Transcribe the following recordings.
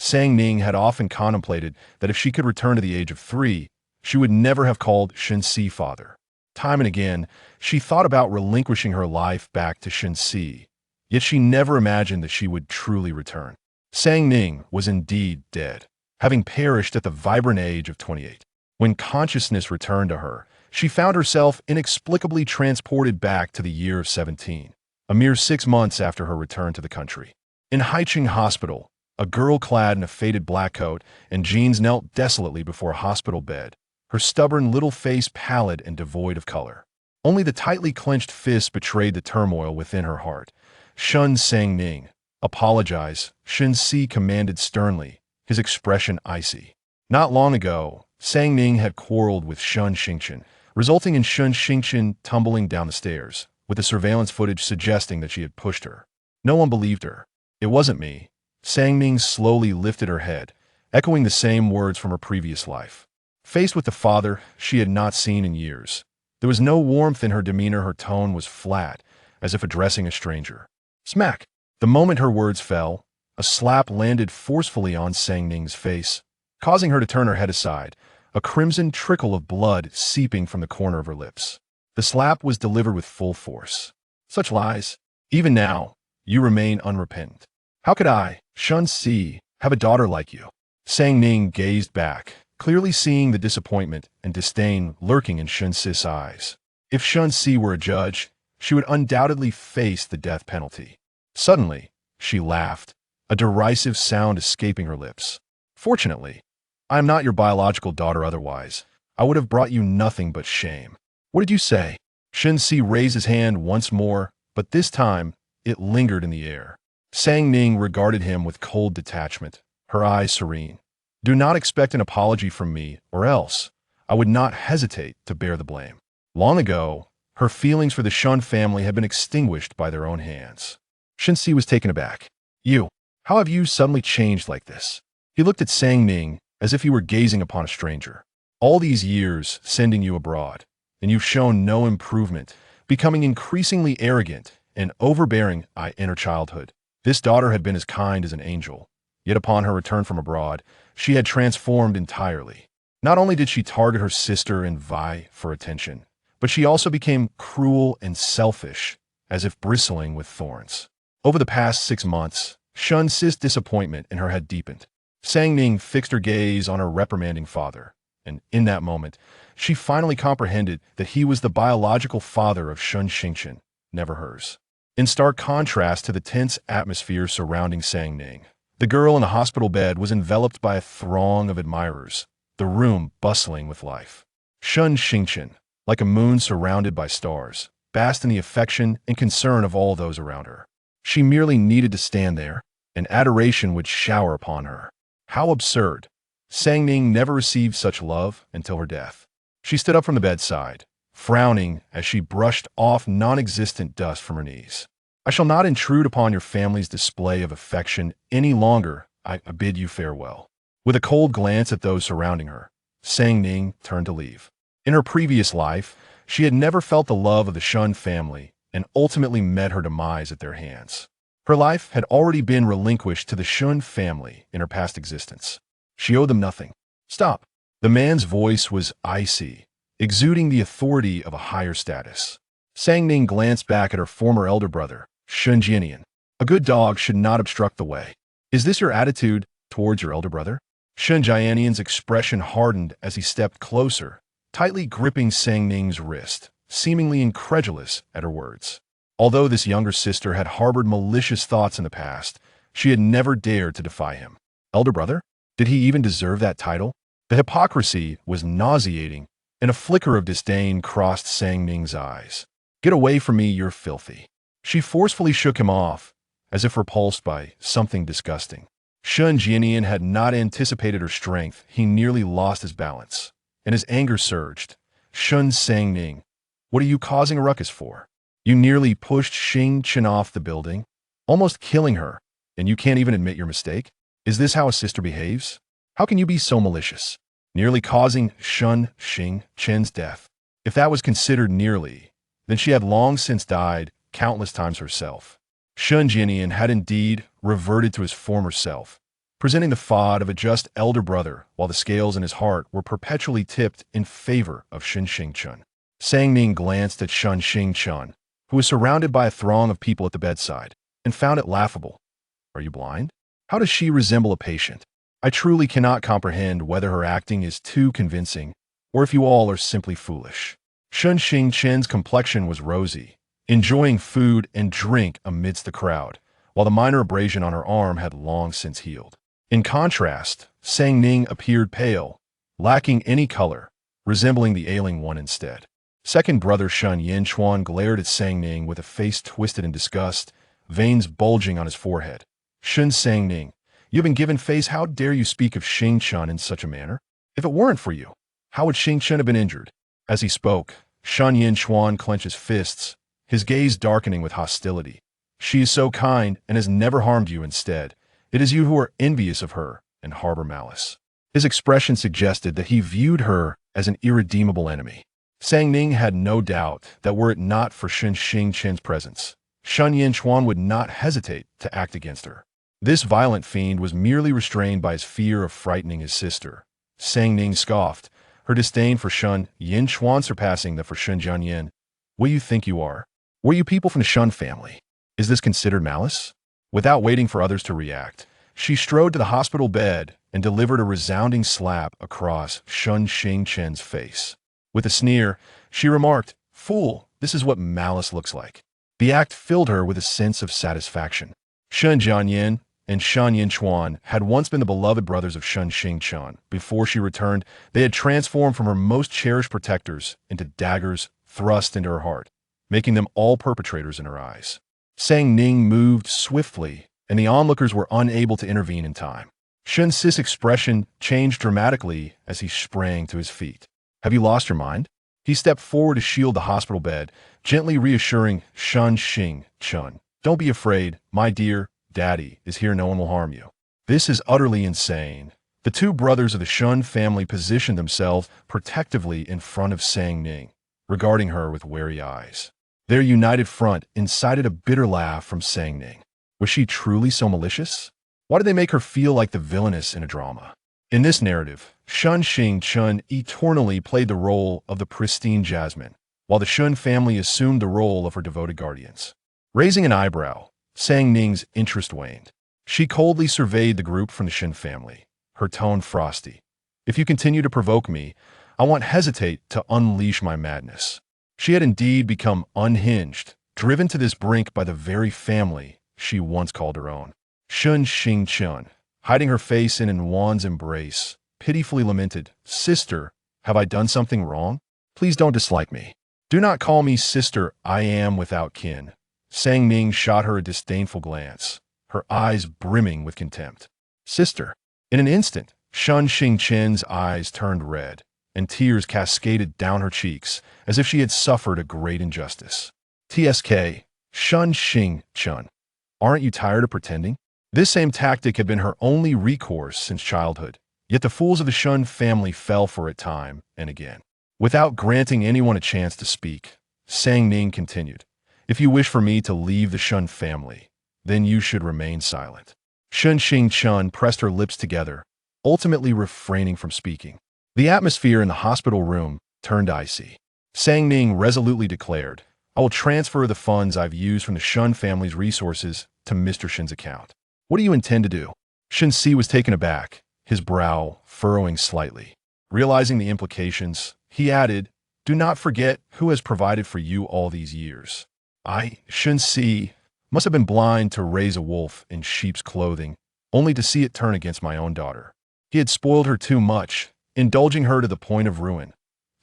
Sang Ning had often contemplated that if she could return to the age of 3, she would never have called Shen Si father. Time and again, she thought about relinquishing her life back to Shen Si, yet she never imagined that she would truly return. Sang Ning was indeed dead, having perished at the vibrant age of 28. When consciousness returned to her, she found herself inexplicably transported back to the year of 17, a mere 6 months after her return to the country. In Haiqing Hospital, a girl clad in a faded black coat and jeans knelt desolately before a hospital bed, her stubborn little face pallid and devoid of color. Only the tightly clenched fists betrayed the turmoil within her heart. "Shun Sang Ning. Apologize," Shen Si commanded sternly, his expression icy. Not long ago, Sang Ning had quarreled with Shun Xingchen, resulting in Shun Xingchen tumbling down the stairs, with the surveillance footage suggesting that she had pushed her. No one believed her. "It wasn't me." Sang Ning slowly lifted her head, echoing the same words from her previous life. Faced with the father she had not seen in years, there was no warmth in her demeanor. Her tone was flat, as if addressing a stranger. Smack! The moment her words fell, a slap landed forcefully on Sang Ning's face, causing her to turn her head aside, a crimson trickle of blood seeping from the corner of her lips. The slap was delivered with full force. "Such lies. Even now, you remain unrepentant. How could I, Shun Si, have a daughter like you?" Sang Ning gazed back, clearly seeing the disappointment and disdain lurking in Shun Si's eyes. If Shun Si were a judge, she would undoubtedly face the death penalty. Suddenly, she laughed, a derisive sound escaping her lips. "Fortunately, I am not your biological daughter. Otherwise, I would have brought you nothing but shame." "What did you say?" Shen Si raised his hand once more, but this time it lingered in the air. Sang Ning regarded him with cold detachment, her eyes serene. "Do not expect an apology from me, or else I would not hesitate to bear the blame." Long ago, her feelings for the Shun family had been extinguished by their own hands. Shen Si was taken aback. How have you suddenly changed like this?" He looked at Sang Ning as if he were gazing upon a stranger. "All these years sending you abroad, and you've shown no improvement, becoming increasingly arrogant and overbearing. I enter childhood. This daughter had been as kind as an angel, yet upon her return from abroad, she had transformed entirely. Not only did she target her sister and vie for attention, but she also became cruel and selfish, as if bristling with thorns. Over the past 6 months, Shun Si's disappointment in her had deepened. Sang Ning fixed her gaze on her reprimanding father, and in that moment, she finally comprehended that he was the biological father of Shun Xingchen, never hers. In stark contrast to the tense atmosphere surrounding Sang Ning, the girl in the hospital bed was enveloped by a throng of admirers, the room bustling with life. Shun Xingchen, like a moon surrounded by stars, basked in the affection and concern of all those around her. She merely needed to stand there, and adoration would shower upon her. How absurd! Sang Ning never received such love until her death. She stood up from the bedside, frowning as she brushed off non-existent dust from her knees. "I shall not intrude upon your family's display of affection any longer. I bid you farewell." With a cold glance at those surrounding her, Sang Ning turned to leave. In her previous life, she had never felt the love of the Shun family and ultimately met her demise at their hands. Her life had already been relinquished to the Shun family in her past existence. She owed them nothing. "Stop." The man's voice was icy, exuding the authority of a higher status. Sang Ning glanced back at her former elder brother, Shen Jia. "A good dog should not obstruct the way. Is this your attitude towards your elder brother?" Shen Jian's expression hardened as he stepped closer, tightly gripping Sang Ning's wrist, seemingly incredulous at her words. Although this younger sister had harbored malicious thoughts in the past, she had never dared to defy him. Elder brother? Did he even deserve that title? The hypocrisy was nauseating, and a flicker of disdain crossed Sang Ning's eyes. "Get away from me, you're filthy." She forcefully shook him off, as if repulsed by something disgusting. Shen Jia had not anticipated her strength. He nearly lost his balance, and his anger surged. "Shun Sang Ning, what are you causing a ruckus for? You nearly pushed Xingchen off the building, almost killing her, and you can't even admit your mistake? Is this how a sister behaves? How can you be so malicious? Nearly causing Shun Xingchen's death. If that was considered nearly, then she had long since died countless times herself." Shen Jia had indeed reverted to his former self, presenting the facade of a just elder brother, while the scales in his heart were perpetually tipped in favor of Shen Xingchen. Sang Ning glanced at Shen Xingchen, who was surrounded by a throng of people at the bedside, and found it laughable. Are you blind? How does she resemble a patient? I truly cannot comprehend whether her acting is too convincing, or if you all are simply foolish. Shen Xingchen's complexion was rosy, enjoying food and drink amidst the crowd, while the minor abrasion on her arm had long since healed. In contrast, Sang Ning appeared pale, lacking any color, resembling the ailing one instead. Second brother Shen Yinchuan glared at Sang Ning with a face twisted in disgust, veins bulging on his forehead. Shun Sang Ning, you have been given face. How dare you speak of Xingchen in such a manner? If it weren't for you, how would Xingchen have been injured? As he spoke, Shen Yinchuan clenched his fists, his gaze darkening with hostility. She is so kind and has never harmed you. Instead, it is you who are envious of her and harbor malice. His expression suggested that he viewed her as an irredeemable enemy. Sang Ning had no doubt that were it not for Shen Xingchen's presence, Shen Yinchuan would not hesitate to act against her. This violent fiend was merely restrained by his fear of frightening his sister. Sang Ning scoffed, her disdain for Shen Yinchuan surpassing that for Shen Jianyan. What do you think you are? Were you people from the Shen family? Is this considered malice? Without waiting for others to react, she strode to the hospital bed and delivered a resounding slap across Shen Xingchen's face. With a sneer, she remarked, "Fool, this is what malice looks like." The act filled her with a sense of satisfaction. Shen Jianyan and Shen Yinchuan had once been the beloved brothers of Shen Xingchen. Before she returned, they had transformed from her most cherished protectors into daggers thrust into her heart, making them all perpetrators in her eyes. Sang Ning moved swiftly, and the onlookers were unable to intervene in time. Shen Si's expression changed dramatically as he sprang to his feet. Have you lost your mind? He stepped forward to shield the hospital bed, gently reassuring Shen Xingchen. Don't be afraid, my dear. Daddy is here. No one will harm you. This is utterly insane. The two brothers of the Shen family positioned themselves protectively in front of Sang Ning, regarding her with wary eyes. Their united front incited a bitter laugh from Sang Ning. Was she truly so malicious? Why did they make her feel like the villainess in a drama? In this narrative, Shen Xingchen eternally played the role of the pristine Jasmine, while the Shen family assumed the role of her devoted guardians. Raising an eyebrow, Sang Ning's interest waned. She coldly surveyed the group from the Shen family, her tone frosty. If you continue to provoke me, I won't hesitate to unleash my madness. She had indeed become unhinged, driven to this brink by the very family she once called her own. Shen Xingchen, hiding her face in Wan's embrace, pitifully lamented, "Sister, have I done something wrong? Please don't dislike me. Do not call me sister. I am without kin." Sang Ning shot her a disdainful glance, her eyes brimming with contempt. "Sister." In an instant, Shen Xingchen's eyes turned red, and tears cascaded down her cheeks as if she had suffered a great injustice. "TSK, Shen Xingchen, aren't you tired of pretending?" This same tactic had been her only recourse since childhood, yet the fools of the Shen family fell for it time and again. Without granting anyone a chance to speak, Sang Ning continued, "If you wish for me to leave the Shen family, then you should remain silent." Shen Xingchen pressed her lips together, ultimately refraining from speaking. The atmosphere in the hospital room turned icy. Sang Ning resolutely declared, "I will transfer the funds I've used from the Shen family's resources to Mr. Shen's account." "What do you intend to do?" Shen Si was taken aback, his brow furrowing slightly. Realizing the implications, he added, "Do not forget who has provided for you all these years. I, Shen Si, must have been blind to raise a wolf in sheep's clothing, only to see it turn against my own daughter. He had spoiled her too much, indulging her to the point of ruin."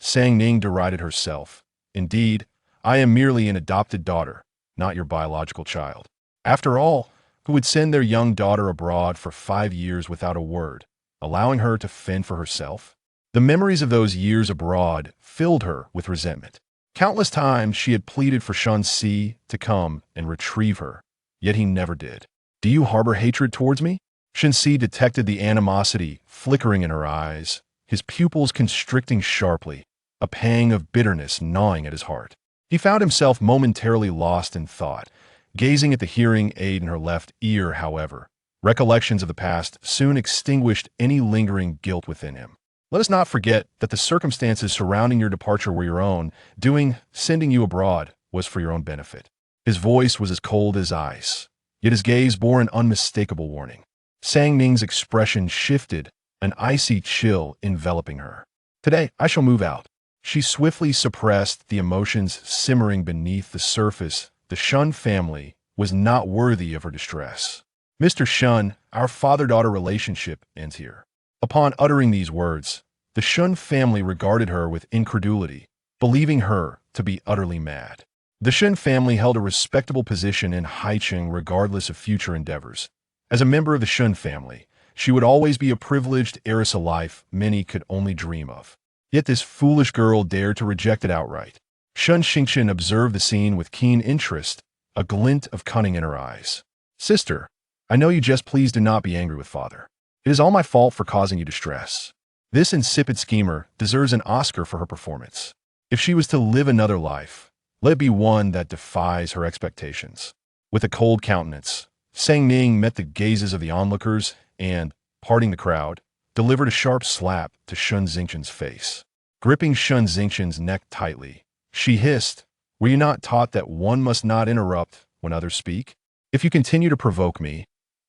Sang Ning derided herself. "Indeed, I am merely an adopted daughter, not your biological child. After all, who would send their young daughter abroad for 5 years without a word, allowing her to fend for herself?" The memories of those years abroad filled her with resentment. Countless times she had pleaded for Shen Si to come and retrieve her, yet he never did. "Do you harbor hatred towards me?" Shen Si detected the animosity flickering in her eyes, his pupils constricting sharply, a pang of bitterness gnawing at his heart. He found himself momentarily lost in thought, gazing at the hearing aid in her left ear, however, Recollections of the past soon extinguished any lingering guilt within him. Let us not forget that the circumstances surrounding your departure were your own. Sending you abroad was for your own benefit. His voice was as cold as ice, yet his gaze bore an unmistakable warning. Sang Ning's expression shifted, an icy chill enveloping her. Today, I shall move out. She swiftly suppressed the emotions simmering beneath the surface. The Shen family was not worthy of her distress. Mr. Shen, our father-daughter relationship ends here. Upon uttering these words, the Shen family regarded her with incredulity, believing her to be utterly mad. The Shen family held a respectable position in Haicheng regardless of future endeavors. As a member of the Shen family, she would always be a privileged heiress, a life many could only dream of. Yet this foolish girl dared to reject it outright. Shen Xingqian observed the scene with keen interest, a glint of cunning in her eyes. Sister, I know you just, please do not be angry with father. It is all my fault for causing you distress. This insipid schemer deserves an Oscar for her performance. If she was to live another life, let it be one that defies her expectations. With a cold countenance, Sang Ning met the gazes of the onlookers and, parting the crowd, delivered a sharp slap to Shen Jingqian's face. Gripping Shen Jingqian's neck tightly, she hissed, "Were you not taught that one must not interrupt when others speak? If you continue to provoke me,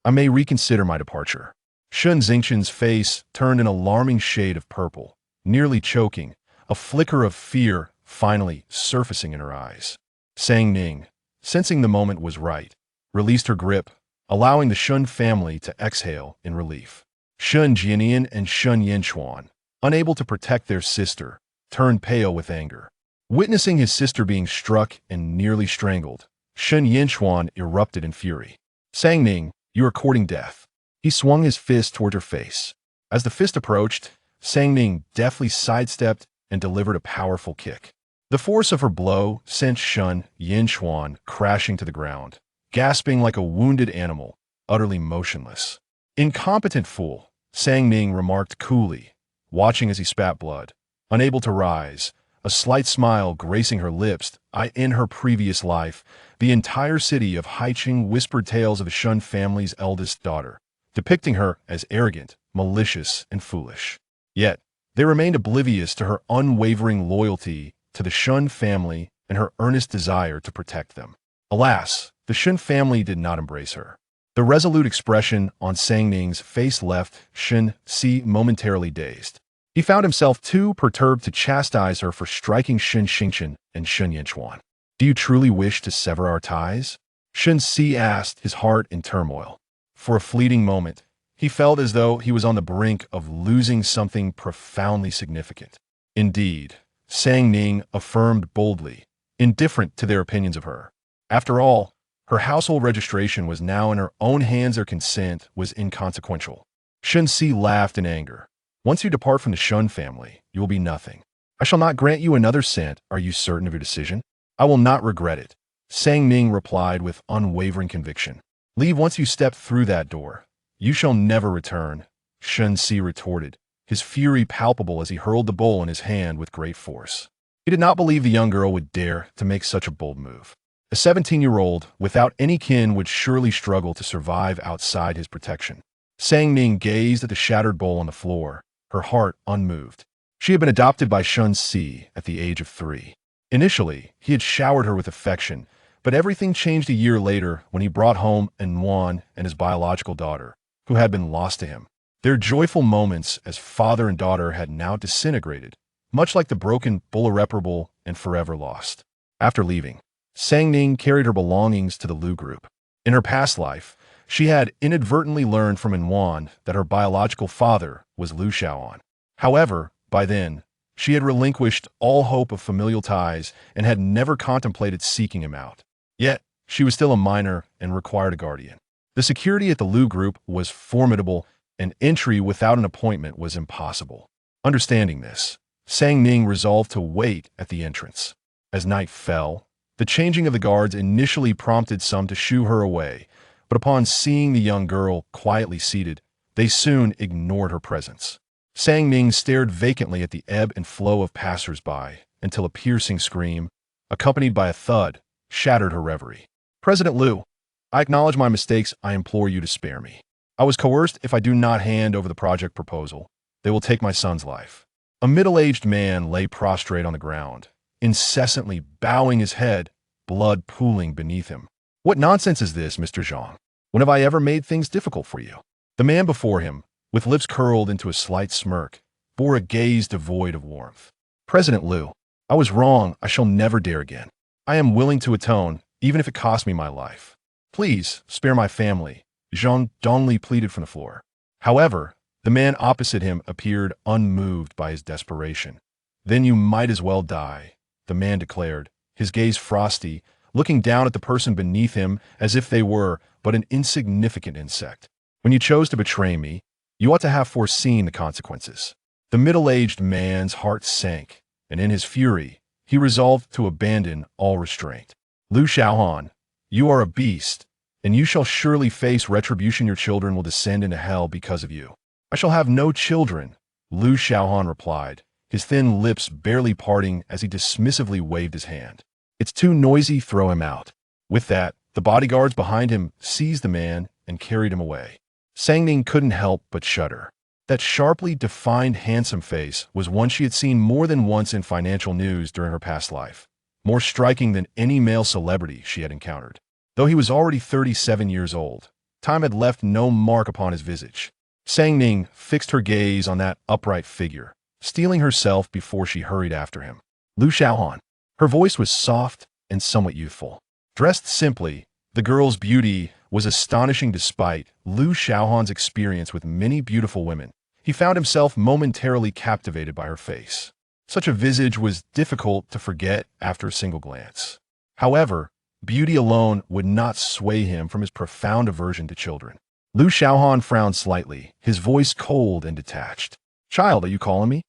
I may reconsider my departure." Shen Jingqian's face turned an alarming shade of purple, nearly choking, a flicker of fear finally surfacing in her eyes. Sang Ning, sensing the moment was right, released her grip, allowing the Shen family to exhale in relief. Shen Jianian and Shen Yanchuan, unable to protect their sister, turned pale with anger. Witnessing his sister being struck and nearly strangled, Shen Yanchuan erupted in fury. Sang Ning, you are courting death. He swung his fist toward her face. As the fist approached, Sang Ning deftly sidestepped and delivered a powerful kick. The force of her blow sent Shen Yanchuan crashing to the ground, gasping like a wounded animal, utterly motionless. Incompetent fool, Sang Ning remarked coolly, watching as he spat blood. Unable to rise, a slight smile gracing her lips, in her previous life, the entire city of Haicheng whispered tales of the Shen family's eldest daughter, depicting her as arrogant, malicious, and foolish. Yet, they remained oblivious to her unwavering loyalty to the Shen family and her earnest desire to protect them. Alas, the Shen family did not embrace her. The resolute expression on Sang Ning's face left Shen Xi momentarily dazed. He found himself too perturbed to chastise her for striking Shen Xingqian and Shen Yanchuan. Do you truly wish to sever our ties? Shen Xi asked, his heart in turmoil. For a fleeting moment, he felt as though he was on the brink of losing something profoundly significant. Indeed, Sang Ning affirmed boldly, indifferent to their opinions of her. After all, her household registration was now in her own hands. Their consent was inconsequential. Shen Xi laughed in anger. Once you depart from the Shen family, you will be nothing. I shall not grant you another cent. Are you certain of your decision? I will not regret it. Sang Ning replied with unwavering conviction. Leave once you step through that door. You shall never return, Shen Xi retorted, his fury palpable as he hurled the bowl in his hand with great force. He did not believe the young girl would dare to make such a bold move. A 17-year-old without any kin would surely struggle to survive outside his protection. Sang Ning gazed at the shattered bowl on the floor, her heart unmoved. She had been adopted by Shen Xi at the age of 3. Initially, he had showered her with affection, but everything changed a year later when he brought home Wan and his biological daughter, who had been lost to him. Their joyful moments as father and daughter had now disintegrated, much like the broken bull, irreparable and forever lost. After leaving, Sang Ning carried her belongings to the Lu group. In her past life, she had inadvertently learned from Wan that her biological father was Lu Xiaohan. However, by then, she had relinquished all hope of familial ties and had never contemplated seeking him out. Yet, she was still a minor and required a guardian. The security at the Lu group was formidable, and entry without an appointment was impossible. Understanding this, Sang Ning resolved to wait at the entrance. As night fell, the changing of the guards initially prompted some to shoo her away, but upon seeing the young girl quietly seated, they soon ignored her presence. Sang Ning stared vacantly at the ebb and flow of passers-by until a piercing scream, accompanied by a thud, shattered her reverie. President Lu, I acknowledge my mistakes. I implore you to spare me. I was coerced. If I do not hand over the project proposal, they will take my son's life. A middle-aged man lay prostrate on the ground, incessantly bowing his head, blood pooling beneath him. What nonsense is this, Mr. Zhang? When have I ever made things difficult for you? The man before him, with lips curled into a slight smirk, bore a gaze devoid of warmth. President Liu, I was wrong. I shall never dare again. I am willing to atone, even if it costs me my life. Please, spare my family, Zhang Dongli pleaded from the floor. However, the man opposite him appeared unmoved by his desperation. Then you might as well die, the man declared, his gaze frosty, looking down at the person beneath him as if they were but an insignificant insect. When you chose to betray me, you ought to have foreseen the consequences. The middle-aged man's heart sank, and in his fury, he resolved to abandon all restraint. Liu Xiaohan, you are a beast, and you shall surely face retribution. Your children will descend into hell because of you. I shall have no children, Liu Xiaohan replied, his thin lips barely parting as he dismissively waved his hand. It's too noisy, throw him out. With that, the bodyguards behind him seized the man and carried him away. Ning couldn't help but shudder. That sharply defined handsome face was one she had seen more than once in financial news during her past life, more striking than any male celebrity she had encountered. Though he was already 37 years old, time had left no mark upon his visage. Ning fixed her gaze on that upright figure, steeling herself before she hurried after him. Liu Xiaohan. Her voice was soft and somewhat youthful. Dressed simply, the girl's beauty was astonishing despite Liu Xiaohan's experience with many beautiful women. He found himself momentarily captivated by her face. Such a visage was difficult to forget after a single glance. However, beauty alone would not sway him from his profound aversion to children. Liu Xiaohan frowned slightly, his voice cold and detached. Child, are you calling me?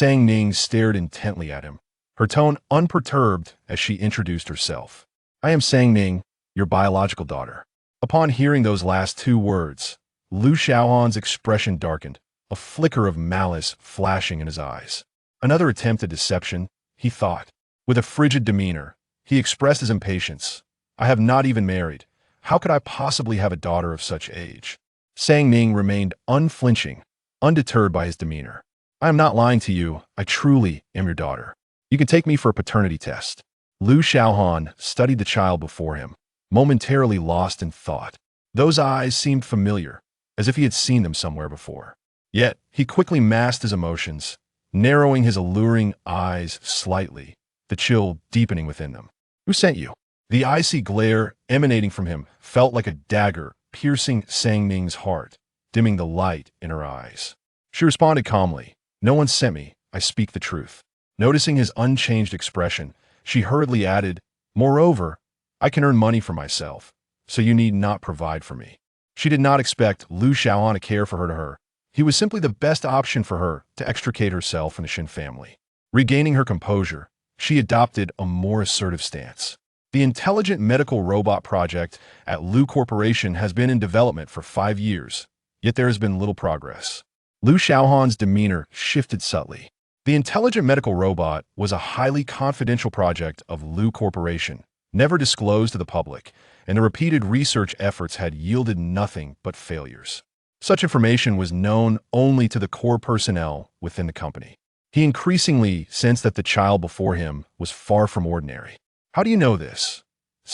Ning stared intently at him, her tone unperturbed as she introduced herself. I am Ning, your biological daughter. Upon hearing those last two words, Liu Xiaohan's expression darkened, a flicker of malice flashing in his eyes. Another attempt at deception, he thought. With a frigid demeanor, he expressed his impatience. I have not even married. How could I possibly have a daughter of such age? Ning remained unflinching, undeterred by his demeanor. I am not lying to you. I truly am your daughter. You can take me for a paternity test. Liu Xiaohan studied the child before him, momentarily lost in thought. Those eyes seemed familiar, as if he had seen them somewhere before. Yet, he quickly masked his emotions, narrowing his alluring eyes slightly, the chill deepening within them. Who sent you? The icy glare emanating from him felt like a dagger piercing Ning's heart, dimming the light in her eyes. She responded calmly, No one sent me, I speak the truth. Noticing his unchanged expression, she hurriedly added, Moreover, I can earn money for myself, so you need not provide for me. She did not expect Liu Xiaohan to care for her. He was simply the best option for her to extricate herself from the Shen family. Regaining her composure, she adopted a more assertive stance. The intelligent medical robot project at Liu Corporation has been in development for 5 years, yet there has been little progress. Liu Xiaohan's demeanor shifted subtly. The intelligent medical robot was a highly confidential project of Liu Corporation, never disclosed to the public, and the repeated research efforts had yielded nothing but failures. Such information was known only to the core personnel within the company. He increasingly sensed that the child before him was far from ordinary. How do you know this?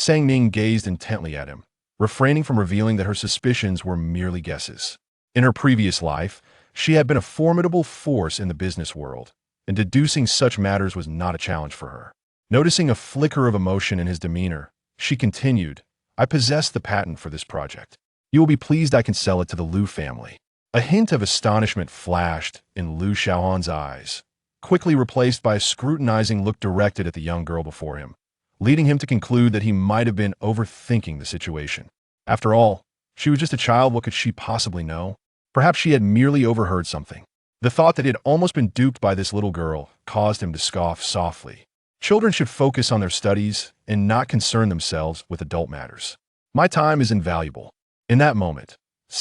Ning gazed intently at him, refraining from revealing that her suspicions were merely guesses. In her previous life, she had been a formidable force in the business world, and deducing such matters was not a challenge for her. Noticing a flicker of emotion in his demeanor, she continued, I possess the patent for this project. You will be pleased I can sell it to the Liu family. A hint of astonishment flashed in Liu Xiaohan's eyes, quickly replaced by a scrutinizing look directed at the young girl before him, leading him to conclude that he might have been overthinking the situation. After all, she was just a child. What could she possibly know? Perhaps she had merely overheard something. The thought that he had almost been duped by this little girl caused him to scoff softly. Children should focus on their studies and not concern themselves with adult matters. My time is invaluable. In that moment,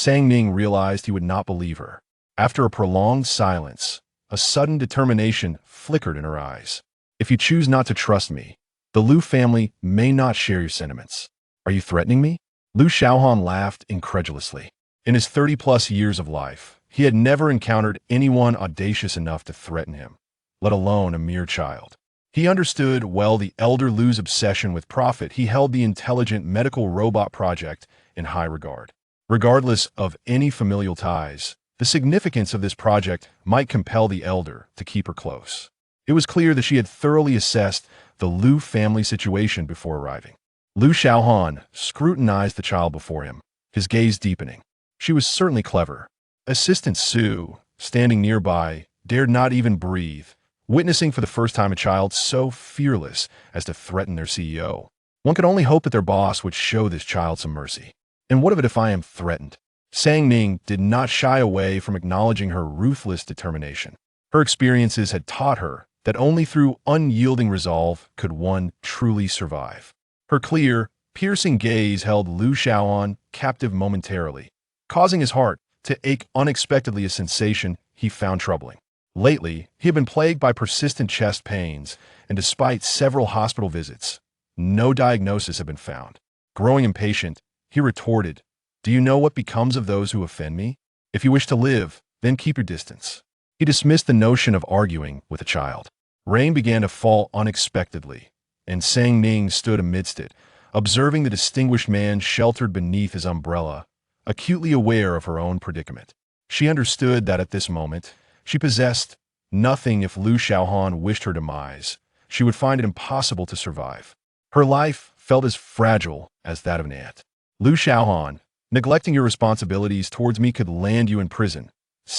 Ning realized he would not believe her. After a prolonged silence, a sudden determination flickered in her eyes. If you choose not to trust me, the Liu family may not share your sentiments. Are you threatening me? Liu Xiaohan laughed incredulously. In his 30-plus years of life, he had never encountered anyone audacious enough to threaten him, let alone a mere child. He understood well the elder Lu's obsession with profit. He held the intelligent medical robot project in high regard. Regardless of any familial ties, the significance of this project might compel the elder to keep her close. It was clear that she had thoroughly assessed the Lu family situation before arriving. Lu Xiaohan scrutinized the child before him, his gaze deepening. She was certainly clever. Assistant Su, standing nearby, dared not even breathe, witnessing for the first time a child so fearless as to threaten their CEO. One could only hope that their boss would show this child some mercy. And what of it if I am threatened? Ning did not shy away from acknowledging her ruthless determination. Her experiences had taught her that only through unyielding resolve could one truly survive. Her clear, piercing gaze held Lu Xiaohan captive momentarily, causing his heart to ache unexpectedly, a sensation he found troubling. Lately, he had been plagued by persistent chest pains, and despite several hospital visits, no diagnosis had been found. Growing impatient, he retorted, "Do you know what becomes of those who offend me? If you wish to live, then keep your distance." He dismissed the notion of arguing with a child. Rain began to fall unexpectedly, and Ning stood amidst it, observing the distinguished man sheltered beneath his umbrella, acutely aware of her own predicament. She understood that at this moment, she possessed nothing. If Lu Xiaohan wished her demise, she would find it impossible to survive. Her life felt as fragile as that of an ant. "Lu Xiaohan, neglecting your responsibilities towards me could land you in prison,"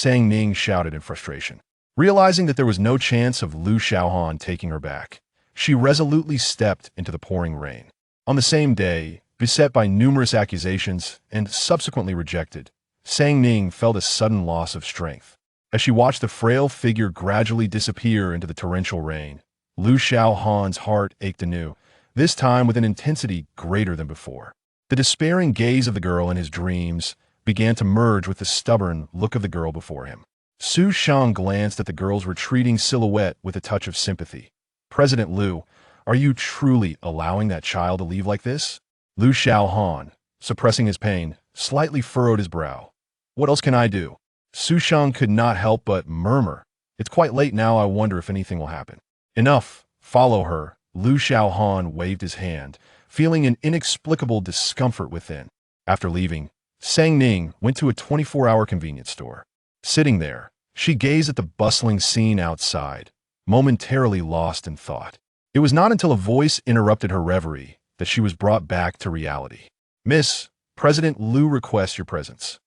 Ning shouted in frustration. Realizing that there was no chance of Lu Xiaohan taking her back, she resolutely stepped into the pouring rain. On the same day, beset by numerous accusations and subsequently rejected, Ning felt a sudden loss of strength. As she watched the frail figure gradually disappear into the torrential rain, Lu Xiaohan's heart ached anew, this time with an intensity greater than before. The despairing gaze of the girl in his dreams began to merge with the stubborn look of the girl before him. Su Shang glanced at the girl's retreating silhouette with a touch of sympathy. "President Lu, are you truly allowing that child to leave like this?" Lu Xiaohan, suppressing his pain, slightly furrowed his brow. "What else can I do?" Su Shang could not help but murmur, "It's quite late now. I wonder if anything will happen." "Enough. Follow her." Lu Xiaohan waved his hand, feeling an inexplicable discomfort within. After leaving, Ning went to a 24-hour convenience store. Sitting there, she gazed at the bustling scene outside, momentarily lost in thought. It was not until a voice interrupted her reverie that she was brought back to reality. "Miss, President Lu requests your presence."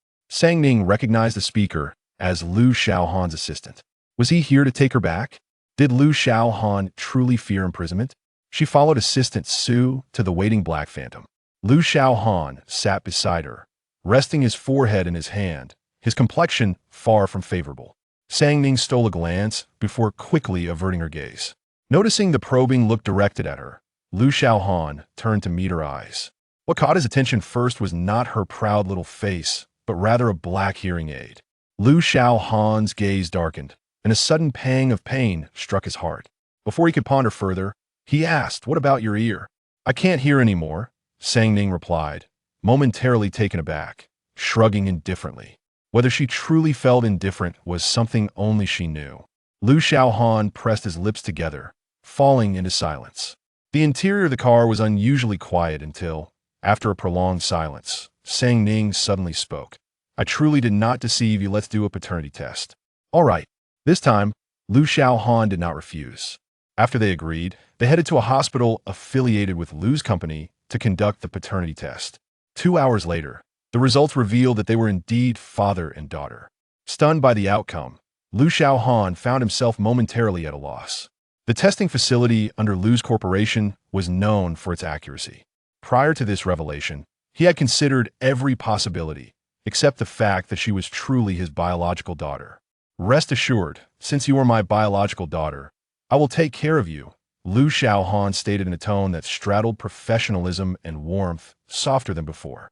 Ning recognized the speaker as Lu Xiaohan's assistant. Was he here to take her back? Did Lu Xiaohan truly fear imprisonment? She followed Assistant Su to the waiting black phantom. Lu Xiaohan sat beside her, resting his forehead in his hand, his complexion far from favorable. Ning stole a glance before quickly averting her gaze. Noticing the probing look directed at her, Lu Xiaohan turned to meet her eyes. What caught his attention first was not her proud little face, but rather a black hearing aid. Lu Xiaohan's gaze darkened, and a sudden pang of pain struck his heart. Before he could ponder further, he asked, "What about your ear?" "I can't hear anymore," Ning replied, momentarily taken aback, shrugging indifferently. Whether she truly felt indifferent was something only she knew. Lu Xiaohan pressed his lips together, falling into silence. The interior of the car was unusually quiet until, after a prolonged silence, Ning suddenly spoke. "I truly did not deceive you. Let's do a paternity test." "All right." This time, Lu Xiaohan did not refuse. After they agreed, they headed to a hospital affiliated with Lu's company to conduct the paternity test. 2 hours later, the results revealed that they were indeed father and daughter. Stunned by the outcome, Lu Xiaohan found himself momentarily at a loss. The testing facility under Lu's corporation was known for its accuracy. Prior to this revelation, he had considered every possibility, except the fact that she was truly his biological daughter. "Rest assured, since you are my biological daughter, I will take care of you," Lu Xiaohan stated in a tone that straddled professionalism and warmth, softer than before.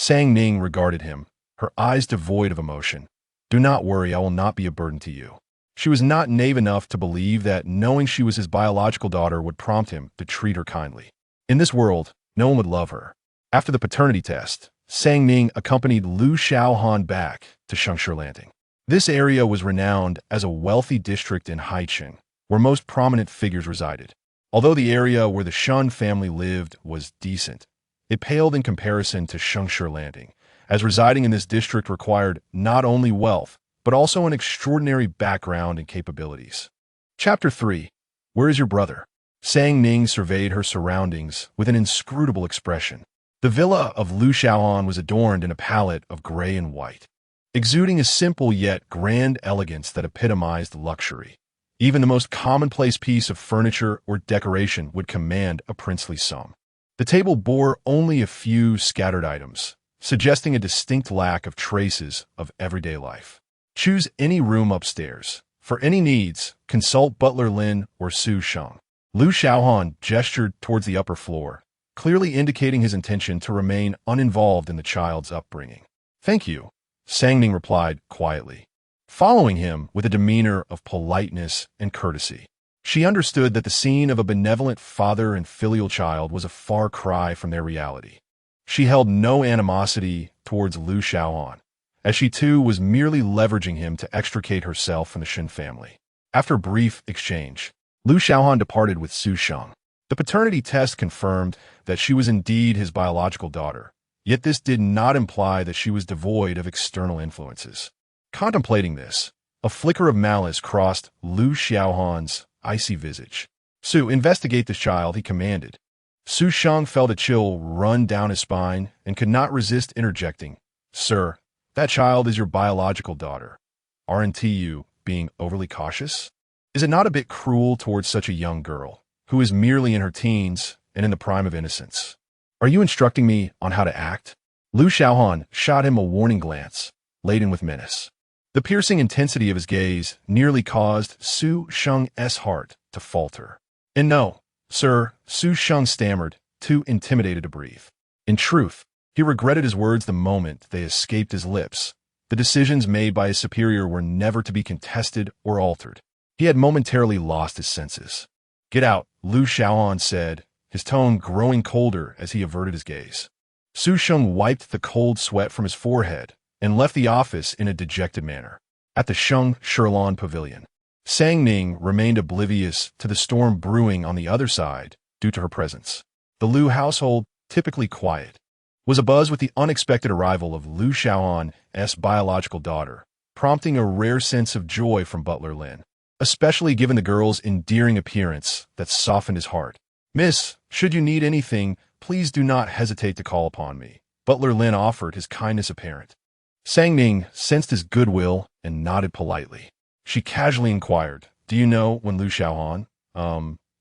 Ning regarded him, her eyes devoid of emotion. "Do not worry, I will not be a burden to you." She was not naive enough to believe that knowing she was his biological daughter would prompt him to treat her kindly. In this world, no one would love her. After the paternity test, Sang Ning accompanied Lu Xiaohan back to Shengshe Landing. This area was renowned as a wealthy district in Haicheng, where most prominent figures resided. Although the area where the Shen family lived was decent, it paled in comparison to Shengshe Landing, as residing in this district required not only wealth, but also an extraordinary background and capabilities. Chapter 3. Where is your brother? Sang Ning surveyed her surroundings with an inscrutable expression. The villa of Lu Xiaohan was adorned in a palette of gray and white, exuding a simple yet grand elegance that epitomized luxury. Even the most commonplace piece of furniture or decoration would command a princely sum. The table bore only a few scattered items, suggesting a distinct lack of traces of everyday life. Choose any room upstairs. For any needs, consult Butler Lin or Su Sheng. Lu Xiaohan gestured towards the upper floor, clearly indicating his intention to remain uninvolved in the child's upbringing. Thank you, Sang Ning replied quietly, following him with a demeanor of politeness and courtesy. She understood that the scene of a benevolent father and filial child was a far cry from their reality. She held no animosity towards Lu Xiaohan, as she too was merely leveraging him to extricate herself from the Shen family. After a brief exchange, Lu Xiaohan departed with Su Sheng. The paternity test confirmed that she was indeed his biological daughter, yet this did not imply that she was devoid of external influences. Contemplating this, a flicker of malice crossed Lu Xiaohan's icy visage. Su, investigate this child, he commanded. Su Sheng felt a chill run down his spine and could not resist interjecting. Sir, that child is your biological daughter. Aren't you being overly cautious? Is it not a bit cruel towards such a young girl, who is merely in her teens and in the prime of innocence? Are you instructing me on how to act? Lu Xiaohan shot him a warning glance, laden with menace. The piercing intensity of his gaze nearly caused Su Sheng's heart to falter. And no, sir, Su Sheng stammered, too intimidated to breathe. In truth, he regretted his words the moment they escaped his lips. The decisions made by his superior were never to be contested or altered. He had momentarily lost his senses. Get out, Lu Xiaohan said, his tone growing colder as he averted his gaze. Su Sheng wiped the cold sweat from his forehead and left the office in a dejected manner. At the Shengshe Pavilion, Sang Ning remained oblivious to the storm brewing on the other side due to her presence. The Lu household, typically quiet, was abuzz with the unexpected arrival of Lu Xiaohan's biological daughter, prompting a rare sense of joy from Butler Lin, especially given the girl's endearing appearance that softened his heart. Miss, should you need anything, please do not hesitate to call upon me. Butler Lin offered, his kindness apparent. Sang Ning sensed his goodwill and nodded politely. She casually inquired, do you know when Lu Xiaohan,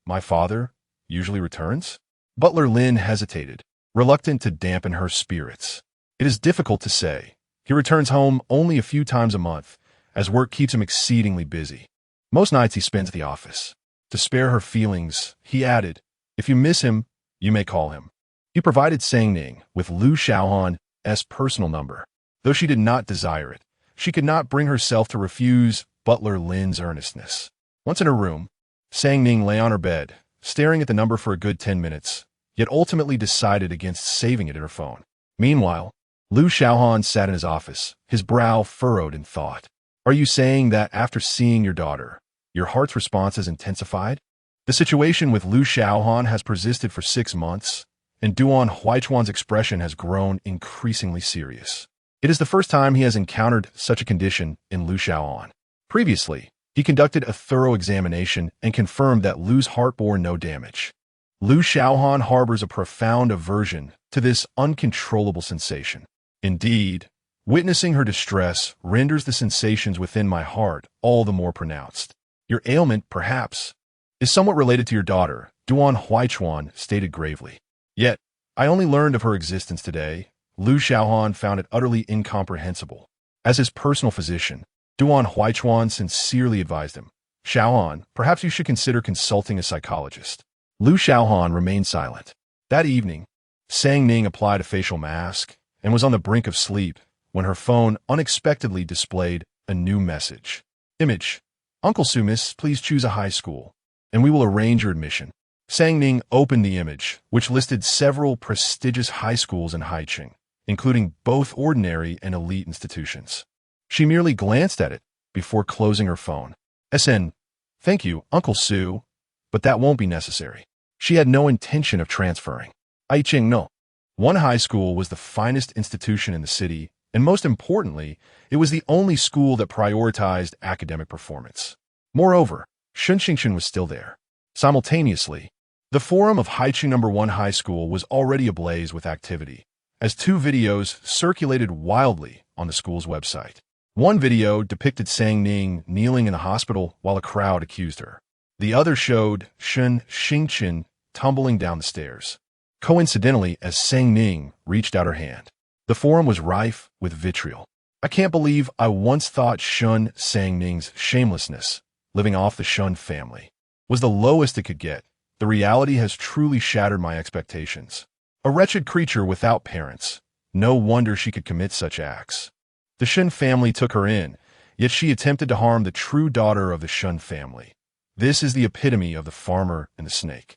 my father, usually returns? Butler Lin hesitated, reluctant to dampen her spirits. It is difficult to say. He returns home only a few times a month, as work keeps him exceedingly busy. Most nights he spends at the office. To spare her feelings, he added, if you miss him, you may call him. He provided Sang Ning with Lu Xiaohan's personal number. Though she did not desire it, she could not bring herself to refuse Butler Lin's earnestness. Once in her room, Sang Ning lay on her bed, staring at the number for a good 10 minutes, yet ultimately decided against saving it in her phone. Meanwhile, Lu Xiaohan sat in his office, his brow furrowed in thought. Are you saying that after seeing your daughter, your heart's response has intensified? The situation with Lu Xiaohan has persisted for 6 months, and Duan Huichuan's expression has grown increasingly serious. It is the first time he has encountered such a condition in Lu Xiaohan. Previously, he conducted a thorough examination and confirmed that Lu's heart bore no damage. Lu Xiaohan harbors a profound aversion to this uncontrollable sensation. Indeed, witnessing her distress renders the sensations within my heart all the more pronounced. Your ailment, perhaps, is somewhat related to your daughter, Duan Huichuan stated gravely. Yet, I only learned of her existence today. Lu Xiaohan found it utterly incomprehensible. As his personal physician, Duan Huichuan sincerely advised him, Xiaohan, perhaps you should consider consulting a psychologist. Lu Xiaohan remained silent. That evening, Sang Ning applied a facial mask and was on the brink of sleep when her phone unexpectedly displayed a new message. Image. Uncle Su, miss, please choose a high school, and we will arrange your admission. Sang Ning opened the image, which listed several prestigious high schools in Haicheng, including both ordinary and elite institutions. She merely glanced at it before closing her phone. SN, thank you, Uncle Sue, but that won't be necessary. She had no intention of transferring. Aiching no. One high school was the finest institution in the city, and most importantly, it was the only school that prioritized academic performance. Moreover, Shen was still there. Simultaneously, the forum of Haicheng No. 1 High School was already ablaze with activity, as two videos circulated wildly on the school's website. One video depicted Ning kneeling in a hospital while a crowd accused her. The other showed Shen Jia tumbling down the stairs. Coincidentally, as Ning reached out her hand, the forum was rife with vitriol. I can't believe I once thought Ning's shamelessness, living off the Shen family, was the lowest it could get. The reality has truly shattered my expectations. A wretched creature without parents. No wonder she could commit such acts. The Shen family took her in, yet she attempted to harm the true daughter of the Shen family. This is the epitome of the farmer and the snake.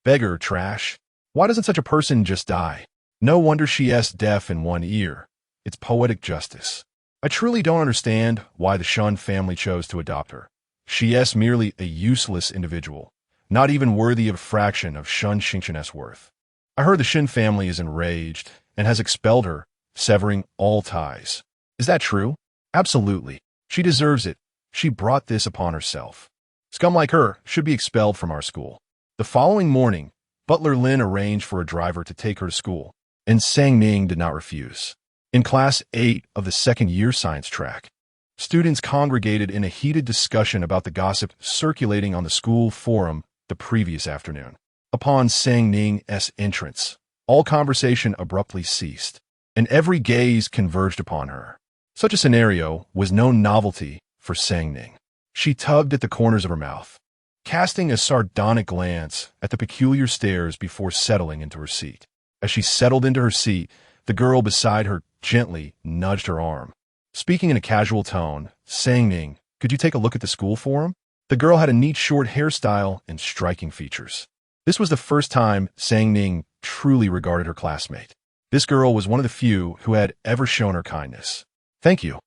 Beggar trash. Why doesn't such a person just die? No wonder she's deaf in one ear. It's poetic justice. I truly don't understand why the Shen family chose to adopt her. She's merely a useless individual, not even worthy of a fraction of Shen Jing's worth. I heard the Shen family is enraged and has expelled her, severing all ties. Is that true? Absolutely. She deserves it. She brought this upon herself. Scum like her should be expelled from our school. The following morning, Butler Lin arranged for a driver to take her to school, and Ning did not refuse. In Class 8 of the second-year science track, students congregated in a heated discussion about the gossip circulating on the school forum the previous afternoon. Upon Ning's entrance, all conversation abruptly ceased, and every gaze converged upon her. Such a scenario was no novelty for Ning. She tugged at the corners of her mouth, casting a sardonic glance at the peculiar stares before settling into her seat. As she settled into her seat, the girl beside her gently nudged her arm. Speaking in a casual tone, Ning, could you take a look at the school forum? The girl had a neat short hairstyle and striking features. This was the first time Ning truly regarded her classmate. This girl was one of the few who had ever shown her kindness. Thank you.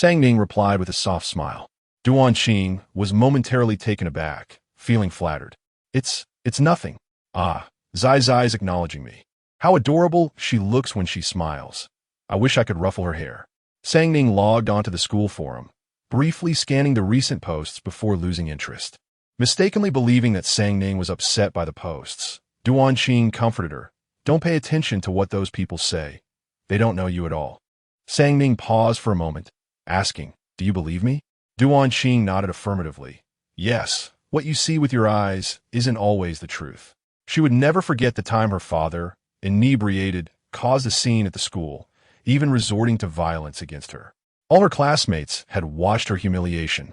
Ning replied with a soft smile. Qin was momentarily taken aback, feeling flattered. It's nothing. Ah, Zai is acknowledging me. How adorable she looks when she smiles. I wish I could ruffle her hair. Ning logged onto the school forum, briefly scanning the recent posts before losing interest. Mistakenly believing that Ning was upset by the posts, Qin comforted her. Don't pay attention to what those people say. They don't know you at all. Ning paused for a moment, asking, do you believe me? Qin nodded affirmatively. Yes, what you see with your eyes isn't always the truth. She would never forget the time her father, inebriated, caused a scene at the school, even resorting to violence against her. All her classmates had watched her humiliation,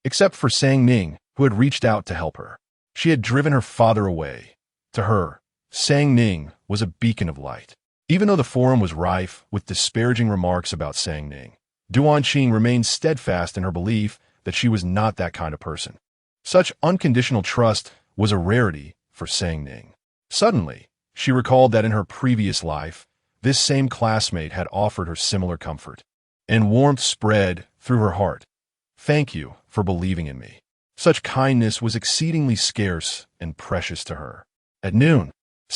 except for Ning, who had reached out to help her. She had driven her father away. To her, Ning was a beacon of light. Even though the forum was rife with disparaging remarks about Ning, Qin remained steadfast in her belief that she was not that kind of person. Such unconditional trust was a rarity for Ning. Suddenly, she recalled that in her previous life, this same classmate had offered her similar comfort, and warmth spread through her heart. Thank you for believing in me. Such kindness was exceedingly scarce and precious to her. At noon,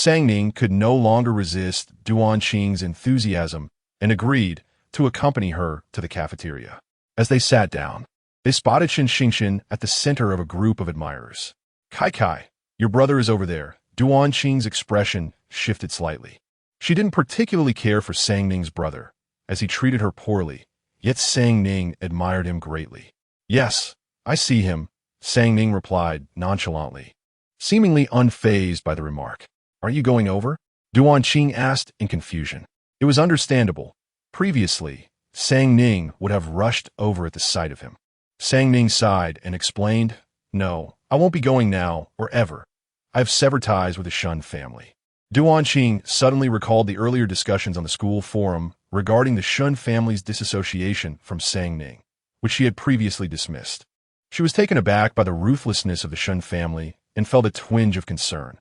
Ning could no longer resist Qin's enthusiasm and agreed to accompany her to the cafeteria. As they sat down, they spotted Shen at the center of a group of admirers. Kai, your brother is over there. Qin's expression shifted slightly. She didn't particularly care for Ning's brother, as he treated her poorly, yet Ning admired him greatly. Yes, I see him, Ning replied nonchalantly, seemingly unfazed by the remark. Are you going over? Qin asked in confusion. It was understandable. Previously, Ning would have rushed over at the sight of him. Ning sighed and explained, No, I won't be going now or ever. I have severed ties with the Shen family. Qin suddenly recalled the earlier discussions on the school forum regarding the Shen family's disassociation from Ning, which she had previously dismissed. She was taken aback by the ruthlessness of the Shen family and felt a twinge of concern.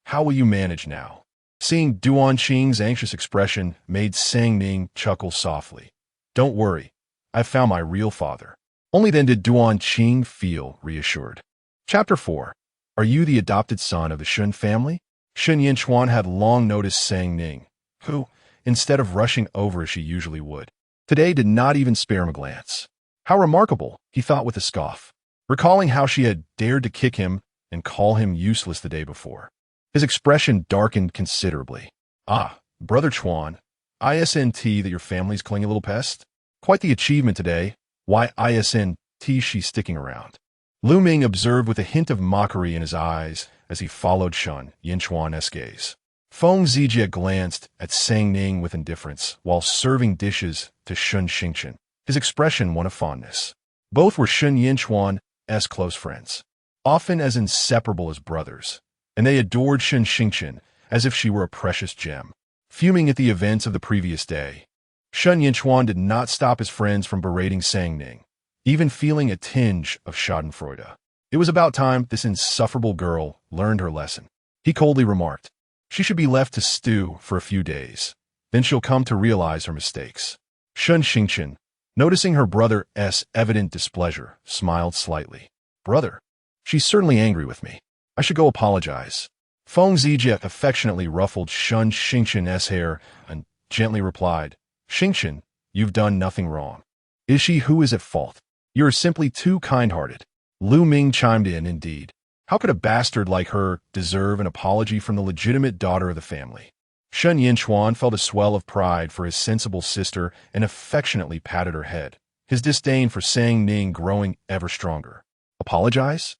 How will you manage now? Seeing Duan Qing's anxious expression made Sang Ning chuckle softly. Don't worry, I've found my real father. Only then did Duan Qing feel reassured. Chapter 4. Are you the adopted son of the Shen family? Shen Yinchuan had long noticed Sang Ning, who, instead of rushing over as she usually would, today did not even spare him a glance. How remarkable, he thought with a scoff, recalling how she had dared to kick him and call him useless the day before. His expression darkened considerably. Ah, Brother Chuan, ISNT that your family's clinging little pest? Quite the achievement today. Why ISNT she's sticking around? Lu Ming observed with a hint of mockery in his eyes as he followed Shen Yinchuan's gaze. Feng Zijie glanced at Sang Ning with indifference while serving dishes to Shen Xingchen, his expression one of fondness. Both were Shen Yinchuan's close friends, often as inseparable as brothers, and they adored Shen Xingchen as if she were a precious gem. Fuming at the events of the previous day, Shen Yinchuan did not stop his friends from berating Sang Ning, even feeling a tinge of schadenfreude. It was about time this insufferable girl learned her lesson. He coldly remarked, she should be left to stew for a few days. Then she'll come to realize her mistakes. Shen Xingchen, noticing her brother's evident displeasure, smiled slightly. Brother, she's certainly angry with me. I should go apologize. Feng Zijie affectionately ruffled Shen Xingchen's hair and gently replied, Xingchen, you've done nothing wrong. Is she who is at fault? You are simply too kind-hearted. Lu Ming chimed in, indeed. How could a bastard like her deserve an apology from the legitimate daughter of the family? Shen Yinchuan felt a swell of pride for his sensible sister and affectionately patted her head, his disdain for Sang Ning growing ever stronger. Apologize?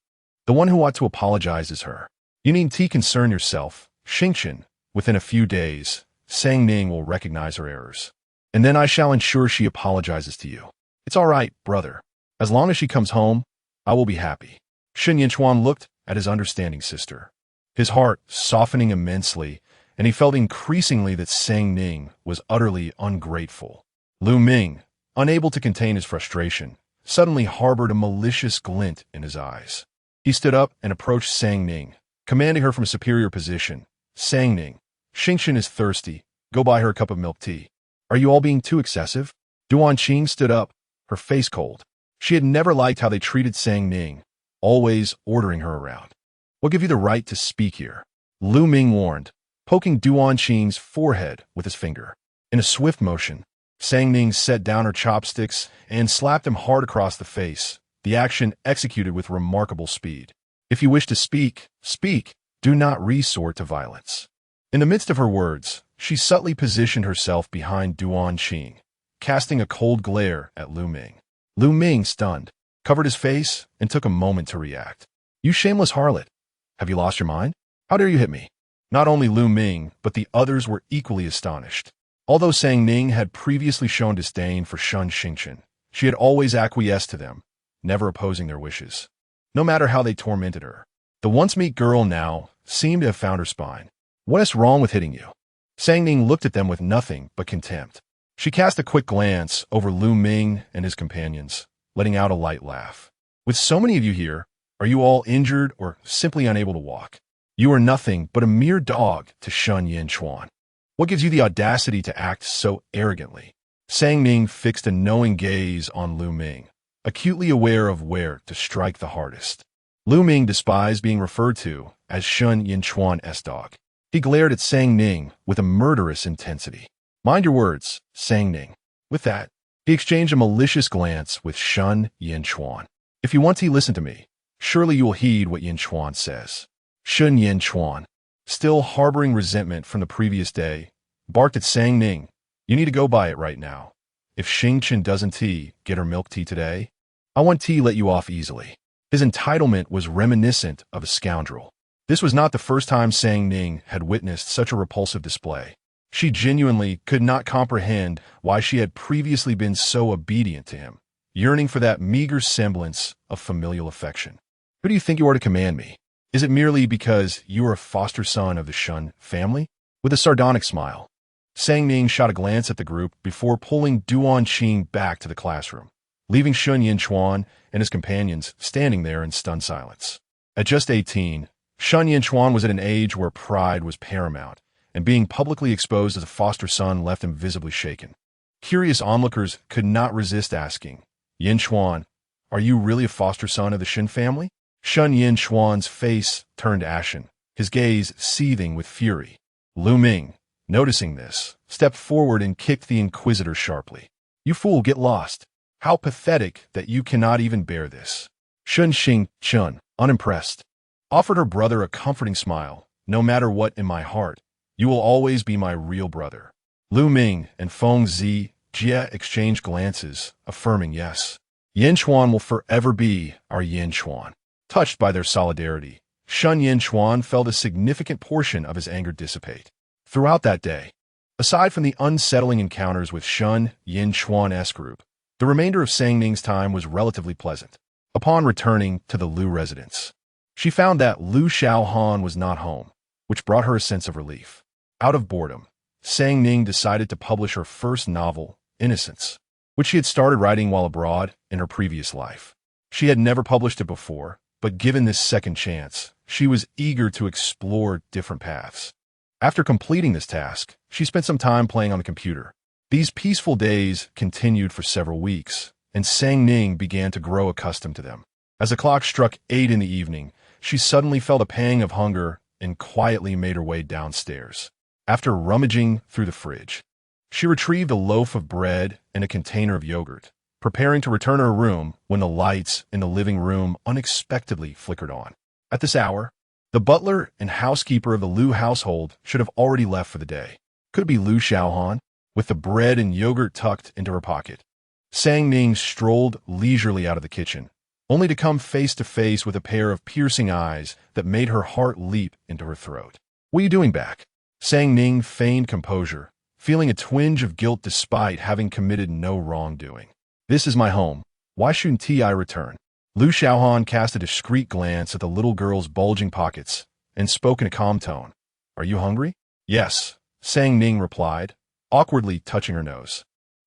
The one who ought to apologize is her. You needn't concern yourself, Xingchen. Within a few days, Sang Ning will recognize her errors. And then I shall ensure she apologizes to you. It's all right, brother. As long as she comes home, I will be happy. Shen Yinchuan looked at his understanding sister, his heart softening immensely, and he felt increasingly that Sang Ning was utterly ungrateful. Lu Ming, unable to contain his frustration, suddenly harbored a malicious glint in his eyes. He stood up and approached Sang Ning, commanding her from a superior position. Sang Ning, Xingchen is thirsty. Go buy her a cup of milk tea. Are you all being too excessive? Duan Qing stood up, her face cold. She had never liked how they treated Sang Ning, always ordering her around. What give you the right to speak here? Lu Ming warned, poking Duan Qing's forehead with his finger. In a swift motion, Sang Ning set down her chopsticks and slapped him hard across the face, the action executed with remarkable speed. If you wish to speak, speak. Do not resort to violence. In the midst of her words, she subtly positioned herself behind Duan Qing, casting a cold glare at Lu Ming. Lu Ming, stunned, covered his face and took a moment to react. You shameless harlot. Have you lost your mind? How dare you hit me? Not only Lu Ming, but the others were equally astonished. Although Sang Ning had previously shown disdain for Shen Xingchen, she had always acquiesced to them, never opposing their wishes, no matter how they tormented her. The once-meek girl now seemed to have found her spine. What is wrong with hitting you? Sang Ning looked at them with nothing but contempt. She cast a quick glance over Lu Ming and his companions, letting out a light laugh. With so many of you here, are you all injured or simply unable to walk? You are nothing but a mere dog to Shen Yinchuan. What gives you the audacity to act so arrogantly? Sang Ning fixed a knowing gaze on Lu Ming, acutely aware of where to strike the hardest. Lu Ming despised being referred to as Shen Yinchuan's dog. He glared at Sang Ning with a murderous intensity. Mind your words, Sang Ning. With that, he exchanged a malicious glance with Shen Yinchuan. If you want to listen to me, surely you will heed what Yinchuan says. Shen Yinchuan, still harboring resentment from the previous day, barked at Sang Ning. You need to go buy it right now. If Xingchen doesn't get her milk tea today, I want tea let you off easily. His entitlement was reminiscent of a scoundrel. This was not the first time Sang Ning had witnessed such a repulsive display. She genuinely could not comprehend why she had previously been so obedient to him, yearning for that meager semblance of familial affection. Who do you think you are to command me? Is it merely because you are a foster son of the Shen family? With a sardonic smile, Sang Ning shot a glance at the group before pulling Duan Qing back to the classroom, leaving Shen Yinchuan and his companions standing there in stunned silence. At just 18, Shen Yinchuan was at an age where pride was paramount, and being publicly exposed as a foster son left him visibly shaken. Curious onlookers could not resist asking, "Yin Xuan, are you really a foster son of the Shen family?" Shun Yin Xuan's face turned ashen, his gaze seething with fury. Lu Ming, noticing this, stepped forward and kicked the inquisitor sharply. "You fool, get lost. How pathetic that you cannot even bear this." Shun Xing Chun, unimpressed, offered her brother a comforting smile. "No matter what in my heart, you will always be my real brother." Lu Ming and Feng Jia exchanged glances, affirming yes. Yin Xuan will forever be our Yin Xuan. Touched by their solidarity, Shun Yin Xuan felt a significant portion of his anger dissipate. Throughout that day, aside from the unsettling encounters with Shun Yin Xuan's group, the remainder of Sang Ning's time was relatively pleasant. Upon returning to the Lu residence, she found that Lu Xiaohan was not home, which brought her a sense of relief. Out of boredom, Sang Ning decided to publish her first novel, Innocence, which she had started writing while abroad in her previous life. She had never published it before, but given this second chance, she was eager to explore different paths. After completing this task, she spent some time playing on the computer. These peaceful days continued for several weeks, and Sang Ning began to grow accustomed to them. As the clock struck 8 in the evening, she suddenly felt a pang of hunger and quietly made her way downstairs. After rummaging through the fridge, she retrieved a loaf of bread and a container of yogurt, preparing to return to her room when the lights in the living room unexpectedly flickered on. At this hour, the butler and housekeeper of the Lu household should have already left for the day. Could it be Lu Xiaohan, with the bread and yogurt tucked into her pocket? Sang Ning strolled leisurely out of the kitchen, only to come face to face with a pair of piercing eyes that made her heart leap into her throat. "What are you doing back?" Sang Ning feigned composure, feeling a twinge of guilt despite having committed no wrongdoing. "This is my home. Why shouldn't I return?" Lu Xiaohan cast a discreet glance at the little girl's bulging pockets and spoke in a calm tone. "Are you hungry?" "Yes," Sang Ning replied, awkwardly touching her nose.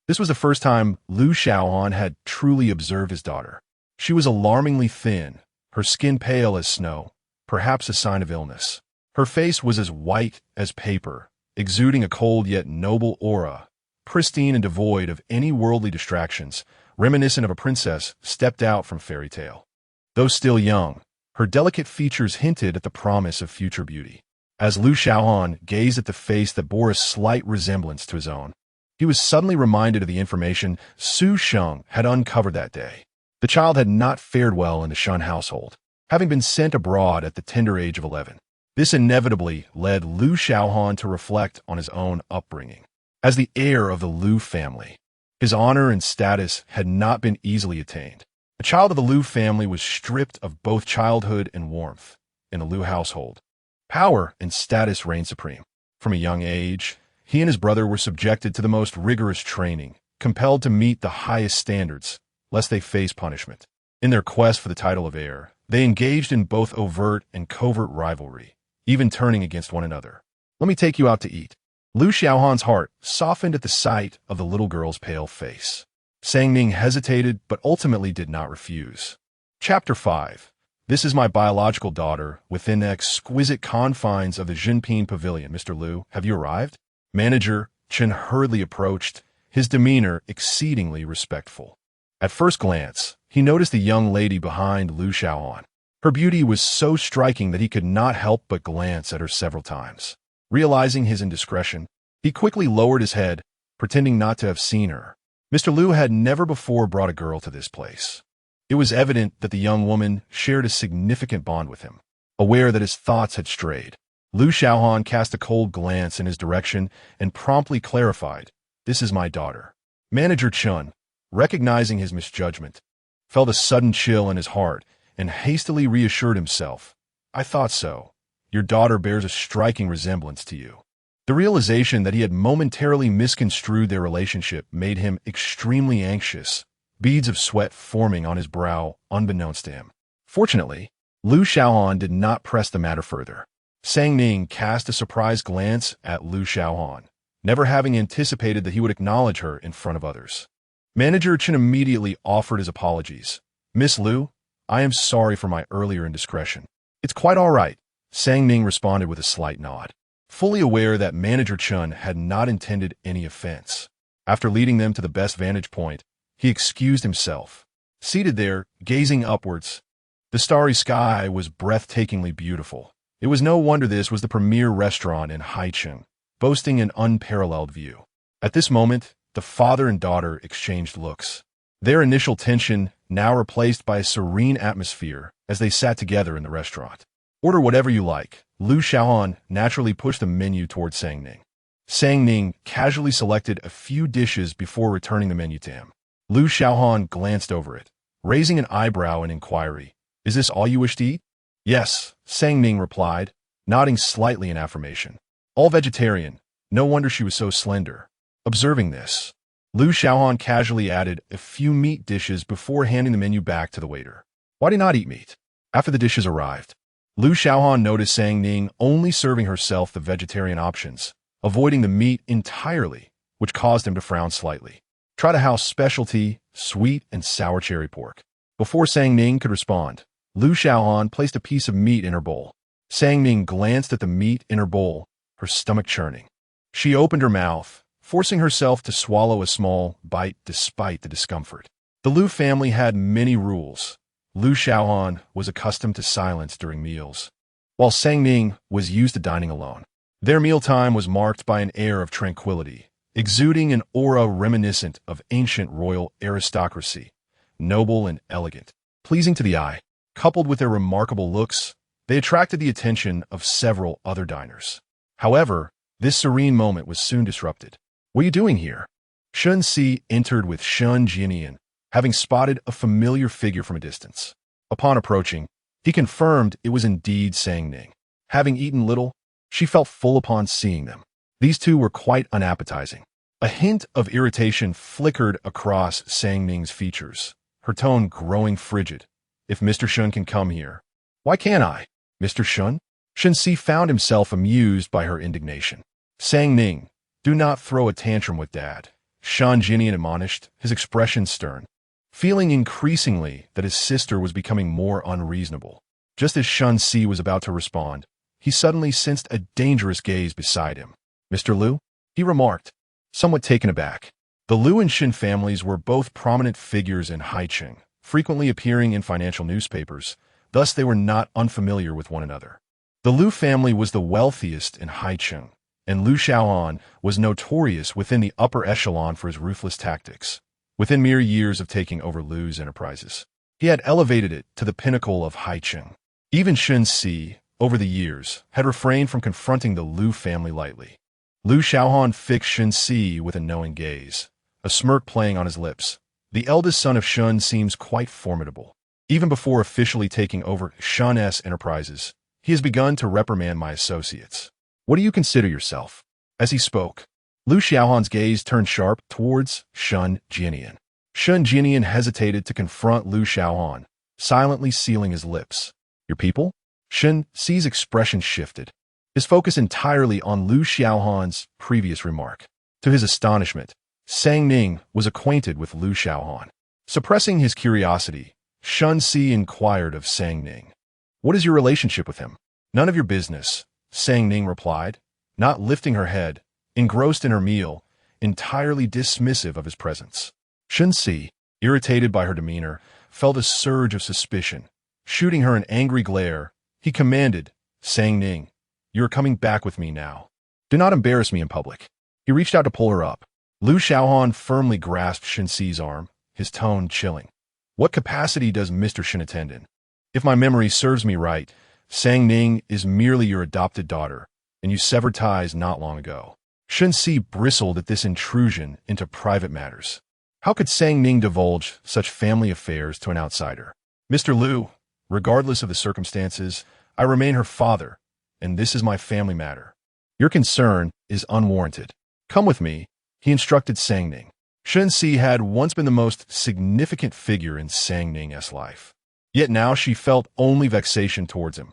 This was the first time Lu Xiaohan had truly observed his daughter. She was alarmingly thin, her skin pale as snow, perhaps a sign of illness. Her face was as white as paper, exuding a cold yet noble aura, pristine and devoid of any worldly distractions, reminiscent of a princess stepped out from fairy tale. Though still young, her delicate features hinted at the promise of future beauty. As Lu Xiaohan gazed at the face that bore a slight resemblance to his own, he was suddenly reminded of the information Su Sheng had uncovered that day. The child had not fared well in the Shun household, having been sent abroad at the tender age of 11. This inevitably led Lu Xiaohan to reflect on his own upbringing. As the heir of the Lu family, his honor and status had not been easily attained. A child of the Lu family was stripped of both childhood and warmth. In the Lu household, power and status reigned supreme. From a young age, he and his brother were subjected to the most rigorous training, compelled to meet the highest standards, lest they face punishment. In their quest for the title of heir, they engaged in both overt and covert rivalry, even turning against one another. "Let me take you out to eat." Lu Xiaohan's heart softened at the sight of the little girl's pale face. Sang Ning hesitated, but ultimately did not refuse. Chapter 5. This is my biological daughter, within the exquisite confines of the Jinping Pavilion. "Mr. Lu, have you arrived?" Manager Chen hurriedly approached, his demeanor exceedingly respectful. At first glance, he noticed the young lady behind Lu Xiaohan. Her beauty was so striking that he could not help but glance at her several times. Realizing his indiscretion, he quickly lowered his head, pretending not to have seen her. Mr. Lu had never before brought a girl to this place. It was evident that the young woman shared a significant bond with him. Aware that his thoughts had strayed, Lu Xiaohan cast a cold glance in his direction and promptly clarified, "This is my daughter." Manager Chun, recognizing his misjudgment, felt a sudden chill in his heart and hastily reassured himself, "I thought so. Your daughter bears a striking resemblance to you." The realization that he had momentarily misconstrued their relationship made him extremely anxious, beads of sweat forming on his brow unbeknownst to him. Fortunately, Lu Xiaohan did not press the matter further. Sang Ning cast a surprised glance at Lu Xiaohan, never having anticipated that he would acknowledge her in front of others. Manager Chen immediately offered his apologies. "Miss Lu, I am sorry for my earlier indiscretion." "It's quite all right," Sang Ning responded with a slight nod. fully aware that Manager Chun had not intended any offense. After leading them to the best vantage point, he excused himself. Seated there, gazing upwards, the starry sky was breathtakingly beautiful. It was no wonder this was the premier restaurant in Haicheng, boasting an unparalleled view. At this moment, the father and daughter exchanged looks. Their initial tension now replaced by a serene atmosphere as they sat together in the restaurant. Order whatever you like. Lu Xiaohan naturally pushed the menu toward Sang Ning. Sang Ning casually selected a few dishes before returning the menu to him. Lu Xiaohan glanced over it, raising an eyebrow in inquiry. Is this all you wish to eat? Yes, Sang Ning replied, nodding slightly in affirmation. All vegetarian. No wonder she was so slender. Observing this, Lu Xiaohan casually added a few meat dishes before handing the menu back to the waiter. Why do you not eat meat? After the dishes arrived, Lu Xiaohan noticed Sang Ning only serving herself the vegetarian options, avoiding the meat entirely, which caused him to frown slightly. Try the house specialty, sweet and sour cherry pork. Before Sang Ning could respond, Lu Xiaohan placed a piece of meat in her bowl. Sang Ning glanced at the meat in her bowl, her stomach churning. She opened her mouth, forcing herself to swallow a small bite despite the discomfort. The Lu family had many rules. Lu Xiaohan was accustomed to silence during meals, while Sang Ning was used to dining alone. Their mealtime was marked by an air of tranquility, exuding an aura reminiscent of ancient royal aristocracy, noble and elegant, pleasing to the eye. Coupled with their remarkable looks, they attracted the attention of several other diners. However, this serene moment was soon disrupted. What are you doing here? Shen Si entered with Shen Jia, having spotted a familiar figure from a distance. Upon approaching, he confirmed it was indeed Sang Ning. Having eaten little, she felt full upon seeing them. These two were quite unappetizing. A hint of irritation flickered across Sang Ning's features, her tone growing frigid. If Mr. Shun can come here, why can't I? Mr. Shun? Shen Si found himself amused by her indignation. Sang Ning, do not throw a tantrum with Dad, Shen Jia admonished, his expression stern. Feeling increasingly that his sister was becoming more unreasonable. Just as Shen Si was about to respond, he suddenly sensed a dangerous gaze beside him. Mr. Lu? He remarked, somewhat taken aback. The Lu and Shen families were both prominent figures in Haicheng, frequently appearing in financial newspapers, thus they were not unfamiliar with one another. The Lu family was the wealthiest in Haicheng, and Lu Xiaohan was notorious within the upper echelon for his ruthless tactics. Within mere years of taking over Lu's enterprises, he had elevated it to the pinnacle of Haicheng. Even Shen Si, over the years, had refrained from confronting the Lu family lightly. Lu Xiaohan fixed Shen Si with a knowing gaze, a smirk playing on his lips. The eldest son of Shen seems quite formidable. Even before officially taking over Shen's enterprises, he has begun to reprimand my associates. What do you consider yourself? As he spoke, Lu Xiaohan's gaze turned sharp towards Shen Jia. Shen Jia hesitated to confront Lu Xiaohan, silently sealing his lips. Your people? Shen Si's expression shifted, his focus entirely on Lu Xiaohan's previous remark. To his astonishment, Sang Ning was acquainted with Lu Xiaohan. Suppressing his curiosity, Shen Si inquired of Sang Ning. What is your relationship with him? None of your business, Sang Ning replied, not lifting her head, engrossed in her meal, entirely dismissive of his presence. Shen Si, irritated by her demeanor, felt a surge of suspicion. Shooting her an angry glare, he commanded, Sang Ning, you are coming back with me now. Do not embarrass me in public. He reached out to pull her up. Lu Xiaohan firmly grasped Shen Si's arm, his tone chilling. What capacity does Mr. Shen attend in? If my memory serves me right, Sang Ning is merely your adopted daughter, and you severed ties not long ago. Shen Si bristled at this intrusion into private matters. How could Sang Ning divulge such family affairs to an outsider? Mr. Lu, regardless of the circumstances, I remain her father, and this is my family matter. Your concern is unwarranted. Come with me, he instructed Sang Ning. Shen Si had once been the most significant figure in Sang Ning's life. Yet now she felt only vexation towards him.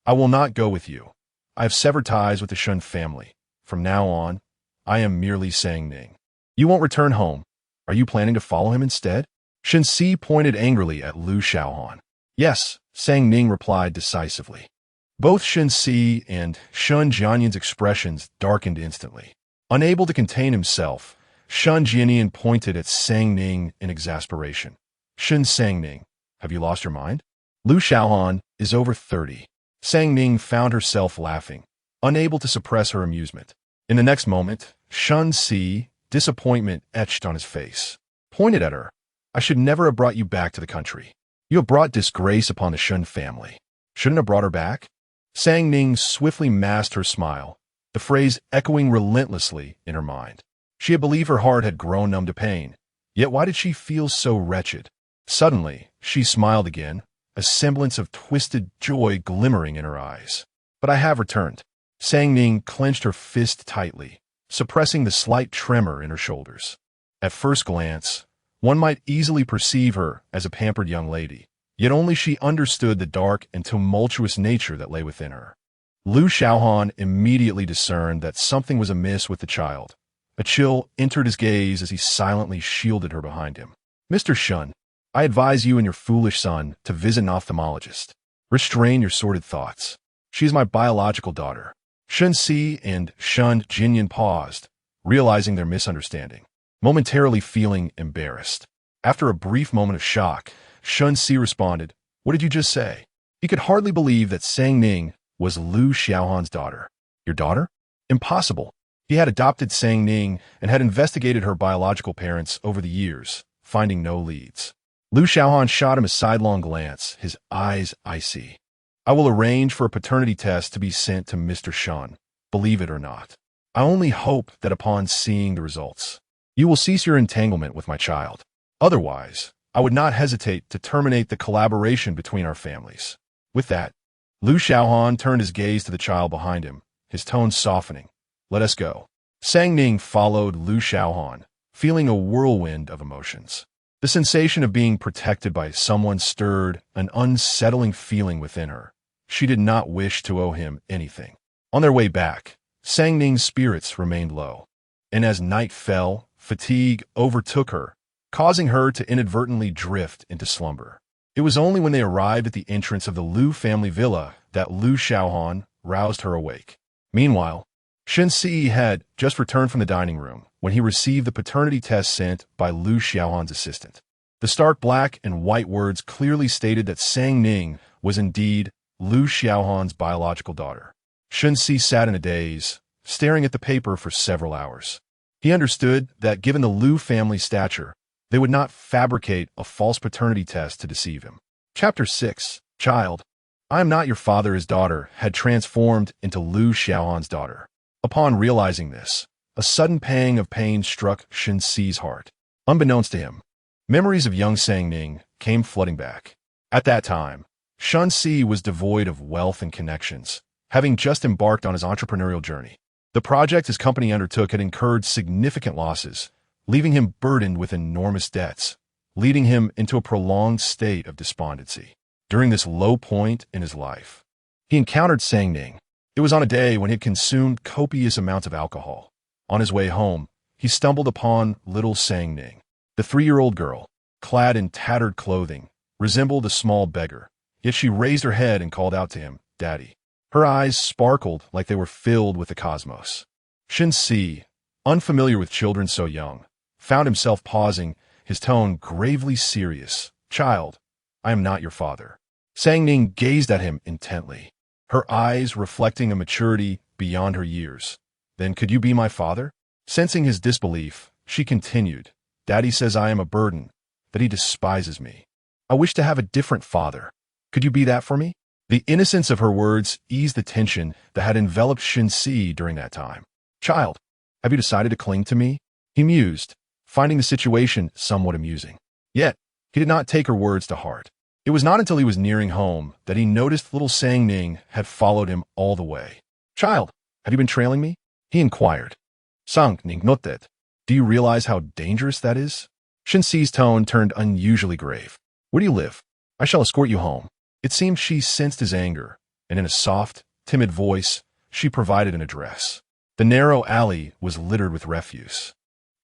I will not go with you. I have severed ties with the Shen family. From now on, I am merely Sang Ning. You won't return home. Are you planning to follow him instead? Shen Si pointed angrily at Lu Xiaohan. Yes, Sang Ning replied decisively. Both Shen Si and Shen Jianyan's expressions darkened instantly. Unable to contain himself, Shen Jianyan pointed at Sang Ning in exasperation. Shen Sang Ning, have you lost your mind? Lu Xiaohan is over 30. Sang Ning found herself laughing, unable to suppress her amusement. In the next moment, Shen Si, disappointment etched on his face, pointed at her. I should never have brought you back to the country. You have brought disgrace upon the Shen family. Shouldn't have brought her back? Sang Ning swiftly masked her smile, the phrase echoing relentlessly in her mind. She had believed her heart had grown numb to pain, yet why did she feel so wretched? Suddenly, she smiled again, a semblance of twisted joy glimmering in her eyes. But I have returned. Sang Ning clenched her fist tightly, suppressing the slight tremor in her shoulders. At first glance, one might easily perceive her as a pampered young lady, yet only she understood the dark and tumultuous nature that lay within her. Lu Xiaohan immediately discerned that something was amiss with the child. A chill entered his gaze as he silently shielded her behind him. Mr. Shen, I advise you and your foolish son to visit an ophthalmologist. Restrain your sordid thoughts. She is my biological daughter. Shen Si and Shen Jianyan paused, realizing their misunderstanding, momentarily feeling embarrassed. After a brief moment of shock, Shen Si responded, What did you just say? He could hardly believe that Sang Ning was Lu Xiaohan's daughter. Your daughter? Impossible. He had adopted Sang Ning and had investigated her biological parents over the years, finding no leads. Lu Xiaohan shot him a sidelong glance, his eyes icy. I will arrange for a paternity test to be sent to Mr. Shen, believe it or not. I only hope that upon seeing the results, you will cease your entanglement with my child. Otherwise, I would not hesitate to terminate the collaboration between our families. With that, Lu Xiaohan turned his gaze to the child behind him, his tone softening. Let us go. Sang Ning followed Lu Xiaohan, feeling a whirlwind of emotions. The sensation of being protected by someone stirred an unsettling feeling within her. She did not wish to owe him anything. On their way back, Sang Ning's spirits remained low, and as night fell, fatigue overtook her, causing her to inadvertently drift into slumber. It was only when they arrived at the entrance of the Lu family villa that Lu Xiaohan roused her awake. Meanwhile, Shen Si had just returned from the dining room when he received the paternity test sent by Lu Xiaohan's assistant. The stark black and white words clearly stated that Sang Ning was indeed Lu Xiaohan's biological daughter. Shen Si sat in a daze, staring at the paper for several hours. He understood that given the Lu family's stature, they would not fabricate a false paternity test to deceive him. Chapter 6. Child. I am not your father. His daughter had transformed into Lu Xiaohan's daughter. Upon realizing this, a sudden pang of pain struck Shen Si's heart. Unbeknownst to him, memories of young Sang Ning came flooding back. At that time, Shen Si was devoid of wealth and connections, having just embarked on his entrepreneurial journey. The project his company undertook had incurred significant losses, leaving him burdened with enormous debts, leading him into a prolonged state of despondency. During this low point in his life, he encountered Sang Ning. It was on a day when he had consumed copious amounts of alcohol. On his way home, he stumbled upon little Sang Ning. The 3-year-old girl, clad in tattered clothing, resembled a small beggar, yet she raised her head and called out to him, Daddy. Her eyes sparkled like they were filled with the cosmos. Shen Si, unfamiliar with children so young, found himself pausing, his tone gravely serious. Child, I am not your father. Sang Ning gazed at him intently, her eyes reflecting a maturity beyond her years. Then could you be my father? Sensing his disbelief, she continued, Daddy says I am a burden, that he despises me. I wish to have a different father. Could you be that for me? The innocence of her words eased the tension that had enveloped Shen Si during that time. Child, have you decided to cling to me? He mused, finding the situation somewhat amusing. Yet, he did not take her words to heart. It was not until he was nearing home that he noticed little Sang Ning had followed him all the way. Child, have you been trailing me? He inquired. Sang Ning noted. Do you realize how dangerous that is? Shen Si's tone turned unusually grave. Where do you live? I shall escort you home. It seemed she sensed his anger, and in a soft, timid voice, she provided an address. The narrow alley was littered with refuse,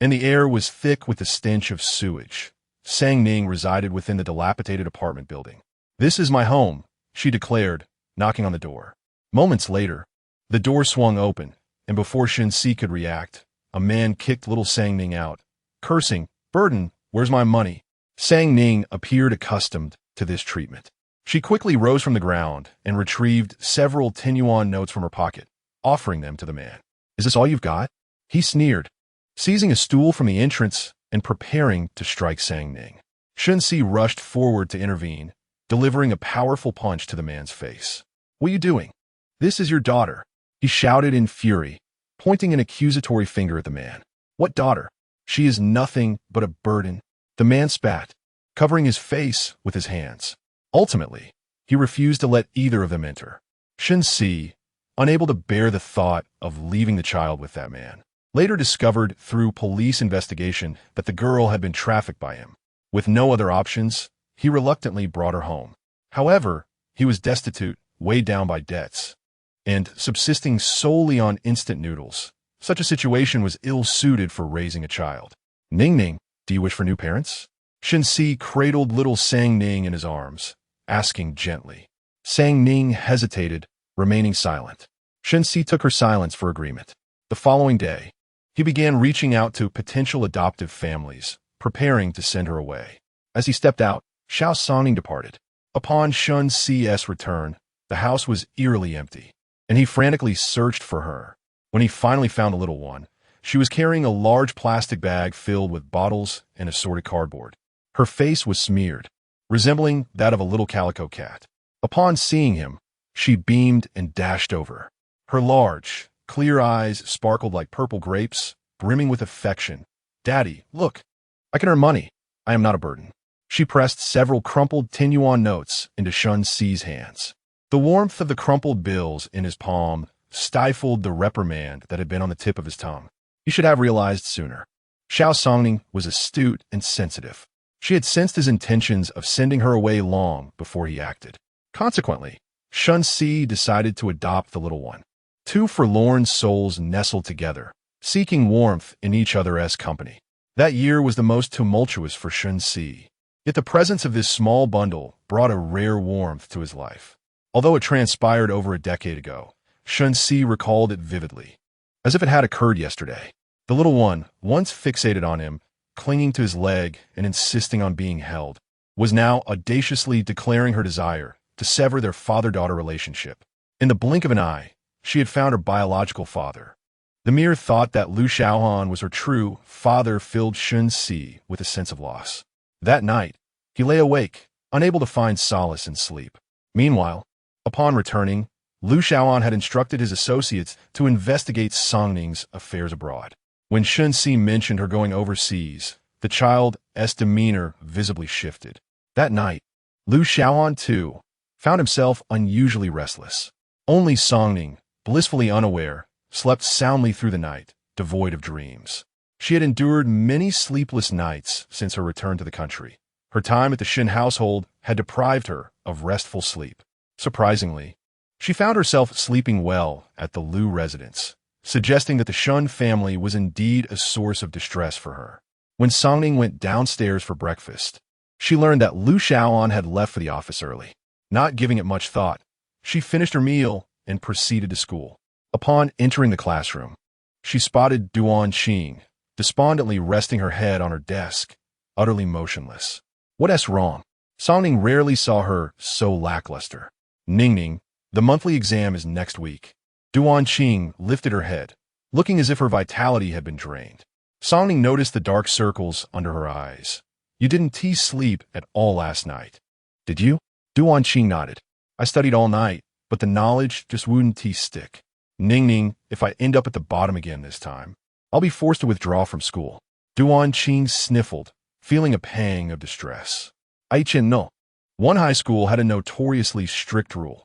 and the air was thick with the stench of sewage. Sang Ning resided within the dilapidated apartment building. This is my home, she declared, knocking on the door. Moments later, the door swung open, and before Shen Si could react, a man kicked little Sang Ning out, cursing, "Burden, where's my money?" Sang Ning appeared accustomed to this treatment. She quickly rose from the ground and retrieved several 10 yuan notes from her pocket, offering them to the man. "Is this all you've got?" He sneered, seizing a stool from the entrance and preparing to strike Sang Ning. Shen Si rushed forward to intervene, delivering a powerful punch to the man's face. "What are you doing? This is your daughter," he shouted in fury, pointing an accusatory finger at the man. "What daughter? She is nothing but a burden." The man spat, covering his face with his hands. Ultimately, he refused to let either of them enter. Shen Si, unable to bear the thought of leaving the child with that man, later discovered through police investigation that the girl had been trafficked by him. With no other options, he reluctantly brought her home. However, he was destitute, weighed down by debts, and subsisting solely on instant noodles. Such a situation was ill-suited for raising a child. "Ning, do you wish for new parents?" Shen Si cradled little Sang Ning in his arms, asking gently. Sang Ning hesitated, remaining silent. Shen Si took her silence for agreement. The following day, he began reaching out to potential adoptive families, preparing to send her away. As he stepped out, Xiaohan departed. Upon Shen Si's return, the house was eerily empty, and he frantically searched for her. When he finally found the little one, she was carrying a large plastic bag filled with bottles and assorted cardboard. Her face was smeared, resembling that of a little calico cat. Upon seeing him, she beamed and dashed over. Her large, clear eyes sparkled like purple grapes, brimming with affection. "Daddy, look, I can earn money. I am not a burden." She pressed several crumpled 10 yuan notes into Shen Si's hands. The warmth of the crumpled bills in his palm stifled the reprimand that had been on the tip of his tongue. He should have realized sooner. Xiaohan was astute and sensitive. She had sensed his intentions of sending her away long before he acted. Consequently, Shen Si decided to adopt the little one. Two forlorn souls nestled together, seeking warmth in each other's company. That year was the most tumultuous for Shen Si. Yet the presence of this small bundle brought a rare warmth to his life. Although it transpired over a decade ago, Shen Si recalled it vividly, as if it had occurred yesterday. The little one, once fixated on him, clinging to his leg and insisting on being held, was now audaciously declaring her desire to sever their father-daughter relationship. In the blink of an eye, she had found her biological father. The mere thought that Lu Xiaohan was her true father filled Shen Si with a sense of loss. That night, he lay awake, unable to find solace in sleep. Meanwhile, upon returning, Lu Xiaohan had instructed his associates to investigate Sang Ning's affairs abroad. When Shen Si mentioned her going overseas, the child's demeanor visibly shifted. That night, Lu Xiaohan, too, found himself unusually restless. Only Sang Ning, blissfully unaware, slept soundly through the night, devoid of dreams. She had endured many sleepless nights since her return to the country. Her time at the Shen household had deprived her of restful sleep. Surprisingly, she found herself sleeping well at the Lu residence, suggesting that the Shen family was indeed a source of distress for her. When Sang Ning went downstairs for breakfast, she learned that Lu Xiaohan had left for the office early. Not giving it much thought, she finished her meal and proceeded to school. Upon entering the classroom, she spotted Duan Qing, despondently resting her head on her desk, utterly motionless. "What's wrong?" Sang Ning rarely saw her so lackluster. "Ning, the monthly exam is next week." Duan Qing lifted her head, looking as if her vitality had been drained. Sang Ning noticed the dark circles under her eyes. "You didn't sleep at all last night, did you?" Duan Qing nodded. "I studied all night, but the knowledge just wouldn't stick. Ning, if I end up at the bottom again this time, I'll be forced to withdraw from school." Duan Qing sniffled, feeling a pang of distress. No. One high school had a notoriously strict rule.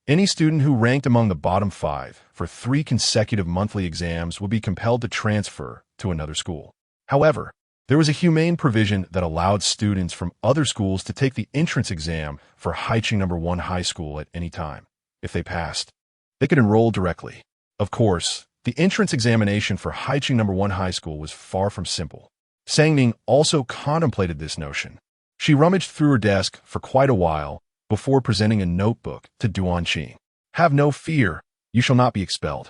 Any student who ranked among the bottom 5 for 3 consecutive monthly exams would be compelled to transfer to another school. However, there was a humane provision that allowed students from other schools to take the entrance exam for Haiqing No. 1 high school at any time. If they passed, they could enroll directly. Of course, the entrance examination for Haiqing No. 1 high school was far from simple. Sang Ning also contemplated this notion. She rummaged through her desk for quite a while before presenting a notebook to Duan Qing. Have no fear, you shall not be expelled.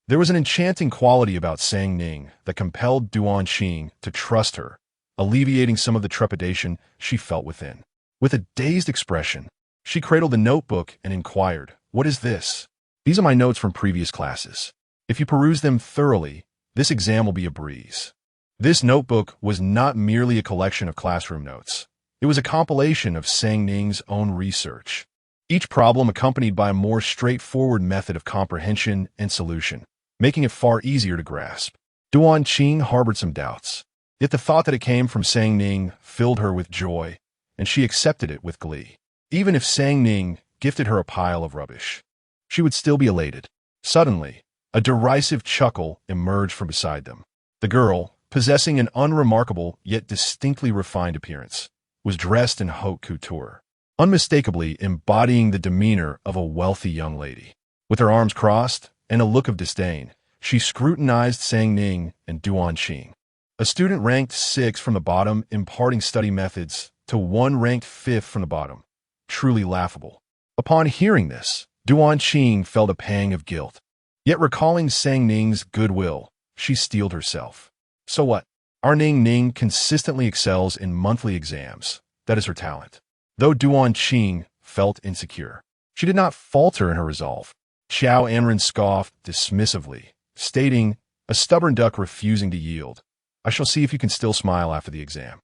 There was an enchanting quality about saying Ning that compelled Duanqing to trust her, alleviating some of the trepidation she felt within. With a dazed expression, she cradled the notebook and inquired, "What is this?" "These are my notes from previous classes. If you peruse them thoroughly, this exam will be a breeze." This notebook was not merely a collection of classroom notes. It was a compilation of Sang Ning's own research, each problem accompanied by a more straightforward method of comprehension and solution, making it far easier to grasp. Duanqing harbored some doubts, yet the thought that it came from Sang Ning filled her with joy, and she accepted it with glee. Even if Sang Ning gifted her a pile of rubbish, she would still be elated. Suddenly, a derisive chuckle emerged from beside them. The girl, possessing an unremarkable yet distinctly refined appearance, was dressed in haute couture, unmistakably embodying the demeanor of a wealthy young lady. With her arms crossed and a look of disdain, she scrutinized Sang Ning and Duanqing. A student ranked 6th from the bottom imparting study methods to one ranked 5th from the bottom. Truly laughable. Upon hearing this, Duanqing felt a pang of guilt. Yet recalling Sang Ning's goodwill, she steeled herself. So what? Our Ning consistently excels in monthly exams. That is her talent. Though Duanqing felt insecure, she did not falter in her resolve. Xiaohan scoffed dismissively, stating, "A stubborn duck refusing to yield. I shall see if you can still smile after the exam."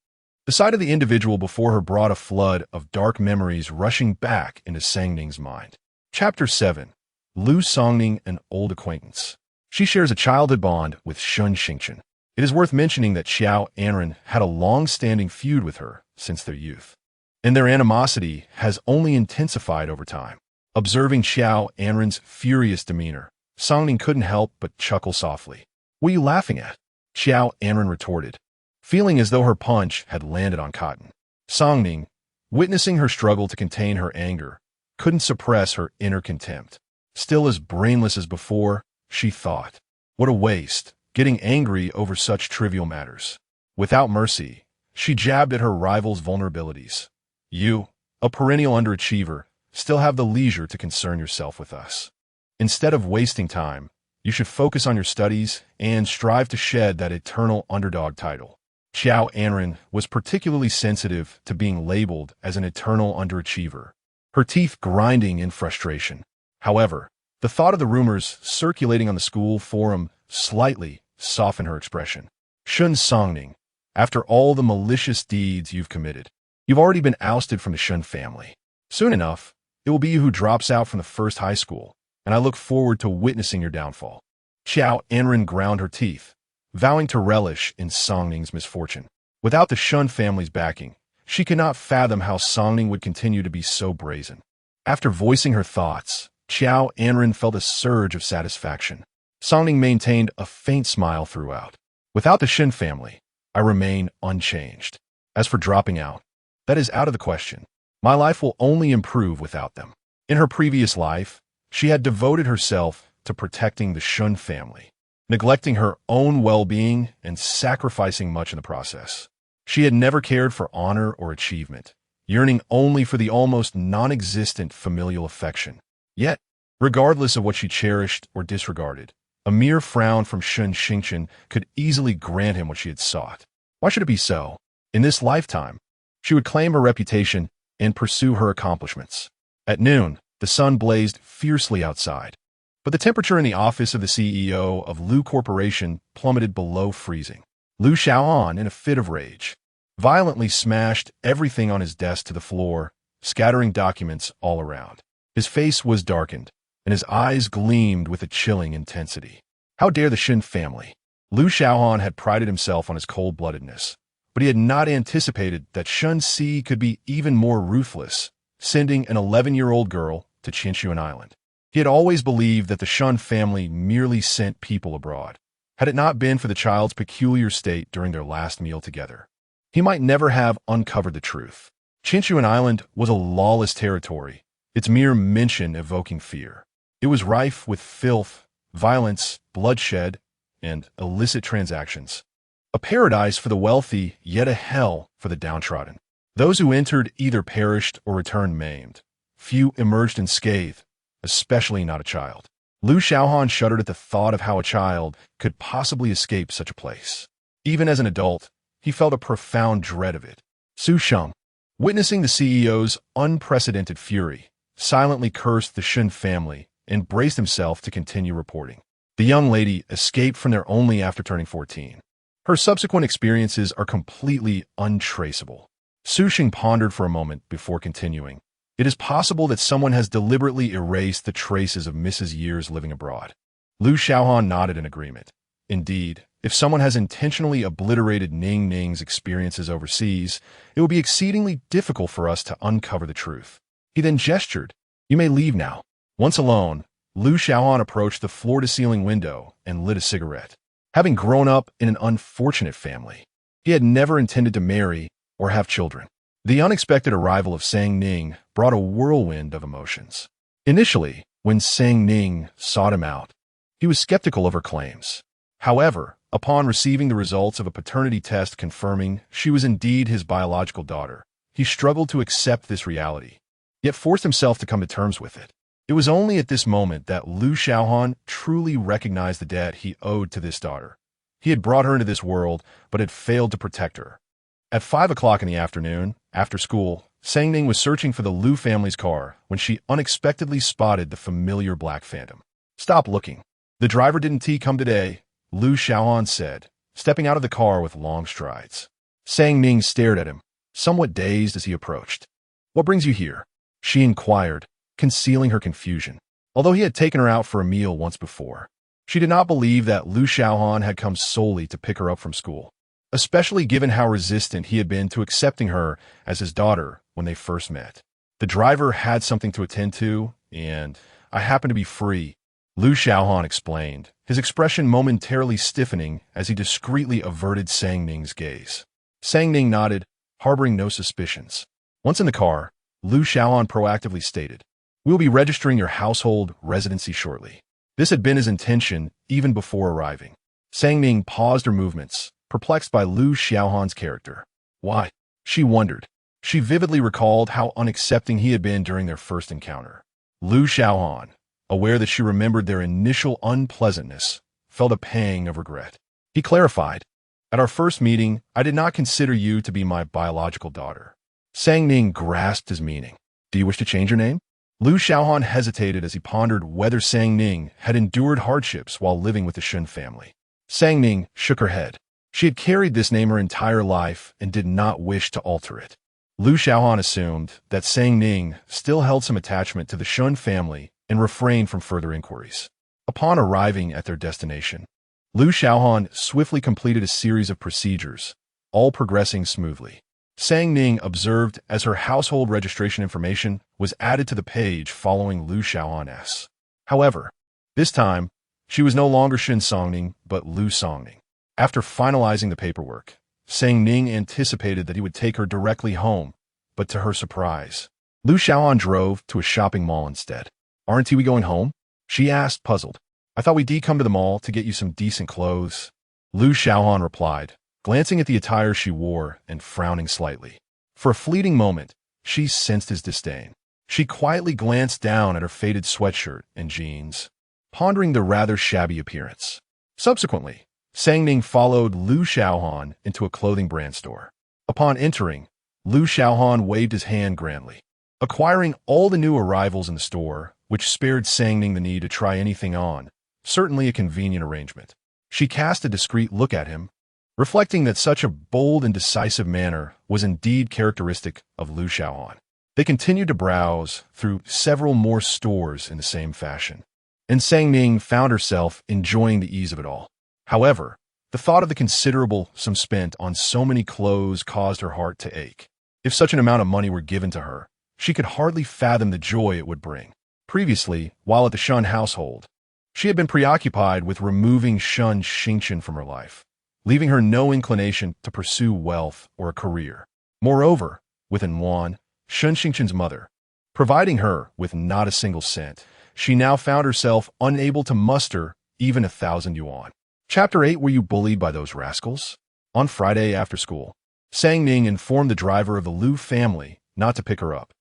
The sight of the individual before her brought a flood of dark memories rushing back into Sang Ning's mind. Chapter 7. Lu Songning, an old acquaintance. She shares a childhood bond with Shen Jia. It is worth mentioning that Xiaohan had a long-standing feud with her since their youth, and their animosity has only intensified over time. Observing Xiaohan's furious demeanor, Songning couldn't help but chuckle softly. "What are you laughing at?" Xiaohan retorted, feeling as though her punch had landed on cotton. Songning, witnessing her struggle to contain her anger, couldn't suppress her inner contempt. Still as brainless as before, she thought, "What a waste, getting angry over such trivial matters." Without mercy, she jabbed at her rival's vulnerabilities. "You, a perennial underachiever, still have the leisure to concern yourself with us. Instead of wasting time, you should focus on your studies and strive to shed that eternal underdog title." Xiaohan was particularly sensitive to being labeled as an eternal underachiever, her teeth grinding in frustration. However, the thought of the rumors circulating on the school forum slightly softened her expression. "Shun Songning, after all the malicious deeds you've committed, you've already been ousted from the Shen family. Soon enough, it will be you who drops out from the first high school, and I look forward to witnessing your downfall." Xiaohan ground her teeth, vowing to relish in Songning's misfortune. Without the Shun family's backing, she could not fathom how Songning would continue to be so brazen. After voicing her thoughts, Xiaohan felt a surge of satisfaction. Songning maintained a faint smile throughout. "Without the Shen family, I remain unchanged. As for dropping out, that is out of the question. My life will only improve without them." In her previous life, she had devoted herself to protecting the Shun family, neglecting her own well-being and sacrificing much in the process. She had never cared for honor or achievement, yearning only for the almost non-existent familial affection. Yet, regardless of what she cherished or disregarded, a mere frown from Shen Jia could easily grant him what she had sought. Why should it be so? In this lifetime, she would claim her reputation and pursue her accomplishments. At noon, the sun blazed fiercely outside, but the temperature in the office of the CEO of Lu Corporation plummeted below freezing. Lu Xiaohan, in a fit of rage, violently smashed everything on his desk to the floor, scattering documents all around. His face was darkened, and his eyes gleamed with a chilling intensity. How dare the Shen family? Lu Xiaohan had prided himself on his cold-bloodedness, but he had not anticipated that Shen Si could be even more ruthless, sending an 11-year-old girl to Tsinghua Island. He had always believed that the Shen family merely sent people abroad. Had it not been for the child's peculiar state during their last meal together, he might never have uncovered the truth. Tsinghua Island was a lawless territory, its mere mention evoking fear. It was rife with filth, violence, bloodshed, and illicit transactions. A paradise for the wealthy, yet a hell for the downtrodden. Those who entered either perished or returned maimed. Few emerged unscathed, especially not a child. Lu Xiaohan shuddered at the thought of how a child could possibly escape such a place. Even as an adult, he felt a profound dread of it. Su Sheng, witnessing the CEO's unprecedented fury, silently cursed the Shen family and braced himself to continue reporting. The young lady escaped from there only after turning 14. Her subsequent experiences are completely untraceable. Su Sheng pondered for a moment before continuing. It is possible that someone has deliberately erased the traces of Mrs. Year's living abroad. Lu Xiaohan nodded in agreement. Indeed, if someone has intentionally obliterated Ning's experiences overseas, it will be exceedingly difficult for us to uncover the truth. He then gestured. You may leave now. Once alone, Lu Xiaohan approached the floor-to-ceiling window and lit a cigarette. Having grown up in an unfortunate family, he had never intended to marry or have children. The unexpected arrival of Ning brought a whirlwind of emotions. Initially, when Ning sought him out, he was skeptical of her claims. However, upon receiving the results of a paternity test confirming she was indeed his biological daughter, he struggled to accept this reality, yet forced himself to come to terms with it. It was only at this moment that Lu Xiaohan truly recognized the debt he owed to this daughter. He had brought her into this world, but had failed to protect her. At 5 o'clock in the afternoon, after school, Ning was searching for the Lu family's car when she unexpectedly spotted the familiar black phantom. Stop looking. The driver didn't come today, Lu Xiaohan said, stepping out of the car with long strides. Ning stared at him, somewhat dazed as he approached. What brings you here? She inquired, concealing her confusion. Although he had taken her out for a meal once before, she did not believe that Lu Xiaohan had come solely to pick her up from school, especially given how resistant he had been to accepting her as his daughter when they first met. The driver had something to attend to, and I happen to be free, Lu Xiaohan explained, his expression momentarily stiffening as he discreetly averted Ning's gaze. Ning nodded, harboring no suspicions. Once in the car, Lu Xiaohan proactively stated, "We will be registering your household residency shortly." This had been his intention even before arriving. Ning paused her movements, perplexed by Lu Xiaohan's character. Why? She wondered. She vividly recalled how unaccepting he had been during their first encounter. Lu Xiaohan, aware that she remembered their initial unpleasantness, felt a pang of regret. He clarified, "At our first meeting, I did not consider you to be my biological daughter." Ning grasped his meaning. "Do you wish to change your name?" Lu Xiaohan hesitated as he pondered whether Ning had endured hardships while living with the Shen family. Ning shook her head. She had carried this name her entire life and did not wish to alter it. Lu Xiaohan assumed that Ning still held some attachment to the Shen family and refrained from further inquiries. Upon arriving at their destination, Lu Xiaohan swiftly completed a series of procedures, all progressing smoothly. Ning observed as her household registration information was added to the page following Lu Xiaohan's. However, this time, she was no longer Shen Songning, but Lu Songning. After finalizing the paperwork, Ning anticipated that he would take her directly home, but to her surprise, Lu Xiaohan drove to a shopping mall instead. "Aren't we going home?" she asked, puzzled. "I thought we'd come to the mall to get you some decent clothes," Lu Xiaohan replied, glancing at the attire she wore and frowning slightly. For a fleeting moment, she sensed his disdain. She quietly glanced down at her faded sweatshirt and jeans, pondering the rather shabby appearance. Subsequently, Ning followed Lu Xiaohan into a clothing brand store. Upon entering, Lu Xiaohan waved his hand grandly. Acquiring all the new arrivals in the store, which spared Ning the need to try anything on, certainly a convenient arrangement. She cast a discreet look at him, reflecting that such a bold and decisive manner was indeed characteristic of Lu Xiaohan. They continued to browse through several more stores in the same fashion, and Ning found herself enjoying the ease of it all. However, the thought of the considerable sum spent on so many clothes caused her heart to ache. If such an amount of money were given to her, she could hardly fathom the joy it would bring. Previously, while at the Shen household, she had been preoccupied with removing Shen Xingchen from her life, leaving her no inclination to pursue wealth or a career. Moreover, with Wan, Shen Xingchen's mother, providing her with not a single cent, she now found herself unable to muster even 1,000 yuan. Chapter 8. Were you bullied by those rascals? On Friday after school, Ning informed the driver of the Lu family not to pick her up.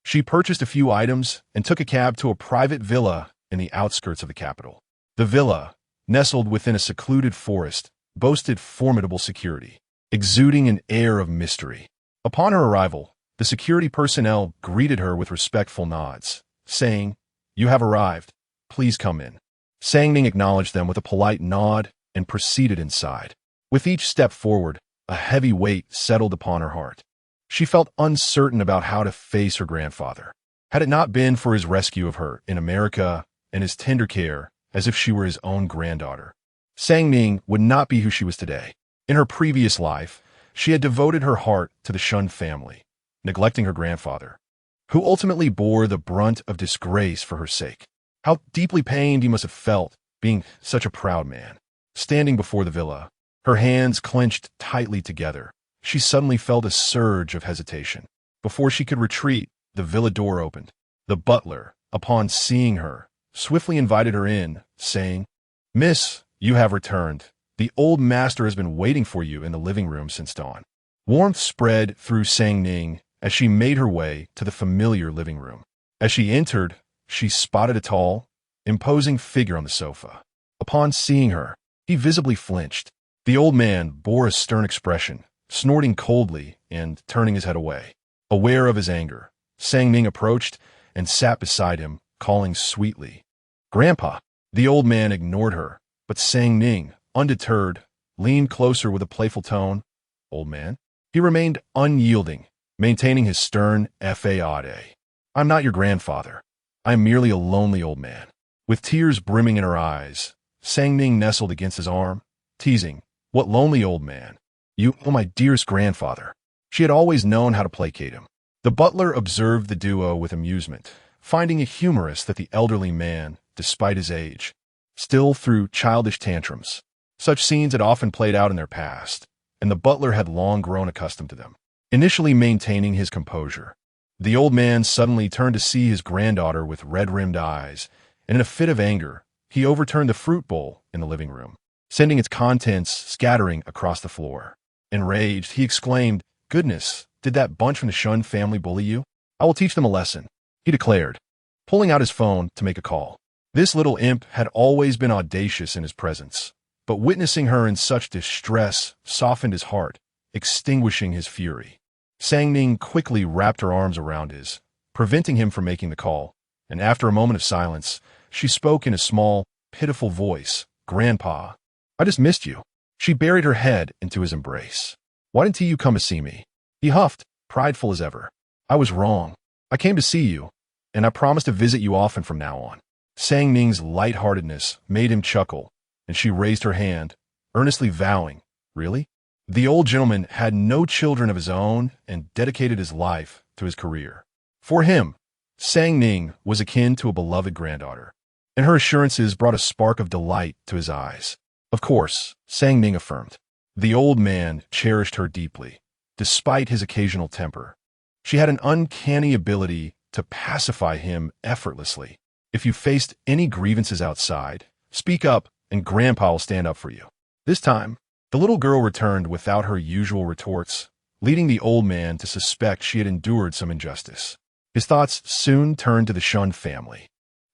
She purchased a few items and took a cab to a private villa in the outskirts of the capital. The villa, nestled within a secluded forest, boasted formidable security, exuding an air of mystery. Upon her arrival, the security personnel greeted her with respectful nods, saying, "You have arrived. Please come in." Sang Ning acknowledged them with a polite nod and proceeded inside. With each step forward, a heavy weight settled upon her heart. She felt uncertain about how to face her grandfather. Had it not been for his rescue of her in America and his tender care as if she were his own granddaughter, Sang Ning would not be who she was today. In her previous life, she had devoted her heart to the Shen family, neglecting her grandfather, who ultimately bore the brunt of disgrace for her sake. How deeply pained he must have felt, being such a proud man. Standing before the villa, her hands clenched tightly together, she suddenly felt a surge of hesitation. Before she could retreat, the villa door opened. The butler, upon seeing her, swiftly invited her in, saying, "Miss, you have returned. The old master has been waiting for you in the living room since dawn." Warmth spread through Sang Ning as she made her way to the familiar living room. As she entered, she spotted a tall, imposing figure on the sofa. Upon seeing her, he visibly flinched. The old man bore a stern expression, snorting coldly and turning his head away. Aware of his anger, Sang Ning approached and sat beside him, calling sweetly, "Grandpa." The old man ignored her, but Sang Ning, undeterred, leaned closer with a playful tone. "Old man?" He remained unyielding, maintaining his stern faade. "I'm not your grandfather. I am merely a lonely old man." With tears brimming in her eyes, Sang Ning nestled against his arm, teasing, "What lonely old man? You are my dearest grandfather." She had always known how to placate him. The butler observed the duo with amusement, finding it humorous that the elderly man, despite his age, still threw childish tantrums. Such scenes had often played out in their past, and the butler had long grown accustomed to them. Initially maintaining his composure, the old man suddenly turned to see his granddaughter with red-rimmed eyes, and in a fit of anger, he overturned the fruit bowl in the living room, sending its contents scattering across the floor. Enraged, he exclaimed, "Goodness, did that bunch from the Shen family bully you? I will teach them a lesson," he declared, pulling out his phone to make a call. This little imp had always been audacious in his presence, but witnessing her in such distress softened his heart, extinguishing his fury. Sang Ning quickly wrapped her arms around his, preventing him from making the call, and after a moment of silence, she spoke in a small, pitiful voice, "Grandpa, I just missed you." She buried her head into his embrace. "Why didn't you come to see me?" He huffed, prideful as ever. "I was wrong. I came to see you, and I promise to visit you often from now on." Sang Ning's lightheartedness made him chuckle, and she raised her hand, earnestly vowing, "Really?" The old gentleman had no children of his own and dedicated his life to his career. For him, Sang Ning was akin to a beloved granddaughter, and her assurances brought a spark of delight to his eyes. "Of course," Sang Ning affirmed. The old man cherished her deeply, despite his occasional temper. She had an uncanny ability to pacify him effortlessly. "If you faced any grievances outside, speak up and Grandpa will stand up for you." This time, the little girl returned without her usual retorts, leading the old man to suspect she had endured some injustice. His thoughts soon turned to the Shen family,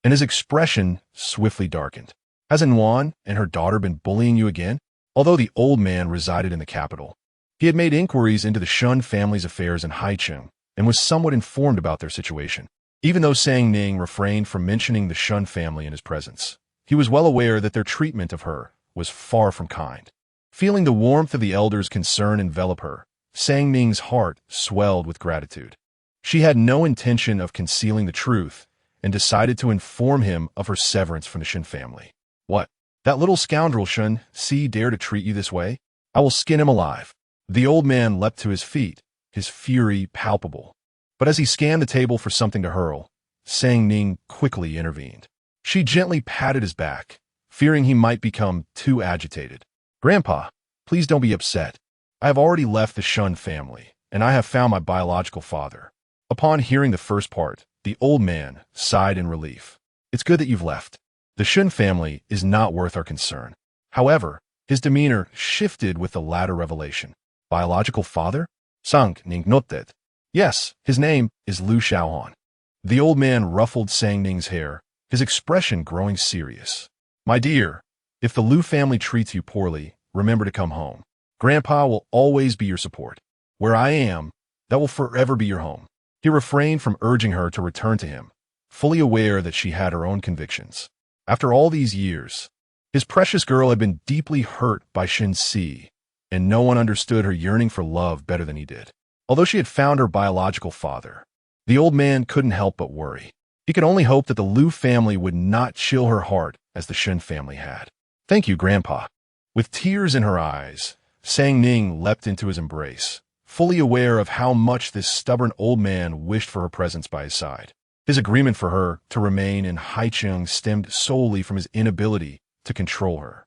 and his expression swiftly darkened. "Has Wan and her daughter been bullying you again?" Although the old man resided in the capital, he had made inquiries into the Shen family's affairs in Haicheng and was somewhat informed about their situation. Even though Sang Ning refrained from mentioning the Shen family in his presence, he was well aware that their treatment of her was far from kind. Feeling the warmth of the elders' concern envelop her, Sang Ning's heart swelled with gratitude. She had no intention of concealing the truth and decided to inform him of her severance from the Shen family. "What? That little scoundrel Shen Jia dare to treat you this way? I will skin him alive." The old man leapt to his feet, his fury palpable. But as he scanned the table for something to hurl, Sang Ning quickly intervened. She gently patted his back, fearing he might become too agitated. "Grandpa, please don't be upset. I have already left the Shen family, and I have found my biological father." Upon hearing the first part, the old man sighed in relief. "It's good that you've left. The Shen family is not worth our concern." However, his demeanor shifted with the latter revelation. "Biological father?" Sang Ning nodded. "Yes, his name is Xiaohan." The old man ruffled Sang Ning's hair, his expression growing serious. My dear, if the Liu family treats you poorly, remember to come home. Grandpa will always be your support. Where I am, that will forever be your home. He refrained from urging her to return to him, fully aware that she had her own convictions. After all these years, his precious girl had been deeply hurt by Shen Jia, and no one understood her yearning for love better than he did. Although she had found her biological father, the old man couldn't help but worry. He could only hope that the Liu family would not chill her heart as the Shen family had. Thank you, Grandpa. With tears in her eyes, Sang Ning leapt into his embrace, fully aware of how much this stubborn old man wished for her presence by his side. His agreement for her to remain in Haicheng stemmed solely from his inability to control her.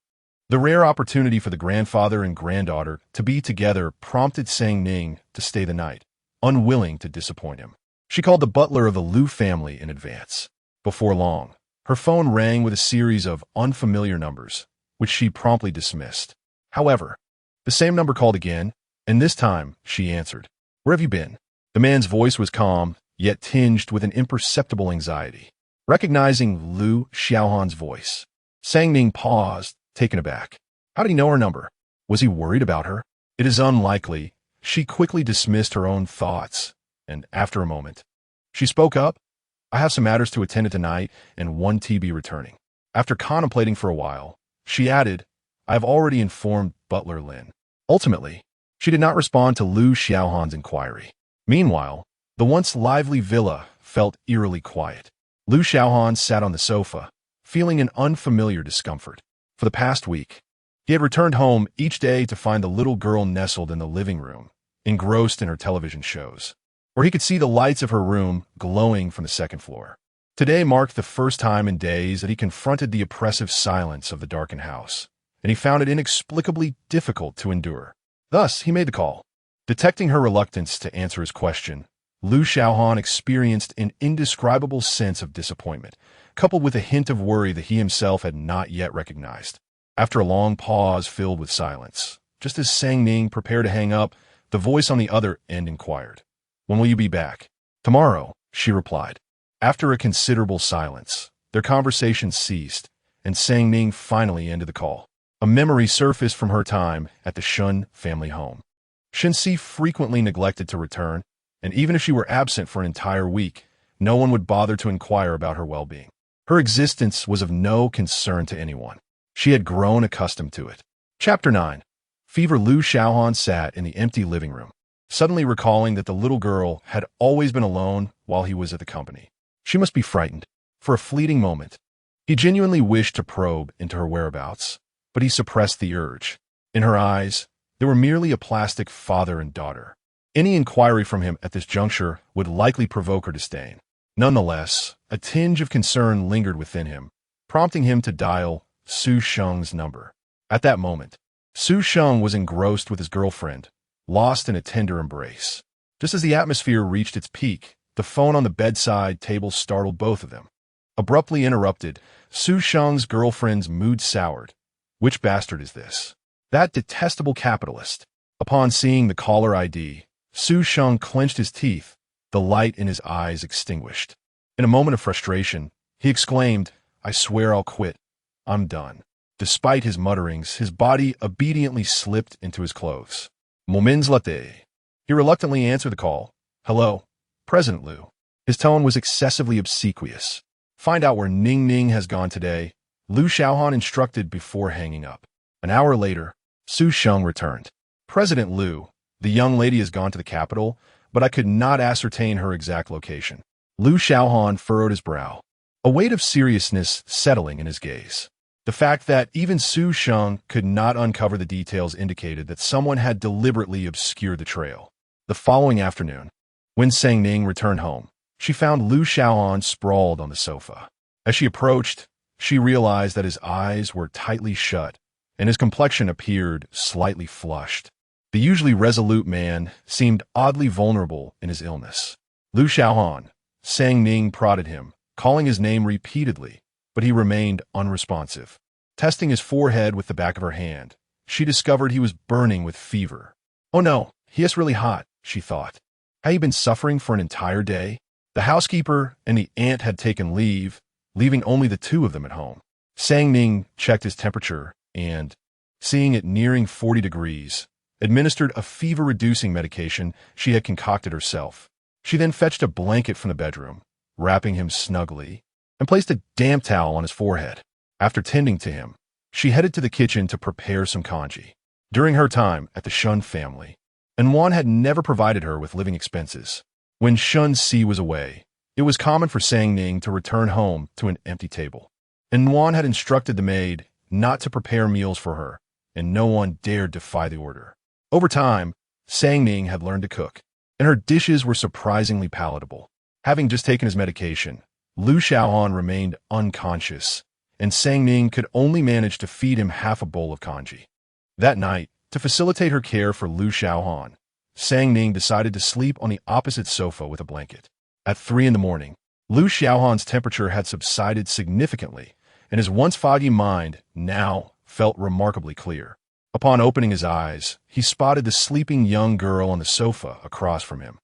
The rare opportunity for the grandfather and granddaughter to be together prompted Sang Ning to stay the night, unwilling to disappoint him. She called the butler of the Liu family in advance. Before long, her phone rang with a series of unfamiliar numbers, which she promptly dismissed. However, the same number called again, and this time she answered. Where have you been? The man's voice was calm, yet tinged with an imperceptible anxiety. Recognizing Liu Xiaohan's voice, Sang Ning paused, taken aback. How did he know her number? Was he worried about her? It is unlikely. She quickly dismissed her own thoughts, and after a moment, she spoke up. I have some matters to attend to tonight and one TB returning. After contemplating for a while, she added, I have already informed Butler Lin. Ultimately, she did not respond to Liu Xiaohan's inquiry. Meanwhile, the once lively villa felt eerily quiet. Liu Xiaohan sat on the sofa, feeling an unfamiliar discomfort. For the past week, he had returned home each day to find the little girl nestled in the living room, engrossed in her television shows, where he could see the lights of her room glowing from the second floor. Today marked the first time in days that he confronted the oppressive silence of the darkened house, and he found it inexplicably difficult to endure. Thus, he made the call. Detecting her reluctance to answer his question, Liu Xiaohan experienced an indescribable sense of disappointment, coupled with a hint of worry that he himself had not yet recognized. After a long pause filled with silence, just as Sang Ning prepared to hang up, the voice on the other end inquired, When will you be back? Tomorrow, she replied. After a considerable silence, their conversation ceased, and Sang Ning finally ended the call. A memory surfaced from her time at the Shen family home. Shen Jia frequently neglected to return, and even if she were absent for an entire week, no one would bother to inquire about her well-being. Her existence was of no concern to anyone. She had grown accustomed to it. Chapter 9. Fever. Liu Xiaohan sat in the empty living room, suddenly recalling that the little girl had always been alone while he was at the company. She must be frightened. For a fleeting moment, he genuinely wished to probe into her whereabouts, but he suppressed the urge. In her eyes, they were merely a plastic father and daughter. Any inquiry from him at this juncture would likely provoke her disdain. Nonetheless, a tinge of concern lingered within him, prompting him to dial Su Sheng's number. At that moment, Su Sheng was engrossed with his girlfriend, lost in a tender embrace. Just as the atmosphere reached its peak, the phone on the bedside table startled both of them. Abruptly interrupted, Su Sheng's girlfriend's mood soured. Which bastard is this? That detestable capitalist. Upon seeing the caller ID, Su Sheng clenched his teeth, the light in his eyes extinguished. In a moment of frustration, he exclaimed, I swear I'll quit. I'm done. Despite his mutterings, his body obediently slipped into his clothes. Moments later, he reluctantly answered the call. Hello, President Liu. His tone was excessively obsequious. Find out where Ning has gone today, Liu Xiaohan instructed before hanging up. An hour later, Su Sheng returned. President Liu, the young lady has gone to the capital, but I could not ascertain her exact location. Liu Xiaohan furrowed his brow, a weight of seriousness settling in his gaze. The fact that even Su Sheng could not uncover the details indicated that someone had deliberately obscured the trail. The following afternoon, when Sang Ning returned home, she found Liu Xiaohan sprawled on the sofa. As she approached, she realized that his eyes were tightly shut, and his complexion appeared slightly flushed. The usually resolute man seemed oddly vulnerable in his illness. Liu Xiaohan, Sang Ning prodded him, calling his name repeatedly, but he remained unresponsive. Testing his forehead with the back of her hand, she discovered he was burning with fever. Oh no, he is really hot, she thought. Had he been suffering for an entire day? The housekeeper and the aunt had taken leave, leaving only the two of them at home. Ning checked his temperature and, seeing it nearing 40 degrees, administered a fever-reducing medication she had concocted herself. She then fetched a blanket from the bedroom, wrapping him snugly, and placed a damp towel on his forehead. After tending to him, she headed to the kitchen to prepare some congee. During her time at the Shen family, Yuan had never provided her with living expenses. When Shen Jia was away, it was common for Ning to return home to an empty table. Yuan had instructed the maid not to prepare meals for her, and no one dared defy the order. Over time, Ning had learned to cook, and her dishes were surprisingly palatable. Having just taken his medication, Xiaohan remained unconscious, and Ning could only manage to feed him half a bowl of congee. That night, to facilitate her care for Xiaohan, Ning decided to sleep on the opposite sofa with a blanket. At 3 in the morning, Xiaohan's temperature had subsided significantly, and his once foggy mind now felt remarkably clear. Upon opening his eyes, he spotted the sleeping young girl on the sofa across from him,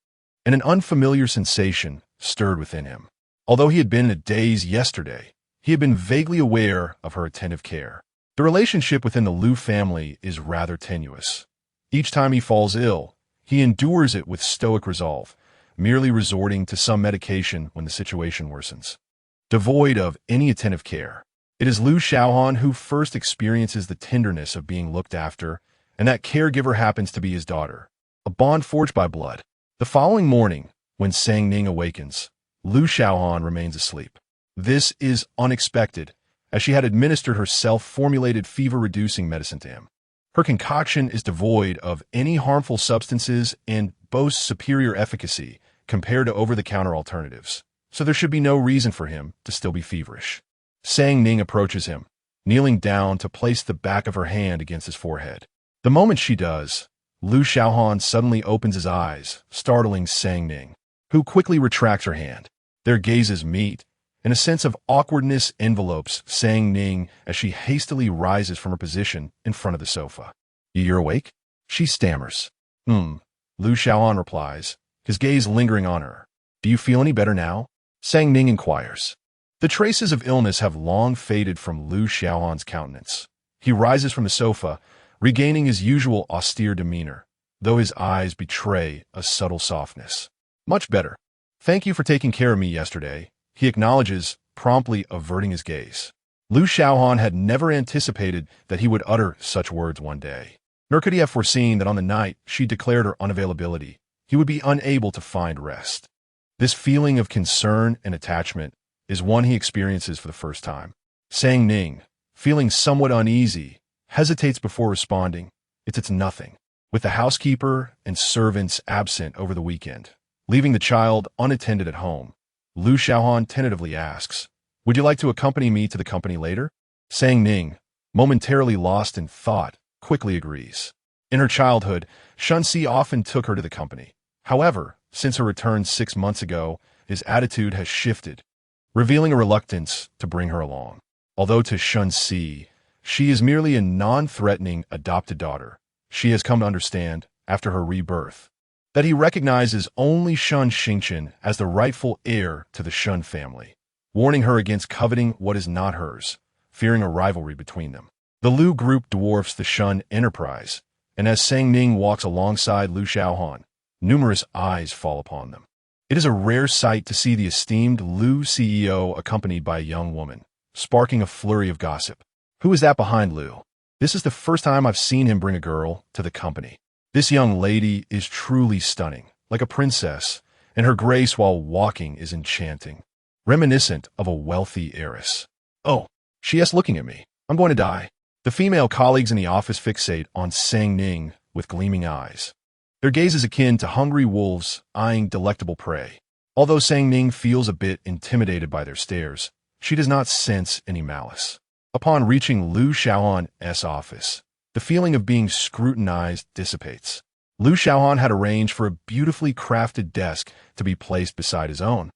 and an unfamiliar sensation stirred within him. Although he had been in a daze yesterday, he had been vaguely aware of her attentive care. The relationship within the Liu family is rather tenuous. Each time he falls ill, he endures it with stoic resolve, merely resorting to some medication when the situation worsens. Devoid of any attentive care, it is Xiaohan who first experiences the tenderness of being looked after, and that caregiver happens to be his daughter, a bond forged by blood. The following morning, when Ning awakens, Xiaohan remains asleep. This is unexpected, as she had administered her self-formulated fever-reducing medicine to him. Her concoction is devoid of any harmful substances and boasts superior efficacy compared to over-the-counter alternatives, so there should be no reason for him to still be feverish. Ning approaches him, kneeling down to place the back of her hand against his forehead. The moment she does, Xiaohan suddenly opens his eyes, startling Ning, who quickly retracts her hand. Their gazes meet, and a sense of awkwardness envelopes Ning as she hastily rises from her position in front of the sofa. "You're awake?" She stammers. Xiaohan replies, his gaze lingering on her. "Do you feel any better now?" Ning inquires. The traces of illness have long faded from Xiaohan's countenance. He rises from the sofa, regaining his usual austere demeanor, though his eyes betray a subtle softness. "Much better. Thank you for taking care of me yesterday," he acknowledges, promptly averting his gaze. Xiaohan had never anticipated that he would utter such words one day. Nor could he have foreseen that on the night she declared her unavailability, he would be unable to find rest. This feeling of concern and attachment is one he experiences for the first time. Ning, feeling somewhat uneasy, hesitates before responding. It's nothing. With the housekeeper and servants absent over the weekend, leaving the child unattended at home, Xiaohan tentatively asks, "Would you like to accompany me to the company later?" Ning, momentarily lost in thought, quickly agrees. In her childhood, Shen Jia often took her to the company. However, since her return 6 months ago, his attitude has shifted, revealing a reluctance to bring her along. Although to Shen Jia, she is merely a non-threatening adopted daughter, she has come to understand, after her rebirth, that he recognizes only Shen Xingchen as the rightful heir to the Shen family, warning her against coveting what is not hers, fearing a rivalry between them. The Liu group dwarfs the Shen enterprise, and as Ning walks alongside Xiaohan, numerous eyes fall upon them. It is a rare sight to see the esteemed Liu CEO accompanied by a young woman, sparking a flurry of gossip. "Who is that behind Liu? This is the first time I've seen him bring a girl to the company. This young lady is truly stunning, like a princess, and her grace while walking is enchanting, reminiscent of a wealthy heiress." "Oh," she asks, looking at me. "I'm going to die." The female colleagues in the office fixate on Ning with gleaming eyes. Their gaze is akin to hungry wolves eyeing delectable prey. Although Ning feels a bit intimidated by their stares, she does not sense any malice. Upon reaching Xiaohan's office, the feeling of being scrutinized dissipates. Xiaohan had arranged for a beautifully crafted desk to be placed beside his own,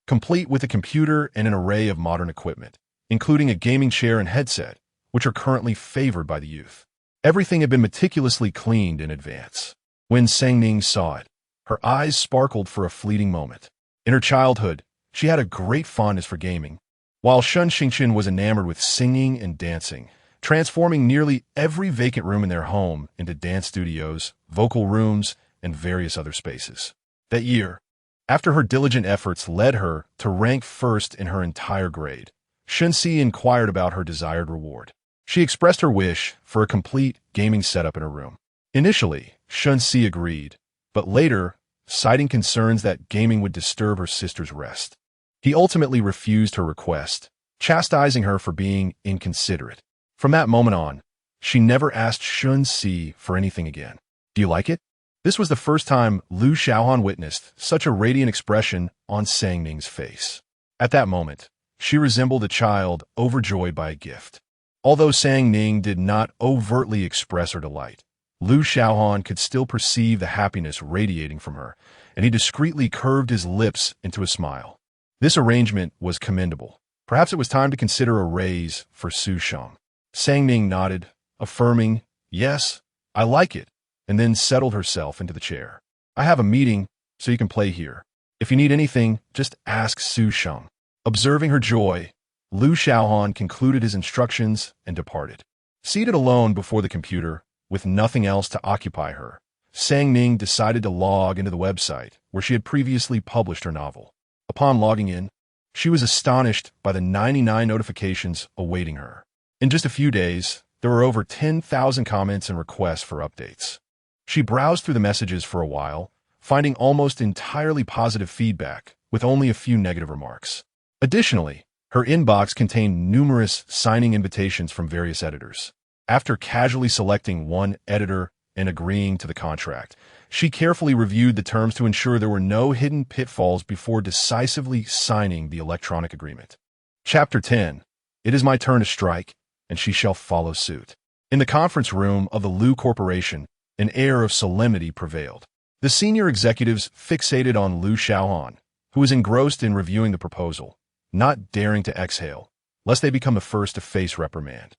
complete with a computer and an array of modern equipment, including a gaming chair and headset, which are currently favored by the youth. Everything had been meticulously cleaned in advance. When Ning saw it, her eyes sparkled for a fleeting moment. In her childhood, she had a great fondness for gaming, while Shen Jia was enamored with singing and dancing, transforming nearly every vacant room in their home into dance studios, vocal rooms, and various other spaces. That year, after her diligent efforts led her to rank first in her entire grade, Shen Jia inquired about her desired reward. She expressed her wish for a complete gaming setup in her room. Initially, Shen Jia agreed, but later, citing concerns that gaming would disturb her sister's rest, he ultimately refused her request, chastising her for being inconsiderate. From that moment on, she never asked Shen Jia for anything again. Do you like it? This was the first time Xiaohan witnessed such a radiant expression on Sang Ning's face. At that moment, she resembled a child overjoyed by a gift. Although Sang Ning did not overtly express her delight, Xiaohan could still perceive the happiness radiating from her, and he discreetly curved his lips into a smile. This arrangement was commendable. Perhaps it was time to consider a raise for Su Sheng. Sang Ning nodded, affirming, "Yes, I like it," and then settled herself into the chair. "I have a meeting, so you can play here. If you need anything, just ask Su Sheng." Observing her joy, Xiaohan concluded his instructions and departed. Seated alone before the computer, with nothing else to occupy her, Sang Ning decided to log into the website where she had previously published her novel. Upon logging in, she was astonished by the 99 notifications awaiting her. In just a few days, there were over 10,000 comments and requests for updates. She browsed through the messages for a while, finding almost entirely positive feedback, with only a few negative remarks. Additionally, her inbox contained numerous signing invitations from various editors. After casually selecting one editor and agreeing to the contract, she carefully reviewed the terms to ensure there were no hidden pitfalls before decisively signing the electronic agreement. Chapter 10. It is my turn to strike, and she shall follow suit. In the conference room of the Lu Corporation, an air of solemnity prevailed. The senior executives fixated on Xiaohan, who was engrossed in reviewing the proposal, not daring to exhale, lest they become the first to face reprimand.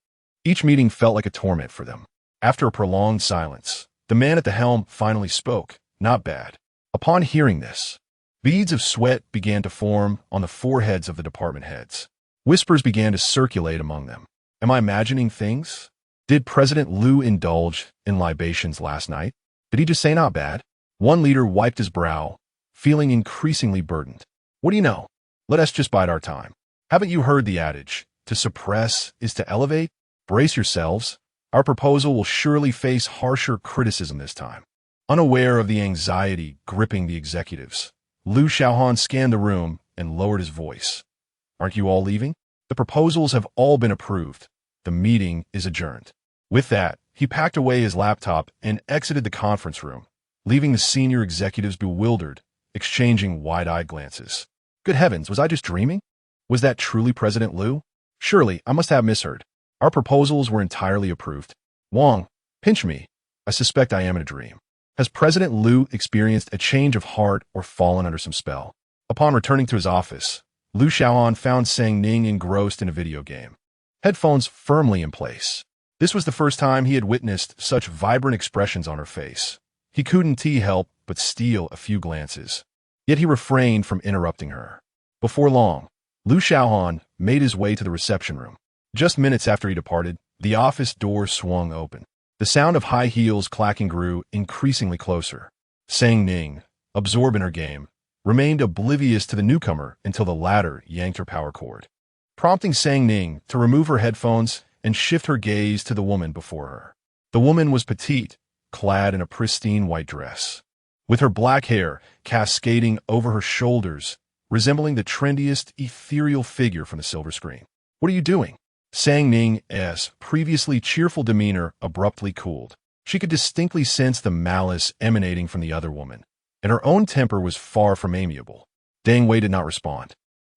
Each meeting felt like a torment for them. After a prolonged silence, the man at the helm finally spoke. "Not bad." Upon hearing this, beads of sweat began to form on the foreheads of the department heads. Whispers began to circulate among them. Am I imagining things? Did President Liu indulge in libations last night? Did he just say not bad? One leader wiped his brow, feeling increasingly burdened. What do you know? Let us just bide our time. Haven't you heard the adage, to suppress is to elevate? Brace yourselves. Our proposal will surely face harsher criticism this time. Unaware of the anxiety gripping the executives, Xiaohan scanned the room and lowered his voice. Aren't you all leaving? The proposals have all been approved. The meeting is adjourned. With that, he packed away his laptop and exited the conference room, leaving the senior executives bewildered, exchanging wide-eyed glances. Good heavens, was I just dreaming? Was that truly President Liu? Surely, I must have misheard. Our proposals were entirely approved. Wang, pinch me. I suspect I am in a dream. Has President Liu experienced a change of heart or fallen under some spell? Upon returning to his office, Xiaohan found Sang Ning engrossed in a video game, headphones firmly in place. This was the first time he had witnessed such vibrant expressions on her face. He couldn't help but steal a few glances. Yet he refrained from interrupting her. Before long, Xiaohan made his way to the reception room. Just minutes after he departed, the office door swung open. The sound of high heels clacking grew increasingly closer. Sang Ning, absorbed in her game, remained oblivious to the newcomer until the latter yanked her power cord, prompting Sang Ning to remove her headphones and shift her gaze to the woman before her. The woman was petite, clad in a pristine white dress, with her black hair cascading over her shoulders, resembling the trendiest ethereal figure from the silver screen. What are you doing? Sang Ning's previously cheerful demeanor abruptly cooled. She could distinctly sense the malice emanating from the other woman, and her own temper was far from amiable. Dang Wei did not respond,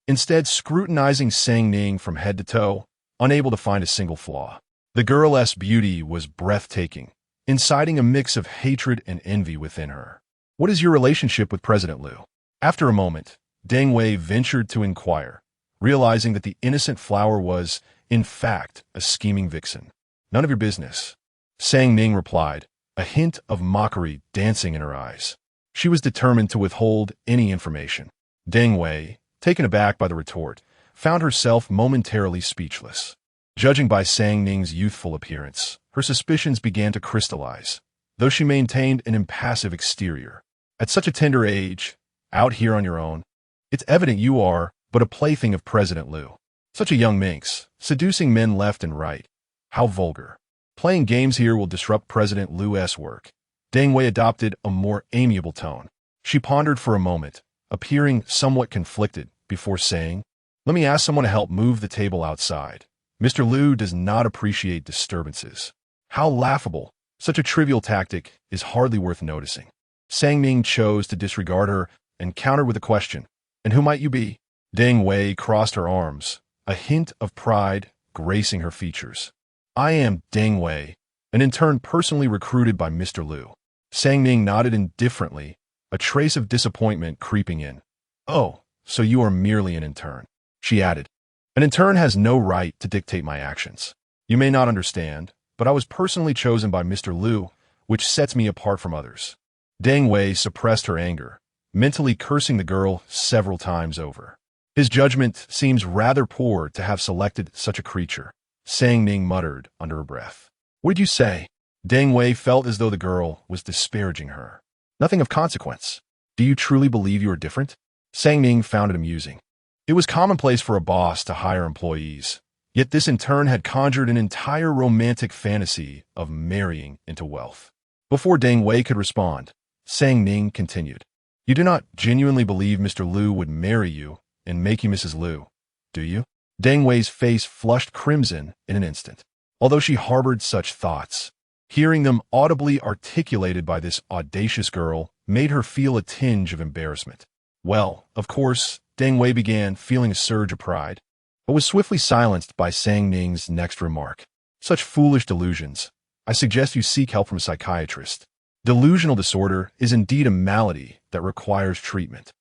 instead scrutinizing Sang Ning from head to toe, unable to find a single flaw. The girl's beauty was breathtaking, inciting a mix of hatred and envy within her. What is your relationship with President Liu? After a moment, Dang Wei ventured to inquire, realizing that the innocent flower was, in fact, a scheming vixen. None of your business. Sang Ning replied, a hint of mockery dancing in her eyes. She was determined to withhold any information. Deng Wei, taken aback by the retort, found herself momentarily speechless. Judging by Sang Ning's youthful appearance, her suspicions began to crystallize, though she maintained an impassive exterior. At such a tender age, out here on your own, it's evident you are but a plaything of President Liu. Such a young minx, seducing men left and right. How vulgar. Playing games here will disrupt President Liu's work. Deng Wei adopted a more amiable tone. She pondered for a moment, appearing somewhat conflicted, before saying, "Let me ask someone to help move the table outside. Mr. Liu does not appreciate disturbances." How laughable. Such a trivial tactic is hardly worth noticing. Sang Ning chose to disregard her and countered with a question. "And who might you be?" Deng Wei crossed her arms, a hint of pride gracing her features. "I am Deng Wei, an intern personally recruited by Mr. Liu." Sang Ning nodded indifferently, a trace of disappointment creeping in. "Oh, so you are merely an intern," she added. "An intern has no right to dictate my actions. You may not understand, but I was personally chosen by Mr. Liu, which sets me apart from others." Deng Wei suppressed her anger, mentally cursing the girl several times over. "His judgment seems rather poor to have selected such a creature," Sang Ning muttered under her breath. "What did you say?" Deng Wei felt as though the girl was disparaging her. "Nothing of consequence. Do you truly believe you are different?" Sang Ning found it amusing. It was commonplace for a boss to hire employees, yet this in turn had conjured an entire romantic fantasy of marrying into wealth. Before Deng Wei could respond, Sang Ning continued, "You do not genuinely believe Mr. Liu would marry you and make you Mrs. Liu, do you?" Deng Wei's face flushed crimson in an instant. Although she harbored such thoughts, hearing them audibly articulated by this audacious girl made her feel a tinge of embarrassment. Well, of course, Deng Wei began feeling a surge of pride, but was swiftly silenced by Sang Ning's next remark. "Such foolish delusions. I suggest you seek help from a psychiatrist. Delusional disorder is indeed a malady that requires treatment."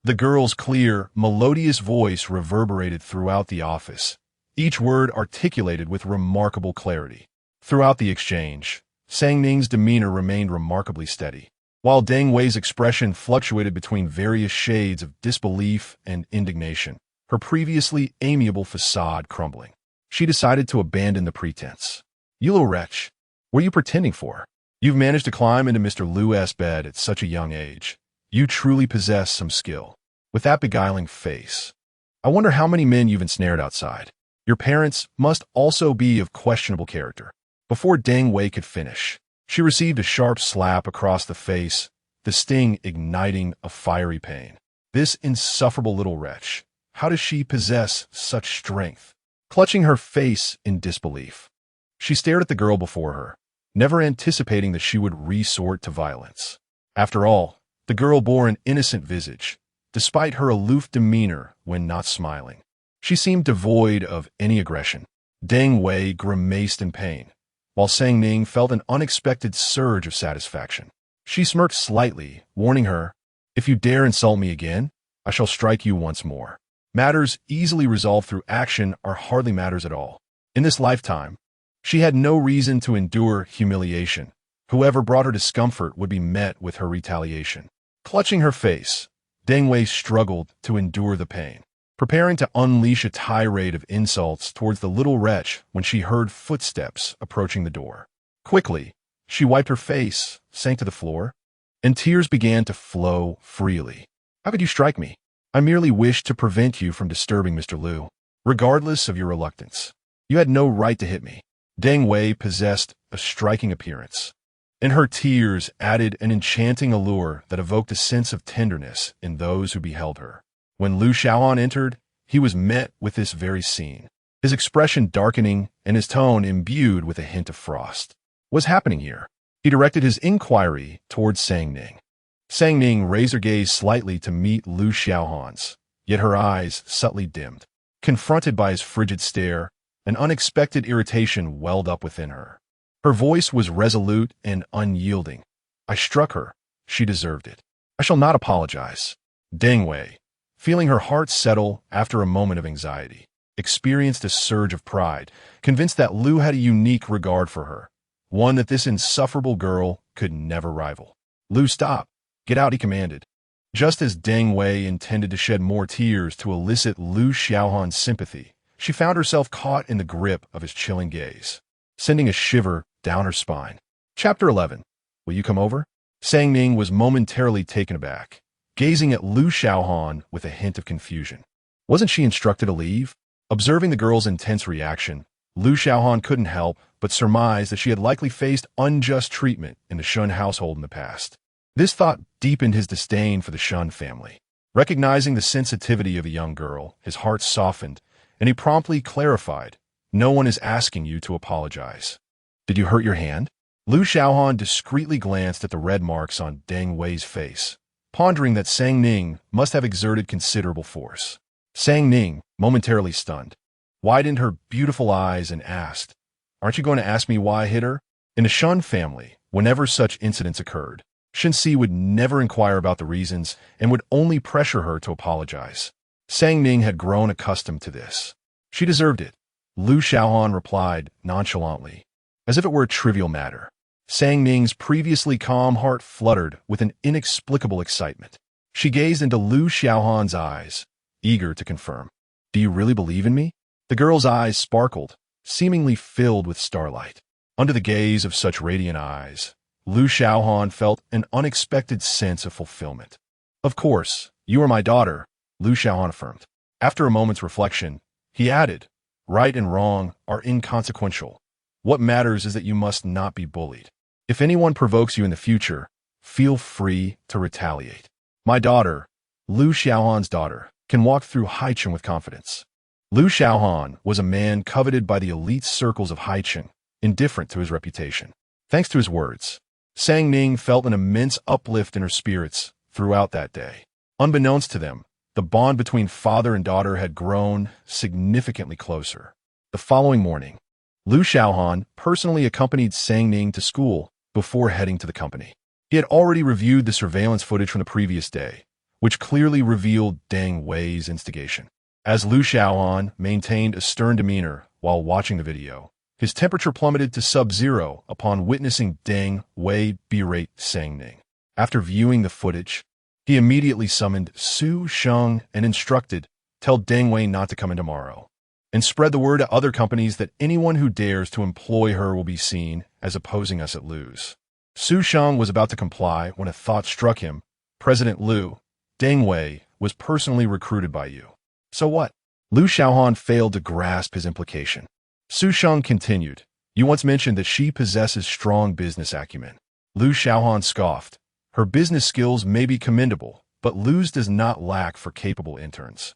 The girl's clear, melodious voice reverberated throughout the office, each word articulated with remarkable clarity. Throughout the exchange, Sang Ning's demeanor remained remarkably steady, while Deng Wei's expression fluctuated between various shades of disbelief and indignation, her previously amiable facade crumbling. She decided to abandon the pretense. "You little wretch, what are you pretending for? You've managed to climb into Mr. Liu's bed at such a young age. You truly possess some skill. With that beguiling face, I wonder how many men you've ensnared outside. Your parents must also be of questionable character." Before Deng Wei could finish, she received a sharp slap across the face, the sting igniting a fiery pain. This insufferable little wretch, how does she possess such strength? Clutching her face in disbelief, she stared at the girl before her, never anticipating that she would resort to violence. After all, the girl bore an innocent visage, despite her aloof demeanor when not smiling. She seemed devoid of any aggression. Deng Wei grimaced in pain, while Sang Ning felt an unexpected surge of satisfaction. She smirked slightly, warning her, "If you dare insult me again, I shall strike you once more." Matters easily resolved through action are hardly matters at all. In this lifetime, she had no reason to endure humiliation. Whoever brought her discomfort would be met with her retaliation. Clutching her face, Deng Wei struggled to endure the pain, preparing to unleash a tirade of insults towards the little wretch when she heard footsteps approaching the door. Quickly, she wiped her face, sank to the floor, and tears began to flow freely. "How could you strike me? I merely wished to prevent you from disturbing Mr. Liu. Regardless of your reluctance, you had no right to hit me." Deng Wei possessed a striking appearance, and her tears added an enchanting allure that evoked a sense of tenderness in those who beheld her. When Liu Xiaohan entered, he was met with this very scene, his expression darkening and his tone imbued with a hint of frost. "What's happening here?" He directed his inquiry towards Sang Ning. Sang Ning raised her gaze slightly to meet Liu Xiaohan's, yet her eyes subtly dimmed. Confronted by his frigid stare, an unexpected irritation welled up within her. Her voice was resolute and unyielding. "I struck her. She deserved it. I shall not apologize." Deng Wei, feeling her heart settle after a moment of anxiety, experienced a surge of pride, convinced that Liu had a unique regard for her, one that this insufferable girl could never rival. "Liu, stop. Get out," he commanded. Just as Deng Wei intended to shed more tears to elicit Lu Xiaohan's sympathy, she found herself caught in the grip of his chilling gaze, sending a shiver down her spine. Chapter 11. Will you come over? Sang Ning was momentarily taken aback, gazing at Lu Xiaohan with a hint of confusion. Wasn't she instructed to leave? Observing the girl's intense reaction, Lu Xiaohan couldn't help but surmise that she had likely faced unjust treatment in the Shen household in the past. This thought deepened his disdain for the Shen family. Recognizing the sensitivity of the young girl, his heart softened, and he promptly clarified, "No one is asking you to apologize." "Did you hurt your hand?" Lu Xiaohan discreetly glanced at the red marks on Deng Wei's face, pondering that Sang Ning must have exerted considerable force. Sang Ning, momentarily stunned, widened her beautiful eyes and asked, "Aren't you going to ask me why I hit her?" In the Shen family, whenever such incidents occurred, Shen Si would never inquire about the reasons and would only pressure her to apologize. Sang Ning had grown accustomed to this. She deserved it, Lu Xiaohan replied nonchalantly, as if it were a trivial matter. Sang Ning's previously calm heart fluttered with an inexplicable excitement. She gazed into Lu Xiaohan's eyes, eager to confirm. "Do you really believe in me?" The girl's eyes sparkled, seemingly filled with starlight. Under the gaze of such radiant eyes, Lu Xiaohan felt an unexpected sense of fulfillment. "Of course, you are my daughter," Lu Xiaohan affirmed. After a moment's reflection, he added, "Right and wrong are inconsequential. What matters is that you must not be bullied. If anyone provokes you in the future, feel free to retaliate. My daughter, Lu Xiaohan's daughter, can walk through Haicheng with confidence." Lu Xiaohan was a man coveted by the elite circles of Haicheng, indifferent to his reputation. Thanks to his words, Sang Ning felt an immense uplift in her spirits throughout that day. Unbeknownst to them, the bond between father and daughter had grown significantly closer. The following morning, Lu Xiaohan personally accompanied Sang Ning to school before heading to the company. He had already reviewed the surveillance footage from the previous day, which clearly revealed Deng Wei's instigation. As Lu Xiaohan maintained a stern demeanor while watching the video, his temperature plummeted to sub-zero upon witnessing Deng Wei berate Sang Ning. After viewing the footage, he immediately summoned Su Sheng and instructed, "Tell Deng Wei not to come in tomorrow," and spread the word to other companies that anyone who dares to employ her will be seen as opposing us at Lu's. Su Sheng was about to comply when a thought struck him. "President Lu, Deng Wei was personally recruited by you." "So what?" Lu Xiaohan failed to grasp his implication. Su Sheng continued, "You once mentioned that she possesses strong business acumen." Lu Xiaohan scoffed. "Her business skills may be commendable, but Lu's does not lack for capable interns.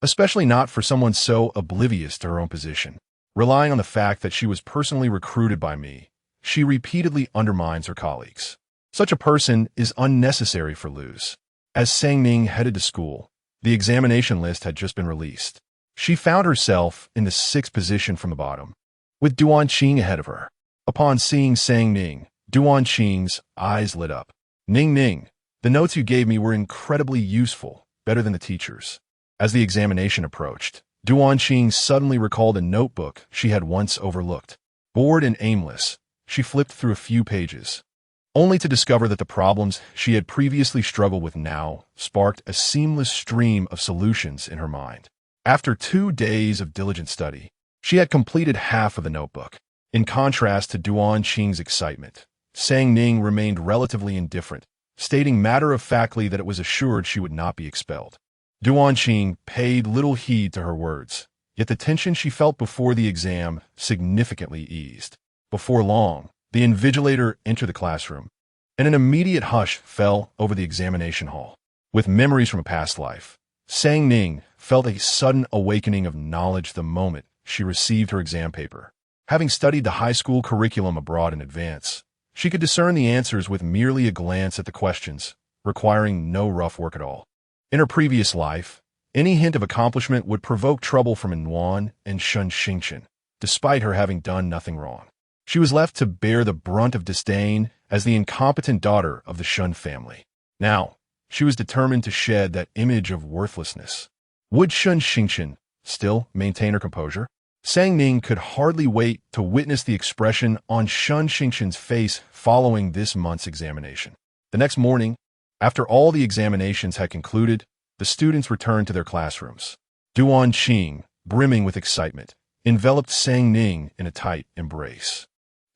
Especially not for someone so oblivious to her own position. Relying on the fact that she was personally recruited by me, she repeatedly undermines her colleagues. Such a person is unnecessary for Lu's." As Sang Ning headed to school, the examination list had just been released. She found herself in the 6th position from the bottom, with Duan Qing ahead of her. Upon seeing Sang Ning, Duan Qing's eyes lit up. Ning, the notes you gave me were incredibly useful, better than the teacher's." As the examination approached, Duan Qing suddenly recalled a notebook she had once overlooked. Bored and aimless, she flipped through a few pages, only to discover that the problems she had previously struggled with now sparked a seamless stream of solutions in her mind. After 2 days of diligent study, she had completed half of the notebook. In contrast to Duan Qing's excitement, Sang Ning remained relatively indifferent, stating matter-of-factly that it was assured she would not be expelled. Duan Qing paid little heed to her words, yet the tension she felt before the exam significantly eased. Before long, the invigilator entered the classroom, and an immediate hush fell over the examination hall. With memories from a past life, Sang Ning felt a sudden awakening of knowledge the moment she received her exam paper. Having studied the high school curriculum abroad in advance, she could discern the answers with merely a glance at the questions, requiring no rough work at all. In her previous life, any hint of accomplishment would provoke trouble from Yuan and Shen Xingchen, despite her having done nothing wrong. She was left to bear the brunt of disdain as the incompetent daughter of the Shen family. Now, she was determined to shed that image of worthlessness. Would Shen Xingchen still maintain her composure? Sang Ning could hardly wait to witness the expression on Shen Xingchen's face following this month's examination. The next morning, After all the examinations had concluded, the students returned to their classrooms. Duan Qing, brimming with excitement, enveloped Sang Ning in a tight embrace.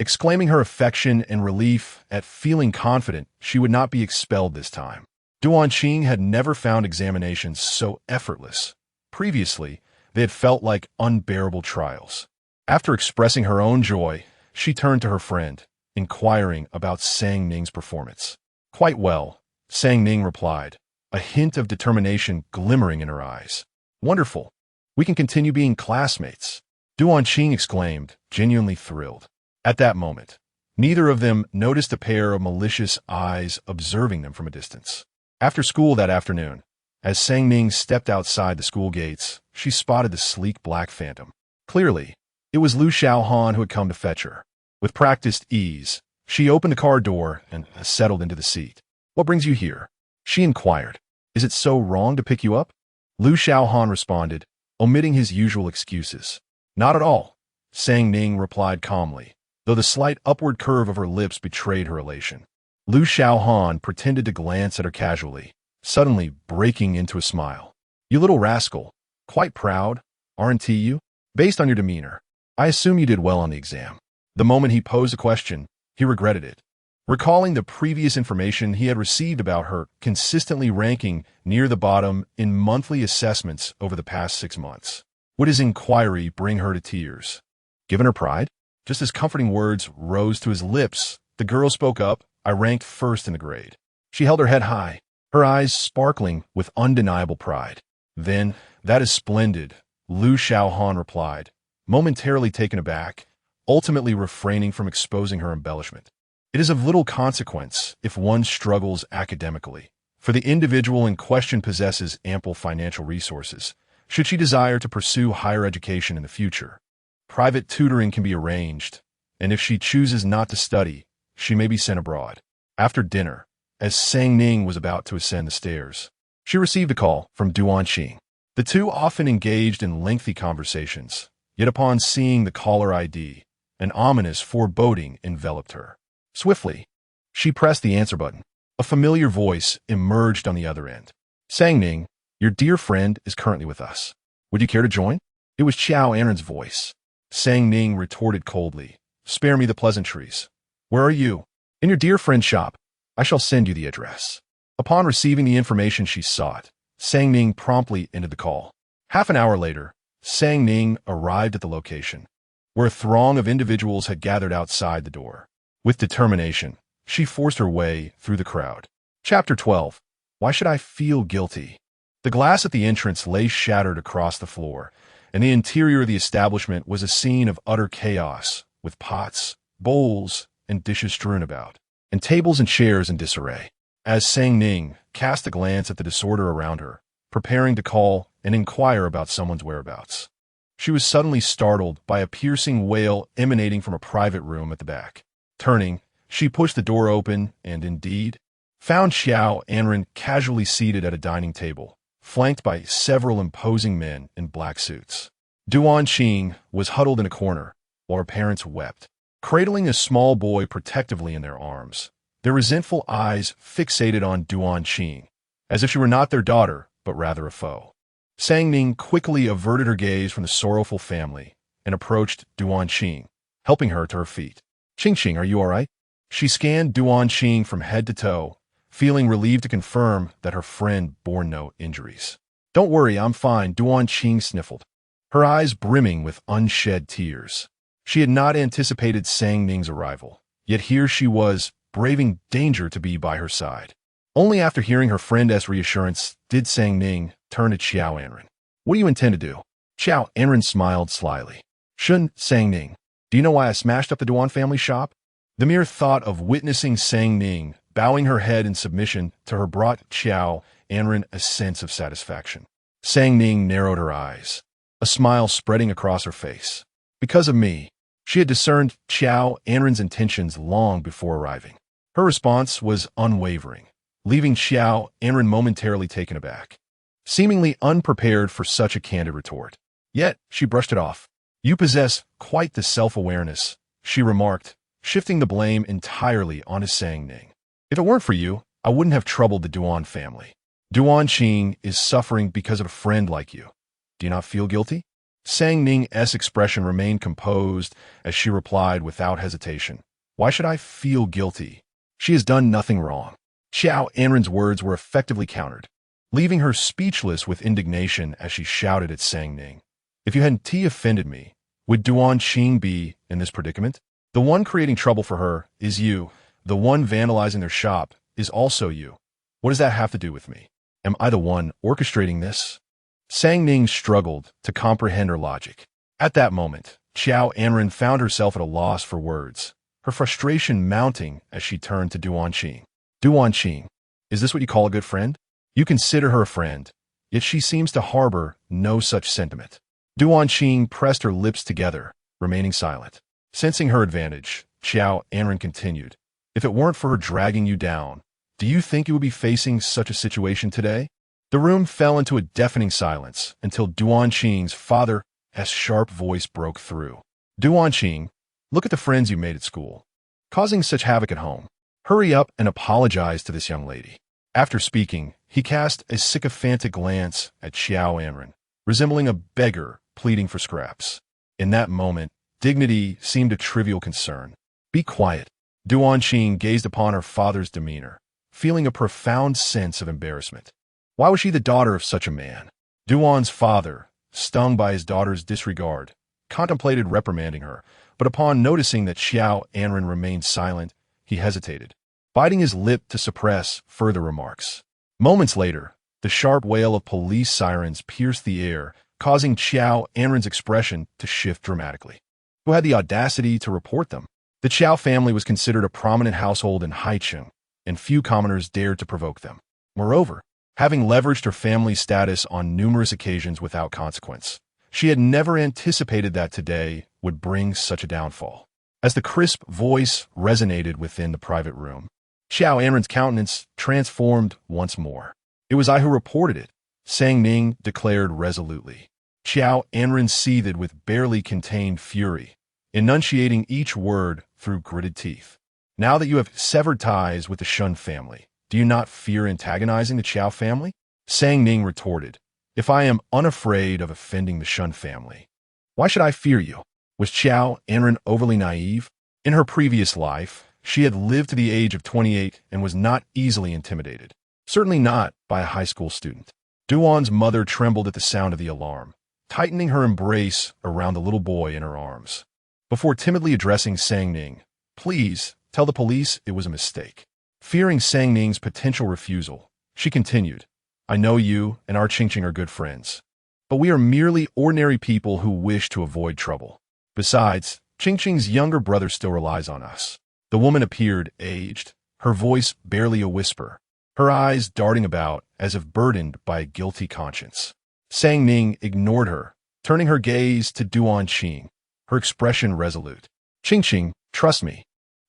Exclaiming her affection and relief at feeling confident she would not be expelled this time. Duan Qing had never found examinations so effortless. Previously, they had felt like unbearable trials. After expressing her own joy, she turned to her friend, inquiring about Sang Ning's performance. "Quite well," Sang Ning replied, a hint of determination glimmering in her eyes. "Wonderful. We can continue being classmates," Duan Qing exclaimed, genuinely thrilled. At that moment, neither of them noticed a pair of malicious eyes observing them from a distance. After school that afternoon, as Sang Ning stepped outside the school gates, she spotted the sleek black phantom. Clearly, it was Xiaohan who had come to fetch her. With practiced ease, she opened the car door and settled into the seat. "What brings you here?" she inquired. "Is it so wrong to pick you up?" Xiaohan responded, omitting his usual excuses. "Not at all," Sang Ning replied calmly, though the slight upward curve of her lips betrayed her elation. Xiaohan pretended to glance at her casually, suddenly breaking into a smile. "You little rascal. Quite proud, aren't you? Based on your demeanor, I assume you did well on the exam." The moment he posed a question, he regretted it. Recalling the previous information he had received about her consistently ranking near the bottom in monthly assessments over the past 6 months. Would his inquiry bring her to tears? Given her pride? Just as comforting words rose to his lips, the girl spoke up. "I ranked first in the grade." She held her head high, her eyes sparkling with undeniable pride. "Then, that is splendid," Xiaohan replied, momentarily taken aback, ultimately refraining from exposing her embellishment. "It is of little consequence if one struggles academically, for the individual in question possesses ample financial resources, should she desire to pursue higher education in the future. Private tutoring can be arranged, and if she chooses not to study, she may be sent abroad." After dinner, as Sang Ning was about to ascend the stairs, she received a call from Duan Qing. The two often engaged in lengthy conversations, yet upon seeing the caller ID, an ominous foreboding enveloped her. Swiftly, she pressed the answer button. A familiar voice emerged on the other end. "Sang Ning, your dear friend is currently with us. Would you care to join?" It was Xiaohan's voice. Sang Ning retorted coldly, "Spare me the pleasantries. Where are you?" "In your dear friend's shop. I shall send you the address." Upon receiving the information she sought, Sang Ning promptly ended the call. Half an hour later, Sang Ning arrived at the location, where a throng of individuals had gathered outside the door. With determination, she forced her way through the crowd. Chapter 12. Why should I feel guilty? The glass at the entrance lay shattered across the floor, and the interior of the establishment was a scene of utter chaos, with pots, bowls, and dishes strewn about, and tables and chairs in disarray. As Sang Ning cast a glance at the disorder around her, preparing to call and inquire about someone's whereabouts, she was suddenly startled by a piercing wail emanating from a private room at the back. Turning, she pushed the door open and, indeed, found Xiaohan casually seated at a dining table, flanked by several imposing men in black suits. Duan Qing was huddled in a corner, while her parents wept, cradling a small boy protectively in their arms, their resentful eyes fixated on Duan Qing, as if she were not their daughter, but rather a foe. Sang Ning quickly averted her gaze from the sorrowful family and approached Duan Qing, helping her to her feet. "Qing, are you all right?" She scanned Duan Qing from head to toe, feeling relieved to confirm that her friend bore no injuries. "Don't worry, I'm fine," Duan Qing sniffled, her eyes brimming with unshed tears. She had not anticipated Sang Ning's arrival, yet here she was, braving danger to be by her side. Only after hearing her friend's reassurance did Sang Ning turn to Xiaohan. "What do you intend to do?" Xiaohan smiled slyly. Sang Ning, do you know why I smashed up the Duan family shop?" The mere thought of witnessing Sang Ning bowing her head in submission to her brought Xiaohan a sense of satisfaction. Sang Ning narrowed her eyes, a smile spreading across her face. "Because of me." She had discerned Xiaohan's intentions long before arriving. Her response was unwavering, leaving Xiaohan momentarily taken aback, seemingly unprepared for such a candid retort. Yet, she brushed it off. "You possess quite the self-awareness," she remarked, shifting the blame entirely onto Sang Ning. "If it weren't for you, I wouldn't have troubled the Duan family. Duan Qing is suffering because of a friend like you. Do you not feel guilty? Sang Ning's expression remained composed as she replied without hesitation. Why should I feel guilty? She has done nothing wrong. Xiaohan's words were effectively countered, leaving her speechless with indignation as she shouted at Sang Ning. If you hadn't offended me, would Duan Qing be in this predicament? The one creating trouble for her is you. The one vandalizing their shop is also you. What does that have to do with me? Am I the one orchestrating this? Sang Ning struggled to comprehend her logic. At that moment, Xiaohan found herself at a loss for words, her frustration mounting as she turned to Duan Qing. Duan Qing, is this what you call a good friend? You consider her a friend, yet she seems to harbor no such sentiment. Duan Qing pressed her lips together, remaining silent. Sensing her advantage, Xiaohan continued, if it weren't for her dragging you down, do you think you would be facing such a situation today? The room fell into a deafening silence until Duan Qing's father's sharp voice broke through. Duan Qing, look at the friends you made at school, causing such havoc at home. Hurry up and apologize to this young lady. After speaking, he cast a sycophantic glance at Xiaohan, resembling a beggar pleading for scraps. In that moment, dignity seemed a trivial concern. Be quiet. Duan Qing gazed upon her father's demeanor, feeling a profound sense of embarrassment. Why was she the daughter of such a man? Duan's father, stung by his daughter's disregard, contemplated reprimanding her, but upon noticing that Xiaohan remained silent, he hesitated, biting his lip to suppress further remarks. Moments later, the sharp wail of police sirens pierced the air, causing Xiaohan's expression to shift dramatically. Who had the audacity to report them? The Qiao family was considered a prominent household in Haicheng, and few commoners dared to provoke them. Moreover, having leveraged her family's status on numerous occasions without consequence, she had never anticipated that today would bring such a downfall. As the crisp voice resonated within the private room, Xiaohan's countenance transformed once more. It was I who reported it, Sang Ning declared resolutely. Xiaohan seethed with barely contained fury, enunciating each word through gritted teeth. Now that you have severed ties with the Shen family, do you not fear antagonizing the Qiao family? Sang Ning retorted, if I am unafraid of offending the Shen family, why should I fear you? Was Xiaohan overly naive? In her previous life, she had lived to the age of 28 and was not easily intimidated. Certainly not by a high school student. Duan's mother trembled at the sound of the alarm, tightening her embrace around the little boy in her arms. Before timidly addressing Sang Ning, please tell the police it was a mistake. Fearing Sang Ning's potential refusal, she continued, I know you and our Qingqing are good friends, but we are merely ordinary people who wish to avoid trouble. Besides, Qingqing's younger brother still relies on us. The woman appeared aged, her voice barely a whisper, her eyes darting about as if burdened by a guilty conscience. Sang Ning ignored her, turning her gaze to Duan Qing, her expression resolute. Qingqing, trust me.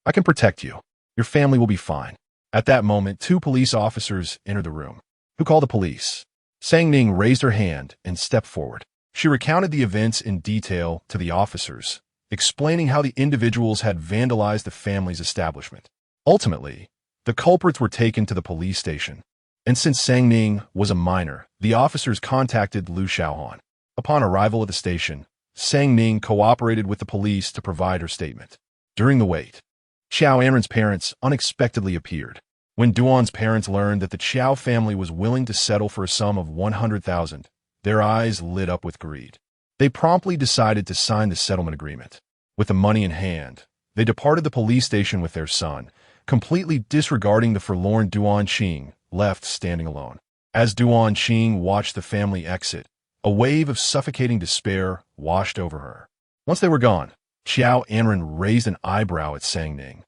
I can protect you. Your family will be fine. At that moment, two police officers entered the room. Who called the police? Sang Ning raised her hand and stepped forward. She recounted the events in detail to the officers, explaining how the individuals had vandalized the family's establishment. Ultimately, the culprits were taken to the police station, and since Sang Ning was a minor, the officers contacted Lu Xiaohan. Upon arrival at the station, Sang Ning cooperated with the police to provide her statement. During the wait, Xiaohan's parents unexpectedly appeared. When Duan's parents learned that the Qiao family was willing to settle for a sum of 100,000, their eyes lit up with greed. They promptly decided to sign the settlement agreement. With the money in hand, they departed the police station with their son, completely disregarding the forlorn Duan Qing, left standing alone. As Duan Qing watched the family exit, a wave of suffocating despair washed over her. Once they were gone, Xiaohan raised an eyebrow at Sang Ning,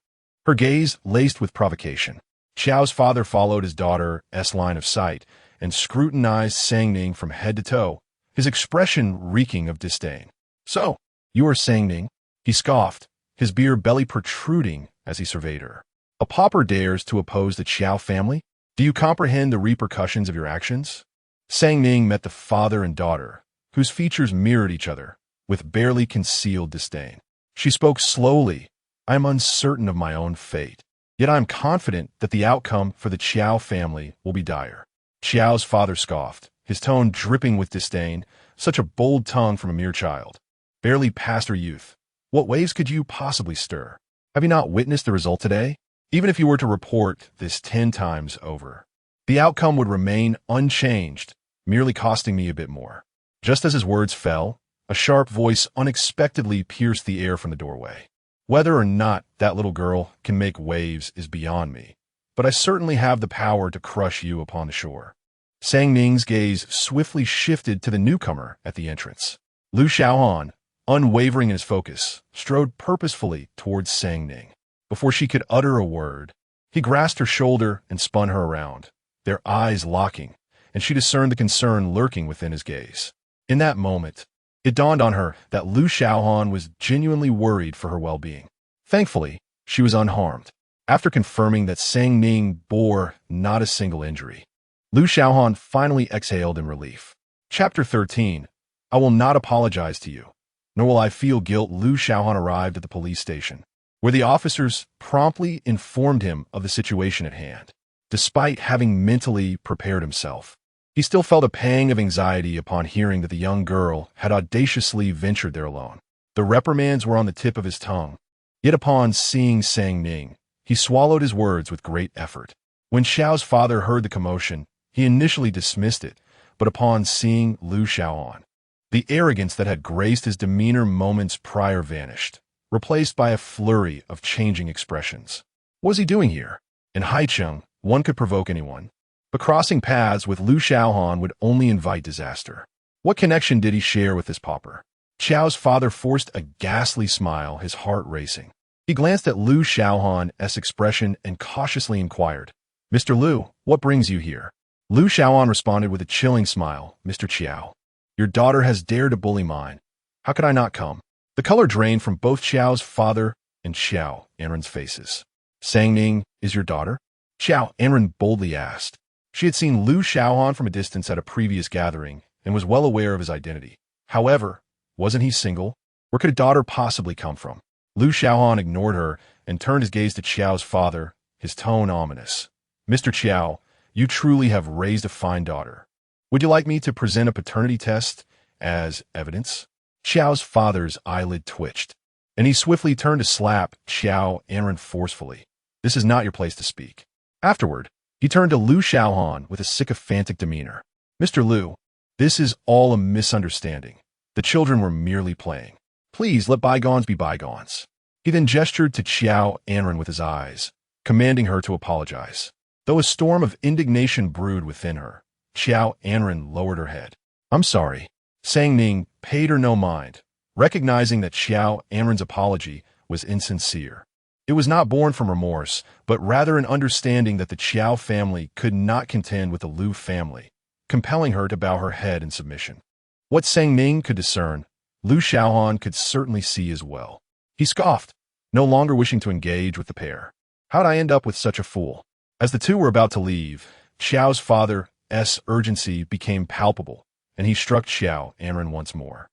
her gaze laced with provocation. Xiao's father followed his daughter's line of sight and scrutinized Sang Ning from head to toe, his expression reeking of disdain. So, you are Sang Ning? He scoffed, his beer belly protruding as he surveyed her. A pauper dares to oppose the Qiao family? Do you comprehend the repercussions of your actions? Sang Ning met the father and daughter, whose features mirrored each other, with barely concealed disdain. She spoke slowly. I am uncertain of my own fate. Yet I am confident that the outcome for the Qiao family will be dire." Qiao's father scoffed, his tone dripping with disdain. "Such a bold tongue from a mere child, barely past her youth. What waves could you possibly stir? Have you not witnessed the result today? Even if you were to report this 10 times over, the outcome would remain unchanged, merely costing me a bit more." Just as his words fell, a sharp voice unexpectedly pierced the air from the doorway. "Whether or not that little girl can make waves is beyond me, but I certainly have the power to crush you upon the shore." Sang Ning's gaze swiftly shifted to the newcomer at the entrance. Lu Xiaohan, unwavering in his focus, strode purposefully towards Sang Ning. Before she could utter a word, he grasped her shoulder and spun her around, their eyes locking, and she discerned the concern lurking within his gaze. In that moment, it dawned on her that Lu Xiaohan was genuinely worried for her well-being. Thankfully, she was unharmed. After confirming that Sang Ning bore not a single injury, Lu Xiaohan finally exhaled in relief. Chapter 13. I will not apologize to you, nor will I feel guilt. Lu Xiaohan arrived at the police station, where the officers promptly informed him of the situation at hand. Despite having mentally prepared himself, he still felt a pang of anxiety upon hearing that the young girl had audaciously ventured there alone. The reprimands were on the tip of his tongue, yet upon seeing Sang Ning, he swallowed his words with great effort. When Xiao's father heard the commotion, he initially dismissed it, but upon seeing Lu Xiaohan, the arrogance that had graced his demeanor moments prior vanished, replaced by a flurry of changing expressions. What was he doing here? In Haicheng, one could provoke anyone, but crossing paths with Lu Xiaohan would only invite disaster. What connection did he share with this pauper? Xiao's father forced a ghastly smile, his heart racing. He glanced at Lu Xiaohan's expression and cautiously inquired, "Mr. Lu, what brings you here?" Lu Xiaohan responded with a chilling smile, "Mr. Qiao, your daughter has dared to bully mine. How could I not come?" The color drained from both Xiao's father and Xiao Anren's faces. "Sang Ning is your daughter?" Xiao Anren boldly asked. She had seen Lu Xiaohan from a distance at a previous gathering and was well aware of his identity. However, wasn't he single? Where could a daughter possibly come from? Lu Xiaohan ignored her and turned his gaze to Qiao's father, his tone ominous. "Mr. Qiao, you truly have raised a fine daughter. Would you like me to present a paternity test as evidence?" Qiao's father's eyelid twitched, and he swiftly turned to slap Xiao Anren forcefully. "This is not your place to speak." Afterward, he turned to Lu Xiaohan with a sycophantic demeanor. "Mr. Lu, this is all a misunderstanding. The children were merely playing. Please let bygones be bygones." He then gestured to Xiao Anren with his eyes, commanding her to apologize. Though a storm of indignation brewed within her, Xiao Anren lowered her head. "I'm sorry." Sang Ning paid her no mind, recognizing that Xiao Anren's apology was insincere. It was not born from remorse, but rather an understanding that the Qiao family could not contend with the Lu family, compelling her to bow her head in submission. What Sang Ning could discern, Lu Xiaohan could certainly see as well. He scoffed, no longer wishing to engage with the pair. How'd I end up with such a fool? As the two were about to leave, Xiao's father's urgency became palpable, and he struck Xiao Anren once more.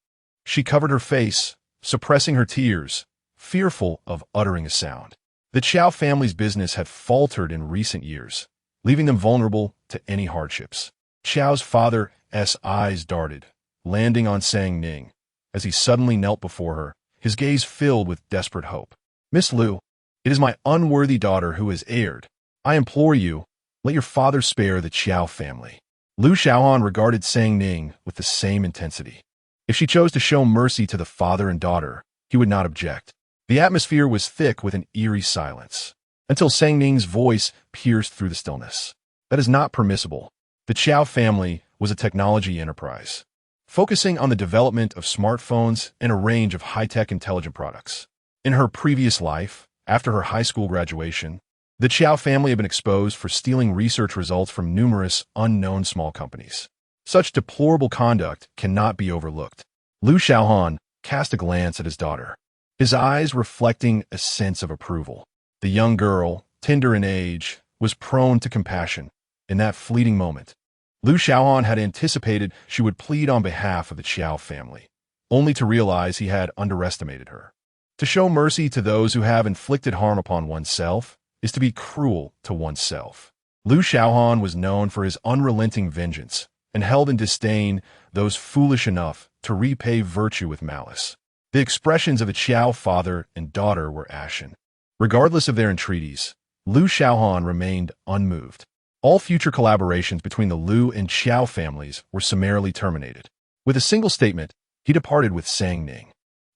She covered her face, suppressing her tears, fearful of uttering a sound. The Qiao family's business had faltered in recent years, leaving them vulnerable to any hardships. Xiao's father's eyes darted, landing on Sang Ning. As he suddenly knelt before her, his gaze filled with desperate hope. "Miss Lu, it is my unworthy daughter who has erred. I implore you, let your father spare the Qiao family." Lu Xiaohan regarded Sang Ning with the same intensity. If she chose to show mercy to the father and daughter, he would not object. The atmosphere was thick with an eerie silence, until Sang Ning's voice pierced through the stillness. "That is not permissible. The Qiao family was a technology enterprise, focusing on the development of smartphones and a range of high-tech intelligent products. In her previous life, after her high school graduation, the Qiao family had been exposed for stealing research results from numerous unknown small companies. Such deplorable conduct cannot be overlooked." Lu Xiaohan cast a glance at his daughter, his eyes reflecting a sense of approval. The young girl, tender in age, was prone to compassion. In that fleeting moment, Lu Xiaohan had anticipated she would plead on behalf of the Qiao family, only to realize he had underestimated her. To show mercy to those who have inflicted harm upon oneself is to be cruel to oneself. Liu Xiaohan was known for his unrelenting vengeance and held in disdain those foolish enough to repay virtue with malice. The expressions of the Qiao father and daughter were ashen. Regardless of their entreaties, Liu Xiaohan remained unmoved. All future collaborations between the Liu and Qiao families were summarily terminated. With a single statement, he departed with Sang Ning.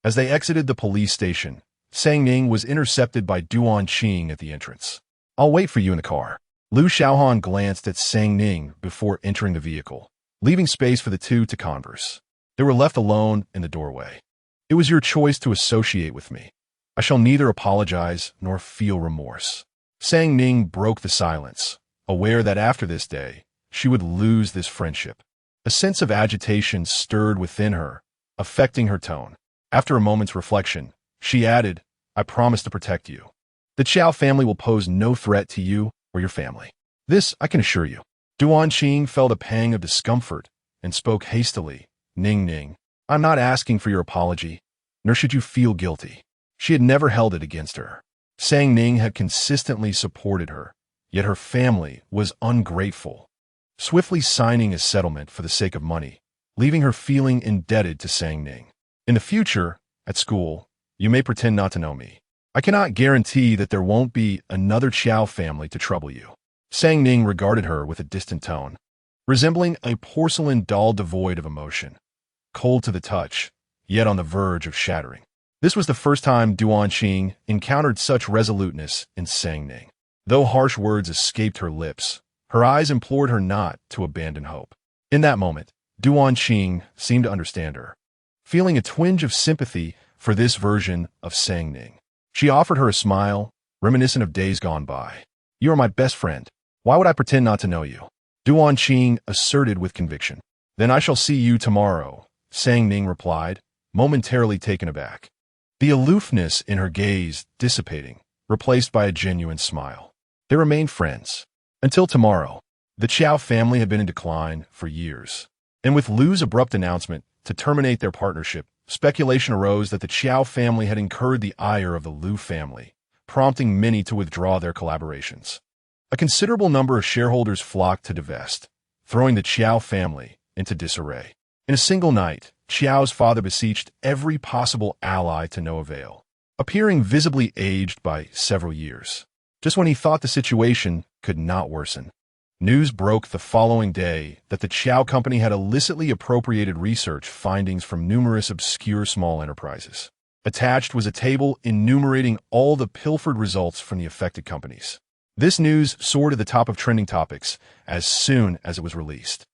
As they exited the police station, Sang Ning was intercepted by Duan Qing at the entrance. "I'll wait for you in the car." Liu Xiaohan glanced at Sang Ning before entering the vehicle, leaving space for the two to converse. They were left alone in the doorway. "It was your choice to associate with me. I shall neither apologize nor feel remorse." Sang Ning broke the silence, aware that after this day, she would lose this friendship. A sense of agitation stirred within her, affecting her tone. After a moment's reflection, she added, "I promise to protect you. The Qiao family will pose no threat to you or your family. This I can assure you." Duan Qing felt a pang of discomfort and spoke hastily. Ning, I'm not asking for your apology, nor should you feel guilty." She had never held it against her. Sang Ning had consistently supported her, yet her family was ungrateful, swiftly signing a settlement for the sake of money, leaving her feeling indebted to Sang Ning. "In the future, at school, you may pretend not to know me. I cannot guarantee that there won't be another Qiao family to trouble you." Sang Ning regarded her with a distant tone, resembling a porcelain doll devoid of emotion, cold to the touch, yet on the verge of shattering. This was the first time Duan Qing encountered such resoluteness in Sang Ning. Though harsh words escaped her lips, her eyes implored her not to abandon hope. In that moment, Duan Qing seemed to understand her, feeling a twinge of sympathy for this version of Sang Ning. She offered her a smile, reminiscent of days gone by. "You are my best friend. Why would I pretend not to know you?" Duan Qing asserted with conviction. "Then I shall see you tomorrow," Sang Ning replied, momentarily taken aback. The aloofness in her gaze dissipating, replaced by a genuine smile. They remained friends. Until tomorrow. The Qiao family had been in decline for years. And with Liu's abrupt announcement to terminate their partnership, speculation arose that the Qiao family had incurred the ire of the Liu family, prompting many to withdraw their collaborations. A considerable number of shareholders flocked to divest, throwing the Qiao family into disarray. In a single night, Qiao's father beseeched every possible ally to no avail, appearing visibly aged by several years, just when he thought the situation could not worsen. News broke the following day that the Qiao company had illicitly appropriated research findings from numerous obscure small enterprises. Attached was a table enumerating all the pilfered results from the affected companies. This news soared to the top of trending topics as soon as it was released.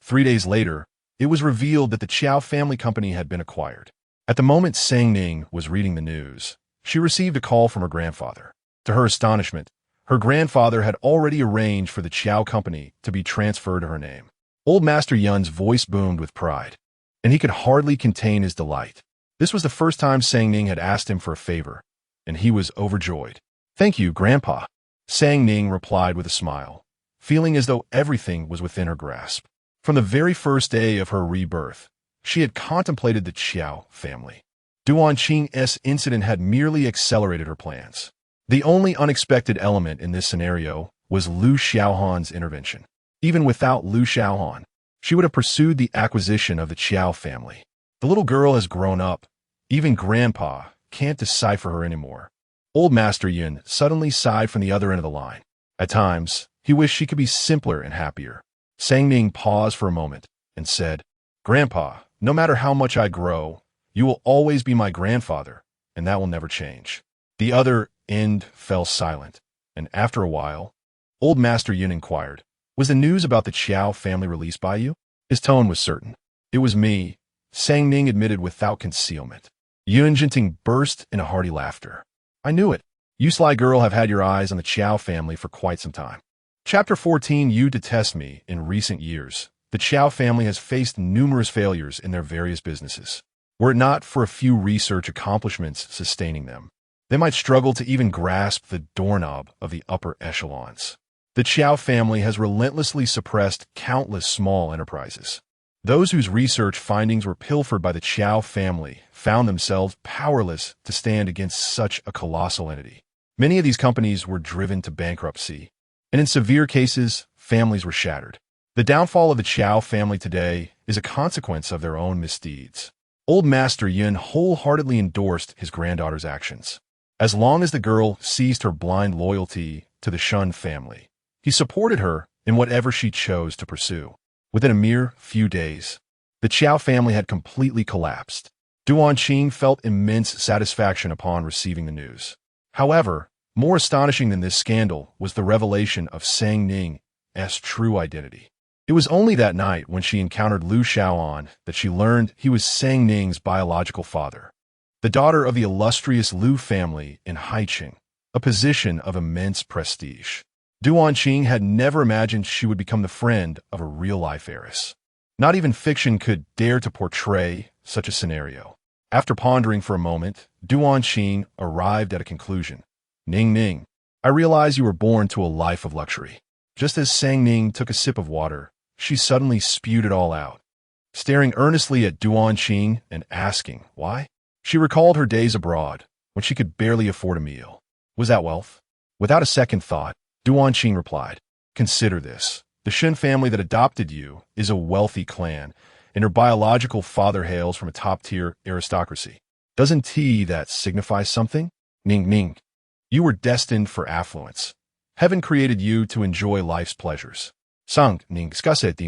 3 days later, it was revealed that the Qiao family company had been acquired. At the moment Sang Ning was reading the news, she received a call from her grandfather. To her astonishment, her grandfather had already arranged for the Qiao company to be transferred to her name. Old Master Yun's voice boomed with pride, and he could hardly contain his delight. This was the first time Sang Ning had asked him for a favor, and he was overjoyed. "Thank you, Grandpa," Sang Ning replied with a smile, feeling as though everything was within her grasp. From the very first day of her rebirth, she had contemplated the Qiao family. Duan Qing's incident had merely accelerated her plans. The only unexpected element in this scenario was Liu Xiaohan's intervention. Even without Liu Xiaohan, she would have pursued the acquisition of the Qiao family. The little girl has grown up. Even Grandpa can't decipher her anymore. Old Master Yun suddenly sighed from the other end of the line. At times, he wished she could be simpler and happier. Sang Ning paused for a moment and said, "Grandpa, no matter how much I grow, you will always be my grandfather, and that will never change." The other end fell silent, and after a while, Old Master Yun inquired, "Was the news about the Qiao family released by you?" His tone was certain. "It was me," Sang Ning admitted without concealment. Yun Jinting burst in a hearty laughter. "I knew it. You sly girl have had your eyes on the Qiao family for quite some time." Chapter 14. You detest me. In recent years, the Qiao family has faced numerous failures in their various businesses. Were it not for a few research accomplishments sustaining them, they might struggle to even grasp the doorknob of the upper echelons. The Qiao family has relentlessly suppressed countless small enterprises. Those whose research findings were pilfered by the Qiao family found themselves powerless to stand against such a colossal entity. Many of these companies were driven to bankruptcy, and in severe cases, families were shattered. The downfall of the Qiao family today is a consequence of their own misdeeds. Old Master Yin wholeheartedly endorsed his granddaughter's actions. As long as the girl ceased her blind loyalty to the Shen family, he supported her in whatever she chose to pursue. Within a mere few days, the Qiao family had completely collapsed. Duanqing felt immense satisfaction upon receiving the news. However, more astonishing than this scandal was the revelation of Sang Ning's true identity. It was only that night when she encountered Liu Xiaohan that she learned he was Sang Ning's biological father, the daughter of the illustrious Liu family in Haiqing, a position of immense prestige. Duanqing had never imagined she would become the friend of a real-life heiress. Not even fiction could dare to portray such a scenario. After pondering for a moment, Duanqing arrived at a conclusion. Ning, I realize you were born to a life of luxury. Just as Sang Ning took a sip of water, she suddenly spewed it all out. Staring earnestly at Duanqing and asking why, she recalled her days abroad when she could barely afford a meal. Was that wealth? Without a second thought, Duanqing replied, consider this. The Shen family that adopted you is a wealthy clan, and her biological father hails from a top-tier aristocracy. Doesn't that signify something? Ning, you were destined for affluence. Heaven created you to enjoy life's pleasures. Sang Ning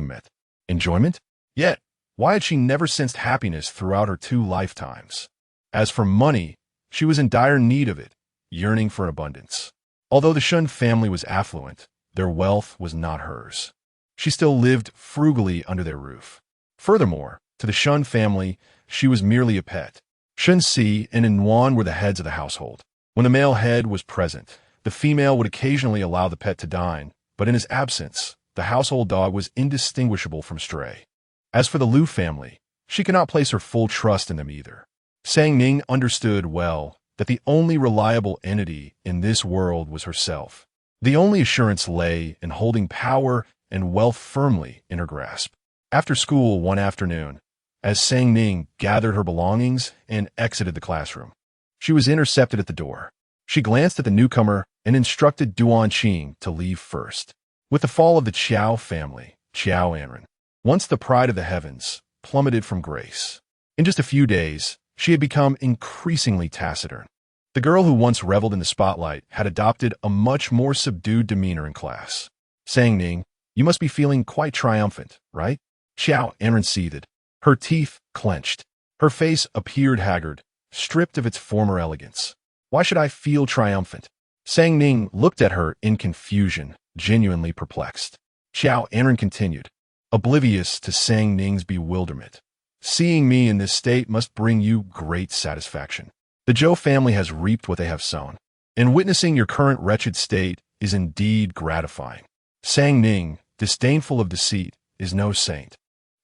met. Enjoyment? Yet, why had she never sensed happiness throughout her 2 lifetimes? As for money, she was in dire need of it, yearning for abundance. Although the Shen family was affluent, their wealth was not hers. She still lived frugally under their roof. Furthermore, to the Shen family, she was merely a pet. Shen Si and Qin Wang were the heads of the household. When the male head was present, the female would occasionally allow the pet to dine, but in his absence, the household dog was indistinguishable from stray. As for the Liu family, she could not place her full trust in them either. Sang Ning understood well that the only reliable entity in this world was herself. The only assurance lay in holding power and wealth firmly in her grasp. After school one afternoon, as Sang Ning gathered her belongings and exited the classroom, she was intercepted at the door. She glanced at the newcomer and instructed Duanqing to leave first. With the fall of the Qiao family, Xiaohan, once the pride of the heavens, plummeted from grace. In just a few days, she had become increasingly taciturn. The girl who once reveled in the spotlight had adopted a much more subdued demeanor in class. Sang Ning, you must be feeling quite triumphant, right? Xiaohan seethed. Her teeth clenched. Her face appeared haggard, stripped of its former elegance. Why should I feel triumphant? Sang Ning looked at her in confusion, genuinely perplexed. Xiaohan continued, oblivious to Sang Ning's bewilderment. Seeing me in this state must bring you great satisfaction. The Zhou family has reaped what they have sown, and witnessing your current wretched state is indeed gratifying. Sang Ning, disdainful of deceit, is no saint.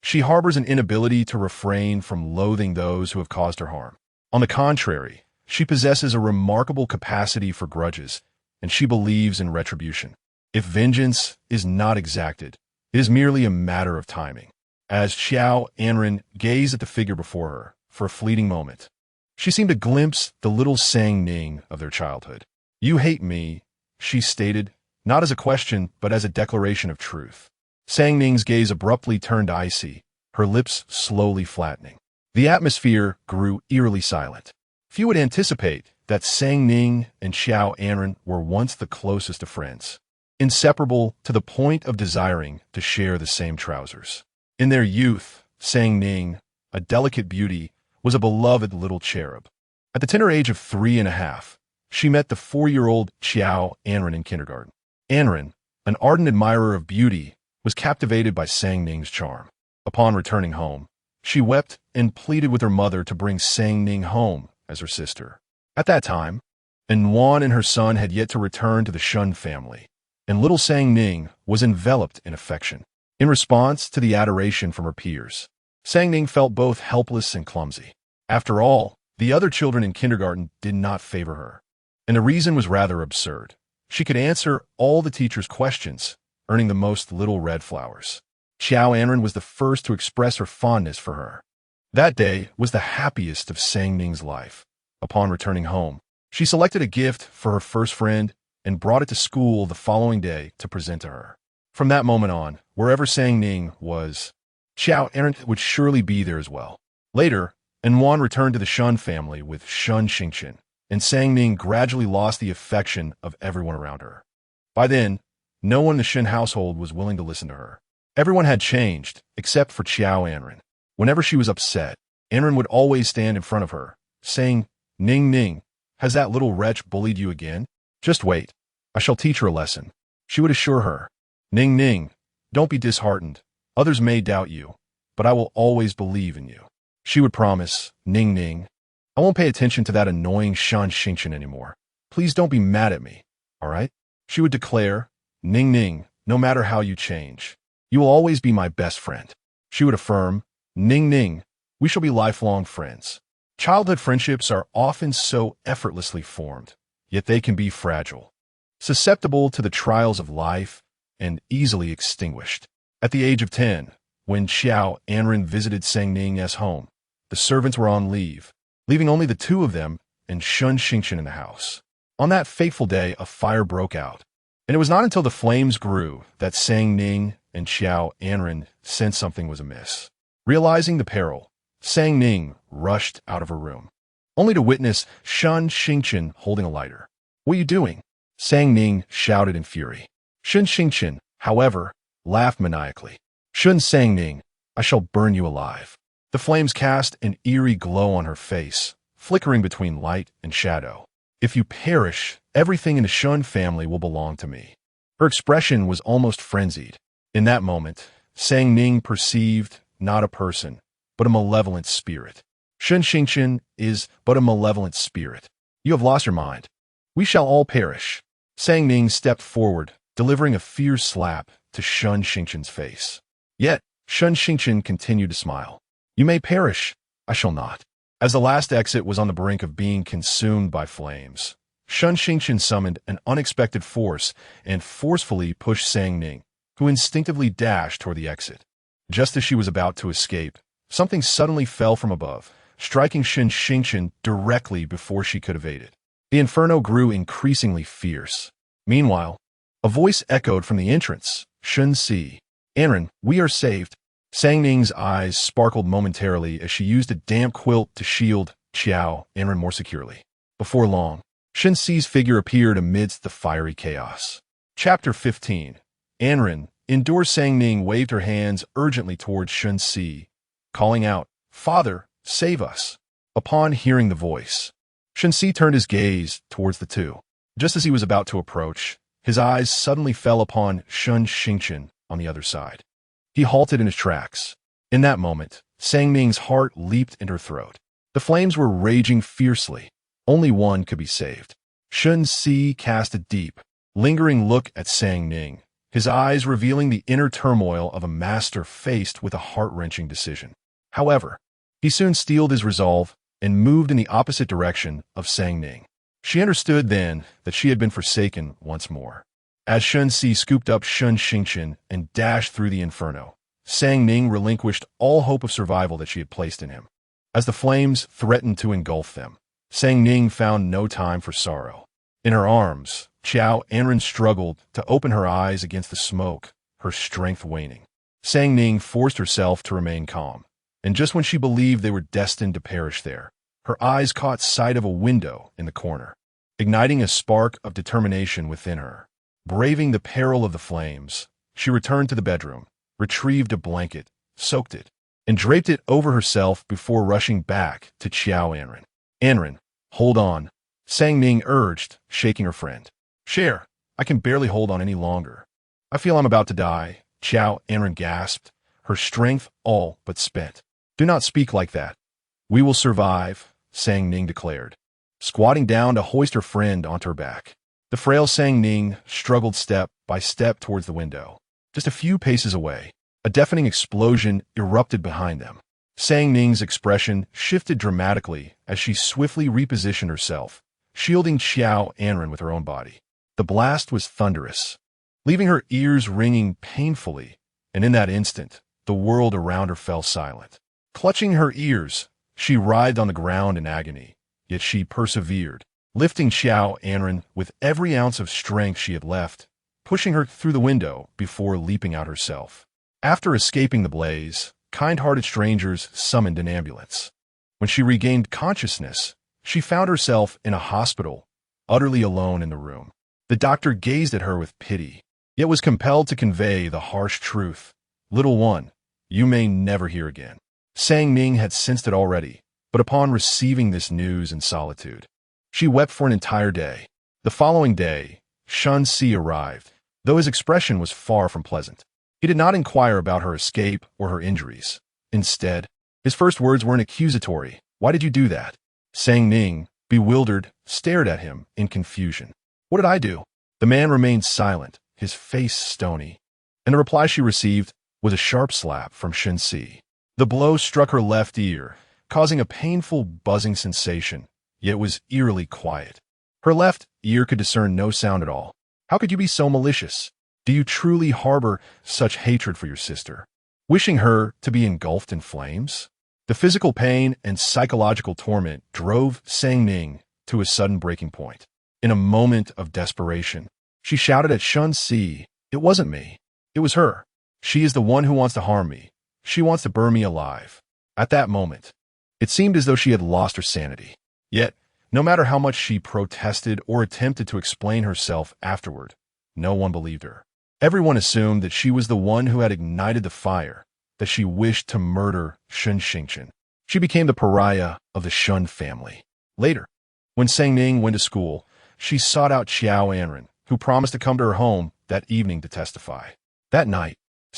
She harbors an inability to refrain from loathing those who have caused her harm. On the contrary, she possesses a remarkable capacity for grudges, and she believes in retribution. If vengeance is not exacted, it is merely a matter of timing. As Xiaohan gazed at the figure before her for a fleeting moment, she seemed to glimpse the little Sang Ning of their childhood. You hate me, she stated, not as a question, but as a declaration of truth. Sang Ning's gaze abruptly turned icy, her lips slowly flattening. The atmosphere grew eerily silent. Few would anticipate that Sang Ning and Xiaohan were once the closest of friends, inseparable to the point of desiring to share the same trousers. In their youth, Sang Ning, a delicate beauty, was a beloved little cherub. At the tender age of 3.5, she met the 4-year-old Xiaohan in kindergarten. Anren, an ardent admirer of beauty, was captivated by Sang Ning's charm. Upon returning home, she wept and pleaded with her mother to bring Sang Ning home as her sister. At that time, Qin Wang and her son had yet to return to the Shen family, and little Sang Ning was enveloped in affection. In response to the adoration from her peers, Sang Ning felt both helpless and clumsy. After all, the other children in kindergarten did not favor her, and the reason was rather absurd. She could answer all the teacher's questions, earning the most little red flowers. Xiaohan was the first to express her fondness for her. That day was the happiest of Sang Ning's life. Upon returning home, She selected a gift for her first friend and brought it to school the following day to present to her. From that moment on, wherever Sang Ning was, Xiaohan would surely be there as well. Later, Wan returned to the Shen family with Shen Xingqian, and Sang Ning gradually lost the affection of everyone around her. By then, no one in the Shen household was willing to listen to her. Everyone had changed, except for Xiaohan. Whenever she was upset, Anren would always stand in front of her, saying, "Ning Ning, has that little wretch bullied you again? Just wait. I shall teach her a lesson." She would assure her, "Ning Ning, don't be disheartened. Others may doubt you, but I will always believe in you." She would promise, "Ning Ning, I won't pay attention to that annoying Shan Xingqian anymore. Please don't be mad at me, all right?" She would declare, "Ning Ning, no matter how you change, you will always be my best friend." She would affirm, "Ning Ning, we shall be lifelong friends." Childhood friendships are often so effortlessly formed, yet they can be fragile, susceptible to the trials of life, and easily extinguished. At the age of 10, when Xiaohan visited Sang Ning's home, the servants were on leave, leaving only the two of them and Shen Xingqian in the house. On that fateful day, a fire broke out, and it was not until the flames grew that Sang Ning and Xiaohan sensed something was amiss. Realizing the peril, Sang Ning rushed out of her room, only to witness Shen Xingqian holding a lighter. "What are you doing?" Sang Ning shouted in fury. Shen Xingqian, however, laughed maniacally. "Shun Sang Ning, I shall burn you alive." The flames cast an eerie glow on her face, flickering between light and shadow. "If you perish, everything in the Shun family will belong to me." Her expression was almost frenzied. In that moment, Sang Ning perceived not a person, but a malevolent spirit. Shen Xingqian is but a malevolent spirit. "You have lost your mind. We shall all perish." Sang Ning stepped forward, delivering a fierce slap to Shen Xingqian's face. Yet, Shen Xingqian continued to smile. "You may perish, I shall not." As the last exit was on the brink of being consumed by flames, Shen Xingqian summoned an unexpected force and forcefully pushed Sang Ning, who instinctively dashed toward the exit. Just as she was about to escape, something suddenly fell from above, striking Shen Xingqian directly before she could evade it. The inferno grew increasingly fierce. Meanwhile, a voice echoed from the entrance, "Shen Si. Anren, we are saved." Sang Ning's eyes sparkled momentarily as she used a damp quilt to shield Xiaohan more securely. Before long, Shen Si's figure appeared amidst the fiery chaos. Chapter 15. Anren, indoors. Sang Ning waved her hands urgently towards Shen Si, calling out, "Father, save us." Upon hearing the voice, Shen Si turned his gaze towards the two. Just as he was about to approach, his eyes suddenly fell upon Shen Xingqian on the other side. He halted in his tracks. In that moment, Sang Ning's heart leaped in her throat. The flames were raging fiercely. Only one could be saved. Shen Si cast a deep, lingering look at Sang Ning, his eyes revealing the inner turmoil of a master faced with a heart-wrenching decision. However, he soon steeled his resolve and moved in the opposite direction of Sang Ning. She understood then that she had been forsaken once more. As Shen Si scooped up Shen Xingqian and dashed through the inferno, Sang Ning relinquished all hope of survival that she had placed in him. As the flames threatened to engulf them, Sang Ning found no time for sorrow. In her arms, Xiaohan struggled to open her eyes against the smoke, her strength waning. Sang Ning forced herself to remain calm, and just when she believed they were destined to perish there, her eyes caught sight of a window in the corner, igniting a spark of determination within her. Braving the peril of the flames, she returned to the bedroom, retrieved a blanket, soaked it, and draped it over herself before rushing back to Xiaohan. "Anren, hold on," Sang Ning urged, shaking her friend. "Share, I can barely hold on any longer. I feel I'm about to die," Xiaohan gasped, her strength all but spent. "Do not speak like that. We will survive," Sang Ning declared, squatting down to hoist her friend onto her back. The frail Sang Ning struggled step by step towards the window. Just a few paces away, a deafening explosion erupted behind them. Sang Ning's expression shifted dramatically as she swiftly repositioned herself, shielding Xiaohan with her own body. The blast was thunderous, leaving her ears ringing painfully, and in that instant, the world around her fell silent. Clutching her ears, she writhed on the ground in agony, yet she persevered, lifting Xiaohan with every ounce of strength she had left, pushing her through the window before leaping out herself. After escaping the blaze, kind-hearted strangers summoned an ambulance. When she regained consciousness, she found herself in a hospital, utterly alone in the room. The doctor gazed at her with pity, yet was compelled to convey the harsh truth. "Little one, you may never hear again." Ning had sensed it already, but upon receiving this news in solitude, she wept for an entire day. The following day, Shen Jia arrived, though his expression was far from pleasant. He did not inquire about her escape or her injuries. Instead, his first words were an accusatory. "Why did you do that?" Ning, bewildered, stared at him in confusion. "What did I do?" The man remained silent, his face stony, and the reply she received was a sharp slap from Shen Jia. The blow struck her left ear, causing a painful buzzing sensation, yet was eerily quiet. Her left ear could discern no sound at all. "How could you be so malicious? Do you truly harbor such hatred for your sister, wishing her to be engulfed in flames?" The physical pain and psychological torment drove Ning to a sudden breaking point. In a moment of desperation, she shouted at Shen Jia, "It wasn't me. It was her. She is the one who wants to harm me. She wants to burn me alive." At that moment, it seemed as though she had lost her sanity. Yet, no matter how much she protested or attempted to explain herself afterward, no one believed her. Everyone assumed that she was the one who had ignited the fire, that she wished to murder Shen Jia. She became the pariah of the Shen family. Later, when Ning went to school, she sought out Xiaohan, who promised to come to her home that evening to testify. That night,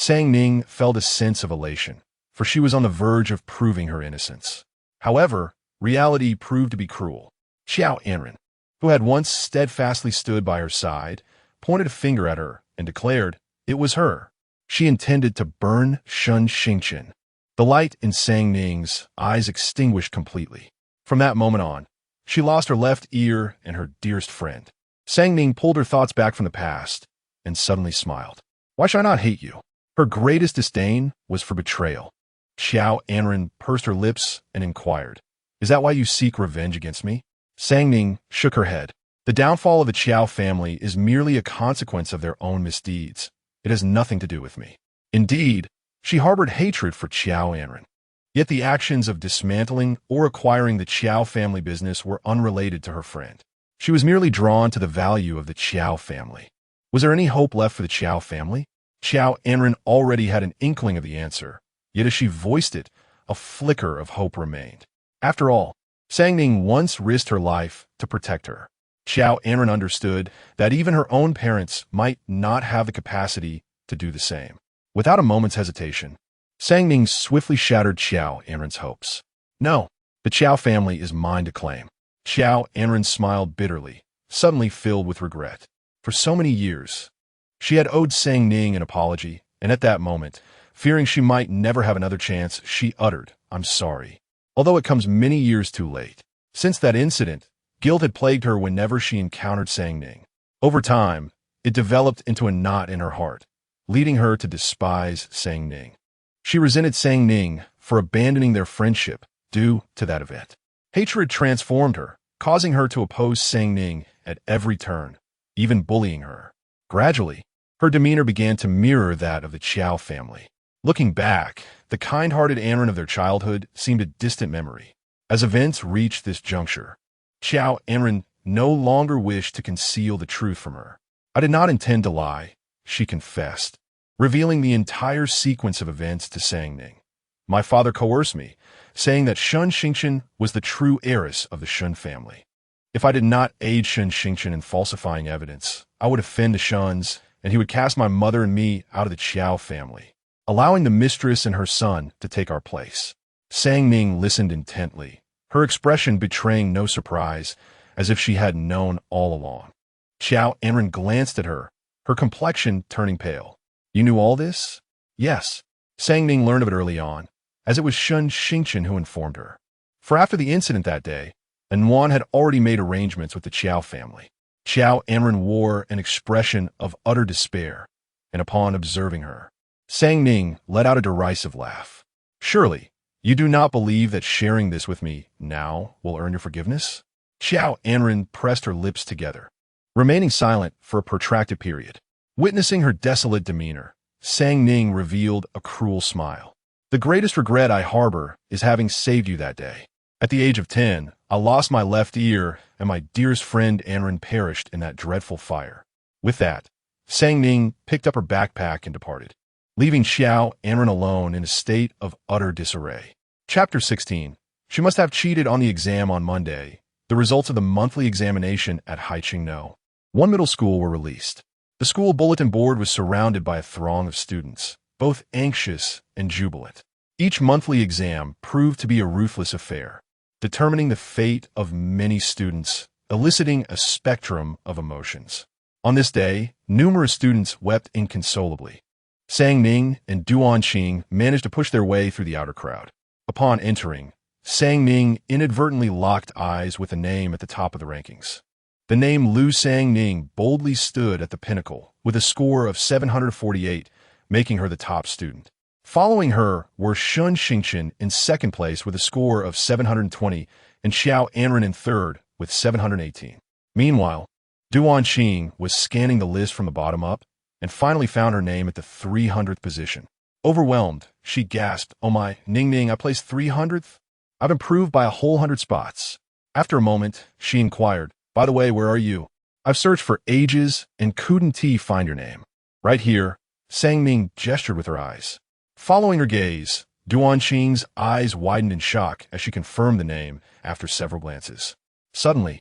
Ning felt a sense of elation, for she was on the verge of proving her innocence. However, reality proved to be cruel. Xiaohan, who had once steadfastly stood by her side, pointed a finger at her and declared it was her. She intended to burn Shen Jia. The light in Ning's eyes extinguished completely. From that moment on, she lost her left ear and her dearest friend. Ning pulled her thoughts back from the past and suddenly smiled. "Why should I not hate you?" Her greatest disdain was for betrayal. Xiaohan pursed her lips and inquired, "Is that why you seek revenge against me?" Ning shook her head. "The downfall of the Qiao family is merely a consequence of their own misdeeds. It has nothing to do with me." Indeed, she harbored hatred for Xiaohan. Yet the actions of dismantling or acquiring the Qiao family business were unrelated to her friend. She was merely drawn to the value of the Qiao family. Was there any hope left for the Qiao family? Xiaohan already had an inkling of the answer, yet as she voiced it, a flicker of hope remained. After all, Ning once risked her life to protect her. Xiaohan understood that even her own parents might not have the capacity to do the same. Without a moment's hesitation, Ning swiftly shattered Xiaohan's hopes. "No, the Qiao family is mine to claim." Xiaohan smiled bitterly, suddenly filled with regret. For so many years, she had owed Ning an apology, and at that moment, fearing she might never have another chance, she uttered, "I'm sorry," although it comes many years too late. Since that incident, guilt had plagued her whenever she encountered Ning. Over time, it developed into a knot in her heart, leading her to despise Ning. She resented Ning for abandoning their friendship due to that event. Hatred transformed her, causing her to oppose Ning at every turn, even bullying her. Gradually, her demeanor began to mirror that of the Qiao family. Looking back, the kind-hearted Anren of their childhood seemed a distant memory. As events reached this juncture, Xiaohan no longer wished to conceal the truth from her. "I did not intend to lie," she confessed, revealing the entire sequence of events to Ning. "My father coerced me, saying that Shen Jia was the true heiress of the Shen family. If I did not aid Shen Jia in falsifying evidence, I would offend the Shens, and he would cast my mother and me out of the Qiao family, allowing the mistress and her son to take our place." Ning listened intently, her expression betraying no surprise, as if she had known all along. Xiaohan glanced at her, her complexion turning pale. "You knew all this?" "Yes." Ning learned of it early on, as it was Shen Jia who informed her. For after the incident that day, Wan had already made arrangements with the Qiao family. Xiaohan wore an expression of utter despair, and upon observing her, Ning let out a derisive laugh. "Surely, you do not believe that sharing this with me now will earn your forgiveness?" Xiaohan pressed her lips together, remaining silent for a protracted period. Witnessing her desolate demeanor, Ning revealed a cruel smile. The greatest regret I harbor is having saved you that day. At the age of 10, I lost my left ear, and my dearest friend Anren perished in that dreadful fire. With that, Ning picked up her backpack and departed, leaving Xiaohan alone in a state of utter disarray. Chapter 16. She must have cheated on the exam on Monday. The results of the monthly examination at Haiqingno. One middle school were released. The school bulletin board was surrounded by a throng of students, both anxious and jubilant. Each monthly exam proved to be a ruthless affair, determining the fate of many students, eliciting a spectrum of emotions. On this day, numerous students wept inconsolably. Ning and Duanqing managed to push their way through the outer crowd. Upon entering, Ning inadvertently locked eyes with a name at the top of the rankings. The name Lu Ning boldly stood at the pinnacle, with a score of 748, making her the top student. Following her were Shen Jia in second place with a score of 720, and Xiaohan in third with 718. Meanwhile, Duanqing was scanning the list from the bottom up, and finally found her name at the 300th position. Overwhelmed, she gasped, "Oh my, Ning, I placed 300th? I've improved by a whole 100 spots." After a moment, she inquired, "By the way, where are you? I've searched for ages and couldn't find your name." "Right here," Ning gestured with her eyes. Following her gaze, Duanqing's eyes widened in shock as she confirmed the name after several glances. Suddenly,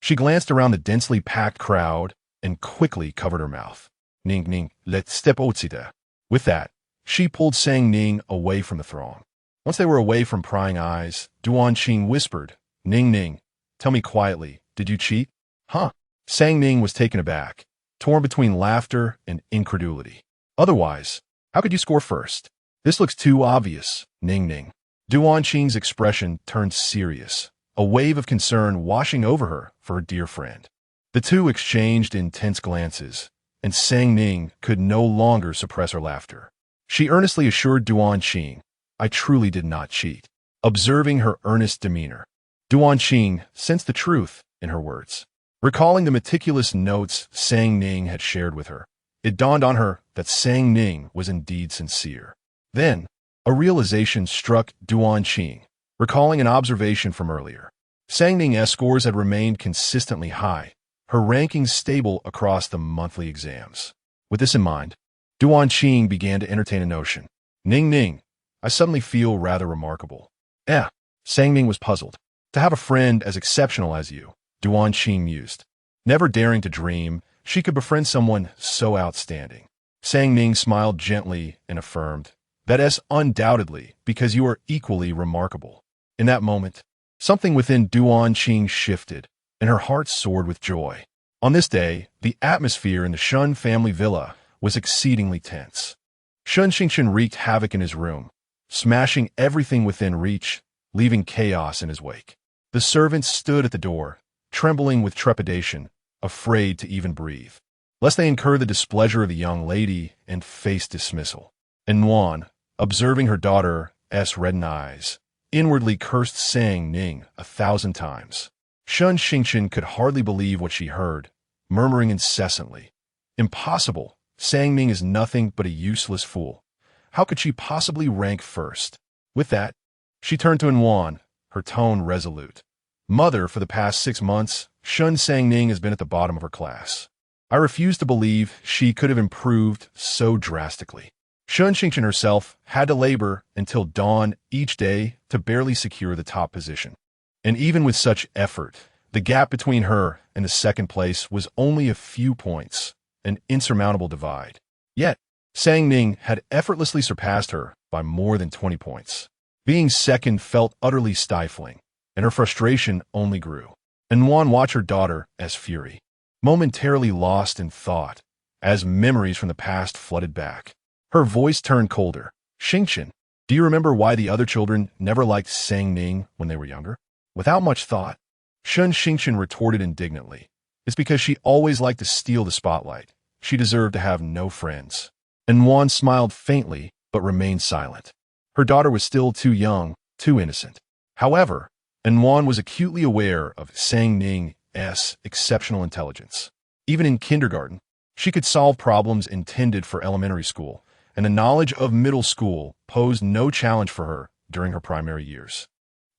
she glanced around the densely packed crowd and quickly covered her mouth. Ning, let's step outside." With that, she pulled Ning away from the throng. Once they were away from prying eyes, Duanqing whispered, Ning, tell me quietly, did you cheat?" "Huh?" Ning was taken aback, torn between laughter and incredulity. "Otherwise, how could you score first? This looks too obvious, Ning." Duanqing's expression turned serious, a wave of concern washing over her for her dear friend. The two exchanged intense glances, and Ning could no longer suppress her laughter. She earnestly assured Duanqing, "I truly did not cheat." Observing her earnest demeanor, Duanqing sensed the truth in her words. Recalling the meticulous notes Ning had shared with her, it dawned on her that Ning was indeed sincere. Then, a realization struck Duanqing, recalling an observation from earlier. Ning's scores had remained consistently high, her rankings stable across the monthly exams. With this in mind, Duanqing began to entertain a notion. Ning, I suddenly feel rather remarkable." Ning was puzzled. To have a friend as exceptional as you, Duanqing mused. Never daring to dream she could befriend someone so outstanding. Ning smiled gently and affirmed, "That is undoubtedly because you are equally remarkable." In that moment, something within Duanqing shifted, and her heart soared with joy. On this day, the atmosphere in the Shen family villa was exceedingly tense. Shen Jia wreaked havoc in his room, smashing everything within reach, leaving chaos in his wake. The servants stood at the door, trembling with trepidation, afraid to even breathe, lest they incur the displeasure of the young lady and face dismissal. And Wan, observing her daughter's reddened eyes, inwardly cursed Ning 1,000 times. Shen Jia could hardly believe what she heard, murmuring incessantly, "Impossible! Ning is nothing but a useless fool. How could she possibly rank first?" With that, she turned to Wan, her tone resolute. "Mother, for the past 6 months, Shen Ning has been at the bottom of her class. I refuse to believe she could have improved so drastically." Shen Jia herself had to labor until dawn each day to barely secure the top position. And even with such effort, the gap between her and the second place was only a few points, an insurmountable divide. Yet, Ning had effortlessly surpassed her by more than 20 points. Being second felt utterly stifling, and her frustration only grew. And Wan watched her daughter as fury, momentarily lost in thought, as memories from the past flooded back. Her voice turned colder. "Jia, do you remember why the other children never liked Ning when they were younger?" Without much thought, Shen Jia retorted indignantly, "It's because she always liked to steal the spotlight. She deserved to have no friends." And Wan smiled faintly, but remained silent. Her daughter was still too young, too innocent. However, and Wan was acutely aware of Sang Ning's exceptional intelligence. Even in kindergarten, she could solve problems intended for elementary school, and the knowledge of middle school posed no challenge for her during her primary years.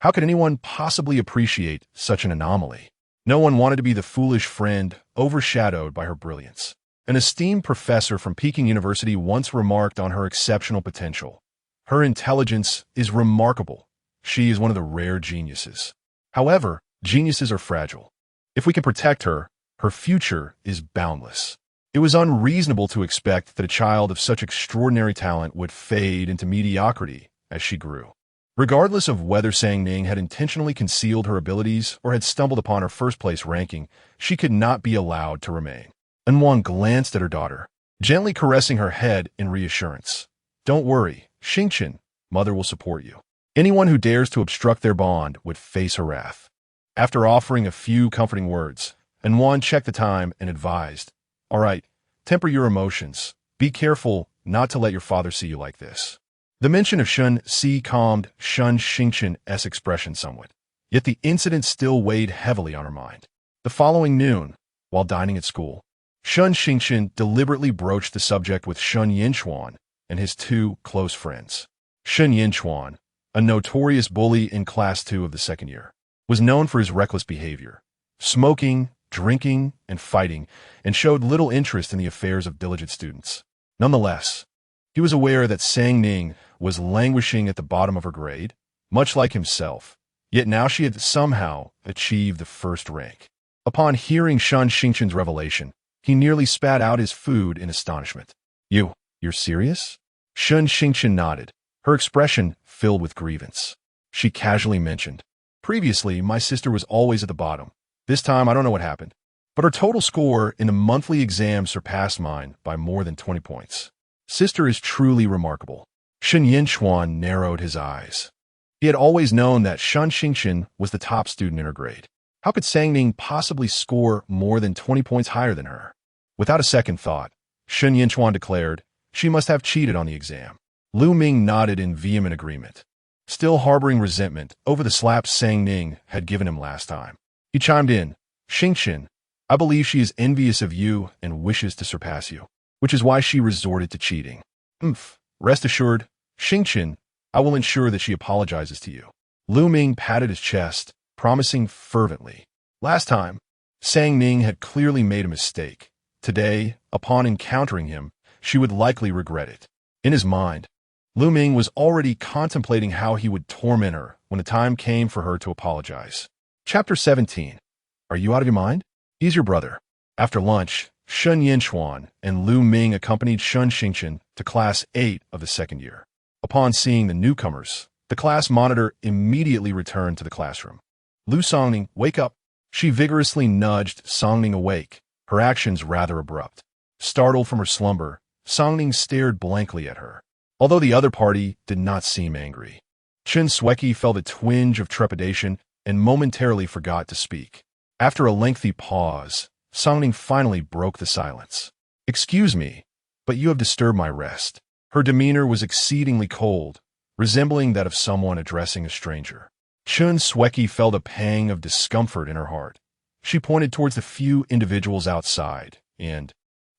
How could anyone possibly appreciate such an anomaly? No one wanted to be the foolish friend overshadowed by her brilliance. An esteemed professor from Peking University once remarked on her exceptional potential. Her intelligence is remarkable. She is one of the rare geniuses. However, geniuses are fragile. If we can protect her, her future is boundless. It was unreasonable to expect that a child of such extraordinary talent would fade into mediocrity as she grew. Regardless of whether Sang Ning had intentionally concealed her abilities or had stumbled upon her first-place ranking, she could not be allowed to remain. Wang glanced at her daughter, gently caressing her head in reassurance. Don't worry, Xingqian, mother will support you. Anyone who dares to obstruct their bond would face her wrath. After offering a few comforting words, Wang checked the time and advised, all right, temper your emotions. Be careful not to let your father see you like this. The mention of Shen Jia calmed Shen Xingqian's expression somewhat, yet the incident still weighed heavily on her mind. The following noon, while dining at school, Shen Xingqian deliberately broached the subject with Shen Yinchuan and his two close friends. Shen Yinchuan, a notorious bully in Class 2 of the second year, was known for his reckless behavior, smoking, drinking, and fighting, and showed little interest in the affairs of diligent students. Nonetheless, he was aware that Sang Ning was languishing at the bottom of her grade, much like himself, yet now she had somehow achieved the first rank. Upon hearing Shen Xingqian's revelation, he nearly spat out his food in astonishment. You're serious? Shen Xingqian nodded, her expression filled with grievance. She casually mentioned, previously, my sister was always at the bottom. This time, I don't know what happened, but her total score in the monthly exam surpassed mine by more than 20 points. Sister is truly remarkable. Shen Yinchuan narrowed his eyes. He had always known that Shen Xingqian was the top student in her grade. How could Sang Ning possibly score more than 20 points higher than her? Without a second thought, Shen Yinchuan declared, she must have cheated on the exam. Lu Ming nodded in vehement agreement, still harboring resentment over the slap Sang Ning had given him last time. He chimed in, Xingqian, I believe she is envious of you and wishes to surpass you, which is why she resorted to cheating. Rest assured, Xingqian, I will ensure that she apologizes to you. Lu Ming patted his chest, promising fervently. Last time, Sang Ning had clearly made a mistake. Today, upon encountering him, she would likely regret it. In his mind, Lu Ming was already contemplating how he would torment her when the time came for her to apologize. Chapter 17. Are you out of your mind? He's your brother. After lunch, Shen Yinchuan and Lu Ming accompanied Shen Xingqian to Class 8 of the second year. Upon seeing the newcomers, the class monitor immediately returned to the classroom. Lu Songning, wake up. She vigorously nudged Songning awake, her actions rather abrupt. Startled from her slumber, Songning stared blankly at her, although the other party did not seem angry. Chen Sueki felt a twinge of trepidation and momentarily forgot to speak. After a lengthy pause, Songning finally broke the silence. Excuse me, but you have disturbed my rest. Her demeanor was exceedingly cold, resembling that of someone addressing a stranger. Chen Sueki felt a pang of discomfort in her heart. She pointed towards the few individuals outside and,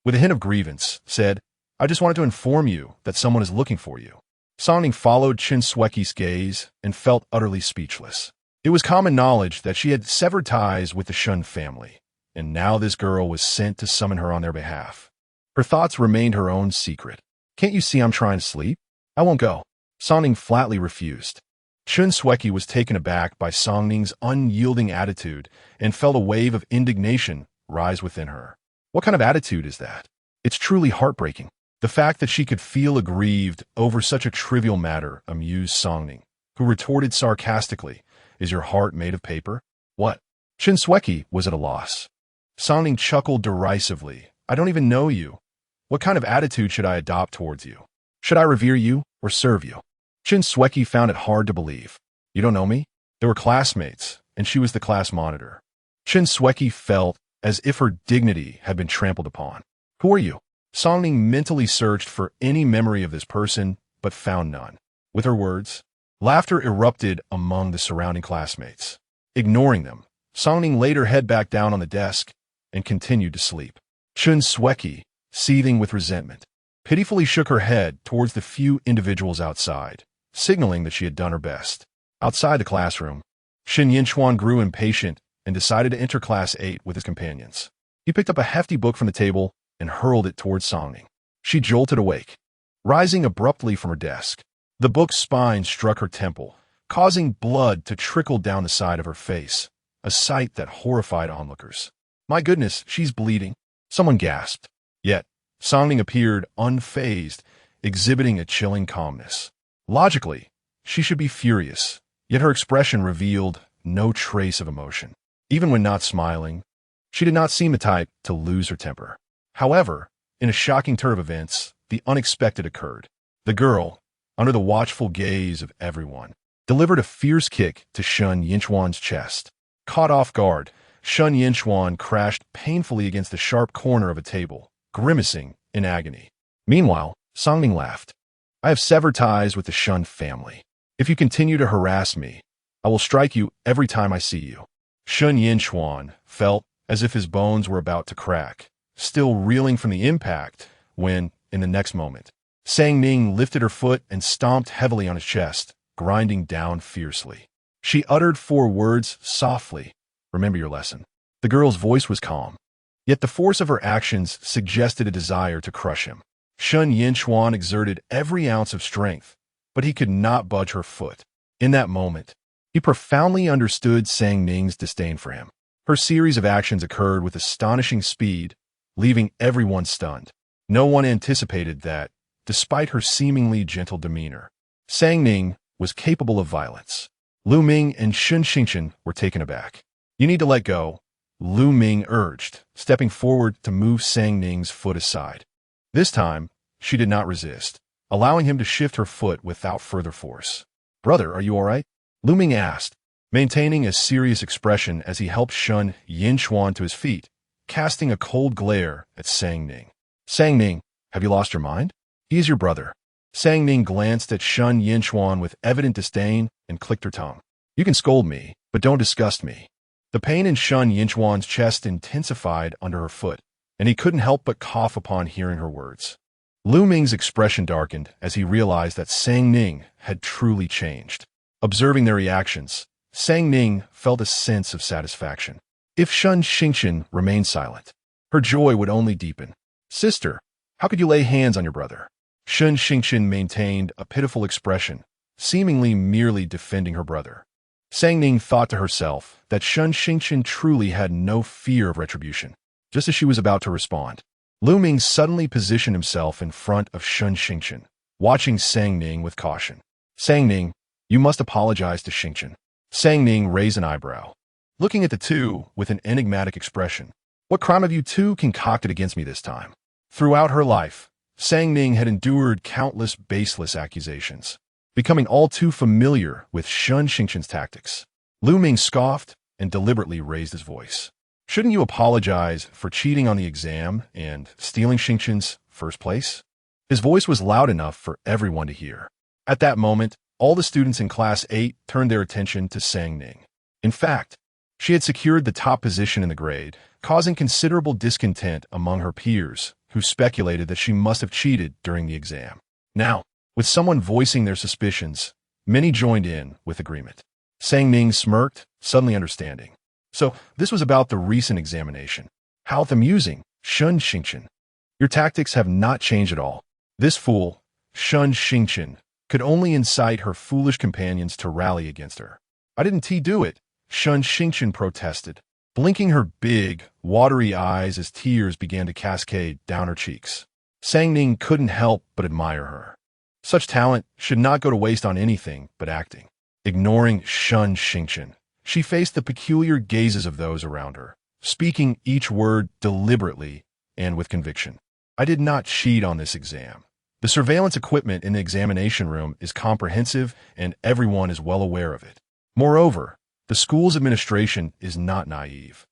with a hint of grievance, said, I just wanted to inform you that someone is looking for you. Songning followed Chen Sueki's gaze and felt utterly speechless. It was common knowledge that she had severed ties with the Shen family, and now this girl was sent to summon her on their behalf. Her thoughts remained her own secret. Can't you see I'm trying to sleep? I won't go. Songning flatly refused. Chen Sueki was taken aback by Songning's unyielding attitude and felt a wave of indignation rise within her. What kind of attitude is that? It's truly heartbreaking. The fact that she could feel aggrieved over such a trivial matter amused Songning, who retorted sarcastically, Is your heart made of paper? What? Chen Sueki was at a loss. Songning chuckled derisively. I don't even know you. What kind of attitude should I adopt towards you? Should I revere you or serve you? Chen Sueki found it hard to believe. You don't know me? They were classmates, and she was the class monitor. Chen Sueki felt as if her dignity had been trampled upon. Who are you? Songning mentally searched for any memory of this person, but found none. With her words, Laughter erupted among the surrounding classmates. Ignoring them, Song laid her head back down on the desk and continued to sleep. Chun Sweki, seething with resentment, pitifully shook her head towards the few individuals outside, signaling that she had done her best. Outside the classroom, Shen Yinchuan grew impatient and decided to enter Class 8 with his companions. He picked up a hefty book from the table and hurled it towards Song. She jolted awake, rising abruptly from her desk. The book's spine struck her temple, causing blood to trickle down the side of her face, a sight that horrified onlookers. "My goodness, she's bleeding," someone gasped. Yet, Song appeared unfazed, exhibiting a chilling calmness. Logically, she should be furious, yet her expression revealed no trace of emotion. Even when not smiling, she did not seem the type to lose her temper. However, in a shocking turn of events, the unexpected occurred. The girl, under the watchful gaze of everyone, delivered a fierce kick to Shen Yinchuan's chest. Caught off guard, Shen Yinchuan crashed painfully against the sharp corner of a table, grimacing in agony. Meanwhile, Song laughed. "I have severed ties with the Shen family. If you continue to harass me, I will strike you every time I see you." Shen Yinchuan felt as if his bones were about to crack, still reeling from the impact when, in the next moment, Ning lifted her foot and stomped heavily on his chest, grinding down fiercely. She uttered 4 words softly. "Remember your lesson." The girl's voice was calm, yet the force of her actions suggested a desire to crush him. Shen Yinchuan exerted every ounce of strength, but he could not budge her foot. In that moment, he profoundly understood Ning's disdain for him. Her series of actions occurred with astonishing speed, leaving everyone stunned. No one anticipated that, despite her seemingly gentle demeanor, Ning was capable of violence. Lu Ming and Shun Xingchen were taken aback. "You need to let go," Lu Ming urged, stepping forward to move Ning's foot aside. This time, she did not resist, allowing him to shift her foot without further force. "Brother, are you all right?" Lu Ming asked, maintaining a serious expression as he helped Shen Yinchuan to his feet, casting a cold glare at Ning. "Ning, have you lost your mind? He is your brother." Ning glanced at Shen Yinchuan with evident disdain and clicked her tongue. "You can scold me, but don't disgust me." The pain in Shen Yinchuan's chest intensified under her foot, and he couldn't help but cough upon hearing her words. Lu Ming's expression darkened as he realized that Ning had truly changed. Observing their reactions, Ning felt a sense of satisfaction. If Shun Xingchen remained silent, her joy would only deepen. "Sister, how could you lay hands on your brother?" Shun Xingchen maintained a pitiful expression, seemingly merely defending her brother. Ning thought to herself that Shun Xingchen truly had no fear of retribution. Just as she was about to respond, Lu Ming suddenly positioned himself in front of Shun Xingchen, watching Ning with caution. "Ning, you must apologize to Xingchen." Ning raised an eyebrow, looking at the two with an enigmatic expression. "What crime have you two concocted against me this time?" Throughout her life, Ning had endured countless baseless accusations, becoming all too familiar with Shun Xingchen's tactics. Lu Ming scoffed and deliberately raised his voice. "Shouldn't you apologize for cheating on the exam and stealing Xingchen's first place?" His voice was loud enough for everyone to hear. At that moment, all the students in Class 8 turned their attention to Ning. In fact, she had secured the top position in the grade, causing considerable discontent among her peers, who speculated that she must have cheated during the exam. Now, with someone voicing their suspicions, many joined in with agreement. Ning smirked, suddenly understanding. "So, this was about the recent examination. How amusing, Shun Xingchen. Your tactics have not changed at all." This fool, Shun Xingchen, could only incite her foolish companions to rally against her. "I didn't do it," Shun Xingchen protested, blinking her big, watery eyes as tears began to cascade down her cheeks. Ning couldn't help but admire her. Such talent should not go to waste on anything but acting. Ignoring Shun Xingchen, she faced the peculiar gazes of those around her, speaking each word deliberately and with conviction. "I did not cheat on this exam. The surveillance equipment in the examination room is comprehensive and everyone is well aware of it. Moreover, the school's administration is not naive.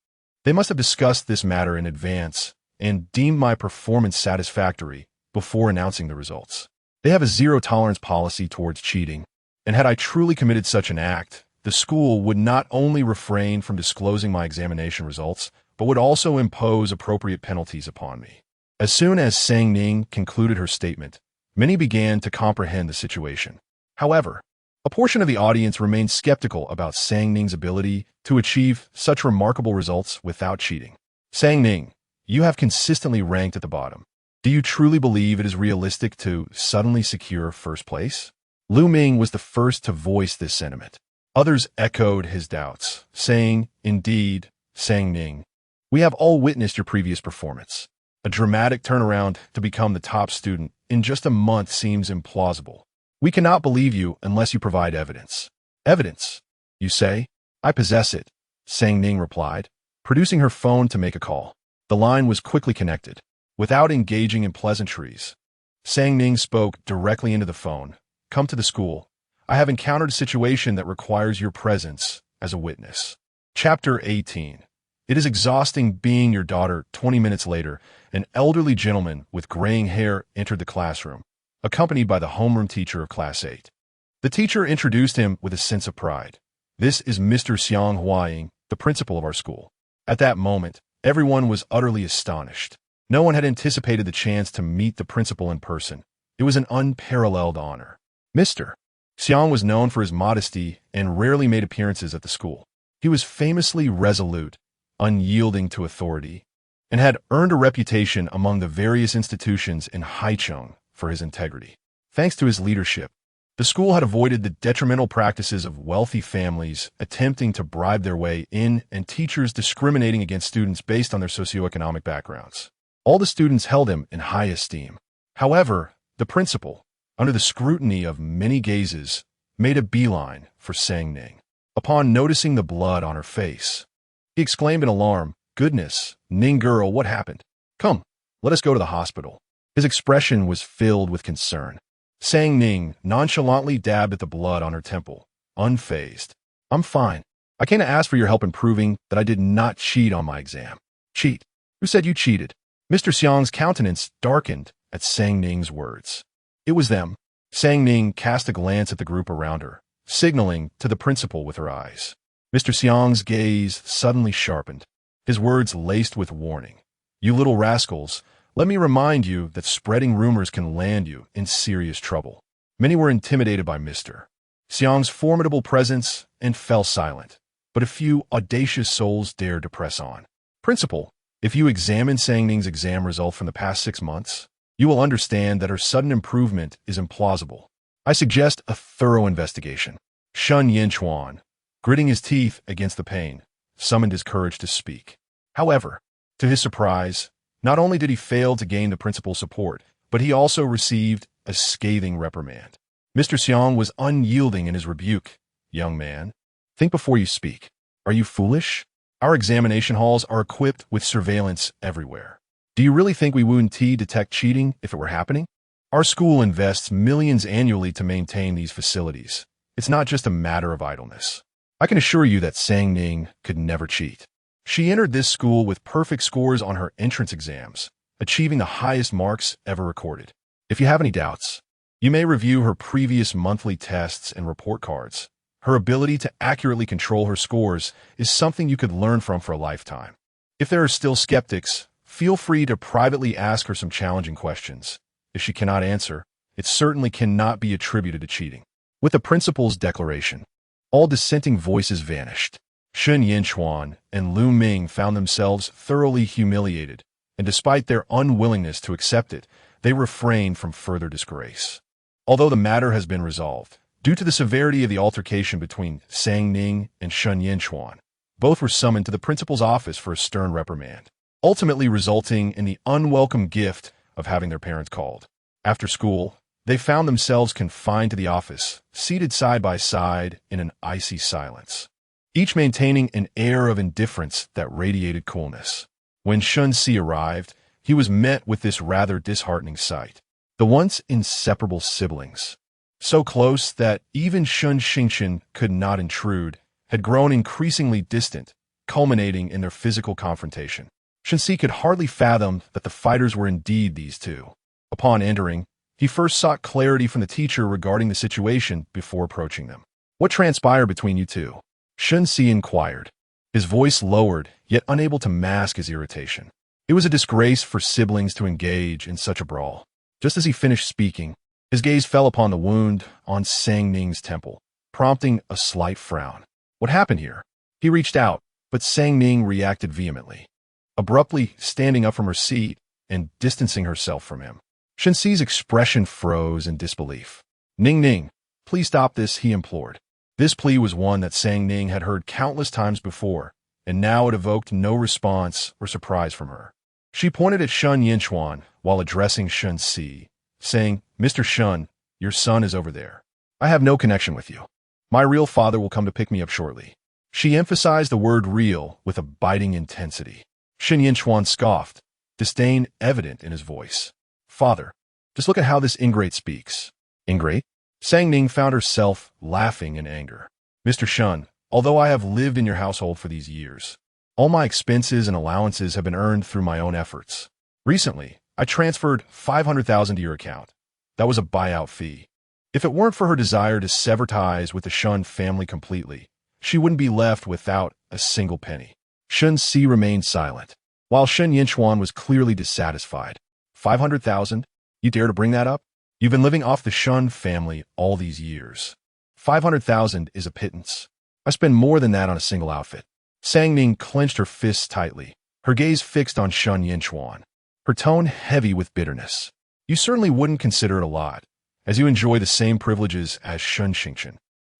They must have discussed this matter in advance and deemed my performance satisfactory before announcing the results. They have a zero-tolerance policy towards cheating. And had I truly committed such an act, the school would not only refrain from disclosing my examination results, but would also impose appropriate penalties upon me. As soon as Sang Ning concluded her statement, many began to comprehend the situation. However, a portion of the audience remained skeptical about Sang Ning's ability to achieve such remarkable results without cheating. Sang Ning, you have consistently ranked at the bottom. Do you truly believe it is realistic to suddenly secure first place? Lu Ming was the first to voice this sentiment. Others echoed his doubts, saying, "Indeed, Sang Ning, we have all witnessed your previous performance. A dramatic turnaround to become the top student in just a month seems implausible. We cannot believe you unless you provide evidence." "Evidence, you say? I possess it," Sang Ning replied, producing her phone to make a call. The line was quickly connected. Without engaging in pleasantries, Sang Ning spoke directly into the phone. "Come to the school. I have encountered a situation that requires your presence as a witness." Chapter 18. It is exhausting being your daughter. 20 minutes later, an elderly gentleman with graying hair entered the classroom, accompanied by the homeroom teacher of Class 8. The teacher introduced him with a sense of pride. "This is Mr. Xiaohan, the principal of our school." At that moment, everyone was utterly astonished. No one had anticipated the chance to meet the principal in person. It was an unparalleled honor. Mr. Xiang was known for his modesty and rarely made appearances at the school. He was famously resolute, unyielding to authority, and had earned a reputation among the various institutions in Haicheng for his integrity. Thanks to his leadership, the school had avoided the detrimental practices of wealthy families attempting to bribe their way in and teachers discriminating against students based on their socioeconomic backgrounds. All the students held him in high esteem. However, the principal, under the scrutiny of many gazes, made a beeline for Sang Ning. Upon noticing the blood on her face, he exclaimed in alarm, "Goodness, Ning girl, what happened? Come, let us go to the hospital." His expression was filled with concern. Sang Ning nonchalantly dabbed at the blood on her temple, unfazed. "I'm fine. I came to ask for your help in proving that I did not cheat on my exam." "Cheat? Who said you cheated?" Mr. Xiang's countenance darkened at Sang Ning's words. "It was them." Sang Ning cast a glance at the group around her, signaling to the principal with her eyes. Mr. Xiang's gaze suddenly sharpened, his words laced with warning. "You little rascals, let me remind you that spreading rumors can land you in serious trouble." Many were intimidated by Mr. Xiang's formidable presence and fell silent, but a few audacious souls dared to press on. "Principal, if you examine Sang Ning's exam result from the past 6 months, you will understand that her sudden improvement is implausible. I suggest a thorough investigation." Shen Jia, gritting his teeth against the pain, summoned his courage to speak. However, to his surprise, not only did he fail to gain the principal's support, but he also received a scathing reprimand. Mr. Xiang was unyielding in his rebuke. "Young man, think before you speak. Are you foolish? Our examination halls are equipped with surveillance everywhere. Do you really think we wouldn't detect cheating if it were happening? Our school invests millions annually to maintain these facilities. It's not just a matter of idleness. I can assure you that Sang Ning could never cheat. She entered this school with perfect scores on her entrance exams, achieving the highest marks ever recorded. If you have any doubts, you may review her previous monthly tests and report cards. Her ability to accurately control her scores is something you could learn from for a lifetime. If there are still skeptics, feel free to privately ask her some challenging questions. If she cannot answer, it certainly cannot be attributed to cheating." With the principal's declaration, all dissenting voices vanished. Shen Jia and Lu Ming found themselves thoroughly humiliated, and despite their unwillingness to accept it, they refrained from further disgrace. Although the matter has been resolved, due to the severity of the altercation between Sang Ning and Shen Jia, both were summoned to the principal's office for a stern reprimand, ultimately resulting in the unwelcome gift of having their parents called. After school, they found themselves confined to the office, seated side by side in an icy silence, each maintaining an air of indifference that radiated coolness. When Shen Jia arrived, he was met with this rather disheartening sight. The once inseparable siblings, so close that even Shen Xingchen could not intrude, had grown increasingly distant, culminating in their physical confrontation. Shen Jia could hardly fathom that the fighters were indeed these two. Upon entering, He first sought clarity from the teacher regarding the situation before approaching them. What transpired between you two? Shen Jia inquired. His voice lowered, yet unable to mask his irritation. It was a disgrace for siblings to engage in such a brawl. Just as he finished speaking, his gaze fell upon the wound on Sang Ning's temple, prompting a slight frown. What happened here? He reached out, but Sang Ning reacted vehemently, abruptly standing up from her seat and distancing herself from him. Shen Jia's expression froze in disbelief. Ning, please stop this, he implored. This plea was one that Sang Ning had heard countless times before, and now it evoked no response or surprise from her. She pointed at Shen Yinchuan while addressing Shen Jia, saying, Mr. Shen, your son is over there. I have no connection with you. My real father will come to pick me up shortly. She emphasized the word real with a biting intensity. Shen Yinchuan scoffed, disdain evident in his voice. Father, just look at how this ingrate speaks. Ingrate? Sang Ning found herself laughing in anger. Mr. Shen, although I have lived in your household for these years, all my expenses and allowances have been earned through my own efforts. Recently, I transferred 500,000 to your account. That was a buyout fee. If it weren't for her desire to sever ties with the Shen family completely, she wouldn't be left without a single penny. Shen Jia remained silent, while Shen Yinchuan was clearly dissatisfied. 500,000? You dare to bring that up? You've been living off the Shen family all these years. 500,000 is a pittance. I spend more than that on a single outfit. Sang Ning clenched her fists tightly, her gaze fixed on Shen Yinchuan, her tone heavy with bitterness. You certainly wouldn't consider it a lot, as you enjoy the same privileges as Shen Xingchen.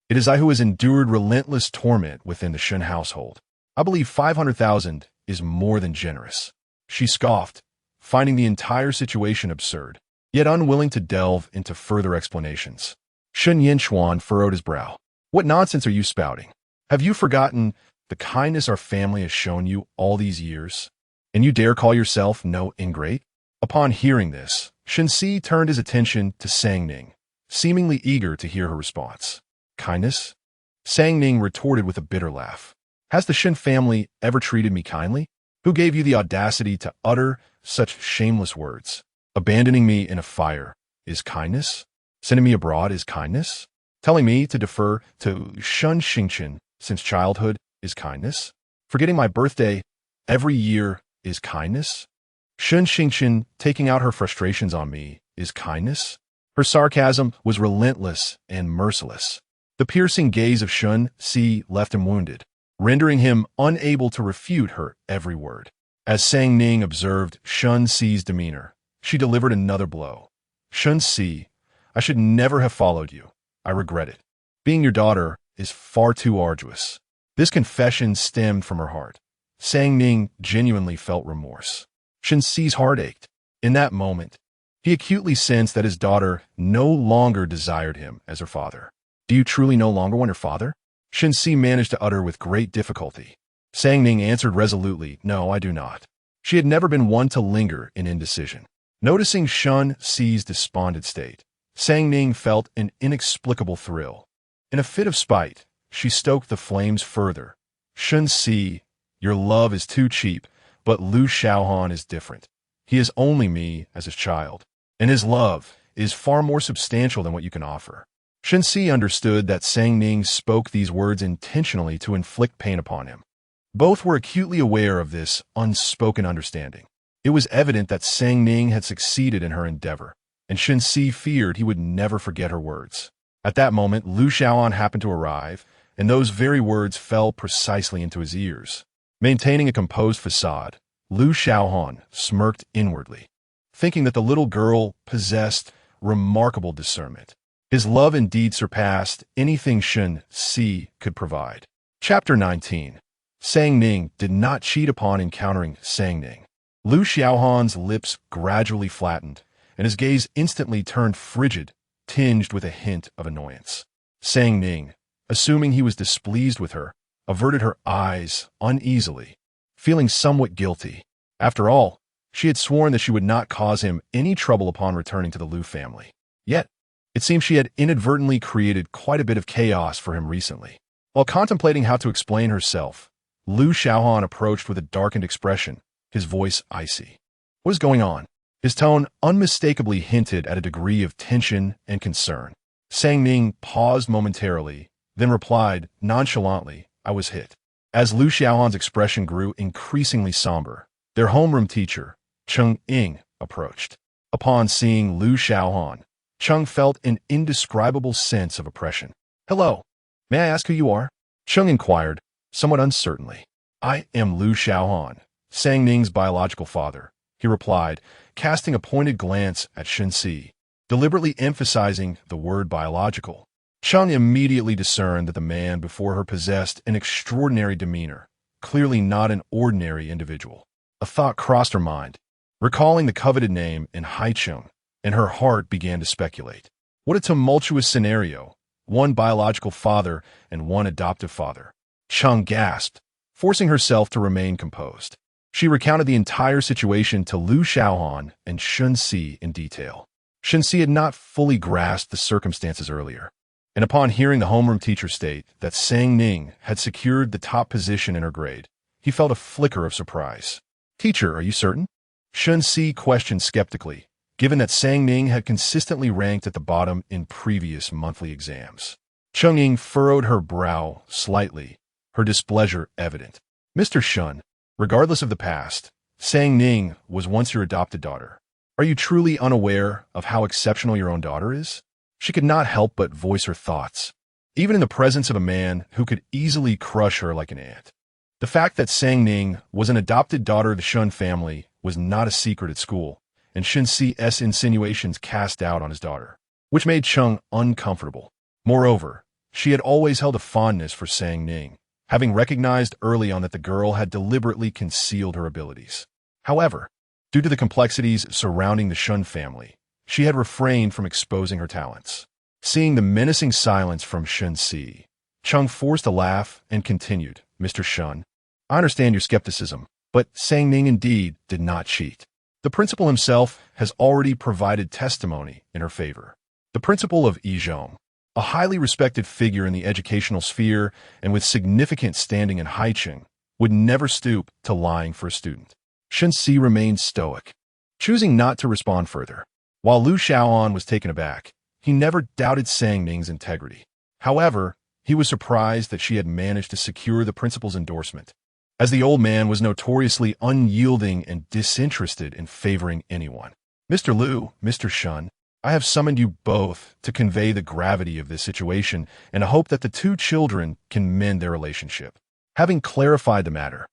It is I who has endured relentless torment within the Shen household. I believe 500,000 is more than generous. She scoffed, finding the entire situation absurd, yet unwilling to delve into further explanations. Shen Yinchuan furrowed his brow. What nonsense are you spouting? Have you forgotten the kindness our family has shown you all these years? And you dare call yourself no ingrate? Upon hearing this, Shen Jia turned his attention to Sang Ning, seemingly eager to hear her response. Kindness? Sang Ning retorted with a bitter laugh. Has the Shen family ever treated me kindly? Who gave you the audacity to utter such shameless words? Abandoning me in a fire is kindness? Sending me abroad is kindness? Telling me to defer to Shen Xingchen since childhood is kindness? Forgetting my birthday every year is kindness? Shen Xingchen taking out her frustrations on me is kindness? Her sarcasm was relentless and merciless. The piercing gaze of Shen Jia left him wounded, rendering him unable to refute her every word. As Sang Ning observed Shen Jia's demeanor, she delivered another blow. Shen Jia, I should never have followed you. I regret it. Being your daughter is far too arduous. This confession stemmed from her heart. Sang Ning genuinely felt remorse. Shen Jia's heart ached. In that moment, he acutely sensed that his daughter no longer desired him as her father. Do you truly no longer want her father? Shen Jia managed to utter with great difficulty. Sang Ning answered resolutely, no, I do not. She had never been one to linger in indecision. Noticing Shen Jia's despondent state, Sang Ning felt an inexplicable thrill. In a fit of spite, she stoked the flames further. Shen Jia, your love is too cheap, but Lu Xiaohan is different. He is only me as his child, and his love is far more substantial than what you can offer. Shen Jia understood that Sang Ning spoke these words intentionally to inflict pain upon him. Both were acutely aware of this unspoken understanding. It was evident that Sang Ning had succeeded in her endeavor, and Shen Jia feared he would never forget her words. At that moment, Lu Xiaohan happened to arrive, and those very words fell precisely into his ears. Maintaining a composed facade, Lu Xiaohan smirked inwardly, thinking that the little girl possessed remarkable discernment. His love indeed surpassed anything Shen Jia could provide. Chapter 19. Sang Ning did not cheat upon encountering Sang Ning. Lu Xiaohan's lips gradually flattened, and his gaze instantly turned frigid, tinged with a hint of annoyance. Sang Ning, assuming he was displeased with her, averted her eyes uneasily, feeling somewhat guilty. After all, she had sworn that she would not cause him any trouble upon returning to the Lu family. Yet, it seemed she had inadvertently created quite a bit of chaos for him recently. While contemplating how to explain herself, Lu Xiaohan approached with a darkened expression, his voice icy. What is going on? His tone unmistakably hinted at a degree of tension and concern. Ning paused momentarily, then replied nonchalantly, "I was hit." As Lu Xiaohan's expression grew increasingly somber, their homeroom teacher, Ning, approached. Upon seeing Lu Xiaohan, Cheng felt an indescribable sense of oppression. "Hello. May I ask who you are?" Cheng inquired, somewhat uncertainly. "I am Lu Xiaohan, Ning's biological father," he replied, casting a pointed glance at Shen Jia, deliberately emphasizing the word biological. Cheng immediately discerned that the man before her possessed an extraordinary demeanor, clearly not an ordinary individual. A thought crossed her mind, recalling the coveted name in Haicheng, and her heart began to speculate. What a tumultuous scenario, one biological father and one adoptive father. Cheng gasped, forcing herself to remain composed. She recounted the entire situation to Lu Xiaohan and Shen Jia in detail. Shen Jia had not fully grasped the circumstances earlier, and upon hearing the homeroom teacher state that Ning had secured the top position in her grade, he felt a flicker of surprise. "Teacher, are you certain?" Shen Jia questioned skeptically, given that Ning had consistently ranked at the bottom in previous monthly exams. Ning furrowed her brow slightly, her displeasure evident. "Mr. Shen, regardless of the past, Ning was once your adopted daughter. Are you truly unaware of how exceptional your own daughter is?" She could not help but voice her thoughts, even in the presence of a man who could easily crush her like an ant. The fact that Ning was an adopted daughter of the Shen family was not a secret at school, and Shen Jia's insinuations cast doubt on his daughter, which made Cheng uncomfortable. Moreover, she had always held a fondness for Ning, having recognized early on that the girl had deliberately concealed her abilities. However, due to the complexities surrounding the Shen family, she had refrained from exposing her talents. Seeing the menacing silence from Shen Jia, Cheng forced a laugh and continued, "Mr. Shen, I understand your skepticism, but Ning indeed did not cheat. The principal himself has already provided testimony in her favor. The principal of Yizhong, a highly respected figure in the educational sphere and with significant standing in Haicheng, would never stoop to lying for a student." Shen Jia remained stoic, choosing not to respond further. While Lu Xiaohan was taken aback, he never doubted Ning's integrity. However, he was surprised that she had managed to secure the principal's endorsement, as the old man was notoriously unyielding and disinterested in favoring anyone. "Mr. Lu, Mr. Shen, I have summoned you both to convey the gravity of this situation and hope that the two children can mend their relationship." Having clarified the matter,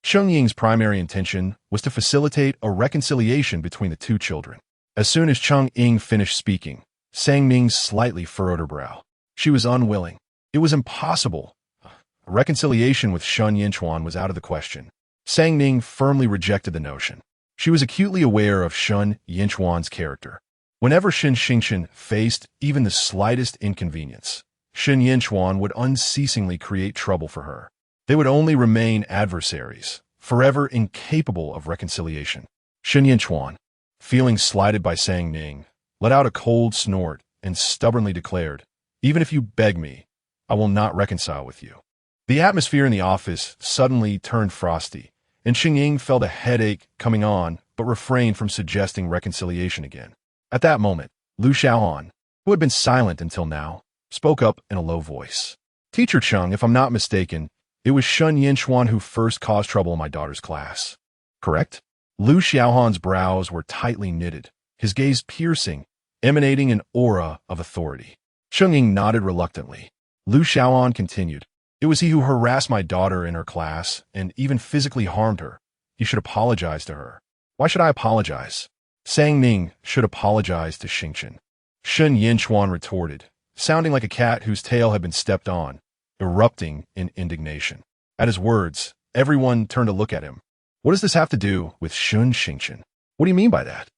Ying's primary intention was to facilitate a reconciliation between the two children. As soon as Ying finished speaking, Ning slightly furrowed her brow. She was unwilling. It was impossible. A reconciliation with Shen Yinchuan was out of the question. Ning firmly rejected the notion. She was acutely aware of Shen Yinchuan's character. Whenever Shen Xingchen faced even the slightest inconvenience, Shen Yinchuan would unceasingly create trouble for her. They would only remain adversaries, forever incapable of reconciliation. Shen Yinchuan, feeling slighted by Ning, let out a cold snort and stubbornly declared, "Even if you beg me, I will not reconcile with you." The atmosphere in the office suddenly turned frosty, and Ying felt a headache coming on but refrained from suggesting reconciliation again. At that moment, Lu Xiaohan, who had been silent until now, spoke up in a low voice. "Teacher Cheng, if I'm not mistaken, it was Shen Yinchuan who first caused trouble in my daughter's class. Correct?" Lu Xiaohan's brows were tightly knitted, his gaze piercing, emanating an aura of authority. Ying nodded reluctantly. Lu Xiaohan continued, "It was he who harassed my daughter in her class and even physically harmed her. He should apologize to her." "Why should I apologize?" Ning should apologize to Xingchen. Shen Yinchuan retorted, sounding like a cat whose tail had been stepped on, erupting in indignation. At his words, everyone turned to look at him. "What does this have to do with Shen Xingchen? What do you mean by that?"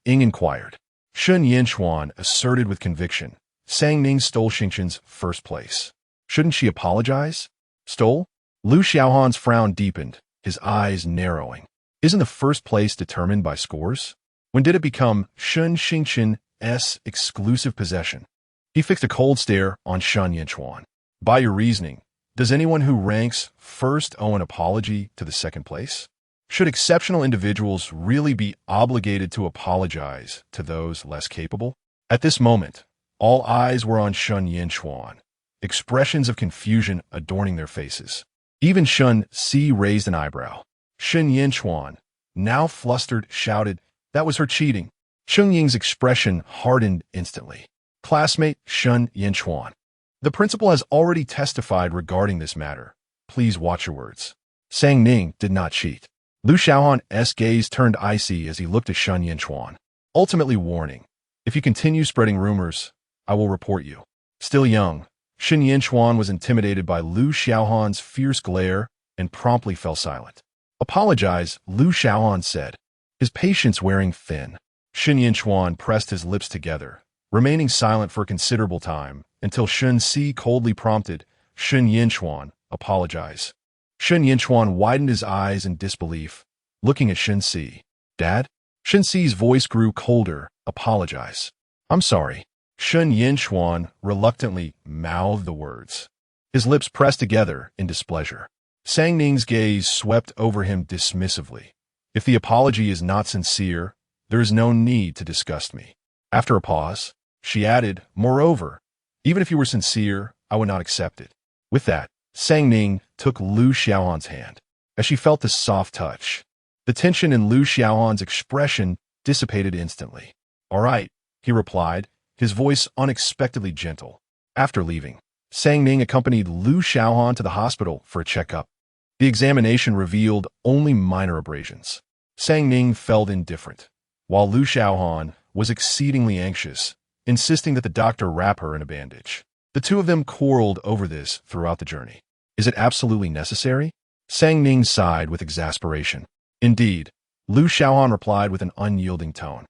Ning inquired. Shen Yinchuan asserted with conviction, Ning stole Xingchen's first place. "Shouldn't she apologize?" "Stole?" Lu Xiaohan's frown deepened, his eyes narrowing. "Isn't the first place determined by scores? When did it become Shen Xingchen's exclusive possession?" He fixed a cold stare on Shen Yinchuan. "By your reasoning, does anyone who ranks first owe an apology to the second place?" Should exceptional individuals really be obligated to apologize to those less capable? At this moment, all eyes were on Shen Jia, expressions of confusion adorning their faces. Even Shen Jia raised an eyebrow. Shen Jia, now flustered, shouted, "That was her cheating." Shen Ying's expression hardened instantly. "Classmate Shen Jia, the principal has already testified regarding this matter. Please watch your words." Sang Ning did not cheat. Xiaohan's gaze turned icy as he looked at Shen Jia, ultimately warning, "If you continue spreading rumors, I will report you." Still young, Shen Jia was intimidated by Xiaohan's fierce glare and promptly fell silent. "Apologize," Xiaohan said, his patience wearing thin. Shen Jia pressed his lips together, remaining silent for a considerable time, until Shen Jia coldly prompted, "Shen Jia, apologize." Shen Jia widened his eyes in disbelief, looking at Shen Jia. "Dad?" Shen Jia's voice grew colder. "Apologize." "I'm sorry." Shen Jia reluctantly mouthed the words. His lips pressed together in displeasure. Sang Ning's gaze swept over him dismissively. "If the apology is not sincere, there is no need to disgust me." After a pause, she added, "Moreover, even if you were sincere, I would not accept it." With that, Sang Ning took Xiaohan's hand. As she felt the soft touch, the tension in Xiaohan's expression dissipated instantly. "All right," he replied, his voice unexpectedly gentle. After leaving, Sang Ning accompanied Xiaohan to the hospital for a checkup. The examination revealed only minor abrasions. Sang Ning felt indifferent, while Xiaohan was exceedingly anxious, insisting that the doctor wrap her in a bandage. The two of them quarreled over this throughout the journey. "Is it absolutely necessary?" Sang Ning sighed with exasperation. "Indeed," Xiaohan replied with an unyielding tone.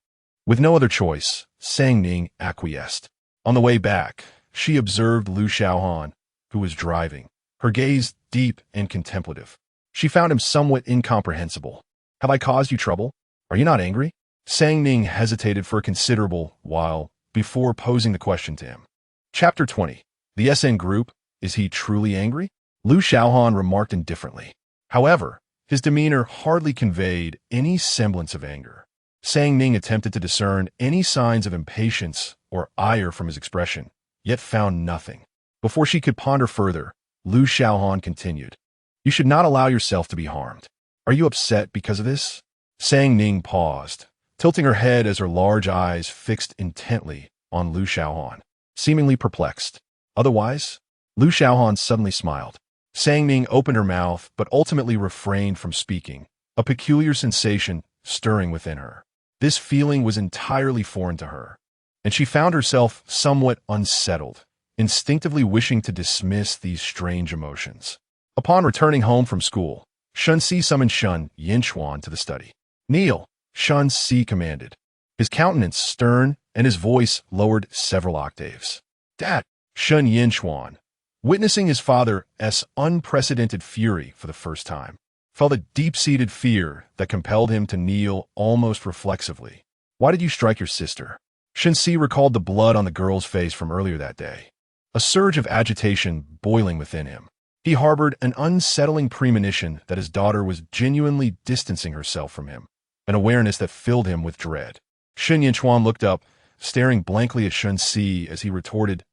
With no other choice, Sang Ning acquiesced. On the way back, she observed Xiaohan, who was driving, her gaze deep and contemplative. She found him somewhat incomprehensible. "Have I caused you trouble? Are you not angry?" Sang Ning hesitated for a considerable while before posing the question to him. Chapter 20. The SN Group, is he truly angry? Xiaohan remarked indifferently. However, his demeanor hardly conveyed any semblance of anger. Sang Ning attempted to discern any signs of impatience or ire from his expression, yet found nothing. Before she could ponder further, Xiaohan continued, "You should not allow yourself to be harmed. Are you upset because of this?" Sang Ning paused, tilting her head as her large eyes fixed intently on Xiaohan, seemingly perplexed. "Otherwise?" Xiaohan suddenly smiled. Sang Ning opened her mouth but ultimately refrained from speaking, a peculiar sensation stirring within her. This feeling was entirely foreign to her, and she found herself somewhat unsettled, instinctively wishing to dismiss these strange emotions. Upon returning home from school, Shen Jia summoned Shen Jia to the study. "Kneel," Shen Jia commanded, his countenance stern and his voice lowered several octaves. "Dad!" Shen Jia, witnessing his father's unprecedented fury for the first time, felt a deep-seated fear that compelled him to kneel almost reflexively. "Why did you strike your sister?" Shen Jia recalled the blood on the girl's face from earlier that day, a surge of agitation boiling within him. He harbored an unsettling premonition that his daughter was genuinely distancing herself from him, an awareness that filled him with dread. Shen Jia looked up, staring blankly at Shen Jia as he retorted,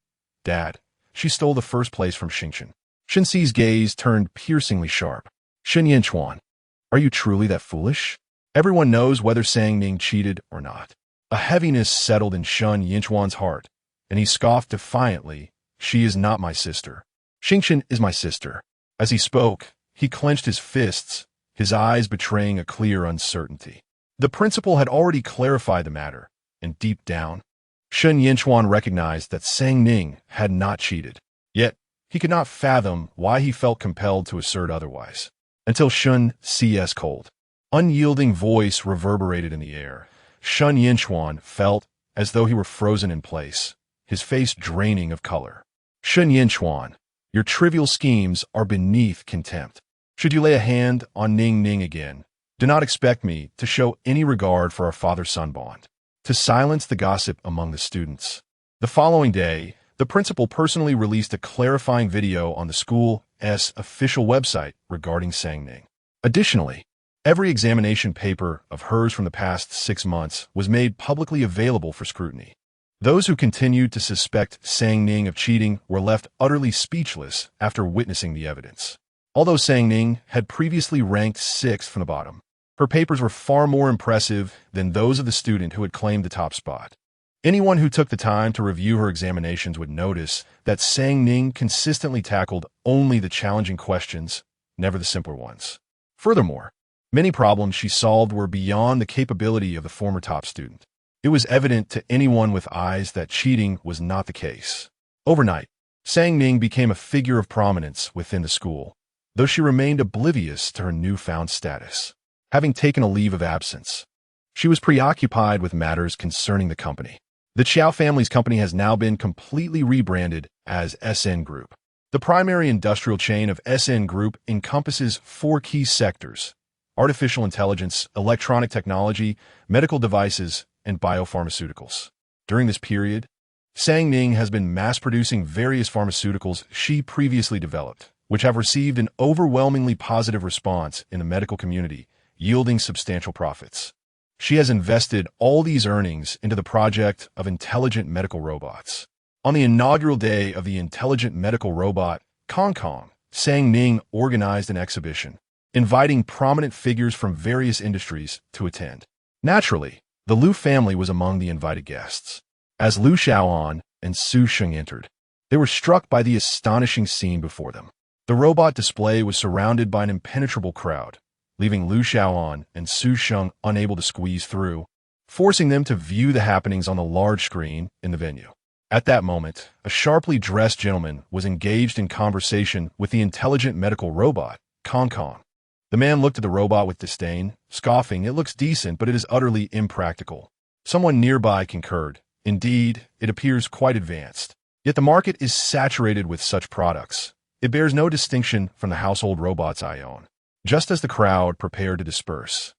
"Dad, she stole the first place from Xingchen." Shen Jia's gaze turned piercingly sharp. "Shen Jia, are you truly that foolish? Everyone knows whether Sang Ning cheated or not." A heaviness settled in Shen Jia's heart, and he scoffed defiantly, "She is not my sister. Xingchen is my sister." As he spoke, he clenched his fists, his eyes betraying a clear uncertainty. The principal had already clarified the matter, and deep down, Shen Jia recognized that Sang Ning had not cheated. Yet, he could not fathom why he felt compelled to assert otherwise. Until Shen Jia's cold, unyielding voice reverberated in the air, Shen Jia felt as though he were frozen in place, his face draining of color. "Shen Jia, your trivial schemes are beneath contempt. Should you lay a hand on Ning again, do not expect me to show any regard for our father-son bond." To silence the gossip among the students. The following day, the principal personally released a clarifying video on the school's official website regarding Sang Ning. Additionally, Every examination paper of hers from the past 6 months was made publicly available for scrutiny. Those who continued to suspect Sang Ning of cheating were left utterly speechless after witnessing the evidence. Although Sang Ning had previously ranked 6th from the bottom, her papers were far more impressive than those of the student who had claimed the top spot. Anyone who took the time to review her examinations would notice that Sang Ning consistently tackled only the challenging questions, never the simpler ones. Furthermore, many problems she solved were beyond the capability of the former top student. It was evident to anyone with eyes that cheating was not the case. Overnight, Sang Ning became a figure of prominence within the school, though she remained oblivious to her newfound status. Having taken a leave of absence, she was preoccupied with matters concerning the company. The Xiao family's company has now been completely rebranded as SN Group. The primary industrial chain of SN Group encompasses 4 key sectors: artificial intelligence, electronic technology, medical devices, and biopharmaceuticals. During this period, Sang Ning has been mass-producing various pharmaceuticals she previously developed, which have received an overwhelmingly positive response in the medical community, yielding substantial profits. She has invested all these earnings into the project of intelligent medical robots. On the inaugural day of the intelligent medical robot, Hong Kong, Sang Ning organized an exhibition, inviting prominent figures from various industries to attend. Naturally, the Liu family was among the invited guests. As Liu Xiaohan and Su Sheng entered, they were struck by the astonishing scene before them. The robot display was surrounded by an impenetrable crowd, leaving Liu Xiaohan and Su Sheng unable to squeeze through, forcing them to view the happenings on the large screen in the venue. At that moment, a sharply dressed gentleman was engaged in conversation with the intelligent medical robot, Hong Kong. The man looked at the robot with disdain, scoffing, "It looks decent, but it is utterly impractical." Someone nearby concurred, "Indeed, it appears quite advanced. Yet the market is saturated with such products. It bears no distinction from the household robots I own." Just as the crowd prepared to disperse,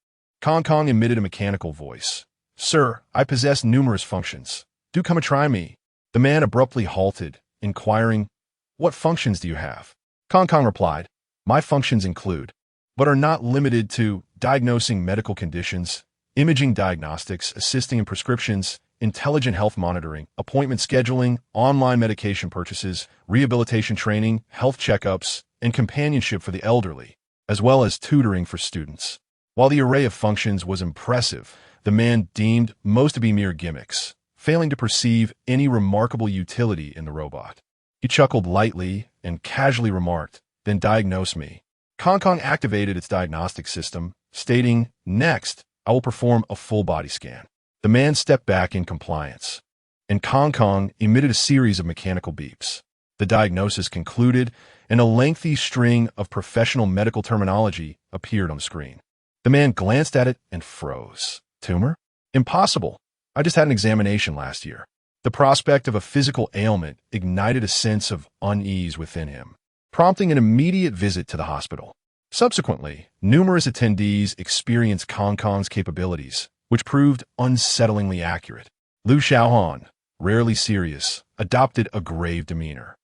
Hong Kong emitted a mechanical voice. "Sir, I possess numerous functions. Do come and try me." The man abruptly halted, inquiring, "What functions do you have?" Hong Kong replied, "My functions include, but are not limited to, diagnosing medical conditions, imaging diagnostics, assisting in prescriptions, intelligent health monitoring, appointment scheduling, online medication purchases, rehabilitation training, health checkups, and companionship for the elderly, as well as tutoring for students." While the array of functions was impressive, the man deemed most to be mere gimmicks, failing to perceive any remarkable utility in the robot. He chuckled lightly and casually remarked, "Then diagnose me." Hong Kong activated its diagnostic system, stating, "Next, I will perform a full body scan." The man stepped back in compliance, and Hong Kong emitted a series of mechanical beeps. The diagnosis concluded, and a lengthy string of professional medical terminology appeared on the screen. The man glanced at it and froze. "Tumor? Impossible. I just had an examination last year." The prospect of a physical ailment ignited a sense of unease within him, prompting an immediate visit to the hospital. Subsequently, numerous attendees experienced Hong Kong's capabilities, which proved unsettlingly accurate. Liu Xiaohan, rarely serious, adopted a grave demeanor.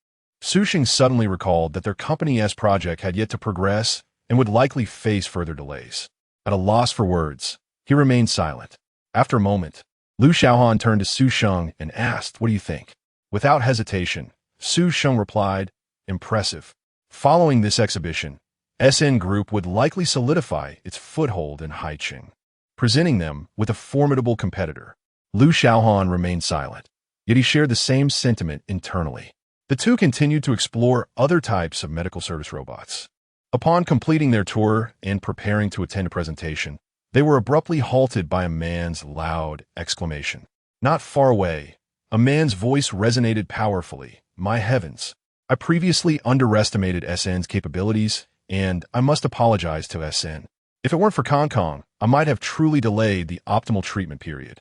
Su Sheng suddenly recalled that their company's project had yet to progress and would likely face further delays. At a loss for words, he remained silent. After a moment, Liu Xiaohan turned to Su Sheng and asked, "What do you think?" Without hesitation, Su Sheng replied, "Impressive." Following this exhibition, SN Group would likely solidify its foothold in Haiqing, presenting them with a formidable competitor. Liu Xiaohan remained silent, yet he shared the same sentiment internally. The two continued to explore other types of medical service robots. Upon completing their tour and preparing to attend a presentation, they were abruptly halted by a man's loud exclamation. Not far away, a man's voice resonated powerfully. "My heavens! I previously underestimated SN's capabilities, and I must apologize to SN. If it weren't for Hong Kong, I might have truly delayed the optimal treatment period.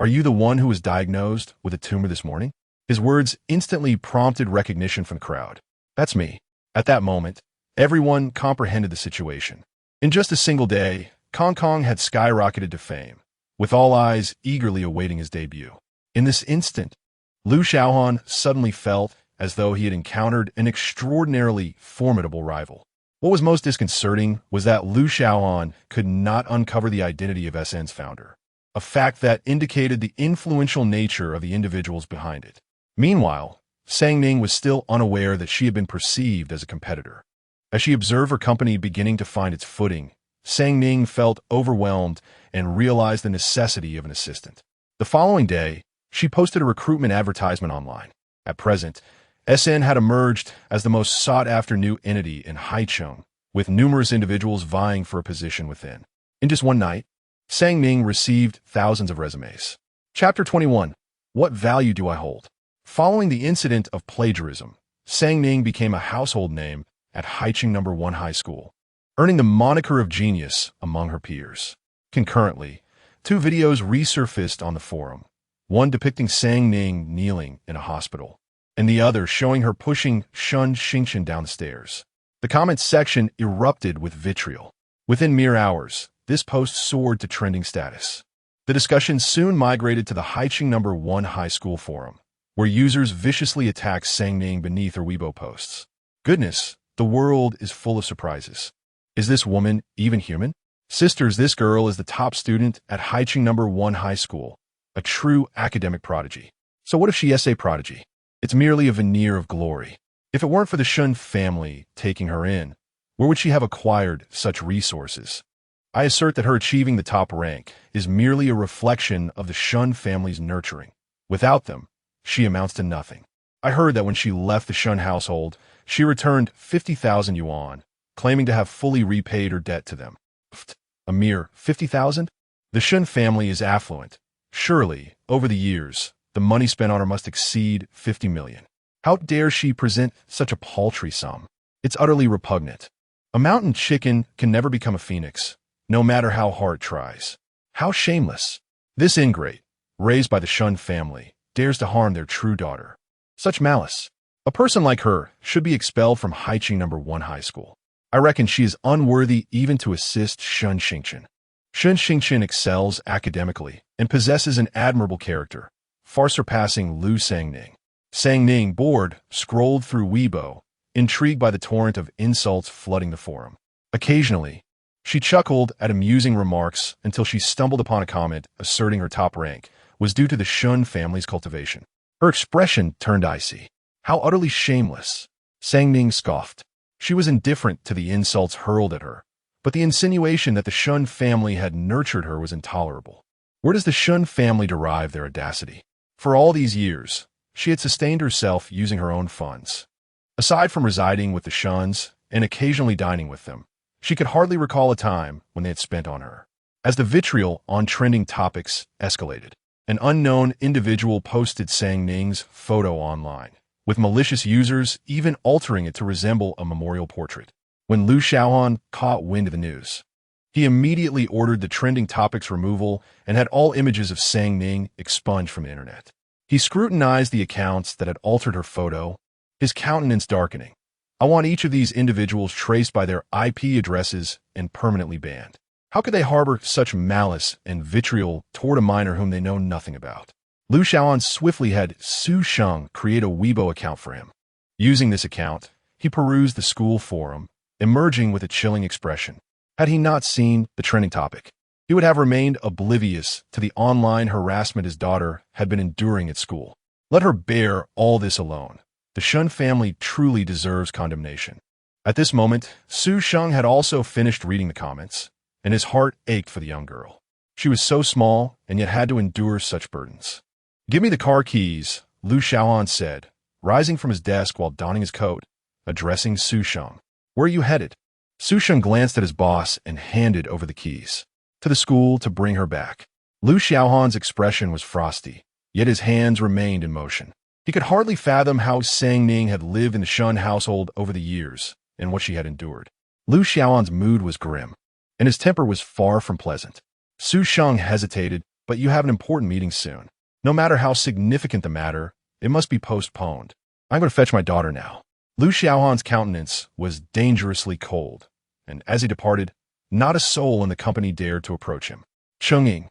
Are you the one who was diagnosed with a tumor this morning?" His words instantly prompted recognition from the crowd. "That's me." At that moment, everyone comprehended the situation. In just a single day, Hong Kong had skyrocketed to fame, with all eyes eagerly awaiting his debut. In this instant, Liu Xiaohan suddenly felt as though he had encountered an extraordinarily formidable rival. What was most disconcerting was that Lu Xiaohan could not uncover the identity of SN's founder, a fact that indicated the influential nature of the individuals behind it. Meanwhile, Ning was still unaware that she had been perceived as a competitor. As she observed her company beginning to find its footing, Ning felt overwhelmed and realized the necessity of an assistant. The following day, she posted a recruitment advertisement online. At present, SN had emerged as the most sought-after new entity in Haicheng, with numerous individuals vying for a position within. In just one night, Ning received thousands of resumes. Chapter 21. What value do I hold? Following the incident of plagiarism, Ning became a household name at Haicheng No. 1 High School, earning the moniker of genius among her peers. Concurrently, two videos resurfaced on the forum, one depicting Ning kneeling in a hospital, and the other showing her pushing Shen Jia down the stairs. The comments section erupted with vitriol. Within mere hours, this post soared to trending status. The discussion soon migrated to the Haicheng No. 1 High School forum, where users viciously attacked Ning beneath her Weibo posts. Goodness, the world is full of surprises. Is this woman even human? Sisters, this girl is the top student at Haicheng No. 1 High School, a true academic prodigy. So what if she is a prodigy? It's merely a veneer of glory. If it weren't for the Shen family taking her in, where would she have acquired such resources? I assert that her achieving the top rank is merely a reflection of the Shen family's nurturing. Without them, she amounts to nothing. I heard that when she left the Shen household, she returned 50,000 yuan, claiming to have fully repaid her debt to them. A mere 50,000? The Shen family is affluent. Surely, over the years, the money spent on her must exceed 50 million. How dare she present such a paltry sum? It's utterly repugnant. A mountain chicken can never become a phoenix, no matter how hard it tries. How shameless. This ingrate, raised by the Shen family, dares to harm their true daughter. Such malice. A person like her should be expelled from Haicheng No. 1 High School. I reckon she is unworthy even to assist Shen Jia. Shen Jia excels academically and possesses an admirable character, far surpassing Lu Ning. Ning, bored, scrolled through Weibo, intrigued by the torrent of insults flooding the forum. Occasionally, she chuckled at amusing remarks until she stumbled upon a comment asserting her top rank was due to the Shen family's cultivation. Her expression turned icy. How utterly shameless. Ning scoffed. She was indifferent to the insults hurled at her, but the insinuation that the Shen family had nurtured her was intolerable. Where does the Shen family derive their audacity? For all these years, she had sustained herself using her own funds. Aside from residing with the Shens and occasionally dining with them, she could hardly recall a time when they had spent on her. As the vitriol on trending topics escalated, an unknown individual posted Ning's photo online, with malicious users even altering it to resemble a memorial portrait. When Lu Xiaohan caught wind of the news, he immediately ordered the trending topic's removal and had all images of Ning expunged from the internet. He scrutinized the accounts that had altered her photo, his countenance darkening. I want each of these individuals traced by their IP addresses and permanently banned. How could they harbor such malice and vitriol toward a minor whom they know nothing about? Lu Xiaohan swiftly had Su Sheng create a Weibo account for him. Using this account, he perused the school forum, emerging with a chilling expression. Had he not seen the trending topic, he would have remained oblivious to the online harassment his daughter had been enduring at school. Let her bear all this alone. The Shen family truly deserves condemnation. At this moment, Su Sheng had also finished reading the comments, and his heart ached for the young girl. She was so small and yet had to endure such burdens. Give me the car keys, Lu Xiaohan said, rising from his desk while donning his coat, addressing Su Sheng. Where are you headed? Su Sheng glanced at his boss and handed over the keys. To the school to bring her back. Lu Xiaohan's expression was frosty, yet his hands remained in motion. He could hardly fathom how Ning had lived in the Shen household over the years and what she had endured. Lu Xiaohan's mood was grim, and his temper was far from pleasant. Su Sheng hesitated, but you have an important meeting soon. No matter how significant the matter, it must be postponed. I'm going to fetch my daughter now. Lu Xiaohan's countenance was dangerously cold, and as he departed, not a soul in the company dared to approach him. Chengying,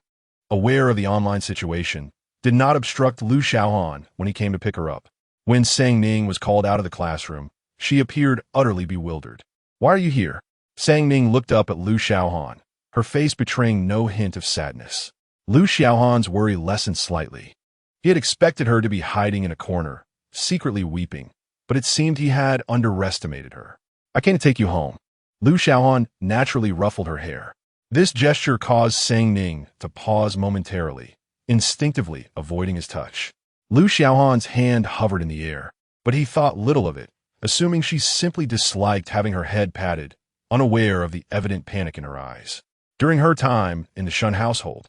aware of the online situation, did not obstruct Lu Xiaohan when he came to pick her up. When Ning was called out of the classroom, she appeared utterly bewildered. Why are you here? Sang Ning looked up at Lu Xiaohan, her face betraying no hint of sadness. Lu Xiaohan's worry lessened slightly. He had expected her to be hiding in a corner, secretly weeping, but it seemed he had underestimated her. I came to take you home. Lu Xiaohan naturally ruffled her hair. This gesture caused Sang Ning to pause momentarily, instinctively avoiding his touch. Lu Xiaohan's hand hovered in the air, but he thought little of it, assuming she simply disliked having her head patted, unaware of the evident panic in her eyes. During her time in the Shen household,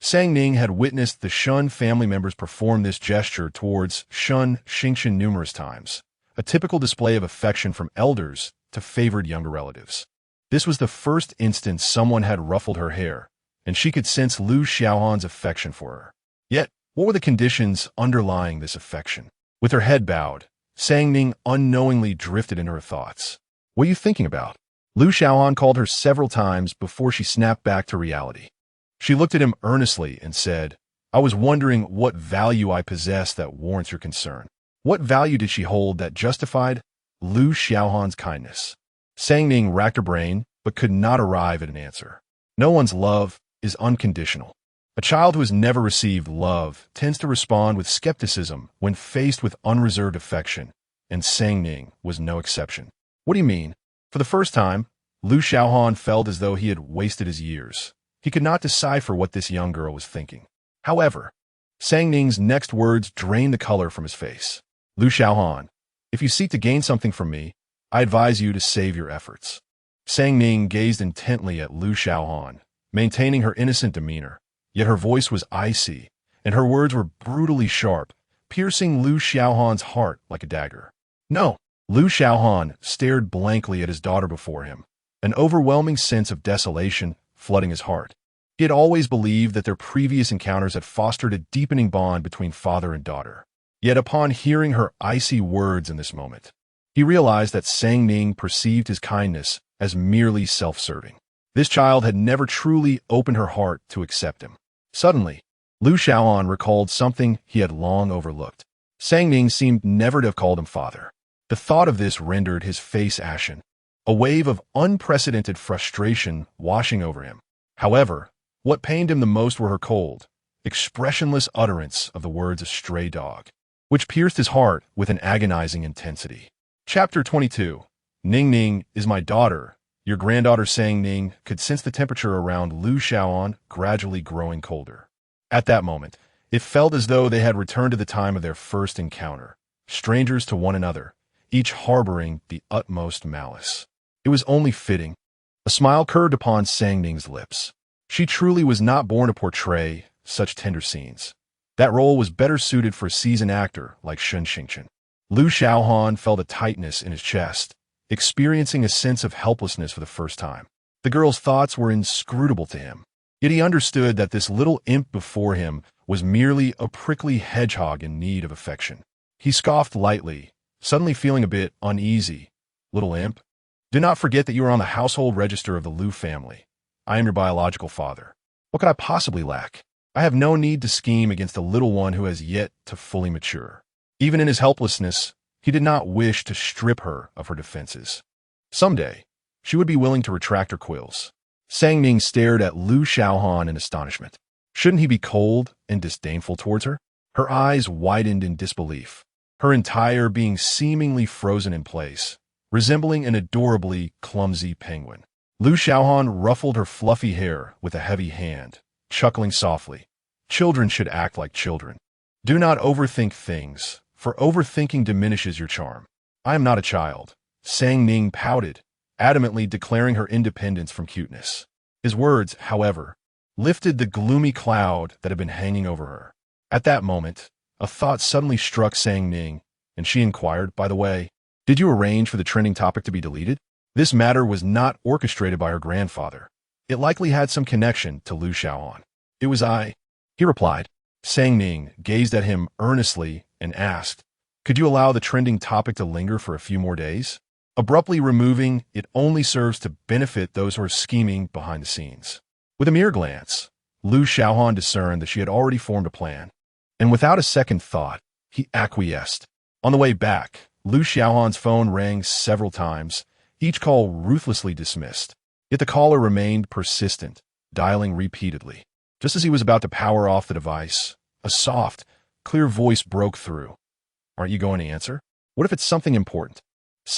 Sang Ning had witnessed the Shen family members perform this gesture towards Shen Xingqian numerous times, a typical display of affection from elders to favored younger relatives. This was the first instance someone had ruffled her hair, and she could sense Lu Xiaohan's affection for her. Yet, what were the conditions underlying this affection? With her head bowed, Sang Ning unknowingly drifted into her thoughts. What are you thinking about? Lu Xiaohan called her several times before she snapped back to reality. She looked at him earnestly and said, I was wondering what value I possess that warrants your concern. What value did she hold that justified Lu Xiaohan's kindness? Sang Ning racked her brain, but could not arrive at an answer. No one's love is unconditional. A child who has never received love tends to respond with skepticism when faced with unreserved affection, and Sang Ning was no exception. What do you mean? For the first time, Lu Xiaohan felt as though he had wasted his years. He could not decipher what this young girl was thinking. However, Sang Ning's next words drained the color from his face. Lu Xiaohan, if you seek to gain something from me, I advise you to save your efforts. Sang Ning gazed intently at Lu Xiaohan, maintaining her innocent demeanor, yet her voice was icy, and her words were brutally sharp, piercing Lu Xiaohan's heart like a dagger. No! Lu Xiaohan stared blankly at his daughter before him, an overwhelming sense of desolation flooding his heart. He had always believed that their previous encounters had fostered a deepening bond between father and daughter. Yet upon hearing her icy words in this moment, he realized that Sang Ning perceived his kindness as merely self-serving. This child had never truly opened her heart to accept him. Suddenly, Lu Xiaohan recalled something he had long overlooked. Sang Ning seemed never to have called him father. The thought of this rendered his face ashen, a wave of unprecedented frustration washing over him. However, what pained him the most were her cold, expressionless utterance of the words a stray dog, which pierced his heart with an agonizing intensity. Chapter 22. Ning is my daughter. Your granddaughter Sang Ning could sense the temperature around Lu Xiaohan gradually growing colder. At that moment, it felt as though they had returned to the time of their first encounter, strangers to one another, each harboring the utmost malice. It was only fitting. A smile curved upon Sang Ning's lips. She truly was not born to portray such tender scenes. That role was better suited for a seasoned actor like Shen Xingqian. Lu Xiaohan felt a tightness in his chest, experiencing a sense of helplessness for the first time. The girl's thoughts were inscrutable to him, yet he understood that this little imp before him was merely a prickly hedgehog in need of affection. He scoffed lightly, suddenly feeling a bit uneasy. Little imp? Do not forget that you are on the household register of the Lu family. I am your biological father. What could I possibly lack? I have no need to scheme against a little one who has yet to fully mature. Even in his helplessness, he did not wish to strip her of her defenses. Someday, she would be willing to retract her quills. Sang Ning stared at Lu Xiaohan in astonishment. Shouldn't he be cold and disdainful towards her? Her eyes widened in disbelief, her entire being seemingly frozen in place, resembling an adorably clumsy penguin. Lu Xiaohan ruffled her fluffy hair with a heavy hand, chuckling softly. Children should act like children. Do not overthink things, for overthinking diminishes your charm. I am not a child. Sang Ning pouted, adamantly declaring her independence from cuteness. His words, however, lifted the gloomy cloud that had been hanging over her. At that moment, a thought suddenly struck Sang Ning, and she inquired, by the way, did you arrange for the trending topic to be deleted? This matter was not orchestrated by her grandfather. It likely had some connection to Lu Xiaohan. It was I, he replied. Sang Ning gazed at him earnestly and asked, could you allow the trending topic to linger for a few more days? Abruptly removing it only serves to benefit those who are scheming behind the scenes. With a mere glance, Lu Xiaohan discerned that she had already formed a plan, and without a second thought, he acquiesced. On the way back, Lu Xiaohan's phone rang several times, each call ruthlessly dismissed. Yet the caller remained persistent, dialing repeatedly. Just as he was about to power off the device, a soft, clear voice broke through. "Aren't you going to answer? What if it's something important?"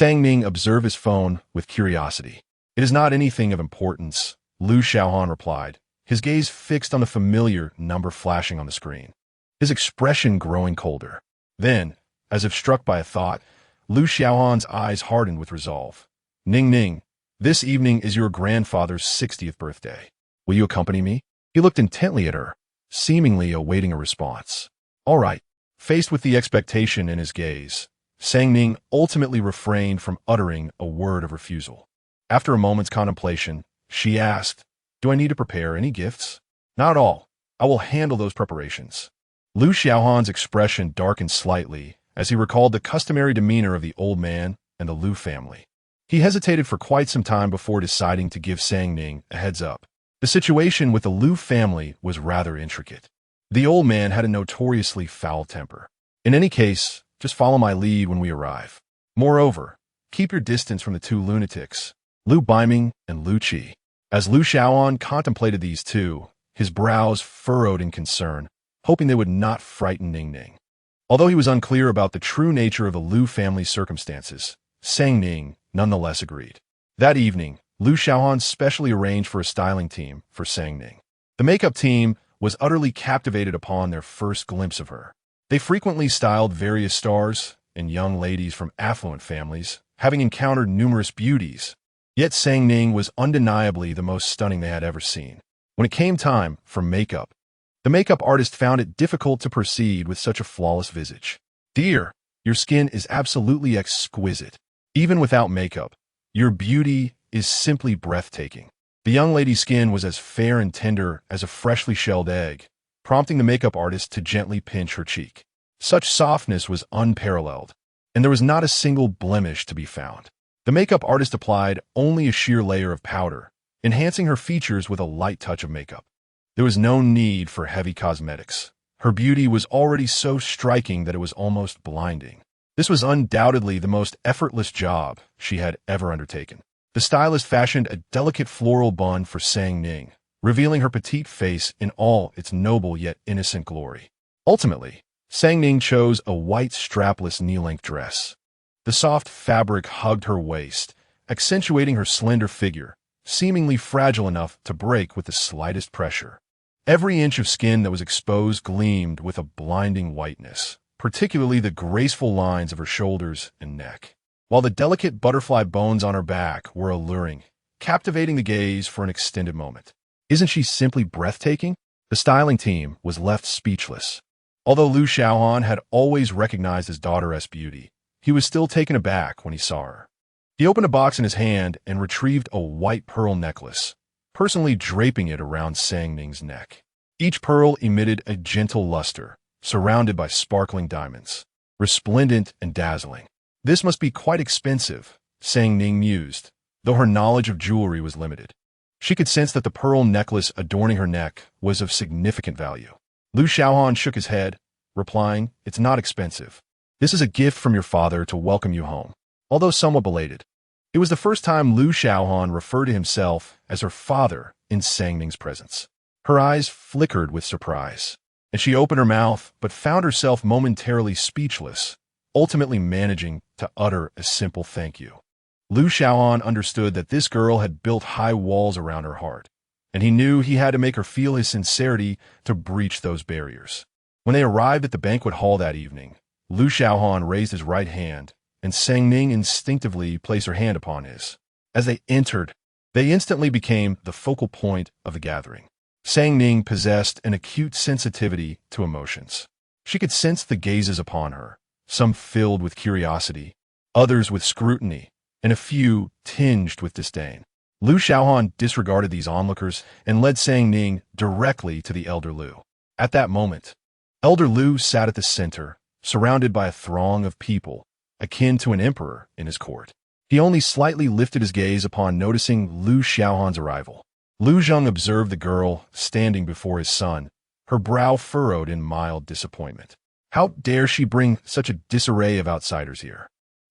Ning observed his phone with curiosity. "It is not anything of importance," Xiaohan replied, his gaze fixed on the familiar number flashing on the screen, his expression growing colder. Then, as if struck by a thought, Xiaohan's eyes hardened with resolve. Ning, this evening is your grandfather's 60th birthday. Will you accompany me?" He looked intently at her, seemingly awaiting a response. "All right." Faced with the expectation in his gaze, Ning ultimately refrained from uttering a word of refusal. After a moment's contemplation, she asked, "Do I need to prepare any gifts?" "Not at all. I will handle those preparations." Xiaohan's expression darkened slightly as he recalled the customary demeanor of the old man and the Liu family. He hesitated for quite some time before deciding to give Ning a heads up. The situation with the Liu family was rather intricate. The old man had a notoriously foul temper. "In any case, just follow my lead when we arrive. Moreover, keep your distance from the two lunatics, Liu Baiming and Liu Qi." As Xiaohan contemplated these two, his brows furrowed in concern, hoping they would not frighten Ning. Although he was unclear about the true nature of the Liu family's circumstances, Ning nonetheless agreed. That evening, Xiaohan specially arranged for a styling team for Ning. The makeup team was utterly captivated upon their first glimpse of her. They frequently styled various stars and young ladies from affluent families, having encountered numerous beauties. Yet Ning was undeniably the most stunning they had ever seen. When it came time for makeup, the makeup artist found it difficult to proceed with such a flawless visage. "Dear, your skin is absolutely exquisite. Even without makeup, your beauty is simply breathtaking." The young lady's skin was as fair and tender as a freshly shelled egg, prompting the makeup artist to gently pinch her cheek. Such softness was unparalleled, and there was not a single blemish to be found. The makeup artist applied only a sheer layer of powder, enhancing her features with a light touch of makeup. There was no need for heavy cosmetics. Her beauty was already so striking that it was almost blinding. This was undoubtedly the most effortless job she had ever undertaken. The stylist fashioned a delicate floral bun for Ning, revealing her petite face in all its noble yet innocent glory. Ultimately, Ning chose a white strapless knee-length dress. The soft fabric hugged her waist, accentuating her slender figure, seemingly fragile enough to break with the slightest pressure. Every inch of skin that was exposed gleamed with a blinding whiteness, particularly the graceful lines of her shoulders and neck, while the delicate butterfly bones on her back were alluring, captivating the gaze for an extended moment. "Isn't she simply breathtaking?" The styling team was left speechless. Although Xiaohan had always recognized his daughter's beauty, he was still taken aback when he saw her. He opened a box in his hand and retrieved a white pearl necklace, personally draping it around Ning's neck. Each pearl emitted a gentle luster, surrounded by sparkling diamonds, resplendent and dazzling. "This must be quite expensive," Ning mused, though her knowledge of jewelry was limited. She could sense that the pearl necklace adorning her neck was of significant value. Xiaohan shook his head, replying, "It's not expensive. This is a gift from your father to welcome you home." Although somewhat belated, it was the first time Xiaohan referred to himself as her father in Ning's presence. Her eyes flickered with surprise, and she opened her mouth but found herself momentarily speechless, ultimately managing to utter a simple thank you. Xiaohan understood that this girl had built high walls around her heart, and he knew he had to make her feel his sincerity to breach those barriers. When they arrived at the banquet hall that evening, Xiaohan raised his right hand, and Ning instinctively placed her hand upon his. As they entered, they instantly became the focal point of the gathering. Ning possessed an acute sensitivity to emotions. She could sense the gazes upon her, some filled with curiosity, others with scrutiny, and a few tinged with disdain. Xiaohan disregarded these onlookers and led Ning directly to the elder Liu. At that moment, Elder Liu sat at the center, surrounded by a throng of people, akin to an emperor in his court. He only slightly lifted his gaze upon noticing Xiaohan's arrival. Liu Zheng observed the girl standing before his son, her brow furrowed in mild disappointment. How dare she bring such a disarray of outsiders here?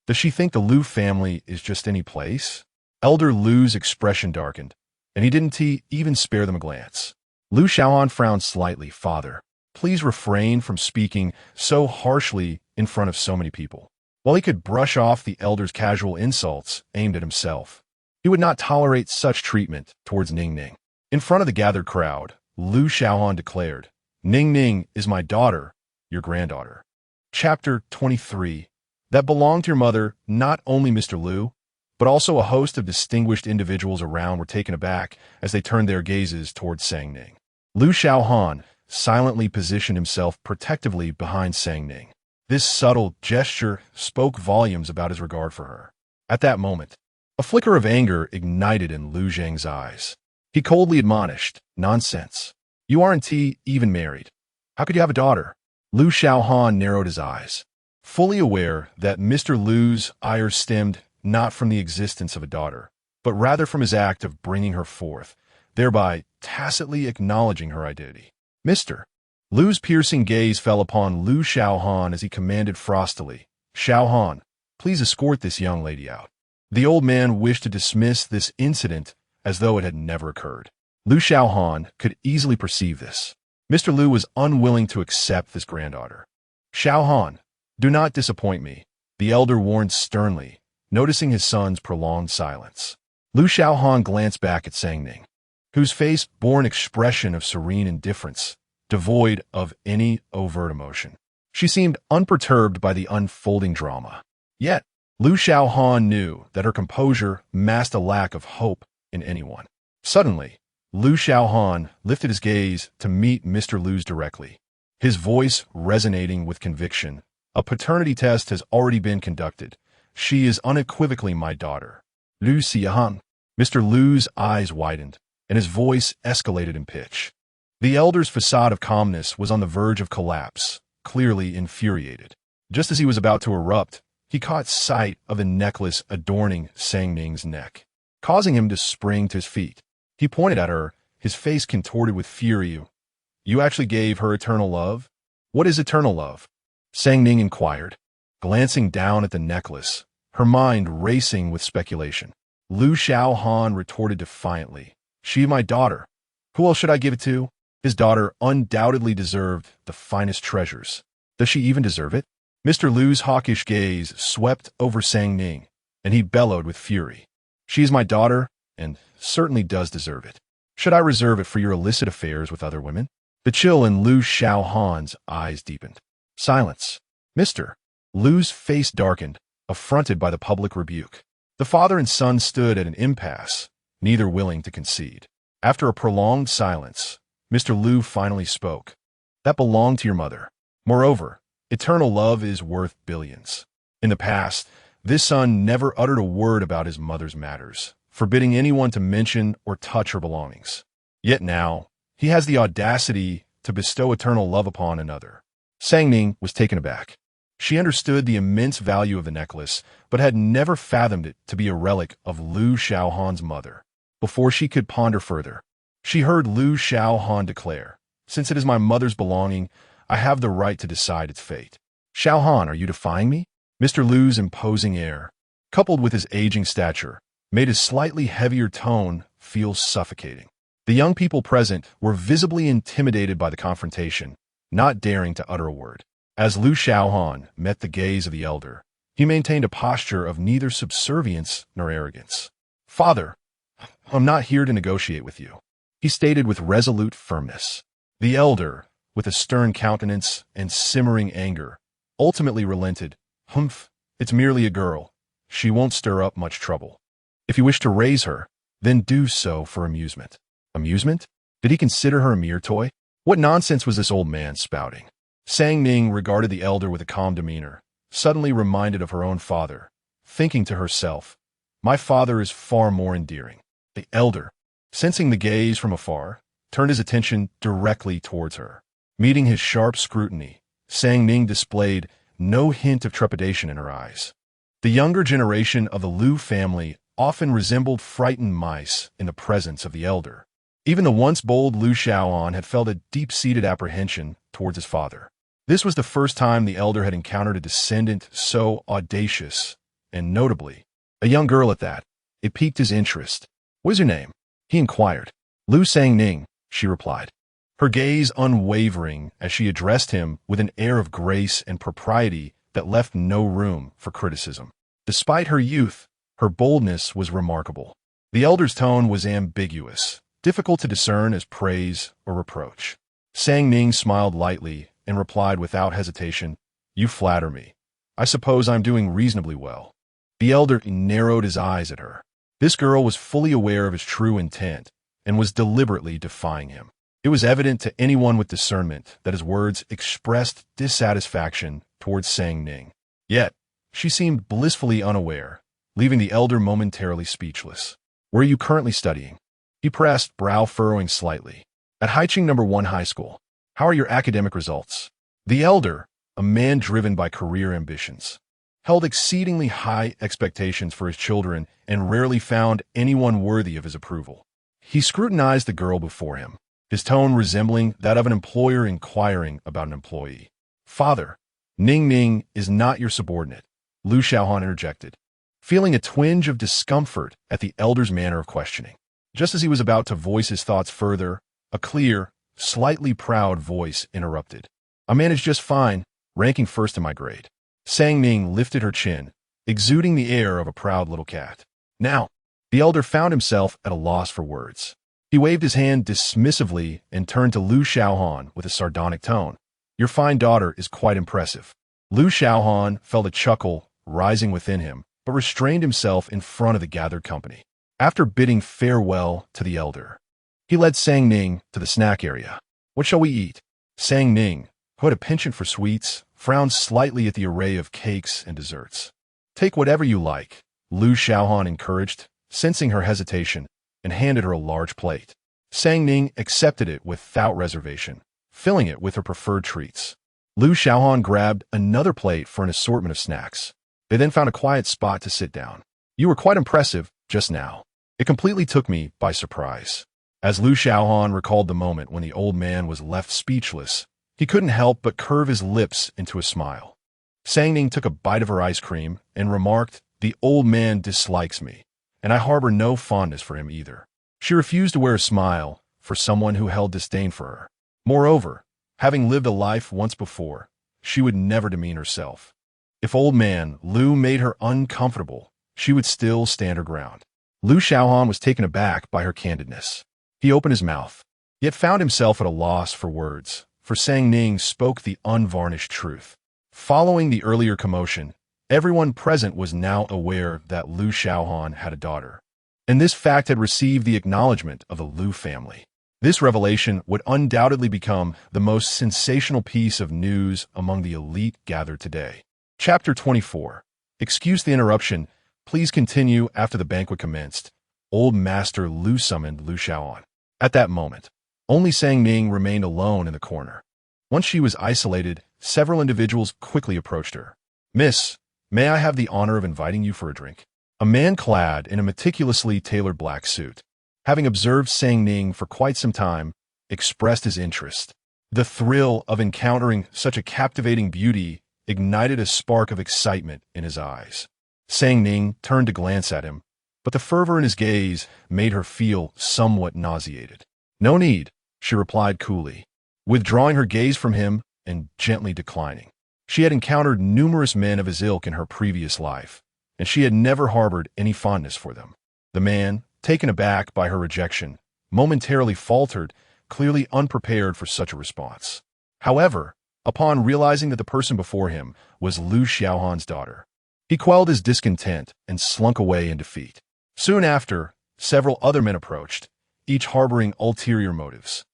Does she think the Lu family is just any place? Elder Lu's expression darkened, and he didn't even spare them a glance. Lu Xiaohan frowned slightly. Father, please refrain from speaking so harshly in front of so many people. While he could brush off the elder's casual insults aimed at himself, he would not tolerate such treatment towards Ning. In front of the gathered crowd, Lu Xiaohan declared, Ning is my daughter, your granddaughter. Chapter 23. That belonged to your mother. Not only Mr. Lu, but also a host of distinguished individuals around were taken aback as they turned their gazes towards Sang Ning. Lu Xiaohan silently positioned himself protectively behind Sang Ning. This subtle gesture spoke volumes about his regard for her. At that moment, a flicker of anger ignited in Lu Zheng's eyes. He coldly admonished, Nonsense. You aren't even married. How could you have a daughter? Lu Xiaohan narrowed his eyes, fully aware that Mr. Lu's ire stemmed not from the existence of a daughter, but rather from his act of bringing her forth, thereby tacitly acknowledging her identity. Mr. Lu's piercing gaze fell upon Lu Xiaohan as he commanded frostily, Xiaohan, please escort this young lady out. The old man wished to dismiss this incident as though it had never occurred. Lu Xiaohan could easily perceive this. Mr. Lu was unwilling to accept this granddaughter. Xiaohan, do not disappoint me, the elder warned sternly, noticing his son's prolonged silence. Lu Xiaohan glanced back at Sang Ning, whose face bore an expression of serene indifference, devoid of any overt emotion. She seemed unperturbed by the unfolding drama. Yet, Lu Xiaohan knew that her composure masked a lack of hope in anyone. Suddenly, Lu Xiaohan lifted his gaze to meet Mr. Lu's directly, his voice resonating with conviction. A paternity test has already been conducted. She is unequivocally my daughter. Lu Xiaohan. Mr. Lu's eyes widened, and his voice escalated in pitch. The elder's facade of calmness was on the verge of collapse, clearly infuriated. Just as he was about to erupt, he caught sight of the necklace adorning Sang Ning's neck, causing him to spring to his feet. He pointed at her, his face contorted with fury. You actually gave her eternal love? What is eternal love? Sang Ning inquired, glancing down at the necklace, her mind racing with speculation. Lu Xiaohan retorted defiantly, She my daughter. Who else should I give it to? His daughter undoubtedly deserved the finest treasures. Does she even deserve it? Mr. Lu's hawkish gaze swept over Sang Ning, and he bellowed with fury. She is my daughter, and certainly does deserve it. Should I reserve it for your illicit affairs with other women? The chill in Lu Xiaohan's eyes deepened. Silence. Mr. Lu's face darkened, affronted by the public rebuke. The father and son stood at an impasse, neither willing to concede. After a prolonged silence, Mr. Lu finally spoke. That belonged to your mother. Moreover, eternal love is worth billions. In the past, this son never uttered a word about his mother's matters, forbidding anyone to mention or touch her belongings. Yet now, he has the audacity to bestow eternal love upon another. Sang Ning was taken aback. She understood the immense value of the necklace, but had never fathomed it to be a relic of Lu Xiaohan's mother. Before she could ponder further, she heard Lu Xiaohan declare, Since it is my mother's belonging, I have the right to decide its fate. Xiaohan, are you defying me? Mr. Lu's imposing air, coupled with his aging stature, made his slightly heavier tone feel suffocating. The young people present were visibly intimidated by the confrontation, not daring to utter a word. As Lu Xiaohan met the gaze of the elder, he maintained a posture of neither subservience nor arrogance. Father, I'm not here to negotiate with you, he stated with resolute firmness. The elder, with a stern countenance and simmering anger, ultimately relented. Humph, it's merely a girl. She won't stir up much trouble. If you wish to raise her, then do so for amusement. Amusement? Did he consider her a mere toy? What nonsense was this old man spouting? Sang Ning regarded the elder with a calm demeanor, suddenly reminded of her own father, thinking to herself, My father is far more endearing. The elder, sensing the gaze from afar, turned his attention directly towards her. Meeting his sharp scrutiny, Sang Ning displayed no hint of trepidation in her eyes. The younger generation of the Lu family often resembled frightened mice in the presence of the elder. Even the once bold Lu Xiaohan had felt a deep-seated apprehension towards his father. This was the first time the elder had encountered a descendant so audacious and notably, a young girl at that. It piqued his interest. "What is your name?" he inquired. "Lu Ning," she replied, her gaze unwavering as she addressed him with an air of grace and propriety that left no room for criticism. Despite her youth, her boldness was remarkable. The elder's tone was ambiguous, difficult to discern as praise or reproach. Ning smiled lightly and replied without hesitation, "You flatter me. I suppose I'm doing reasonably well." The elder narrowed his eyes at her. This girl was fully aware of his true intent and was deliberately defying him. It was evident to anyone with discernment that his words expressed dissatisfaction towards Ning. Yet, she seemed blissfully unaware, leaving the elder momentarily speechless. "Where are you currently studying?" He pressed, brow furrowing slightly. "At Haiqing No. 1 High School. How are your academic results?" The elder, a man driven by career ambitions, held exceedingly high expectations for his children and rarely found anyone worthy of his approval. He scrutinized the girl before him, his tone resembling that of an employer inquiring about an employee. "Father, Ning is not your subordinate," Xiaohan interjected, feeling a twinge of discomfort at the elder's manner of questioning. Just as he was about to voice his thoughts further, a clear, slightly proud voice interrupted. "I managed just fine, ranking first in my grade." Ning lifted her chin, exuding the air of a proud little cat. Now, the elder found himself at a loss for words. He waved his hand dismissively and turned to Xiaohan with a sardonic tone. "Your fine daughter is quite impressive." Xiaohan felt a chuckle rising within him, but restrained himself in front of the gathered company. After bidding farewell to the elder, he led Ning to the snack area. "What shall we eat?" Ning, who had a penchant for sweets, frowned slightly at the array of cakes and desserts. "Take whatever you like," Xiaohan encouraged, sensing her hesitation, and handed her a large plate. Ning accepted it without reservation, filling it with her preferred treats. Xiaohan grabbed another plate for an assortment of snacks. They then found a quiet spot to sit down. "You were quite impressive just now. It completely took me by surprise." As Xiaohan recalled the moment when the old man was left speechless, he couldn't help but curve his lips into a smile. Ning took a bite of her ice cream and remarked, "The old man dislikes me, and I harbor no fondness for him either." She refused to wear a smile for someone who held disdain for her. Moreover, having lived a life once before, she would never demean herself. If old man Lu made her uncomfortable, she would still stand her ground. Xiaohan was taken aback by her candidness. He opened his mouth, yet found himself at a loss for words, for Ning spoke the unvarnished truth. Following the earlier commotion, everyone present was now aware that Xiaohan had a daughter, and this fact had received the acknowledgement of the Lu family. This revelation would undoubtedly become the most sensational piece of news among the elite gathered today. Chapter 24. Excuse the interruption. Please continue after the banquet commenced. Old Master Lu summoned Xiaohan. At that moment, only Ning remained alone in the corner. Once she was isolated, several individuals quickly approached her. "Miss, may I have the honor of inviting you for a drink?" A man clad in a meticulously tailored black suit, having observed Ning for quite some time, expressed his interest. The thrill of encountering such a captivating beauty ignited a spark of excitement in his eyes. Ning turned to glance at him, but the fervor in his gaze made her feel somewhat nauseated. "No need," she replied coolly, withdrawing her gaze from him and gently declining. She had encountered numerous men of his ilk in her previous life, and she had never harbored any fondness for them. The man, taken aback by her rejection, momentarily faltered, clearly unprepared for such a response. However, upon realizing that the person before him was Xiaohan's daughter, he quelled his discontent and slunk away in defeat. Soon after, several other men approached, each harboring ulterior motives,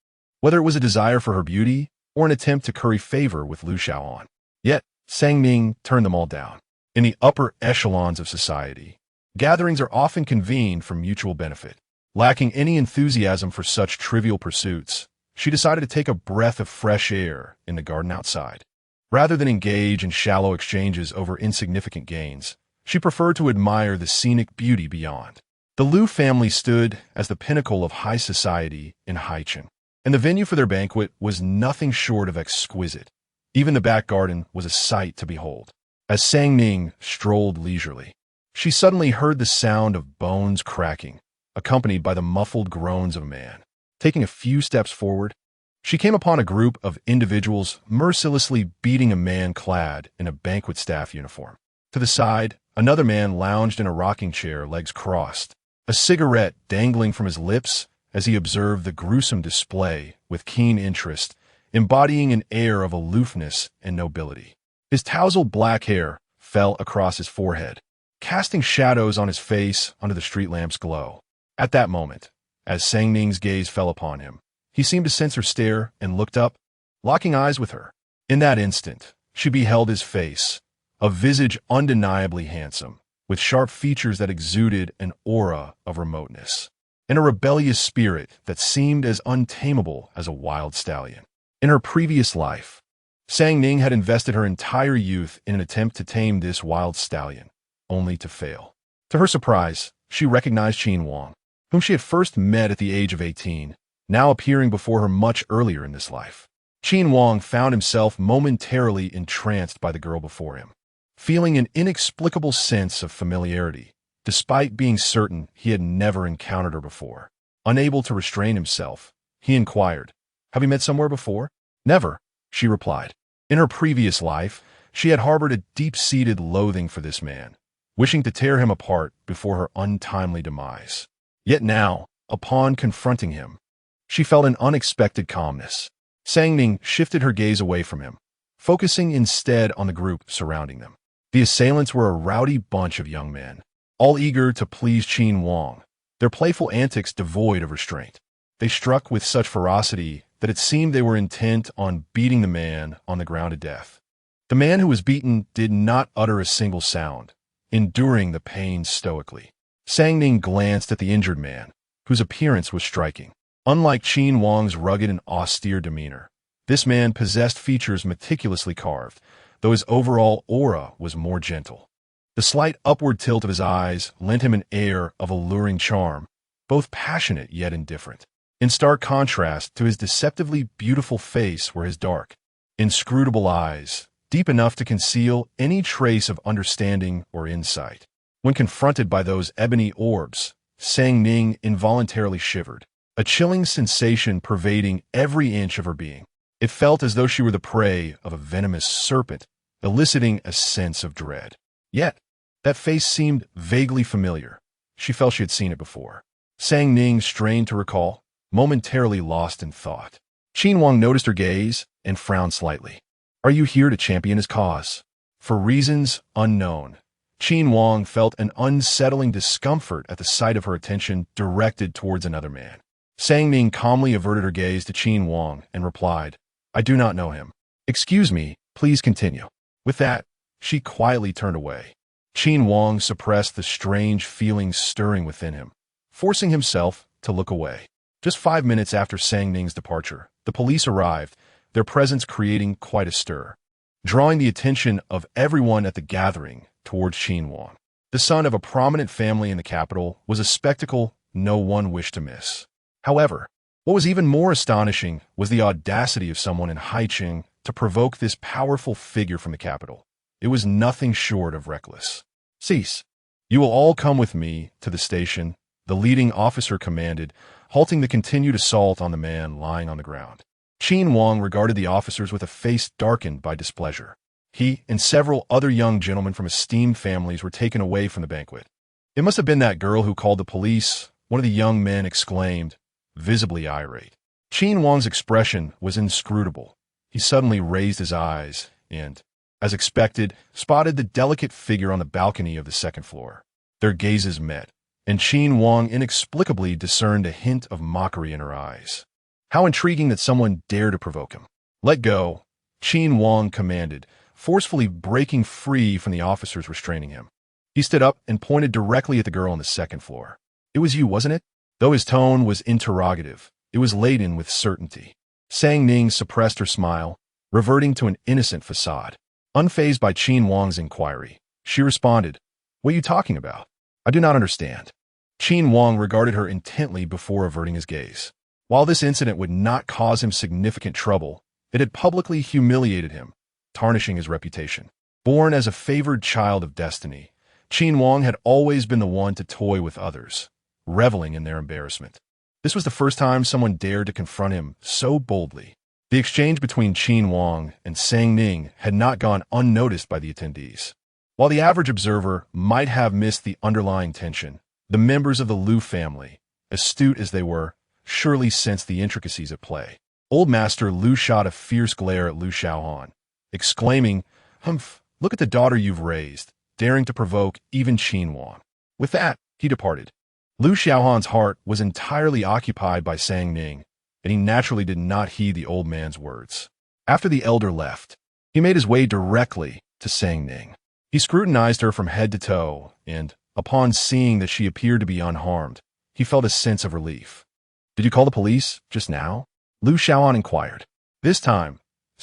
whether it was a desire for her beauty or an attempt to curry favor with Xiaohan. Yet, Ning turned them all down. In the upper echelons of society, gatherings are often convened for mutual benefit. Lacking any enthusiasm for such trivial pursuits, she decided to take a breath of fresh air in the garden outside. Rather than engage in shallow exchanges over insignificant gains, she preferred to admire the scenic beauty beyond. The Lu family stood as the pinnacle of high society in Haiqin, and the venue for their banquet was nothing short of exquisite. Even the back garden was a sight to behold. As Ning strolled leisurely, She suddenly heard the sound of bones cracking, accompanied by the muffled groans of a man. Taking a few steps forward, she came upon a group of individuals mercilessly beating a man clad in a banquet staff uniform. To the side, another man lounged in a rocking chair, legs crossed, a cigarette dangling from his lips as he observed the gruesome display with keen interest, embodying an air of aloofness and nobility. His tousled black hair fell across his forehead, casting shadows on his face under the street lamp's glow. At that moment, as Sang Ning's gaze fell upon him, he seemed to sense her stare and looked up, locking eyes with her. In that instant, she beheld his face, a visage undeniably handsome, with sharp features that exuded an aura of remoteness, and a rebellious spirit that seemed as untamable as a wild stallion. In her previous life, Sang Ning had invested her entire youth in an attempt to tame this wild stallion, only to fail. To her surprise, she recognized Qin Wang, whom she had first met at the age of 18, now appearing before her much earlier in this life. Qin Wang found himself momentarily entranced by the girl before him, feeling an inexplicable sense of familiarity, despite being certain he had never encountered her before. Unable to restrain himself, he inquired, "Have we met somewhere before?" "Never," she replied. In her previous life, she had harbored a deep-seated loathing for this man, wishing to tear him apart before her untimely demise. Yet now, upon confronting him, she felt an unexpected calmness. Sang Ning shifted her gaze away from him, focusing instead on the group surrounding them. The assailants were a rowdy bunch of young men, all eager to please Qin Wang, their playful antics devoid of restraint. They struck with such ferocity that it seemed they were intent on beating the man on the ground to death. The man who was beaten did not utter a single sound, enduring the pain stoically. Sang Ning glanced at the injured man, whose appearance was striking. Unlike Qin Wang's rugged and austere demeanor, this man possessed features meticulously carved, though his overall aura was more gentle. The slight upward tilt of his eyes lent him an air of alluring charm, both passionate yet indifferent. In stark contrast to his deceptively beautiful face were his dark, inscrutable eyes, deep enough to conceal any trace of understanding or insight. When confronted by those ebony orbs, Sang Ning involuntarily shivered, a chilling sensation pervading every inch of her being. It felt as though she were the prey of a venomous serpent, eliciting a sense of dread. Yet, that face seemed vaguely familiar. She felt she had seen it before. Sang Ning strained to recall, momentarily lost in thought. Qin Wang noticed her gaze and frowned slightly. "Are you here to champion his cause?" For reasons unknown, Qin Wang felt an unsettling discomfort at the sight of her attention directed towards another man. Sang Ning calmly averted her gaze to Qin Wang and replied, "I do not know him." "Excuse me, please continue." With that, she quietly turned away. Qin Wang suppressed the strange feelings stirring within him, forcing himself to look away. Just 5 minutes after Sang Ning's departure, the police arrived, their presence creating quite a stir, drawing the attention of everyone at the gathering towards Qin Wang. The son of a prominent family in the capital was a spectacle no one wished to miss. However, what was even more astonishing was the audacity of someone in Haicheng to provoke this powerful figure from the capital. It was nothing short of reckless. "Cease. You will all come with me to the station," the leading officer commanded, halting the continued assault on the man lying on the ground. Qin Wang regarded the officers with a face darkened by displeasure. He and several other young gentlemen from esteemed families were taken away from the banquet. "It must have been that girl who called the police," one of the young men exclaimed, visibly irate. Qin Wang's expression was inscrutable. He suddenly raised his eyes and, as expected, spotted the delicate figure on the balcony of the second floor. Their gazes met, and Qin Wang inexplicably discerned a hint of mockery in her eyes. How intriguing that someone dared to provoke him. "Let go," Qin Wang commanded, forcefully breaking free from the officers restraining him. He stood up and pointed directly at the girl on the second floor. "It was you, wasn't it?" Though his tone was interrogative, it was laden with certainty. Sang Ning suppressed her smile, reverting to an innocent facade. Unfazed by Qin Wang's inquiry, she responded, "What are you talking about? I do not understand." Qin Wang regarded her intently before averting his gaze. While this incident would not cause him significant trouble, it had publicly humiliated him, tarnishing his reputation. Born as a favored child of destiny, Qin Wang had always been the one to toy with others, reveling in their embarrassment. This was the first time someone dared to confront him so boldly. The exchange between Qin Wang and Ning had not gone unnoticed by the attendees. While the average observer might have missed the underlying tension, the members of the Liu family, astute as they were, surely sensed the intricacies at play. Old Master Liu shot a fierce glare at Liu Xiaohan, exclaiming, "Humph, look at the daughter you've raised," daring to provoke even Qin Wang. With that, he departed. Liu Xiaohan's heart was entirely occupied by Ning, and he naturally did not heed the old man's words. After the elder left, he made his way directly to Ning. He scrutinized her from head to toe, and, upon seeing that she appeared to be unharmed, he felt a sense of relief. "Did you call the police just now?" Liu Xiaohan inquired. This time,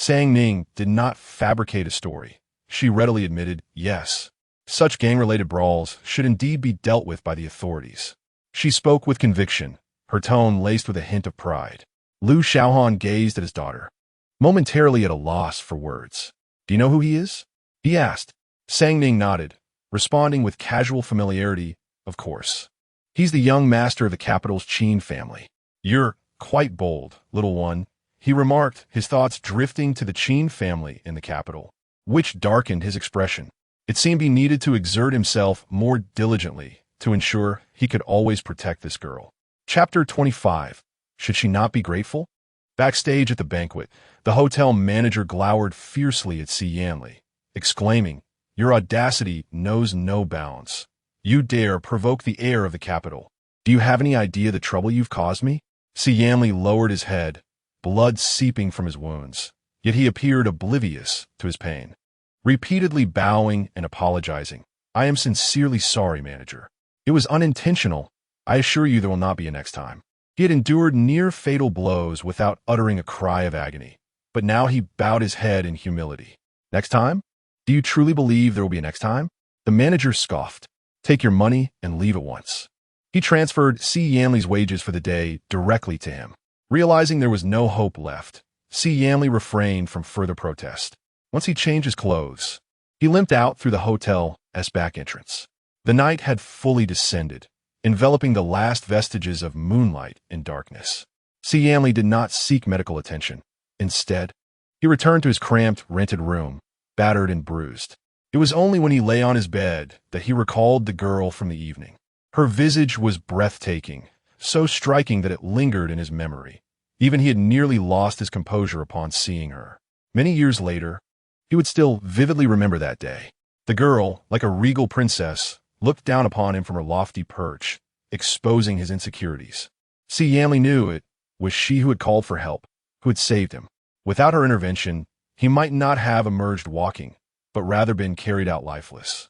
Ning did not fabricate a story. She readily admitted, yes. Such gang-related brawls should indeed be dealt with by the authorities. She spoke with conviction, her tone laced with a hint of pride. Liu Xiaohan gazed at his daughter, momentarily at a loss for words. "Do you know who he is?" he asked. Ning nodded, responding with casual familiarity, "Of course. He's the young master of the capital's Qin family." "You're quite bold, little one," he remarked, his thoughts drifting to the Qin family in the capital, which darkened his expression. It seemed he needed to exert himself more diligently to ensure he could always protect this girl. Chapter 25. Should she not be grateful? Backstage at the banquet, the hotel manager glowered fiercely at Xiaohan, exclaiming, "Your audacity knows no bounds. You dare provoke the heir of the capital. Do you have any idea the trouble you've caused me?" Xiaohan lowered his head, blood seeping from his wounds, yet he appeared oblivious to his pain. Repeatedly bowing and apologizing, "I am sincerely sorry, manager. It was unintentional. I assure you there will not be a next time." He had endured near-fatal blows without uttering a cry of agony, but now he bowed his head in humility. "Next time? Do you truly believe there will be a next time?" The manager scoffed. "Take your money and leave at once." He transferred Xiaohan's wages for the day directly to him. Realizing there was no hope left, Xiaohan refrained from further protest. Once he changed his clothes, he limped out through the hotel's back entrance. The night had fully descended, enveloping the last vestiges of moonlight in darkness. Xiaohan did not seek medical attention. Instead, he returned to his cramped, rented room, battered and bruised. It was only when he lay on his bed that he recalled the girl from the evening. Her visage was breathtaking, so striking that it lingered in his memory. Even he had nearly lost his composure upon seeing her. Many years later, he would still vividly remember that day. The girl, like a regal princess, looked down upon him from her lofty perch, exposing his insecurities. Xiaohan knew it was she who had called for help, who had saved him. Without her intervention, he might not have emerged walking, but rather been carried out lifeless.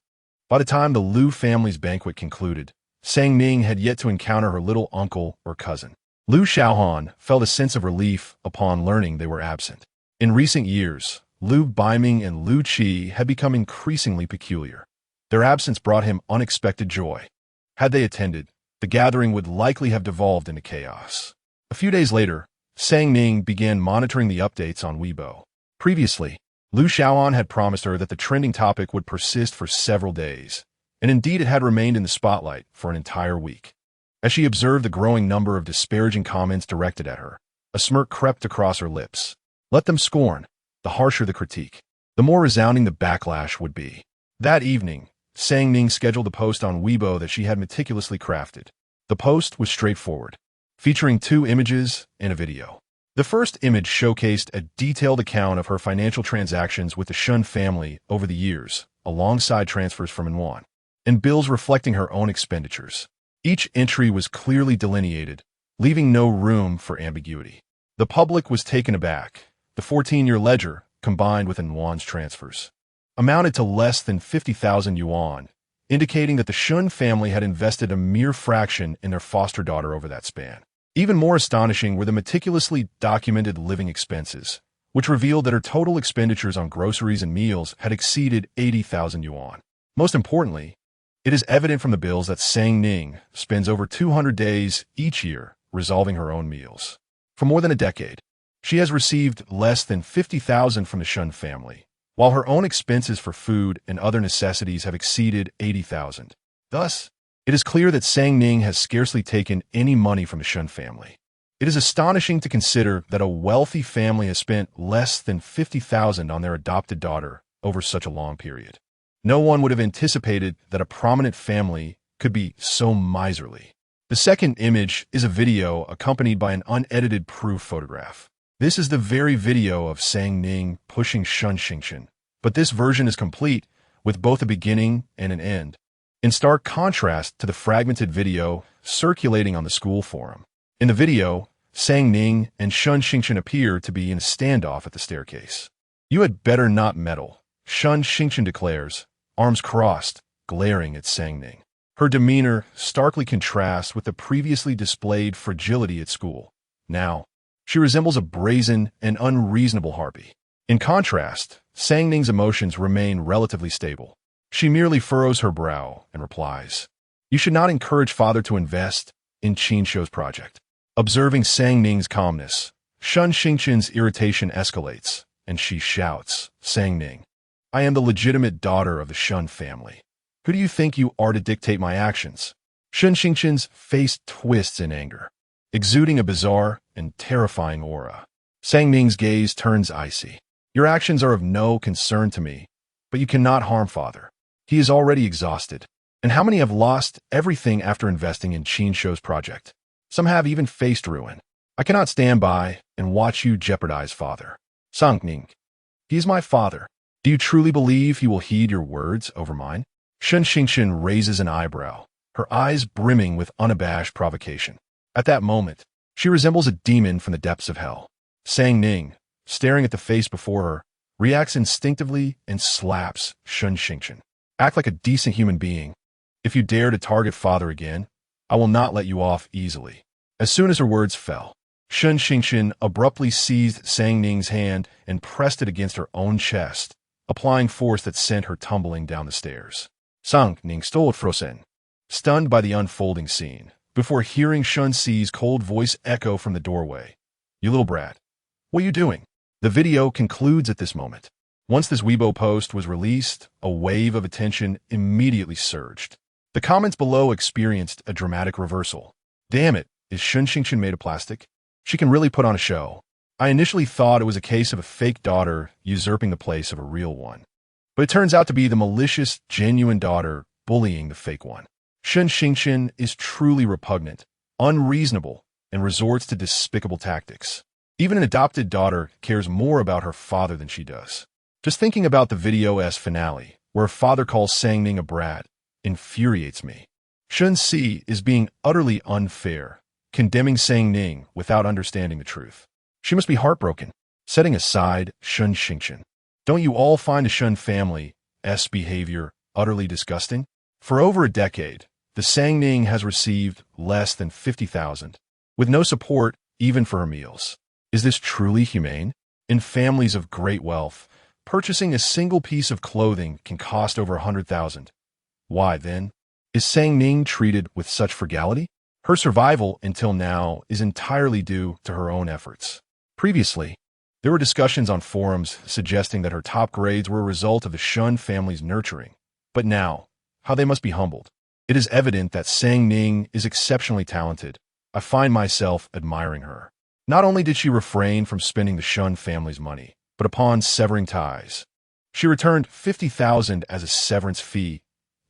By the time the Liu family's banquet concluded, Ning had yet to encounter her little uncle or cousin. Liu Xiaohan felt a sense of relief upon learning they were absent. In recent years, Liu Baiming and Liu Qi had become increasingly peculiar. Their absence brought him unexpected joy. Had they attended, the gathering would likely have devolved into chaos. A few days later, Ning began monitoring the updates on Weibo. Previously, Liu Xiaohan had promised her that the trending topic would persist for several days, and indeed it had remained in the spotlight for an entire week. As she observed the growing number of disparaging comments directed at her, a smirk crept across her lips. Let them scorn. The harsher the critique, the more resounding the backlash would be. That evening, Ning scheduled a post on Weibo that she had meticulously crafted. The post was straightforward, featuring 2 images and a video. The first image showcased a detailed account of her financial transactions with the Shen family over the years, alongside transfers from Yuan, and bills reflecting her own expenditures. Each entry was clearly delineated, leaving no room for ambiguity. The public was taken aback. The 14-year ledger, combined with Yuan's transfers, amounted to less than 50,000 yuan, indicating that the Shen family had invested a mere fraction in their foster daughter over that span. Even more astonishing were the meticulously documented living expenses, which revealed that her total expenditures on groceries and meals had exceeded 80,000 yuan. Most importantly, it is evident from the bills that Ning spends over 200 days each year resolving her own meals. For more than a decade, she has received less than 50,000 from the Shen family, while her own expenses for food and other necessities have exceeded 80,000. Thus, it is clear that Sang Ning has scarcely taken any money from the Shen family. It is astonishing to consider that a wealthy family has spent less than 50,000 on their adopted daughter over such a long period. No one would have anticipated that a prominent family could be so miserly. The second image is a video accompanied by an unedited proof photograph. This is the very video of Sang Ning pushing Shen Jia, but this version is complete with both a beginning and an end, in stark contrast to the fragmented video circulating on the school forum. In the video, Sang Ning and Shen Jia appear to be in a standoff at the staircase. "You had better not meddle," Shen Jia declares, arms crossed, glaring at Sang Ning. Her demeanor starkly contrasts with the previously displayed fragility at school. Now, she resembles a brazen and unreasonable harpy. In contrast, Sang Ning's emotions remain relatively stable. She merely furrows her brow and replies, "You should not encourage father to invest in Qin Shou's project." Observing Sang Ning's calmness, Shen Jia's irritation escalates, and she shouts, "Sang Ning, I am the legitimate daughter of the Shen family. Who do you think you are to dictate my actions?" Shen Jia's face twists in anger, exuding a bizarre and terrifying aura. Sang Ning's gaze turns icy. "Your actions are of no concern to me, but you cannot harm father. He is already exhausted. And how many have lost everything after investing in Qin Shou's project? Some have even faced ruin. I cannot stand by and watch you jeopardize father. Sang Ning, he is my father. Do you truly believe he will heed your words over mine?" Shen Jia raises an eyebrow, her eyes brimming with unabashed provocation. At that moment, she resembles a demon from the depths of hell. Sang Ning, staring at the face before her, reacts instinctively and slaps Shen Jia. "Act like a decent human being. If you dare to target father again, I will not let you off easily." As soon as her words fell, Shen Jia abruptly seized Sang Ning's hand and pressed it against her own chest, applying force that sent her tumbling down the stairs. Sang Ning stole frozen, stunned by the unfolding scene, before hearing Shen Jia's cold voice echo from the doorway. "You little brat, what are you doing?" The video concludes at this moment. Once this Weibo post was released, a wave of attention immediately surged. The comments below experienced a dramatic reversal. "Damn it, is Shen Jia made of plastic? She can really put on a show. I initially thought it was a case of a fake daughter usurping the place of a real one. But it turns out to be the malicious, genuine daughter bullying the fake one. Shen Jia is truly repugnant, unreasonable, and resorts to despicable tactics. Even an adopted daughter cares more about her father than she does." Just thinking about the video's finale, where a father calls Sang Ning a brat, infuriates me. Shen Jia is being utterly unfair, condemning Sang Ning without understanding the truth. She must be heartbroken. Setting aside Shen Jia, don't you all find the Shen family's behavior utterly disgusting? For over a decade, the Sang Ning has received less than 50,000, with no support even for her meals. Is this truly humane? In families of great wealth, purchasing a single piece of clothing can cost over 100,000. Why, then, is Sang Ning treated with such frugality? Her survival until now is entirely due to her own efforts. Previously, there were discussions on forums suggesting that her top grades were a result of the Shen family's nurturing. But now, how they must be humbled. It is evident that Sang Ning is exceptionally talented. I find myself admiring her. Not only did she refrain from spending the Shen family's money, but upon severing ties, she returned 50,000 as a severance fee,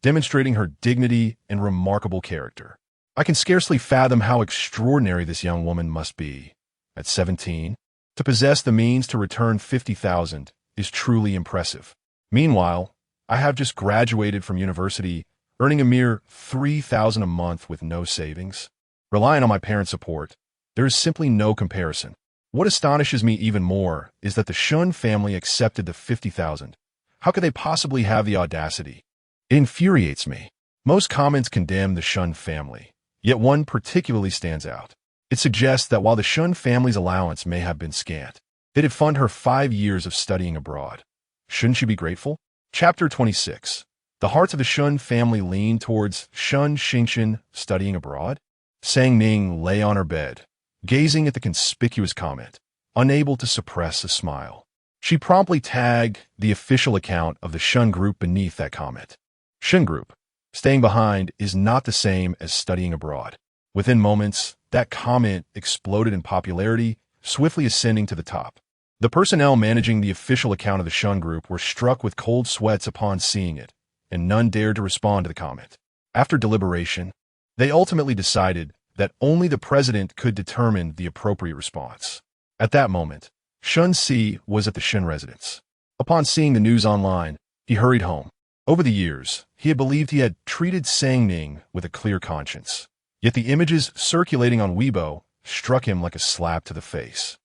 demonstrating her dignity and remarkable character. I can scarcely fathom how extraordinary this young woman must be. At 17, to possess the means to return 50,000 is truly impressive. Meanwhile, I have just graduated from university, earning a mere 3,000 a month with no savings. Relying on my parents' support, there is simply no comparison. What astonishes me even more is that the Shen family accepted the 50,000. How could they possibly have the audacity? It infuriates me. Most comments condemn the Shen family, yet one particularly stands out. It suggests that while the Shen family's allowance may have been scant, they did fund her 5 years of studying abroad. Shouldn't she be grateful? Chapter 26. The hearts of the Shen family lean towards Shen Jia studying abroad. Sang Ning lay on her bed, gazing at the conspicuous comment, unable to suppress a smile. She promptly tagged the official account of the Shen group beneath that comment. Shen group. Staying behind is not the same as studying abroad. Within moments, that comment exploded in popularity, swiftly ascending to the top. The personnel managing the official account of the Shen group were struck with cold sweats upon seeing it, and none dared to respond to the comment. After deliberation, they ultimately decided that only the president could determine the appropriate response. At that moment, Shen Jia was at the Shen residence. Upon seeing the news online, he hurried home. Over the years, he had believed he had treated Ning with a clear conscience. Yet the images circulating on Weibo struck him like a slap to the face.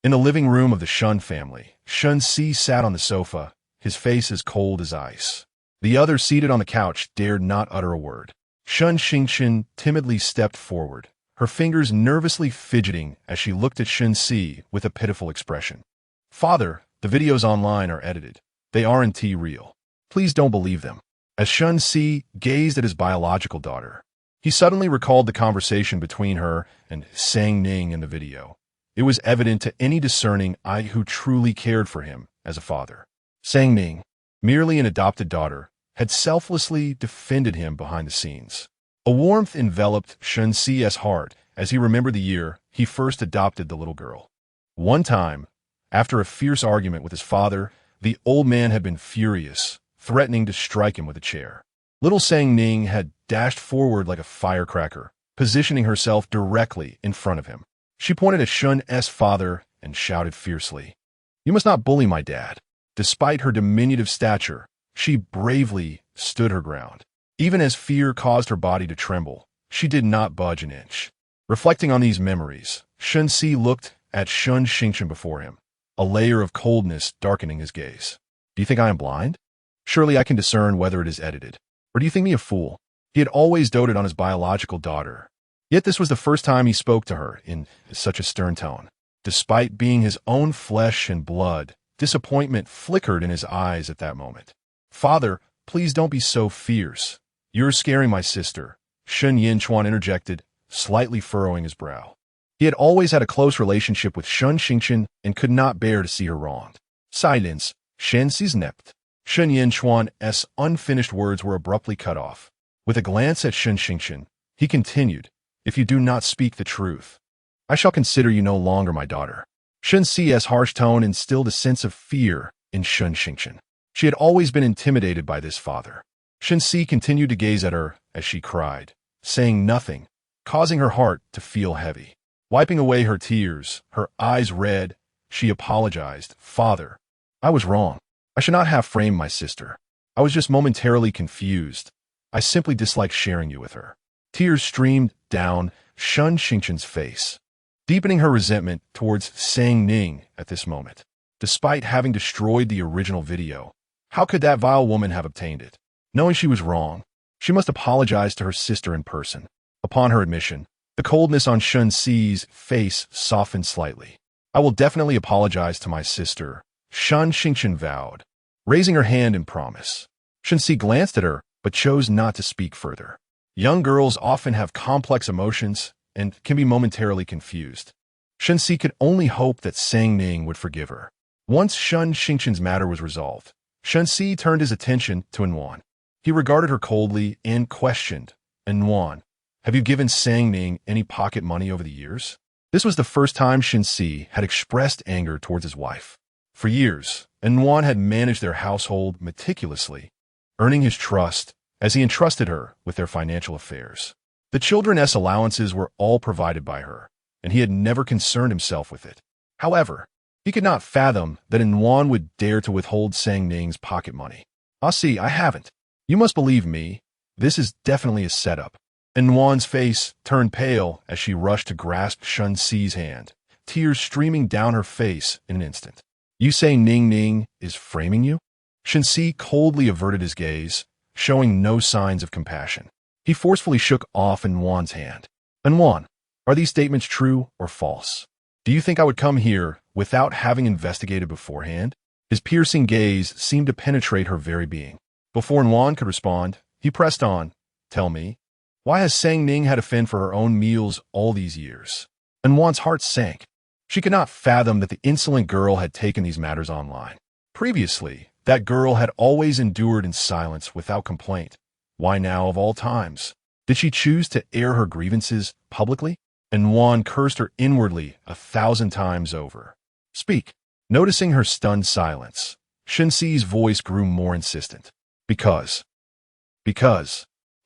In the living room of the Shen family, Shen Jia sat on the sofa, his face as cold as ice. The other seated on the couch dared not utter a word. Shen Xingqian timidly stepped forward, her fingers nervously fidgeting as she looked at Shen Jia with a pitiful expression. "Father, the videos online are edited. They aren't real. Please don't believe them." As Shen Jia gazed at his biological daughter, he suddenly recalled the conversation between her and Ning in the video. It was evident to any discerning eye who truly cared for him as a father. Ning, merely an adopted daughter, had selflessly defended him behind the scenes. A warmth enveloped Shen Jia's heart as he remembered the year he first adopted the little girl. One time, after a fierce argument with his father, the old man had been furious, threatening to strike him with a chair. Little Ning had dashed forward like a firecracker, positioning herself directly in front of him. She pointed at Shen's father and shouted fiercely, "You must not bully my dad." Despite her diminutive stature, she bravely stood her ground. Even as fear caused her body to tremble, she did not budge an inch. Reflecting on these memories, Shen Jia looked at Shen Xingqian before him, a layer of coldness darkening his gaze. "Do you think I am blind? Surely I can discern whether it is edited. Or do you think me a fool?" He had always doted on his biological daughter. Yet this was the first time he spoke to her in such a stern tone. Despite being his own flesh and blood, disappointment flickered in his eyes at that moment. "Father, please don't be so fierce. You're scaring my sister," Shen Yinchuan interjected, slightly furrowing his brow. He had always had a close relationship with Shen Xingqian and could not bear to see her wronged. "Silence," Shen Jia's snapped. Shen Yinchuan's unfinished words were abruptly cut off. With a glance at Shen Xingqian, he continued, "If you do not speak the truth, I shall consider you no longer my daughter." Shen Jia's harsh tone instilled a sense of fear in Shen Xingqian. She had always been intimidated by this father. Shen Jia continued to gaze at her as she cried, saying nothing, causing her heart to feel heavy. Wiping away her tears, her eyes red, she apologized. "Father, I was wrong. I should not have framed my sister. I was just momentarily confused. I simply disliked sharing you with her." Tears streamed down Shen Xingqian's face, deepening her resentment towards Ning at this moment. Despite having destroyed the original video, how could that vile woman have obtained it? Knowing she was wrong, she must apologize to her sister in person. Upon her admission, the coldness on Shen Jia's face softened slightly. "I will definitely apologize to my sister," Shen Xingqian vowed, raising her hand in promise. Shen Jia glanced at her, but chose not to speak further. Young girls often have complex emotions and can be momentarily confused. Shen Jia could only hope that Ning would forgive her. Once Shen Xingqian's matter was resolved, Shen Jia turned his attention to Yuan. He regarded her coldly and questioned, "Yuan, have you given Ning any pocket money over the years?" This was the first time Shen Jia had expressed anger towards his wife. For years, Yuan had managed their household meticulously, earning his trust as he entrusted her with their financial affairs. The children's allowances were all provided by her, and he had never concerned himself with it. However, he could not fathom that Yuan would dare to withhold Ning's pocket money. "Ah, see, I haven't. You must believe me. This is definitely a setup." Yuan's face turned pale as she rushed to grasp Shen Jia's hand, tears streaming down her face in an instant. "You say Ning is framing you?" Shen Jia coldly averted his gaze, showing no signs of compassion. He forcefully shook off Yuan's hand. "Yuan, are these statements true or false? Do you think I would come here without having investigated beforehand?" His piercing gaze seemed to penetrate her very being. Before Yuan could respond, he pressed on, "Tell me, why has Ning had to fend for her own meals all these years?" Yuan's heart sank. She could not fathom that the insolent girl had taken these matters online. Previously, that girl had always endured in silence without complaint. Why now, of all times, did she choose to air her grievances publicly? And Wan cursed her inwardly 1,000 times over. Speak. Noticing her stunned silence, Shen Xi's voice grew more insistent. Because.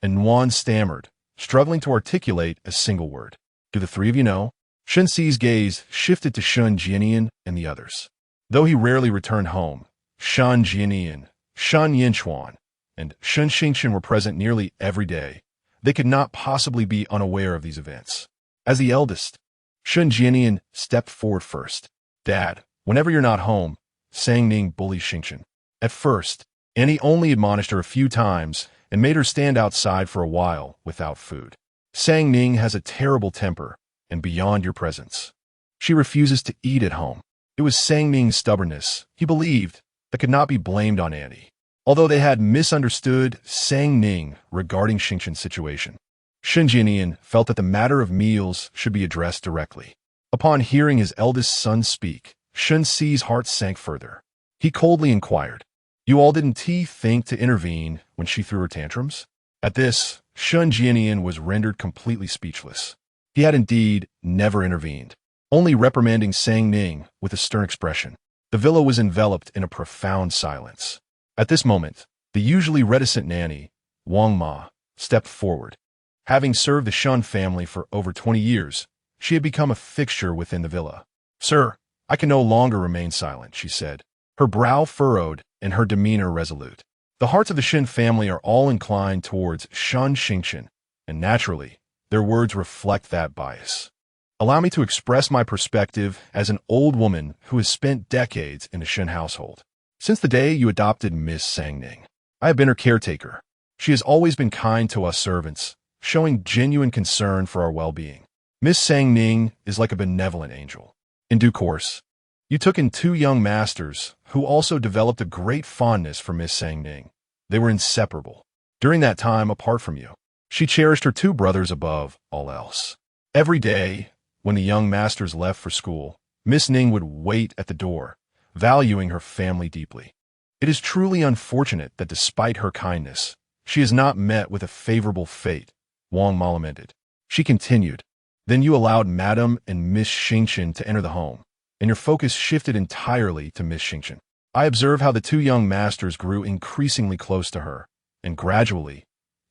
And Wan stammered, struggling to articulate a single word. Do the three of you know? Shen Xi's gaze shifted to Shen Jia and the others. Though he rarely returned home, Shen Jia, Shen Yinchuan, and Shen Xingchen were present nearly every day. They could not possibly be unaware of these events. As the eldest, Shen Jia stepped forward first. Dad, whenever you're not home, sang Ning bullied Xingchen. At first, Annie only admonished her a few times and made her stand outside for a while without food. Sang Ning has a terrible temper and beyond your presence. She refuses to eat at home. It was Sang Ning's stubbornness, he believed, that could not be blamed on Annie. Although they had misunderstood Sang Ning regarding Xingchen's situation, Shen Jia felt that the matter of meals should be addressed directly. Upon hearing his eldest son speak, Shen Xi's heart sank further. He coldly inquired, "You all didn't think to intervene when she threw her tantrums?" At this, Shen Jia was rendered completely speechless. He had indeed never intervened, only reprimanding Sang Ning with a stern expression. The villa was enveloped in a profound silence. At this moment, the usually reticent nanny, Wang Ma, stepped forward. Having served the Shen family for over 20 years, she had become a fixture within the villa. "Sir, I can no longer remain silent," she said, her brow furrowed and her demeanor resolute. The hearts of the Shen family are all inclined towards Shen Xingchen, and naturally, their words reflect that bias. Allow me to express my perspective as an old woman who has spent decades in the Shen household. Since the day you adopted Miss Sang Ning, I have been her caretaker. She has always been kind to us servants, showing genuine concern for our well-being. Miss Sang Ning is like a benevolent angel. In due course, you took in 2 young masters who also developed a great fondness for Miss Sang Ning. They were inseparable. During that time apart from you, she cherished her 2 brothers above all else. Every day, when the young masters left for school, Miss Ning would wait at the door, valuing her family deeply. It is truly unfortunate that despite her kindness, she has not met with a favorable fate, Wang Ma lamented. She continued, "Then you allowed Madame and Miss Xingchen to enter the home, and your focus shifted entirely to Miss Xingchen. I observed how the 2 young masters grew increasingly close to her, and gradually,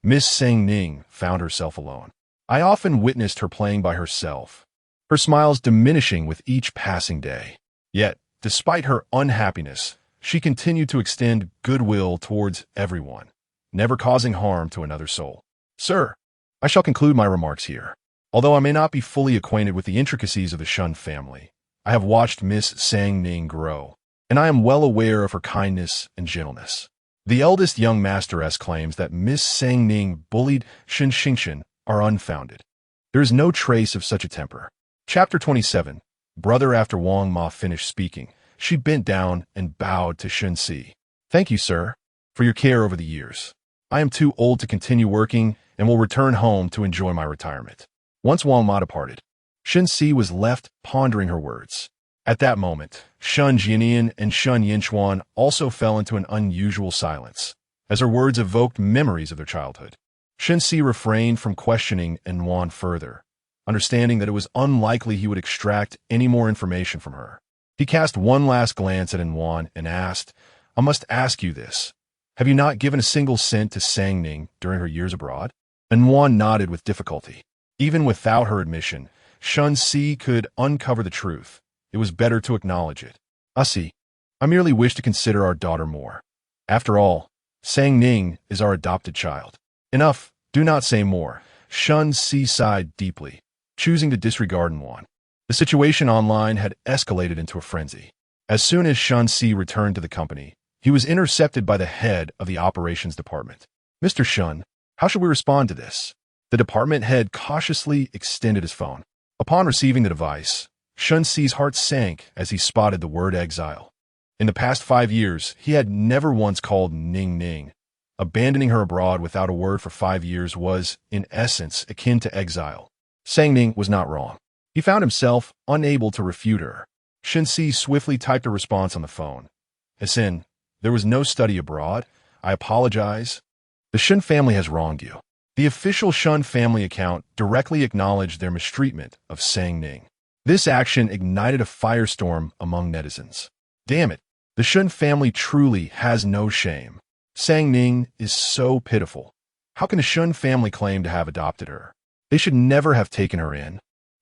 Miss Sang Ning found herself alone. I often witnessed her playing by herself, her smiles diminishing with each passing day. Yet, despite her unhappiness, she continued to extend goodwill towards everyone, never causing harm to another soul. Sir, I shall conclude my remarks here. Although I may not be fully acquainted with the intricacies of the Shen family, I have watched Miss Sang Ning grow, and I am well aware of her kindness and gentleness. The eldest young masteress claims that Miss Sang Ning bullied Shen Xingchen are unfounded. There is no trace of such a temper." Chapter 27. Brother After Wang Ma finished speaking, she bent down and bowed to Shen Xi. "Thank you, sir, for your care over the years. I am too old to continue working and will return home to enjoy my retirement." Once Wang Ma departed, Shen Xi was left pondering her words. At that moment, Shen Jia and Shen Yinchuan also fell into an unusual silence, as her words evoked memories of their childhood. Shen Xi refrained from questioning Yuan further, understanding that it was unlikely he would extract any more information from her. He cast one last glance at Yuan and asked, "I must ask you this. Have you not given a single cent to Sang Ning during her years abroad?" Yuan nodded with difficulty. Even without her admission, Shen Xi could uncover the truth. It was better to acknowledge it. "I see. I merely wish to consider our daughter more. After all, Sang Ning is our adopted child." "Enough. Do not say more." Shen Xi sighed deeply, choosing to disregard Yuan. The situation online had escalated into a frenzy. As soon as Shen Xi returned to the company, he was intercepted by the head of the operations department. "Mr. Shen, how should we respond to this?" The department head cautiously extended his phone. Upon receiving the device, Shen Xi's heart sank as he spotted the word exile. In the past 5 years, he had never once called Ning. Abandoning her abroad without a word for 5 years was, in essence, akin to exile. Sang Ning was not wrong. He found himself unable to refute her. Shen Jia swiftly typed a response on the phone. As in, there was no study abroad. I apologize. The Shen family has wronged you. The official Shen family account directly acknowledged their mistreatment of Ning. This action ignited a firestorm among netizens. Damn it, the Shen family truly has no shame. Ning is so pitiful. How can the Shen family claim to have adopted her? They should never have taken her in.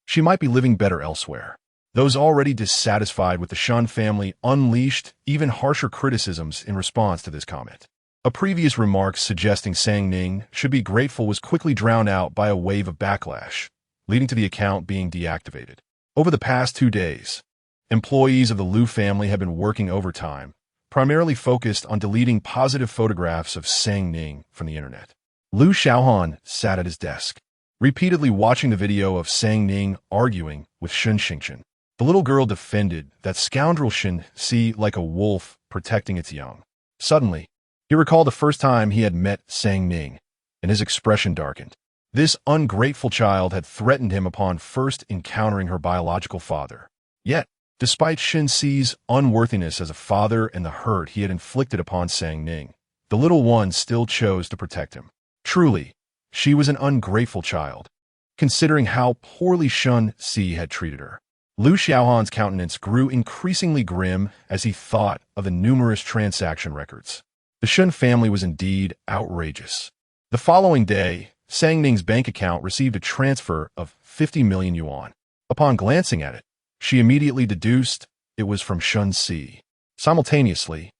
She might be living better elsewhere. Those already dissatisfied with the Shen family unleashed even harsher criticisms in response to this comment. A previous remark suggesting Ning should be grateful was quickly drowned out by a wave of backlash, leading to the account being deactivated. Over the past 2 days, employees of the Liu family have been working overtime, primarily focused on deleting positive photographs of Ning from the internet. Liu Xiaohan sat at his desk, repeatedly watching the video of Ning arguing with Shen Xingchen. The little girl defended that scoundrel Shen Jia like a wolf protecting its young. Suddenly, he recalled the first time he had met Ning, and his expression darkened. This ungrateful child had threatened him upon first encountering her biological father. Yet, despite Shen Jia's unworthiness as a father and the hurt he had inflicted upon Ning, the little one still chose to protect him. Truly, she was an ungrateful child, considering how poorly Shen Jia had treated her. Liu Xiaohan's countenance grew increasingly grim as he thought of the numerous transaction records. The Shen family was indeed outrageous. The following day, Ning's bank account received a transfer of 50 million yuan. Upon glancing at it, she immediately deduced it was from Shen Jia. Simultaneously,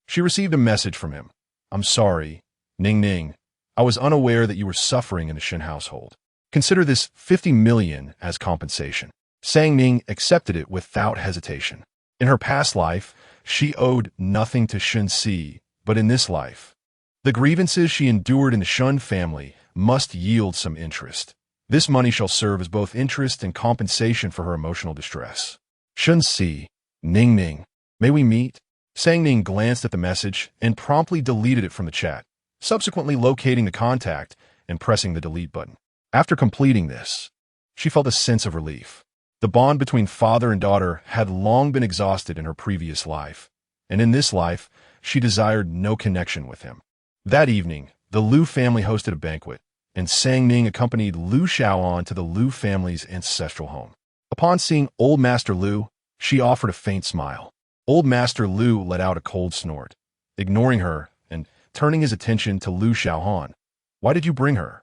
she received a message from him. I'm sorry, Ning. I was unaware that you were suffering in the Shen household. Consider this 50 million as compensation. Ning accepted it without hesitation. In her past life, she owed nothing to Shen Jia, but in this life, the grievances she endured in the Shen family must yield some interest. This money shall serve as both interest and compensation for her emotional distress. Shen Jia, Ning, may we meet? Ning glanced at the message and promptly deleted it from the chat, subsequently locating the contact and pressing the delete button. After completing this, she felt a sense of relief. The bond between father and daughter had long been exhausted in her previous life, and in this life, she desired no connection with him. That evening, the Liu family hosted a banquet, and Ning accompanied Liu Xiaohan to the Liu family's ancestral home. Upon seeing Old Master Liu, she offered a faint smile. Old Master Liu let out a cold snort, ignoring her and turning his attention to Liu Xiaohan. Why did you bring her?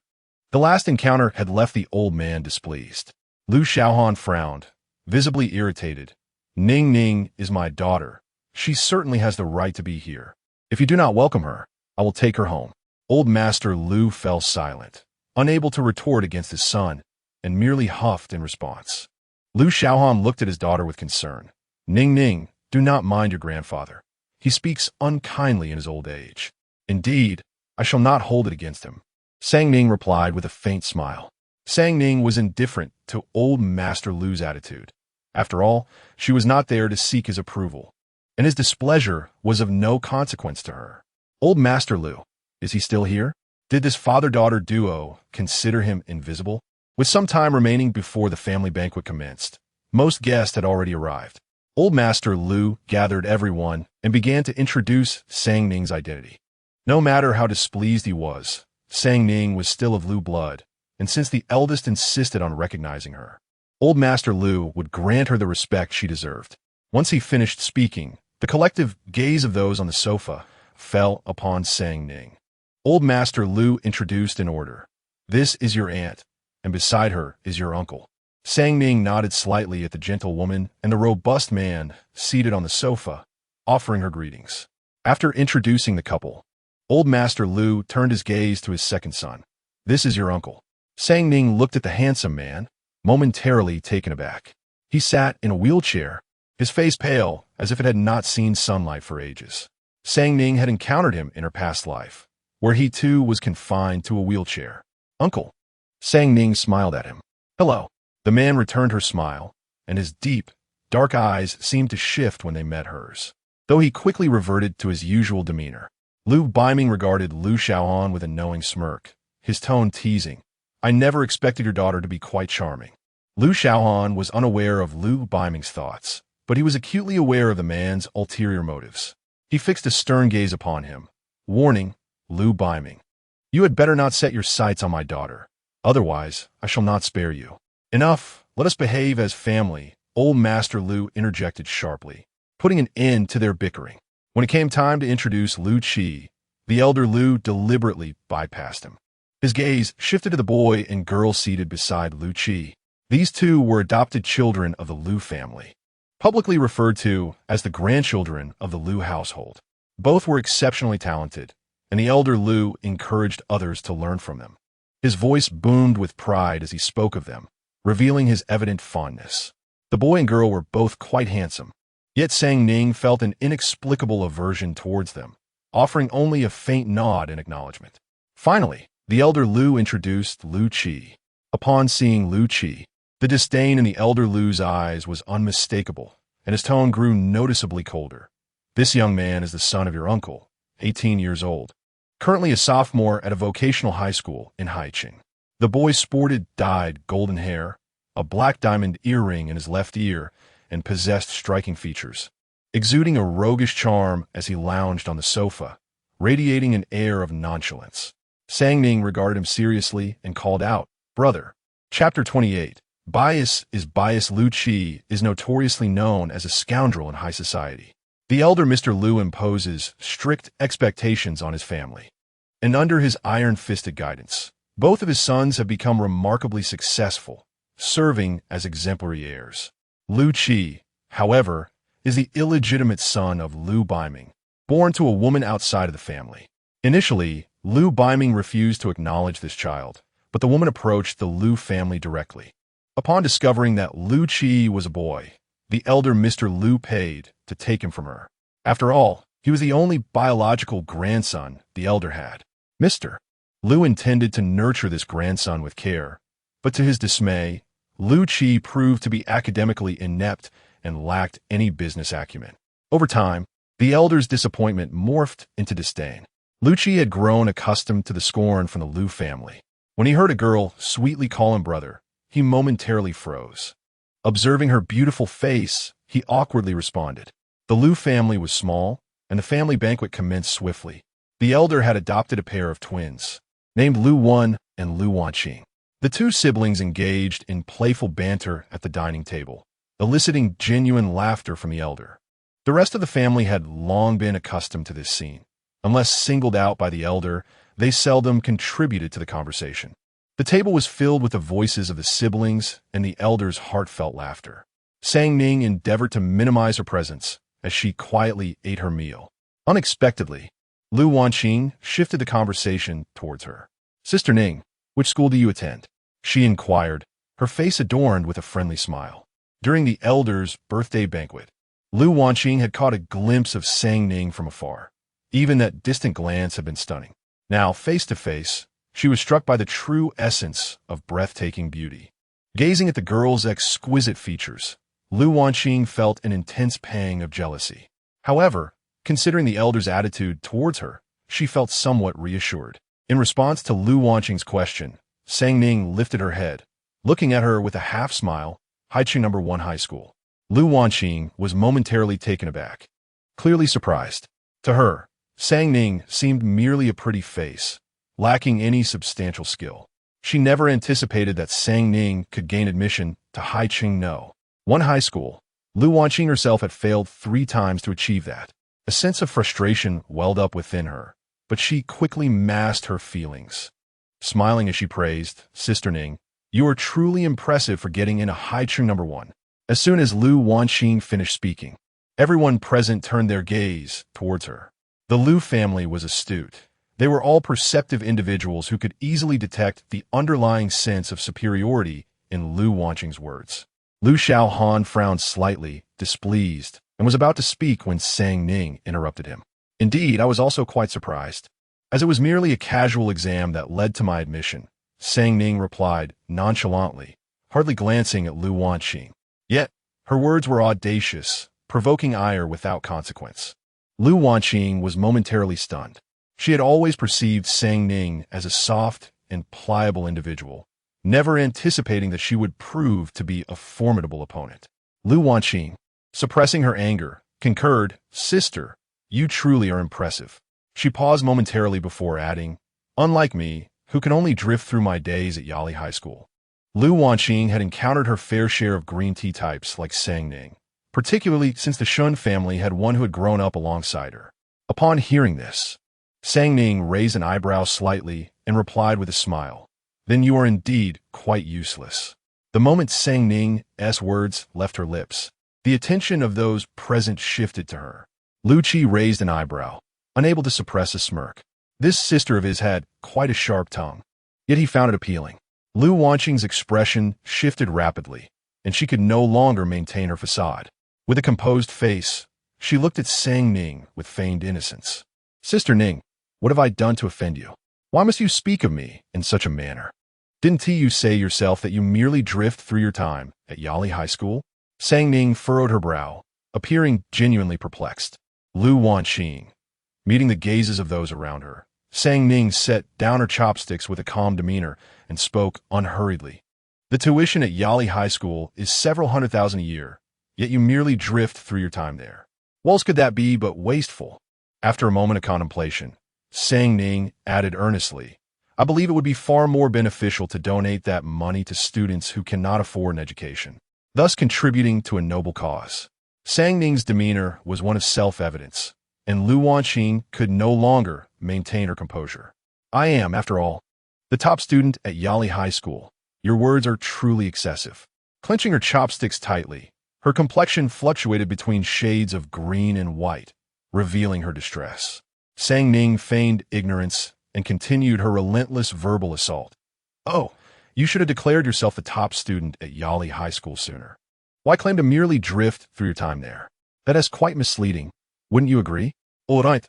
The last encounter had left the old man displeased. Liu Xiaohan frowned, visibly irritated. Ning is my daughter. She certainly has the right to be here. If you do not welcome her, I will take her home. Old Master Liu fell silent, unable to retort against his son, and merely huffed in response. Liu Xiaohan looked at his daughter with concern. Ning, do not mind your grandfather. He speaks unkindly in his old age. Indeed, I shall not hold it against him. Ning replied with a faint smile. Ning was indifferent to Old Master Liu's attitude. After all, she was not there to seek his approval, and his displeasure was of no consequence to her. Old Master Liu, is he still here? Did this father-daughter duo consider him invisible? With some time remaining before the family banquet commenced, most guests had already arrived. Old Master Liu gathered everyone and began to introduce Ning's identity. No matter how displeased he was, Ning was still of Liu blood, and since the eldest insisted on recognizing her, Old Master Liu would grant her the respect she deserved. Once he finished speaking, the collective gaze of those on the sofa fell upon Ning. Old Master Liu introduced in order. This is your aunt, and beside her is your uncle. Ning nodded slightly at the gentle woman and the robust man seated on the sofa, offering her greetings. After introducing the couple, Old Master Liu turned his gaze to his second son. This is your uncle. Ning looked at the handsome man, momentarily taken aback. He sat in a wheelchair, his face pale as if it had not seen sunlight for ages. Ning had encountered him in her past life, where he too was confined to a wheelchair. Uncle. Ning smiled at him. Hello. The man returned her smile, and his deep, dark eyes seemed to shift when they met hers, though he quickly reverted to his usual demeanor. Liu Biming regarded Liu Xiaohan with a knowing smirk, his tone teasing. I never expected your daughter to be quite charming. Lu Xiaohan was unaware of Lu Baiming's thoughts, but he was acutely aware of the man's ulterior motives. He fixed a stern gaze upon him, warning, Lu Baiming, you had better not set your sights on my daughter. Otherwise, I shall not spare you. Enough, let us behave as family, old Master Lu interjected sharply, putting an end to their bickering. When it came time to introduce Lu Qi, the elder Lu deliberately bypassed him. His gaze shifted to the boy and girl seated beside Lu Qi. These two were adopted children of the Lu family, publicly referred to as the grandchildren of the Lu household. Both were exceptionally talented, and the elder Lu encouraged others to learn from them. His voice boomed with pride as he spoke of them, revealing his evident fondness. The boy and girl were both quite handsome, yet Ning felt an inexplicable aversion towards them, offering only a faint nod in acknowledgement. Finally, the elder Lu introduced Lu Qi. Upon seeing Lu Qi, the disdain in the elder Lu's eyes was unmistakable, and his tone grew noticeably colder. This young man is the son of your uncle, 18 years old, currently a sophomore at a vocational high school in Haiqing. The boy sported dyed golden hair, a black diamond earring in his left ear, and possessed striking features, exuding a roguish charm as he lounged on the sofa, radiating an air of nonchalance. Ning regarded him seriously and called out, Brother. Chapter 28. Bias is bias. Lu Qi is notoriously known as a scoundrel in high society. The elder Mr. Lu imposes strict expectations on his family, and under his iron-fisted guidance, both of his sons have become remarkably successful, serving as exemplary heirs. Lu Qi, however, is the illegitimate son of Lu Baiming, born to a woman outside of the family. Initially, Lu Baiming refused to acknowledge this child, but the woman approached the Lu family directly. Upon discovering that Lu Qi was a boy, the elder Mr. Lu paid to take him from her. After all, he was the only biological grandson the elder had. Mr. Lu intended to nurture this grandson with care, but to his dismay, Lu Qi proved to be academically inept and lacked any business acumen. Over time, the elder's disappointment morphed into disdain. Lu Qi had grown accustomed to the scorn from the Lu family. When he heard a girl sweetly call him brother, he momentarily froze. Observing her beautiful face, he awkwardly responded. The Lu family was small, and the family banquet commenced swiftly. The elder had adopted a pair of twins, named Lu Wan and Lu Wanqing. The two siblings engaged in playful banter at the dining table, eliciting genuine laughter from the elder. The rest of the family had long been accustomed to this scene. Unless singled out by the elder, they seldom contributed to the conversation. The table was filled with the voices of the siblings and the elder's heartfelt laughter. Ning endeavored to minimize her presence as she quietly ate her meal. Unexpectedly, Lu Wanqing shifted the conversation towards her. Sister Ning, which school do you attend? She inquired, her face adorned with a friendly smile. During the elder's birthday banquet, Lu Wanqing had caught a glimpse of Ning from afar. Even that distant glance had been stunning. Now, face to face, she was struck by the true essence of breathtaking beauty. Gazing at the girl's exquisite features, Lu Wanqing felt an intense pang of jealousy. However, considering the elder's attitude towards her, she felt somewhat reassured. In response to Lu Wanqing's question, Ning lifted her head, looking at her with a half-smile. Haiqing No. 1 High School. Lu Wanqing was momentarily taken aback, clearly surprised. To her, Ning seemed merely a pretty face, lacking any substantial skill. She never anticipated that Ning could gain admission to Haiqing No. 1 High School. Lu Wanqing herself had failed 3 times to achieve that. A sense of frustration welled up within her, but she quickly masked her feelings. Smiling as she praised, Sister Ning, you are truly impressive for getting into Haiqing No. 1. As soon as Lu Wanqing finished speaking, everyone present turned their gaze towards her. The Lu family was astute. They were all perceptive individuals who could easily detect the underlying sense of superiority in Lu Wanqing's words. Lu Xiaohan frowned slightly, displeased, and was about to speak when Ning interrupted him. Indeed, I was also quite surprised, as it was merely a casual exam that led to my admission. Ning replied nonchalantly, hardly glancing at Lu Wanqing. Yet, her words were audacious, provoking ire without consequence. Lu Wanqing was momentarily stunned. She had always perceived Ning as a soft and pliable individual, never anticipating that she would prove to be a formidable opponent. Lu Wanqing, suppressing her anger, concurred, "Sister, you truly are impressive." She paused momentarily before adding, "Unlike me, who can only drift through my days at Yali High School." Lu Wanqing had encountered her fair share of green tea types like Ning, particularly since the Shen family had one who had grown up alongside her. Upon hearing this, Ning raised an eyebrow slightly and replied with a smile, "Then you are indeed quite useless." The moment Ning's words left her lips, the attention of those present shifted to her. Lu Qi raised an eyebrow, unable to suppress a smirk. This sister of his had quite a sharp tongue, yet he found it appealing. Lu Wanqing's expression shifted rapidly, and she could no longer maintain her facade. With a composed face, she looked at Ning with feigned innocence. "Sister Ning, what have I done to offend you? Why must you speak of me in such a manner? Didn't you say yourself that you merely drift through your time at Yali High School?" Ning furrowed her brow, appearing genuinely perplexed. Lu Wanqing, meeting the gazes of those around her, Ning set down her chopsticks with a calm demeanor and spoke unhurriedly. "The tuition at Yali High School is several 100,000 a year, yet you merely drift through your time there. What else could that be but wasteful?" After a moment of contemplation, Ning added earnestly, "I believe it would be far more beneficial to donate that money to students who cannot afford an education, thus contributing to a noble cause." Ning's demeanor was one of self-evidence, and Lu Wanqing could no longer maintain her composure. "I am, after all, the top student at Yali High School. Your words are truly excessive." Clenching her chopsticks tightly, her complexion fluctuated between shades of green and white, revealing her distress. Ning feigned ignorance and continued her relentless verbal assault. "Oh, you should have declared yourself the top student at Yali High School sooner. Why claim to merely drift through your time there? That is quite misleading. Wouldn't you agree?" "All right,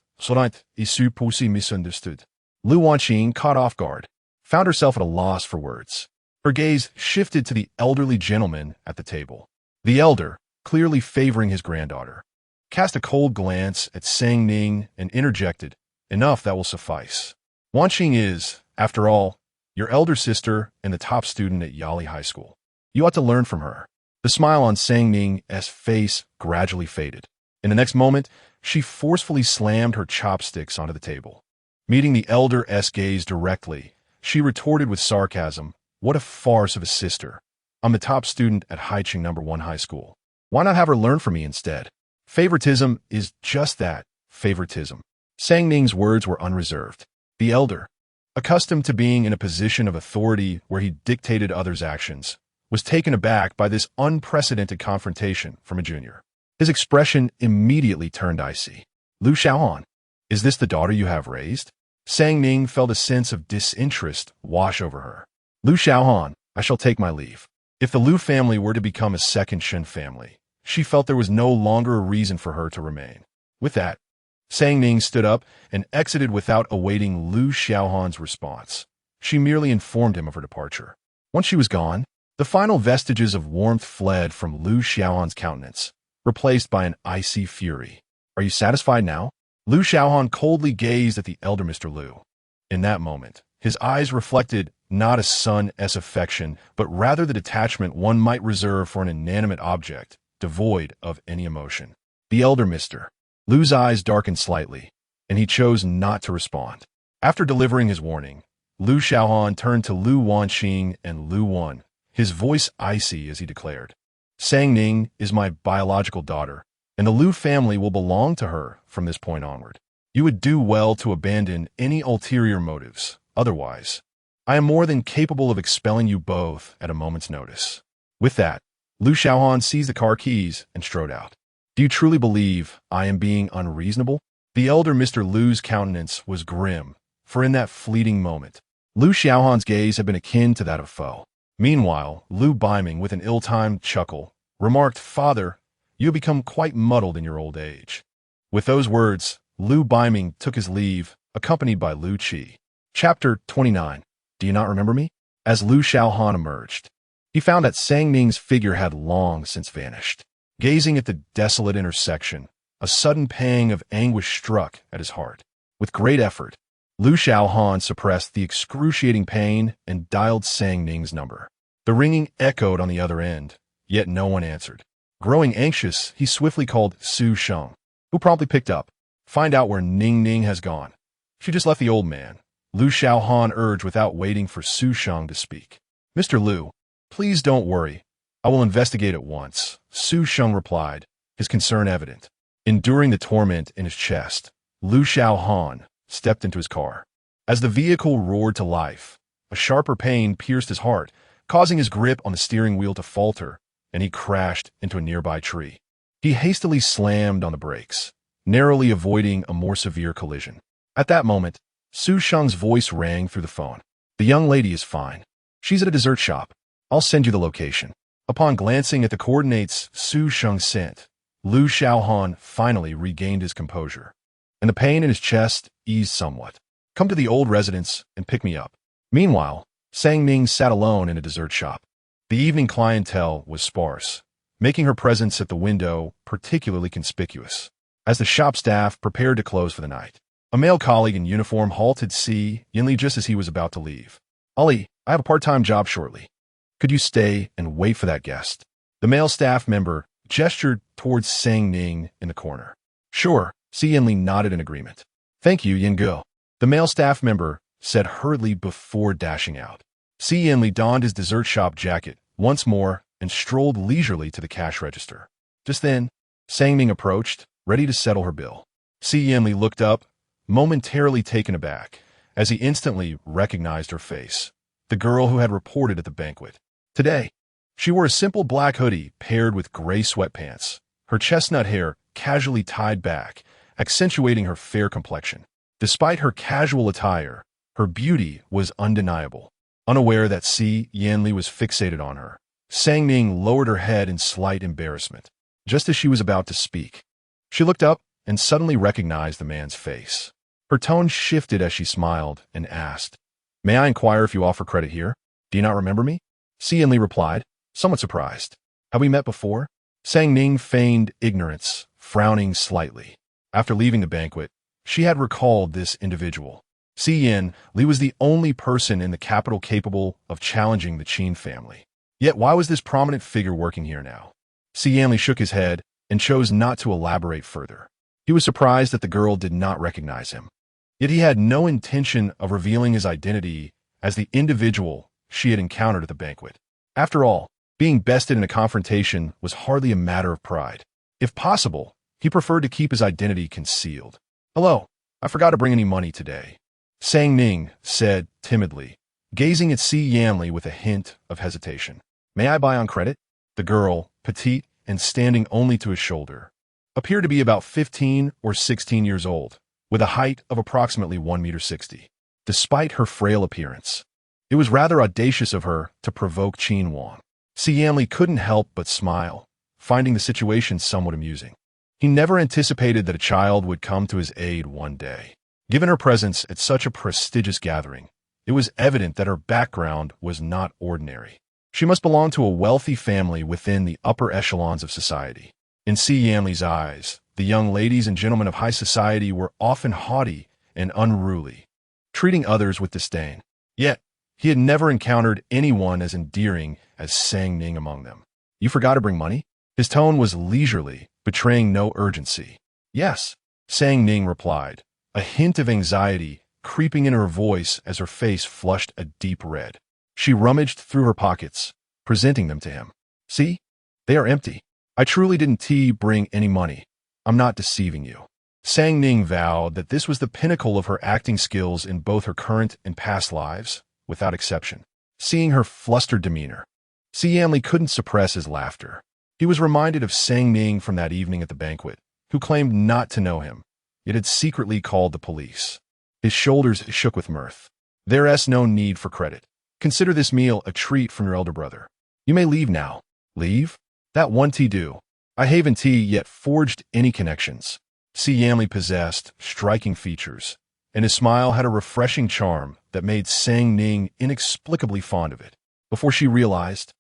is misunderstood." Lu Wanqing, caught off guard, found herself at a loss for words. Her gaze shifted to the elderly gentleman at the table. The elder, clearly favoring his granddaughter, cast a cold glance at Ning and interjected, "Enough, that will suffice. Wanqing is, after all, your elder sister and the top student at Yali High School. You ought to learn from her." The smile on Ning's face gradually faded. In the next moment, she forcefully slammed her chopsticks onto the table. Meeting the elder's gaze directly, she retorted with sarcasm, "What a farce of a sister. I'm the top student at Haiqing No. 1 High School. Why not have her learn from me instead?" Favoritism is just that, favoritism. Ning's words were unreserved. The elder, accustomed to being in a position of authority where he dictated others' actions, was taken aback by this unprecedented confrontation from a junior. His expression immediately turned icy. "Lu Xiaohan, is this the daughter you have raised?" Ning felt a sense of disinterest wash over her. "Lu Xiaohan, I shall take my leave." If the Lu family were to become a second Shen family, she felt there was no longer a reason for her to remain. With that, Ning stood up and exited without awaiting Lu Xiaohan's response. She merely informed him of her departure. Once she was gone, the final vestiges of warmth fled from Lu Xiaohan's countenance, replaced by an icy fury. "Are you satisfied now?" Lu Xiaohan coldly gazed at the elder Mr. Lu. In that moment, his eyes reflected not a son's affection, but rather the detachment one might reserve for an inanimate object, devoid of any emotion. The elder Mr. Lu's eyes darkened slightly, and he chose not to respond. After delivering his warning, Lu Xiaohan turned to Lu Wanqing and Lu Wan, his voice icy as he declared, "Ning is my biological daughter, and the Lu family will belong to her from this point onward. You would do well to abandon any ulterior motives. Otherwise, I am more than capable of expelling you both at a moment's notice." With that, Lu Xiaohan seized the car keys and strode out. "Do you truly believe I am being unreasonable?" The elder Mr. Lu's countenance was grim, for in that fleeting moment, Lu Xiaohan's gaze had been akin to that of foe. Meanwhile, Lu Baiming, with an ill-timed chuckle, remarked, "Father, you have become quite muddled in your old age." With those words, Lu Baiming took his leave, accompanied by Lu Qi. Chapter 29. Do you not remember me? As Lu Xiaohan emerged, he found that Ning's figure had long since vanished. Gazing at the desolate intersection, a sudden pang of anguish struck at his heart. With great effort, Xiaohan suppressed the excruciating pain and dialed Sang Ning's number. The ringing echoed on the other end, yet no one answered. Growing anxious, he swiftly called Su Sheng, who promptly picked up. Find out where Ning has gone. She just left the old man, Xiaohan urged without waiting for Su Sheng to speak. Mr. Liu, please don't worry. I will investigate at once, Su Sheng replied, his concern evident. Enduring the torment in his chest, Xiaohan stepped into his car. As the vehicle roared to life, a sharper pain pierced his heart, causing his grip on the steering wheel to falter, and he crashed into a nearby tree. He hastily slammed on the brakes, narrowly avoiding a more severe collision. At that moment, Su Sheng's voice rang through the phone. The young lady is fine. She's at a dessert shop. I'll send you the location. Upon glancing at the coordinates Su Sheng sent, Xiaohan finally regained his composure, and the pain in his chest eased somewhat. Come to the old residence and pick me up. Meanwhile, Sang Ning sat alone in a dessert shop. The evening clientele was sparse, making her presence at the window particularly conspicuous. As the shop staff prepared to close for the night, a male colleague in uniform halted Si Yinli just as he was about to leave. Ali, I have a part-time job shortly. Could you stay and wait for that guest? The male staff member gestured towards Sang Ning in the corner. Sure, Si Yinli nodded in agreement. Thank you, Yingo. The male staff member said hurriedly before dashing out. Si Yinli donned his dessert shop jacket once more and strolled leisurely to the cash register. Just then, Sang Ning approached, ready to settle her bill. Si Yinli looked up, momentarily taken aback, as he instantly recognized her face, the girl who had reported at the banquet. Today, she wore a simple black hoodie paired with gray sweatpants, her chestnut hair casually tied back, accentuating her fair complexion. Despite her casual attire, her beauty was undeniable. Unaware that Si Yinli was fixated on her, Sang Ning lowered her head in slight embarrassment. Just as she was about to speak, she looked up and suddenly recognized the man's face. Her tone shifted as she smiled and asked, May I inquire if you offer credit here? Do you not remember me? Si Yinli replied, somewhat surprised. Have we met before? Sang Ning feigned ignorance, frowning slightly. After leaving the banquet, she had recalled this individual. Si Yinli was the only person in the capital capable of challenging the Qin family. Yet why was this prominent figure working here now? Si Yinli shook his head and chose not to elaborate further. He was surprised that the girl did not recognize him. Yet he had no intention of revealing his identity as the individual she had encountered at the banquet. After all, being bested in a confrontation was hardly a matter of pride. If possible, he preferred to keep his identity concealed. Hello, I forgot to bring any money today, Sang Ning said timidly, gazing at Si Yinli with a hint of hesitation. May I buy on credit? The girl, petite and standing only to his shoulder, appeared to be about 15 or 16 years old, with a height of approximately 1.60 meters. Despite her frail appearance, it was rather audacious of her to provoke Qin Wang. Si Yinli couldn't help but smile, finding the situation somewhat amusing. He never anticipated that a child would come to his aid one day. Given her presence at such a prestigious gathering, it was evident that her background was not ordinary. She must belong to a wealthy family within the upper echelons of society. In Si Yinli's eyes, the young ladies and gentlemen of high society were often haughty and unruly, treating others with disdain. Yet, he had never encountered anyone as endearing as Sang Ning among them. You forgot to bring money? His tone was leisurely, betraying no urgency. Yes, Sang Ning replied, a hint of anxiety creeping in her voice as her face flushed a deep red. She rummaged through her pockets, presenting them to him. See? They are empty. I truly didn't bring any money. I'm not deceiving you. Sang Ning vowed that this was the pinnacle of her acting skills in both her current and past lives, without exception. Seeing her flustered demeanor, Si Yinli couldn't suppress his laughter. He was reminded of Sang Ning from that evening at the banquet, who claimed not to know him, yet had secretly called the police. His shoulders shook with mirth. There's no need for credit. Consider this meal a treat from your elder brother. You may leave now. Leave? That won't do. I haven't yet forged any connections. Si Yinli possessed striking features, and his smile had a refreshing charm that made Sang Ning inexplicably fond of it. Before she realized,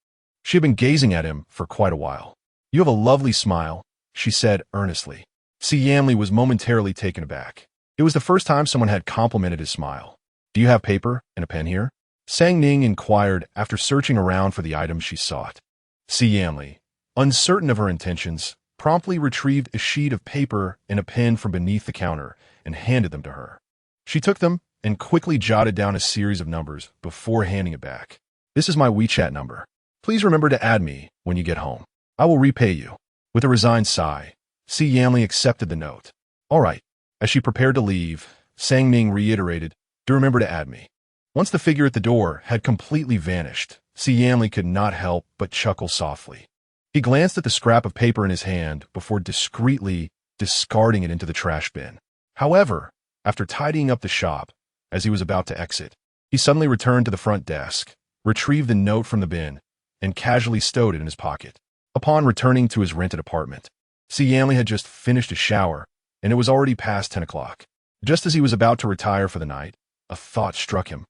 she had been gazing at him for quite a while. You have a lovely smile, she said earnestly. Si Yinli was momentarily taken aback. It was the first time someone had complimented his smile. "Do you have paper and a pen here?" Sang Ning inquired after searching around for the items she sought. Xiaohan, uncertain of her intentions, promptly retrieved a sheet of paper and a pen from beneath the counter and handed them to her. She took them and quickly jotted down a series of numbers before handing it back. "This is my WeChat number. Please remember to add me when you get home. I will repay you." With a resigned sigh, Xiaohan accepted the note. "All right." As she prepared to leave, Sang Ning reiterated, "Do remember to add me." Once the figure at the door had completely vanished, Xiaohan could not help but chuckle softly. He glanced at the scrap of paper in his hand before discreetly discarding it into the trash bin. However, after tidying up the shop, as he was about to exit, he suddenly returned to the front desk, retrieved the note from the bin, and casually stowed it in his pocket. Upon returning to his rented apartment, Xiaohan had just finished a shower, and it was already past 10 o'clock. Just as he was about to retire for the night, a thought struck him,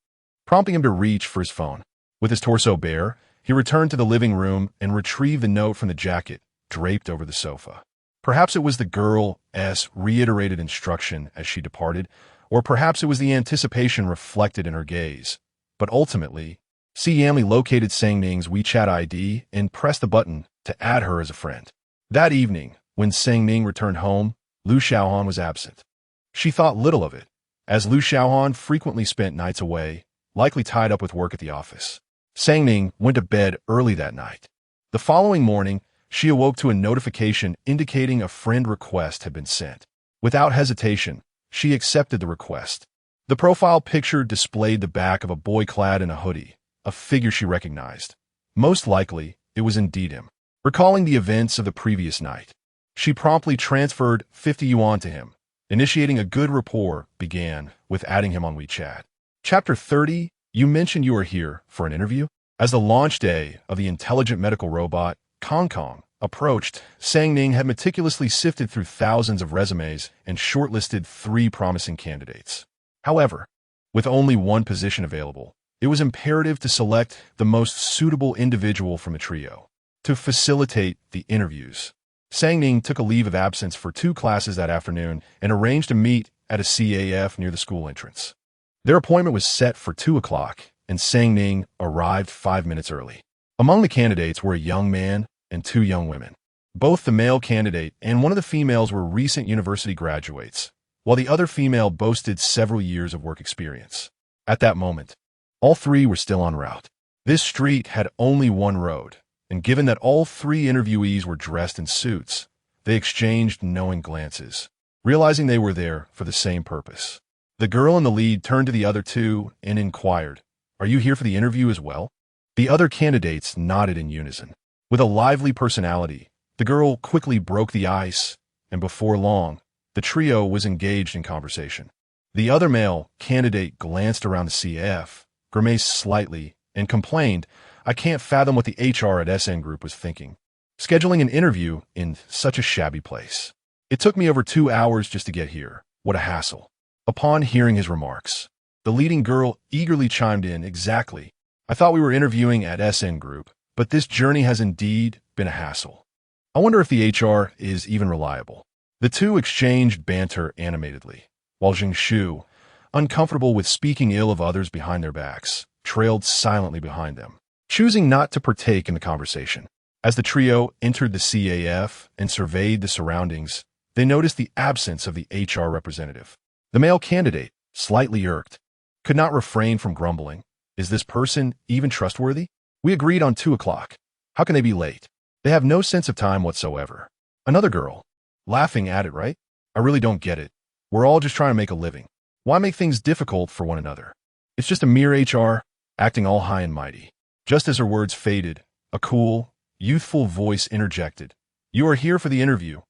prompting him to reach for his phone. With his torso bare, he returned to the living room and retrieved the note from the jacket draped over the sofa. Perhaps it was the girl's reiterated instruction as she departed, or perhaps it was the anticipation reflected in her gaze. But ultimately, Xiaohan located Sang Ning's WeChat ID and pressed the button to add her as a friend. That evening, when Sang Ning returned home, Lu Xiaohan was absent. She thought little of it, as Lu Xiaohan frequently spent nights away, likely tied up with work at the office. Sang Ning went to bed early that night. The following morning, she awoke to a notification indicating a friend request had been sent. Without hesitation, she accepted the request. The profile picture displayed the back of a boy clad in a hoodie, a figure she recognized. Most likely, it was indeed him. Recalling the events of the previous night, she promptly transferred 50 yuan to him. Initiating a good rapport began with adding him on WeChat. Chapter 30, you mentioned you were here for an interview? As the launch day of the intelligent medical robot, Kong approached, Sang Ning had meticulously sifted through thousands of resumes and shortlisted 3 promising candidates. However, with only one position available, it was imperative to select the most suitable individual from the trio. To facilitate the interviews, Sang Ning took a leave of absence for 2 classes that afternoon and arranged to meet at a CAF near the school entrance. Their appointment was set for 2 o'clock, and Sang Ning arrived 5 minutes early. Among the candidates were a young man and 2 young women. Both the male candidate and one of the females were recent university graduates, while the other female boasted several years of work experience. At that moment, all 3 were still en route. This street had only one road, and given that all 3 interviewees were dressed in suits, they exchanged knowing glances, realizing they were there for the same purpose. The girl in the lead turned to the other 2 and inquired, "Are you here for the interview as well?" The other candidates nodded in unison. With a lively personality, the girl quickly broke the ice, and before long, the trio was engaged in conversation. The other male candidate glanced around the CF, grimaced slightly, and complained, "I can't fathom what the HR at SN Group was thinking. Scheduling an interview in such a shabby place. It took me over 2 hours just to get here. What a hassle." Upon hearing his remarks, the leading girl eagerly chimed in, "Exactly. I thought we were interviewing at SN Group, but this journey has indeed been a hassle. I wonder if the HR is even reliable." The 2 exchanged banter animatedly, while Jingshu, uncomfortable with speaking ill of others behind their backs, trailed silently behind them, choosing not to partake in the conversation. As the trio entered the CAF and surveyed the surroundings, they noticed the absence of the HR representative. The male candidate, slightly irked, could not refrain from grumbling, "Is this person even trustworthy? We agreed on 2 o'clock. How can they be late? They have no sense of time whatsoever." Another girl, laughing at it, "Right? I really don't get it. We're all just trying to make a living. Why make things difficult for one another? It's just a mere HR, acting all high and mighty." Just as her words faded, a cool, youthful voice interjected, "You are here for the interview,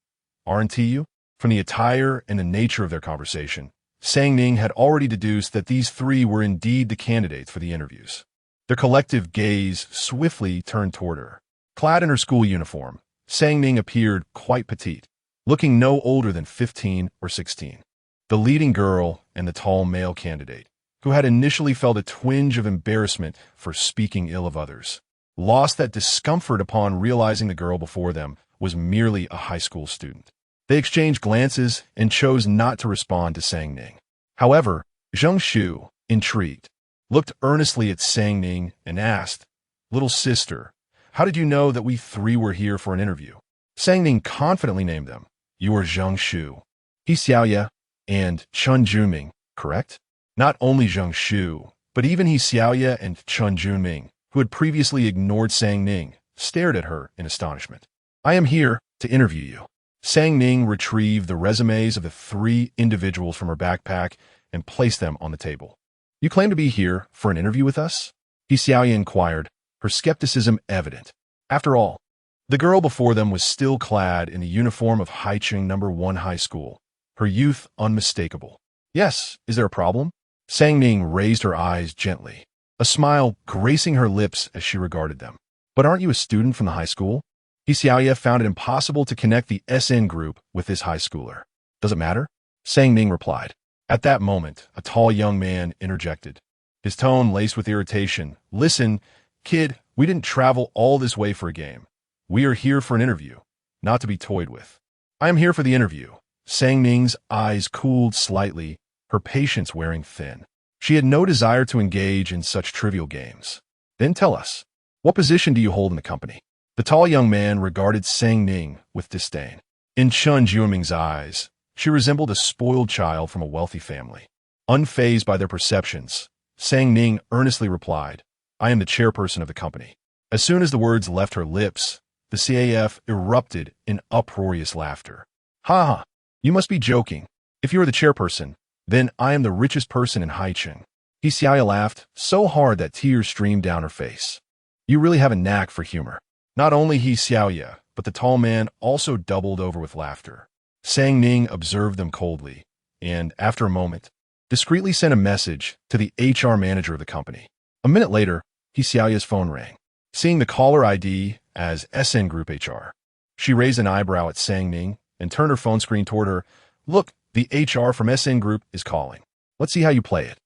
aren't you?" From the attire and the nature of their conversation, Sang Ning had already deduced that these 3 were indeed the candidates for the interviews. Their collective gaze swiftly turned toward her. Clad in her school uniform, Sang Ning appeared quite petite, looking no older than 15 or 16. The leading girl and the tall male candidate, who had initially felt a twinge of embarrassment for speaking ill of others, lost that discomfort upon realizing the girl before them was merely a high school student. They exchanged glances and chose not to respond to Sang Ning. However, Zheng Shu, intrigued, looked earnestly at Sang Ning and asked, "Little sister, how did you know that we three were here for an interview?" Sang Ning confidently named them. "You are Zheng Shu, He Xiaoya, and Chen Junming, correct?" Not only Zheng Shu, but even He Xiaoya and Chen Junming, who had previously ignored Sang Ning, stared at her in astonishment. "I am here to interview you." Sang Ning retrieved the resumes of the three individuals from her backpack and placed them on the table. "You claim to be here for an interview with us?" He Xiaoya inquired, her skepticism evident. After all, the girl before them was still clad in the uniform of Haicheng No. 1 High School, her youth unmistakable. "Yes, is there a problem?" Sang Ning raised her eyes gently, a smile gracing her lips as she regarded them. "But aren't you a student from the high school?" He Xiaoya found it impossible to connect the SN group with this high schooler. "Does it matter?" Sang Ning replied. At that moment, a tall young man interjected, his tone laced with irritation. "Listen, kid, we didn't travel all this way for a game. We are here for an interview, not to be toyed with." "I am here for the interview." Sang Ning's eyes cooled slightly, her patience wearing thin. She had no desire to engage in such trivial games. "Then tell us, what position do you hold in the company?" The tall young man regarded Sang Ning with disdain. In Chen Junming's eyes, she resembled a spoiled child from a wealthy family. Unfazed by their perceptions, Sang Ning earnestly replied, "I am the chairperson of the company." As soon as the words left her lips, the CAF erupted in uproarious laughter. "Ha ha, you must be joking. If you are the chairperson, then I am the richest person in Haicheng." He Xiaoya laughed so hard that tears streamed down her face. "You really have a knack for humor." Not only He Xiaoya, but the tall man also doubled over with laughter. Sang Ning observed them coldly, and, after a moment, discreetly sent a message to the HR manager of the company. A minute later, He Xiaoya's phone rang. Seeing the caller ID as SN Group HR, she raised an eyebrow at Sang Ning and turned her phone screen toward her. "Look, the HR from SN Group is calling. Let's see how you play it."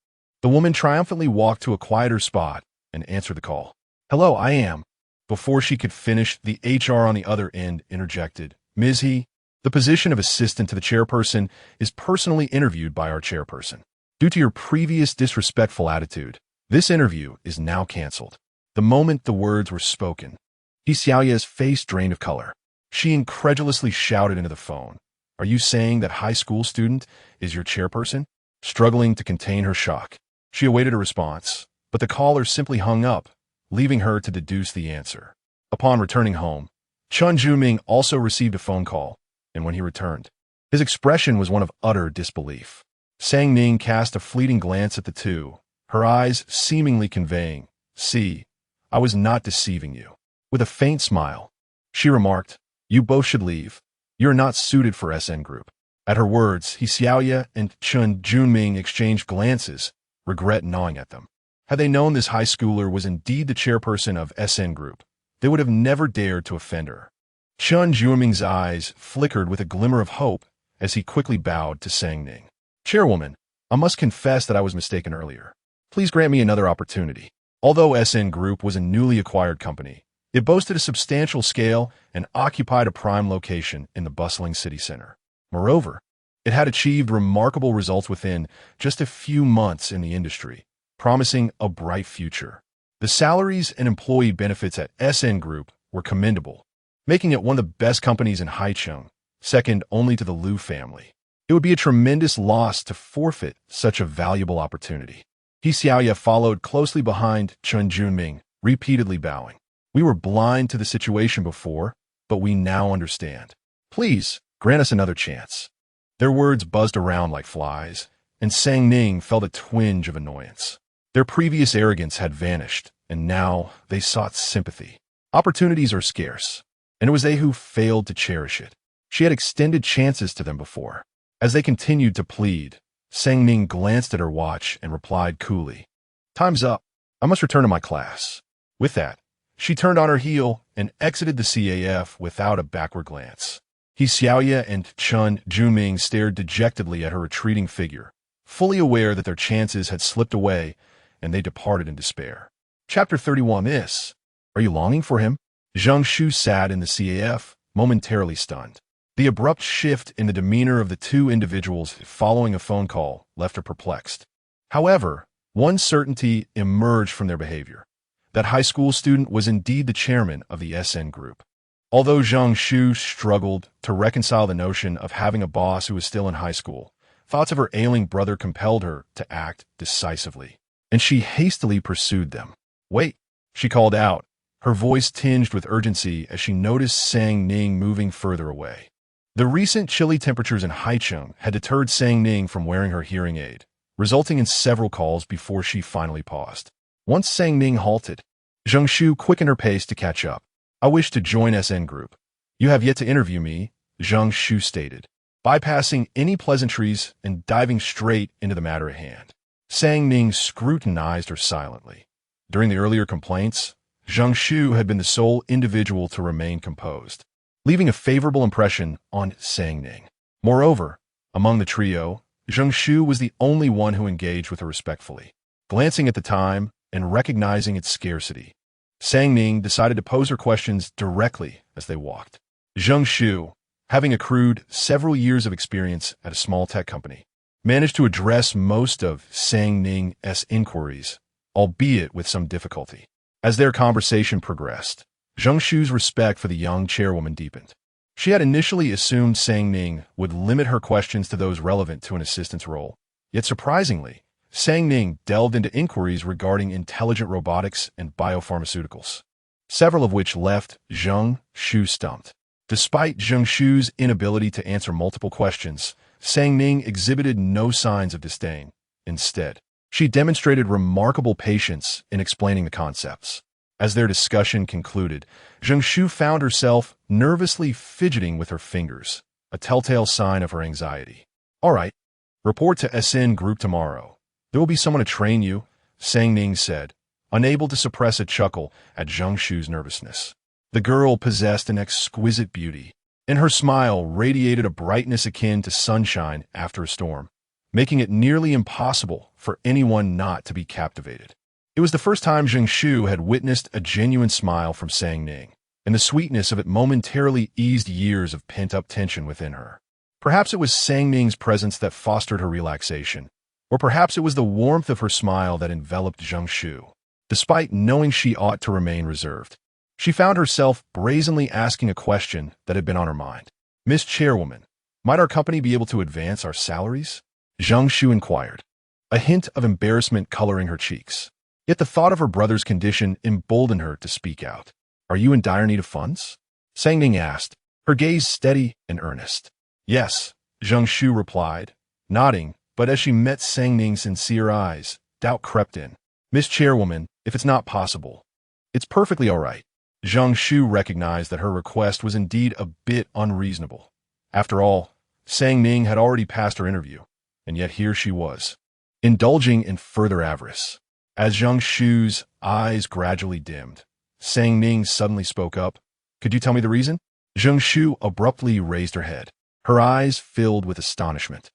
The woman triumphantly walked to a quieter spot and answered the call. "Hello, I am." Before she could finish, the HR on the other end interjected, "Ms. He, the position of assistant to the chairperson is personally interviewed by our chairperson. Due to your previous disrespectful attitude, this interview is now canceled." The moment the words were spoken, He Xiaoya's face drained of color. She incredulously shouted into the phone, "Are you saying that high school student is your chairperson?" Struggling to contain her shock, she awaited a response, but the caller simply hung up, leaving her to deduce the answer. Upon returning home, Chen Junming also received a phone call, and when he returned, his expression was one of utter disbelief. Sang Ning cast a fleeting glance at the two, her eyes seemingly conveying, "See, I was not deceiving you." With a faint smile, she remarked, "You both should leave. You're not suited for SN Group." At her words, He Xiaoya and Chen Junming exchanged glances, regret gnawing at them. Had they known this high schooler was indeed the chairperson of SN Group, they would have never dared to offend her. Chen Junming's eyes flickered with a glimmer of hope as he quickly bowed to Sang Ning. "Chairwoman, I must confess that I was mistaken earlier. Please grant me another opportunity." Although SN Group was a newly acquired company, it boasted a substantial scale and occupied a prime location in the bustling city center. Moreover, it had achieved remarkable results within just a few months in the industry, promising a bright future. The salaries and employee benefits at SN Group were commendable, making it one of the best companies in Haicheng, second only to the Liu family. It would be a tremendous loss to forfeit such a valuable opportunity. He Xiaoya followed closely behind Chen Junming, repeatedly bowing. "We were blind to the situation before, but we now understand. Please, grant us another chance." Their words buzzed around like flies, and Sang Ning felt a twinge of annoyance. Their previous arrogance had vanished, and now they sought sympathy. Opportunities are scarce, and it was they who failed to cherish it. She had extended chances to them before. As they continued to plead, Sang Ning glanced at her watch and replied coolly, "Time's up. I must return to my class." With that, she turned on her heel and exited the CAF without a backward glance. He Xiaoya and Chen Junming stared dejectedly at her retreating figure, fully aware that their chances had slipped away, and they departed in despair. Chapter 31 is, Are you longing for him? Zheng Shu sat in the CAF, momentarily stunned. The abrupt shift in the demeanor of the two individuals following a phone call left her perplexed. However, one certainty emerged from their behavior. That high school student was indeed the chairman of the SN group. Although Zhang Shu struggled to reconcile the notion of having a boss who was still in high school, thoughts of her ailing brother compelled her to act decisively, and she hastily pursued them. "Wait," she called out, her voice tinged with urgency as she noticed Sang Ning moving further away. The recent chilly temperatures in Haicheng had deterred Sang Ning from wearing her hearing aid, resulting in several calls before she finally paused. Once Sang Ning halted, Zhang Shu quickened her pace to catch up. "I wish to join SN Group." "You have yet to interview me," Zhang Shu stated, bypassing any pleasantries and diving straight into the matter at hand. Sang Ning scrutinized her silently. During the earlier complaints, Zhang Shu had been the sole individual to remain composed, leaving a favorable impression on Sang Ning. Moreover, among the trio, Zhang Shu was the only one who engaged with her respectfully. Glancing at the time and recognizing its scarcity, Sang Ning decided to pose her questions directly as they walked. Zhang Shu, having accrued several years of experience at a small tech company, managed to address most of Sang Ning's inquiries, albeit with some difficulty. As their conversation progressed, Zhang Shu's respect for the young chairwoman deepened. She had initially assumed Sang Ning would limit her questions to those relevant to an assistant's role. Yet surprisingly, Sang Ning delved into inquiries regarding intelligent robotics and biopharmaceuticals, several of which left Zhang Shu stumped. Despite Zhang Shu's inability to answer multiple questions, Sang Ning exhibited no signs of disdain. Instead, she demonstrated remarkable patience in explaining the concepts. As their discussion concluded, Zhang Shu found herself nervously fidgeting with her fingers, a telltale sign of her anxiety. "All right, report to SN Group tomorrow. There will be someone to train you," Sang Ning said, unable to suppress a chuckle at Zhang Shu's nervousness. The girl possessed an exquisite beauty, and her smile radiated a brightness akin to sunshine after a storm, making it nearly impossible for anyone not to be captivated. It was the first time Zhang Shu had witnessed a genuine smile from Sang Ning, and the sweetness of it momentarily eased years of pent-up tension within her. Perhaps it was Sang Ning's presence that fostered her relaxation, or perhaps it was the warmth of her smile that enveloped Zhang Shu. Despite knowing she ought to remain reserved, she found herself brazenly asking a question that had been on her mind. "Miss Chairwoman, might our company be able to advance our salaries?" Zhang Shu inquired, a hint of embarrassment coloring her cheeks. Yet the thought of her brother's condition emboldened her to speak out. "Are you in dire need of funds?" Sang Ning asked, her gaze steady and earnest. "Yes," Zhang Shu replied, nodding, but as she met Sang Ning's sincere eyes, doubt crept in. "Miss Chairwoman, if it's not possible." "It's perfectly all right." Zhang Shu recognized that her request was indeed a bit unreasonable. After all, Sang Ning had already passed her interview, and yet here she was, indulging in further avarice. As Zhang Shu's eyes gradually dimmed, Sang Ning suddenly spoke up. "Could you tell me the reason?" Zhang Shu abruptly raised her head, her eyes filled with astonishment.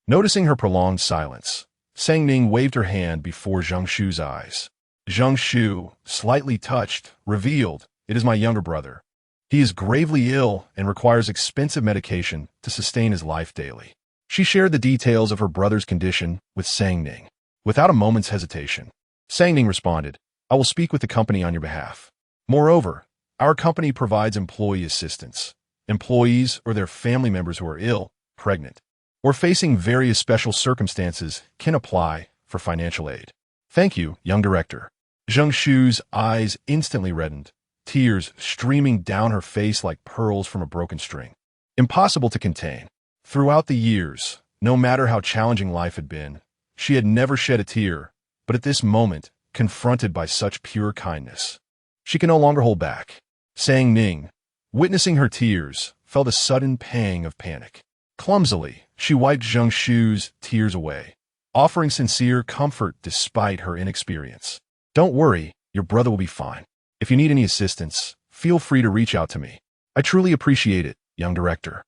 Noticing her prolonged silence, Sang Ning waved her hand before Zhang Shu's eyes. Zhang Shu, slightly touched, revealed, "It is my younger brother. He is gravely ill and requires expensive medication to sustain his life daily." She shared the details of her brother's condition with Sang Ning. Without a moment's hesitation, Sang Ning responded, "I will speak with the company on your behalf. Moreover, our company provides employee assistance. Employees or their family members who are ill, pregnant, or facing various special circumstances can apply for financial aid." "Thank you, young director." Zhang Shu's eyes instantly reddened, tears streaming down her face like pearls from a broken string. Impossible to contain. Throughout the years, no matter how challenging life had been, she had never shed a tear, but at this moment, confronted by such pure kindness, she could no longer hold back. Sang Ning, witnessing her tears, felt a sudden pang of panic. Clumsily, she wiped Zhang Shu's tears away, offering sincere comfort despite her inexperience. "Don't worry, your brother will be fine. If you need any assistance, feel free to reach out to me. I truly appreciate it, young director."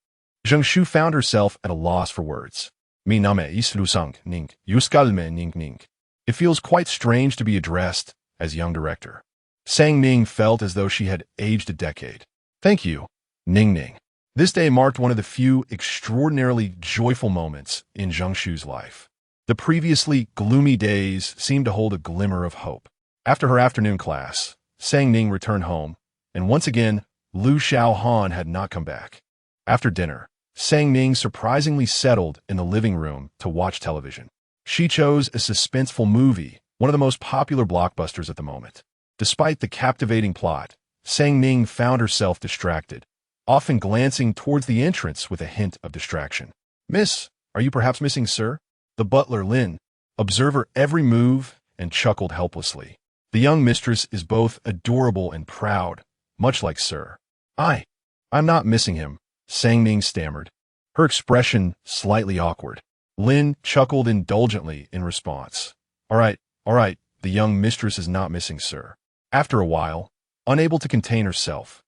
Zhang Shu found herself at a loss for words. "Mi name is Lusang Ning, Yuskalme Ning Ning." It feels quite strange to be addressed as young director. Sang Ning felt as though she had aged a decade. "Thank you, Ning Ning." This day marked one of the few extraordinarily joyful moments in Zheng Shu's life. The previously gloomy days seemed to hold a glimmer of hope. After her afternoon class, Ning returned home, and once again, Xiaohan had not come back. After dinner, Ning surprisingly settled in the living room to watch television. She chose a suspenseful movie, one of the most popular blockbusters at the moment. Despite the captivating plot, Ning found herself distracted, often glancing towards the entrance with a hint of distraction. "Miss, are you perhaps missing Sir?" The butler Lin observed her every move and chuckled helplessly. The young mistress is both adorable and proud, much like Sir. I'm not missing him," Ning stammered, her expression slightly awkward. Lin chuckled indulgently in response. All right, the young mistress is not missing Sir." After a while, unable to contain herself,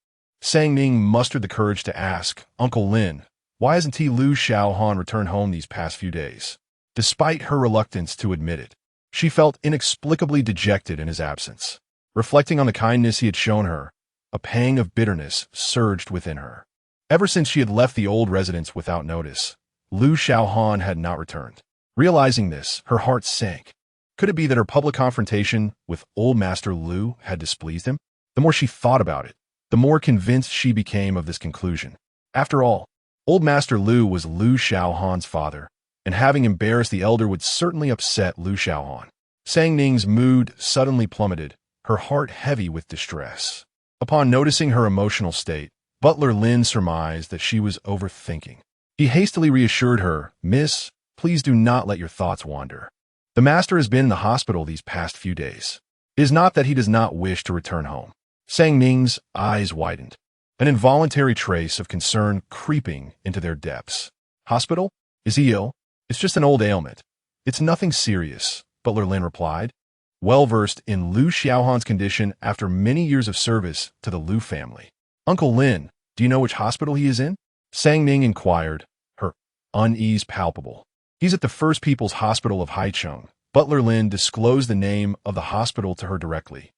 Ning mustered the courage to ask, "Uncle Lin, why hasn't Xiaohan returned home these past few days?" Despite her reluctance to admit it, she felt inexplicably dejected in his absence. Reflecting on the kindness he had shown her, a pang of bitterness surged within her. Ever since she had left the old residence without notice, Xiaohan had not returned. Realizing this, her heart sank. Could it be that her public confrontation with old Master Lu had displeased him? The more she thought about it, the more convinced she became of this conclusion. After all, old Master Lu was Xiaohan's father, and having embarrassed the elder would certainly upset Xiaohan. Ning's mood suddenly plummeted, her heart heavy with distress. Upon noticing her emotional state, Butler Lin surmised that she was overthinking. He hastily reassured her, "Miss, please do not let your thoughts wander. The master has been in the hospital these past few days. It is not that he does not wish to return home." Ning's eyes widened, an involuntary trace of concern creeping into their depths. "Hospital? Is he ill?" "It's just an old ailment. It's nothing serious," Butler Lin replied, well versed in Xiaohan's condition after many years of service to the Lu family. "Uncle Lin, do you know which hospital he is in?" Ning inquired, her unease palpable. "He's at the First People's Hospital of Haicheng." Butler Lin disclosed the name of the hospital to her directly,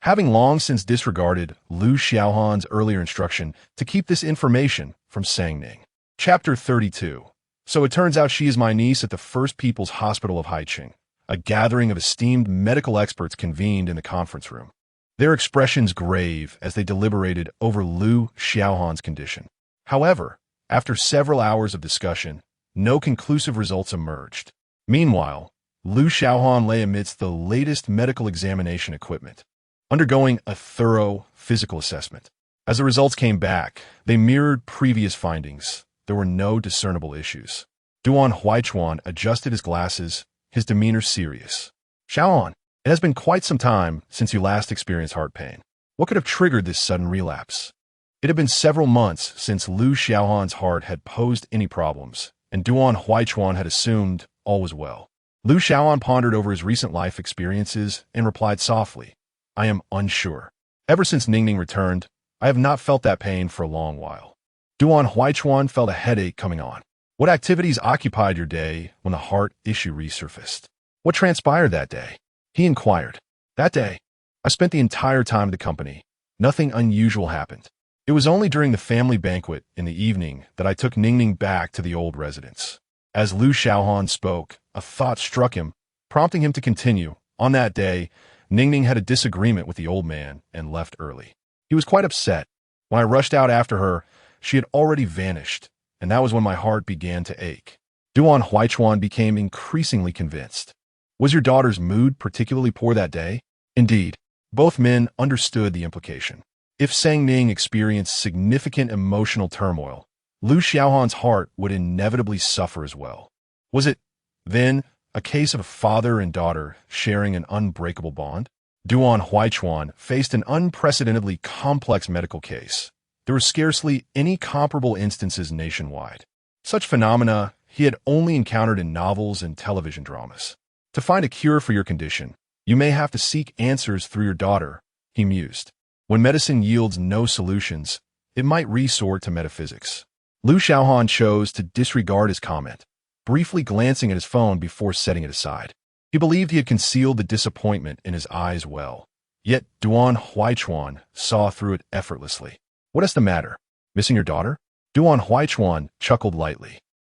having long since disregarded Xiaohan's earlier instruction to keep this information from Ning. Chapter 32. So it turns out she is my niece at the First People's Hospital of Haicheng. A gathering of esteemed medical experts convened in the conference room, their expressions grave as they deliberated over Xiaohan's condition. However, after several hours of discussion, no conclusive results emerged. Meanwhile, Xiaohan lay amidst the latest medical examination equipment, undergoing a thorough physical assessment. As the results came back, they mirrored previous findings. There were no discernible issues. Huaichuan adjusted his glasses, his demeanor serious. "Xiaohan, it has been quite some time since you last experienced heart pain. What could have triggered this sudden relapse?" It had been several months since Xiaohan's heart had posed any problems, and Huaichuan had assumed all was well. Xiaohan pondered over his recent life experiences and replied softly, "I am unsure. Ever since Ning returned, I have not felt that pain for a long while." Huaichuan felt a headache coming on. "What activities occupied your day when the heart issue resurfaced? What transpired that day?" he inquired. "That day, I spent the entire time at the company. Nothing unusual happened. It was only during the family banquet in the evening that I took Ning back to the old residence." As Xiaohan spoke, a thought struck him, prompting him to continue. On that day, Ning had a disagreement with the old man and left early. He was quite upset. When I rushed out after her, she had already vanished, and that was when my heart began to ache. Huaichuan became increasingly convinced. "Was your daughter's mood particularly poor that day?" Indeed, both men understood the implication. If Ning experienced significant emotional turmoil, Xiaohan's heart would inevitably suffer as well. Was it, then, a case of a father and daughter sharing an unbreakable bond? Huaichuan faced an unprecedentedly complex medical case. There were scarcely any comparable instances nationwide. Such phenomena he had only encountered in novels and television dramas. "To find a cure for your condition, you may have to seek answers through your daughter," he mused. "When medicine yields no solutions, it might resort to metaphysics." Xiaohan chose to disregard his comment, briefly glancing at his phone before setting it aside. He believed he had concealed the disappointment in his eyes well, yet Huaichuan saw through it effortlessly. "What is the matter? Missing your daughter?" Duan Huaichuan chuckled lightly.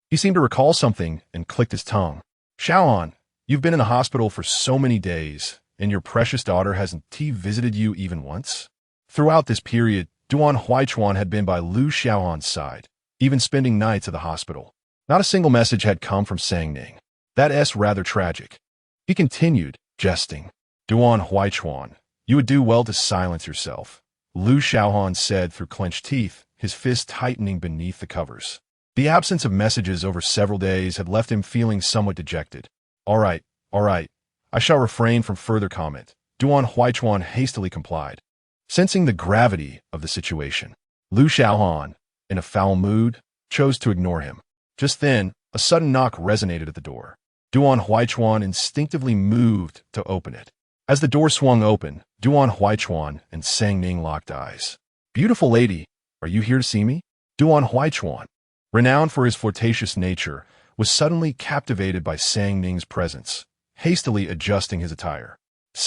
He seemed to recall something and clicked his tongue. Xiaohan, you've been in the hospital for so many days, and your precious daughter hasn't visited you even once? Throughout this period, Duan Huaichuan had been by Lu Xiaohan's side, even spending nights at the hospital. Not a single message had come from Ning. That's rather tragic. He continued, jesting. Duan Huaichuan, you would do well to silence yourself, Lu Xiaohan said through clenched teeth, his fist tightening beneath the covers. The absence of messages over several days had left him feeling somewhat dejected. All right, I shall refrain from further comment. Duan Huaichuan hastily complied. Sensing the gravity of the situation, Lu Xiaohan, in a foul mood, chose to ignore him. Just then, a sudden knock resonated at the door. Duan Huaichuan instinctively moved to open it. As the door swung open, Duan Huaichuan and Ning locked eyes. Beautiful lady, are you here to see me? Duan Huaichuan, renowned for his flirtatious nature, was suddenly captivated by Ning's presence, hastily adjusting his attire.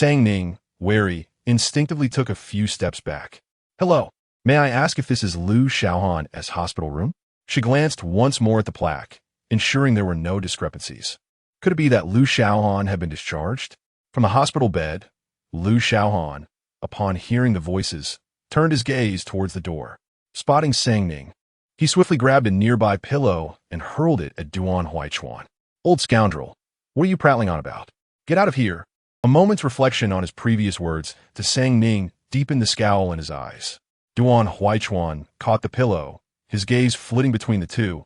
Ning, wary, instinctively took a few steps back. Hello, may I ask if this is Lu Xiaohan's hospital room? She glanced once more at the plaque, ensuring there were no discrepancies. Could it be that Lu Xiaohan had been discharged? From the hospital bed, Lu Xiaohan, upon hearing the voices, turned his gaze towards the door. Spotting Ning, he swiftly grabbed a nearby pillow and hurled it at Duan Huaichuan. Old scoundrel, what are you prattling on about? Get out of here. A moment's reflection on his previous words to Ning deepened the scowl in his eyes. Duan Huaichuan caught the pillow, his gaze flitting between the two,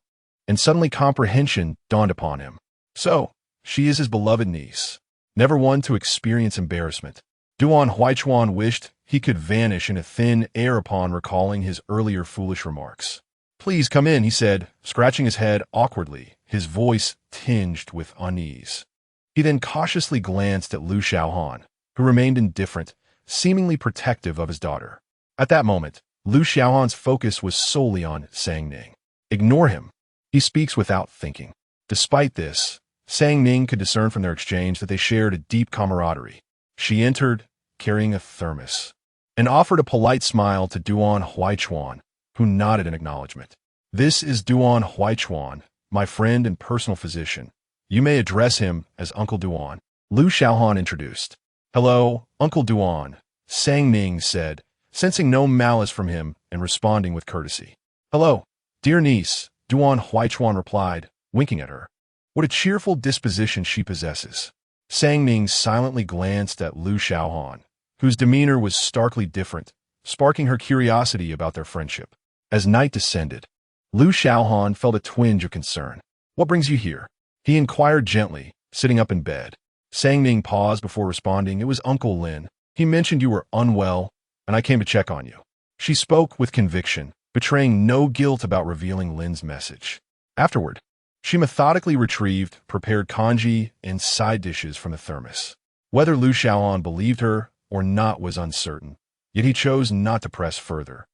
and suddenly comprehension dawned upon him. So, she is his beloved niece, never one to experience embarrassment. Duan Huaichuan wished he could vanish in a thin air upon recalling his earlier foolish remarks. Please come in, he said, scratching his head awkwardly, his voice tinged with unease. He then cautiously glanced at Lu Xiaohan, who remained indifferent, seemingly protective of his daughter. At that moment, Lu Xiaohan's focus was solely on Ning. Ignore him. He speaks without thinking. Despite this, Ning could discern from their exchange that they shared a deep camaraderie. She entered, carrying a thermos, and offered a polite smile to Duan Huaichuan, who nodded in acknowledgement. This is Duan Huaichuan, my friend and personal physician. You may address him as Uncle Duan. Lu Xiaohan introduced. Hello, Uncle Duan, Ning said, sensing no malice from him and responding with courtesy. Hello, dear niece, Duan Huaichuan replied, winking at her. What a cheerful disposition she possesses. Ning silently glanced at Lu Xiaohan, whose demeanor was starkly different, sparking her curiosity about their friendship. As night descended, Lu Xiaohan felt a twinge of concern. What brings you here? He inquired gently, sitting up in bed. Ning paused before responding. It was Uncle Lin. He mentioned you were unwell, and I came to check on you. She spoke with conviction, betraying no guilt about revealing Lin's message. Afterward, she methodically retrieved prepared congee and side dishes from the thermos. Whether Lu Xiaohan believed her or not was uncertain, yet he chose not to press further,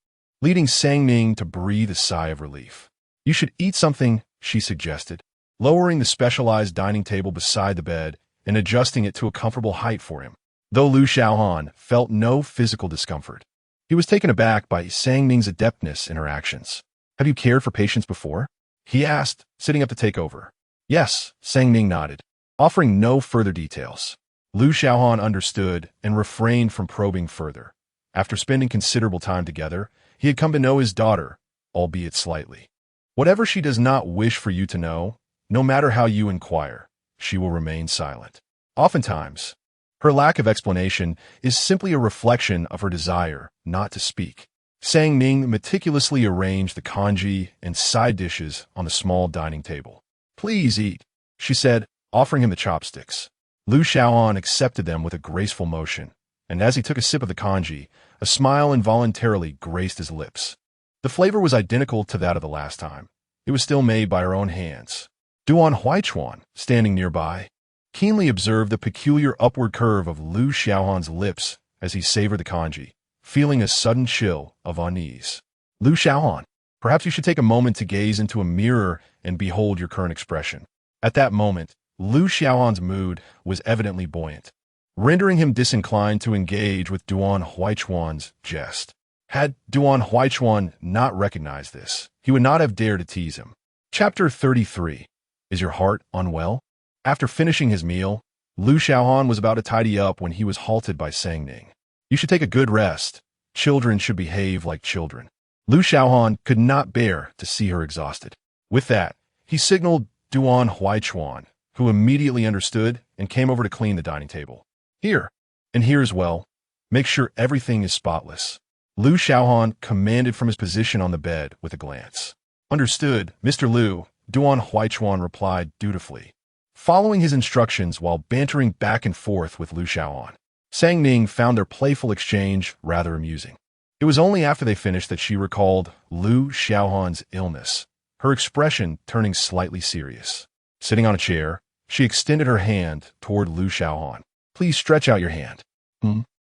leading Ning to breathe a sigh of relief. You should eat something, she suggested, lowering the specialized dining table beside the bed and adjusting it to a comfortable height for him. Though Lu Xiaohan felt no physical discomfort, he was taken aback by Ning's adeptness in her actions. Have you cared for patients before? He asked, sitting up to take over. Yes, Ning nodded, offering no further details. Lu Xiaohan understood and refrained from probing further. After spending considerable time together, he had come to know his daughter, albeit slightly. Whatever she does not wish for you to know, no matter how you inquire, she will remain silent. Oftentimes, her lack of explanation is simply a reflection of her desire not to speak. Ning meticulously arranged the congee and side dishes on the small dining table. Please eat, she said, offering him the chopsticks. Lu Xiaohan accepted them with a graceful motion, and as he took a sip of the congee, a smile involuntarily graced his lips. The flavor was identical to that of the last time. It was still made by her own hands. Duan Huaichuan, standing nearby, keenly observed the peculiar upward curve of Lu Xiaohan's lips as he savored the congee, feeling a sudden chill of unease. Lu Xiaohan, perhaps you should take a moment to gaze into a mirror and behold your current expression. At that moment, Lu Xiaohan's mood was evidently buoyant, rendering him disinclined to engage with Duan Huaichuan's jest. Had Duan Huaichuan not recognized this, he would not have dared to tease him. Chapter 33. Is your heart unwell? After finishing his meal, Lu Xiaohan was about to tidy up when he was halted by saying Ning. You should take a good rest. Children should behave like children. Lu Xiaohan could not bear to see her exhausted. With that, he signaled Duan Huaichuan, who immediately understood and came over to clean the dining table. Here, and here as well. Make sure everything is spotless. Lu Xiaohan commanded from his position on the bed with a glance. Understood, Mr. Lu, Duan Huaichuan replied dutifully, following his instructions while bantering back and forth with Lu Xiaohan. Sang Ning found their playful exchange rather amusing. It was only after they finished that she recalled Lu Xiaohan's illness, her expression turning slightly serious. Sitting on a chair, she extended her hand toward Lu Xiaohan. Please stretch out your hand.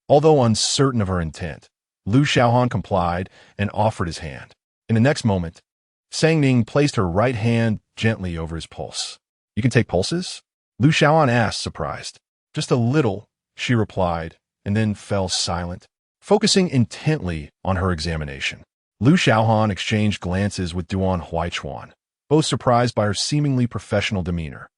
Although uncertain of her intent, Lu Xiaohan complied and offered his hand. In the next moment, Sang Ning placed her right hand gently over his pulse. You can take pulses? Lu Xiaohan asked, surprised. Just a little, she replied, and then fell silent, focusing intently on her examination. Lu Xiaohan exchanged glances with Duan Huaichuan, both surprised by her seemingly professional demeanor.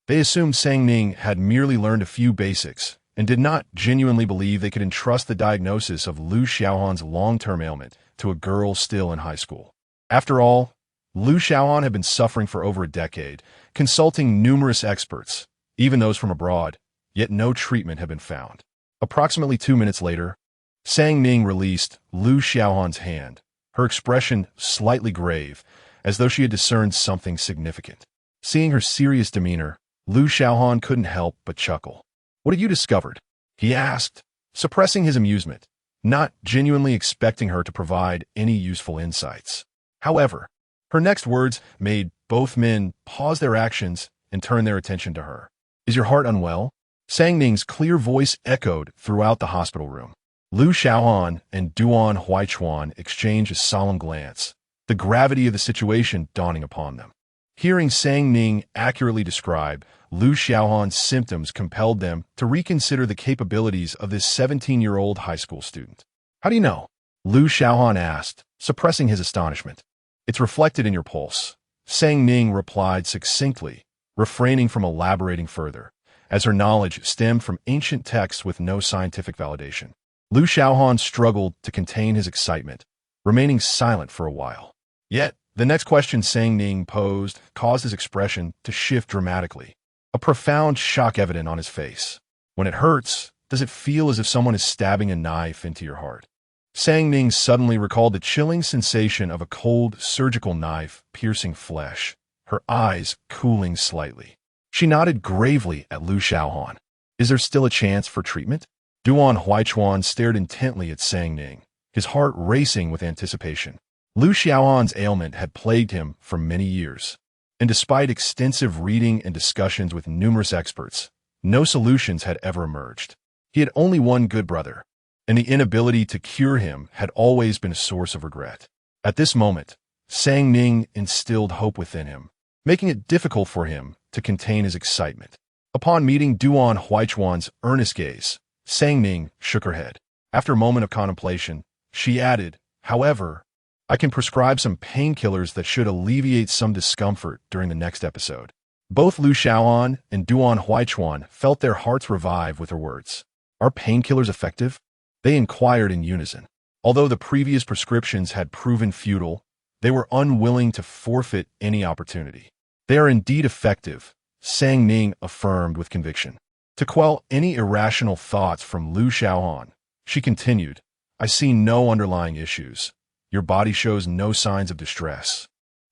They assumed Sang Ning had merely learned a few basics and did not genuinely believe they could entrust the diagnosis of Lu Xiaohan's long-term ailment to a girl still in high school. After all, Lu Xiaohan had been suffering for over a decade, consulting numerous experts, even those from abroad, yet no treatment had been found. Approximately 2 minutes later, Sang Ning released Lu Xiaohan's hand, her expression slightly grave, as though she had discerned something significant. Seeing her serious demeanor, Lu Xiaohan couldn't help but chuckle. What have you discovered? He asked, suppressing his amusement, not genuinely expecting her to provide any useful insights. However, her next words made both men pause their actions and turn their attention to her. Is your heart unwell? Sang Ning's clear voice echoed throughout the hospital room. Lu Xiaohan and Duan Huaichuan exchanged a solemn glance, the gravity of the situation dawning upon them. Hearing Sang Ning accurately describe Lu Xiaohan's symptoms compelled them to reconsider the capabilities of this 17-year-old high school student. How do you know? Lu Xiaohan asked, suppressing his astonishment. It's reflected in your pulse. Sang Ning replied succinctly, refraining from elaborating further, as her knowledge stemmed from ancient texts with no scientific validation. Lu Xiaohan struggled to contain his excitement, remaining silent for a while. Yet, the next question Sang Ning posed caused his expression to shift dramatically, a profound shock evident on his face. When it hurts, does it feel as if someone is stabbing a knife into your heart? Sang Ning suddenly recalled the chilling sensation of a cold surgical knife piercing flesh, her eyes cooling slightly. She nodded gravely at Lu Xiaohan. Is there still a chance for treatment? Duan Huaichuan stared intently at Sang Ning, his heart racing with anticipation. Lu Xiaohan's ailment had plagued him for many years, and despite extensive reading and discussions with numerous experts, no solutions had ever emerged. He had only one good brother, and the inability to cure him had always been a source of regret. At this moment, Sang Ning instilled hope within him, making it difficult for him to contain his excitement. Upon meeting Duan Huaichuan's earnest gaze, Sang Ning shook her head. After a moment of contemplation, she added, however, I can prescribe some painkillers that should alleviate some discomfort during the next episode. Both Lu Xiaohan and Duan Huaichuan felt their hearts revive with her words. Are painkillers effective? They inquired in unison. Although the previous prescriptions had proven futile, they were unwilling to forfeit any opportunity. They are indeed effective, Sang Ning affirmed with conviction. To quell any irrational thoughts from Lu Xiaohan, she continued, I see no underlying issues. Your body shows no signs of distress,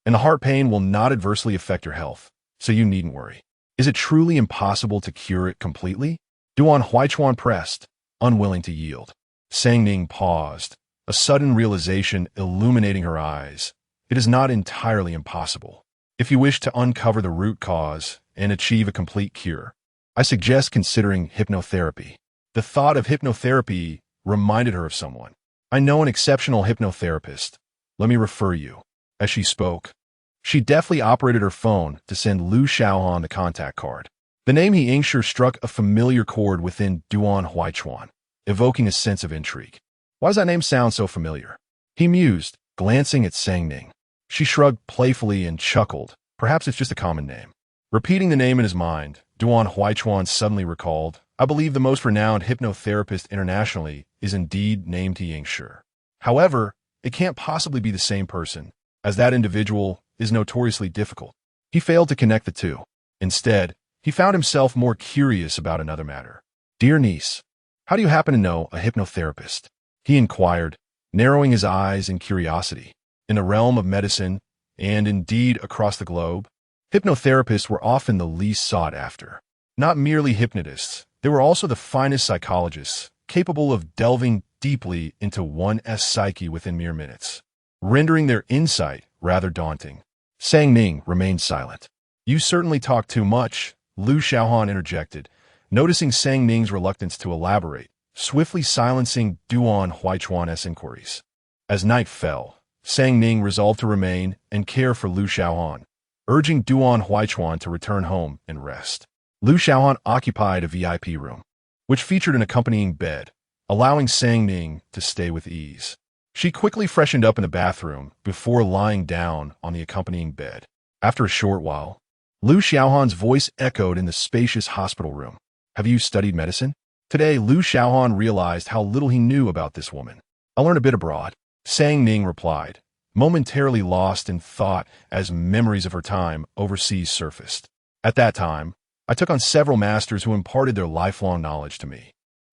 and the heart pain will not adversely affect your health, so you needn't worry. Is it truly impossible to cure it completely? Duan Huaichuan pressed, unwilling to yield. Sang Ning paused, a sudden realization illuminating her eyes. It is not entirely impossible. If you wish to uncover the root cause and achieve a complete cure, I suggest considering hypnotherapy. The thought of hypnotherapy reminded her of someone. I know an exceptional hypnotherapist. Let me refer you. As she spoke, she deftly operated her phone to send Lu Xiaohan the contact card. The name he inked struck a familiar chord within Duan Huaichuan, evoking a sense of intrigue. Why does that name sound so familiar? He mused, glancing at Sang Ning. She shrugged playfully and chuckled. Perhaps it's just a common name. Repeating the name in his mind, Duan Huichuan suddenly recalled, I believe the most renowned hypnotherapist internationally is indeed named Yingshi. However, it can't possibly be the same person, as that individual is notoriously difficult. He failed to connect the two. Instead, he found himself more curious about another matter. Dear niece, how do you happen to know a hypnotherapist? He inquired, narrowing his eyes in curiosity. In the realm of medicine, and indeed across the globe, hypnotherapists were often the least sought after. Not merely hypnotists, they were also the finest psychologists, capable of delving deeply into one's psyche within mere minutes, rendering their insight rather daunting. Sang Ning remained silent. You certainly talk too much, Lu Xiaohan interjected, noticing Sang Ning's reluctance to elaborate, swiftly silencing Duan Huichuan's inquiries. As night fell, Sang Ning resolved to remain and care for Lu Xiaohan, urging Duan Huichuan to return home and rest. Lu Xiaohan occupied a VIP room, which featured an accompanying bed, allowing Sang Ning to stay with ease. She quickly freshened up in the bathroom before lying down on the accompanying bed. After a short while, Lu Xiaohan's voice echoed in the spacious hospital room. Have you studied medicine? Today, Lu Xiaohan realized how little he knew about this woman. I learned a bit abroad, Sang Ning replied, momentarily lost in thought as memories of her time overseas surfaced. At that time, I took on several masters who imparted their lifelong knowledge to me.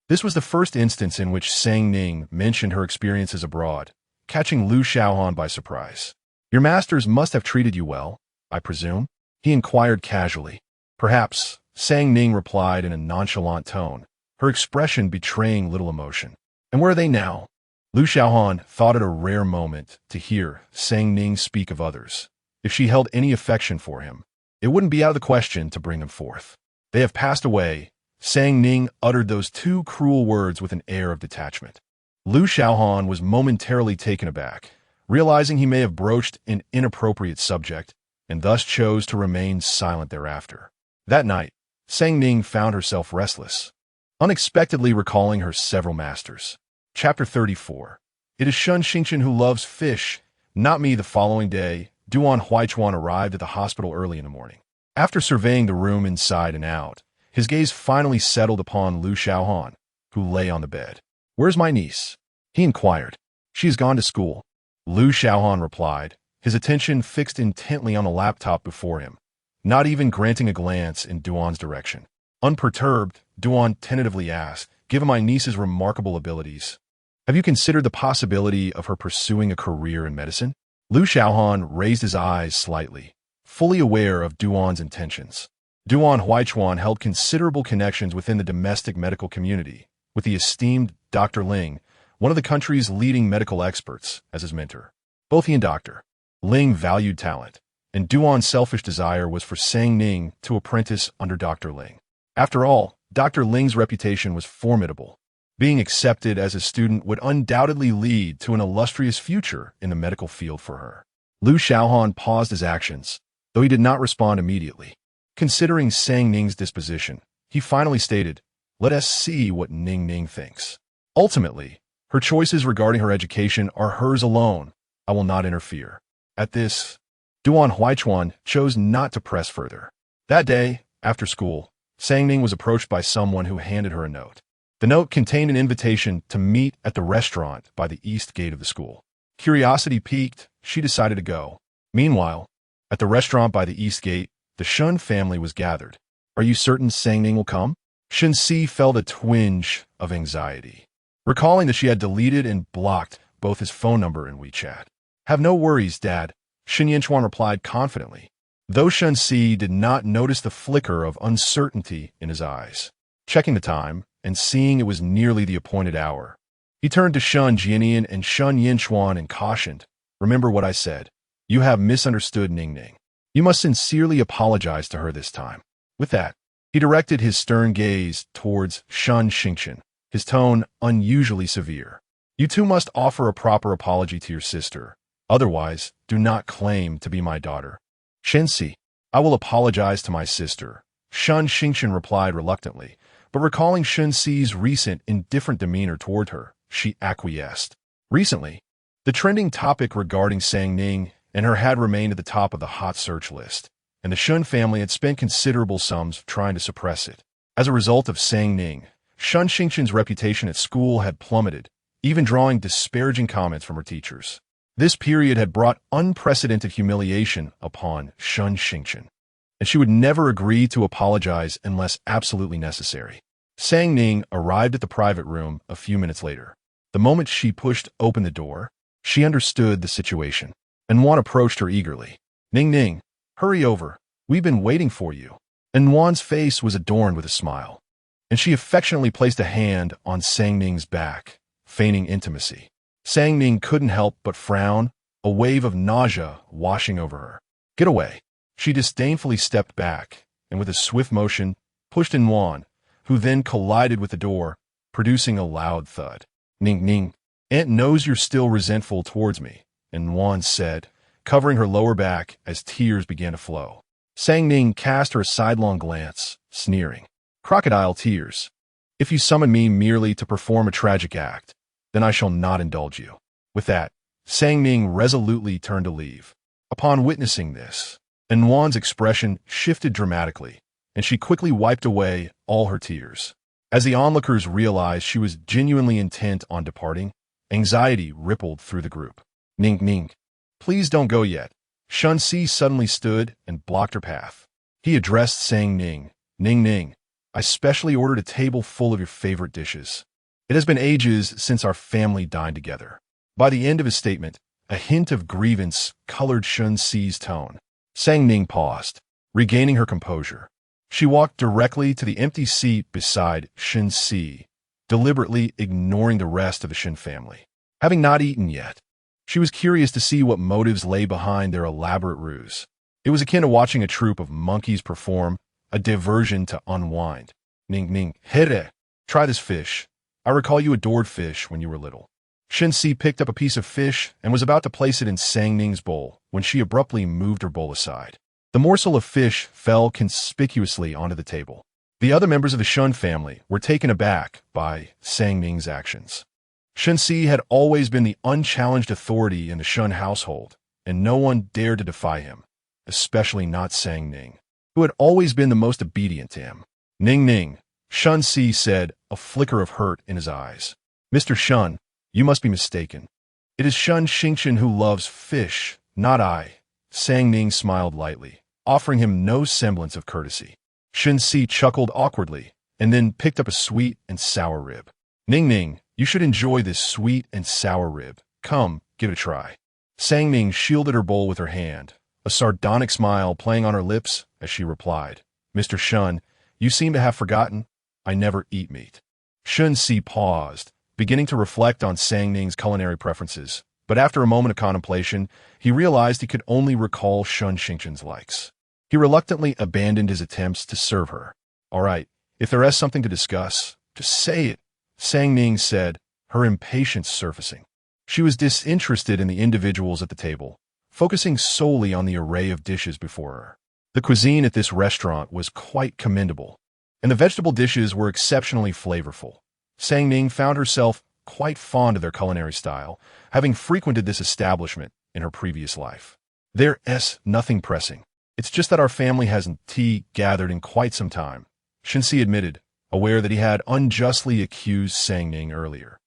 This was the first instance in which Sang Ning mentioned her experiences abroad, catching Lu Xiaohan by surprise. Your masters must have treated you well, I presume? He inquired casually. Perhaps, Sang Ning replied in a nonchalant tone, her expression betraying little emotion. And where are they now? Lu Xiaohan thought it a rare moment to hear Sang Ning speak of others. If she held any affection for him, it wouldn't be out of the question to bring them forth. They have passed away. Sang Ning uttered those two cruel words with an air of detachment. Lu Xiaohan was momentarily taken aback, realizing he may have broached an inappropriate subject, and thus chose to remain silent thereafter. That night, Sang Ning found herself restless, unexpectedly recalling her several masters. Chapter 34. It is Shen Jia who loves fish, not me. The following day, Duan Huichuan arrived at the hospital early in the morning. After surveying the room inside and out, his gaze finally settled upon Lu Xiaohan, who lay on the bed. Where's my niece? He inquired. She has gone to school. Lu Xiaohan replied, his attention fixed intently on the laptop before him, not even granting a glance in Duan's direction. Unperturbed, Duan tentatively asked, given my niece's remarkable abilities, have you considered the possibility of her pursuing a career in medicine? Lu Xiaohan raised his eyes slightly, fully aware of Duan's intentions. Duan Huichuan held considerable connections within the domestic medical community, with the esteemed Dr. Ning, one of the country's leading medical experts, as his mentor. Both he and Dr. Ling valued talent, and Duan's selfish desire was for Sang Ning to apprentice under Dr. Ling. After all, Dr. Ling's reputation was formidable. Being accepted as a student would undoubtedly lead to an illustrious future in the medical field for her. Lu Xiaohan paused his actions, though he did not respond immediately. Considering Sang Ning's disposition, he finally stated, let us see what Ning thinks. Ultimately, her choices regarding her education are hers alone. I will not interfere. At this, Duan Huichuan chose not to press further. That day, after school, Sang Ning was approached by someone who handed her a note. The note contained an invitation to meet at the restaurant by the east gate of the school. Curiosity piqued, she decided to go. Meanwhile, at the restaurant by the east gate, the Shen family was gathered. Are you certain Sang Ning will come? Shen Jia felt a twinge of anxiety, recalling that she had deleted and blocked both his phone number and WeChat. Have no worries, Dad, Shen Yinchuan replied confidently, though Shen Jia did not notice the flicker of uncertainty in his eyes. Checking the time, and seeing it was nearly the appointed hour, he turned to Shen Jianian and Shen Yinchuan and cautioned, remember what I said. You have misunderstood Ning. You must sincerely apologize to her this time. With that, he directed his stern gaze towards Shen Jia, his tone unusually severe. You two must offer a proper apology to your sister. Otherwise, do not claim to be my daughter. Shen Jia, I will apologize to my sister, Shen Jia replied reluctantly, but recalling Shen Jia's recent indifferent demeanor toward her, she acquiesced. Recently, The trending topic regarding Sang Ning and her had remained at the top of the hot search list, and the Shen family had spent considerable sums trying to suppress it. As a result of Sang Ning, Shen Xingqian's reputation at school had plummeted, even drawing disparaging comments from her teachers. This period had brought unprecedented humiliation upon Shen Xingqian, and she would never agree to apologize unless absolutely necessary. Sang Ning arrived at the private room a few minutes later. The moment she pushed open the door, she understood the situation, and Wan approached her eagerly. Ning, hurry over. We've been waiting for you. And Wan's face was adorned with a smile, and she affectionately placed a hand on Sang Ning's back, feigning intimacy. Sang Ning couldn't help but frown, a wave of nausea washing over her. Get away. She disdainfully stepped back, and with a swift motion, pushed in Wan, who then collided with the door, producing a loud thud. Ning, Aunt knows you're still resentful towards me, and Wan said, covering her lower back as tears began to flow. Sang Ning cast her a sidelong glance, sneering. Crocodile tears. If you summon me merely to perform a tragic act, then I shall not indulge you. With that, Sang Ning resolutely turned to leave. Upon witnessing this, Wan's expression shifted dramatically, and she quickly wiped away all her tears. As the onlookers realized she was genuinely intent on departing, anxiety rippled through the group. Ning, please don't go yet. Shen Si suddenly stood and blocked her path. He addressed Sang Ning. Ning, I specially ordered a table full of your favorite dishes. It has been ages since our family dined together. By the end of his statement, a hint of grievance colored Shen Si's tone. Sang Ning paused, regaining her composure. She walked directly to the empty seat beside Shen Si, deliberately ignoring the rest of the Shen family. Having not eaten yet, she was curious to see what motives lay behind their elaborate ruse. It was akin to watching a troupe of monkeys perform a diversion to unwind. Ning, here, try this fish. I recall you adored fish when you were little. Shen Si picked up a piece of fish and was about to place it in Sang Ning's bowl when she abruptly moved her bowl aside. The morsel of fish fell conspicuously onto the table. The other members of the Shen family were taken aback by Sang Ning's actions. Shen Si had always been the unchallenged authority in the Shen household, and no one dared to defy him, especially not Sang Ning, who had always been the most obedient to him. Ning, Shen Si said, a flicker of hurt in his eyes. Mr. Shen, you must be mistaken. It is Shen Xingqian who loves fish, not I. Sang Ning smiled lightly, offering him no semblance of courtesy. Shen Si chuckled awkwardly, and then picked up a sweet and sour rib. Ning, you should enjoy this sweet and sour rib. Come, give it a try. Sang Ning shielded her bowl with her hand, a sardonic smile playing on her lips as she replied, Mr. Shen, you seem to have forgotten, I never eat meat. Shen Si paused, beginning to reflect on Sang Ning's culinary preferences, but after a moment of contemplation, he realized he could only recall Shen Xingqian's likes. He reluctantly abandoned his attempts to serve her. All right, if there is something to discuss, just say it, Sang Ning said, her impatience surfacing. She was disinterested in the individuals at the table, focusing solely on the array of dishes before her. The cuisine at this restaurant was quite commendable, and the vegetable dishes were exceptionally flavorful. Sang Ning found herself quite fond of their culinary style, having frequented this establishment in her previous life. There's nothing pressing. It's just that our family hasn't gathered in quite some time, Shen Si admitted, aware that he had unjustly accused Sang Ning earlier.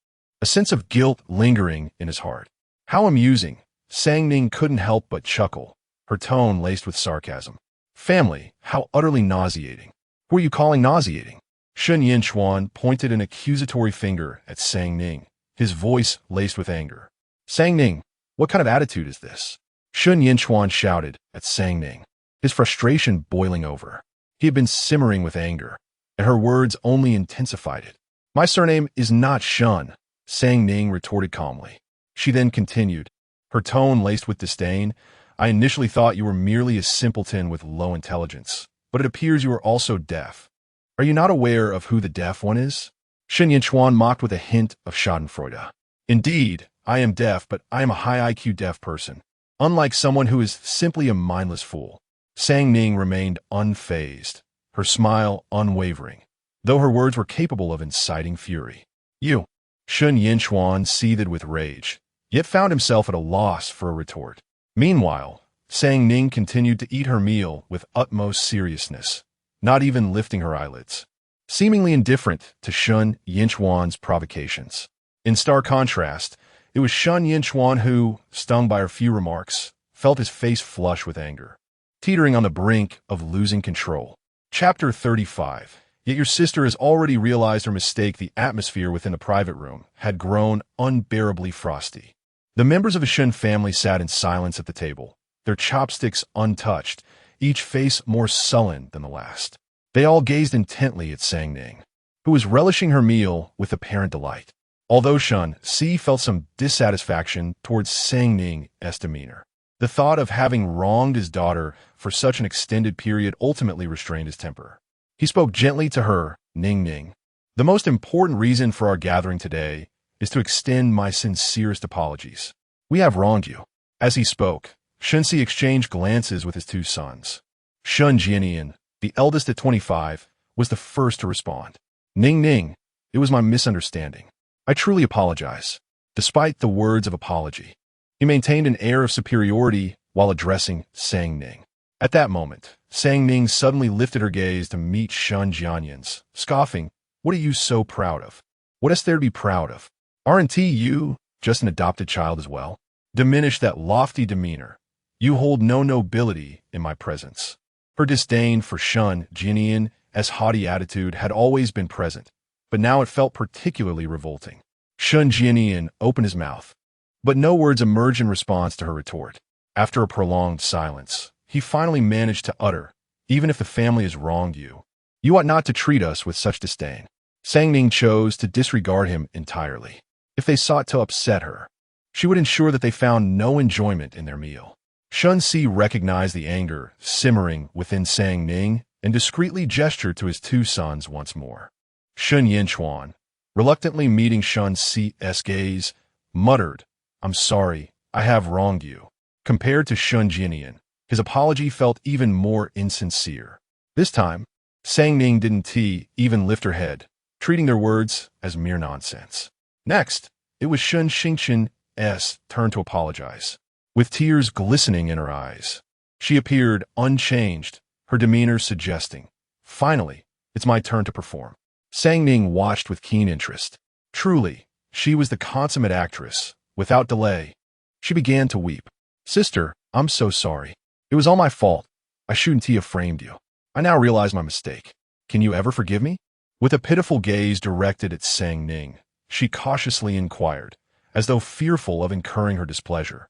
A sense of guilt lingering in his heart. How amusing. Sang Ning couldn't help but chuckle, her tone laced with sarcasm. Family, how utterly nauseating. Who are you calling nauseating? Shen Yinchuan pointed an accusatory finger at Sang Ning, his voice laced with anger. Sang Ning, what kind of attitude is this? Shen Yinchuan shouted at Sang Ning, his frustration boiling over. He had been simmering with anger, and her words only intensified it. My surname is not Shen, Sang Ning retorted calmly. She then continued, her tone laced with disdain. I initially thought you were merely a simpleton with low intelligence, but it appears you are also deaf. Are you not aware of who the deaf one is? Shen Yinchuan mocked with a hint of schadenfreude. Indeed, I am deaf, but I am a high IQ deaf person, unlike someone who is simply a mindless fool. Sang Ning remained unfazed, her smile unwavering, though her words were capable of inciting fury. You. Shen Yinchuan seethed with rage. yet found himself at a loss for a retort. Meanwhile, Ning continued to eat her meal with utmost seriousness, not even lifting her eyelids, seemingly indifferent to Shen Jia provocations. In stark contrast, it was Shen Jia who, stung by her few remarks, felt his face flush with anger, teetering on the brink of losing control. Chapter 35. Yet your sister has already realized her mistake. The atmosphere within the private room had grown unbearably frosty. The members of the Shen family sat in silence at the table, their chopsticks untouched, each face more sullen than the last. They all gazed intently at Ning, who was relishing her meal with apparent delight. Although Shen Jia felt some dissatisfaction towards Ning's demeanor, the thought of having wronged his daughter for such an extended period ultimately restrained his temper. He spoke gently to her, Ning. The most important reason for our gathering today is to extend my sincerest apologies. We have wronged you. As he spoke, Shen Jia exchanged glances with his two sons. Shen Jia, the eldest at 25, was the first to respond. Ning, it was my misunderstanding. I truly apologize. Despite the words of apology, he maintained an air of superiority while addressing Ning. At that moment, Ning suddenly lifted her gaze to meet Shen Jia's, scoffing, "What are you so proud of? What is there to be proud of? Aren't you just an adopted child as well? Diminish that lofty demeanor. You hold no nobility in my presence." Her disdain for Shen Jia's haughty attitude had always been present, but now it felt particularly revolting. Shen Jia opened his mouth, but no words emerged in response to her retort. After a prolonged silence, he finally managed to utter, "Even if the family has wronged you, you ought not to treat us with such disdain." Ning chose to disregard him entirely. If they sought to upset her, she would ensure that they found no enjoyment in their meal. Shen Jia recognized the anger simmering within Ning and discreetly gestured to his two sons once more. Shen Jia, reluctantly meeting Shen Jia's gaze, muttered, "I'm sorry, I have wronged you." Compared to Shen Jia, his apology felt even more insincere. This time, Ning didn't even lift her head, treating their words as mere nonsense. Next, it was Shen Xiaohan's turn to apologize. With tears glistening in her eyes, she appeared unchanged, her demeanor suggesting, "Finally, it's my turn to perform." Ning watched with keen interest. Truly, she was the consummate actress. Without delay, she began to weep. "Sister, I'm so sorry. It was all my fault. I shouldn't have framed you. I now realize my mistake. Can you ever forgive me?" With a pitiful gaze directed at Ning, she cautiously inquired, as though fearful of incurring her displeasure.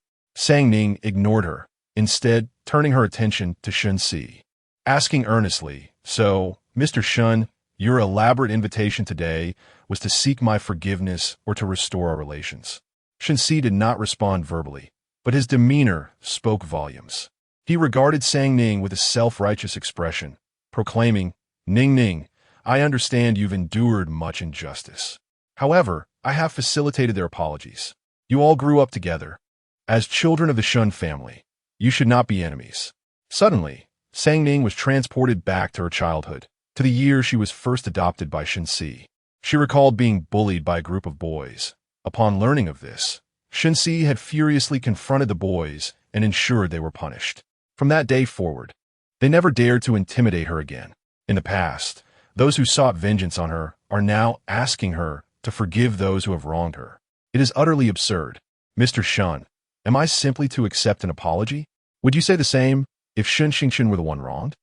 Ning ignored her, instead turning her attention to Shen Jia, asking earnestly, "So, Mr. Shen, your elaborate invitation today was to seek my forgiveness or to restore our relations?" Shen Jia did not respond verbally, but his demeanor spoke volumes. He regarded Ning with a self-righteous expression, proclaiming, Ning, I understand you've endured much injustice. However, I have facilitated their apologies. You all grew up together. As children of the Shen family, you should not be enemies." Suddenly, Ning was transported back to her childhood, to the year she was first adopted by Shen Jia. She recalled being bullied by a group of boys. Upon learning of this, Shen Jia had furiously confronted the boys and ensured they were punished. From that day forward, they never dared to intimidate her again. In the past, those who sought vengeance on her are now asking her to forgive those who have wronged her. It is utterly absurd. Mr. Shen, am I simply to accept an apology? Would you say the same if Shen Jia were the one wronged?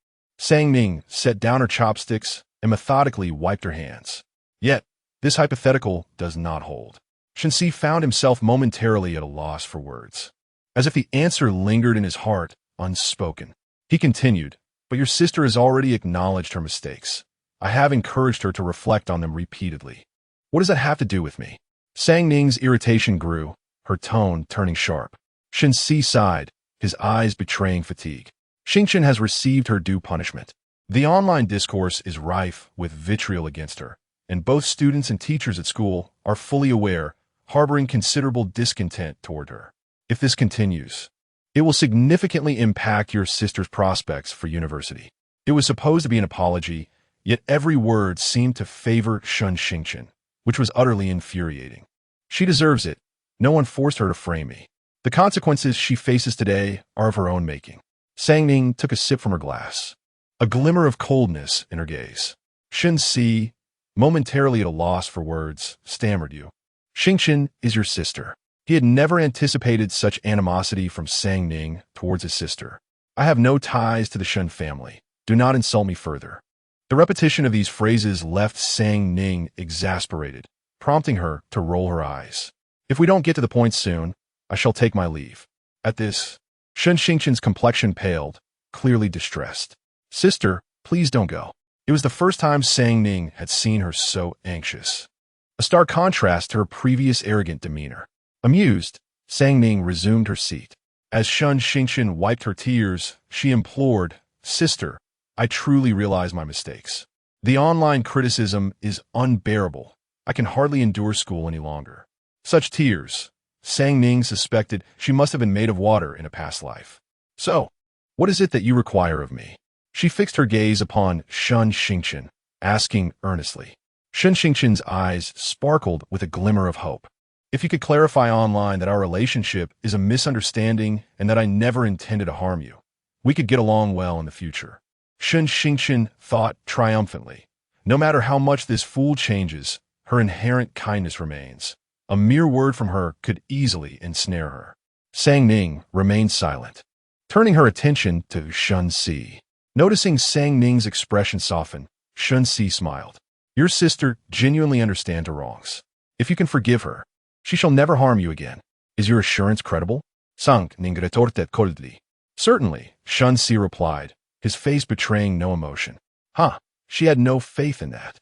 Ning set down her chopsticks and methodically wiped her hands. Yet, this hypothetical does not hold. Shen Jia found himself momentarily at a loss for words, as if the answer lingered in his heart, unspoken. He continued, "But your sister has already acknowledged her mistakes. I have encouraged her to reflect on them repeatedly. What does that have to do with me?" Ning's irritation grew, her tone turning sharp. Shen Jia sighed, his eyes betraying fatigue. Xingqian has received her due punishment. The online discourse is rife with vitriol against her, and both students and teachers at school are fully aware, harboring considerable discontent toward her. If this continues, it will significantly impact your sister's prospects for university. It was supposed to be an apology, yet every word seemed to favor Shen Xingqian, which was utterly infuriating. She deserves it. No one forced her to frame me. The consequences she faces today are of her own making. Ning took a sip from her glass. A glimmer of coldness in her gaze. Shen Si, momentarily at a loss for words, stammered you. Xingqian is your sister. He had never anticipated such animosity from Ning towards his sister. I have no ties to the Shen family. Do not insult me further. The repetition of these phrases left Ning exasperated, prompting her to roll her eyes. If we don't get to the point soon, I shall take my leave. At this, Xingqian's complexion paled, clearly distressed. Sister, please don't go. It was the first time Ning had seen her so anxious. A stark contrast to her previous arrogant demeanor. Amused, Ning resumed her seat. As Xingqian wiped her tears, she implored, Sister, I truly realize my mistakes. The online criticism is unbearable. I can hardly endure school any longer. Such tears. Ning suspected she must have been made of water in a past life. So, what is it that you require of me? She fixed her gaze upon Xingqian, asking earnestly. Xingqian's eyes sparkled with a glimmer of hope. If you could clarify online that our relationship is a misunderstanding and that I never intended to harm you, we could get along well in the future. Xingqian thought triumphantly. No matter how much this fool changes, her inherent kindness remains. A mere word from her could easily ensnare her. Ning remained silent, turning her attention to Shen Si. Noticing Ning's expression soften, Shen Si smiled. Your sister genuinely understands her wrongs. If you can forgive her, she shall never harm you again. Is your assurance credible? Ning retorted coldly. Certainly, Shen Si replied, his face betraying no emotion. She had no faith in that.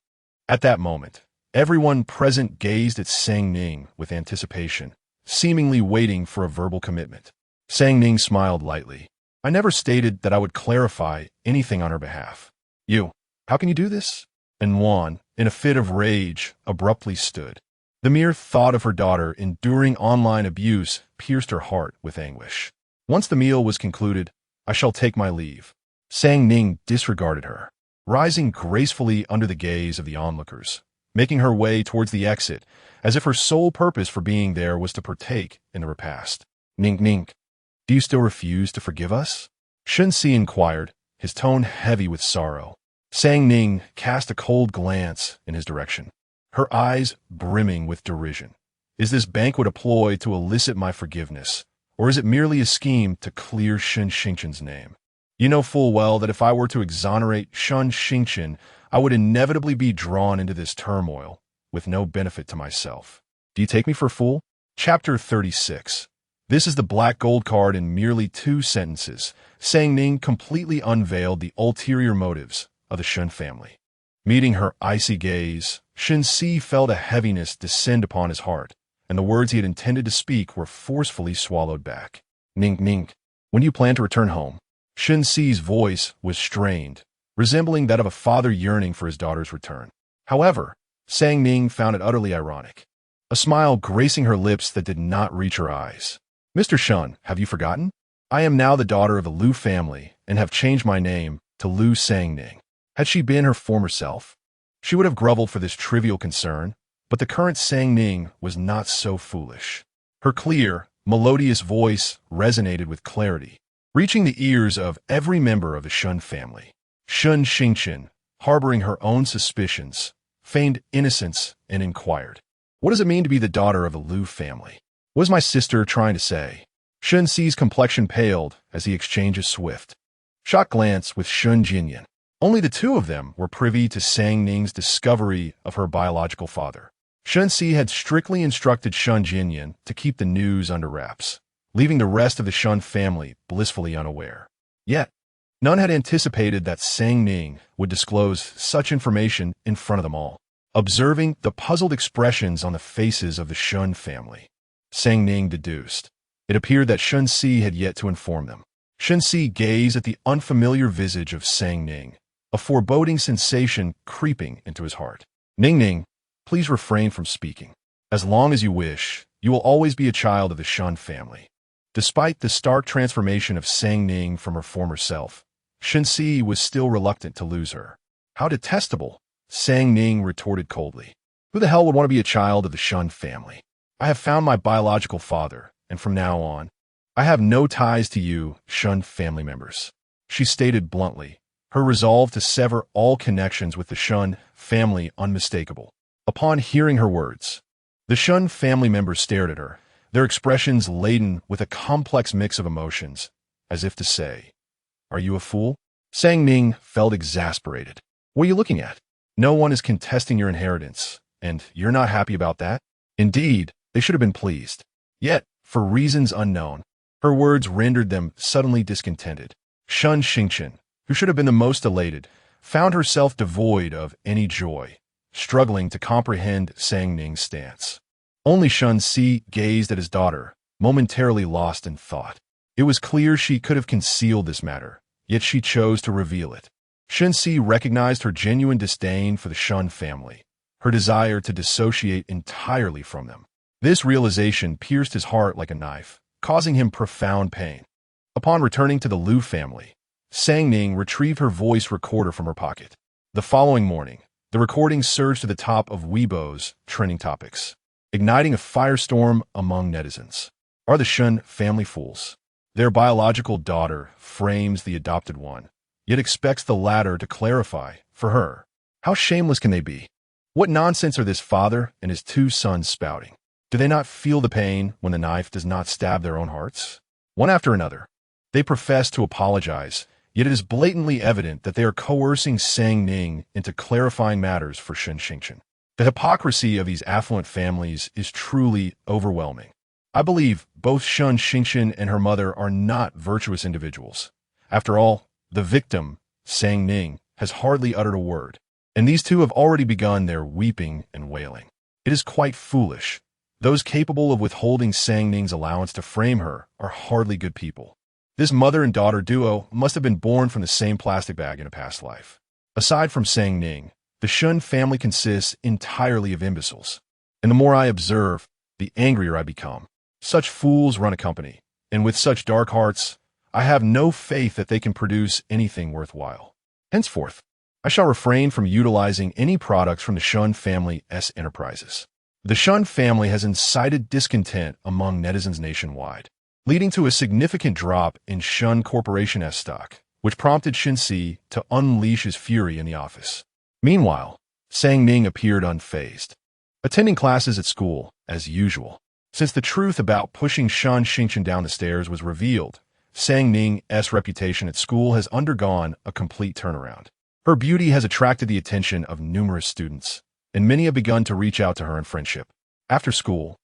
At that moment, everyone present gazed at Ning with anticipation, seemingly waiting for a verbal commitment. Ning smiled lightly. I never stated that I would clarify anything on her behalf. How can you do this? And Wan, in a fit of rage, abruptly stood. The mere thought of her daughter enduring online abuse pierced her heart with anguish. Once the meal was concluded, I shall take my leave. Ning disregarded her, rising gracefully under the gaze of the onlookers, making her way towards the exit, as if her sole purpose for being there was to partake in the repast. Ning, do you still refuse to forgive us? Shen Si inquired, his tone heavy with sorrow. Ning cast a cold glance in his direction, her eyes brimming with derision. Is this banquet a ploy to elicit my forgiveness, or is it merely a scheme to clear Xingqian's name? You know full well that if I were to exonerate Xingqian, I would inevitably be drawn into this turmoil, with no benefit to myself. Do you take me for a fool? Chapter 36. This is the black gold card in merely 2 sentences. Ning completely unveiled the ulterior motives of the Shen family. Meeting her icy gaze, Shen Si felt a heaviness descend upon his heart, and the words he had intended to speak were forcefully swallowed back. Ning, when do you plan to return home? Shen Si's voice was strained, resembling that of a father yearning for his daughter's return. However, Ning found it utterly ironic, a smile gracing her lips that did not reach her eyes. Mr. Shen, have you forgotten? I am now the daughter of the Liu family and have changed my name to Liu Ning. Had she been her former self, she would have groveled for this trivial concern, but the current Ning was not so foolish. Her clear, melodious voice resonated with clarity, reaching the ears of every member of the Shen family. Xingqian, harboring her own suspicions, feigned innocence and inquired, what does it mean to be the daughter of the Liu family? What is my sister trying to say? Shen Si's complexion paled as he exchanged a swift, shocked glance with Shen Jia. Only the 2 of them were privy to Ning's discovery of her biological father. Shen Si had strictly instructed Shen Jia to keep the news under wraps, leaving the rest of the Shen family blissfully unaware. Yet, none had anticipated that Ning would disclose such information in front of them all. Observing the puzzled expressions on the faces of the Shen family, Ning deduced. It appeared that Shen Si had yet to inform them. Shen Si gazed at the unfamiliar visage of Ning, a foreboding sensation creeping into his heart. Ning, please refrain from speaking. As long as you wish, you will always be a child of the Shen family. Despite the stark transformation of Ning from her former self, Shen Si was still reluctant to lose her. How detestable, Ning retorted coldly. Who the hell would want to be a child of the Shen family? I have found my biological father, and from now on, I have no ties to you, Shen family members. She stated bluntly, her resolve to sever all connections with the Shen family unmistakable. Upon hearing her words, the Shen family members stared at her, their expressions laden with a complex mix of emotions, as if to say, "Are you a fool?" Ning felt exasperated. "What are you looking at? No one is contesting your inheritance, and you're not happy about that?" Indeed, they should have been pleased. Yet, for reasons unknown, her words rendered them suddenly discontented. Shen Jia, who should have been the most elated, found herself devoid of any joy, struggling to comprehend Ning's stance. Only Shen Jia gazed at his daughter, momentarily lost in thought. It was clear she could have concealed this matter, yet she chose to reveal it. Shen Jia recognized her genuine disdain for the Shen family, her desire to dissociate entirely from them. This realization pierced his heart like a knife, causing him profound pain. Upon returning to the Liu family, Ning retrieved her voice recorder from her pocket. The following morning, the recording surged to the top of Weibo's trending topics, igniting a firestorm among netizens. Are the Shen family fools? Their biological daughter frames the adopted one, yet expects the latter to clarify for her. How shameless can they be? What nonsense are this father and his two sons spouting? Do they not feel the pain when the knife does not stab their own hearts? One after another, they profess to apologize, yet it is blatantly evident that they are coercing Ning into clarifying matters for Shen Jia. The hypocrisy of these affluent families is truly overwhelming. I believe both Shen Jia and her mother are not virtuous individuals. After all, the victim, Ning, has hardly uttered a word, and these two have already begun their weeping and wailing. It is quite foolish. Those capable of withholding Ning's allowance to frame her are hardly good people. This mother and daughter duo must have been born from the same plastic bag in a past life. Aside from Ning, the Shen family consists entirely of imbeciles. And the more I observe, the angrier I become. Such fools run a company, and with such dark hearts, I have no faith that they can produce anything worthwhile. Henceforth, I shall refrain from utilizing any products from the Shen family's enterprises. The Shen family has incited discontent among netizens nationwide, leading to a significant drop in Shen Corporation's stock, which prompted Shen Jia to unleash his fury in the office. Meanwhile, Ning appeared unfazed, attending classes at school as usual. Since the truth about pushing Shen Jia down the stairs was revealed, Ning's reputation at school has undergone a complete turnaround. Her beauty has attracted the attention of numerous students, and many have begun to reach out to her in friendship. After school,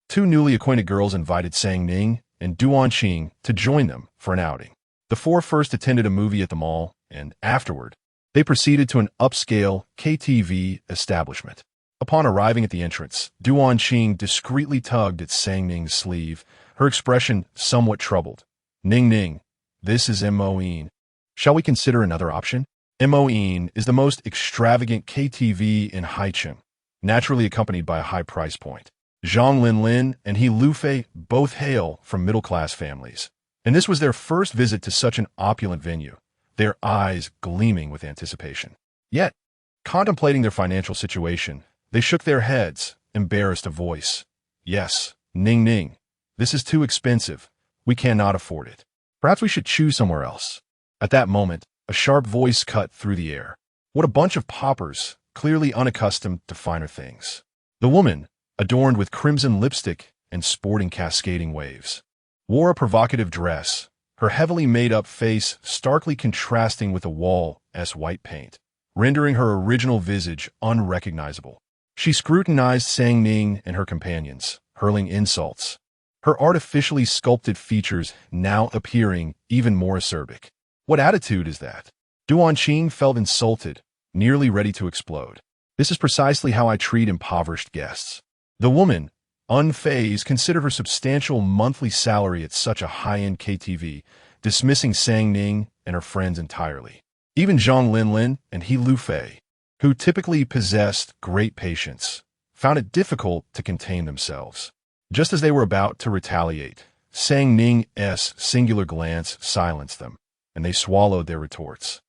two newly acquainted girls invited Ning and Duanqing to join them for an outing. The four first attended a movie at the mall, and afterward, they proceeded to an upscale KTV establishment. Upon arriving at the entrance, Duanqing discreetly tugged at Ning's sleeve, her expression somewhat troubled. Ning, this is Moin. Shall we consider another option? Moin is the most extravagant KTV in Haicheng, naturally accompanied by a high price point. Zhang Linlin and He Lufei both hail from middle-class families, and this was their first visit to such an opulent venue, their eyes gleaming with anticipation. Yet, contemplating their financial situation, they shook their heads, embarrassed of voice. Yes, Ning, this is too expensive. We cannot afford it. Perhaps we should choose somewhere else. At that moment, a sharp voice cut through the air. What a bunch of paupers, clearly unaccustomed to finer things. The woman, adorned with crimson lipstick and sporting cascading waves, wore a provocative dress, her heavily made-up face starkly contrasting with the wall's white paint, rendering her original visage unrecognizable. She scrutinized Ning and her companions, hurling insults, her artificially sculpted features now appearing even more acerbic. What attitude is that? Duanqing felt insulted, nearly ready to explode. This is precisely how I treat impoverished guests. The woman, unfazed, considered her substantial monthly salary at such a high-end KTV, dismissing Ning and her friends entirely. Even Zhang Linlin and He Lufei, who typically possessed great patience, found it difficult to contain themselves. Just as they were about to retaliate, Ning's singular glance silenced them, and they swallowed their retorts.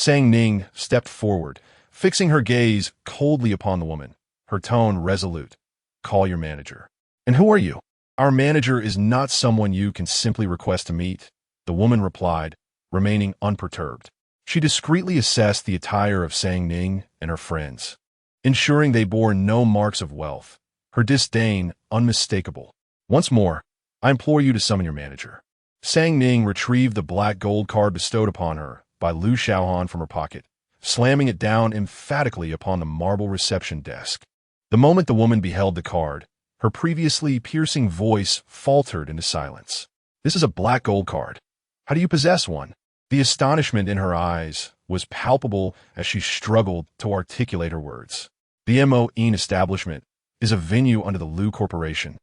Ning stepped forward, fixing her gaze coldly upon the woman, her tone resolute. Call your manager. And who are you? Our manager is not someone you can simply request to meet, the woman replied, remaining unperturbed. She discreetly assessed the attire of Sang Ning and her friends, ensuring they bore no marks of wealth, her disdain unmistakable. Once more, I implore you to summon your manager. Sang Ning retrieved the black gold card bestowed upon her by Lu Xiaohan from her pocket, slamming it down emphatically upon the marble reception desk. The moment the woman beheld the card, her previously piercing voice faltered into silence. This is a black gold card. How do you possess one? The astonishment in her eyes was palpable as she struggled to articulate her words. The Moin establishment is a venue under the Lu Corporation,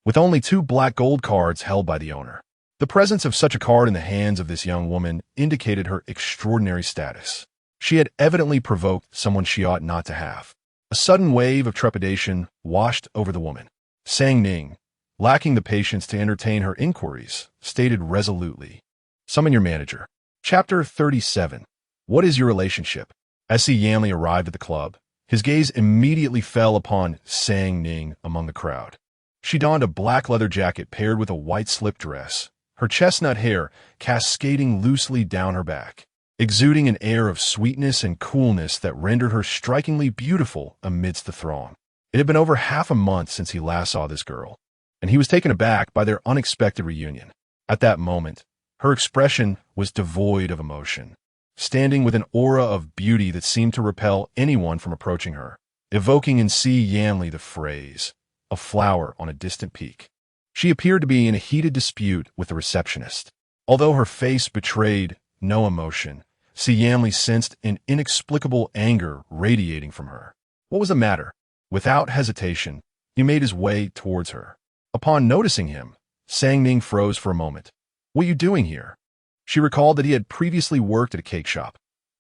with only 2 black gold cards held by the owner. The presence of such a card in the hands of this young woman indicated her extraordinary status. She had evidently provoked someone she ought not to have. A sudden wave of trepidation washed over the woman. Sang Ning, lacking the patience to entertain her inquiries, stated resolutely, "Summon your manager." Chapter 37. What is your relationship? As Si Yanli arrived at the club, his gaze immediately fell upon Sang Ning among the crowd. She donned a black leather jacket paired with a white slip dress, her chestnut hair cascading loosely down her back, exuding an air of sweetness and coolness that rendered her strikingly beautiful amidst the throng. It had been over half a month since he last saw this girl, and he was taken aback by their unexpected reunion. At that moment, her expression was devoid of emotion, standing with an aura of beauty that seemed to repel anyone from approaching her, evoking in Si Yanli the phrase, "a flower on a distant peak." She appeared to be in a heated dispute with the receptionist. Although her face betrayed no emotion, Si Yanli sensed an inexplicable anger radiating from her. What was the matter? Without hesitation, he made his way towards her. Upon noticing him, Sang Ning froze for a moment. "What are you doing here?" She recalled that he had previously worked at a cake shop.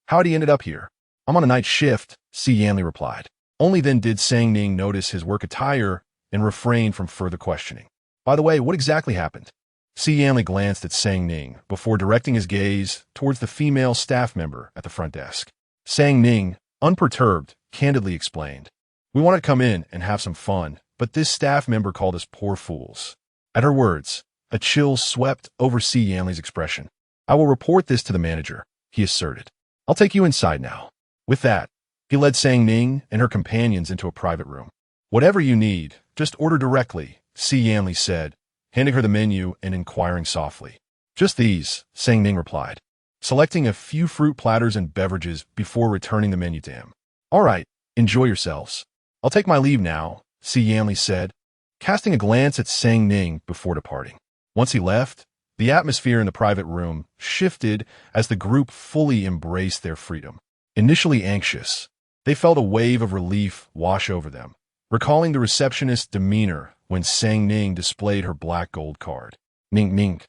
"How had he ended up here?" "I'm on a night shift," Si Yanli replied. Only then did Sang Ning notice his work attire and refrain from further questioning. "By the way, what exactly happened?" Si Yanli glanced at Sang Ning before directing his gaze towards the female staff member at the front desk. Sang Ning, unperturbed, candidly explained, "We wanted to come in and have some fun, but this staff member called us poor fools." At her words, a chill swept over Si Yanli's expression. "I will report this to the manager," he asserted. "I'll take you inside now." With that, he led Sang Ning and her companions into a private room. "Whatever you need, just order directly," Si Yanli said, handing her the menu and inquiring softly. "Just these," Sang Ning replied, selecting a few fruit platters and beverages before returning the menu to him. "All right, enjoy yourselves. I'll take my leave now," Si Yanli said, casting a glance at Sang Ning before departing. Once he left, the atmosphere in the private room shifted as the group fully embraced their freedom. Initially anxious, they felt a wave of relief wash over them, recalling the receptionist's demeanor when Sang Ning displayed her black gold card. "Ning Ning.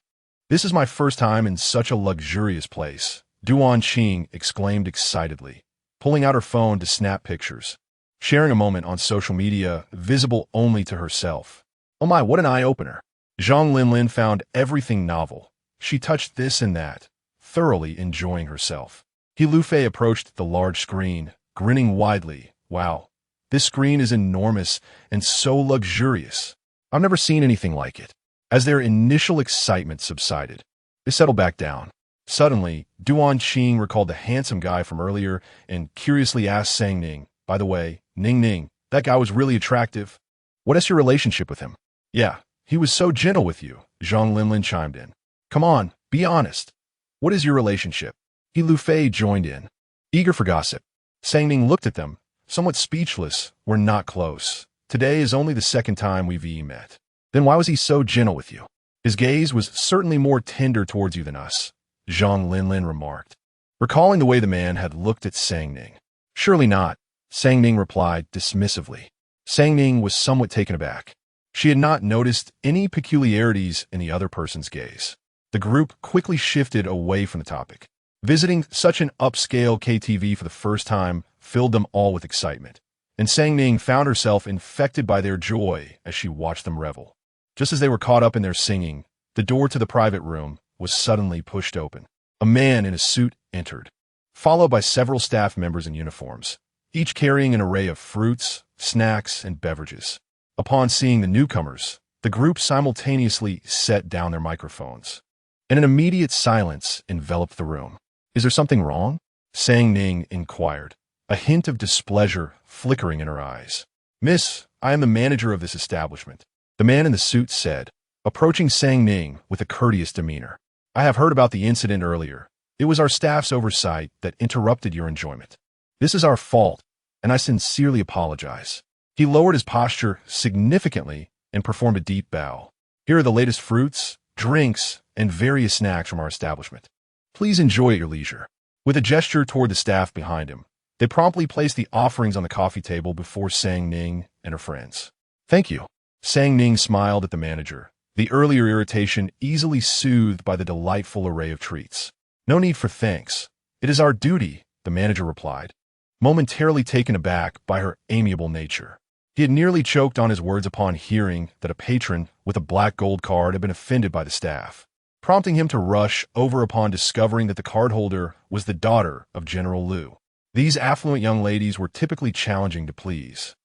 This is my first time in such a luxurious place," Duan Qing exclaimed excitedly, pulling out her phone to snap pictures, sharing a moment on social media visible only to herself. "Oh my, what an eye-opener." Zhang Linlin found everything novel. She touched this and that, thoroughly enjoying herself. He Lufei approached the large screen, grinning widely. "Wow, this screen is enormous and so luxurious. I've never seen anything like it." As their initial excitement subsided, they settled back down. Suddenly, Duan Qing recalled the handsome guy from earlier and curiously asked Sang Ning, "By the way, Ning, that guy was really attractive. What is your relationship with him?" "Yeah, he was so gentle with you," Zhang Linlin chimed in. "Come on, be honest. What is your relationship?" He Lufei joined in, eager for gossip. Sang Ning looked at them, somewhat speechless. "We're not close. Today is only the second time we've met." "Then why was he so gentle with you?" "His gaze was certainly more tender towards you than us," Zhang Linlin remarked, recalling the way the man had looked at Sang Ning. "Surely not," Sang Ning replied dismissively. Sang Ning was somewhat taken aback. She had not noticed any peculiarities in the other person's gaze. The group quickly shifted away from the topic. Visiting such an upscale KTV for the first time filled them all with excitement, and Sang Ning found herself infected by their joy as she watched them revel. Just as they were caught up in their singing, the door to the private room was suddenly pushed open. A man in a suit entered, followed by several staff members in uniforms, each carrying an array of fruits, snacks, and beverages. Upon seeing the newcomers, the group simultaneously set down their microphones, and an immediate silence enveloped the room. "Is there something wrong?" Sang Ning inquired, a hint of displeasure flickering in her eyes. "Miss, I am the manager of this establishment," the man in the suit said, approaching Sang Ning with a courteous demeanor. "I have heard about the incident earlier. It was our staff's oversight that interrupted your enjoyment. This is our fault, and I sincerely apologize." He lowered his posture significantly and performed a deep bow. "Here are the latest fruits, drinks, and various snacks from our establishment. Please enjoy at your leisure." With a gesture toward the staff behind him, they promptly placed the offerings on the coffee table before Sang Ning and her friends. "Thank you." Sang Ning smiled at the manager, the earlier irritation easily soothed by the delightful array of treats. "No need for thanks. It is our duty," the manager replied, momentarily taken aback by her amiable nature. He had nearly choked on his words upon hearing that a patron with a black gold card had been offended by the staff, prompting him to rush over upon discovering that the cardholder was the daughter of General Liu. These affluent young ladies were typically challenging to please,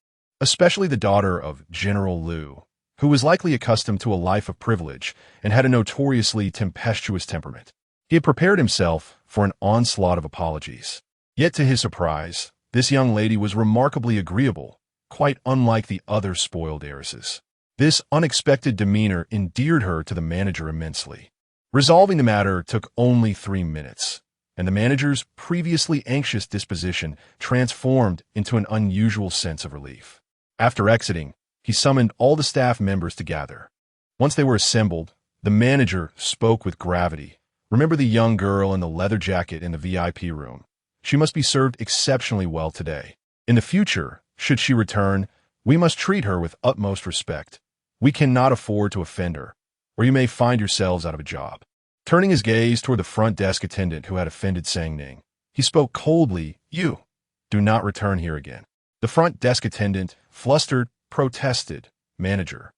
especially the daughter of General Liu, who was likely accustomed to a life of privilege and had a notoriously tempestuous temperament. He had prepared himself for an onslaught of apologies. Yet to his surprise, this young lady was remarkably agreeable, quite unlike the other spoiled heiresses. This unexpected demeanor endeared her to the manager immensely. Resolving the matter took only 3 minutes, and the manager's previously anxious disposition transformed into an unusual sense of relief. After exiting, he summoned all the staff members to gather. Once they were assembled, the manager spoke with gravity. "Remember the young girl in the leather jacket in the VIP room. She must be served exceptionally well today. In the future, should she return, we must treat her with utmost respect. We cannot afford to offend her, or you may find yourselves out of a job." Turning his gaze toward the front desk attendant who had offended Sang Ning, he spoke coldly, "You, do not return here again." The front desk attendant, flustered, protested, "Manager,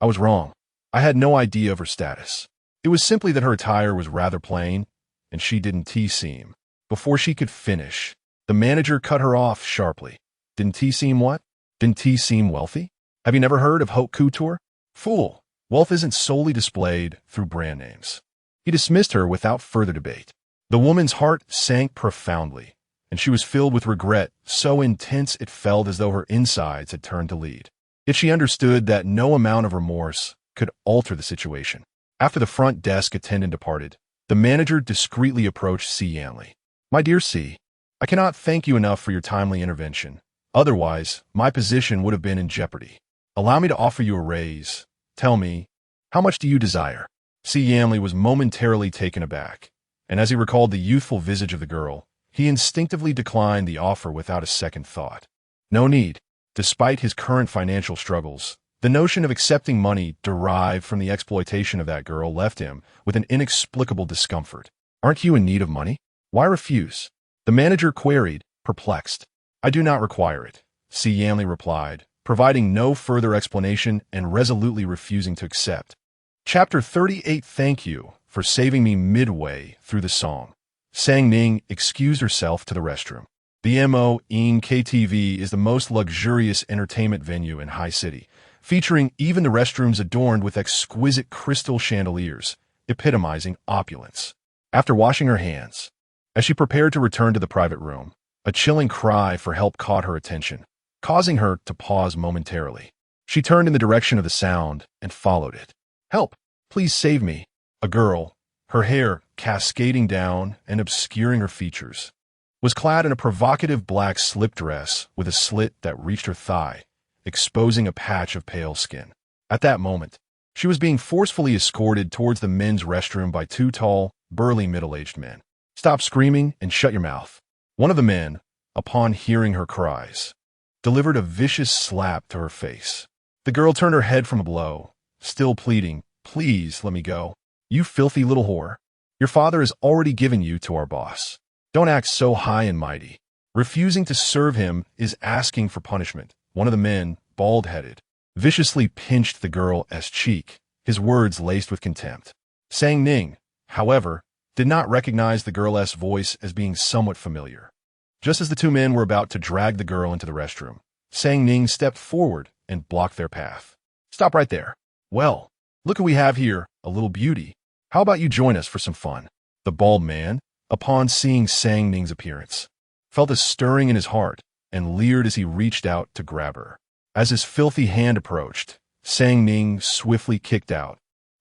I was wrong. I had no idea of her status. It was simply that her attire was rather plain, and she didn't seem." Before she could finish, the manager cut her off sharply. "Didn't he seem what? Didn't he seem wealthy? Have you never heard of haute couture? Fool, wealth isn't solely displayed through brand names." He dismissed her without further debate. The woman's heart sank profoundly, and she was filled with regret so intense it felt as though her insides had turned to lead. Yet she understood that no amount of remorse could alter the situation. After the front desk attendant departed, the manager discreetly approached Si Yanli. "My dear Si, I cannot thank you enough for your timely intervention. Otherwise, my position would have been in jeopardy. Allow me to offer you a raise. Tell me, how much do you desire?" Si Yanli was momentarily taken aback, and as he recalled the youthful visage of the girl, he instinctively declined the offer without a second thought. No need. Despite his current financial struggles, the notion of accepting money derived from the exploitation of that girl left him with an inexplicable discomfort. "Aren't you in need of money? Why refuse?" the manager queried, perplexed. "I do not require it," Si Yanli replied, providing no further explanation and resolutely refusing to accept. Chapter 38. Thank you for saving me midway through the song. Sang Ning excused herself to the restroom. The Mo Ing KTV is the most luxurious entertainment venue in High City, featuring even the restrooms adorned with exquisite crystal chandeliers, epitomizing opulence. After washing her hands, as she prepared to return to the private room, a chilling cry for help caught her attention, causing her to pause momentarily. She turned in the direction of the sound and followed it. "Help! Please save me!" A girl, her hair cascading down and obscuring her features, was clad in a provocative black slip dress with a slit that reached her thigh, exposing a patch of pale skin. At that moment, she was being forcefully escorted towards the men's restroom by 2 tall, burly middle-aged men. "Stop screaming and shut your mouth." One of the men, upon hearing her cries, delivered a vicious slap to her face. The girl turned her head from a blow, still pleading, "Please let me go. You filthy little whore. Your father has already given you to our boss. Don't act so high and mighty." Refusing to serve him is asking for punishment. One of the men, bald-headed, viciously pinched the girl's cheek, his words laced with contempt. Sang Ning, however, did not recognize the girl's voice as being somewhat familiar. Just as the 2 men were about to drag the girl into the restroom, Sang Ning stepped forward and blocked their path. Stop right there. Well, look who we have here, a little beauty. How about you join us for some fun? The bald man, upon seeing Sang Ning's appearance, felt a stirring in his heart and leered as he reached out to grab her. As his filthy hand approached, Sang Ning swiftly kicked out,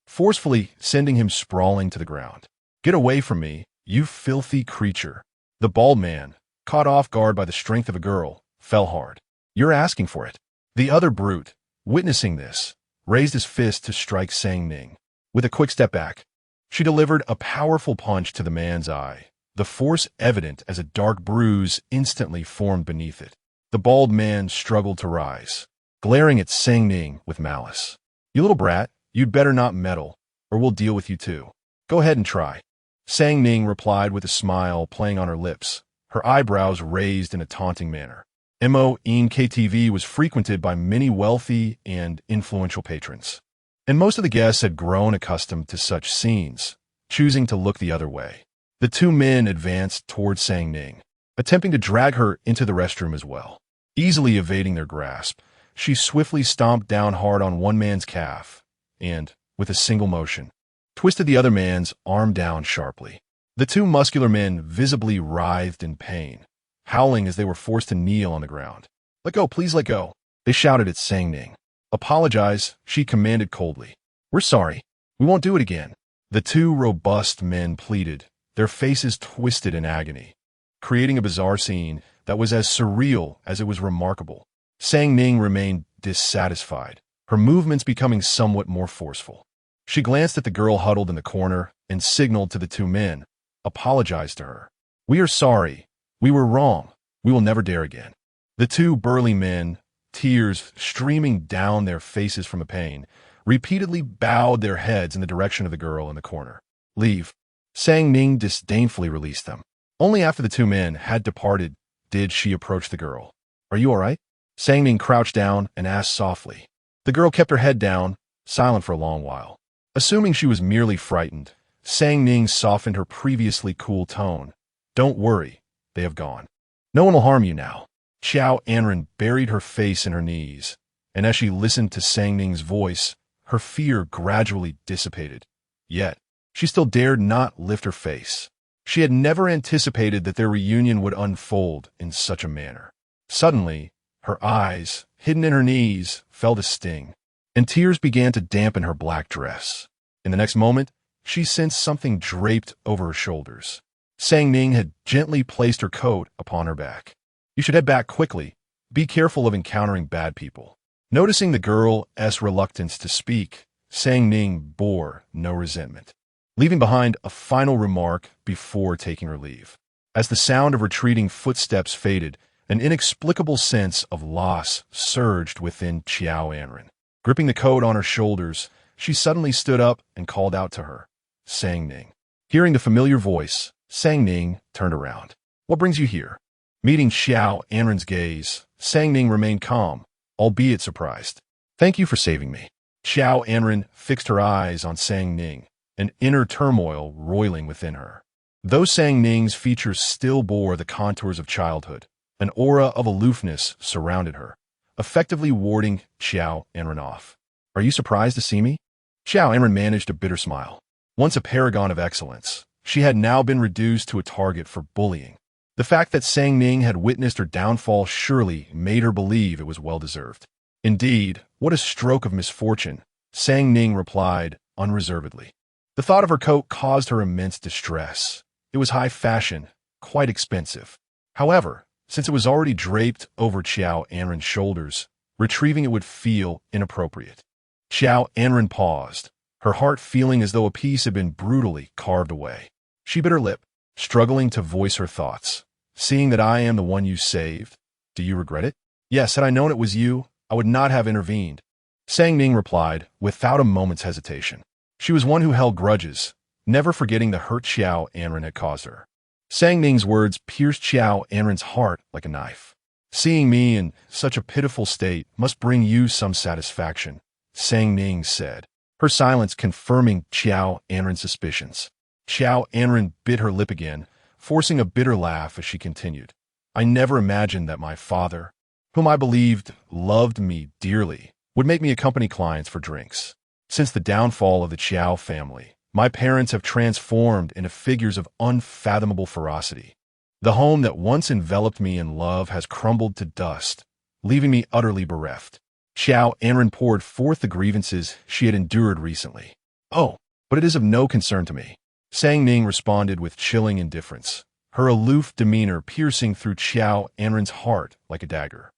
forcefully sending him sprawling to the ground. Get away from me, you filthy creature. The bald man, caught off guard by the strength of a girl, fell hard. You're asking for it. The other brute, witnessing this, raised his fist to strike Sang Ning. With a quick step back, she delivered a powerful punch to the man's eye, the force evident as a dark bruise instantly formed beneath it. The bald man struggled to rise, glaring at Sang Ning with malice. You little brat, you'd better not meddle, or we'll deal with you too. Go ahead and try. Sang Ning replied with a smile playing on her lips, her eyebrows raised in a taunting manner. KTV was frequented by many wealthy and influential patrons, and most of the guests had grown accustomed to such scenes, choosing to look the other way. The two men advanced toward Sang Ning, attempting to drag her into the restroom as well. Easily evading their grasp, she swiftly stomped down hard on one man's calf and, with a single motion, twisted the other man's arm down sharply. The two muscular men visibly writhed in pain, howling as they were forced to kneel on the ground. Let go, please let go, they shouted at Sang Ning. Apologize, she commanded coldly. We're sorry. We won't do it again. The two robust men pleaded, their faces twisted in agony, creating a bizarre scene that was as surreal as it was remarkable. Sang Ning remained dissatisfied, her movements becoming somewhat more forceful. She glanced at the girl huddled in the corner and signaled to the two men, apologized to her. We are sorry. We were wrong. We will never dare again. The two burly men, tears streaming down their faces from the pain, repeatedly bowed their heads in the direction of the girl in the corner. Leave. Sang Ning disdainfully released them. Only after the two men had departed did she approach the girl. Are you all right? Sang Ning crouched down and asked softly. The girl kept her head down, silent for a long while. Assuming she was merely frightened, Sang Ning softened her previously cool tone. Don't worry, they have gone. No one will harm you now. Xiaohan buried her face in her knees, and as she listened to Sang Ning's voice, her fear gradually dissipated. Yet, she still dared not lift her face. She had never anticipated that their reunion would unfold in such a manner. Suddenly, her eyes, hidden in her knees, felt a sting, and tears began to dampen her black dress. In the next moment, she sensed something draped over her shoulders. Sang Ning had gently placed her coat upon her back. You should head back quickly. Be careful of encountering bad people. Noticing the girl's reluctance to speak, Sang Ning bore no resentment, leaving behind a final remark before taking her leave. As the sound of retreating footsteps faded, an inexplicable sense of loss surged within Xiaohan. Gripping the coat on her shoulders, she suddenly stood up and called out to her, Sang Ning. Hearing the familiar voice, Sang Ning turned around. What brings you here? Meeting Xiaohan's gaze, Sang Ning remained calm, albeit surprised. Thank you for saving me. Xiaohan fixed her eyes on Sang Ning, an inner turmoil roiling within her. Though Sang Ning's features still bore the contours of childhood, an aura of aloofness surrounded her, effectively warding Xiaohan off. Are you surprised to see me? Xiaohan managed a bitter smile. Once a paragon of excellence, she had now been reduced to a target for bullying. The fact that Sang Ning had witnessed her downfall surely made her believe it was well-deserved. Indeed, what a stroke of misfortune, Sang Ning replied unreservedly. The thought of her coat caused her immense distress. It was high fashion, quite expensive. However, since it was already draped over Xiaohan's shoulders, retrieving it would feel inappropriate. Xiaohan paused, her heart feeling as though a piece had been brutally carved away. She bit her lip, struggling to voice her thoughts. Seeing that I am the one you saved, do you regret it? Yes, had I known it was you, I would not have intervened. Sang Ning replied, without a moment's hesitation. She was one who held grudges, never forgetting the hurt Xiaohan had caused her. Sang Ning's words pierced Xiaohan's heart like a knife. Seeing me in such a pitiful state must bring you some satisfaction, Sang Ning said, her silence confirming Xiaohan's suspicions. Xiaohan bit her lip again, forcing a bitter laugh as she continued. I never imagined that my father, whom I believed loved me dearly, would make me accompany clients for drinks. Since the downfall of the Qiao family, my parents have transformed into figures of unfathomable ferocity. The home that once enveloped me in love has crumbled to dust, leaving me utterly bereft. Xiaohan poured forth the grievances she had endured recently. Oh, but it is of no concern to me. Ning responded with chilling indifference, her aloof demeanor piercing through Xiaohan's heart like a dagger.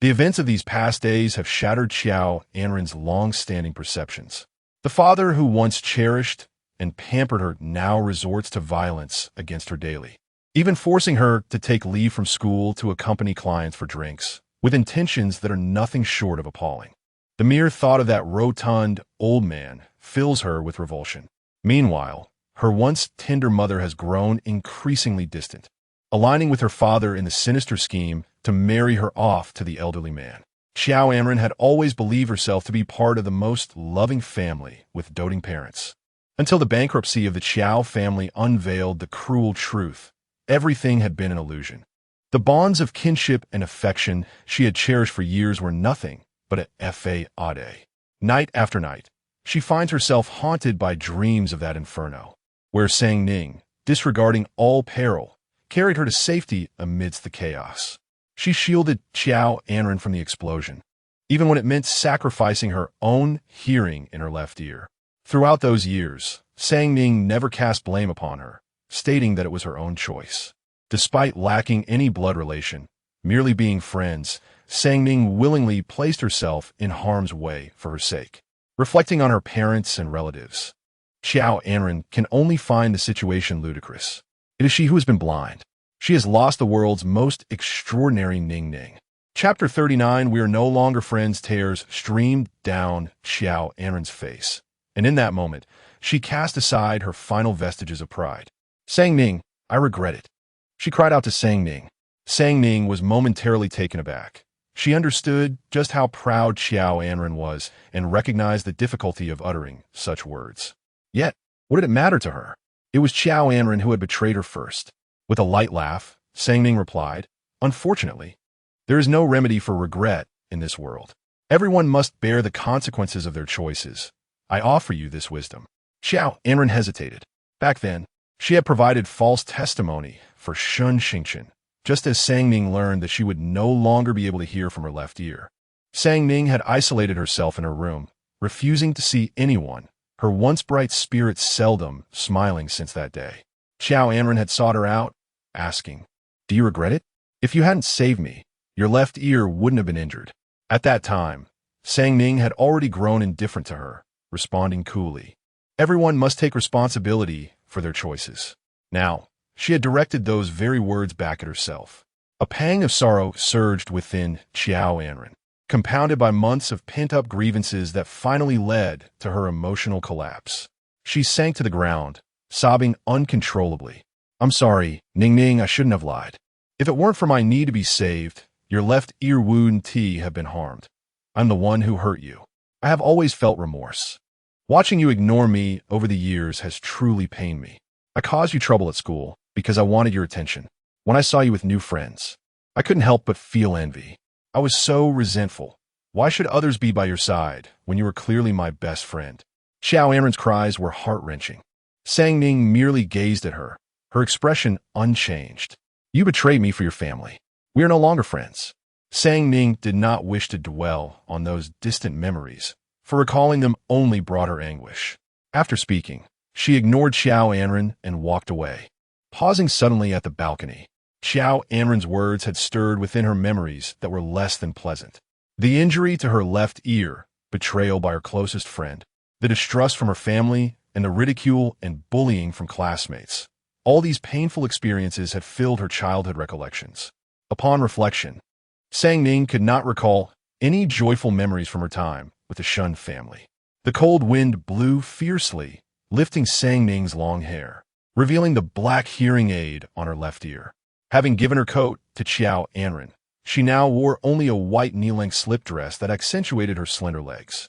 The events of these past days have shattered Xiaohan's long-standing perceptions. The father who once cherished and pampered her now resorts to violence against her daily, even forcing her to take leave from school to accompany clients for drinks, with intentions that are nothing short of appalling. The mere thought of that rotund old man fills her with revulsion. Meanwhile, her once tender mother has grown increasingly distant, aligning with her father in the sinister scheme to marry her off to the elderly man. Xiaohan had always believed herself to be part of the most loving family with doting parents. Until the bankruptcy of the Qiao family unveiled the cruel truth, everything had been an illusion. The bonds of kinship and affection she had cherished for years were nothing but a fade. Night after night, she finds herself haunted by dreams of that inferno, where Ning, disregarding all peril, carried her to safety amidst the chaos. She shielded Xiaohan from the explosion, even when it meant sacrificing her own hearing in her left ear. Throughout those years, Ning never cast blame upon her, stating that it was her own choice. Despite lacking any blood relation, merely being friends, Ning willingly placed herself in harm's way for her sake. Reflecting on her parents and relatives, Xiaohan can only find the situation ludicrous. It is she who has been blind. She has lost the world's most extraordinary Ning. Chapter 39, We Are No Longer Friends, tears streamed down Xiaohan's face, and in that moment, she cast aside her final vestiges of pride. Ning, I regret it. She cried out to Ning. Ning was momentarily taken aback. She understood just how proud Xiaohan was and recognized the difficulty of uttering such words. Yet, what did it matter to her? It was Xiaohan who had betrayed her first. With a light laugh, Ning replied, Unfortunately, there is no remedy for regret in this world. Everyone must bear the consequences of their choices. I offer you this wisdom. Xiaohan hesitated. Back then, she had provided false testimony for Shun Xingchen, just as Ning learned that she would no longer be able to hear from her left ear. Ning had isolated herself in her room, refusing to see anyone, her once bright spirit seldom smiling since that day. Xiaohan had sought her out, asking, Do you regret it? If you hadn't saved me, your left ear wouldn't have been injured. At that time, Ning had already grown indifferent to her, responding coolly, Everyone must take responsibility for their choices. Now, she had directed those very words back at herself. A pang of sorrow surged within Xiaohan, compounded by months of pent-up grievances that finally led to her emotional collapse. She sank to the ground, sobbing uncontrollably. I'm sorry, Ning, I shouldn't have lied. If it weren't for my need to be saved, your left ear wouldn't have been harmed. I'm the one who hurt you. I have always felt remorse. Watching you ignore me over the years has truly pained me. I caused you trouble at school because I wanted your attention. When I saw you with new friends, I couldn't help but feel envy. I was so resentful. Why should others be by your side when you were clearly my best friend? Xiaohan's cries were heart-wrenching. Ning merely gazed at her, her expression unchanged. You betrayed me for your family. We are no longer friends. Ning did not wish to dwell on those distant memories, for recalling them only brought her anguish. After speaking, she ignored Xiaohan and walked away. Pausing suddenly at the balcony, Xiaohan's words had stirred within her memories that were less than pleasant. The injury to her left ear, betrayal by her closest friend, the distrust from her family, and the ridicule and bullying from classmates. All these painful experiences had filled her childhood recollections. Upon reflection, Ning could not recall any joyful memories from her time with the Shun family. The cold wind blew fiercely, lifting Ning's long hair, revealing the black hearing aid on her left ear. Having given her coat to Xiaohan, she now wore only a white knee-length slip dress that accentuated her slender legs.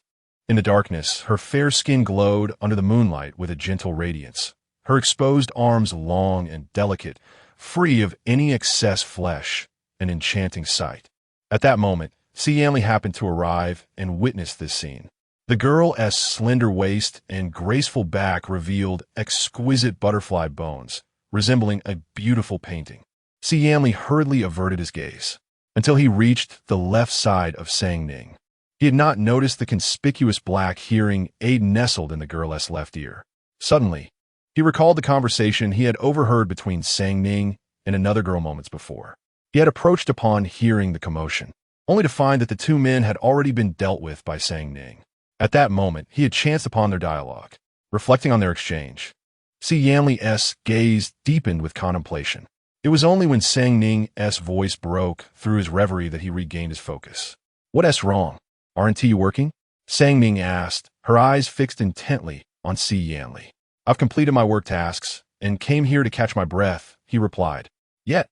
In the darkness, her fair skin glowed under the moonlight with a gentle radiance, her exposed arms long and delicate, free of any excess flesh, an enchanting sight. At that moment, Xiaohan happened to arrive and witnessed this scene. The girl's slender waist and graceful back revealed exquisite butterfly bones, resembling a beautiful painting. Xiaohan hurriedly averted his gaze until he reached the left side of Ning. He had not noticed the conspicuous black hearing aid nestled in the girl's left ear. Suddenly, he recalled the conversation he had overheard between Ning and another girl moments before. He had approached upon hearing the commotion, only to find that the two men had already been dealt with by Ning. At that moment, he had chanced upon their dialogue. Reflecting on their exchange, Xiaohan's gaze deepened with contemplation. It was only when Ning's voice broke through his reverie that he regained his focus. "What's wrong? Aren't you working?" Ning asked, her eyes fixed intently on Xiaohan. "I've completed my work tasks and came here to catch my breath," he replied. Yet,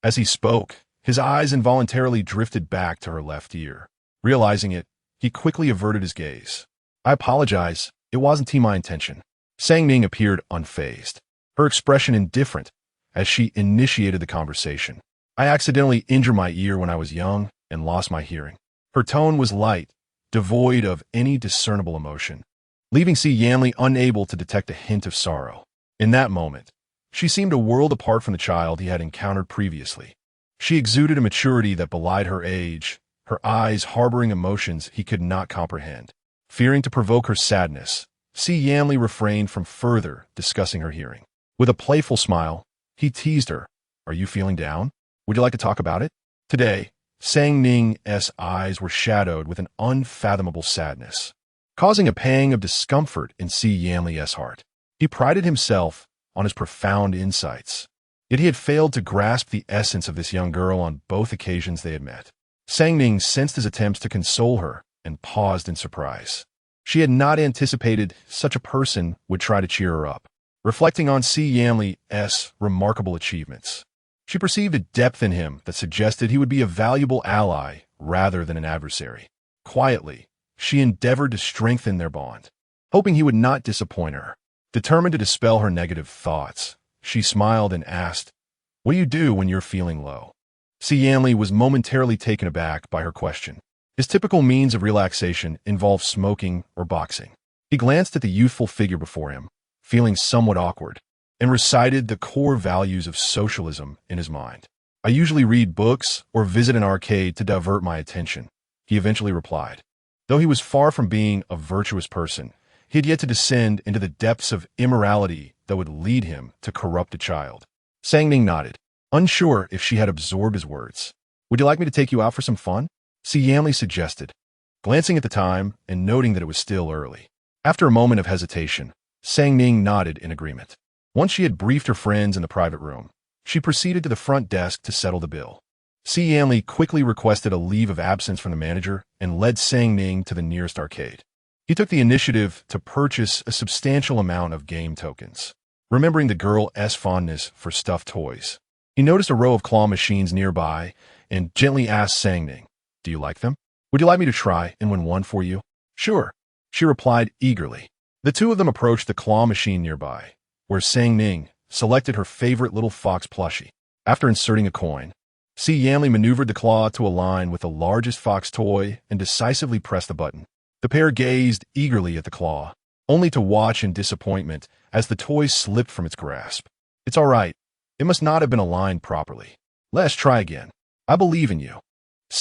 as he spoke, his eyes involuntarily drifted back to her left ear. Realizing it, he quickly averted his gaze. "I apologize. It wasn't my intention." Ning appeared unfazed, her expression indifferent as she initiated the conversation. "I accidentally injured my ear when I was young and lost my hearing." Her tone was light, devoid of any discernible emotion, leaving Xiaohan unable to detect a hint of sorrow. In that moment, she seemed a world apart from the child he had encountered previously. She exuded a maturity that belied her age, her eyes harboring emotions he could not comprehend. Fearing to provoke her sadness, Xiaohan refrained from further discussing her hearing. With a playful smile, he teased her. "Are you feeling down? Would you like to talk about it?" Today, Ning's eyes were shadowed with an unfathomable sadness, causing a pang of discomfort in Xiaohan's heart. He prided himself on his profound insights, yet he had failed to grasp the essence of this young girl on both occasions they had met. Ning sensed his attempts to console her and paused in surprise. She had not anticipated such a person would try to cheer her up. Reflecting on Xiaohan's remarkable achievements, she perceived a depth in him that suggested he would be a valuable ally rather than an adversary. Quietly, she endeavored to strengthen their bond, hoping he would not disappoint her. Determined to dispel her negative thoughts, she smiled and asked, "What do you do when you're feeling low?" Xiaohan was momentarily taken aback by her question. His typical means of relaxation involved smoking or boxing. He glanced at the youthful figure before him, feeling somewhat awkward, and recited the core values of socialism in his mind. "I usually read books or visit an arcade to divert my attention," he eventually replied. Though he was far from being a virtuous person, he had yet to descend into the depths of immorality that would lead him to corrupt a child. Ning nodded, unsure if she had absorbed his words. "Would you like me to take you out for some fun?" Xiaohan suggested, glancing at the time and noting that it was still early. After a moment of hesitation, Ning nodded in agreement. Once she had briefed her friends in the private room, she proceeded to the front desk to settle the bill. Xiaohan quickly requested a leave of absence from the manager and led Ning to the nearest arcade. He took the initiative to purchase a substantial amount of game tokens. Remembering the girl's fondness for stuffed toys, he noticed a row of claw machines nearby and gently asked Ning, "Do you like them? Would you like me to try and win one for you?" "Sure," she replied eagerly. The two of them approached the claw machine nearby, where Ning selected her favorite little fox plushie. After inserting a coin, Xiaohan maneuvered the claw to align with the largest fox toy and decisively pressed the button. The pair gazed eagerly at the claw, only to watch in disappointment as the toy slipped from its grasp. "It's all right. It must not have been aligned properly. Let's try again. I believe in you,"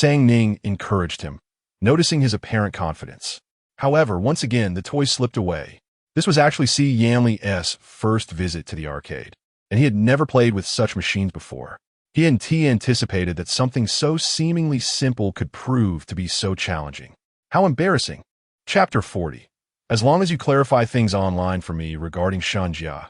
Ning encouraged him, noticing his apparent confidence. However, once again, the toy slipped away. This was actually Xiaohan's first visit to the arcade, and he had never played with such machines before. He hadn't anticipated that something so seemingly simple could prove to be so challenging. How embarrassing. Chapter 40. As long as you clarify things online for me regarding Shen Jia,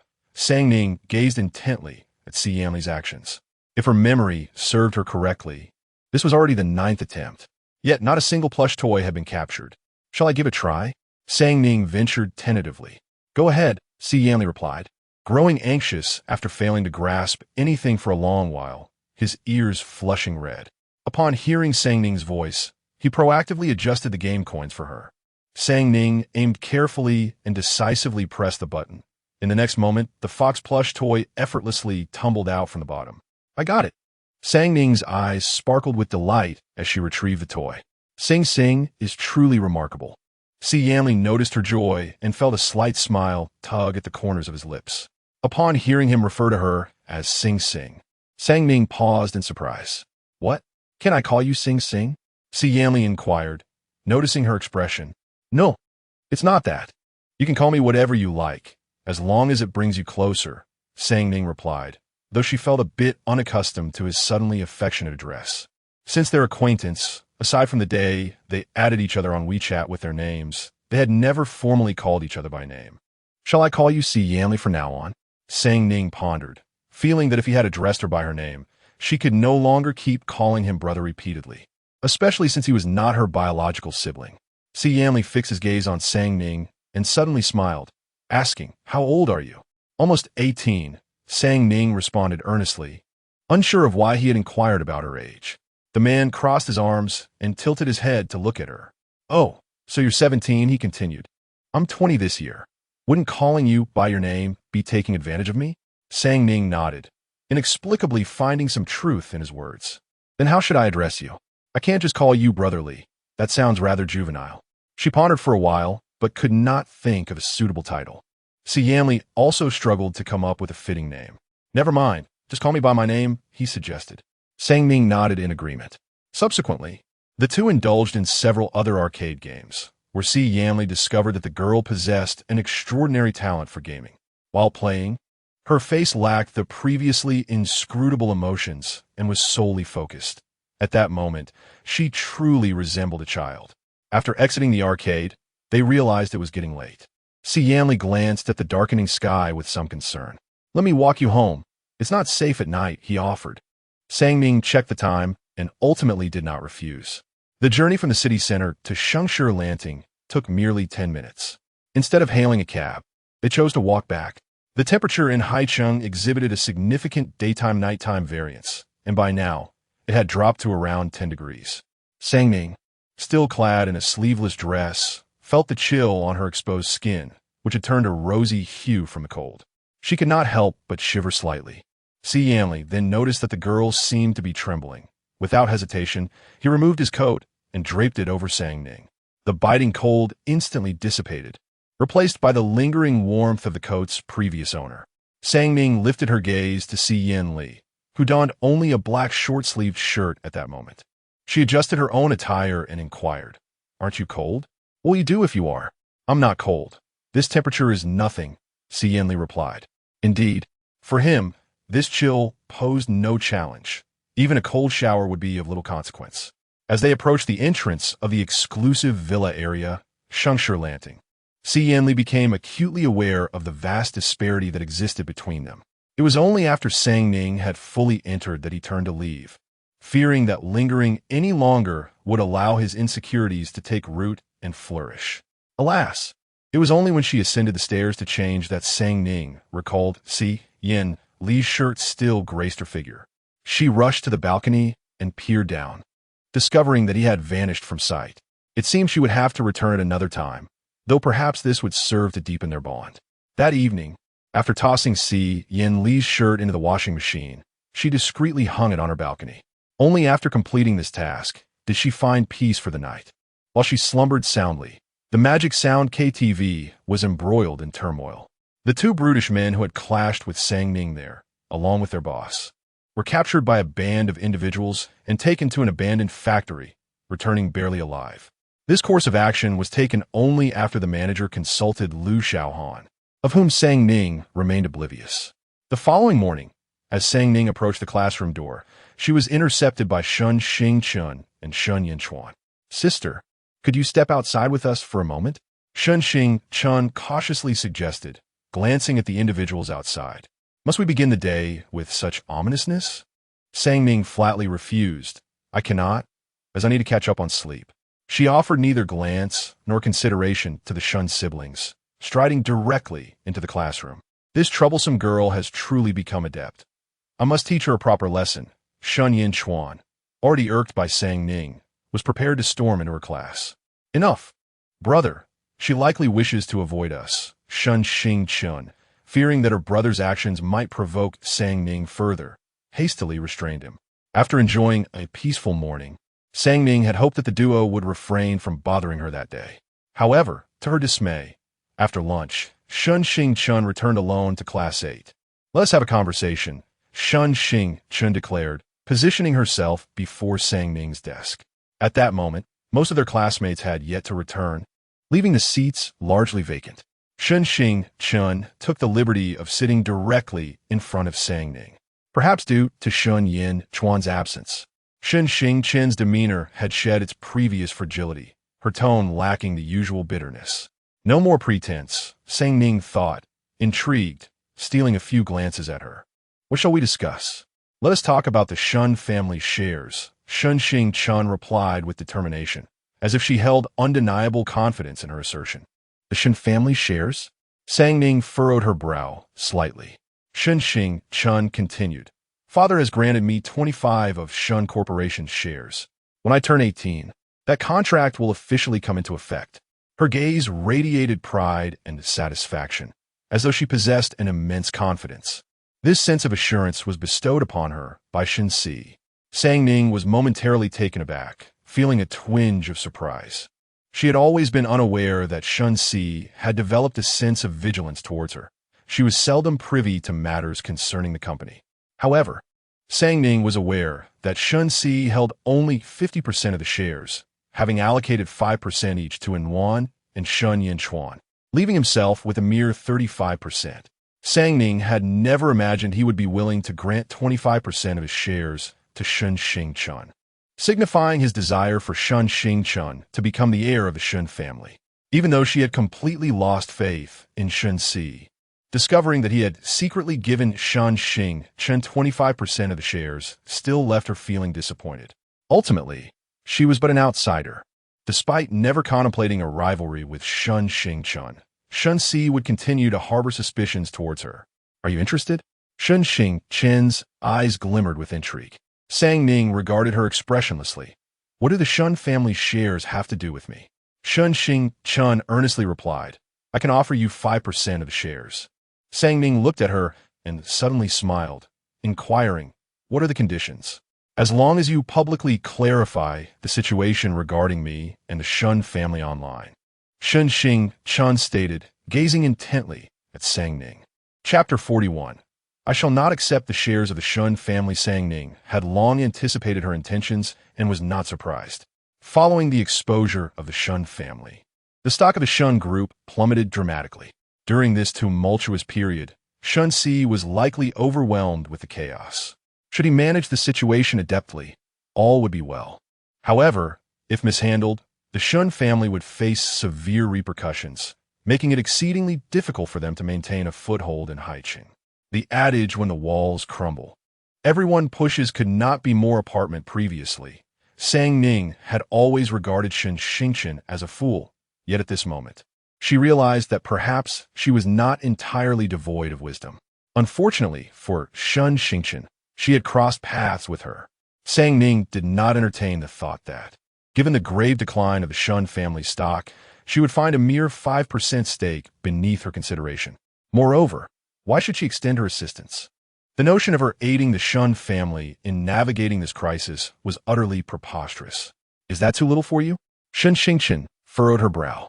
Ning gazed intently at Xiaohan's actions. If her memory served her correctly, this was already the 9th attempt. Yet not a single plush toy had been captured. "Shall I give it a try?" Ning ventured tentatively. "Go ahead," Xiaohan replied, growing anxious after failing to grasp anything for a long while, his ears flushing red. Upon hearing Ning's voice, he proactively adjusted the game coins for her. Ning aimed carefully and decisively pressed the button. In the next moment, the fox plush toy effortlessly tumbled out from the bottom. "I got it." Sang Ning's eyes sparkled with delight as she retrieved the toy. Sing Sing is truly remarkable. Si Yanli noticed her joy and felt a slight smile tug at the corners of his lips. Upon hearing him refer to her as Sing Sing, Sang Ning paused in surprise. What? Can I call you Sing Sing? Si Yanli inquired, noticing her expression. No, it's not that. You can call me whatever you like, as long as it brings you closer, Sang Ning replied, though she felt a bit unaccustomed to his suddenly affectionate address. Since their acquaintance, aside from the day they added each other on WeChat with their names, they had never formally called each other by name. Shall I call you Si Yanli from now on? Sang Ning pondered, feeling that if he had addressed her by her name, she could no longer keep calling him brother repeatedly, especially since he was not her biological sibling. Si Yanli fixed his gaze on Sang Ning and suddenly smiled, asking, How old are you? Almost 18, Sang Ning responded earnestly, unsure of why he had inquired about her age. The man crossed his arms and tilted his head to look at her. Oh, so you're 17, he continued. I'm 20 this year. Wouldn't calling you by your name be taking advantage of me? Sang Ning nodded, inexplicably finding some truth in his words. Then how should I address you? I can't just call you brotherly. That sounds rather juvenile. She pondered for a while, but could not think of a suitable title. Si Yanli also struggled to come up with a fitting name. Never mind, just call me by my name, he suggested. Sang Ning nodded in agreement. Subsequently, the two indulged in several other arcade games, where Si Yanli discovered that the girl possessed an extraordinary talent for gaming. While playing, her face lacked the previously inscrutable emotions and was solely focused. At that moment, she truly resembled a child. After exiting the arcade, they realized it was getting late. Si Yanli glanced at the darkening sky with some concern. Let me walk you home. It's not safe at night, he offered. Sang Ning checked the time and ultimately did not refuse. The journey from the city center to Shengshi Landing took merely 10 minutes. Instead of hailing a cab, they chose to walk back. The temperature in Haicheng exhibited a significant daytime-nighttime variance, and by now, it had dropped to around 10 degrees. Sang Ning, still clad in a sleeveless dress, felt the chill on her exposed skin, which had turned a rosy hue from the cold. She could not help but shiver slightly. Si Yanli then noticed that the girl seemed to be trembling. Without hesitation, he removed his coat and draped it over Sang Ning. The biting cold instantly dissipated, replaced by the lingering warmth of the coat's previous owner. Sang Ning lifted her gaze to Si Yanli, who donned only a black short-sleeved shirt at that moment. She adjusted her own attire and inquired, Aren't you cold? Well, you do if you are. I'm not cold. This temperature is nothing, Si Yanli replied. Indeed, for him, this chill posed no challenge. Even a cold shower would be of little consequence. As they approached the entrance of the exclusive villa area, Shengshi Landing, Si Yanli became acutely aware of the vast disparity that existed between them. It was only after Sang Ning had fully entered that he turned to leave, fearing that lingering any longer would allow his insecurities to take root and flourish. Alas, it was only when she ascended the stairs to change that Sang Ning recalled Si Yanli's shirt still graced her figure. She rushed to the balcony and peered down, discovering that he had vanished from sight. It seemed she would have to return at another time, though perhaps this would serve to deepen their bond. That evening, after tossing Si Yanli's shirt into the washing machine, she discreetly hung it on her balcony. Only after completing this task did she find peace for the night. While she slumbered soundly, the Magic Sound KTV was embroiled in turmoil. The two brutish men who had clashed with Sang Ning there, along with their boss, were captured by a band of individuals and taken to an abandoned factory, returning barely alive. This course of action was taken only after the manager consulted Liu Xiaohan, of whom Sang Ning remained oblivious. The following morning, as Sang Ning approached the classroom door, she was intercepted by Shun Xingchun and Shun Yanchuan. Sister, could you step outside with us for a moment? Shun Xingchun cautiously suggested, glancing at the individuals outside. Must we begin the day with such ominousness? Sang Ning flatly refused. I cannot, as I need to catch up on sleep. She offered neither glance nor consideration to the Shun siblings, striding directly into the classroom. This troublesome girl has truly become adept. I must teach her a proper lesson. Shun Yanchuan, already irked by Sang Ning, was prepared to storm into her class. Enough, brother. She likely wishes to avoid us. Shun Xingchun, fearing that her brother's actions might provoke Sang Ning further, hastily restrained him. After enjoying a peaceful morning, Ning had hoped that the duo would refrain from bothering her that day. However, to her dismay, after lunch, Shen Chun returned alone to Class 8. "Let us have a conversation," Shen Chun declared, positioning herself before Ning's desk. At that moment, most of their classmates had yet to return, leaving the seats largely vacant. Shen Chun took the liberty of sitting directly in front of Ning, perhaps due to Shen Chuan's absence. Shen Chun's demeanor had shed its previous fragility, her tone lacking the usual bitterness. No more pretense, Ning thought, intrigued, stealing a few glances at her. "What shall we discuss?" "Let us talk about the Shen family shares," Shen Chun replied with determination, as if she held undeniable confidence in her assertion. "The Shen family shares?" Ning furrowed her brow slightly. Shen Chun continued, "Father has granted me 25 of Shen Corporation's shares. When I turn 18, that contract will officially come into effect." Her gaze radiated pride and satisfaction, as though she possessed an immense confidence. This sense of assurance was bestowed upon her by Ning was momentarily taken aback, feeling a twinge of surprise. She had always been unaware that had developed a sense of vigilance towards her. She was seldom privy to matters concerning the company. However, Ning was aware that Shen held only 50% of the shares, having allocated 5% each to Wan and Shen Chuan, leaving himself with a mere 35%. Ning had never imagined he would be willing to grant 25% of his shares to Shen Chun, signifying his desire for Shen Chun to become the heir of the Shen family. Even though she had completely lost faith in Shen discovering that he had secretly given Shen Chun 25% of the shares still left her feeling disappointed. Ultimately, she was but an outsider. Despite never contemplating a rivalry with Shen Chun, Shen would continue to harbor suspicions towards her. "Are you interested?" Shen Chun's eyes glimmered with intrigue. Ning regarded her expressionlessly. "What do the Shen family shares have to do with me?" Shen Chun earnestly replied, "I can offer you 5% of the shares." Ning looked at her and suddenly smiled, inquiring, "What are the conditions?" "As long as you publicly clarify the situation regarding me and the Shen family online," Shen Chun stated, gazing intently at Ning. Chapter 41. "I shall not accept the shares of the Shen family." Ning had long anticipated her intentions and was not surprised. Following the exposure of the Shen family, the stock of the Shen group plummeted dramatically. During this tumultuous period, Shen was likely overwhelmed with the chaos. Should he manage the situation adeptly, all would be well. However, if mishandled, the Shen family would face severe repercussions, making it exceedingly difficult for them to maintain a foothold in Haiqing. The adage "when the walls crumble, everyone pushes" could not be more apparent previously. Ning had always regarded Shen Chun as a fool, yet at this moment, she realized that perhaps she was not entirely devoid of wisdom. Unfortunately for Shen Chun, she had crossed paths with her. Ning did not entertain the thought that, given the grave decline of the Shen family stock, she would find a mere 5% stake beneath her consideration. Moreover, why should she extend her assistance? The notion of her aiding the Shen family in navigating this crisis was utterly preposterous. "Is that too little for you?" Shen Chun furrowed her brow.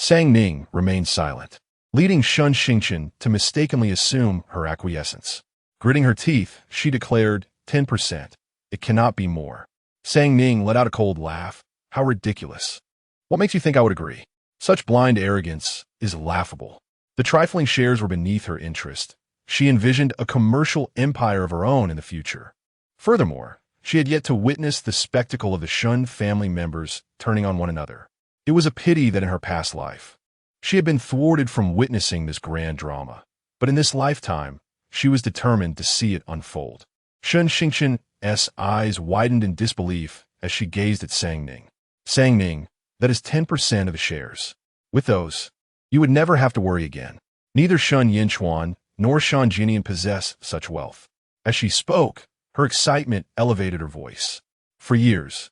Ning remained silent, leading Shen Chun to mistakenly assume her acquiescence. Gritting her teeth, she declared, 10%. It cannot be more. Ning let out a cold laugh. "How ridiculous. What makes you think I would agree? Such blind arrogance is laughable." The trifling shares were beneath her interest. She envisioned a commercial empire of her own in the future. Furthermore, she had yet to witness the spectacle of the Shen family members turning on one another. It was a pity that in her past life, she had been thwarted from witnessing this grand drama. But in this lifetime, she was determined to see it unfold. Shen Chun's eyes widened in disbelief as she gazed at Ning. "Ning, that is 10% of the shares. With those, you would never have to worry again. Neither Shen Chuan nor Shen Jia possess such wealth." As she spoke, her excitement elevated her voice. For years,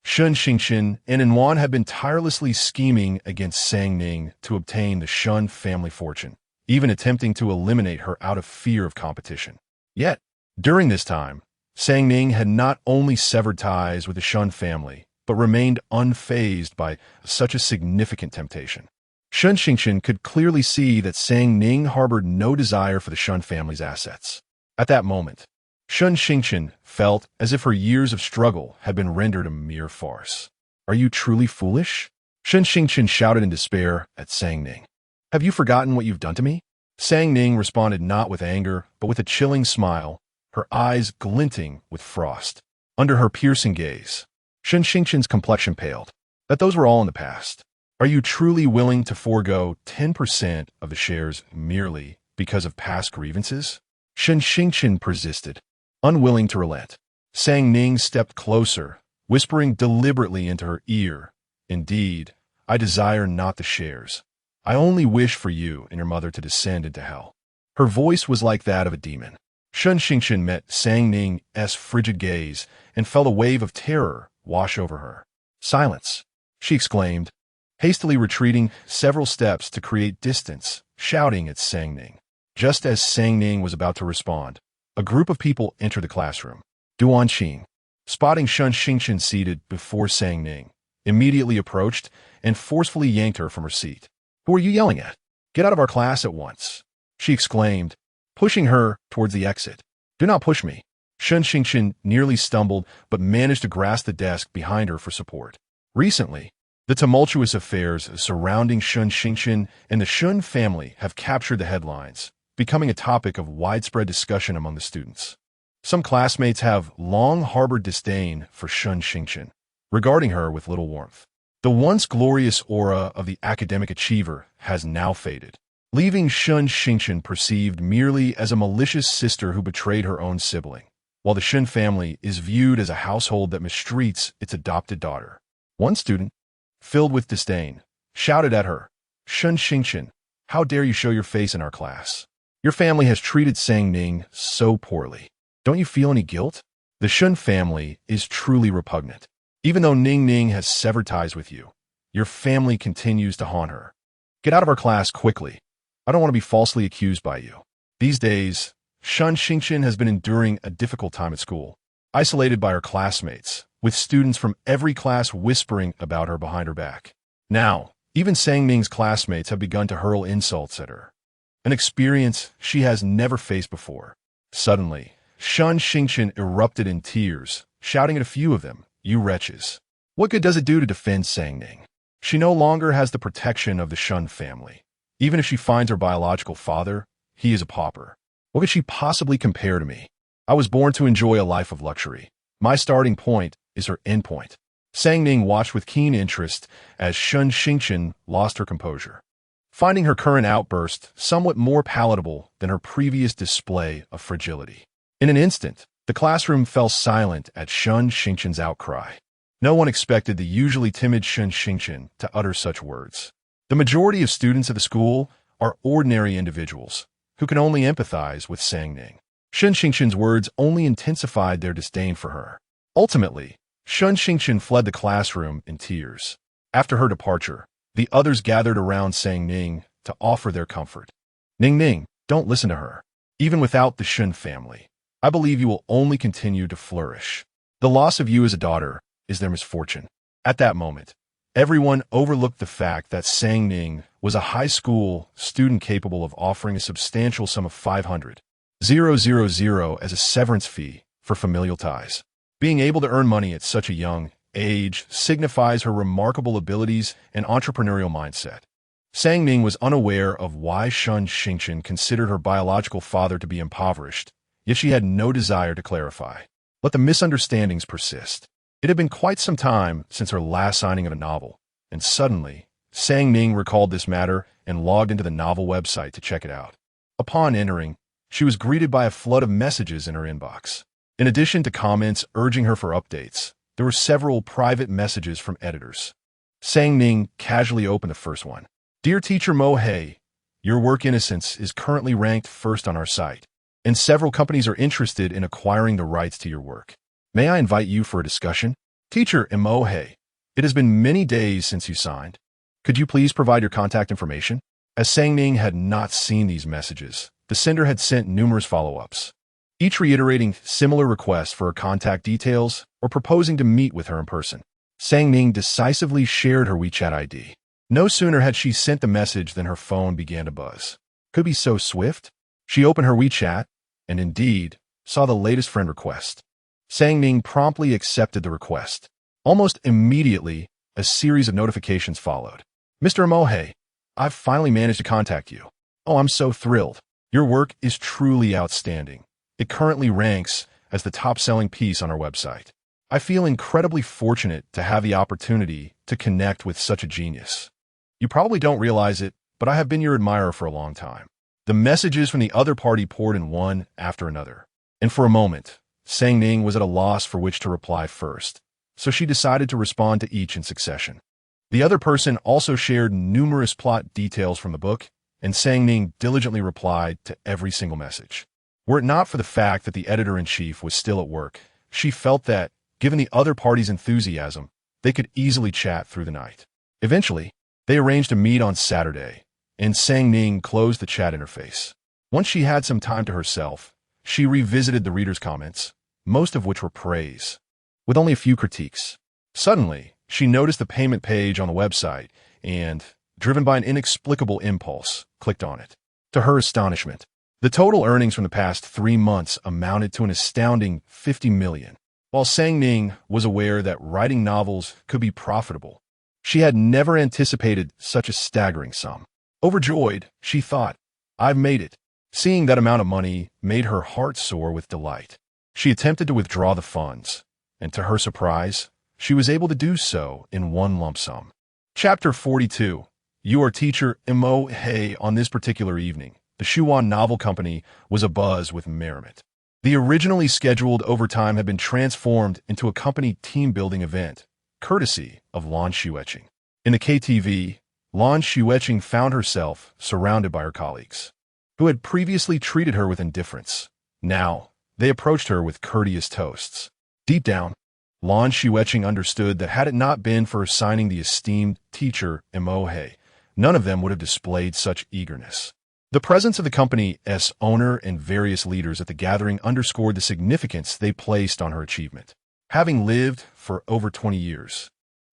Shen Chun and Wan had been tirelessly scheming against Ning to obtain the Shen family fortune, even attempting to eliminate her out of fear of competition. Yet, during this time, Sang Ning had not only severed ties with the Shen family, but remained unfazed by such a significant temptation. Shen Xingqian could clearly see that Sang Ning harbored no desire for the Shen family's assets. At that moment, Shen Xingqian felt as if her years of struggle had been rendered a mere farce. "Are you truly foolish?" Shen Xingqian shouted in despair at Sang Ning. "Have you forgotten what you've done to me?" Sang Ning responded not with anger, but with a chilling smile, her eyes glinting with frost. Under her piercing gaze, Shen Xingqian's complexion paled. "That those were all in the past. Are you truly willing to forego 10% of the shares merely because of past grievances?" Shen Xingqian persisted, unwilling to relent. Sang Ning stepped closer, whispering deliberately into her ear, "Indeed, I desire not the shares. I only wish for you and your mother to descend into hell." Her voice was like that of a demon. Shen Xingqian met Sang Ning's frigid gaze and felt a wave of terror wash over her. "Silence!" she exclaimed, hastily retreating several steps to create distance, shouting at Sang Ning. Just as Sang Ning was about to respond, a group of people entered the classroom. Duan Qin, spotting Shen Xingqian seated before Sang Ning, immediately approached and forcefully yanked her from her seat. "Who are you yelling at? Get out of our class at once," she exclaimed, pushing her towards the exit. "Do not push me." Shen Xingqian nearly stumbled but managed to grasp the desk behind her for support. Recently, the tumultuous affairs surrounding Shen Xingqian and the Shen family have captured the headlines, becoming a topic of widespread discussion among the students. Some classmates have long harbored disdain for Shen Xingqian, regarding her with little warmth. The once glorious aura of the academic achiever has now faded, leaving Shen Xingqian perceived merely as a malicious sister who betrayed her own sibling, while the Shen family is viewed as a household that mistreats its adopted daughter. One student, filled with disdain, shouted at her, "Shen Xingqian, how dare you show your face in our class? Your family has treated Sang Ning so poorly. Don't you feel any guilt?" The Shen family is truly repugnant. Even though Ning has severed ties with you, your family continues to haunt her. Get out of our class quickly. I don't want to be falsely accused by you. These days, Shen Xingqian has been enduring a difficult time at school, isolated by her classmates, with students from every class whispering about her behind her back. Now, even Sang Ning's classmates have begun to hurl insults at her, an experience she has never faced before. Suddenly, Shen Xingqian erupted in tears, shouting at a few of them, "You wretches! What good does it do to defend Sang Ning? She no longer has the protection of the Shen family. Even if she finds her biological father, he is a pauper. What could she possibly compare to me? I was born to enjoy a life of luxury. My starting point is her end point." Sang Ning watched with keen interest as Shen Xingqian lost her composure, finding her current outburst somewhat more palatable than her previous display of fragility. In an instant, the classroom fell silent at Shen Xingqian's outcry. No one expected the usually timid Shen Xingqian to utter such words. The majority of students at the school are ordinary individuals who can only empathize with Sang Ning. Shen Xingqian's words only intensified their disdain for her. Ultimately, Shen Xingqian fled the classroom in tears. After her departure, the others gathered around Sang Ning to offer their comfort. Ning, don't listen to her. Even without the Shen family, I believe you will only continue to flourish. The loss of you as a daughter is their misfortune." At that moment, everyone overlooked the fact that Sang Ning was a high school student capable of offering a substantial sum of 500,000 as a severance fee for familial ties. Being able to earn money at such a young age signifies her remarkable abilities and entrepreneurial mindset. Sang Ning was unaware of why Shen Xingqian considered her biological father to be impoverished, yet she had no desire to clarify. Let the misunderstandings persist. It had been quite some time since her last signing of a novel, and suddenly, Sang Ning recalled this matter and logged into the novel website to check it out. Upon entering, she was greeted by a flood of messages in her inbox. In addition to comments urging her for updates, there were several private messages from editors. Sang Ning casually opened the first one. "Dear Teacher Mo Hei, your work Innocence is currently ranked first on our site, and several companies are interested in acquiring the rights to your work. May I invite you for a discussion? Teacher Mo Hei, it has been many days since you signed. Could you please provide your contact information?" As Sang Ning had not seen these messages, the sender had sent numerous follow-ups. each reiterating similar requests for her contact details or proposing to meet with her in person. Ning decisively shared her WeChat ID. No sooner had she sent the message than her phone began to buzz. Could be so swift? She opened her WeChat and indeed saw the latest friend request. Ning promptly accepted the request. Almost immediately, a series of notifications followed. Mr. Mohe, I've finally managed to contact you. Oh, I'm so thrilled. Your work is truly outstanding. It currently ranks as the top-selling piece on our website. I feel incredibly fortunate to have the opportunity to connect with such a genius. You probably don't realize it, but I have been your admirer for a long time. The messages from the other party poured in one after another. And for a moment, Ning was at a loss for which to reply first, so she decided to respond to each in succession. The other person also shared numerous plot details from the book, and Ning diligently replied to every single message. Were it not for the fact that the editor-in-chief was still at work, she felt that, given the other party's enthusiasm, they could easily chat through the night. Eventually, they arranged to meet on Saturday, and Ning closed the chat interface. Once she had some time to herself, she revisited the reader's comments, most of which were praise, with only a few critiques. Suddenly, she noticed the payment page on the website and, driven by an inexplicable impulse, clicked on it. To her astonishment, the total earnings from the past 3 months amounted to an astounding 50 million. While Ning was aware that writing novels could be profitable, she had never anticipated such a staggering sum. Overjoyed, she thought, I've made it. Seeing that amount of money made her heart soar with delight. She attempted to withdraw the funds, and to her surprise, she was able to do so in one lump sum. Chapter 42. Your teacher, Mo He. On this particular evening, the Xiaohan Novel Company was abuzz with merriment. The originally scheduled overtime had been transformed into a company team-building event, courtesy of Lan Xueqing. In the KTV, Lan Xueqing found herself surrounded by her colleagues, who had previously treated her with indifference. Now, they approached her with courteous toasts. Deep down, Lan Xueqing understood that had it not been for signing the esteemed teacher Mo He, none of them would have displayed such eagerness. The presence of the company's owner and various leaders at the gathering underscored the significance they placed on her achievement. Having lived for over 20 years,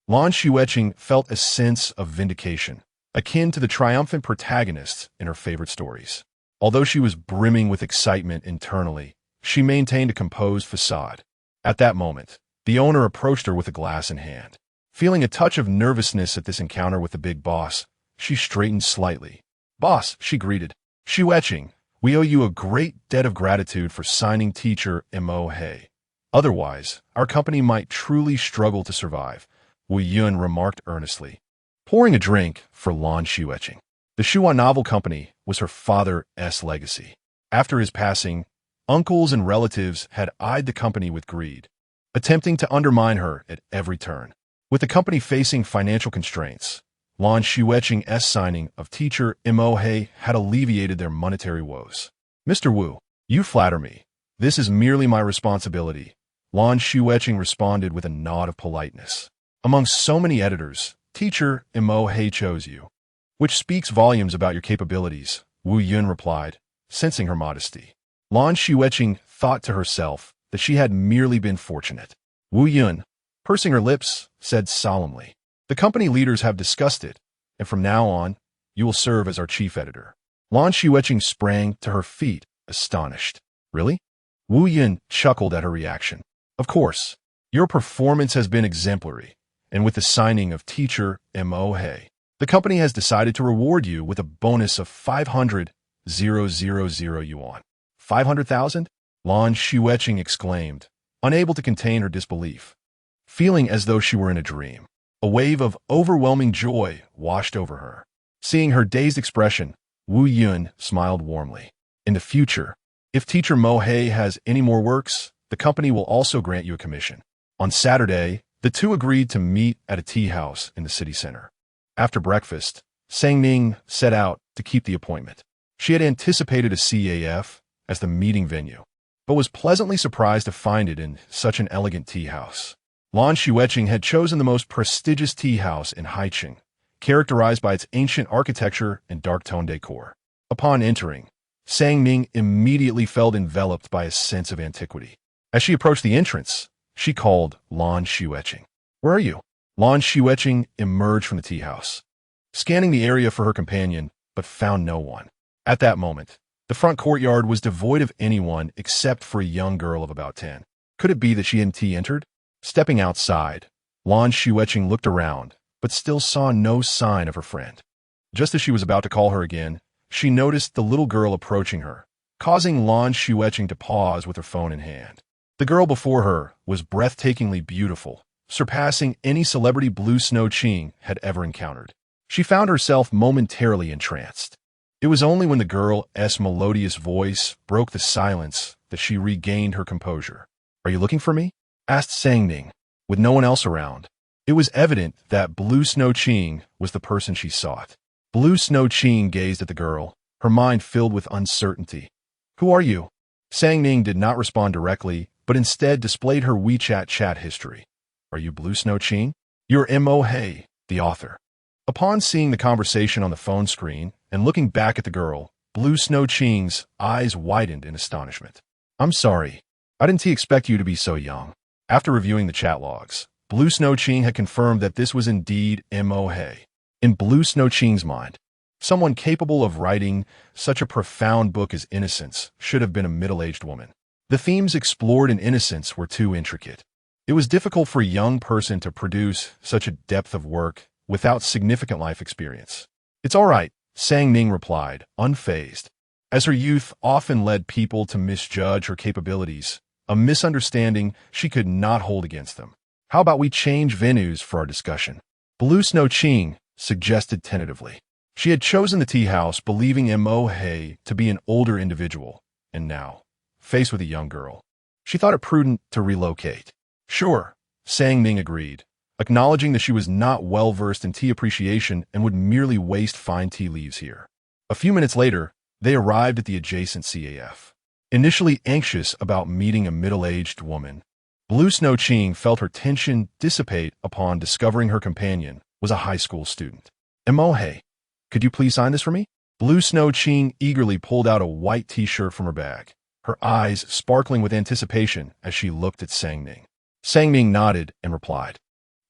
Lan Xueqing felt a sense of vindication, akin to the triumphant protagonists in her favorite stories. Although she was brimming with excitement internally, she maintained a composed facade. At that moment, the owner approached her with a glass in hand. Feeling a touch of nervousness at this encounter with the big boss, she straightened slightly. Boss, she greeted. Xueqing, we owe you a great debt of gratitude for signing teacher Mo He. Otherwise, our company might truly struggle to survive, Wu Yun remarked earnestly, pouring a drink for Lan Xueqing. The Xiaohan Novel Company was her father's legacy. After his passing, uncles and relatives had eyed the company with greed, attempting to undermine her at every turn. With the company facing financial constraints, Lan Xueqing's signing of teacher Mo He had alleviated their monetary woes. Mr. Wu, you flatter me. This is merely my responsibility, Lan Xueqing responded with a nod of politeness. Among so many editors, teacher Mo He chose you, which speaks volumes about your capabilities, Wu Yun replied, sensing her modesty. Lan Xueqing thought to herself that she had merely been fortunate. Wu Yun, pursing her lips, said solemnly, the company leaders have discussed it, and from now on, you will serve as our chief editor. Lan Xueqing sprang to her feet, astonished. Really? Wu Yun chuckled at her reaction. Of course, your performance has been exemplary, and with the signing of teacher Mo He, the company has decided to reward you with a bonus of 500,000 yuan. 500,000? Lan Xueqing exclaimed, unable to contain her disbelief. Feeling as though she were in a dream, a wave of overwhelming joy washed over her. Seeing her dazed expression, Wu Yun smiled warmly. In the future, if teacher Mo He has any more works, the company will also grant you a commission. On Saturday, the two agreed to meet at a tea house in the city center. After breakfast, Ning set out to keep the appointment. She had anticipated a CAF as the meeting venue, but was pleasantly surprised to find it in such an elegant tea house. Lan Xueqing had chosen the most prestigious tea house in Haiqing, characterized by its ancient architecture and dark-tone decor. Upon entering, Sang Ning immediately felt enveloped by a sense of antiquity. As she approached the entrance, she called Lan Xueqing. "Where are you?" Lan Xueqing emerged from the tea house, scanning the area for her companion, but found no one. At that moment, the front courtyard was devoid of anyone except for a young girl of about 10. Could it be that she hadn't entered? Stepping outside, Lan Xueqing looked around, but still saw no sign of her friend. Just as she was about to call her again, she noticed the little girl approaching her, causing Lan Xueqing to pause with her phone in hand. The girl before her was breathtakingly beautiful, surpassing any celebrity Blue Snow Qing had ever encountered. She found herself momentarily entranced. It was only when the girl's melodious voice broke the silence that she regained her composure. "Are you looking for me?" asked Sang Ning, with no one else around. It was evident that Blue Snow Qing was the person she sought. Blue Snow Qing gazed at the girl, her mind filled with uncertainty. "Who are you?" Sang Ning did not respond directly, but instead displayed her WeChat chat history. "Are you Blue Snow Qing?" "You're Mo He, the author." Upon seeing the conversation on the phone screen and looking back at the girl, Blue Snow Qing's eyes widened in astonishment. "I'm sorry. I didn't expect you to be so young." After reviewing the chat logs, Blue Snow Qing had confirmed that this was indeed Mo He. In Blue Snow Qing's mind, someone capable of writing such a profound book as Innocence should have been a middle-aged woman. The themes explored in Innocence were too intricate. It was difficult for a young person to produce such a depth of work without significant life experience. "It's all right," Sang Ning replied, unfazed. As her youth often led people to misjudge her capabilities, a misunderstanding she could not hold against them. "How about we change venues for our discussion?" Blue Snow Qing suggested tentatively. She had chosen the tea house believing Mo He to be an older individual, and now, faced with a young girl, she thought it prudent to relocate. "Sure," Sang Ning agreed, acknowledging that she was not well-versed in tea appreciation and would merely waste fine tea leaves here. A few minutes later, they arrived at the adjacent CAF. Initially anxious about meeting a middle-aged woman, Blue Snow Qing felt her tension dissipate upon discovering her companion was a high school student. "Mo He, could you please sign this for me?" Blue Snow Qing eagerly pulled out a white t-shirt from her bag, her eyes sparkling with anticipation as she looked at Sang Ning. Sang Ning nodded and replied,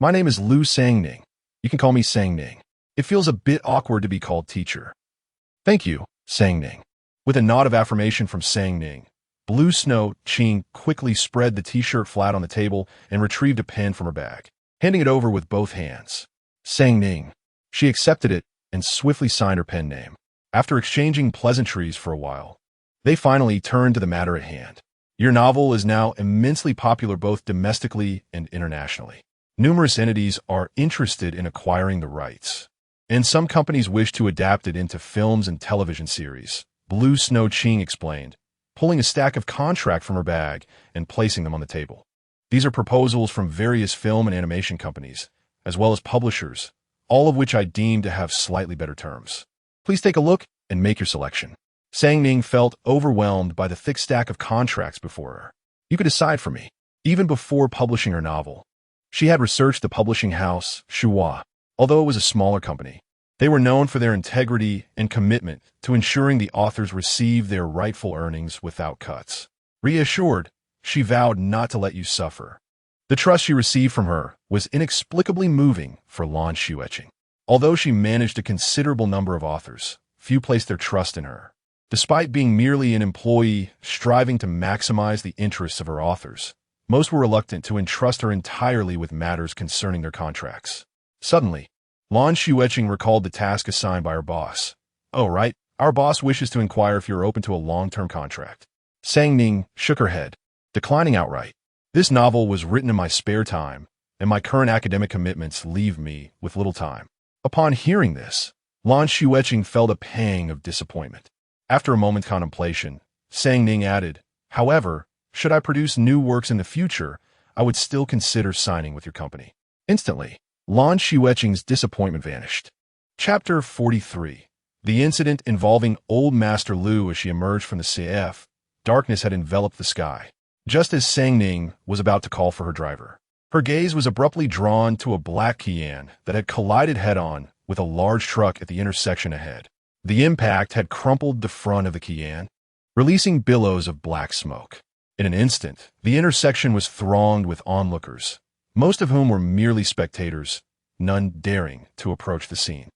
"My name is Lu Sang Ning. You can call me Sang Ning. It feels a bit awkward to be called teacher." "Thank you, Sang Ning." With a nod of affirmation from Sang Ning, Blue Snow Qing quickly spread the t-shirt flat on the table and retrieved a pen from her bag, handing it over with both hands. Sang Ning. She accepted it and swiftly signed her pen name. After exchanging pleasantries for a while, they finally turned to the matter at hand. "Your novel is now immensely popular both domestically and internationally. Numerous entities are interested in acquiring the rights, and some companies wish to adapt it into films and television series," Blue Snow Qing explained, pulling a stack of contracts from her bag and placing them on the table. "These are proposals from various film and animation companies, as well as publishers, all of which I deem to have slightly better terms. Please take a look and make your selection." Sang Ning felt overwhelmed by the thick stack of contracts before her. "You could decide for me." Even before publishing her novel, she had researched the publishing house, Xiaohan. Although it was a smaller company, they were known for their integrity and commitment to ensuring the authors received their rightful earnings without cuts. Reassured, she vowed not to let you suffer. The trust she received from her was inexplicably moving for Lan Xueqing. Although she managed a considerable number of authors, few placed their trust in her. Despite being merely an employee striving to maximize the interests of her authors, most were reluctant to entrust her entirely with matters concerning their contracts. Suddenly, Lan Xueqing recalled the task assigned by her boss. "Oh, right, our boss wishes to inquire if you're open to a long-term contract." Sang Ning shook her head, declining outright. "This novel was written in my spare time, and my current academic commitments leave me with little time." Upon hearing this, Lan Xueqing felt a pang of disappointment. After a moment's contemplation, Sang Ning added, "However, should I produce new works in the future, I would still consider signing with your company." Instantly, Lan Xueqing's disappointment vanished. Chapter 43. The incident involving Old Master Lu. As she emerged from the CF, darkness had enveloped the sky. Just as Sang Ning was about to call for her driver, her gaze was abruptly drawn to a black Qian that had collided head-on with a large truck at the intersection ahead. The impact had crumpled the front of the Qian, releasing billows of black smoke. In an instant, the intersection was thronged with onlookers, most of whom were merely spectators, none daring to approach the scene.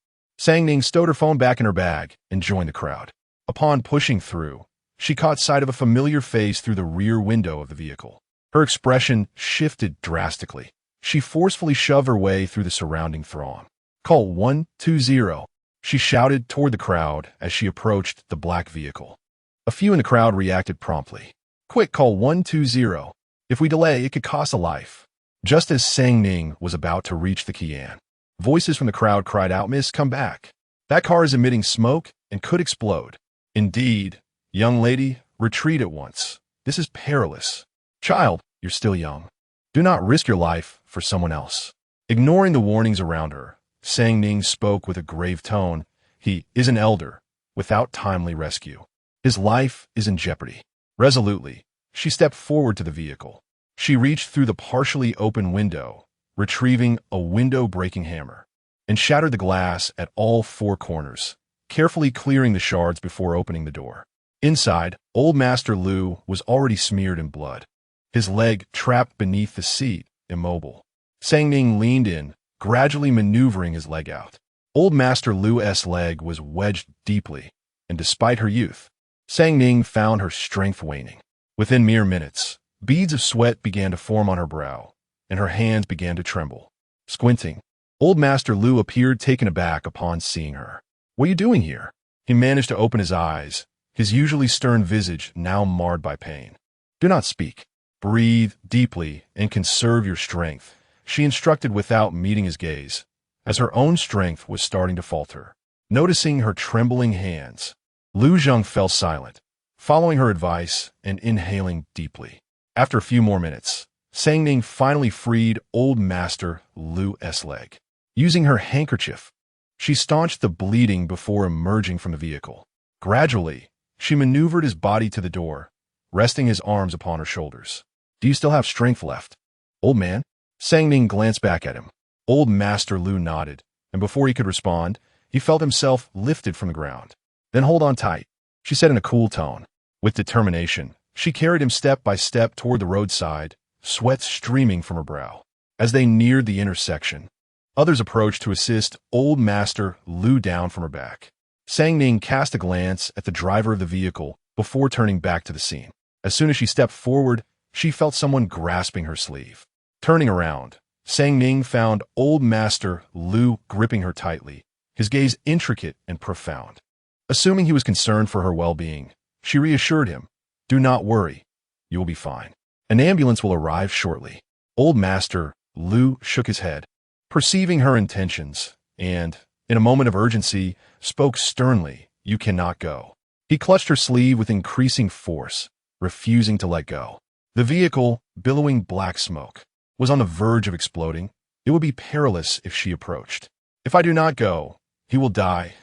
Ning stowed her phone back in her bag and joined the crowd. Upon pushing through, she caught sight of a familiar face through the rear window of the vehicle. Her expression shifted drastically. She forcefully shoved her way through the surrounding throng. "Call 120, she shouted toward the crowd as she approached the black vehicle. A few in the crowd reacted promptly. "Quick, call 120. If we delay, it could cost a life." Just as Ning was about to reach the Qian, voices from the crowd cried out, "Miss, come back. That car is emitting smoke and could explode." "Indeed, young lady, retreat at once. This is perilous. Child, you're still young. Do not risk your life for someone else." Ignoring the warnings around her, Ning spoke with a grave tone. "He is an elder, without timely rescue. His life is in jeopardy." Resolutely, she stepped forward to the vehicle. She reached through the partially open window, retrieving a window-breaking hammer, and shattered the glass at all four corners, carefully clearing the shards before opening the door. Inside, Old Master Lu was already smeared in blood, his leg trapped beneath the seat, immobile. Ning leaned in, gradually maneuvering his leg out. Old Master Lu's leg was wedged deeply, and despite her youth, Ning found her strength waning. Within mere minutes, beads of sweat began to form on her brow, and her hands began to tremble. Squinting, Old Master Lu appeared taken aback upon seeing her. "What are you doing here?" He managed to open his eyes, his usually stern visage now marred by pain. "Do not speak. Breathe deeply and conserve your strength," she instructed without meeting his gaze, as her own strength was starting to falter. Noticing her trembling hands, Lu Zheng fell silent, following her advice and inhaling deeply. After a few more minutes, Ning finally freed Old Master Lu's leg. Using her handkerchief, she staunched the bleeding before emerging from the vehicle. Gradually, she maneuvered his body to the door, resting his arms upon her shoulders. "Do you still have strength left, old man?" Ning glanced back at him. Old Master Lu nodded, and before he could respond, he felt himself lifted from the ground. "Then hold on tight," she said in a cool tone. With determination, she carried him step by step toward the roadside, sweat streaming from her brow. As they neared the intersection, others approached to assist Old Master Lu down from her back. Ning cast a glance at the driver of the vehicle before turning back to the scene. As soon as she stepped forward, she felt someone grasping her sleeve. Turning around, Ning found Old Master Lu gripping her tightly, his gaze intricate and profound. Assuming he was concerned for her well-being, she reassured him, "Do not worry. You will be fine. An ambulance will arrive shortly." Old Master Lu shook his head, perceiving her intentions, and, in a moment of urgency, spoke sternly, "You cannot go." He clutched her sleeve with increasing force, refusing to let go. The vehicle, billowing black smoke, was on the verge of exploding. It would be perilous if she approached. "If I do not go, he will die,"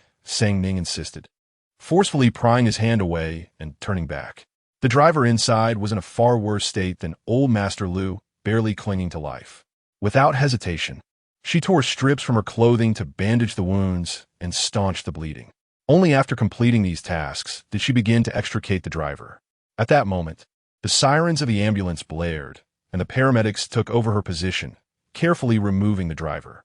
Ning insisted, forcefully prying his hand away and turning back. The driver inside was in a far worse state than Old Master Lu, barely clinging to life. Without hesitation, she tore strips from her clothing to bandage the wounds and staunch the bleeding. Only after completing these tasks did she begin to extricate the driver. At that moment, the sirens of the ambulance blared, and the paramedics took over her position, carefully removing the driver.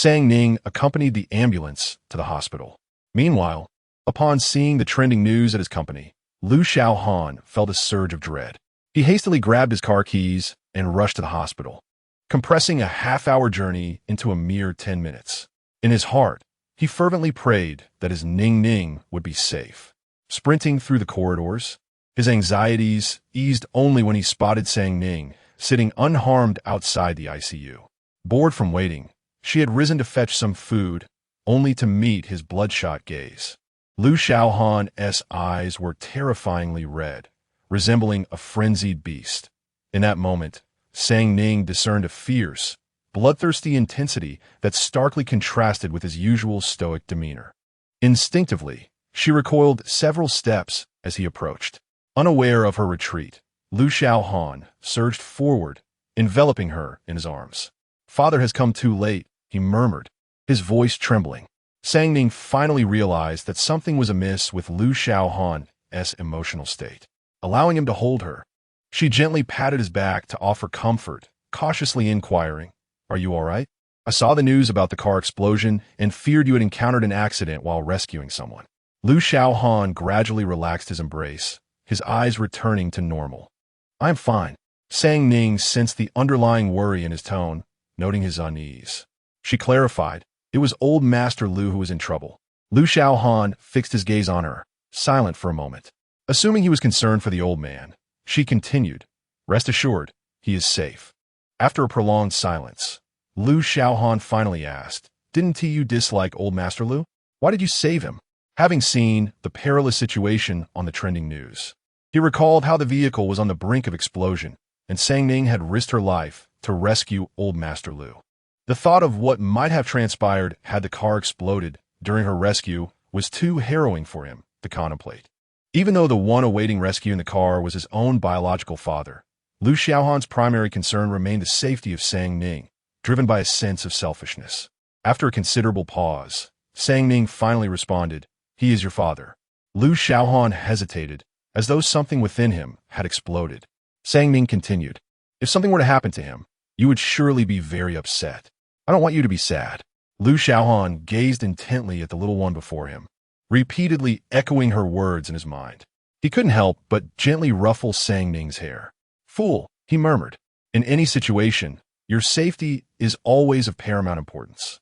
Ning accompanied the ambulance to the hospital. Meanwhile, upon seeing the trending news at his company, Xiaohan felt a surge of dread. He hastily grabbed his car keys and rushed to the hospital, compressing a half-hour journey into a mere 10 minutes. In his heart, he fervently prayed that his Ning would be safe. Sprinting through the corridors, his anxieties eased only when he spotted Ning sitting unharmed outside the ICU. Bored from waiting, she had risen to fetch some food, only to meet his bloodshot gaze. Xiaohan's eyes were terrifyingly red, resembling a frenzied beast. In that moment, Ning discerned a fierce, bloodthirsty intensity that starkly contrasted with his usual stoic demeanor. Instinctively, she recoiled several steps as he approached. Unaware of her retreat, Xiaohan surged forward, enveloping her in his arms. "Father has come too late," he murmured, his voice trembling. Sang Ning finally realized that something was amiss with Lu Xiaohan's emotional state. Allowing him to hold her, she gently patted his back to offer comfort, cautiously inquiring, "Are you all right? I saw the news about the car explosion and feared you had encountered an accident while rescuing someone." Lu Xiaohan gradually relaxed his embrace, his eyes returning to normal. "I'm fine." Sang Ning sensed the underlying worry in his tone, noting his unease. She clarified, "It was old Master Lu who was in trouble." Lu Xiaohan fixed his gaze on her, silent for a moment. Assuming he was concerned for the old man, she continued, "Rest assured, he is safe." After a prolonged silence, Lu Xiaohan finally asked, "Didn't you dislike old Master Lu? Why did you save him?" Having seen the perilous situation on the trending news, he recalled how the vehicle was on the brink of explosion, and Sang Ning had risked her life to rescue old Master Lu. The thought of what might have transpired had the car exploded during her rescue was too harrowing for him to contemplate. Even though the one awaiting rescue in the car was his own biological father, Lu Xiaohan's primary concern remained the safety of Sang Ning, driven by a sense of selfishness. After a considerable pause, Sang Ning finally responded, "He is your father." Lu Xiaohan hesitated, as though something within him had exploded. Sang Ning continued, "If something were to happen to him, you would surely be very upset. I don't want you to be sad." Lu Xiaohan gazed intently at the little one before him, repeatedly echoing her words in his mind. He couldn't help but gently ruffle Sang Ning's hair. "Fool," he murmured. "In any situation, your safety is always of paramount importance."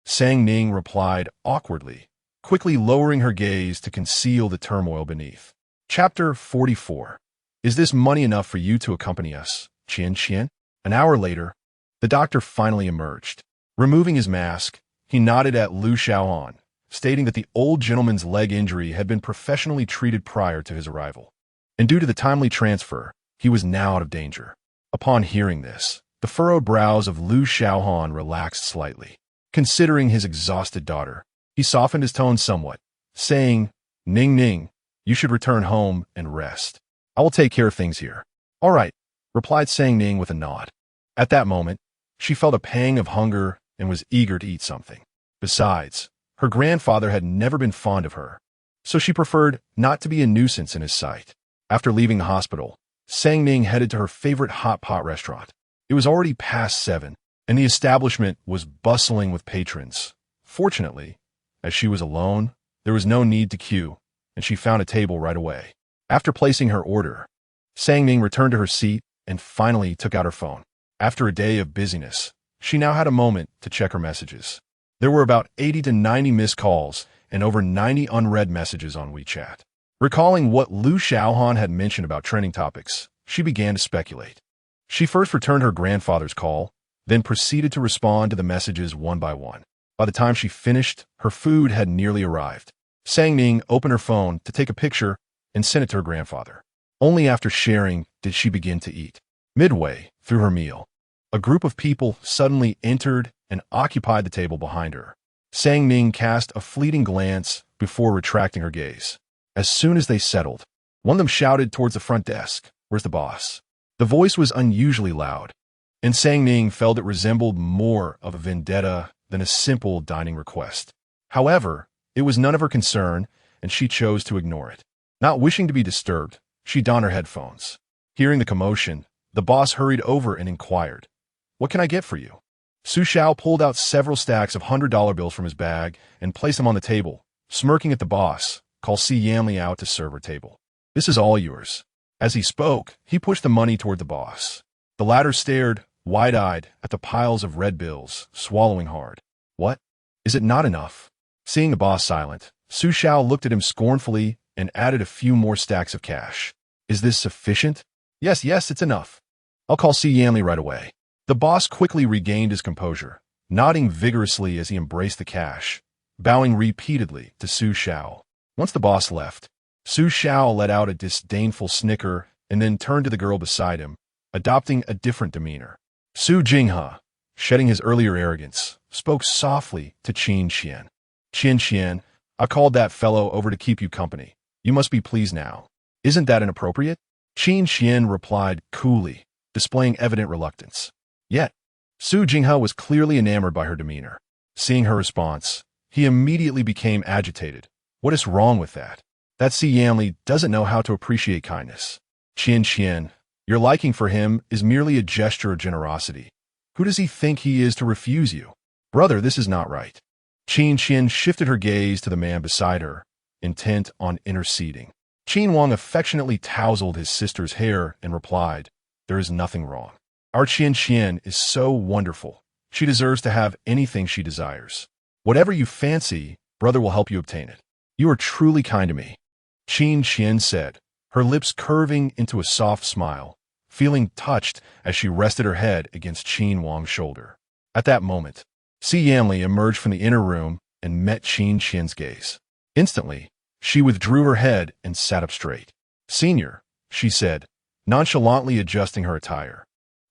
Sang Ning replied awkwardly, quickly lowering her gaze to conceal the turmoil beneath. Chapter 44. Is this money enough for you to accompany us, Qian? An hour later, the doctor finally emerged. Removing his mask, he nodded at Lu Xiaohan, stating that the old gentleman's leg injury had been professionally treated prior to his arrival, and due to the timely transfer, he was now out of danger. Upon hearing this, the furrowed brows of Lu Xiaohan relaxed slightly. Considering his exhausted daughter, he softened his tone somewhat, saying, Ning, you should return home and rest. I will take care of things here." "All right," replied Sang Ning with a nod. At that moment, she felt a pang of hunger and was eager to eat something. Besides, her grandfather had never been fond of her, so she preferred not to be a nuisance in his sight. After leaving the hospital, Sang Ning headed to her favorite hot pot restaurant. It was already past 7, and the establishment was bustling with patrons. Fortunately, as she was alone, there was no need to queue, and she found a table right away. After placing her order, Sang Ning returned to her seat and finally took out her phone. After a day of busyness, she now had a moment to check her messages. There were about 80 to 90 missed calls and over 90 unread messages on WeChat. Recalling what Lu Xiaohan had mentioned about trending topics, she began to speculate. She first returned her grandfather's call, then proceeded to respond to the messages one by one. By the time she finished, her food had nearly arrived. Sang Ning opened her phone to take a picture and sent it to her grandfather. Only after sharing did she begin to eat. Midway through her meal, a group of people suddenly entered and occupied the table behind her. Sang Ning cast a fleeting glance before retracting her gaze. As soon as they settled, one of them shouted towards the front desk, "Where's the boss?" The voice was unusually loud, and Sang Ning felt it resembled more of a vendetta than a simple dining request. However, it was none of her concern, and she chose to ignore it. Not wishing to be disturbed, she donned her headphones. Hearing the commotion, the boss hurried over and inquired, "What can I get for you?" Su Xiao pulled out several stacks of $100 bills from his bag and placed them on the table. Smirking at the boss, called Si Yanli out to serve her table. "This is all yours." As he spoke, he pushed the money toward the boss. The latter stared, wide-eyed, at the piles of red bills, swallowing hard. "What? Is it not enough?" Seeing the boss silent, Su Xiao looked at him scornfully and added a few more stacks of cash. "Is this sufficient?" Yes, it's enough. I'll call Si Yanli right away." The boss quickly regained his composure, nodding vigorously as he embraced the cash, bowing repeatedly to Su Xiao. Once the boss left, Su Xiao let out a disdainful snicker and then turned to the girl beside him, adopting a different demeanor. Su Jinghe, shedding his earlier arrogance, spoke softly to Qin Xian. "Qian, I called that fellow over to keep you company. You must be pleased now. Isn't that inappropriate?" Qin Xian replied coolly, displaying evident reluctance. Yet, Su Jinghe was clearly enamored by her demeanor. Seeing her response, He immediately became agitated. What is wrong with that? That Si Yanli doesn't know how to appreciate kindness. Qian, your liking for him is merely a gesture of generosity. Who does he think he is to refuse you? Brother, this is not right. Qin shifted her gaze to the man beside her, intent on interceding. Qin Wang affectionately tousled his sister's hair and replied, there is nothing wrong. Our Qian is so wonderful. She deserves to have anything she desires. Whatever you fancy, brother will help you obtain it. You are truly kind to me. Qin said, her lips curving into a soft smile, feeling touched as she rested her head against Qin Wang's shoulder. At that moment, Si Yanli emerged from the inner room and met Qian's gaze. Instantly, she withdrew her head and sat up straight. Senior, she said, nonchalantly adjusting her attire.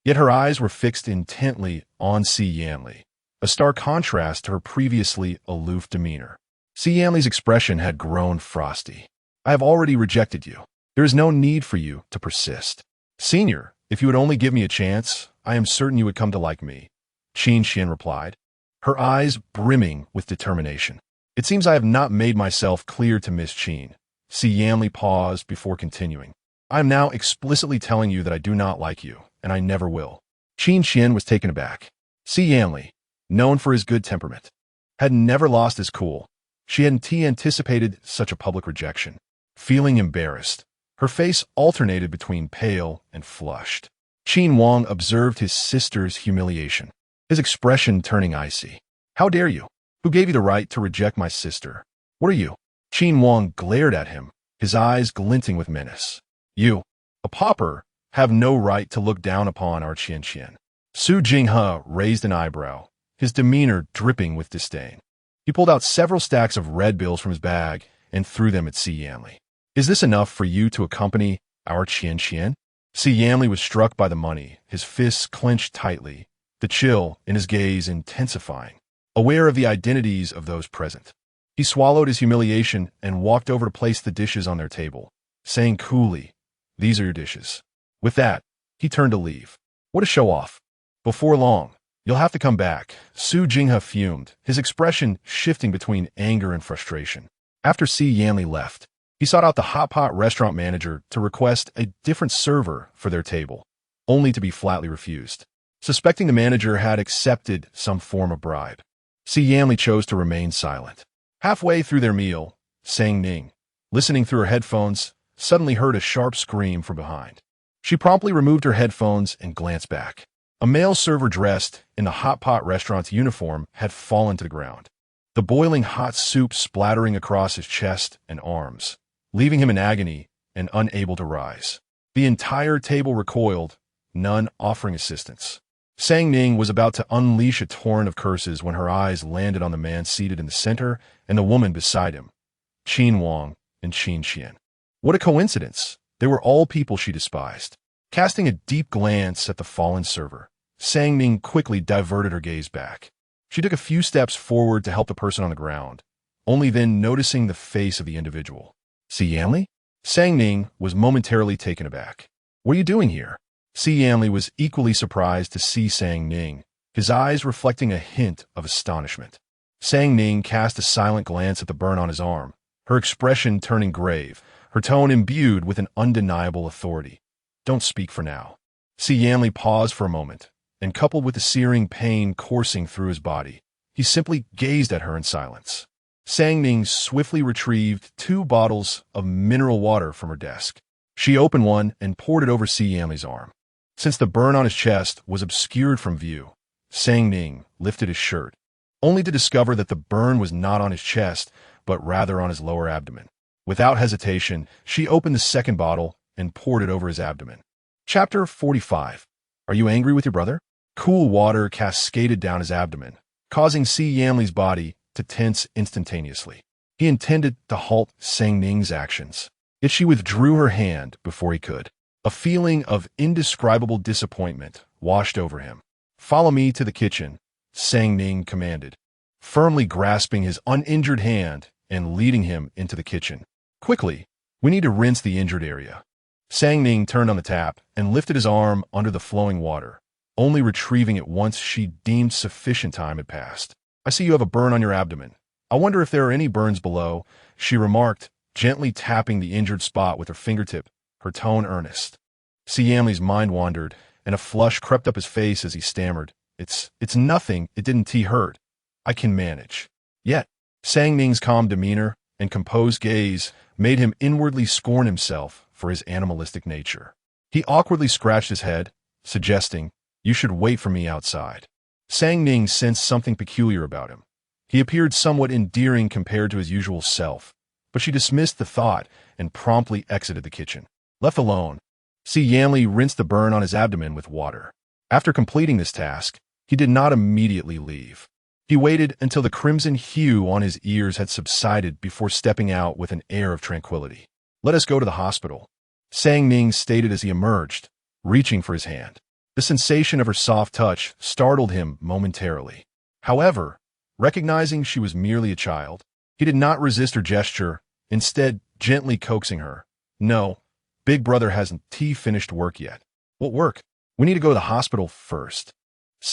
Yet her eyes were fixed intently on Si Yanli, a stark contrast to her previously aloof demeanor. Si Yanli's expression had grown frosty. I have already rejected you. There is no need for you to persist. Senior, if you would only give me a chance, I am certain you would come to like me, Qin replied, her eyes brimming with determination. It seems I have not made myself clear to Miss Qin. Si Yanli paused before continuing. I am now explicitly telling you that I do not like you, and I never will. Qin was taken aback. Si Yanli, known for his good temperament, had never lost his cool. She hadn't anticipated such a public rejection. Feeling embarrassed, her face alternated between pale and flushed. Qin Wang observed his sister's humiliation, his expression turning icy. How dare you? Who gave you the right to reject my sister? What are you? Qin Wang glared at him, his eyes glinting with menace. You, a pauper, have no right to look down upon our Qian. Su Jinghe raised an eyebrow, his demeanor dripping with disdain. He pulled out several stacks of red bills from his bag and threw them at Si Yanli. Is this enough for you to accompany our Qian? Si Yanli was struck by the money, his fists clenched tightly, the chill in his gaze intensifying, aware of the identities of those present. He swallowed his humiliation and walked over to place the dishes on their table, saying coolly, these are your dishes. With that, he turned to leave. What a show-off. Before long, you'll have to come back. Su Jinghe fumed, his expression shifting between anger and frustration. After Si Yanli left, he sought out the hot pot restaurant manager to request a different server for their table, only to be flatly refused. Suspecting the manager had accepted some form of bribe, Si Yanli chose to remain silent. Halfway through their meal, Ning, listening through her headphones, suddenly heard a sharp scream from behind. She promptly removed her headphones and glanced back. A male server dressed in the hot pot restaurant's uniform had fallen to the ground, the boiling hot soup splattering across his chest and arms, leaving him in agony and unable to rise. The entire table recoiled, none offering assistance. Ning was about to unleash a torrent of curses when her eyes landed on the man seated in the center and the woman beside him, Qin Wang and Qian. What a coincidence! They were all people she despised. Casting a deep glance at the fallen server, Ning quickly diverted her gaze back. She took a few steps forward to help the person on the ground, only then noticing the face of the individual. Si Yanli? Ning was momentarily taken aback. What are you doing here? Si Yanli was equally surprised to see Ning, his eyes reflecting a hint of astonishment. Ning cast a silent glance at the burn on his arm, her expression turning grave, her tone imbued with an undeniable authority. Don't speak for now. Si Yanli paused for a moment, and coupled with the searing pain coursing through his body, he simply gazed at her in silence. Ning swiftly retrieved 2 bottles of mineral water from her desk. She opened one and poured it over Si Yanli's arm. Since the burn on his chest was obscured from view, Ning lifted his shirt, only to discover that the burn was not on his chest, but rather on his lower abdomen. Without hesitation, she opened the second bottle and poured it over his abdomen. Chapter 45. Are you angry with your brother? Cool water cascaded down his abdomen, causing Si Yanli's body to tense instantaneously. He intended to halt Ning's actions, yet she withdrew her hand before he could. A feeling of indescribable disappointment washed over him. Follow me to the kitchen, Ning commanded, firmly grasping his uninjured hand and leading him into the kitchen. Quickly, we need to rinse the injured area. Ning turned on the tap and lifted his arm under the flowing water, only retrieving it once she deemed sufficient time had passed. I see you have a burn on your abdomen. I wonder if there are any burns below, she remarked, gently tapping the injured spot with her fingertip, her tone earnest. Xiaohan's mind wandered, and a flush crept up his face as he stammered. It's nothing, it didn't hurt. I can manage. Yet, Ning's calm demeanor and composed gaze made him inwardly scorn himself for his animalistic nature. He awkwardly scratched his head, suggesting, "You should wait for me outside." Ning sensed something peculiar about him. He appeared somewhat endearing compared to his usual self, but she dismissed the thought and promptly exited the kitchen. Left alone, Xiaohan rinsed the burn on his abdomen with water. After completing this task, he did not immediately leave. He waited until the crimson hue on his ears had subsided before stepping out with an air of tranquility. "Let us go to the hospital," Ning stated as he emerged, reaching for his hand. The sensation of her soft touch startled him momentarily. However, recognizing she was merely a child, he did not resist her gesture, instead gently coaxing her. "No, Big Brother hasn't finished work yet." "What work?" "We need to go to the hospital first,"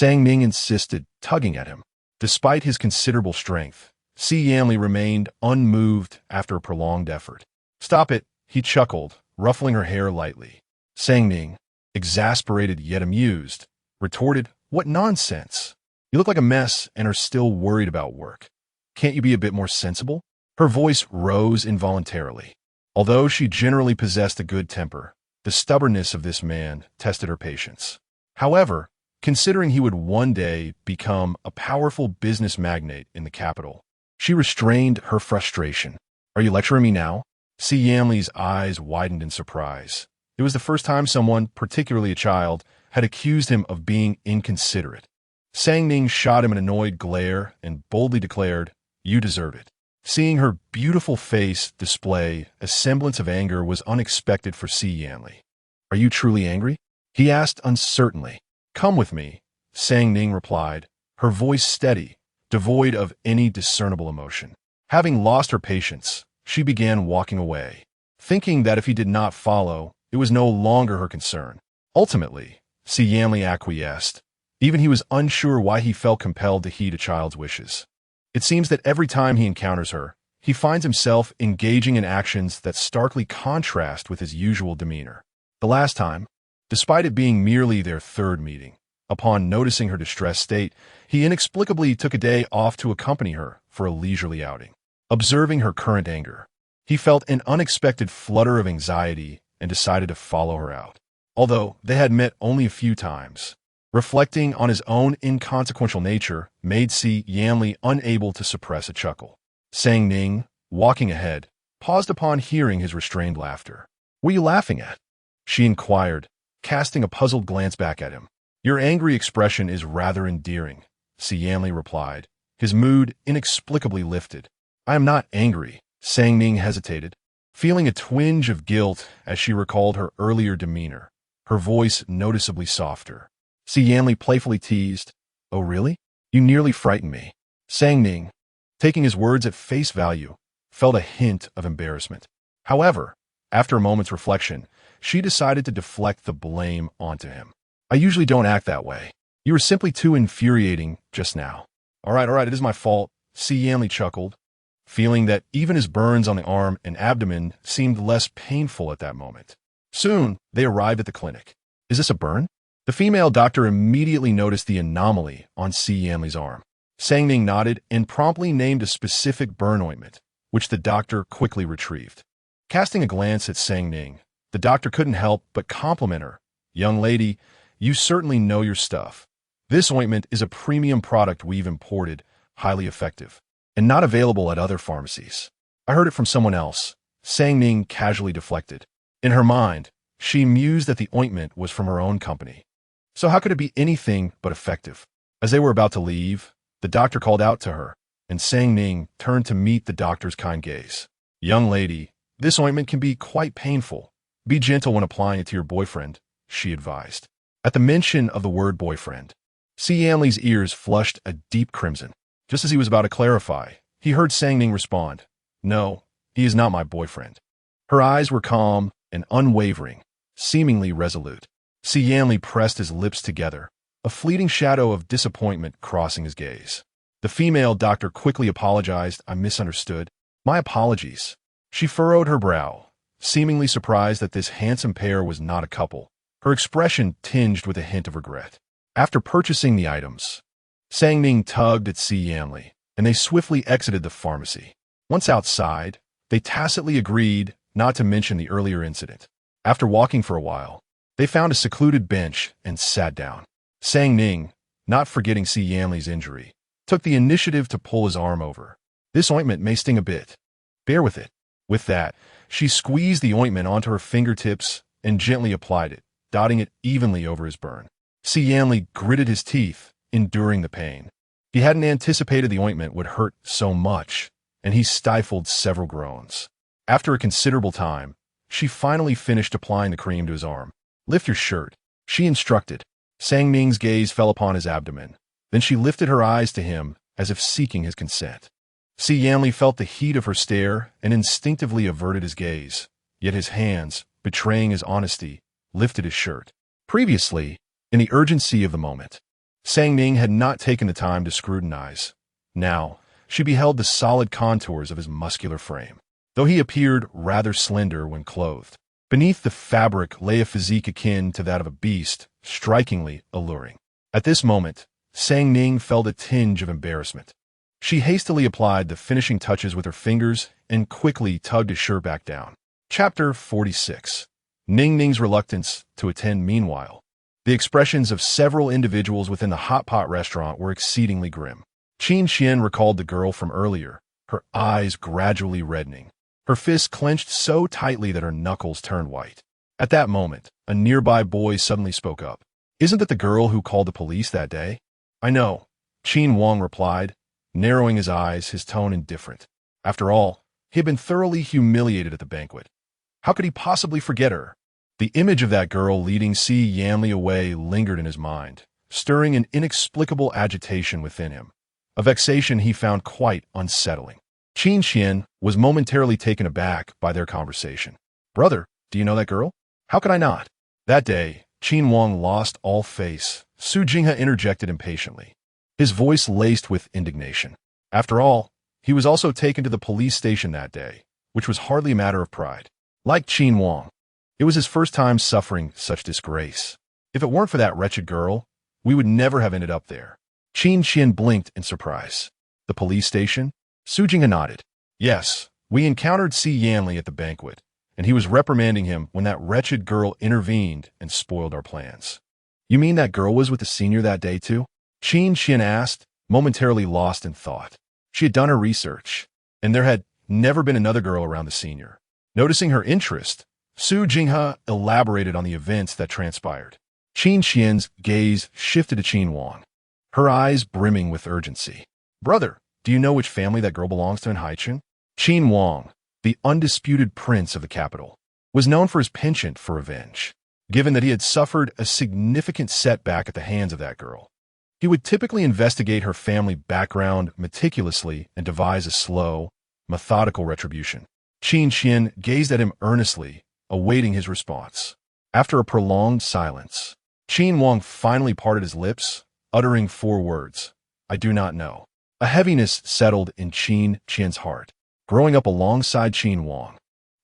Ning insisted, tugging at him. Despite his considerable strength, Xiaohan remained unmoved after a prolonged effort. "Stop it," he chuckled, ruffling her hair lightly. Ning, exasperated yet amused, retorted, "What nonsense! You look like a mess and are still worried about work. Can't you be a bit more sensible?" Her voice rose involuntarily. Although she generally possessed a good temper, the stubbornness of this man tested her patience. However, considering he would one day become a powerful business magnate in the capital, she restrained her frustration. "Are you lecturing me now?" Xiaohan's eyes widened in surprise. It was the first time someone, particularly a child, had accused him of being inconsiderate. Ning shot him an annoyed glare and boldly declared, "You deserve it." Seeing her beautiful face display a semblance of anger was unexpected for Xiaohan. "Are you truly angry?" he asked uncertainly. "Come with me," Ning replied, her voice steady, devoid of any discernible emotion. Having lost her patience, she began walking away, thinking that if he did not follow, it was no longer her concern. Ultimately, Xiaohan acquiesced. Even he was unsure why he felt compelled to heed a child's wishes. It seems that every time he encounters her, he finds himself engaging in actions that starkly contrast with his usual demeanor. The last time, despite it being merely their third meeting, upon noticing her distressed state, he inexplicably took a day off to accompany her for a leisurely outing. Observing her current anger, he felt an unexpected flutter of anxiety and decided to follow her out. Although they had met only a few times, reflecting on his own inconsequential nature made Xiaohan unable to suppress a chuckle. Ning, walking ahead, paused upon hearing his restrained laughter. "What are you laughing at?" she inquired, casting a puzzled glance back at him. "Your angry expression is rather endearing," Xiaohan replied, his mood inexplicably lifted. "I am not angry," Ning hesitated, feeling a twinge of guilt as she recalled her earlier demeanor, her voice noticeably softer. Xiaohan playfully teased, "Oh really? You nearly frightened me." Ning, taking his words at face value, felt a hint of embarrassment. However, after a moment's reflection, she decided to deflect the blame onto him. "I usually don't act that way. You were simply too infuriating just now." All right, it is my fault," Xiaohan chuckled, feeling that even his burns on the arm and abdomen seemed less painful at that moment. Soon, they arrived at the clinic. "Is this a burn?" The female doctor immediately noticed the anomaly on Xiaohan's arm. Ning nodded and promptly named a specific burn ointment, which the doctor quickly retrieved. Casting a glance at Ning, the doctor couldn't help but compliment her. "Young lady, you certainly know your stuff. This ointment is a premium product we've imported, highly effective, and not available at other pharmacies." "I heard it from someone else," Ning casually deflected. In her mind, she mused that the ointment was from her own company. So how could it be anything but effective? As they were about to leave, the doctor called out to her, and Ning turned to meet the doctor's kind gaze. "Young lady, this ointment can be quite painful. Be gentle when applying it to your boyfriend," she advised. At the mention of the word boyfriend, Xiaohan's ears flushed a deep crimson. Just as he was about to clarify, he heard Ning respond, "No, he is not my boyfriend." Her eyes were calm and unwavering, seemingly resolute. Xiaohan pressed his lips together, a fleeting shadow of disappointment crossing his gaze. The female doctor quickly apologized. "I misunderstood. My apologies." She furrowed her brow, seemingly surprised that this handsome pair was not a couple, her expression tinged with a hint of regret. After purchasing the items, Ning tugged at Xiaohan, and they swiftly exited the pharmacy. Once outside, they tacitly agreed not to mention the earlier incident. After walking for a while, they found a secluded bench and sat down. Ning, not forgetting Xiaohan's injury, took the initiative to pull his arm over. "This ointment may sting a bit. Bear with it." With that, she squeezed the ointment onto her fingertips and gently applied it, dotting it evenly over his burn. Xiaohan gritted his teeth, enduring the pain. He hadn't anticipated the ointment would hurt so much, and he stifled several groans. After a considerable time, she finally finished applying the cream to his arm. "Lift your shirt," she instructed. Ning's gaze fell upon his abdomen. Then she lifted her eyes to him as if seeking his consent. Xiaohan felt the heat of her stare and instinctively averted his gaze, yet his hands, betraying his honesty, lifted his shirt. Previously, in the urgency of the moment, Ning had not taken the time to scrutinize. Now, she beheld the solid contours of his muscular frame. Though he appeared rather slender when clothed, beneath the fabric lay a physique akin to that of a beast, strikingly alluring. At this moment, Ning felt a tinge of embarrassment. She hastily applied the finishing touches with her fingers and quickly tugged his shirt back down. Chapter 46. Ning's reluctance to attend. Meanwhile, the expressions of several individuals within the hot pot restaurant were exceedingly grim. Qin Xian recalled the girl from earlier, her eyes gradually reddening, her fists clenched so tightly that her knuckles turned white. At that moment, a nearby boy suddenly spoke up. "Isn't that the girl who called the police that day?" "I know," Qin Wang replied, narrowing his eyes, his tone indifferent. After all, he had been thoroughly humiliated at the banquet. How could he possibly forget her? The image of that girl leading Xiaohan away lingered in his mind, stirring an inexplicable agitation within him, a vexation he found quite unsettling. Qin Xian was momentarily taken aback by their conversation. "Brother, do you know that girl?" "How could I not?" That day, Qin Wang lost all face. Su Jinghe interjected impatiently, his voice laced with indignation. After all, he was also taken to the police station that day, which was hardly a matter of pride. Like Qin Wang, it was his first time suffering such disgrace. If it weren't for that wretched girl, we would never have ended up there. Qin Xian blinked in surprise. "The police station?" Su Jinghe nodded. "Yes, we encountered Xiaohan at the banquet, and he was reprimanding him when that wretched girl intervened and spoiled our plans." "You mean that girl was with the senior that day too?" Qin Xian asked, momentarily lost in thought. She had done her research, and there had never been another girl around the senior. Noticing her interest, Su Jinghe elaborated on the events that transpired. Qin Xian's gaze shifted to Qin Wang, her eyes brimming with urgency. "Brother, do you know which family that girl belongs to in Haicheng?" Qin Wang, the undisputed prince of the capital, was known for his penchant for revenge. Given that he had suffered a significant setback at the hands of that girl, he would typically investigate her family background meticulously and devise a slow, methodical retribution. Qin Xian gazed at him earnestly, awaiting his response. After a prolonged silence, Qin Wang finally parted his lips, uttering 4 words, "I do not know." A heaviness settled in Qin Xian's heart. Growing up alongside Qin Wang,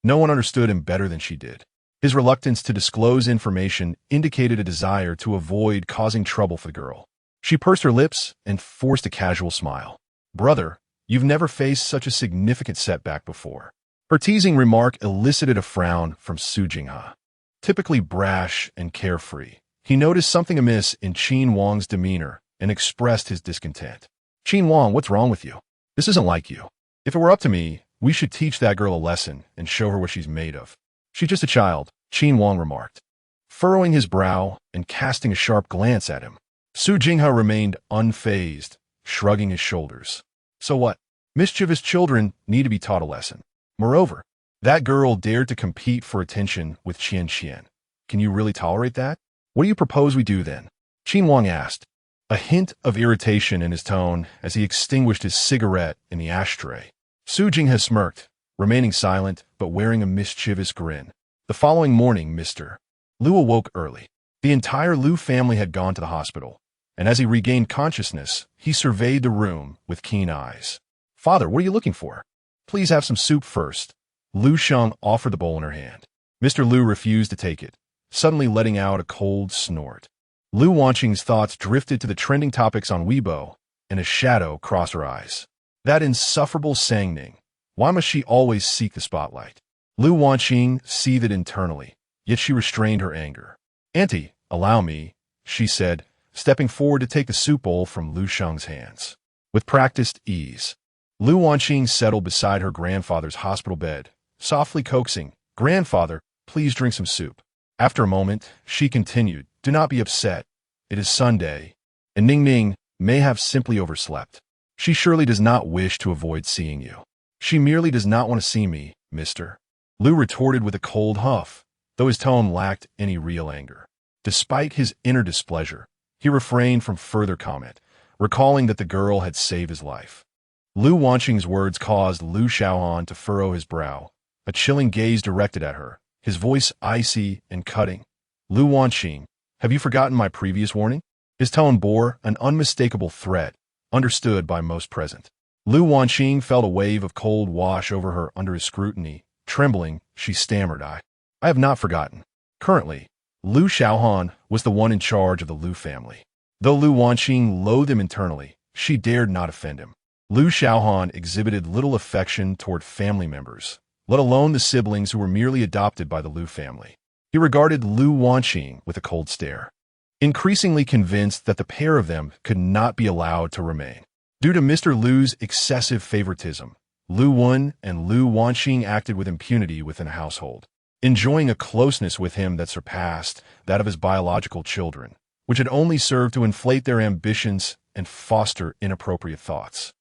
no one understood him better than she did. His reluctance to disclose information indicated a desire to avoid causing trouble for the girl. She pursed her lips and forced a casual smile. "Brother, you've never faced such a significant setback before." Her teasing remark elicited a frown from Su Jinghe. Typically brash and carefree, he noticed something amiss in Qin Wang's demeanor and expressed his discontent. "Qin Wang, what's wrong with you? This isn't like you. If it were up to me, we should teach that girl a lesson and show her what she's made of." "She's just a child," Qin Wang remarked, furrowing his brow and casting a sharp glance at him. Su Jinghe remained unfazed, shrugging his shoulders. "So what? Mischievous children need to be taught a lesson. Moreover, that girl dared to compete for attention with Qin Xian. Can you really tolerate that? What do you propose we do then?" Qin Wang asked, a hint of irritation in his tone as he extinguished his cigarette in the ashtray. Su Jinghe smirked, remaining silent but wearing a mischievous grin. The following morning, Mr. Liu awoke early. The entire Liu family had gone to the hospital, and as he regained consciousness, he surveyed the room with keen eyes. "Father, what are you looking for?" "Please have some soup first." Lu Sheng offered the bowl in her hand. Mr. Lu refused to take it, suddenly letting out a cold snort. Lu Wanqing's thoughts drifted to the trending topics on Weibo, and a shadow crossed her eyes. That insufferable Sang Ning. Why must she always seek the spotlight? Lu Wanqing seethed internally, yet she restrained her anger. "Auntie, allow me," she said, stepping forward to take the soup bowl from Lu Sheng's hands. With practiced ease, Lu Wanqing settled beside her grandfather's hospital bed, softly coaxing, "Grandfather, please drink some soup." After a moment, she continued, "Do not be upset. It is Sunday, and Ning may have simply overslept. She surely does not wish to avoid seeing you. She merely does not want to see me, mister." Lu retorted with a cold huff, though his tone lacked any real anger. Despite his inner displeasure, he refrained from further comment, recalling that the girl had saved his life. Lu Wanqing's words caused Lu Xiaohan to furrow his brow, a chilling gaze directed at her, his voice icy and cutting. "Lu Wanqing, have you forgotten my previous warning?" His tone bore an unmistakable threat, understood by most present. Lu Wanqing felt a wave of cold wash over her under his scrutiny. Trembling, she stammered, I have not forgotten." Currently, Lu Xiaohan was the one in charge of the Lu family. Though Lu Wanqing loathed him internally, she dared not offend him. Lu Xiaohan exhibited little affection toward family members, let alone the siblings who were merely adopted by the Lu family. He regarded Lu Wanqing with a cold stare, increasingly convinced that the pair of them could not be allowed to remain. Due to Mr. Lu's excessive favoritism, Lu Wen and Lu Wanqing acted with impunity within a household, enjoying a closeness with him that surpassed that of his biological children, which had only served to inflate their ambitions and foster inappropriate thoughts.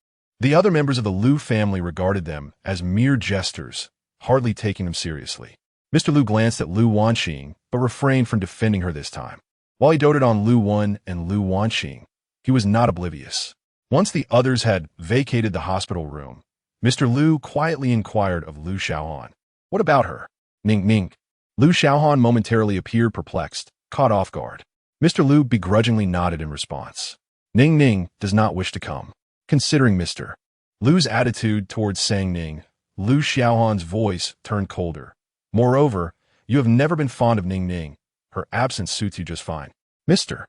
The other members of the Lu family regarded them as mere jesters, hardly taking them seriously. Mr. Lu glanced at Lu Wanqing, but refrained from defending her this time. While he doted on Lu Wen and Lu Wanqing, he was not oblivious. Once the others had vacated the hospital room, Mr. Lu quietly inquired of Lu Xiaohan, "What about her?" Ning. Lu Xiaohan momentarily appeared perplexed, caught off guard. Mr. Lu begrudgingly nodded in response. Ning does not wish to come." Considering Mr. Lu's attitude towards Sang Ning, Lu Xiaohan's voice turned colder. "Moreover, you have never been fond of Ning. Her absence suits you just fine." "Mr.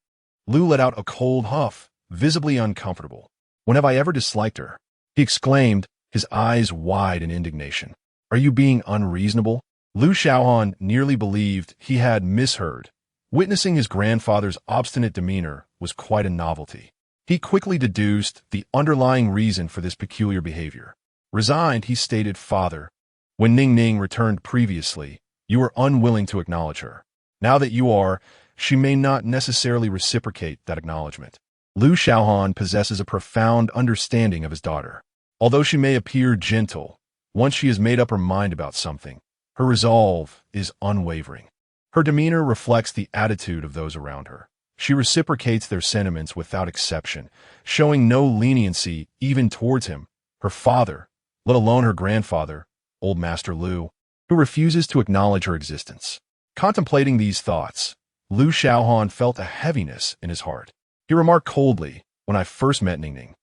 Lu let out a cold huff, visibly uncomfortable. "When have I ever disliked her?" he exclaimed, his eyes wide in indignation. "Are you being unreasonable?" Lu Xiaohan nearly believed he had misheard. Witnessing his grandfather's obstinate demeanor was quite a novelty. He quickly deduced the underlying reason for this peculiar behavior. Resigned, he stated, "Father, when Ning returned previously, you were unwilling to acknowledge her. Now that you are, she may not necessarily reciprocate that acknowledgement." Lu Xiaohan possesses a profound understanding of his daughter. Although she may appear gentle, once she has made up her mind about something, her resolve is unwavering. Her demeanor reflects the attitude of those around her. She reciprocates their sentiments without exception, showing no leniency even towards him, her father, let alone her grandfather, old Master Lu, who refuses to acknowledge her existence. Contemplating these thoughts, Lu Xiaohan felt a heaviness in his heart. He remarked coldly, "When I first met Ning,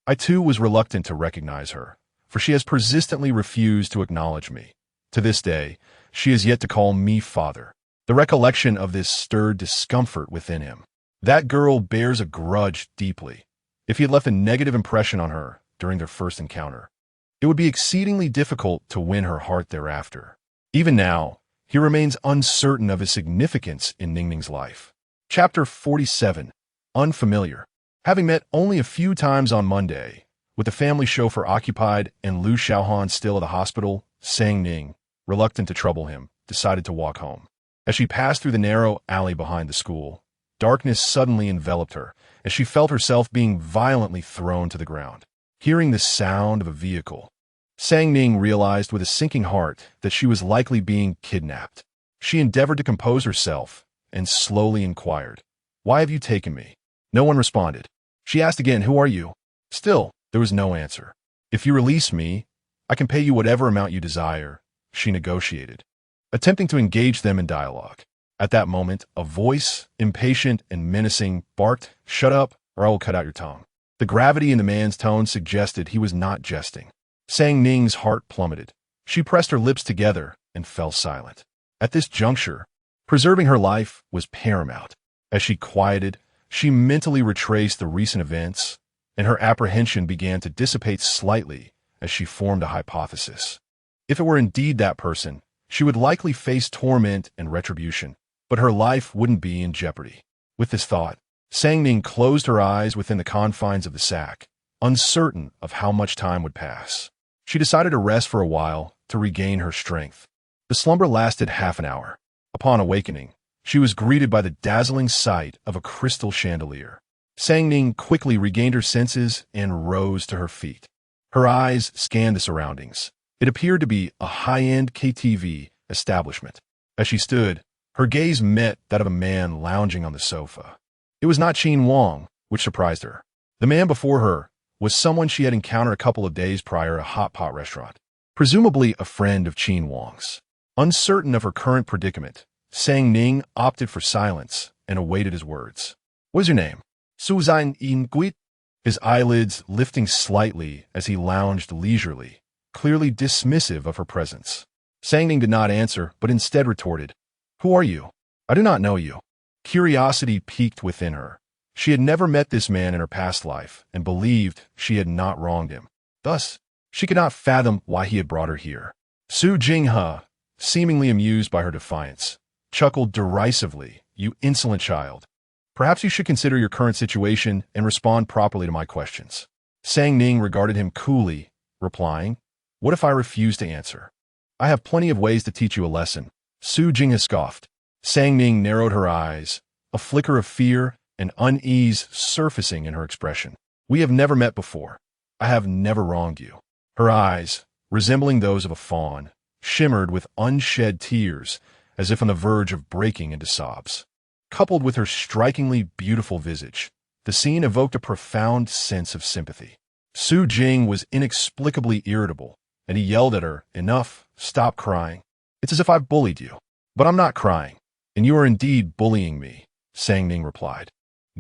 I too was reluctant to recognize her, for she has persistently refused to acknowledge me. To this day, she has yet to call me father." The recollection of this stirred discomfort within him. That girl bears a grudge deeply. If he had left a negative impression on her during their first encounter, it would be exceedingly difficult to win her heart thereafter. Even now, he remains uncertain of his significance in Ning's life. Chapter 47. Unfamiliar. Having met only a few times on Monday, with the family chauffeur occupied and Lu Xiaohan still at the hospital, Sang Ning, reluctant to trouble him, decided to walk home. As she passed through the narrow alley behind the school, darkness suddenly enveloped her, as she felt herself being violently thrown to the ground. Hearing the sound of a vehicle, Sang Ning realized with a sinking heart that she was likely being kidnapped. She endeavored to compose herself and slowly inquired, "Why have you taken me?" No one responded. She asked again, "Who are you?" Still, there was no answer. "If you release me, I can pay you whatever amount you desire," she negotiated, attempting to engage them in dialogue. At that moment, a voice, impatient and menacing, barked, "Shut up, or I will cut out your tongue. The gravity in the man's tone suggested he was not jesting. Sang Ning's heart plummeted. She pressed her lips together and fell silent. At this juncture, preserving her life was paramount. As she quieted, she mentally retraced the recent events, and her apprehension began to dissipate slightly as she formed a hypothesis. If it were indeed that person, she would likely face torment and retribution, but her life wouldn't be in jeopardy. With this thought, Sang Ning closed her eyes within the confines of the sack, uncertain of how much time would pass. She decided to rest for a while to regain her strength. The slumber lasted half an hour. Upon awakening, she was greeted by the dazzling sight of a crystal chandelier. Sang Ning quickly regained her senses and rose to her feet. Her eyes scanned the surroundings. It appeared to be a high-end KTV establishment. As she stood, her gaze met that of a man lounging on the sofa. It was not Qin Wang, which surprised her. The man before her was someone she had encountered a couple of days prior at a hot pot restaurant, presumably a friend of Qin Wang's. Uncertain of her current predicament, Sang Ning opted for silence and awaited his words. "What is your name?" "Suzan in Guit." His eyelids lifting slightly as he lounged leisurely, clearly dismissive of her presence. Sang Ning did not answer, but instead retorted, "Who are you?" "I do not know you." Curiosity piqued within her. She had never met this man in her past life and believed she had not wronged him. Thus, she could not fathom why he had brought her here. Su Jinghe, seemingly amused by her defiance, chuckled derisively, "You insolent child. Perhaps you should consider your current situation and respond properly to my questions." Sang Ning regarded him coolly, replying, "What if I refuse to answer?" "I have plenty of ways to teach you a lesson." Su Jinghe scoffed. Sang Ning narrowed her eyes, a flicker of fear and unease surfacing in her expression. "We have never met before. I have never wronged you." Her eyes, resembling those of a fawn, shimmered with unshed tears, as if on the verge of breaking into sobs. Coupled with her strikingly beautiful visage, the scene evoked a profound sense of sympathy. Su Jing was inexplicably irritable, and he yelled at her, "Enough, stop crying. It's as if I've bullied you." "But I'm not crying, and you are indeed bullying me," Sang Ning replied,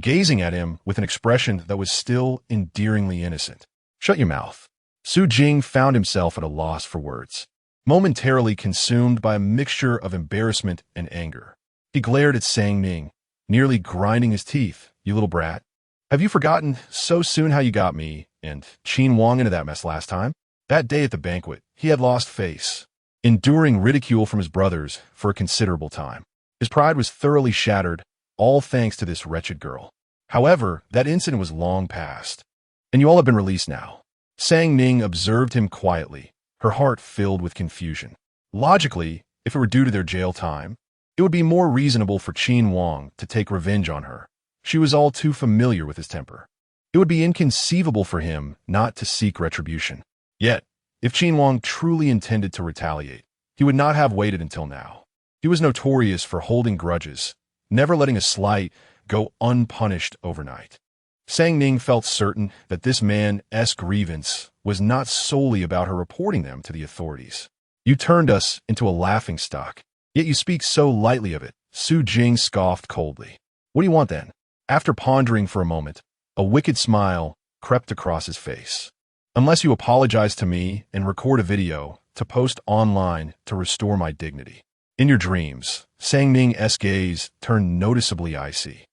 gazing at him with an expression that was still endearingly innocent. "Shut your mouth." Su Jing found himself at a loss for words, momentarily consumed by a mixture of embarrassment and anger. He glared at Sang Ning, nearly grinding his teeth. "You little brat. Have you forgotten so soon how you got me and Qin Wang into that mess last time?" That day at the banquet, he had lost face, enduring ridicule from his brothers for a considerable time. His pride was thoroughly shattered, all thanks to this wretched girl. However, that incident was long past, and you all have been released now. Sang Ning observed him quietly, her heart filled with confusion. Logically, if it were due to their jail time, it would be more reasonable for Qin Wang to take revenge on her. She was all too familiar with his temper. It would be inconceivable for him not to seek retribution. Yet, if Qin Wang truly intended to retaliate, he would not have waited until now. He was notorious for holding grudges, never letting a slight go unpunished overnight. Sang Ning felt certain that this man's grievance was not solely about her reporting them to the authorities. "You turned us into a laughingstock, yet you speak so lightly of it," Su Jing scoffed coldly. "What do you want then?" After pondering for a moment, a wicked smile crept across his face. "Unless you apologize to me and record a video to post online to restore my dignity." In your dreams, Sang Ning's gaze turned noticeably icy.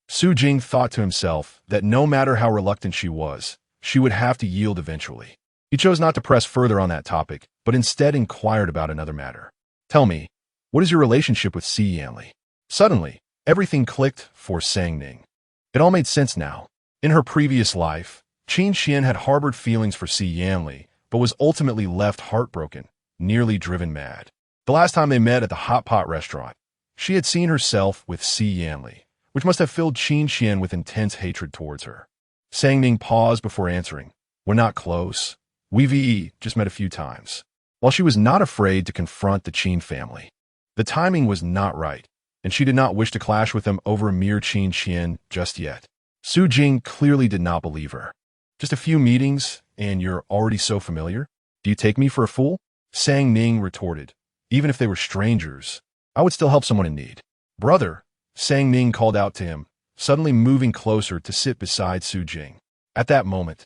Su Jing thought to himself that no matter how reluctant she was, she would have to yield eventually. He chose not to press further on that topic, but instead inquired about another matter. "Tell me, what is your relationship with Xiaohan?" Suddenly, everything clicked for Sang Ning. It all made sense now. In her previous life, Qin Xian had harbored feelings for Xiaohan, but was ultimately left heartbroken, nearly driven mad. The last time they met at the hot pot restaurant, she had seen herself with Xiaohan, which must have filled Qin Xian with intense hatred towards her. Sang Ning paused before answering. "We're not close. We've just met a few times." While she was not afraid to confront the Qin family, the timing was not right, and she did not wish to clash with them over a mere Qin Xian just yet. Su Jing clearly did not believe her. "Just a few meetings, and you're already so familiar? Do you take me for a fool?" Sang Ning retorted. "Even if they were strangers, I would still help someone in need." "Brother," Sang Ning called out to him, suddenly moving closer to sit beside Su Jing. At that moment,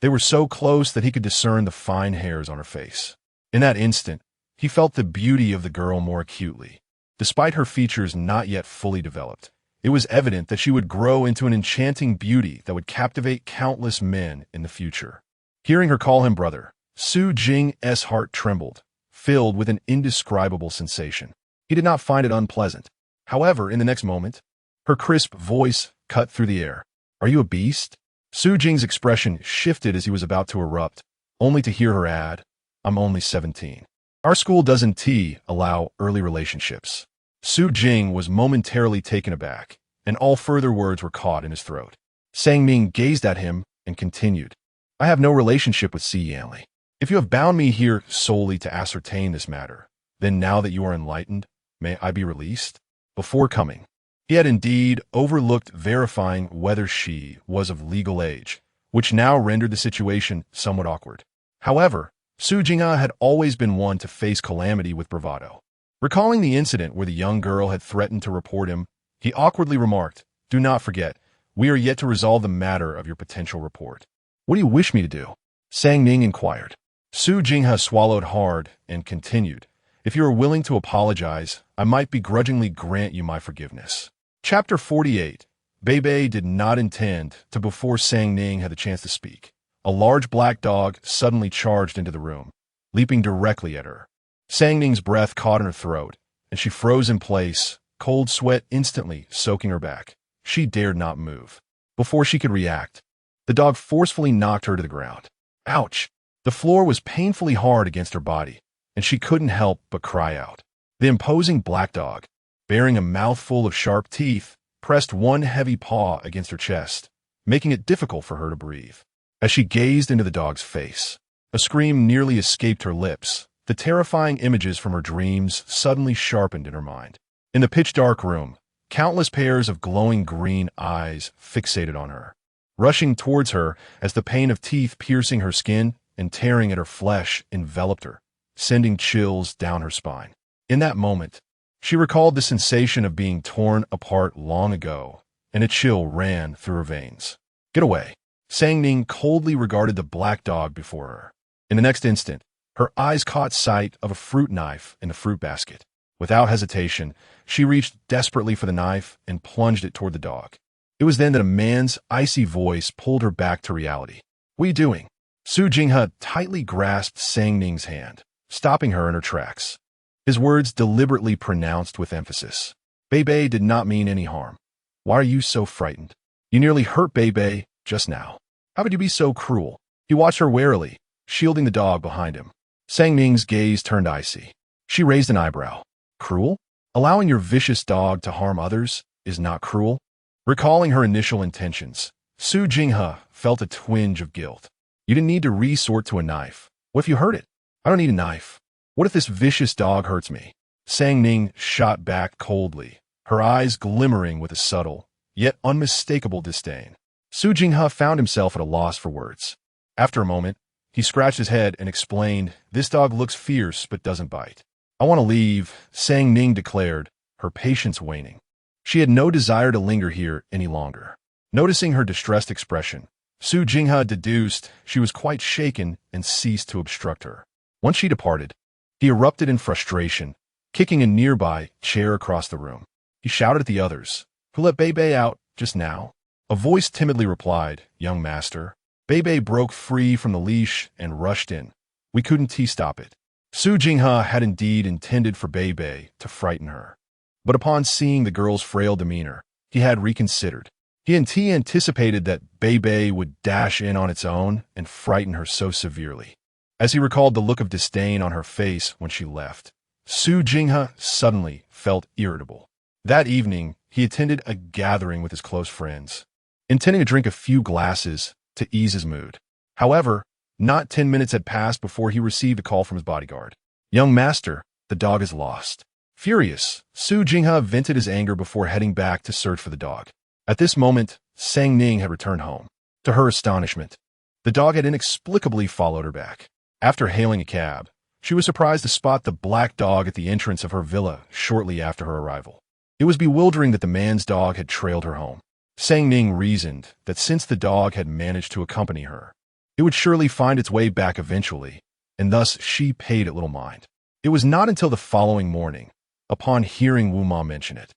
they were so close that he could discern the fine hairs on her face. In that instant, he felt the beauty of the girl more acutely. Despite her features not yet fully developed, it was evident that she would grow into an enchanting beauty that would captivate countless men in the future. Hearing her call him brother, Su Jing's heart trembled, filled with an indescribable sensation. He did not find it unpleasant. However, in the next moment, her crisp voice cut through the air. "Are you a beast?" Su Jing's expression shifted as he was about to erupt, only to hear her add, "I'm only 17. Our school doesn't allow early relationships." Su Jing was momentarily taken aback, and all further words were caught in his throat. Sang Ning gazed at him and continued, "I have no relationship with Si Yanli. If you have bound me here solely to ascertain this matter, then now that you are enlightened, may I be released?" Before coming, he had indeed overlooked verifying whether she was of legal age, which now rendered the situation somewhat awkward. However, Su Jingha had always been one to face calamity with bravado. Recalling the incident where the young girl had threatened to report him, he awkwardly remarked, "Do not forget, we are yet to resolve the matter of your potential report." "What do you wish me to do?" Sang Ning inquired. Su Jingha swallowed hard and continued, "If you are willing to apologize, I might begrudgingly grant you my forgiveness." Chapter 48. Bebe did not intend to before Sang Ning had the chance to speak. A large black dog suddenly charged into the room, leaping directly at her. Sang Ning's breath caught in her throat, and she froze in place, cold sweat instantly soaking her back. She dared not move. Before she could react, the dog forcefully knocked her to the ground. Ouch! The floor was painfully hard against her body, and she couldn't help but cry out. The imposing black dog, bearing a mouthful of sharp teeth, pressed one heavy paw against her chest, making it difficult for her to breathe. As she gazed into the dog's face, a scream nearly escaped her lips. The terrifying images from her dreams suddenly sharpened in her mind. In the pitch-dark room, countless pairs of glowing green eyes fixated on her, rushing towards her as the pain of teeth piercing her skin and tearing at her flesh enveloped her, sending chills down her spine. In that moment, she recalled the sensation of being torn apart long ago, and a chill ran through her veins. "Get away." Sang Ning coldly regarded the black dog before her. In the next instant, her eyes caught sight of a fruit knife in the fruit basket. Without hesitation, she reached desperately for the knife and plunged it toward the dog. It was then that a man's icy voice pulled her back to reality. "What are you doing?" Su Jingha tightly grasped Sang Ning's hand, stopping her in her tracks. His words deliberately pronounced with emphasis. "Bebe did not mean any harm. Why are you so frightened? You nearly hurt Bebe just now. How could you be so cruel?" He watched her warily, shielding the dog behind him. Sang Ning's gaze turned icy. She raised an eyebrow. "Cruel? Allowing your vicious dog to harm others is not cruel?" Recalling her initial intentions, Su Jingha felt a twinge of guilt. "You didn't need to resort to a knife. What if you hurt it? I don't need a knife. What if this vicious dog hurts me?" Sang Ning shot back coldly, her eyes glimmering with a subtle, yet unmistakable disdain. Su Jingha found himself at a loss for words. After a moment, he scratched his head and explained, "This dog looks fierce but doesn't bite." "I want to leave," Sang Ning declared, her patience waning. She had no desire to linger here any longer. Noticing her distressed expression, Su Jingha deduced she was quite shaken and ceased to obstruct her. Once she departed, he erupted in frustration, kicking a nearby chair across the room. He shouted at the others, "Who let Bebe out just now?" A voice timidly replied, "Young master." Bebe broke free from the leash and rushed in. We couldn't stop it. Su Jingha had indeed intended for Bebe to frighten her. But upon seeing the girl's frail demeanor, he had reconsidered. He anticipated that Bebe would dash in on its own and frighten her so severely. As he recalled the look of disdain on her face when she left, Su Jingha suddenly felt irritable. That evening, he attended a gathering with his close friends, intending to drink a few glasses to ease his mood. However, not 10 minutes had passed before he received a call from his bodyguard. "Young master, the dog is lost." Furious, Su Jingha vented his anger before heading back to search for the dog. At this moment, Sang Ning had returned home. To her astonishment, the dog had inexplicably followed her back. After hailing a cab, she was surprised to spot the black dog at the entrance of her villa shortly after her arrival. It was bewildering that the man's dog had trailed her home. Sang Ning reasoned that since the dog had managed to accompany her, it would surely find its way back eventually, and thus she paid it little mind. It was not until the following morning, upon hearing Wu Ma mention it,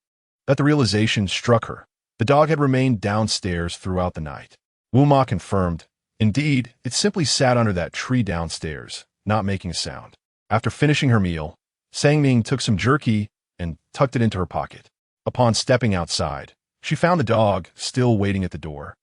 that the realization struck her. The dog had remained downstairs throughout the night. Wu Ma confirmed, indeed, it simply sat under that tree downstairs, not making a sound. After finishing her meal, Sang Ning took some jerky and tucked it into her pocket. Upon stepping outside, she found the dog still waiting at the door,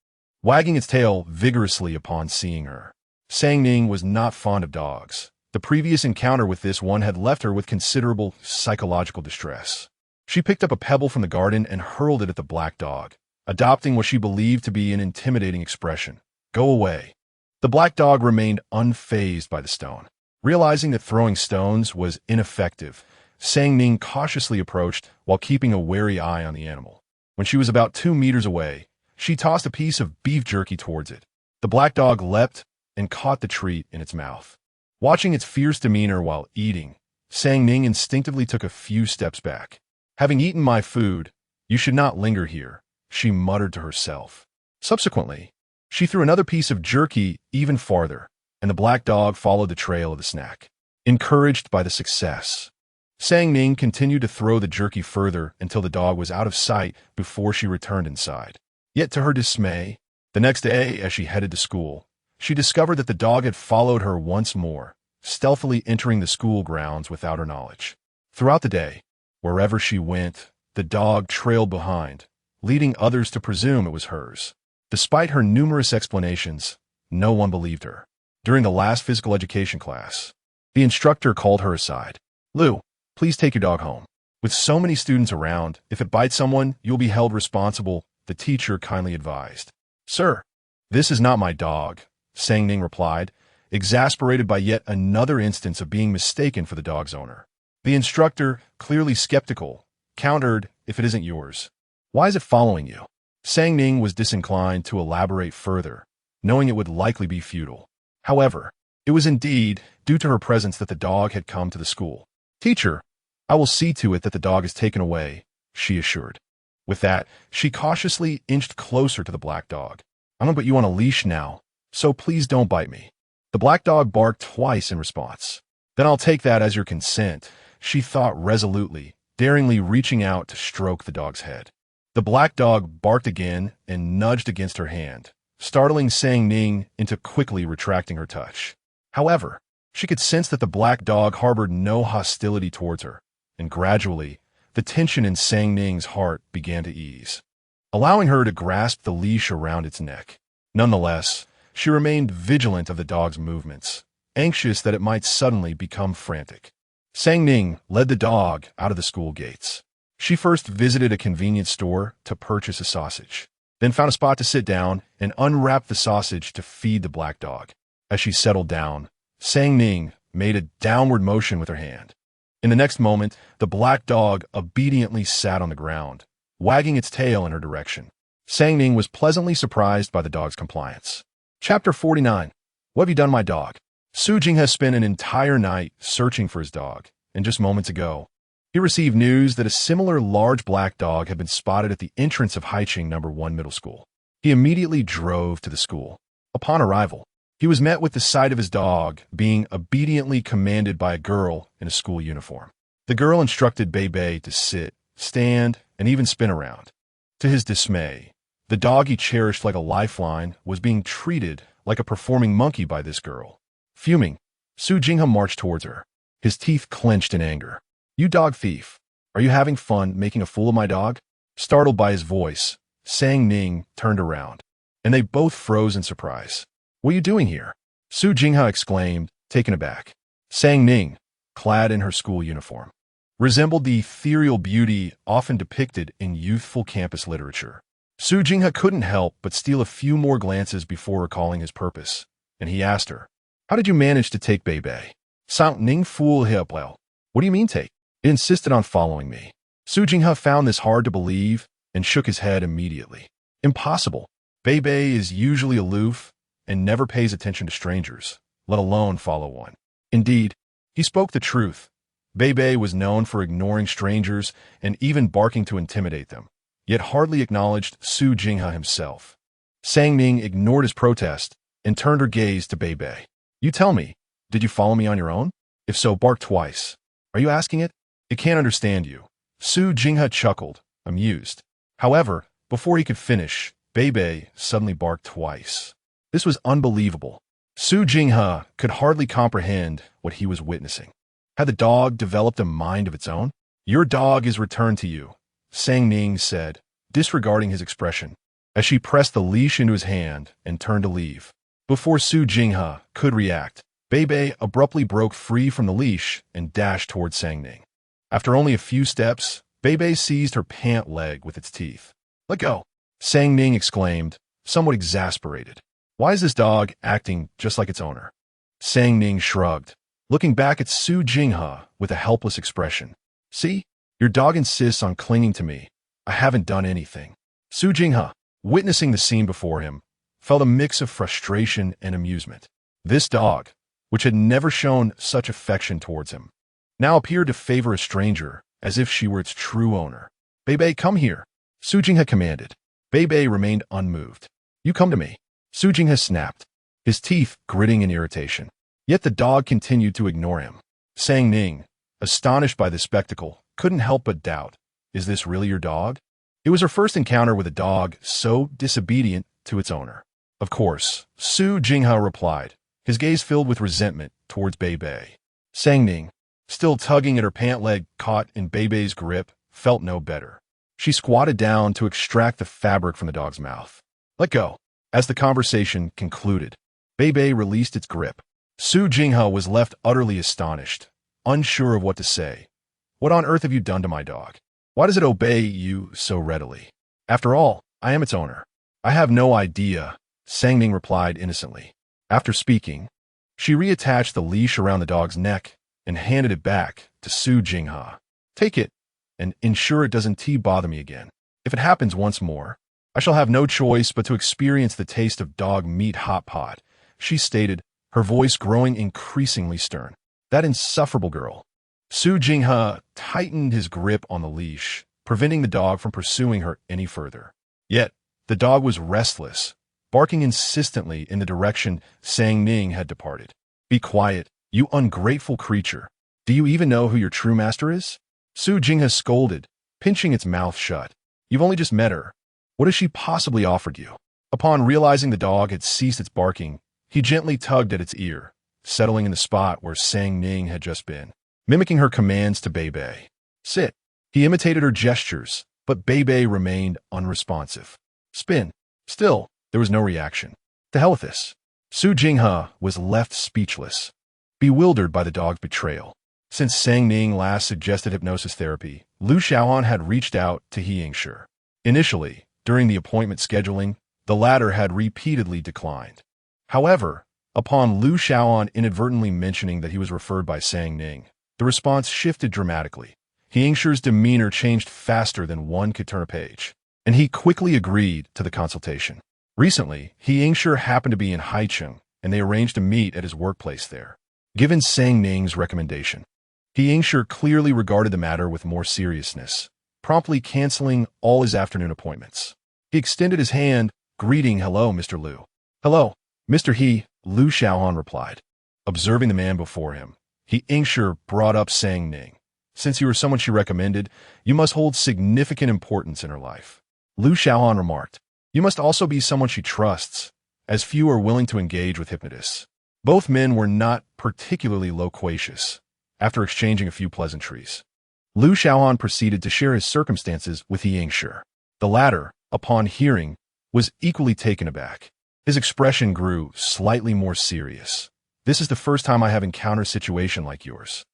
wagging its tail vigorously upon seeing her. Sang Ning was not fond of dogs. The previous encounter with this one had left her with considerable psychological distress. She picked up a pebble from the garden and hurled it at the black dog, adopting what she believed to be an intimidating expression. Go away. The black dog remained unfazed by the stone. Realizing that throwing stones was ineffective, Sang Ning cautiously approached while keeping a wary eye on the animal. When she was about 2 meters away, she tossed a piece of beef jerky towards it. The black dog leapt and caught the treat in its mouth. Watching its fierce demeanor while eating, Sang Ning instinctively took a few steps back. Having eaten my food, you should not linger here, she muttered to herself. Subsequently, she threw another piece of jerky even farther, and the black dog followed the trail of the snack. Encouraged by the success, Sang Ning continued to throw the jerky further until the dog was out of sight before she returned inside. Yet to her dismay, the next day as she headed to school, she discovered that the dog had followed her once more, stealthily entering the school grounds without her knowledge. Throughout the day, wherever she went, the dog trailed behind, leading others to presume it was hers. Despite her numerous explanations, no one believed her. During the last physical education class, the instructor called her aside. Lu, please take your dog home. With so many students around, if it bites someone, you'll be held responsible, the teacher kindly advised. Sir, this is not my dog, Sang Ning replied, exasperated by yet another instance of being mistaken for the dog's owner. The instructor, clearly skeptical, countered, if it isn't yours, why is it following you? Sang Ning was disinclined to elaborate further, knowing it would likely be futile. However, it was indeed due to her presence that the dog had come to the school. Teacher, I will see to it that the dog is taken away, she assured. With that, she cautiously inched closer to the black dog. I'm going to put you on a leash now, so please don't bite me. The black dog barked twice in response. Then I'll take that as your consent, she thought resolutely, daringly reaching out to stroke the dog's head. The black dog barked again and nudged against her hand, startling Sang Ning into quickly retracting her touch. However, she could sense that the black dog harbored no hostility towards her, and gradually, the tension in Sang Ning's heart began to ease, allowing her to grasp the leash around its neck. Nonetheless, she remained vigilant of the dog's movements, anxious that it might suddenly become frantic. Sang Ning led the dog out of the school gates. She first visited a convenience store to purchase a sausage, then found a spot to sit down and unwrap the sausage to feed the black dog. As she settled down, Sang Ning made a downward motion with her hand. In the next moment, the black dog obediently sat on the ground, wagging its tail in her direction. Sang Ning was pleasantly surprised by the dog's compliance. Chapter 49. What have you done, my dog? Su Jing has spent an entire night searching for his dog, and just moments ago, he received news that a similar large black dog had been spotted at the entrance of Haiqing No. 1 Middle School. He immediately drove to the school. Upon arrival, he was met with the sight of his dog being obediently commanded by a girl in a school uniform. The girl instructed Bei Bei to sit, stand, and even spin around. To his dismay, the dog he cherished like a lifeline was being treated like a performing monkey by this girl. Fuming, Su Jinghe marched towards her, his teeth clenched in anger. You dog thief, are you having fun making a fool of my dog? Startled by his voice, Sang Ning turned around, and they both froze in surprise. What are you doing here? Su Jinghe exclaimed, taken aback. Sang Ning, clad in her school uniform, resembled the ethereal beauty often depicted in youthful campus literature. Su Jinghe couldn't help but steal a few more glances before recalling his purpose, and he asked her, how did you manage to take Bei Bei? Sao Ning fool hiaplel. What do you mean take? It insisted on following me. Su Jinghe found this hard to believe and shook his head immediately. Impossible. Bei Bei is usually aloof and never pays attention to strangers, let alone follow one. Indeed, he spoke the truth. Bei Bei was known for ignoring strangers and even barking to intimidate them. yet hardly acknowledged Su Jinghe himself. Sang Ning ignored his protest and turned her gaze to Bei Bei. You tell me, did you follow me on your own? If so, bark twice. Are you asking it? It can't understand you. Su Jinghe chuckled, amused. However, before he could finish, Bei Bei suddenly barked twice. This was unbelievable. Su Jinghe could hardly comprehend what he was witnessing. Had the dog developed a mind of its own? Your dog is returned to you, Sang Ning said, disregarding his expression, as she pressed the leash into his hand and turned to leave. Before Su Jinghe could react, Bei Bei abruptly broke free from the leash and dashed toward Sang Ning. After only a few steps, Bei Bei seized her pant leg with its teeth. Let go, Sang Ning exclaimed, somewhat exasperated. Why is this dog acting just like its owner? Sang Ning shrugged, looking back at Su Jinghe with a helpless expression. See, your dog insists on clinging to me. I haven't done anything. Su Jinghe, witnessing the scene before him, felt a mix of frustration and amusement. This dog, which had never shown such affection towards him, now appeared to favor a stranger as if she were its true owner. Bei Bei, come here, Su Jinghe commanded. Bei Bei remained unmoved. You come to me, Su Jinghe snapped, his teeth gritting in irritation. Yet the dog continued to ignore him. Sang Ning, astonished by this spectacle, couldn't help but doubt, is this really your dog? It was her first encounter with a dog so disobedient to its owner. Of course, Su Jinghe replied, his gaze filled with resentment towards Bei Bei. Sang Ning, still tugging at her pant leg caught in Bei Bei's grip, felt no better. She squatted down to extract the fabric from the dog's mouth. Let go. As the conversation concluded, Bei Bei released its grip. Su Jinghe was left utterly astonished, unsure of what to say. What on earth have you done to my dog? Why does it obey you so readily? After all, I am its owner. I have no idea, Sang Ning replied innocently. After speaking, she reattached the leash around the dog's neck and handed it back to Su Jinghe. Take it, and ensure it doesn't bother me again. If it happens once more, I shall have no choice but to experience the taste of dog meat hot pot, she stated, her voice growing increasingly stern. That insufferable girl. Su Jinghe tightened his grip on the leash, preventing the dog from pursuing her any further. Yet, the dog was restless, barking insistently in the direction Sang Ning had departed. Be quiet, you ungrateful creature. Do you even know who your true master is? Su Jinghe scolded, pinching its mouth shut. You've only just met her. What has she possibly offered you? Upon realizing the dog had ceased its barking, he gently tugged at its ear, settling in the spot where Sang Ning had just been, mimicking her commands to Bei Bei. Sit. He imitated her gestures, but Bei Bei remained unresponsive. Spin. Still, there was no reaction. To hell with this. Su Jinghe was left speechless, bewildered by the dog's betrayal. Since Sang Ning last suggested hypnosis therapy, Lu Xiaohan had reached out to He Yingshi. Initially, during the appointment scheduling, the latter had repeatedly declined. However, upon Lu Xiaohan inadvertently mentioning that he was referred by Sang Ning, the response shifted dramatically. He Yingshi's demeanor changed faster than one could turn a page, and he quickly agreed to the consultation. Recently, He Yingshi happened to be in Haicheng, and they arranged to meet at his workplace there. Given Sang Ning's recommendation, He Yingshi clearly regarded the matter with more seriousness, promptly canceling all his afternoon appointments. He extended his hand, greeting, "Hello, Mr. Lu." "Hello, Mr. He," Lu Xiaohan replied. Observing the man before him, He Yingshi brought up Sang Ning. "Since you are someone she recommended, you must hold significant importance in her life." Lu Xiaohan remarked, "You must also be someone she trusts, as few are willing to engage with hypnotists." Both men were not particularly loquacious. After exchanging a few pleasantries, Lu Xiaohan proceeded to share his circumstances with He Yingshi. The latter, upon hearing, was equally taken aback. His expression grew slightly more serious. "This is the first time I have encountered a situation like yours.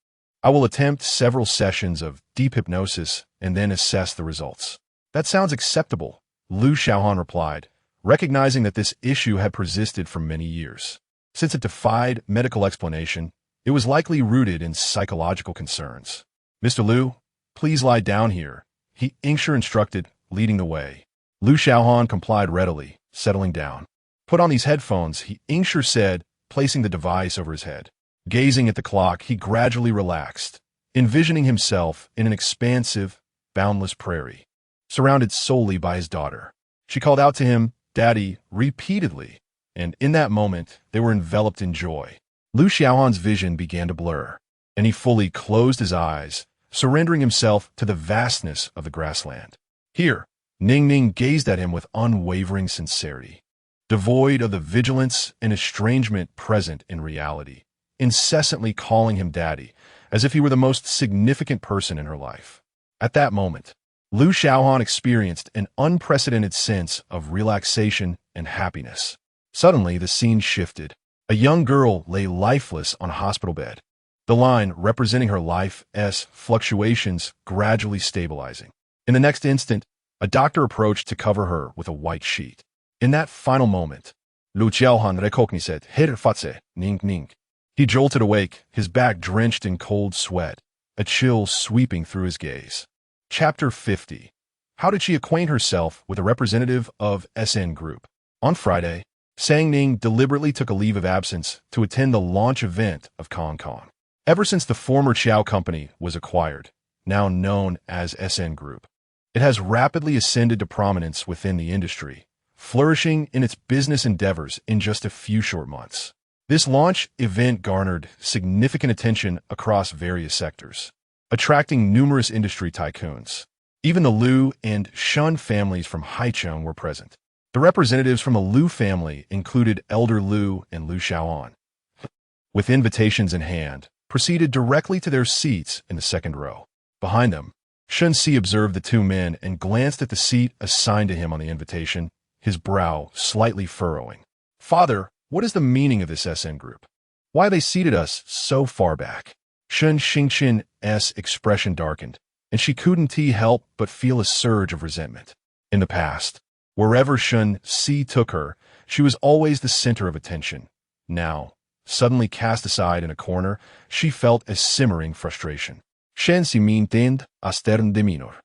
I will attempt several sessions of deep hypnosis and then assess the results." "That sounds acceptable," Lu Xiaohan replied, recognizing that this issue had persisted for many years. Since it defied medical explanation, it was likely rooted in psychological concerns. "Mr. Lu, please lie down here," He Yingshi instructed, leading the way. Lu Xiaohan complied readily, settling down. "Put on these headphones," He Yingshi said, placing the device over his head. Gazing at the clock, he gradually relaxed, envisioning himself in an expansive, boundless prairie. surrounded solely by his daughter. She called out to him, "Daddy," repeatedly, and in that moment, they were enveloped in joy. Lu Xiaohan's vision began to blur, and he fully closed his eyes, surrendering himself to the vastness of the grassland. Here, Ning gazed at him with unwavering sincerity, devoid of the vigilance and estrangement present in reality, incessantly calling him daddy, as if he were the most significant person in her life. At that moment, Lu Xiaohan experienced an unprecedented sense of relaxation and happiness. Suddenly, the scene shifted. A young girl lay lifeless on a hospital bed, the line representing her life's fluctuations gradually stabilizing. In the next instant, a doctor approached to cover her with a white sheet. In that final moment, Lu Xiaohan recognized her face, Ning. He jolted awake, his back drenched in cold sweat, a chill sweeping through his gaze. Chapter 50. How did she acquaint herself with a representative of SN Group? On Friday, Ning deliberately took a leave of absence to attend the launch event of Hong Kong. Ever since the former Xiao company was acquired, now known as SN Group, it has rapidly ascended to prominence within the industry, flourishing in its business endeavors in just a few short months. This launch event garnered significant attention across various sectors, attracting numerous industry tycoons. Even the Lu and Shen families from Haicheng were present. The representatives from the Lu family included Elder Lu and Lu Xiaohan. With invitations in hand, proceeded directly to their seats in the second row. Behind them, Shen Jia observed the two men and glanced at the seat assigned to him on the invitation, his brow slightly furrowing. "Father, what is the meaning of this SN Group? Why they seated us so far back?" Shen Xingqian's expression darkened, and she couldn't help but feel a surge of resentment. In the past, wherever Shen Jia took her, she was always the center of attention. Now, suddenly cast aside in a corner, she felt a simmering frustration. Shen Jia maintained a stern demeanor.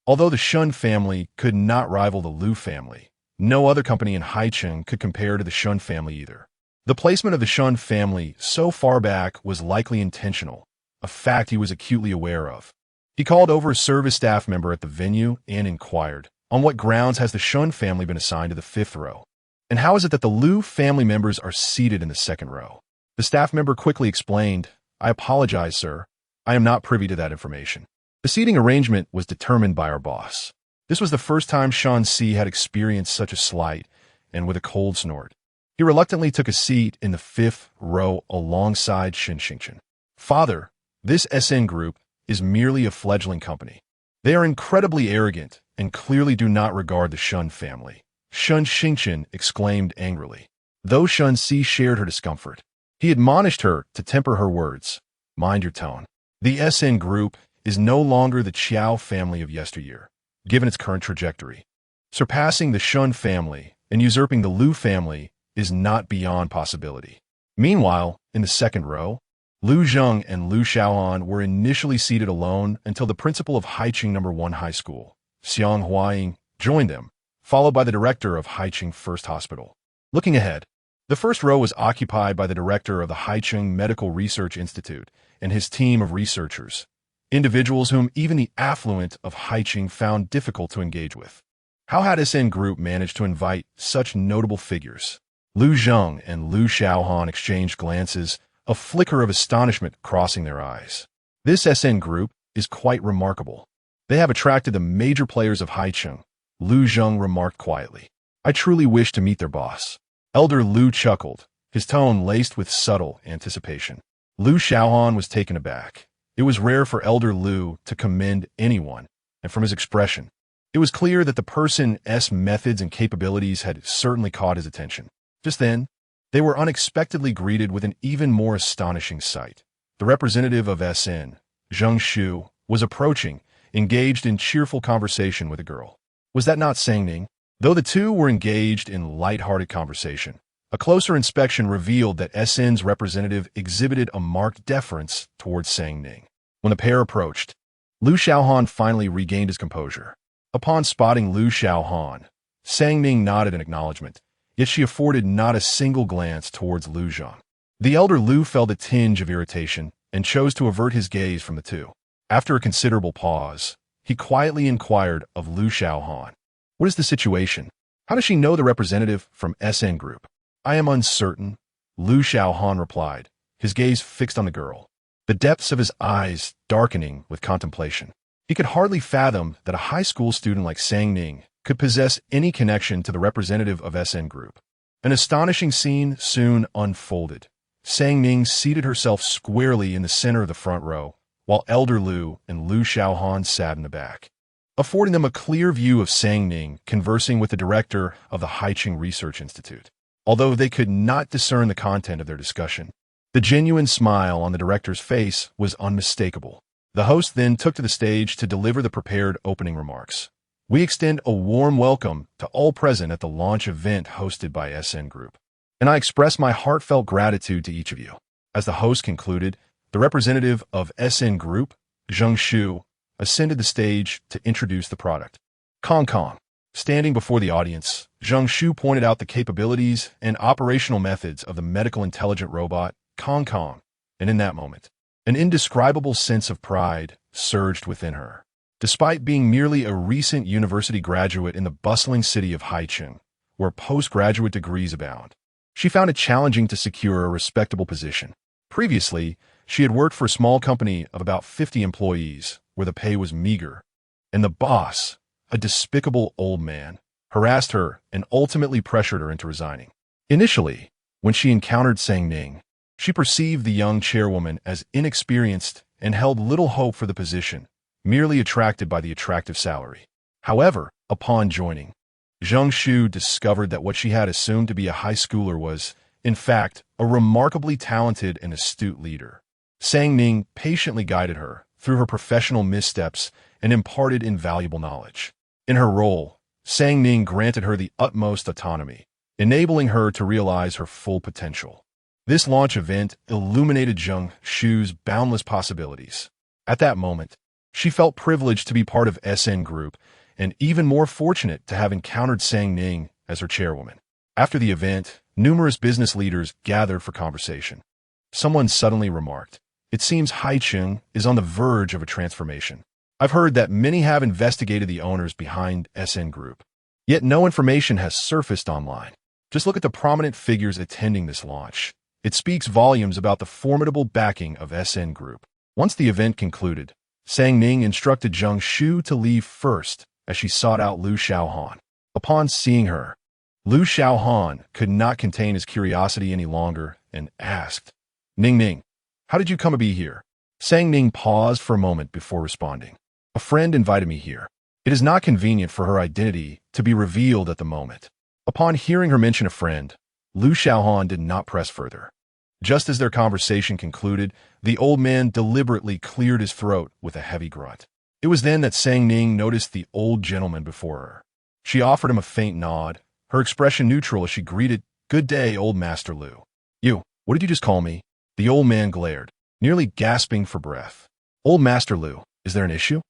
Although the Shen family could not rival the Lu family, no other company in Haicheng could compare to the Shen family either. The placement of the Shen family so far back was likely intentional, a fact he was acutely aware of. He called over a service staff member at the venue and inquired, "On what grounds has the Shen family been assigned to the fifth row? And how is it that the Lu family members are seated in the second row?" The staff member quickly explained, "I apologize, sir. I am not privy to that information. The seating arrangement was determined by our boss." This was the first time Shen Jia had experienced such a slight, and with a cold snort, he reluctantly took a seat in the fifth row alongside Shen Xingqian. "Father, this SN Group is merely a fledgling company. They are incredibly arrogant and clearly do not regard the Shen family," Shen Xingqian exclaimed angrily. Though Shen Jia shared her discomfort, he admonished her to temper her words. "Mind your tone. The SN Group is no longer the Qiao family of yesteryear, given its current trajectory. Surpassing the Shen family and usurping the Lu family is not beyond possibility." Meanwhile, in the second row, Lu Zheng and Lu Xiaohan were initially seated alone until the principal of Haicheng No. 1 High School, Xiang, joined them, followed by the director of Haicheng First Hospital. Looking ahead, the first row was occupied by the director of the Haicheng Medical Research Institute and his team of researchers, individuals whom even the affluent of Haicheng found difficult to engage with. How had SN Group managed to invite such notable figures? Lu Zheng and Lu Xiaohan exchanged glances, a flicker of astonishment crossing their eyes. "This SN Group is quite remarkable. They have attracted the major players of Haicheng," Lu Zheng remarked quietly. "I truly wish to meet their boss." Elder Lu chuckled, his tone laced with subtle anticipation. Lu Xiaohan was taken aback. It was rare for Elder Lu to commend anyone, and from his expression, it was clear that the person's methods and capabilities had certainly caught his attention. Just then, they were unexpectedly greeted with an even more astonishing sight. The representative of SN, Zheng Shu, was approaching, engaged in cheerful conversation with a girl. Was that not Ning? Though the two were engaged in light-hearted conversation, a closer inspection revealed that SN's representative exhibited a marked deference towards Ning. When the pair approached, Lu Xiaohan finally regained his composure. Upon spotting Lu Xiaohan, Ning nodded in acknowledgement, yet she afforded not a single glance towards Lu Zheng. The elder Lu felt a tinge of irritation and chose to avert his gaze from the two. After a considerable pause, he quietly inquired of Lu Xiaohan. What is the situation? How does she know the representative from SN Group? I am uncertain, Lu Xiaohan replied, his gaze fixed on the girl, the depths of his eyes darkening with contemplation. He could hardly fathom that a high school student like Ning could possess any connection to the representative of SN Group. An astonishing scene soon unfolded. Ning seated herself squarely in the center of the front row, while Elder Lu and Lu Xiaohan sat in the back, affording them a clear view of Ning conversing with the director of the Haiqing Research Institute. Although they could not discern the content of their discussion, the genuine smile on the director's face was unmistakable. The host then took to the stage to deliver the prepared opening remarks. We extend a warm welcome to all present at the launch event hosted by SN Group, and I express my heartfelt gratitude to each of you. As the host concluded, the representative of SN Group, Zheng Shu, ascended the stage to introduce the product. Kong. Standing before the audience, Zheng Shu pointed out the capabilities and operational methods of the medical intelligent robot, Kong, and in that moment, an indescribable sense of pride surged within her. Despite being merely a recent university graduate in the bustling city of Haiqing, where postgraduate degrees abound, she found it challenging to secure a respectable position. Previously, she had worked for a small company of about 50 employees, where the pay was meager, and the boss, a despicable old man, harassed her and ultimately pressured her into resigning. Initially, when she encountered Ning, she perceived the young chairwoman as inexperienced and held little hope for the position, merely attracted by the attractive salary. However, upon joining, Zheng Shu discovered that what she had assumed to be a high schooler was, in fact, a remarkably talented and astute leader. Ning patiently guided her through her professional missteps and imparted invaluable knowledge. In her role, Ning granted her the utmost autonomy, enabling her to realize her full potential. This launch event illuminated Zheng Shu's boundless possibilities. At that moment, she felt privileged to be part of SN Group and even more fortunate to have encountered Ning as her chairwoman. After the event, numerous business leaders gathered for conversation. Someone suddenly remarked, "It seems Haiqing is on the verge of a transformation. I've heard that many have investigated the owners behind SN Group, yet no information has surfaced online. Just look at the prominent figures attending this launch. It speaks volumes about the formidable backing of SN Group." Once the event concluded, Ning instructed Zheng Shu to leave first as she sought out Lu Xiaohan. Upon seeing her, Lu Xiaohan could not contain his curiosity any longer and asked, Ning, how did you come to be here?" Ning paused for a moment before responding. "A friend invited me here. It is not convenient for her identity to be revealed at the moment." Upon hearing her mention a friend, Lu Xiaohan did not press further. Just as their conversation concluded, the old man deliberately cleared his throat with a heavy grunt. It was then that Ning noticed the old gentleman before her. She offered him a faint nod, her expression neutral as she greeted, "Good day, old Master Lu." "You, what did you just call me?" The old man glared, nearly gasping for breath. "Old Master Lu, is there an issue?"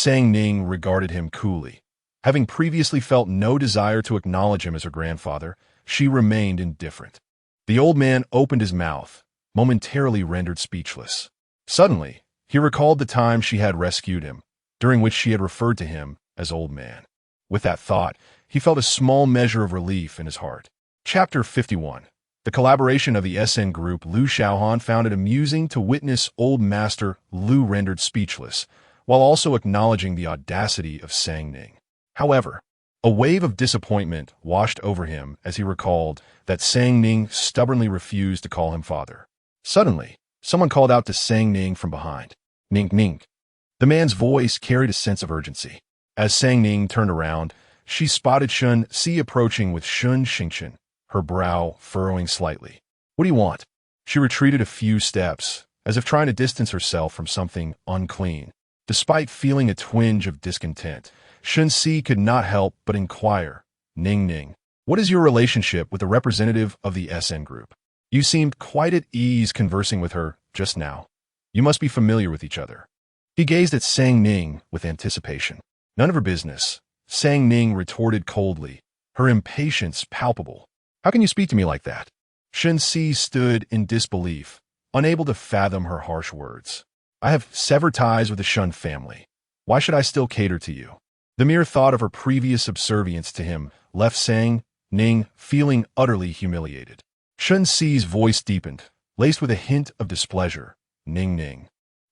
Ning regarded him coolly. Having previously felt no desire to acknowledge him as her grandfather, she remained indifferent. The old man opened his mouth, momentarily rendered speechless. Suddenly, he recalled the time she had rescued him, during which she had referred to him as old man. With that thought, he felt a small measure of relief in his heart. Chapter 51. The collaboration of the SN Group. Lu Xiaohan found it amusing to witness old Master Lu rendered speechless, while also acknowledging the audacity of Ning. However, a wave of disappointment washed over him as he recalled that Ning stubbornly refused to call him father. Suddenly, someone called out to Ning from behind, Ning. The man's voice carried a sense of urgency. As Ning turned around, she spotted Shen Jia approaching with Shun Xingchen, her brow furrowing slightly. "What do you want?" She retreated a few steps, as if trying to distance herself from something unclean. Despite feeling a twinge of discontent, Shen Jia could not help but inquire, Ning, what is your relationship with the representative of the SN Group? You seemed quite at ease conversing with her just now. You must be familiar with each other." He gazed at Ning with anticipation. "None of her business," Ning retorted coldly, her impatience palpable. "How can you speak to me like that?" Shen Jia stood in disbelief, unable to fathom her harsh words. "I have severed ties with the Shun family. Why should I still cater to you? The mere thought of her previous subservience to him left Ning feeling utterly humiliated. Shen Xi's voice deepened, laced with a hint of displeasure. Ning.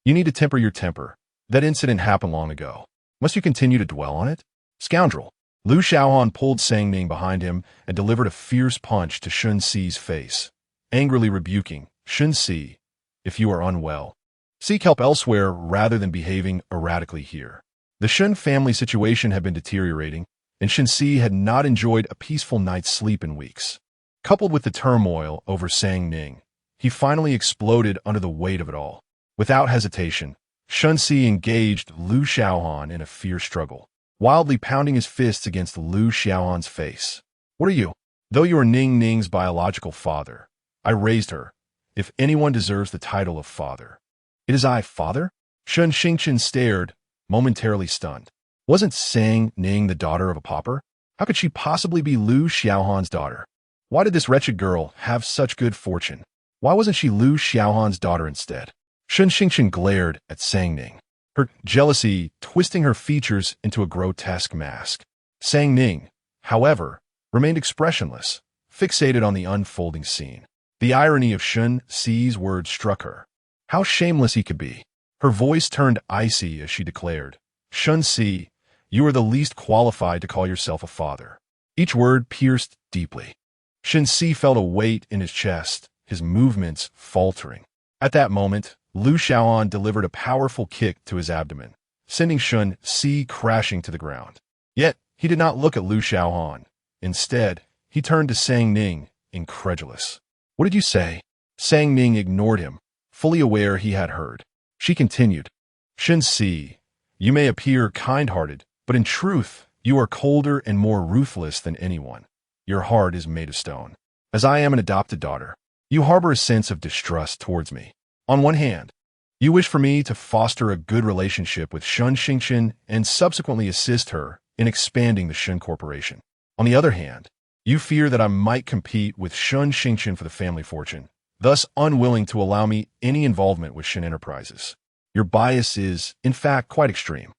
You need to temper your temper. That incident happened long ago. Must you continue to dwell on it? Scoundrel. Xiaohan pulled Ning behind him and delivered a fierce punch to Shen Xi's face, angrily rebuking, Shen Xi, if you are unwell, seek help elsewhere rather than behaving erratically here. The Shen family situation had been deteriorating, and Shen Xi had not enjoyed a peaceful night's sleep in weeks. Coupled with the turmoil over Ning, he finally exploded under the weight of it all. Without hesitation, Shen Xi engaged Xiaohan in a fierce struggle, wildly pounding his fists against Xiaohan's face. What are you? Though you are Ning's biological father, I raised her. If anyone deserves the title of father, it is I, father? Shen Xingchen stared, momentarily stunned. Wasn't Ning the daughter of a pauper? How could she possibly be Xiaohan's daughter? Why did this wretched girl have such good fortune? Why wasn't she Xiaohan's daughter instead? Shen Xingchen glared at Ning, her jealousy twisting her features into a grotesque mask. Ning, however, remained expressionless, fixated on the unfolding scene. The irony of Shen Xi's words struck her. How shameless he could be. Her voice turned icy as she declared, Shen Xi, you are the least qualified to call yourself a father. Each word pierced deeply. Shen Xi felt a weight in his chest, his movements faltering. At that moment, Xiaohan delivered a powerful kick to his abdomen, sending Shen Xi crashing to the ground. Yet, he did not look at Xiaohan. Instead, he turned to Ning, incredulous. What did you say? Ning ignored him, fully aware he had heard. She continued, Shen Xi, you may appear kind-hearted, but in truth, you are colder and more ruthless than anyone. Your heart is made of stone. As I am an adopted daughter, you harbor a sense of distrust towards me. On one hand, you wish for me to foster a good relationship with Shen Xingchen and subsequently assist her in expanding the Shen Corporation. On the other hand, you fear that I might compete with Shen Xingchen for the family fortune, thus unwilling to allow me any involvement with Shen Enterprises. Your bias is, in fact, quite extreme.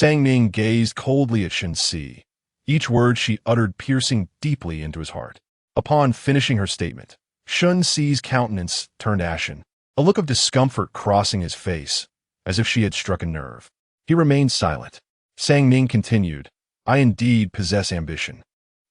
Ning gazed coldly at Shen Xi, each word she uttered piercing deeply into his heart. Upon finishing her statement, Shen Xi's countenance turned ashen, a look of discomfort crossing his face, as if she had struck a nerve. He remained silent. Ning continued, I indeed possess ambition,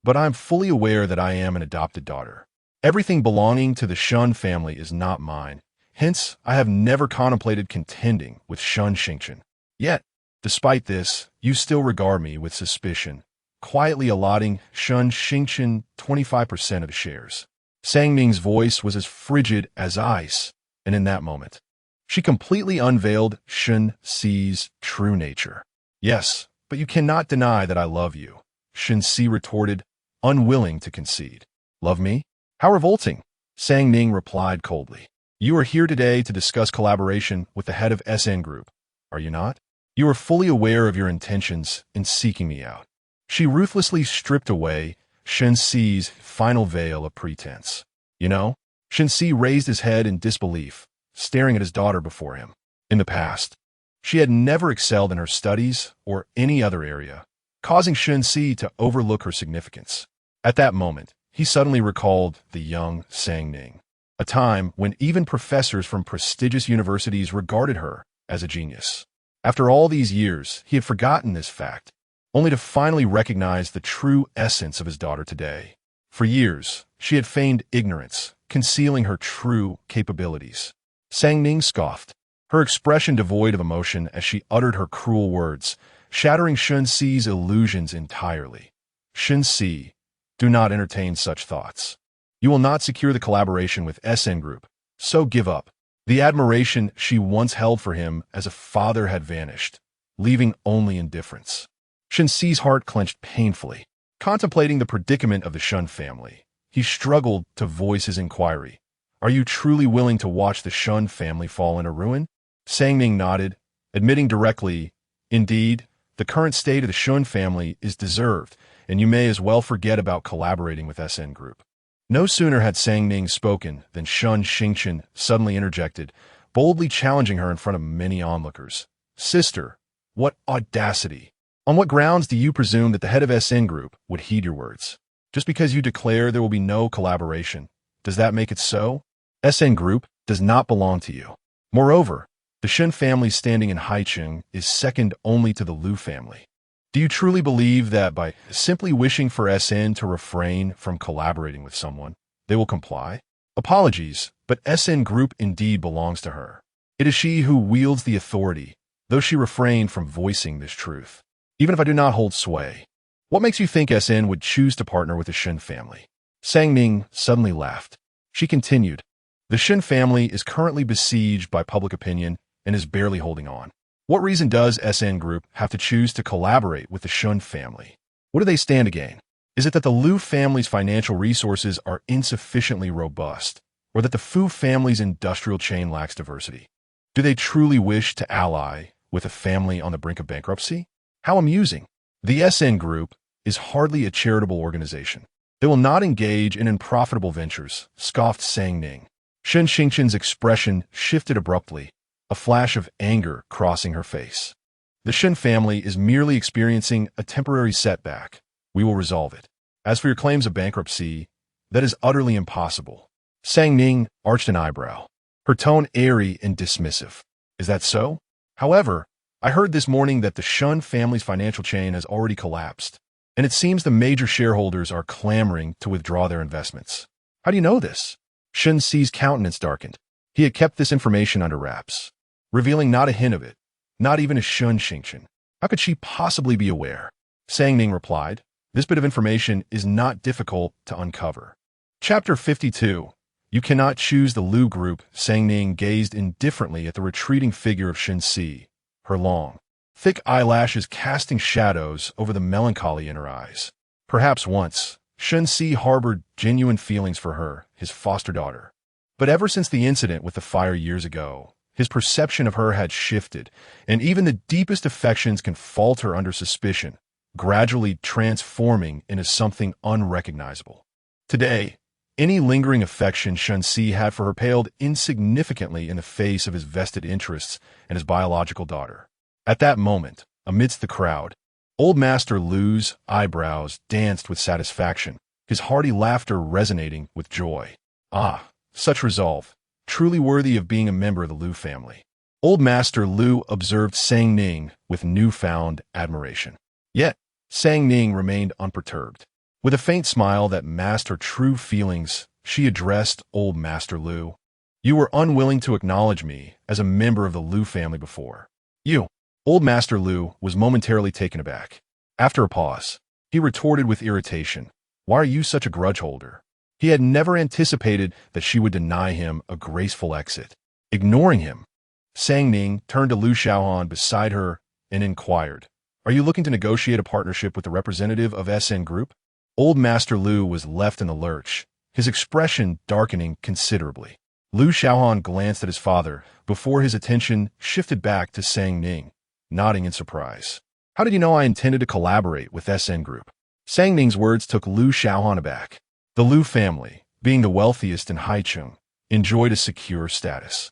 but I am fully aware that I am an adopted daughter. Everything belonging to the Shen family is not mine, hence I have never contemplated contending with Shen Xingchen. Yet, despite this, you still regard me with suspicion, quietly allotting Shen Xingchen 25% of the shares. Ning's voice was as frigid as ice, and in that moment, she completely unveiled Shen Xi's true nature. Yes, but you cannot deny that I love you, Shen Xi retorted, unwilling to concede. Love me? How revolting! Ning replied coldly. You are here today to discuss collaboration with the head of SN Group, are you not? You are fully aware of your intentions in seeking me out. She ruthlessly stripped away Shen Xi's final veil of pretense. You know? Shen Xi raised his head in disbelief, staring at his daughter before him. In the past, she had never excelled in her studies or any other area, causing Shen Xi to overlook her significance. At that moment, he suddenly recalled the young Ning, a time when even professors from prestigious universities regarded her as a genius. After all these years, he had forgotten this fact, only to finally recognize the true essence of his daughter today. For years, she had feigned ignorance, concealing her true capabilities. Ning scoffed, her expression devoid of emotion as she uttered her cruel words, shattering Shen Xi's illusions entirely. Shen Xi, do not entertain such thoughts. You will not secure the collaboration with SN Group, so give up. The admiration she once held for him as a father had vanished, leaving only indifference. Shen Xi's heart clenched painfully. Contemplating the predicament of the Shen family, he struggled to voice his inquiry. Are you truly willing to watch the Shen family fall into ruin? Ning nodded, admitting directly, indeed, the current state of the Shen family is deserved, and you may as well forget about collaborating with SN Group. No sooner had Ning spoken than Shen Xingchen suddenly interjected, boldly challenging her in front of many onlookers. Sister, What audacity! On what grounds do you presume that the head of SN Group would heed your words? Just because you declare there will be no collaboration, does that make it so? SN Group does not belong to you. Moreover, the Shen family's standing in Haicheng is second only to the Lu family. Do you truly believe that by simply wishing for SN to refrain from collaborating with someone, they will comply? Apologies, but SN Group indeed belongs to her. It is she who wields the authority, though she refrained from voicing this truth. Even if I do not hold sway, what makes you think SN would choose to partner with the Shen family? Sang Ning suddenly laughed. She continued, the Shen family is currently besieged by public opinion and is barely holding on. What reason does SN Group have to choose to collaborate with the Shen family? What do they stand to gain? Is it that the Lu family's financial resources are insufficiently robust, or that the Fu family's industrial chain lacks diversity? Do they truly wish to ally with a family on the brink of bankruptcy? How amusing. The SN Group is hardly a charitable organization. They will not engage in unprofitable ventures, scoffed Sang Ning. Shen Xingqian's expression shifted abruptly, a flash of anger crossing her face. The Shen family is merely experiencing a temporary setback. We will resolve it. As for your claims of bankruptcy, that is utterly impossible. Sang Ning arched an eyebrow, her tone airy and dismissive. Is that so? However, I heard this morning that the Shen family's financial chain has already collapsed, and it seems the major shareholders are clamoring to withdraw their investments. How do you know this? Shen Xi's countenance darkened. He had kept this information under wraps, revealing not a hint of it, not even a Shen Xingqian. How could she possibly be aware? Sang Ning replied, this bit of information is not difficult to uncover. Chapter 52. You cannot choose the Lu group. Sang Ning gazed indifferently at the retreating figure of Shen Xi, her long, thick eyelashes casting shadows over the melancholy in her eyes. Perhaps once, Shen Xi harbored genuine feelings for her, his foster daughter. But ever since the incident with the fire years ago, his perception of her had shifted, and even the deepest affections can falter under suspicion, gradually transforming into something unrecognizable. Today, any lingering affection Shen Xi had for her paled insignificantly in the face of his vested interests and his biological daughter. At that moment, amidst the crowd, Old Master Lu's eyebrows danced with satisfaction, his hearty laughter resonating with joy. Ah, such resolve, truly worthy of being a member of the Lu family. Old Master Lu observed Sang Ning with newfound admiration. Yet, Sang Ning remained unperturbed. With a faint smile that masked her true feelings, she addressed Old Master Lu. You were unwilling to acknowledge me as a member of the Lu family before. You. Old Master Lu was momentarily taken aback. After a pause, he retorted with irritation. Why are you such a grudge holder? He had never anticipated that she would deny him a graceful exit. Ignoring him, Sang Ning turned to Lu Xiaohan beside her and inquired, are you looking to negotiate a partnership with the representative of SN Group? Old Master Lu was left in the lurch, his expression darkening considerably. Lu Xiaohan glanced at his father before his attention shifted back to Sang Ning, nodding in surprise. How did you know I intended to collaborate with SN Group? Sang Ning's words took Lu Xiaohan aback. The Lu family, being the wealthiest in Haicheng, enjoyed a secure status.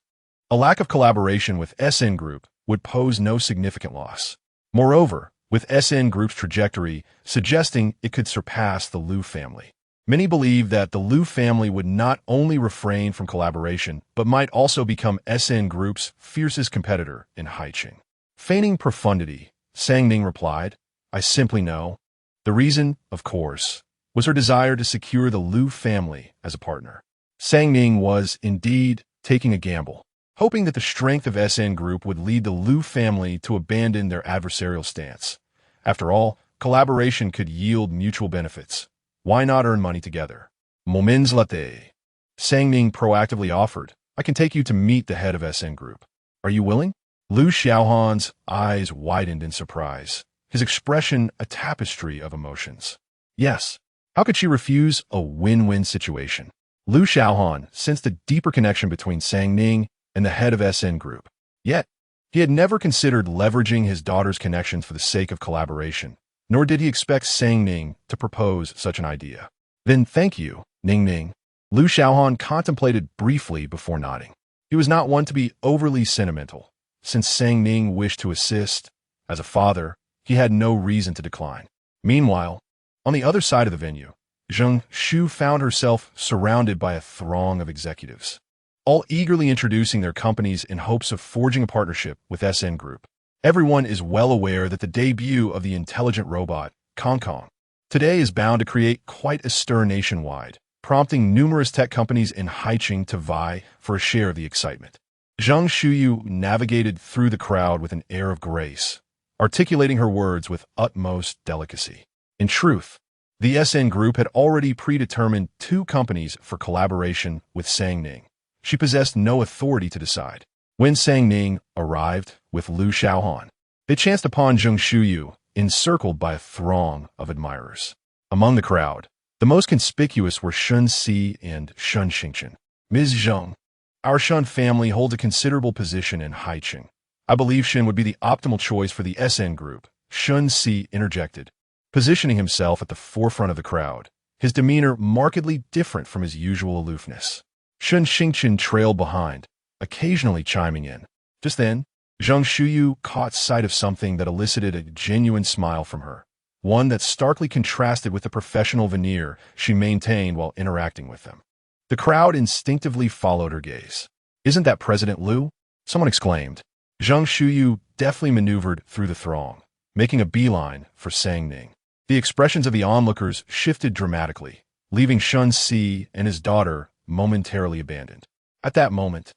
A lack of collaboration with SN Group would pose no significant loss. Moreover, with SN Group's trajectory suggesting it could surpass the Lu family. Many believe that the Lu family would not only refrain from collaboration, but might also become SN Group's fiercest competitor in Haicheng. Feigning profundity, Sang Ning replied, I simply know. The reason, of course, was her desire to secure the Lu family as a partner. Sang Ning was, indeed, taking a gamble, hoping that the strength of SN Group would lead the Lu family to abandon their adversarial stance. After all, collaboration could yield mutual benefits. Why not earn money together? Moments latte. Sang Ning proactively offered, I can take you to meet the head of SN Group. Are you willing? Lu Xiaohan's eyes widened in surprise, his expression a tapestry of emotions. Yes. How could she refuse a win-win situation? Lu Xiaohan sensed a deeper connection between Sang Ning and the head of SN Group. Yet, he had never considered leveraging his daughter's connections for the sake of collaboration, nor did he expect Sang Ning to propose such an idea. Then thank you, Ning. Lu Xiaohan contemplated briefly before nodding. He was not one to be overly sentimental. Since Sang Ning wished to assist, As a father, he had no reason to decline. Meanwhile, on the other side of the venue, Zheng Shu found herself surrounded by a throng of executives, all eagerly introducing their companies in hopes of forging a partnership with SN Group. Everyone is well aware that the debut of the intelligent robot, Kong Kong, today is bound to create quite a stir nationwide, prompting numerous tech companies in Haiqing to vie for a share of the excitement. Zheng Shuyu navigated through the crowd with an air of grace, articulating her words with utmost delicacy. In truth, the SN Group had already predetermined 2 companies for collaboration with Sang Ning. She possessed no authority to decide. When Sang Ning arrived with Liu Xiaohan, they chanced upon Zheng Shuyu, encircled by a throng of admirers. Among the crowd, the most conspicuous were Shen Si and Shen Xingchen. Ms. Zheng, our Shen family holds a considerable position in Haiqing. I believe Shen would be the optimal choice for the SN Group, Shen Si interjected, positioning himself at the forefront of the crowd, his demeanor markedly different from his usual aloofness. Shen Xingchen trailed behind, occasionally chiming in. Just then, Zheng Shuyu caught sight of something that elicited a genuine smile from her, one that starkly contrasted with the professional veneer she maintained while interacting with them. The crowd instinctively followed her gaze. "Isn't that President Liu?" someone exclaimed. Zheng Shuyu deftly maneuvered through the throng, making a beeline for Sang Ning. The expressions of the onlookers shifted dramatically, leaving Shen Si and his daughter momentarily abandoned. At that moment,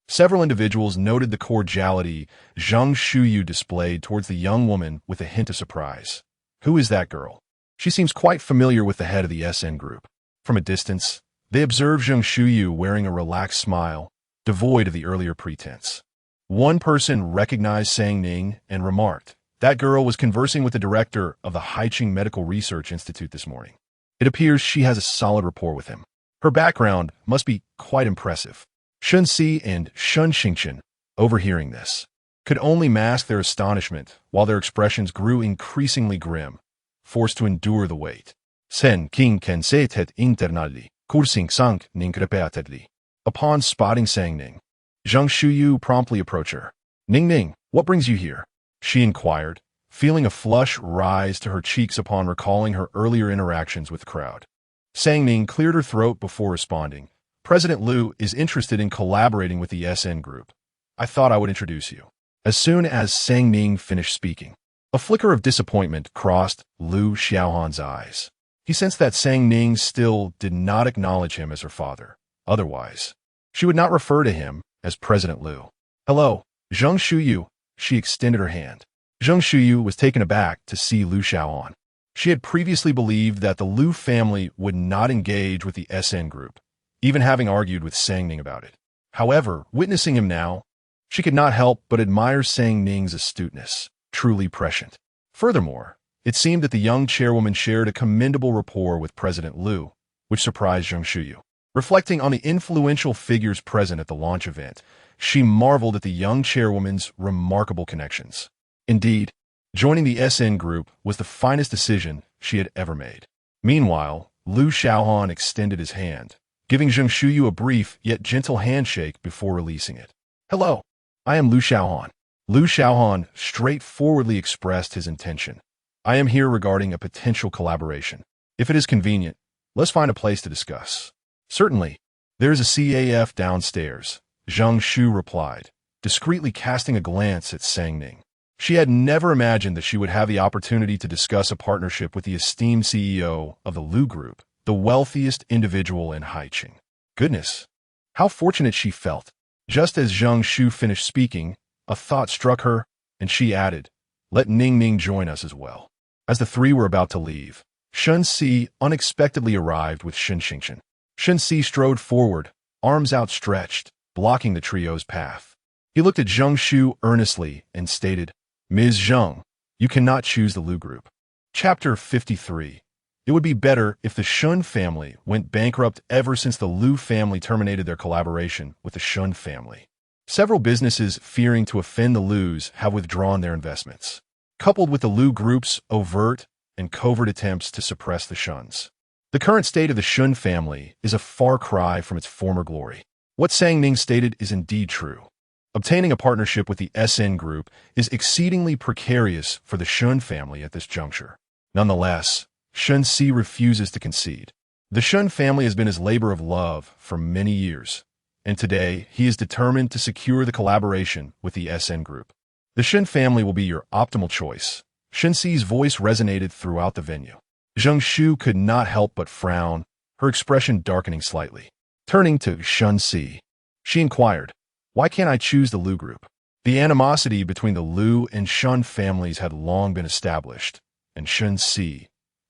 several individuals noted the cordiality Zheng Shuyu displayed towards the young woman with a hint of surprise. "Who is that girl? She seems quite familiar with the head of the SN Group." From a distance, they observed Zheng Shuyu wearing a relaxed smile, devoid of the earlier pretense. One person recognized Sang Ning and remarked, "That girl was conversing with the director of the Haiqing Medical Research Institute this morning. It appears she has a solid rapport with him. Her background must be quite impressive." Shen Si and Shen Xingchen, overhearing this, could only mask their astonishment while their expressions grew increasingly grim, forced to endure the wait. "Sen king ken se tet internali, kursing sank ning krepeatedli." Upon spotting Sang Ning, Zheng Shuyu promptly approached her. "Ning, what brings you here?" she inquired, feeling a flush rise to her cheeks upon recalling her earlier interactions with the crowd. Sang Ning cleared her throat before responding. "President Liu is interested in collaborating with the SN Group. I thought I would introduce you." As soon as Sang Ning finished speaking, a flicker of disappointment crossed Liu Xiaohan's eyes. He sensed that Sang Ning still did not acknowledge him as her father. Otherwise, she would not refer to him as President Liu. "Hello, Zheng Shuyu." She extended her hand. Zheng Shuyu was taken aback to see Liu Xiaohan. She had previously believed that the Liu family would not engage with the SN Group, even having argued with Sang Ning about it. However, witnessing him now, she could not help but admire Sang Ning's astuteness, truly prescient. Furthermore, it seemed that the young chairwoman shared a commendable rapport with President Liu, which surprised Zheng Shuyu. Reflecting on the influential figures present at the launch event, she marveled at the young chairwoman's remarkable connections. Indeed, joining the SN Group was the finest decision she had ever made. Meanwhile, Liu Xiaohan extended his hand, giving Zheng Shuyu a brief yet gentle handshake before releasing it. "Hello, I am Liu Xiaohan." Liu Xiaohan straightforwardly expressed his intention. "I am here regarding a potential collaboration. If it is convenient, let's find a place to discuss." "Certainly. There is a CAF downstairs," Zheng Shu replied, discreetly casting a glance at Sang Ning. She had never imagined that she would have the opportunity to discuss a partnership with the esteemed CEO of the Liu Group, the wealthiest individual in Haiqing. Goodness, how fortunate she felt. Just as Zheng Shu finished speaking, a thought struck her, and she added, "Let Ning join us as well." As the three were about to leave, Shen Si unexpectedly arrived with Shen Xingchen. Shen Si strode forward, arms outstretched, blocking the trio's path. He looked at Zheng Shu earnestly and stated, "Ms. Zheng, you cannot choose the Liu Group." Chapter 53. It would be better if the Shen family went bankrupt ever since the Liu family terminated their collaboration with the Shen family. Several businesses fearing to offend the Lius have withdrawn their investments, coupled with the Liu Group's overt and covert attempts to suppress the Shens. The current state of the Shen family is a far cry from its former glory. What Sang Ning stated is indeed true. Obtaining a partnership with the SN group is exceedingly precarious for the Shen family at this juncture. Nonetheless, Shen Si refuses to concede. The Shen family has been his labor of love for many years, and today he is determined to secure the collaboration with the SN group. The Shen family will be your optimal choice. Shen Si's voice resonated throughout the venue. Zheng Shu could not help but frown, her expression darkening slightly. Turning to Shen Si, she inquired, "Why can't I choose the Liu group?" The animosity between the Liu and Shen families had long been established, and Shen Si,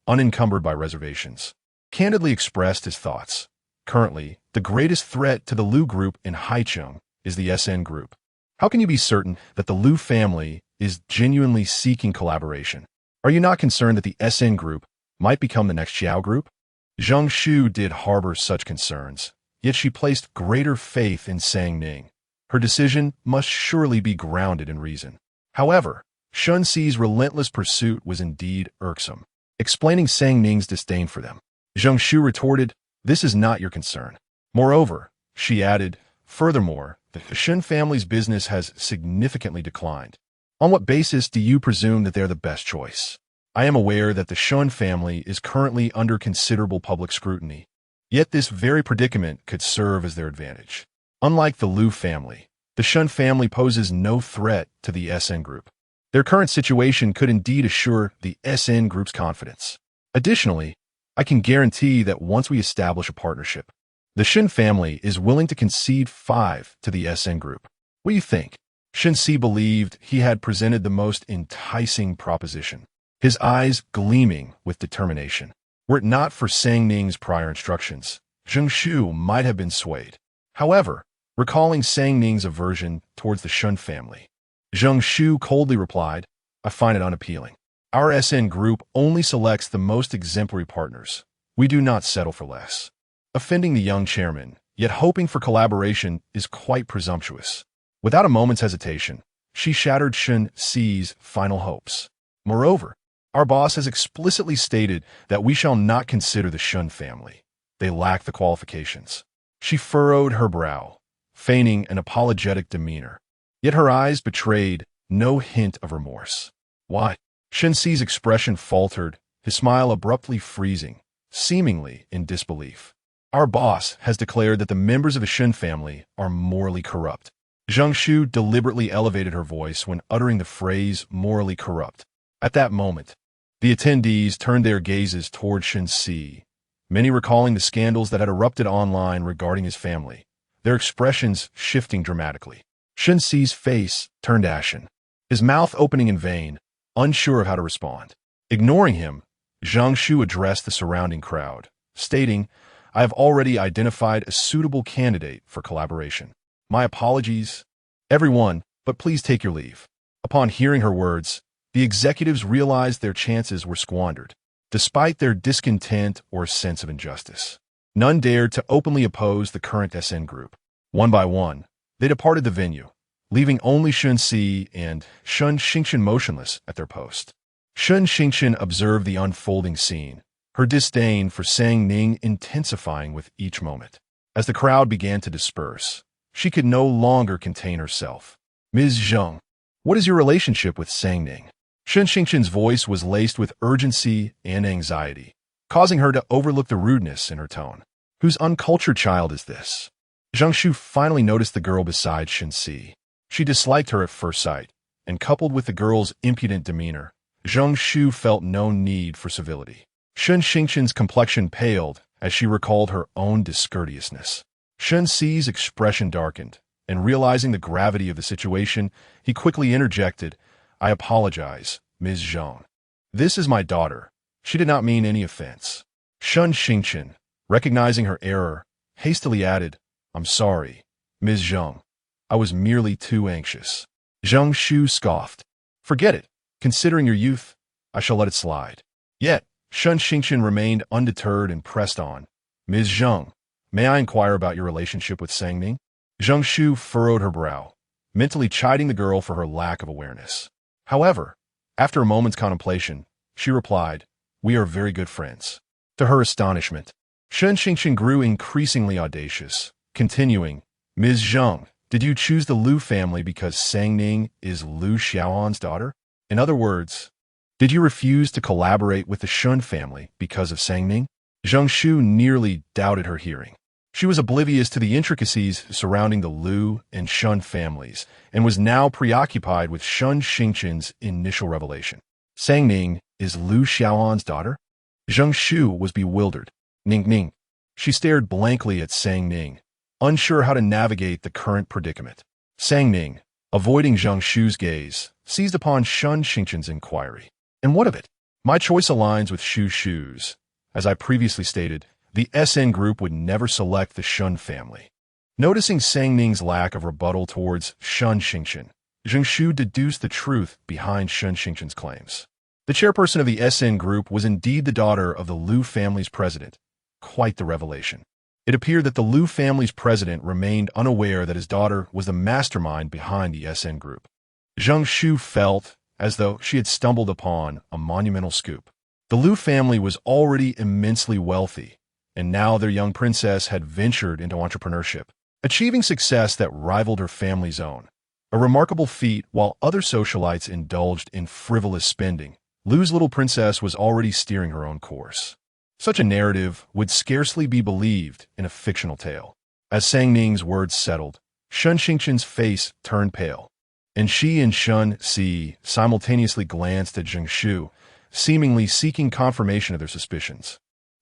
unencumbered by reservations, candidly expressed his thoughts. Currently, the greatest threat to the Liu group in Haicheng is the SN group. How can you be certain that the Liu family is genuinely seeking collaboration? Are you not concerned that the SN group might become the next Xiao group? Zheng Shu did harbor such concerns, yet she placed greater faith in Sang Ning. Her decision must surely be grounded in reason. However, Shen Si's relentless pursuit was indeed irksome. Explaining Sang Ning's disdain for them, Zheng Shu retorted, "This is not your concern." Moreover, she added, "Furthermore, the Shen family's business has significantly declined. On what basis do you presume that they're the best choice? I am aware that the Shen family is currently under considerable public scrutiny, yet this very predicament could serve as their advantage. Unlike the Liu family, the Shen family poses no threat to the SN group. Their current situation could indeed assure the SN group's confidence. Additionally, I can guarantee that once we establish a partnership, the Shen family is willing to concede 5 to the SN group. What do you think?" Shen Si believed he had presented the most enticing proposition, his eyes gleaming with determination. Were it not for Sang Ning's prior instructions, Zheng Shu might have been swayed. However, recalling Sang Ning's aversion towards the Shen family, Zheng Shu coldly replied, "I find it unappealing. Our SN group only selects the most exemplary partners. We do not settle for less." Offending the young chairman, yet hoping for collaboration, is quite presumptuous. Without a moment's hesitation, she shattered Shen Si's final hopes. "Moreover, our boss has explicitly stated that we shall not consider the Shen family. They lack the qualifications." She furrowed her brow, feigning an apologetic demeanor, yet her eyes betrayed no hint of remorse. "Why?" Shen Si's expression faltered, his smile abruptly freezing, seemingly in disbelief. "Our boss has declared that the members of the Shen family are morally corrupt." Zheng Shu deliberately elevated her voice when uttering the phrase morally corrupt. At that moment, the attendees turned their gazes toward Shen Si, many recalling the scandals that had erupted online regarding his family, their expressions shifting dramatically. Shen Si's face turned ashen, his mouth opening in vain, unsure of how to respond. Ignoring him, Zheng Shu addressed the surrounding crowd, stating, "I have already identified a suitable candidate for collaboration. My apologies, everyone, but please take your leave." Upon hearing her words, the executives realized their chances were squandered. Despite their discontent or sense of injustice, none dared to openly oppose the current SN group. One by one, they departed the venue, leaving only Shen Si and Shen Xingchen motionless at their post. Shen Xingchen observed the unfolding scene, her disdain for Sang Ning intensifying with each moment. As the crowd began to disperse, she could no longer contain herself. "Ms. Zheng, what is your relationship with Sang Ning?" Shen Xingchen's voice was laced with urgency and anxiety, causing her to overlook the rudeness in her tone. "Whose uncultured child is this?" Zheng Shu finally noticed the girl beside Shen Si. She disliked her at first sight, and coupled with the girl's impudent demeanor, Zheng Shu felt no need for civility. Shen Xingchen's complexion paled as she recalled her own discourteousness. Shen Si's expression darkened, and realizing the gravity of the situation, he quickly interjected, "I apologize, Ms. Zheng. This is my daughter. She did not mean any offense." Shen Xingchen, recognizing her error, hastily added, "I'm sorry, Ms. Zheng. I was merely too anxious." Zheng Shu scoffed. "Forget it. Considering your youth, I shall let it slide." Yet, Shen Xingchen remained undeterred and pressed on. "Ms. Zheng, may I inquire about your relationship with Sang Ning?" Zheng Shu furrowed her brow, mentally chiding the girl for her lack of awareness. However, after a moment's contemplation, she replied, "We are very good friends." To her astonishment, Shen Xingchen grew increasingly audacious, continuing, "Ms. Zheng, Did you choose the Liu family because Sang Ning is Liu Xiaohan's daughter? In other words, did you refuse to collaborate with the Shen family because of Sang Ning? Zheng Shu nearly doubted her hearing. She was oblivious to the intricacies surrounding the Liu and Shen families and was now preoccupied with Shen Xingqian's initial revelation. Sang Ning is Liu Xiaohan's daughter? Zheng Shu was bewildered. Ning. She stared blankly at Sang Ning, unsure how to navigate the current predicament. Sang Ning, avoiding Zheng Shu's gaze, seized upon Shen Xingqian's inquiry. And what of it? My choice aligns with Shu Shu's. As I previously stated, the SN group would never select the Shen family. Noticing Sang Ning's lack of rebuttal towards Shen Xingqian, Zheng Shu deduced the truth behind Shen Xingqian's claims. The chairperson of the SN group was indeed the daughter of the Liu family's president. Quite the revelation. It appeared that the Liu family's president remained unaware that his daughter was the mastermind behind the SN group. Zheng Shu felt as though she had stumbled upon a monumental scoop. The Liu family was already immensely wealthy, and now their young princess had ventured into entrepreneurship, achieving success that rivaled her family's own. A remarkable feat while other socialites indulged in frivolous spending. Liu's little princess was already steering her own course. Such a narrative would scarcely be believed in a fictional tale. As Sang Ning's words settled, Shen Xingqian's face turned pale, and she and Shen Si simultaneously glanced at Zheng Shu, seemingly seeking confirmation of their suspicions.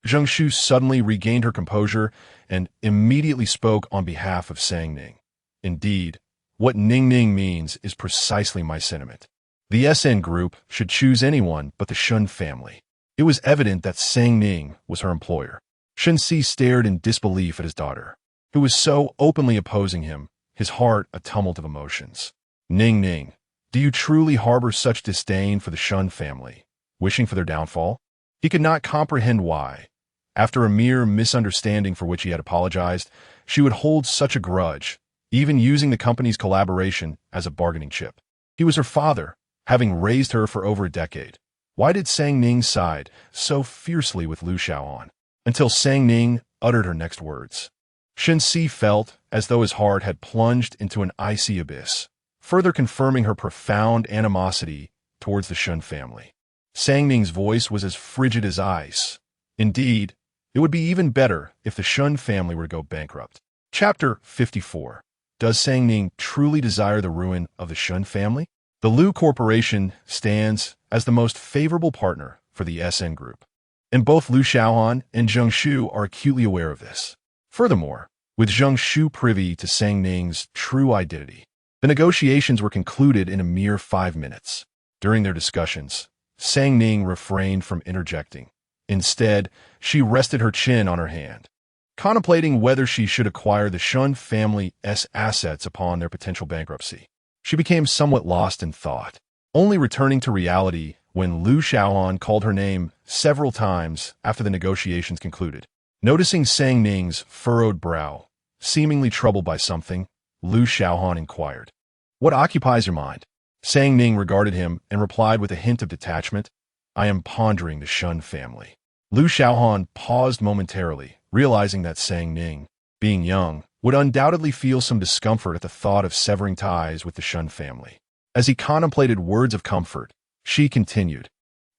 Zheng Shu suddenly regained her composure and immediately spoke on behalf of Sang Ning. Indeed, what Ning means is precisely my sentiment. The SN group should choose anyone but the Shen family. It was evident that Sang Ning was her employer. Shen Si stared in disbelief at his daughter, who was so openly opposing him, his heart a tumult of emotions. Ning, do you truly harbor such disdain for the Shen family, wishing for their downfall? He could not comprehend why, after a mere misunderstanding for which he had apologized, she would hold such a grudge, even using the company's collaboration as a bargaining chip. He was her father, having raised her for over a decade. Why did Sang Ning side so fiercely with Liu Xiaohan? Until Sang Ning uttered her next words. Shen Si felt as though his heart had plunged into an icy abyss, further confirming her profound animosity towards the Shen family. Sang Ning's voice was as frigid as ice. Indeed, it would be even better if the Shen family were to go bankrupt. Chapter 54. Does Sang Ning truly desire the ruin of the Shen family? The Liu Corporation stands as the most favorable partner for the SN group, and both Liu Xiaohan and Zheng Shu are acutely aware of this. Furthermore, with Zheng Shu privy to Sang Ning's true identity, the negotiations were concluded in a mere 5 minutes. During their discussions, Sang Ning refrained from interjecting. Instead, she rested her chin on her hand, contemplating whether she should acquire the Shen family's assets upon their potential bankruptcy. She became somewhat lost in thought, only returning to reality when Liu Xiaohan called her name several times after the negotiations concluded. Noticing Sang Ning's furrowed brow, seemingly troubled by something, Liu Xiaohan inquired, "What occupies your mind?" Sang Ning regarded him and replied with a hint of detachment, "I am pondering the Shen family." Liu Xiaohan paused momentarily, realizing that Sang Ning, being young, would undoubtedly feel some discomfort at the thought of severing ties with the Shen family. As he contemplated words of comfort, she continued,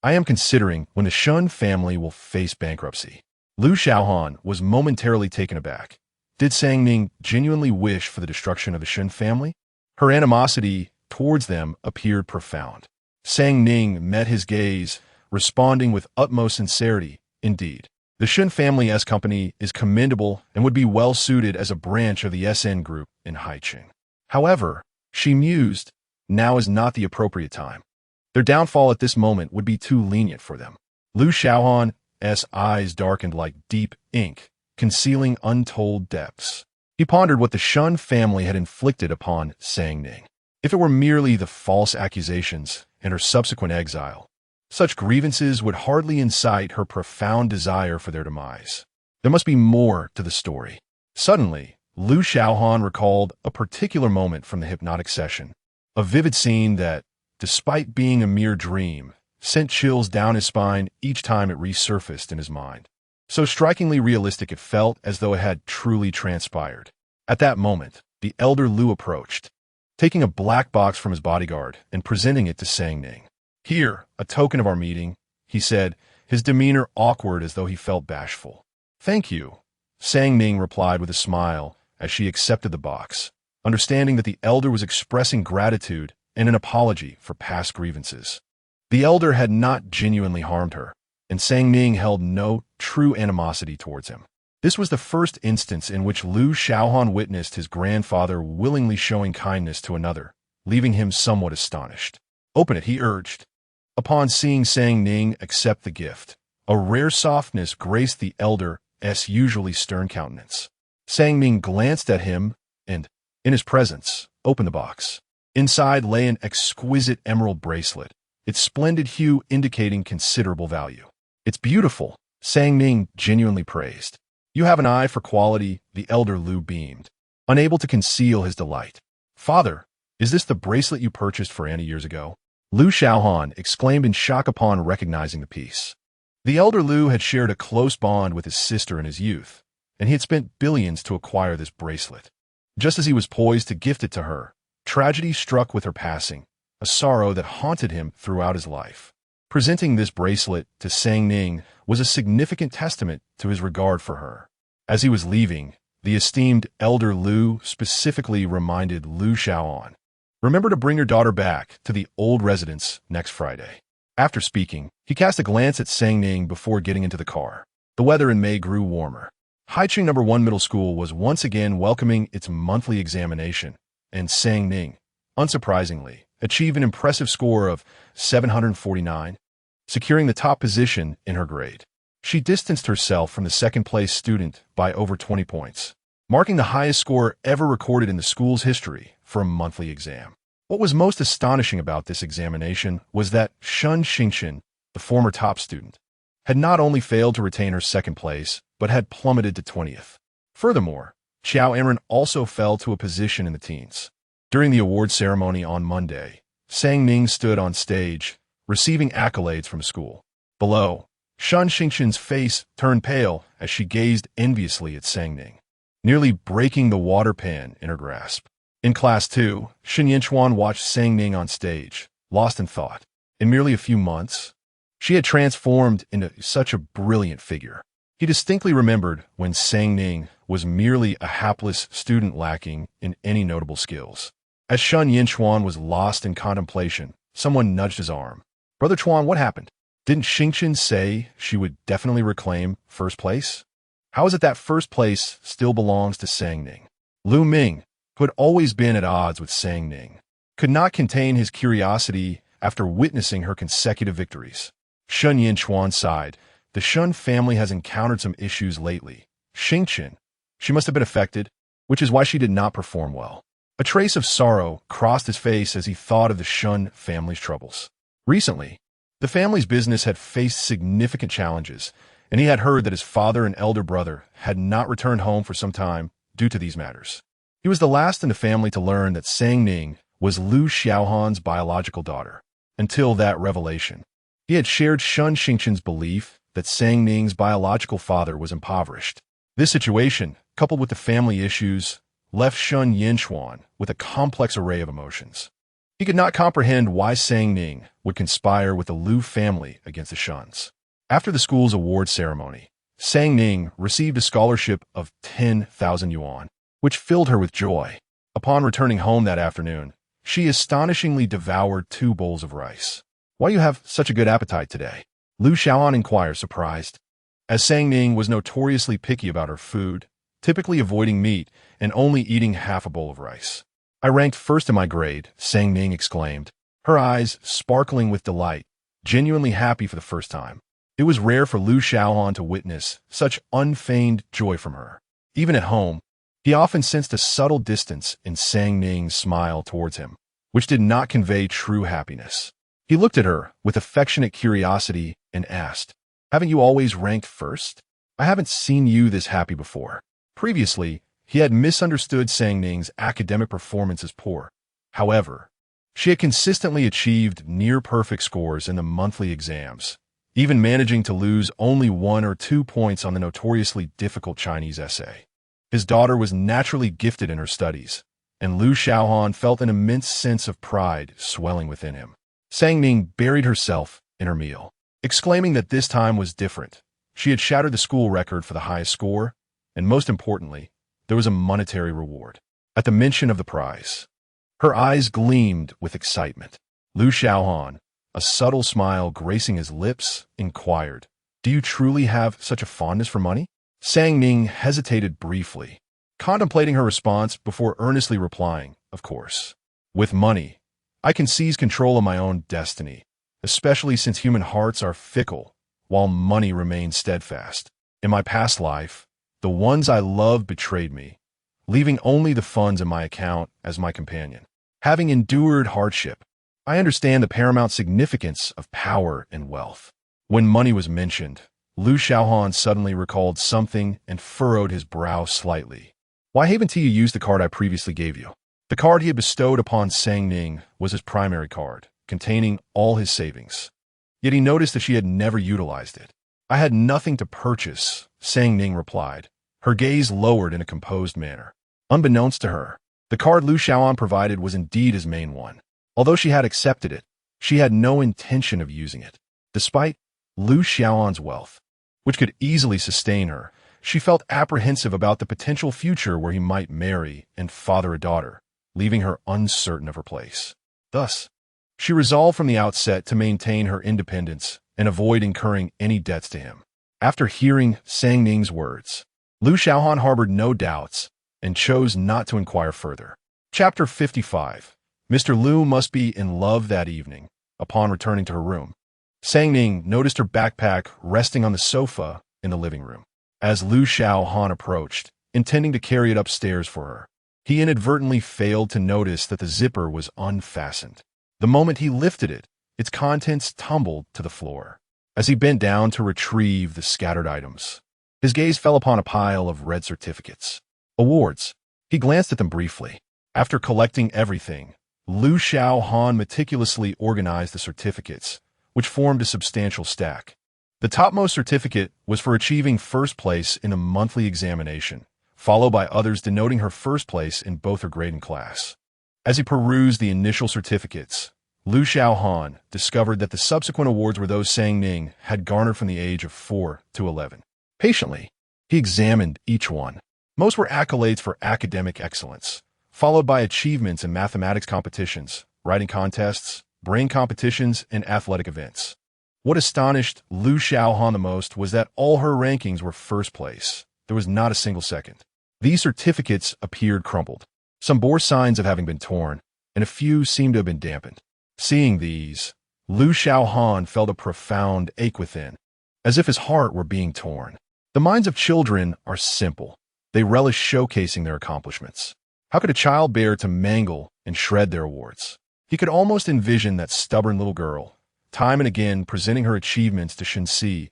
"I am considering when the Shen family will face bankruptcy." Liu Xiaohan was momentarily taken aback. Did Sang Ning genuinely wish for the destruction of the Shen family? Her animosity towards them appeared profound. Sang Ning met his gaze, responding with utmost sincerity. Indeed, the Shen family's company is commendable and would be well suited as a branch of the SN group in Haiqing. However, she mused, now is not the appropriate time. Their downfall at this moment would be too lenient for them. Liu Xiaohan's eyes darkened like deep ink, concealing untold depths. He pondered what the Shen family had inflicted upon Sang Ning. If it were merely the false accusations and her subsequent exile, such grievances would hardly incite her profound desire for their demise. There must be more to the story. Suddenly, Liu Xiaohan recalled a particular moment from the hypnotic session, a vivid scene that, despite being a mere dream, sent chills down his spine each time it resurfaced in his mind. So strikingly realistic it felt as though it had truly transpired. At that moment, the elder Lu approached, taking a black box from his bodyguard and presenting it to Sang Ning. "Here, a token of our meeting," he said, his demeanor awkward as though he felt bashful. "Thank you," Sang Ning replied with a smile as she accepted the box, understanding that the elder was expressing gratitude and an apology for past grievances. The elder had not genuinely harmed her, and Sang Ning held no true animosity towards him. This was the first instance in which Lu Xiaohan witnessed his grandfather willingly showing kindness to another, leaving him somewhat astonished. "Open it," he urged. Upon seeing Sang Ning accept the gift, a rare softness graced the elder's usually stern countenance. Sang Ning glanced at him and, in his presence, opened the box. Inside lay an exquisite emerald bracelet, its splendid hue indicating considerable value. "It's beautiful," Sang Ning genuinely praised. "You have an eye for quality," the elder Lu beamed, unable to conceal his delight. "Father, is this the bracelet you purchased for Annie years ago?" Lu Xiaohan exclaimed in shock upon recognizing the piece. The elder Lu had shared a close bond with his sister in his youth, and he had spent billions to acquire this bracelet. Just as he was poised to gift it to her, tragedy struck with her passing, a sorrow that haunted him throughout his life. Presenting this bracelet to Sang Ning was a significant testament to his regard for her. As he was leaving, the esteemed elder Lu specifically reminded Lu Xiaohan, "Remember to bring your daughter back to the old residence next Friday." After speaking, he cast a glance at Sang Ning before getting into the car. The weather in May grew warmer. Haiqing No. 1 Middle School was once again welcoming its monthly examination, and Sang Ning, unsurprisingly, achieved an impressive score of 749, securing the top position in her grade. She distanced herself from the second-place student by over 20 points, marking the highest score ever recorded in the school's history for a monthly exam. What was most astonishing about this examination was that Shen Jia, the former top student, had not only failed to retain her second place, but had plummeted to 20th. Furthermore, Xiaohan also fell to a position in the teens. During the award ceremony on Monday, Sang Ning stood on stage, receiving accolades from school. Below, Shen Jia's face turned pale as she gazed enviously at Sang Ning, nearly breaking the water pan in her grasp. In Class 2, Shen Jia watched Sang Ning on stage, lost in thought. In merely a few months, she had transformed into such a brilliant figure. He distinctly remembered when Sang Ning was merely a hapless student lacking in any notable skills. As Shen Jia was lost in contemplation, someone nudged his arm. "Brother Chuan, what happened? Didn't Xingqian say she would definitely reclaim first place? How is it that first place still belongs to Sang Ning?" Lu Ming, who had always been at odds with Sang Ning, could not contain his curiosity after witnessing her consecutive victories. Shen Jia sighed. "The Shen family has encountered some issues lately. Xingqian, she must have been affected, which is why she did not perform well." A trace of sorrow crossed his face as he thought of the Shen family's troubles. Recently, the family's business had faced significant challenges, and he had heard that his father and elder brother had not returned home for some time due to these matters. He was the last in the family to learn that Sang Ning was Lu Xiaohan's biological daughter. Until that revelation, he had shared Shen Jingqian's belief that Sang Ning's biological father was impoverished. This situation, coupled with the family issues, left Shen Jia with a complex array of emotions. He could not comprehend why Sang Ning would conspire with the Lu family against the Shens. After the school's award ceremony, Sang Ning received a scholarship of 10,000 yuan, which filled her with joy. Upon returning home that afternoon, she astonishingly devoured 2 bowls of rice. "Why do you have such a good appetite today?" Lu Xiaohan inquired, surprised. As Sang Ning was notoriously picky about her food, typically avoiding meat and only eating half a bowl of rice. "I ranked first in my grade," Sang Ning exclaimed, her eyes sparkling with delight, genuinely happy for the first time. It was rare for Lu Xiaohan to witness such unfeigned joy from her. Even at home, he often sensed a subtle distance in Sang Ning's smile towards him, which did not convey true happiness. He looked at her with affectionate curiosity and asked, "Haven't you always ranked first? I haven't seen you this happy before." Previously, he had misunderstood Sang Ning's academic performance as poor. However, she had consistently achieved near-perfect scores in the monthly exams, even managing to lose only 1 or 2 points on the notoriously difficult Chinese essay. His daughter was naturally gifted in her studies, and Lu Xiaohan felt an immense sense of pride swelling within him. Ning buried herself in her meal, exclaiming that this time was different. She had shattered the school record for the highest score, and most importantly, there was a monetary reward. At the mention of the prize, her eyes gleamed with excitement. Lu Xiaohan, a subtle smile gracing his lips, inquired, "Do you truly have such a fondness for money?" Ning hesitated briefly, contemplating her response before earnestly replying, "Of course. With money, I can seize control of my own destiny, especially since human hearts are fickle, while money remains steadfast. In my past life, the ones I loved betrayed me, leaving only the funds in my account as my companion. Having endured hardship, I understand the paramount significance of power and wealth." When money was mentioned, Lu Xiaohan suddenly recalled something and furrowed his brow slightly. "Why haven't you used the card I previously gave you?" The card he had bestowed upon Ning was his primary card, containing all his savings. Yet he noticed that she had never utilized it. "I had nothing to purchase," Ning replied, her gaze lowered in a composed manner. Unbeknownst to her, the card Lu Xiaohan provided was indeed his main one. Although she had accepted it, she had no intention of using it. Despite Lu Xiaohan's wealth, which could easily sustain her, she felt apprehensive about the potential future where he might marry and father a daughter, leaving her uncertain of her place. Thus, she resolved from the outset to maintain her independence and avoid incurring any debts to him. After hearing Ning's words, Lu Xiaohan harbored no doubts and chose not to inquire further. Chapter 55. Mr. Lu must be in love that evening. Upon returning to her room, Ning noticed her backpack resting on the sofa in the living room. As Lu Xiaohan approached, intending to carry it upstairs for her, he inadvertently failed to notice that the zipper was unfastened. The moment he lifted it, its contents tumbled to the floor. As he bent down to retrieve the scattered items, his gaze fell upon a pile of red certificates. Awards. He glanced at them briefly. After collecting everything, Lu Xiaohan meticulously organized the certificates, which formed a substantial stack. The topmost certificate was for achieving first place in a monthly examination, followed by others denoting her first place in both her grade and class. As he perused the initial certificates, Lu Xiaohan discovered that the subsequent awards were those Ning had garnered from the age of 4 to 11. Patiently, he examined each one. Most were accolades for academic excellence, followed by achievements in mathematics competitions, writing contests, brain competitions, and athletic events. What astonished Lu Xiaohan the most was that all her rankings were first place. There was not a single second. These certificates appeared crumpled. Some bore signs of having been torn, and a few seemed to have been dampened. Seeing these, Lu Xiaohan felt a profound ache within, as if his heart were being torn. The minds of children are simple. They relish showcasing their accomplishments. How could a child bear to mangle and shred their awards? He could almost envision that stubborn little girl, time and again presenting her achievements to Shen Jia,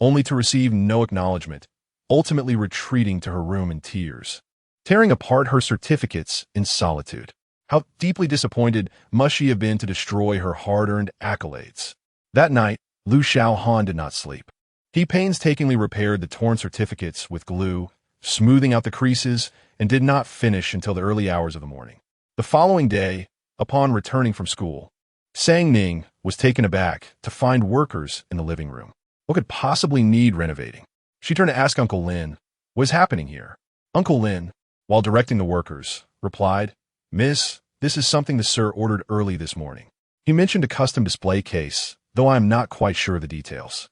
only to receive no acknowledgement, ultimately retreating to her room in tears, tearing apart her certificates in solitude. How deeply disappointed must she have been to destroy her hard-earned accolades? That night, Lu Xiaohan did not sleep. He painstakingly repaired the torn certificates with glue, smoothing out the creases, and did not finish until the early hours of the morning. The following day, upon returning from school, Ning was taken aback to find workers in the living room. What could possibly need renovating? She turned to ask Uncle Lin, "What is happening here?" Uncle Lin, while directing the workers, replied, "Miss, this is something the sir ordered early this morning." He mentioned a custom display case, though I am not quite sure of the details.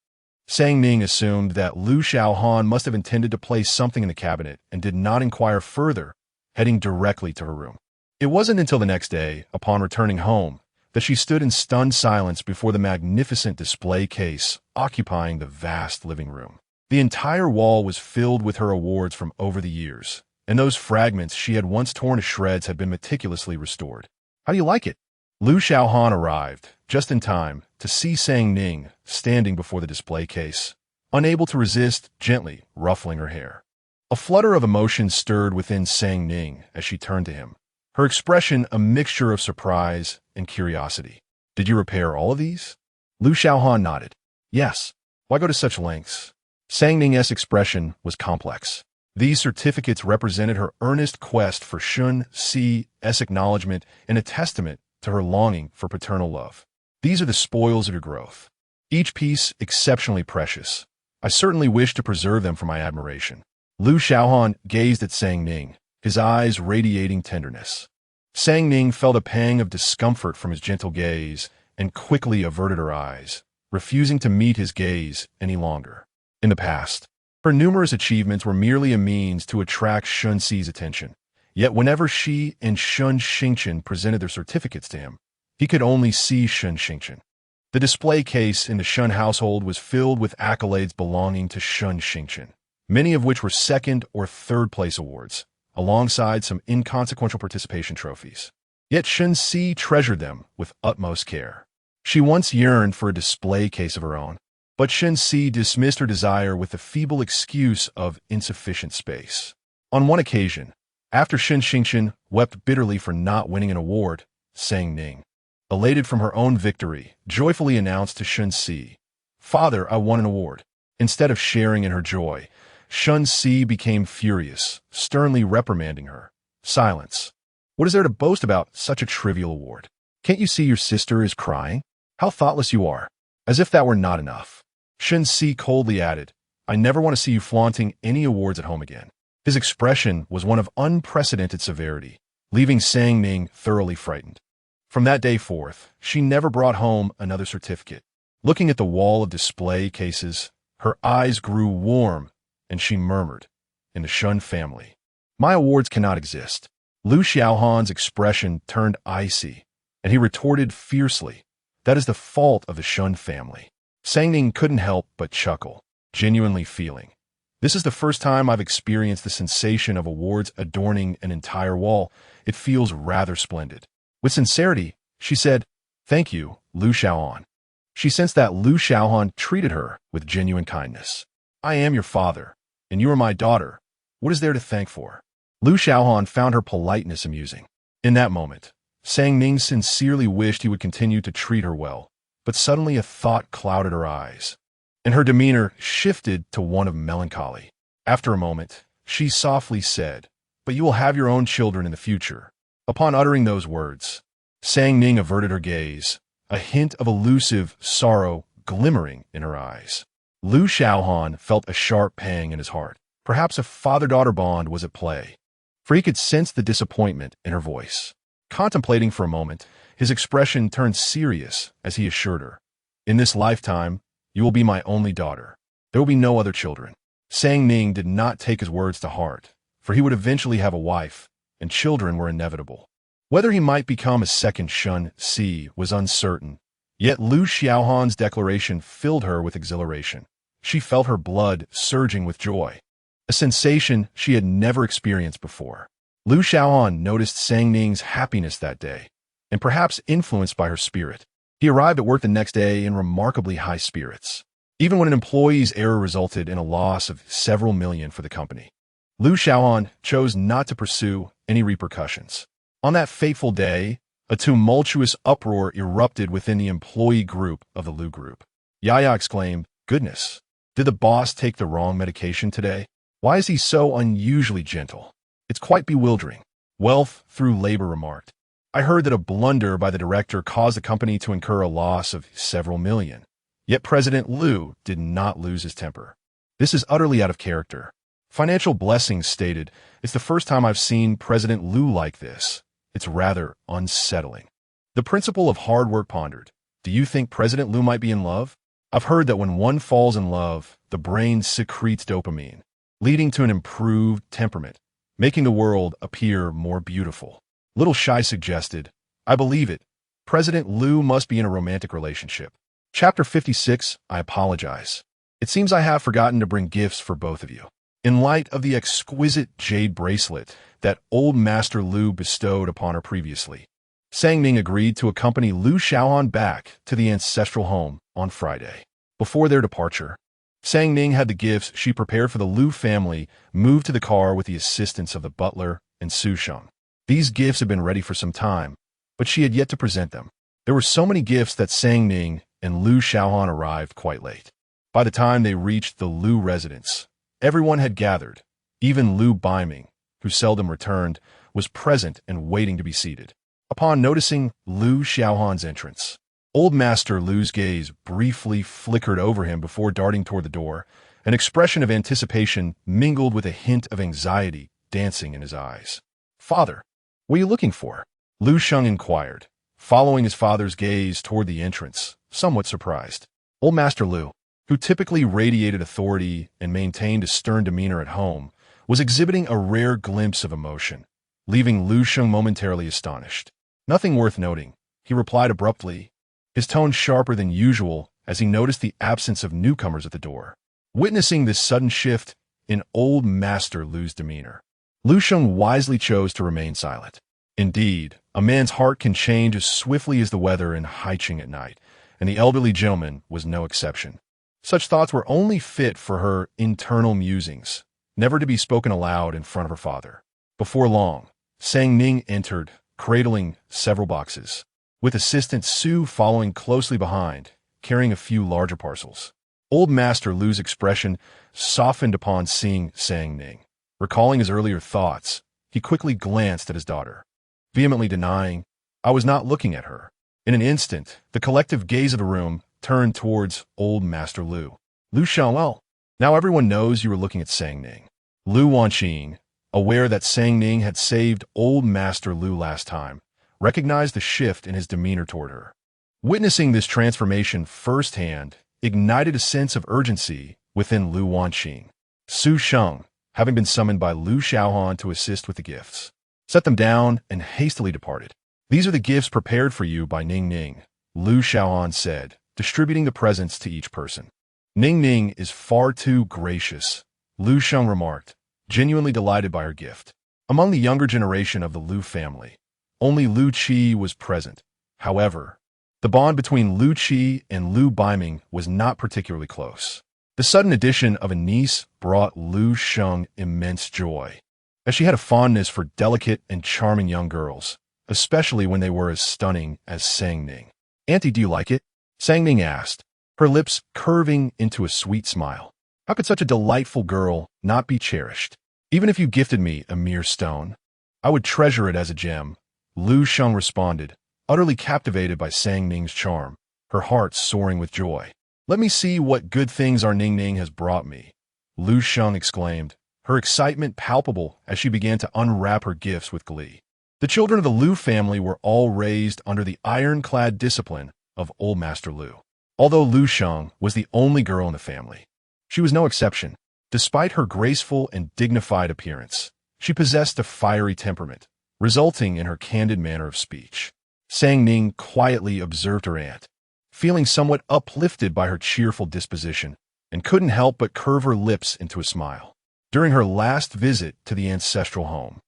Ning assumed that Lu Xiaohan must have intended to place something in the cabinet and did not inquire further, heading directly to her room. It wasn't until the next day, upon returning home, that she stood in stunned silence before the magnificent display case occupying the vast living room. The entire wall was filled with her awards from over the years, and those fragments she had once torn to shreds had been meticulously restored. "How do you like it?" Lu Xiaohan arrived, just in time, to see Ning standing before the display case, unable to resist gently ruffling her hair. A flutter of emotion stirred within Ning as she turned to him, her expression a mixture of surprise and curiosity. "Did you repair all of these?" Lu Xiaohan nodded. "Yes. Why go to such lengths?" Ning's expression was complex. These certificates represented her earnest quest for Shen Jia's acknowledgement and a testament to her longing for paternal love. These are the spoils of your growth. Each piece exceptionally precious. I certainly wish to preserve them for my admiration. Xiaohan gazed at Sang Ning, his eyes radiating tenderness. Sang Ning felt a pang of discomfort from his gentle gaze and quickly averted her eyes, refusing to meet his gaze any longer. In the past, her numerous achievements were merely a means to attract Shen Jia's attention. Yet whenever she and Shen Xingchen presented their certificates to him, he could only see Shen Xingchen. The display case in the Shen household was filled with accolades belonging to Shen Xingchen, many of which were second or third place awards, alongside some inconsequential participation trophies. Yet Shen Jia treasured them with utmost care. She once yearned for a display case of her own, but Shen Jia dismissed her desire with the feeble excuse of insufficient space. On one occasion, after Shen Xingchen wept bitterly for not winning an award, Sang Ning, elated from her own victory, joyfully announced to Shen Jia, "Father, I won an award." Instead of sharing in her joy, Shen Jia became furious, sternly reprimanding her. "Silence. What is there to boast about such a trivial award? Can't you see your sister is crying? How thoughtless you are." As if that were not enough, Shen Jia coldly added, "I never want to see you flaunting any awards at home again." His expression was one of unprecedented severity, leaving Sang Ning thoroughly frightened. From that day forth, she never brought home another certificate. Looking at the wall of display cases, her eyes grew warm, and she murmured, "In the Shen family, my awards cannot exist." Xiaohan's expression turned icy, and he retorted fiercely, "That is the fault of the Shen family." Sang Ning couldn't help but chuckle, genuinely feeling, "This is the first time I've experienced the sensation of awards adorning an entire wall. It feels rather splendid." With sincerity, she said, "Thank you, Xiaohan." She sensed that Xiaohan treated her with genuine kindness. "I am your father, and you are my daughter. What is there to thank for?" Xiaohan found her politeness amusing. In that moment, Sang Ning sincerely wished he would continue to treat her well, but suddenly a thought clouded her eyes, and her demeanor shifted to one of melancholy. After a moment, she softly said, "But you will have your own children in the future." Upon uttering those words, Sang Ning averted her gaze, a hint of elusive sorrow glimmering in her eyes. Xiaohan felt a sharp pang in his heart. Perhaps a father-daughter bond was at play, for he could sense the disappointment in her voice. Contemplating for a moment, his expression turned serious as he assured her, "In this lifetime, you will be my only daughter. There will be no other children." Sang Ning did not take his words to heart, for he would eventually have a wife, and children were inevitable. Whether he might become a second Shen Jia was uncertain, yet Xiaohan's declaration filled her with exhilaration. She felt her blood surging with joy, a sensation she had never experienced before. Xiaohan noticed Sang Ning's happiness that day, and perhaps influenced by her spirit, he arrived at work the next day in remarkably high spirits, even when an employee's error resulted in a loss of several million for the company. Xiaohan chose not to pursue any repercussions. On that fateful day, a tumultuous uproar erupted within the employee group of the Lu Group. Yaya exclaimed, "Goodness, did the boss take the wrong medication today? Why is he so unusually gentle? It's quite bewildering." Wealth through labor remarked, "I heard that a blunder by the director caused the company to incur a loss of several million. Yet President Lu did not lose his temper. This is utterly out of character." Financial Blessings stated, "It's the first time I've seen President Lu like this. It's rather unsettling." The principle of hard work pondered, "Do you think President Lu might be in love? I've heard that when one falls in love, the brain secretes dopamine, leading to an improved temperament, making the world appear more beautiful." Little Shy suggested, "I believe it. President Lu must be in a romantic relationship." Chapter 56, I apologize. It seems I have forgotten to bring gifts for both of you. In light of the exquisite jade bracelet that old Master Lu bestowed upon her previously, Sang Ning agreed to accompany Xiaohan back to the ancestral home on Friday. Before their departure, Sang Ning had the gifts she prepared for the Lu family moved to the car with the assistance of the butler and Su Sheng. These gifts had been ready for some time, but she had yet to present them. There were so many gifts that Sang Ning and Xiaohan arrived quite late. By the time they reached the Lu residence, everyone had gathered, Even Lu Baiming, who seldom returned, was present and waiting to be seated. Upon noticing Lu Xiaohan's entrance, Old Master Lu's gaze briefly flickered over him before darting toward the door, an expression of anticipation mingled with a hint of anxiety dancing in his eyes. "Father, what are you looking for?" Lu Sheng inquired, following his father's gaze toward the entrance, somewhat surprised. Old Master Lu, who typically radiated authority and maintained a stern demeanor at home, was exhibiting a rare glimpse of emotion, leaving Lu Sheng momentarily astonished. "Nothing worth noting," he replied abruptly, his tone sharper than usual as he noticed the absence of newcomers at the door. Witnessing this sudden shift in Old Master Lu's demeanor, Lu Sheng wisely chose to remain silent. Indeed, a man's heart can change as swiftly as the weather in Haiqing at night, and the elderly gentleman was no exception. Such thoughts were only fit for her internal musings, never to be spoken aloud in front of her father. Before long, Ning entered, cradling several boxes, with assistant Su following closely behind, carrying a few larger parcels. Old Master Lu's expression softened upon seeing Ning. Recalling his earlier thoughts, he quickly glanced at his daughter, vehemently denying, "I was not looking at her." In an instant, the collective gaze of the room turned towards Old Master Lu. "Lu Xiaowhan, now everyone knows you were looking at Ning." Lu Wanqing, aware that Ning had saved Old Master Lu last time, recognized the shift in his demeanor toward her. Witnessing this transformation firsthand ignited a sense of urgency within Lu Wanqing. Su Sheng, having been summoned by Lu Xiaohan to assist with the gifts, set them down and hastily departed. "These are the gifts prepared for you by Ning," Lu Xiaohan said, distributing the presents to each person. "Ning is far too gracious," Lu Sheng remarked, genuinely delighted by her gift. Among the younger generation of the Lu family, only Lu Qi was present. However, the bond between Lu Qi and Lu Baiming was not particularly close. The sudden addition of a niece brought Lu Sheng immense joy, as she had a fondness for delicate and charming young girls, especially when they were as stunning as Ning. "Auntie, do you like it?" Ning asked, her lips curving into a sweet smile. "How could such a delightful girl not be cherished? Even if you gifted me a mere stone, I would treasure it as a gem," Lu Sheng responded, utterly captivated by Ning's charm, her heart soaring with joy. "Let me see what good things our Ning has brought me," Lu Sheng exclaimed, her excitement palpable as she began to unwrap her gifts with glee. The children of the Lu family were all raised under the ironclad discipline of Old Master Lu. Although Lu Sheng was the only girl in the family, she was no exception. Despite her graceful and dignified appearance, she possessed a fiery temperament, resulting in her candid manner of speech. Ning quietly observed her aunt, feeling somewhat uplifted by her cheerful disposition, and couldn't help but curve her lips into a smile. During her last visit to the ancestral home,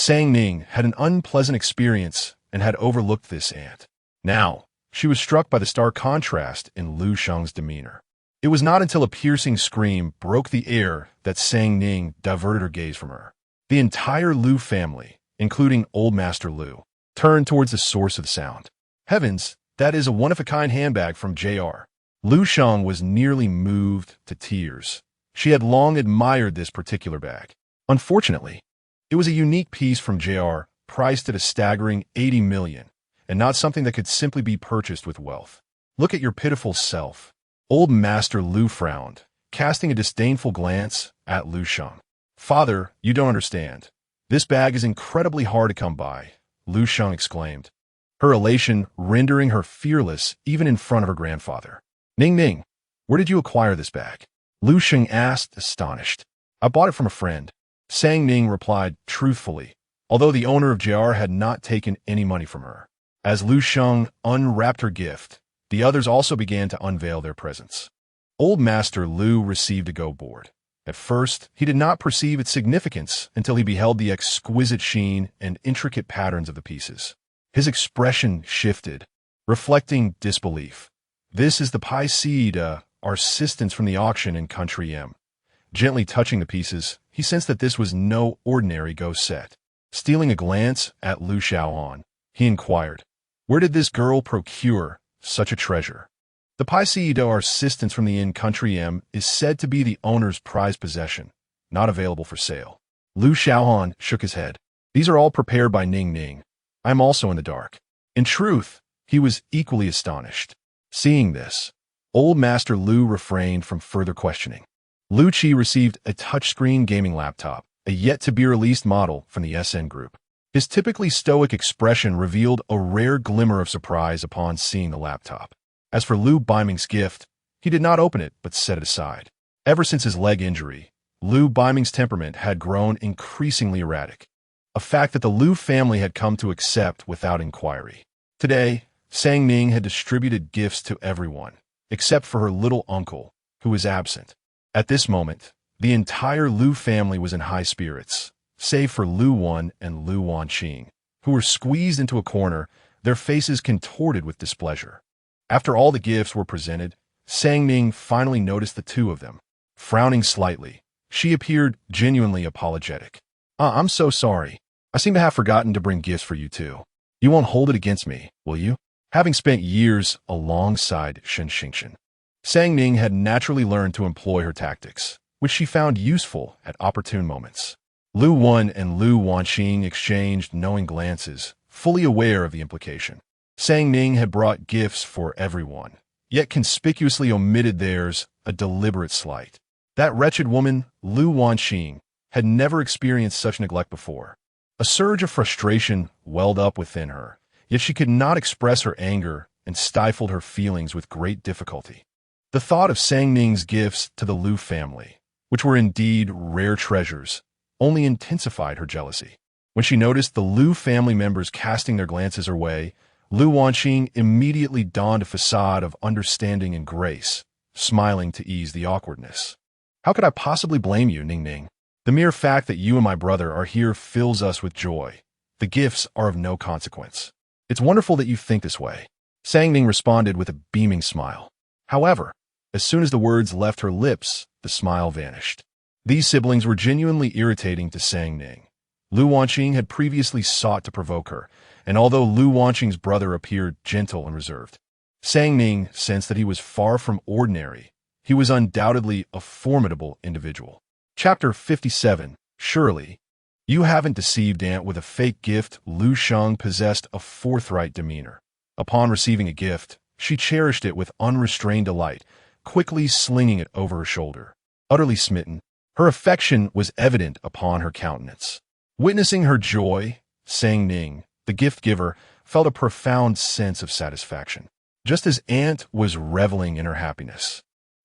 Ning had an unpleasant experience and had overlooked this aunt. Now, she was struck by the stark contrast in Lu Sheng's demeanor. It was not until a piercing scream broke the air that Ning diverted her gaze from her. The entire Lu family, including Old Master Lu, turned towards the source of the sound. "Heavens, that is a one-of-a-kind handbag from Jr." Lu Sheng was nearly moved to tears. She had long admired this particular bag. Unfortunately, it was a unique piece from Jr., priced at a staggering 80 million, and not something that could simply be purchased with wealth. "Look at your pitiful self." Old Master Lu frowned, casting a disdainful glance at Lu Sheng. "Father, you don't understand. This bag is incredibly hard to come by," Lu Sheng exclaimed, her elation rendering her fearless even in front of her grandfather. Ning, where did you acquire this bag?" Lu Sheng asked, astonished. "I bought it from a friend," Ning replied truthfully, although the owner of Jr. had not taken any money from her. As Lu Sheng unwrapped her gift, the others also began to unveil their presents. Old Master Lu received a go board. At first, he did not perceive its significance until he beheld the exquisite sheen and intricate patterns of the pieces. His expression shifted, reflecting disbelief. "This is the Paisida, our assistants from the auction in Country M." Gently touching the pieces, he sensed that this was no ordinary go set. Stealing a glance at Lu Xiaohan, he inquired, "Where did this girl procure such a treasure?" "The Paisida, our assistants from the inn Country M, is said to be the owner's prized possession," not available for sale. Lu Xiaohan shook his head. These are all prepared by Ning. I am also in the dark. In truth, he was equally astonished. Seeing this, old Master Lu refrained from further questioning. Lu Qi received a touchscreen gaming laptop, a yet-to-be-released model from the SN Group. His typically stoic expression revealed a rare glimmer of surprise upon seeing the laptop. As for Lu Baiming's gift, he did not open it but set it aside. Ever since his leg injury, Lu Baiming's temperament had grown increasingly erratic, a fact that the Lu family had come to accept without inquiry. Today, Sang Ning had distributed gifts to everyone, except for her little uncle, who was absent. At this moment, the entire Lu family was in high spirits, save for Lu Wan and Lu Wanqing, who were squeezed into a corner, their faces contorted with displeasure. After all the gifts were presented, Sang Ning finally noticed the two of them. Frowning slightly, she appeared genuinely apologetic. I'm so sorry. I seem to have forgotten to bring gifts for you too. You won't hold it against me, will you? Having spent years alongside Shen Jia, Sang Ning had naturally learned to employ her tactics, which she found useful at opportune moments. Lu Wan and Lu Wanqing exchanged knowing glances, fully aware of the implication. Sang Ning had brought gifts for everyone, yet conspicuously omitted theirs, a deliberate slight. That wretched woman, Lu Wanqing, had never experienced such neglect before. A surge of frustration welled up within her, yet she could not express her anger and stifled her feelings with great difficulty. The thought of Sang Ning's gifts to the Lu family, which were indeed rare treasures, only intensified her jealousy. When she noticed the Lu family members casting their glances her way, Lu Wanqing immediately donned a facade of understanding and grace, smiling to ease the awkwardness. How could I possibly blame you, Ning? The mere fact that you and my brother are here fills us with joy. The gifts are of no consequence. It's wonderful that you think this way. Sang Ning responded with a beaming smile. However, as soon as the words left her lips, the smile vanished. These siblings were genuinely irritating to Sang Ning. Lu Wanqing had previously sought to provoke her, and although Lu Wanqing's brother appeared gentle and reserved, Sang Ning sensed that he was far from ordinary. He was undoubtedly a formidable individual. Chapter 57. Surely, you haven't deceived Aunt with a fake gift. Lu Sheng possessed a forthright demeanor. Upon receiving a gift, she cherished it with unrestrained delight, quickly slinging it over her shoulder. Utterly smitten, her affection was evident upon her countenance. Witnessing her joy, Sang Ning, the gift-giver, felt a profound sense of satisfaction, just as Aunt was reveling in her happiness.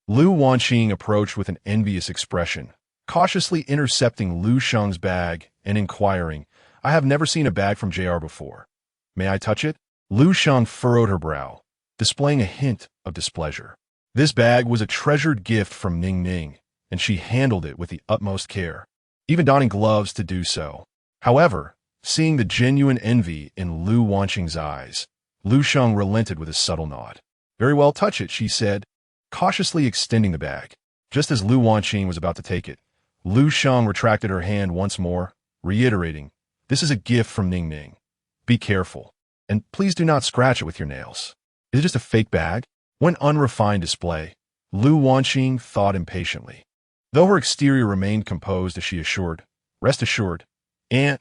Lu Wanqing approached with an envious expression, cautiously intercepting Lu Sheng's bag and inquiring, I have never seen a bag from JR before. May I touch it? Lu Sheng furrowed her brow, displaying a hint of displeasure. This bag was a treasured gift from Ning, and she handled it with the utmost care, even donning gloves to do so. However, seeing the genuine envy in Lu Wanqing's eyes, Lu Sheng relented with a subtle nod. Very well, touch it, she said, cautiously extending the bag. Just as Lu Wanqing was about to take it, Lu Sheng retracted her hand once more, reiterating, this is a gift from Ning. Be careful, and please do not scratch it with your nails. Is it just a fake bag? When unrefined display, Lu Wanqing thought impatiently. Though her exterior remained composed as she assured, rest assured, Aunt,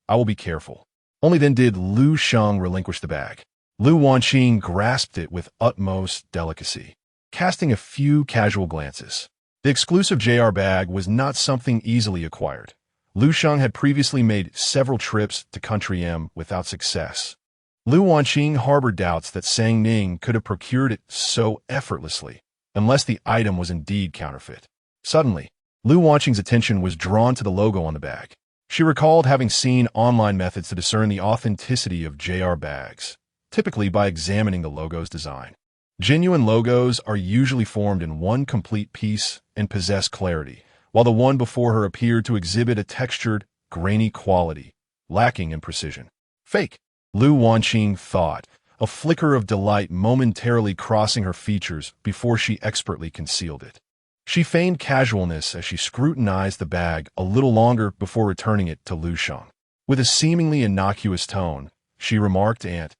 I will be careful. Only then did Lu Sheng relinquish the bag. Lu Wanqing grasped it with utmost delicacy, casting a few casual glances. The exclusive JR bag was not something easily acquired. Lu Sheng had previously made several trips to Country M without success. Lu Wanqing harbored doubts that Sang Ning could have procured it so effortlessly, unless the item was indeed counterfeit. Suddenly, Lu Wanqing's attention was drawn to the logo on the bag. She recalled having seen online methods to discern the authenticity of JR bags, typically by examining the logo's design. Genuine logos are usually formed in one complete piece and possess clarity, while the one before her appeared to exhibit a textured, grainy quality, lacking in precision. Fake, Lu Wanqing thought, a flicker of delight momentarily crossing her features before she expertly concealed it. She feigned casualness as she scrutinized the bag a little longer before returning it to Lu Sheng. With a seemingly innocuous tone, she remarked, Aunt,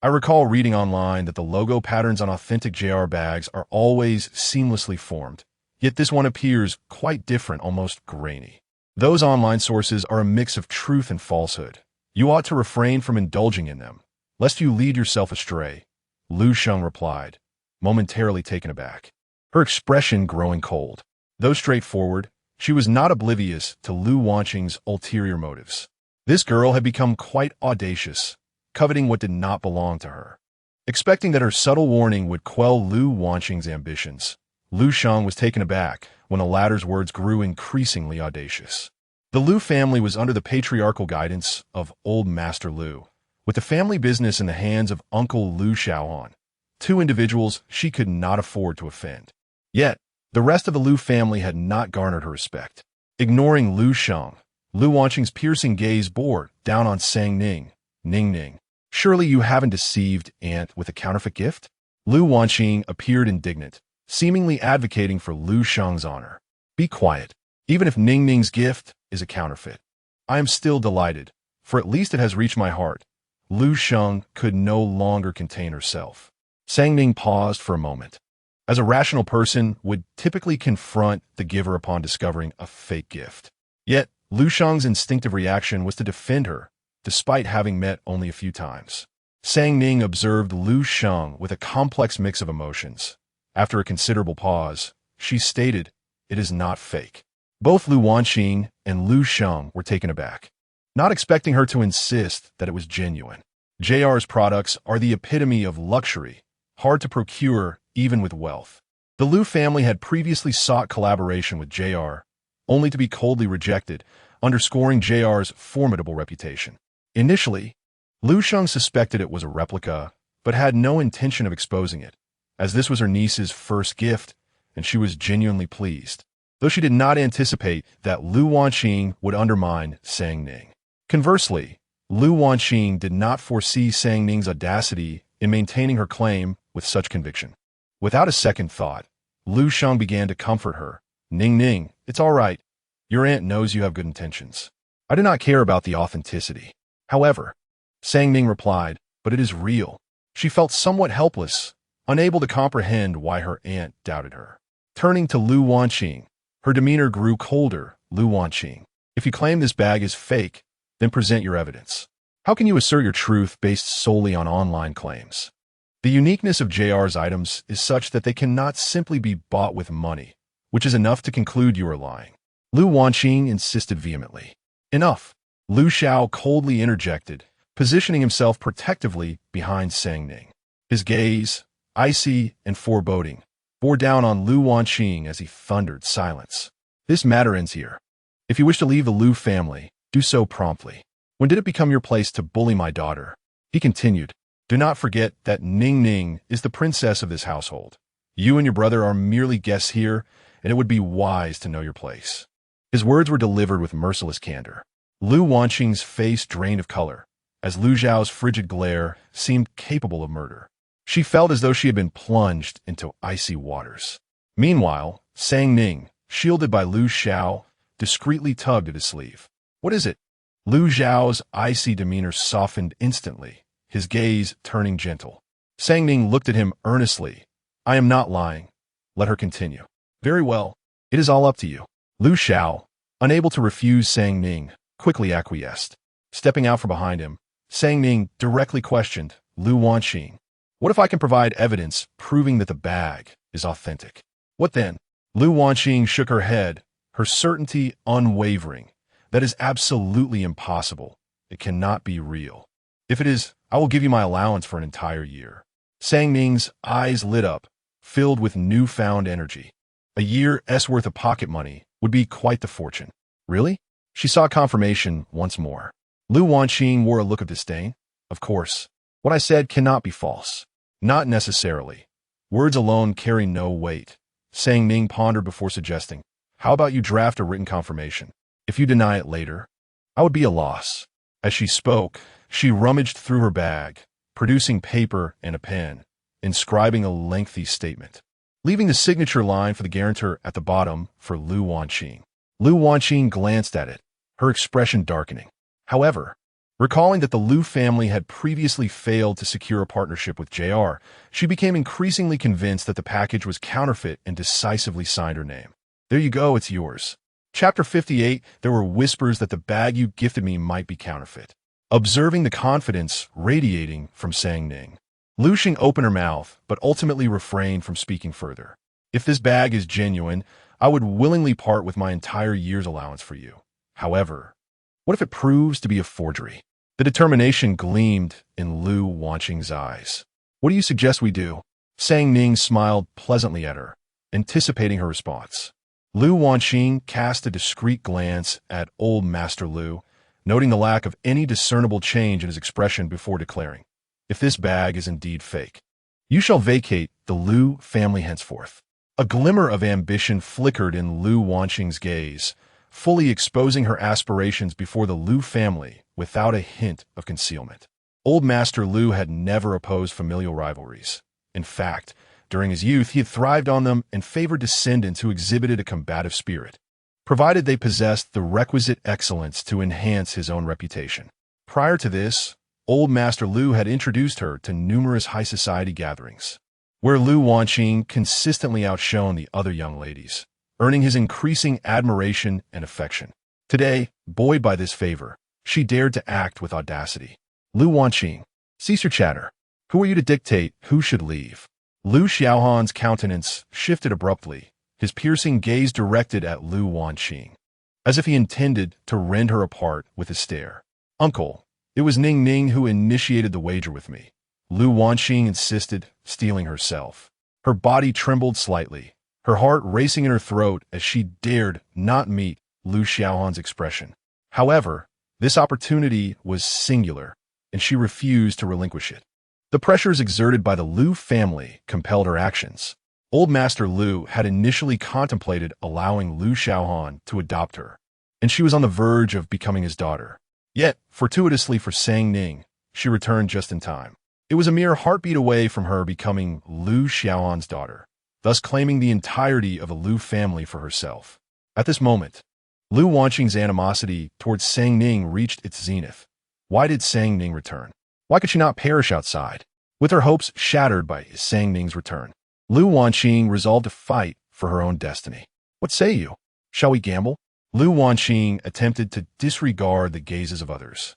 I recall reading online that the logo patterns on authentic JR bags are always seamlessly formed, yet this one appears quite different, almost grainy. Those online sources are a mix of truth and falsehood. You ought to refrain from indulging in them, lest you lead yourself astray, Lu Sheng replied, momentarily taken aback, her expression growing cold. Though straightforward, she was not oblivious to Lu Wanqing's ulterior motives. This girl had become quite audacious, coveting what did not belong to her. Expecting that her subtle warning would quell Lu Wanqing's ambitions, Lu Sheng was taken aback when the latter's words grew increasingly audacious. The Lu family was under the patriarchal guidance of Old Master Lu, with the family business in the hands of Uncle Lu Xiaohan, two individuals she could not afford to offend. Yet, the rest of the Lu family had not garnered her respect. Ignoring Lu Sheng, Lu Wanqing's piercing gaze bore down on Sang Ning. Ning. Surely you haven't deceived Aunt with a counterfeit gift? Lu Wanqing appeared indignant, seemingly advocating for Lu Sheng's honor. Be quiet. Even if Ning's gift is a counterfeit, I am still delighted, for at least it has reached my heart. Lu Sheng could no longer contain herself. Sang Ning paused for a moment. As a rational person would typically confront the giver upon discovering a fake gift. Yet, Lu Sheng's instinctive reaction was to defend her, despite having met only a few times. Sang Ning observed Lu Sheng with a complex mix of emotions. After a considerable pause, she stated, "It is not fake." Both Lu Wanqing and Lu Sheng were taken aback, not expecting her to insist that it was genuine. JR's products are the epitome of luxury, hard to procure even with wealth. The Lu family had previously sought collaboration with JR, only to be coldly rejected, underscoring JR's formidable reputation. Initially, Lu Sheng suspected it was a replica, but had no intention of exposing it, as this was her niece's first gift, and she was genuinely pleased, though she did not anticipate that Lu Wanqing would undermine Sang Ning. Conversely, Lu Wanqing did not foresee Sang Ning's audacity in maintaining her claim with such conviction. Without a second thought, Lu Sheng began to comfort her. Ning, it's all right. Your aunt knows you have good intentions. I do not care about the authenticity. However, Sang Ning replied, but it is real. She felt somewhat helpless, unable to comprehend why her aunt doubted her. Turning to Lu Wanqing, her demeanor grew colder. Lu Wanqing, if you claim this bag is fake, then present your evidence. How can you assert your truth based solely on online claims? The uniqueness of JR's items is such that they cannot simply be bought with money, which is enough to conclude you are lying. Lu Wanqing insisted vehemently. Enough. Lu Xiao coldly interjected, positioning himself protectively behind Sang Ning. His gaze, icy and foreboding, bore down on Lu Wanqing as he thundered, "Silence. This matter ends here. If you wish to leave the Lu family, do so promptly. When did it become your place to bully my daughter?" He continued, "Do not forget that Ning is the princess of this household. You and your brother are merely guests here, and it would be wise to know your place." His words were delivered with merciless candor. Lu Wanqing's face drained of color, as Lu Zhao's frigid glare seemed capable of murder. She felt as though she had been plunged into icy waters. Meanwhile, Sang Ning, shielded by Lu Xiao, discreetly tugged at his sleeve. "What is it?" Lu Zhao's icy demeanor softened instantly, his gaze turning gentle. Sang Ning looked at him earnestly. "I am not lying. Let her continue." "Very well. It is all up to you." Lu Xiao, unable to refuse Sang Ning, quickly acquiesced. Stepping out from behind him, Sang Ning directly questioned Lu Wanqing. "What if I can provide evidence proving that the bag is authentic?" "What then?" Lu Wanqing shook her head, her certainty unwavering. "That is absolutely impossible. It cannot be real. If it is, I will give you my allowance for an entire year." Sang Ning's eyes lit up, filled with newfound energy. A year's worth of pocket money would be quite the fortune. "Really?" She saw confirmation once more. Lu Wanqing wore a look of disdain. "Of course. What I said cannot be false." "Not necessarily. Words alone carry no weight." Sang Ning pondered before suggesting, "How about you draft a written confirmation? If you deny it later, I would be a loss." As she spoke, she rummaged through her bag, producing paper and a pen, inscribing a lengthy statement, leaving the signature line for the guarantor at the bottom for Lu Wanqing. Lu Wanqing glanced at it, her expression darkening. However, Recalling that the Liu family had previously failed to secure a partnership with JR, she became increasingly convinced that the package was counterfeit and decisively signed her name. There you go, it's yours. Chapter 58, there were whispers that the bag you gifted me might be counterfeit. Observing the confidence radiating from Sang Ning, Lu Xing opened her mouth, but ultimately refrained from speaking further. If this bag is genuine, I would willingly part with my entire year's allowance for you. However, what if it proves to be a forgery? The determination gleamed in Lu Wanqing's eyes. What do you suggest we do? Sang Ning smiled pleasantly at her, anticipating her response. Lu Wanqing cast a discreet glance at old Master Lu, noting the lack of any discernible change in his expression before declaring, if this bag is indeed fake, you shall vacate the Lu family henceforth. A glimmer of ambition flickered in Lu Wanqing's gaze, fully exposing her aspirations before the Lu family without a hint of concealment. Old Master Lu had never opposed familial rivalries. In fact, during his youth, he had thrived on them and favored descendants who exhibited a combative spirit, provided they possessed the requisite excellence to enhance his own reputation. Prior to this, Old Master Lu had introduced her to numerous high society gatherings, where Lu Wanqing consistently outshone the other young ladies, earning his increasing admiration and affection. Today, buoyed by this favor, she dared to act with audacity. Lu Wanqing, cease your chatter. Who are you to dictate who should leave? Lu Xiaohan's countenance shifted abruptly, his piercing gaze directed at Lu Wanqing, as if he intended to rend her apart with his stare. Uncle, it was Ning who initiated the wager with me. Lu Wanqing insisted, steeling herself. Her body trembled slightly, her heart racing in her throat as she dared not meet Lu Xiaohan's expression. However, this opportunity was singular, and she refused to relinquish it. The pressures exerted by the Lu family compelled her actions. Old Master Lu had initially contemplated allowing Lu Xiaohan to adopt her, and she was on the verge of becoming his daughter. Yet, fortuitously for Sang Ning, she returned just in time. It was a mere heartbeat away from her becoming Lu Xiaohan's daughter, thus claiming the entirety of the Lu family for herself. At this moment, Lu Wanqing's animosity towards Sang Ning reached its zenith. Why did Sang Ning return? Why could she not perish outside? With her hopes shattered by Sang Ning's return, Lu Wanqing resolved to fight for her own destiny. What say you? Shall we gamble? Lu Wanqing attempted to disregard the gazes of others,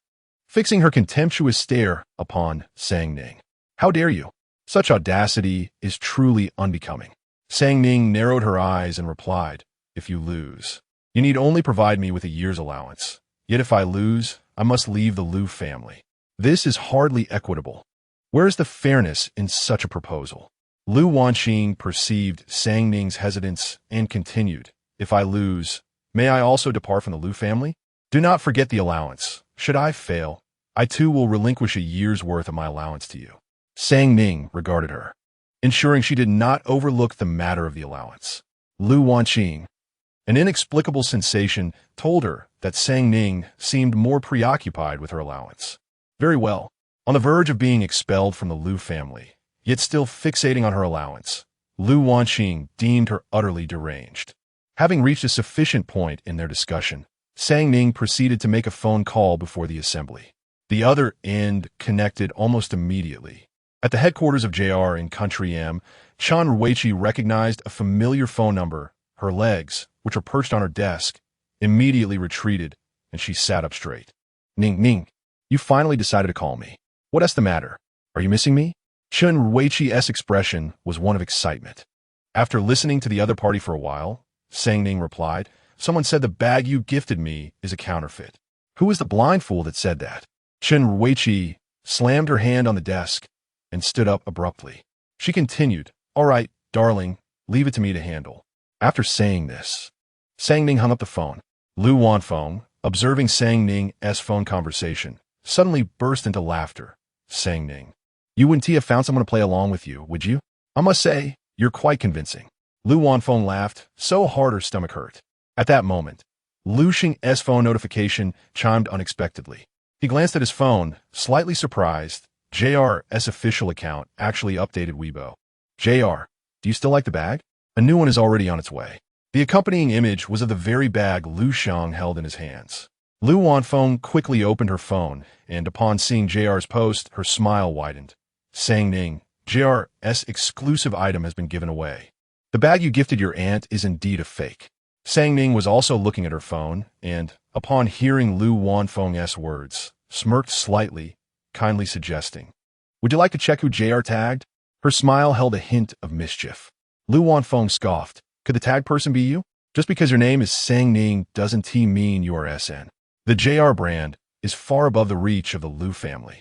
fixing her contemptuous stare upon Sang Ning. How dare you? Such audacity is truly unbecoming. Sang Ning narrowed her eyes and replied, if you lose, you need only provide me with a year's allowance. Yet if I lose, I must leave the Lu family. This is hardly equitable. Where is the fairness in such a proposal? Lu Wanqing perceived Sang Ning's hesitance and continued, if I lose, may I also depart from the Lu family? Do not forget the allowance. Should I fail, I too will relinquish a year's worth of my allowance to you. Sang Ning regarded her, ensuring she did not overlook the matter of the allowance. Lu Wanqing, an inexplicable sensation, told her that Sang Ning seemed more preoccupied with her allowance. Very well. On the verge of being expelled from the Lu family, yet still fixating on her allowance, Lu Wanqing deemed her utterly deranged. Having reached a sufficient point in their discussion, Sang Ning proceeded to make a phone call before the assembly. The other end connected almost immediately. At the headquarters of JR in Country M, Chan Ruiqi recognized a familiar phone number. Her legs, which were perched on her desk, immediately retreated, and she sat up straight. Ning, you finally decided to call me. What's the matter? Are you missing me? Chan Ruiqi's expression was one of excitement. After listening to the other party for a while, Sang Ning replied, someone said the bag you gifted me is a counterfeit. Who is the blind fool that said that? Chan Ruiqi slammed her hand on the desk and stood up abruptly. She continued, all right, darling, leave it to me to handle. After saying this, Sang Ning hung up the phone. Lu Wanfeng, observing Sang Ning's phone conversation, suddenly burst into laughter. Sang Ning, you wouldn't have found someone to play along with you, would you? I must say, you're quite convincing. Lu Wanfeng laughed so hard her stomach hurt. At that moment, Lu Xing's phone notification chimed unexpectedly. He glanced at his phone, slightly surprised. JR's official account actually updated Weibo. JR, do you still like the bag? A new one is already on its way. The accompanying image was of the very bag Lu Xiang held in his hands. Lu Wanfeng quickly opened her phone, and upon seeing JR's post, her smile widened. Saying Ning, JR's exclusive item has been given away. The bag you gifted your aunt is indeed a fake. Sang Ning was also looking at her phone, and, upon hearing Lu Wanfeng's words, smirked slightly, kindly suggesting, "Would you like to check who JR tagged?" Her smile held a hint of mischief. Lu Wanfeng scoffed. "Could the tagged person be you? Just because your name is Sang Ning doesn't mean you are SN. The JR brand is far above the reach of the Lu family.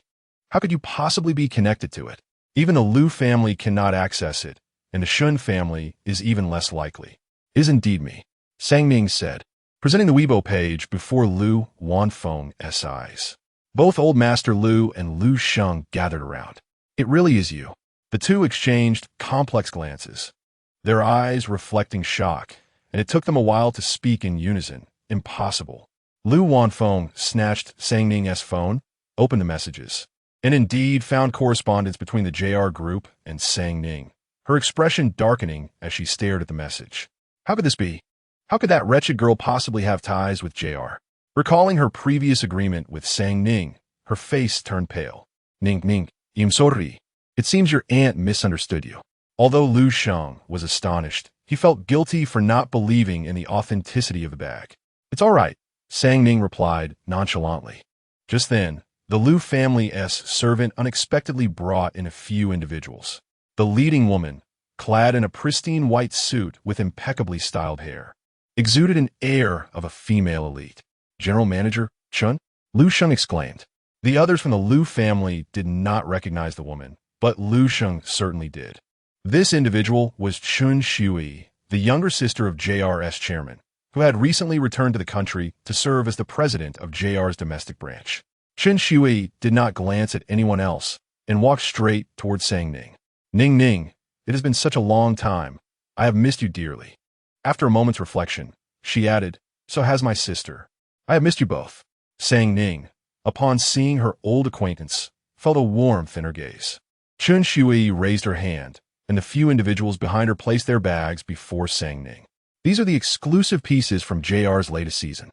How could you possibly be connected to it? Even the Lu family cannot access it, and the Shen family is even less likely." "Is indeed me," Sang Ning said, presenting the Weibo page before Lu Wanfeng's eyes. Both Old Master Lu and Lu Sheng gathered around. "It really is you." The two exchanged complex glances, their eyes reflecting shock, and it took them a while to speak in unison. "Impossible." Lu Wanfeng snatched Sang Ning's phone, opened the messages, and indeed found correspondence between the JR group and Sang Ning, her expression darkening as she stared at the message. How could this be? How could that wretched girl possibly have ties with JR? Recalling her previous agreement with Sang Ning, her face turned pale. Ning, I'm sorry. It seems your aunt misunderstood you." Although Lu Sheng was astonished, he felt guilty for not believing in the authenticity of the bag. "It's all right," Sang Ning replied nonchalantly. Just then, the Lu family's servant unexpectedly brought in a few individuals. The leading woman, clad in a pristine white suit with impeccably styled hair, exuded an air of a female elite. "General Manager, Chun?" Lu Sheng exclaimed. The others from the Lu family did not recognize the woman, but Lu Sheng certainly did. This individual was Chun Shui, the younger sister of JR's chairman, who had recently returned to the country to serve as the president of JR's domestic branch. Chun Shui did not glance at anyone else and walked straight towards Sang Ning. Ning, it has been such a long time. I have missed you dearly." After a moment's reflection, she added, "So has my sister. I have missed you both." Sang Ning, upon seeing her old acquaintance, felt a warmth in her gaze. Chun Shui raised her hand, and the few individuals behind her placed their bags before Sang Ning. "These are the exclusive pieces from JR's latest season.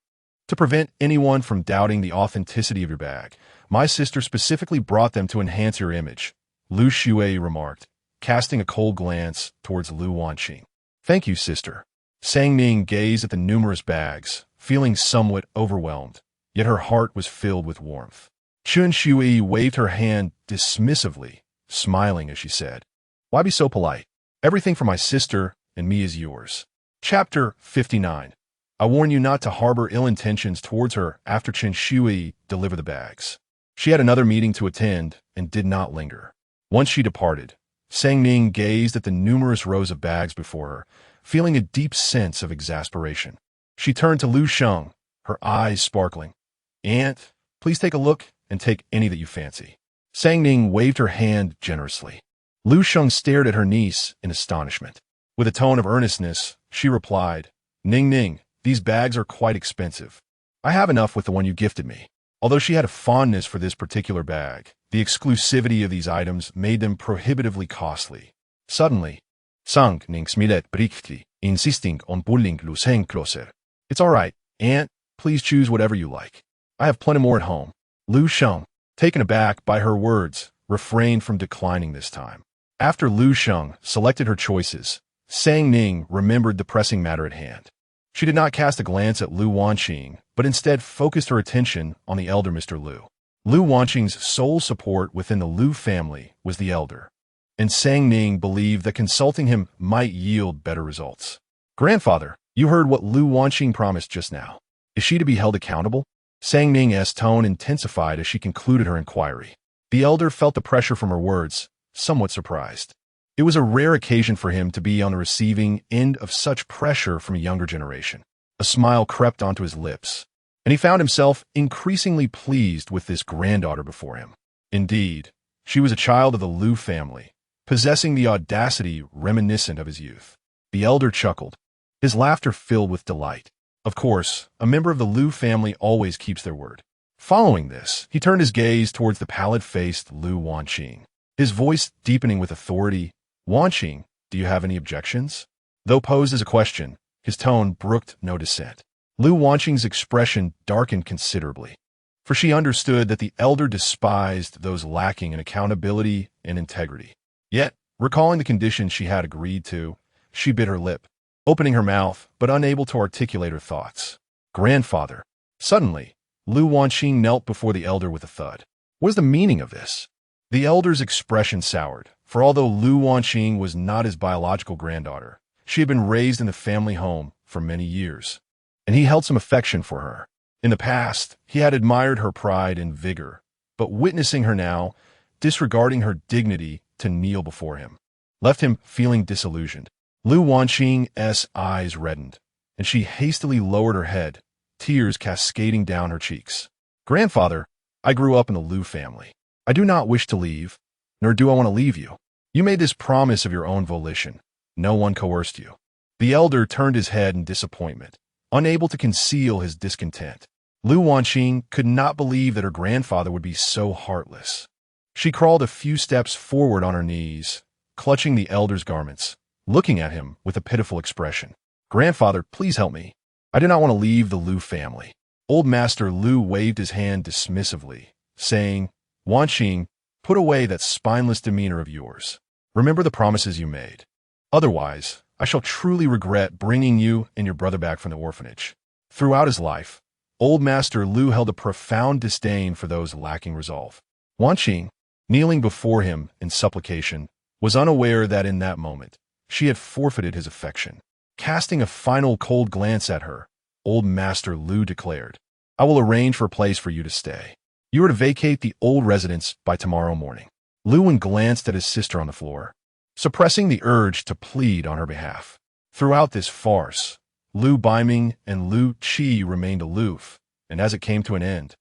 To prevent anyone from doubting the authenticity of your bag, my sister specifically brought them to enhance your image," Lu Shui remarked, casting a cold glance towards Lu Wanqing. "Thank you, sister." Sang Ning gazed at the numerous bags, feeling somewhat overwhelmed, yet her heart was filled with warmth. Chun Shui waved her hand dismissively, smiling as she said, "Why be so polite? Everything for my sister and me is yours." Chapter 59. I warn you not to harbor ill intentions towards her after Chun Shui delivered the bags. She had another meeting to attend and did not linger. Once she departed, Sang Ning gazed at the numerous rows of bags before her, feeling a deep sense of exasperation. She turned to Lu Sheng, her eyes sparkling. "Aunt, please take a look and take any that you fancy." Sang Ning waved her hand generously. Lu Sheng stared at her niece in astonishment. With a tone of earnestness, she replied, Ning, these bags are quite expensive. I have enough with the one you gifted me." Although she had a fondness for this particular bag, the exclusivity of these items made them prohibitively costly. Suddenly, Sang Ning smilet briefly, insisting on pulling Lu Sheng closer. "It's all right, Aunt. Please choose whatever you like. I have plenty more at home." Lu Sheng, taken aback by her words, refrained from declining this time. After Lu Sheng selected her choices, Sang Ning remembered the pressing matter at hand. She did not cast a glance at Lu Wanqing, but instead focused her attention on the elder Mr. Lu. Lu Wanqing's sole support within the Lu family was the elder, and Sang Ning believed that consulting him might yield better results. "Grandfather, you heard what Lu Wanqing promised just now. Is she to be held accountable?" Sang Ning's tone intensified as she concluded her inquiry. The elder felt the pressure from her words, somewhat surprised. It was a rare occasion for him to be on the receiving end of such pressure from a younger generation. A smile crept onto his lips, and he found himself increasingly pleased with this granddaughter before him. Indeed, she was a child of the Lu family, possessing the audacity reminiscent of his youth. The elder chuckled, his laughter filled with delight. Of course, a member of the Lu family always keeps their word. Following this, he turned his gaze towards the pallid-faced Lu Wanqing, his voice deepening with authority. "Wanqing, do you have any objections?" Though posed as a question, his tone brooked no dissent. Lu Wanqing's expression darkened considerably, for she understood that the elder despised those lacking in accountability and integrity. Yet, recalling the conditions she had agreed to, she bit her lip, opening her mouth but unable to articulate her thoughts. Grandfather. Suddenly, Lu Wanqing knelt before the elder with a thud. What is the meaning of this? The elder's expression soured, for although Lu Wanqing was not his biological granddaughter, she had been raised in the family home for many years, and he held some affection for her. In the past, he had admired her pride and vigor, but witnessing her now, disregarding her dignity to kneel before him, left him feeling disillusioned. Lu Wanqing's eyes reddened, and she hastily lowered her head, tears cascading down her cheeks. Grandfather, I grew up in the Lu family. I do not wish to leave, nor do I want to leave you. You made this promise of your own volition. No one coerced you. The elder turned his head in disappointment, unable to conceal his discontent. Lu Wanqing could not believe that her grandfather would be so heartless. She crawled a few steps forward on her knees, clutching the elder's garments, looking at him with a pitiful expression. Grandfather, please help me. I do not want to leave the Lu family. Old Master Lu waved his hand dismissively, saying, Wanqing, put away that spineless demeanor of yours. Remember the promises you made. Otherwise, I shall truly regret bringing you and your brother back from the orphanage. Throughout his life, Old Master Lu held a profound disdain for those lacking resolve. Wanqing, kneeling before him in supplication, was unaware that in that moment, she had forfeited his affection. Casting a final cold glance at her, Old Master Lu declared, I will arrange for a place for you to stay. You are to vacate the old residence by tomorrow morning. Lu glanced at his sister on the floor, suppressing the urge to plead on her behalf. Throughout this farce, Lu Baiming and Lu Qi remained aloof, and as it came to an end,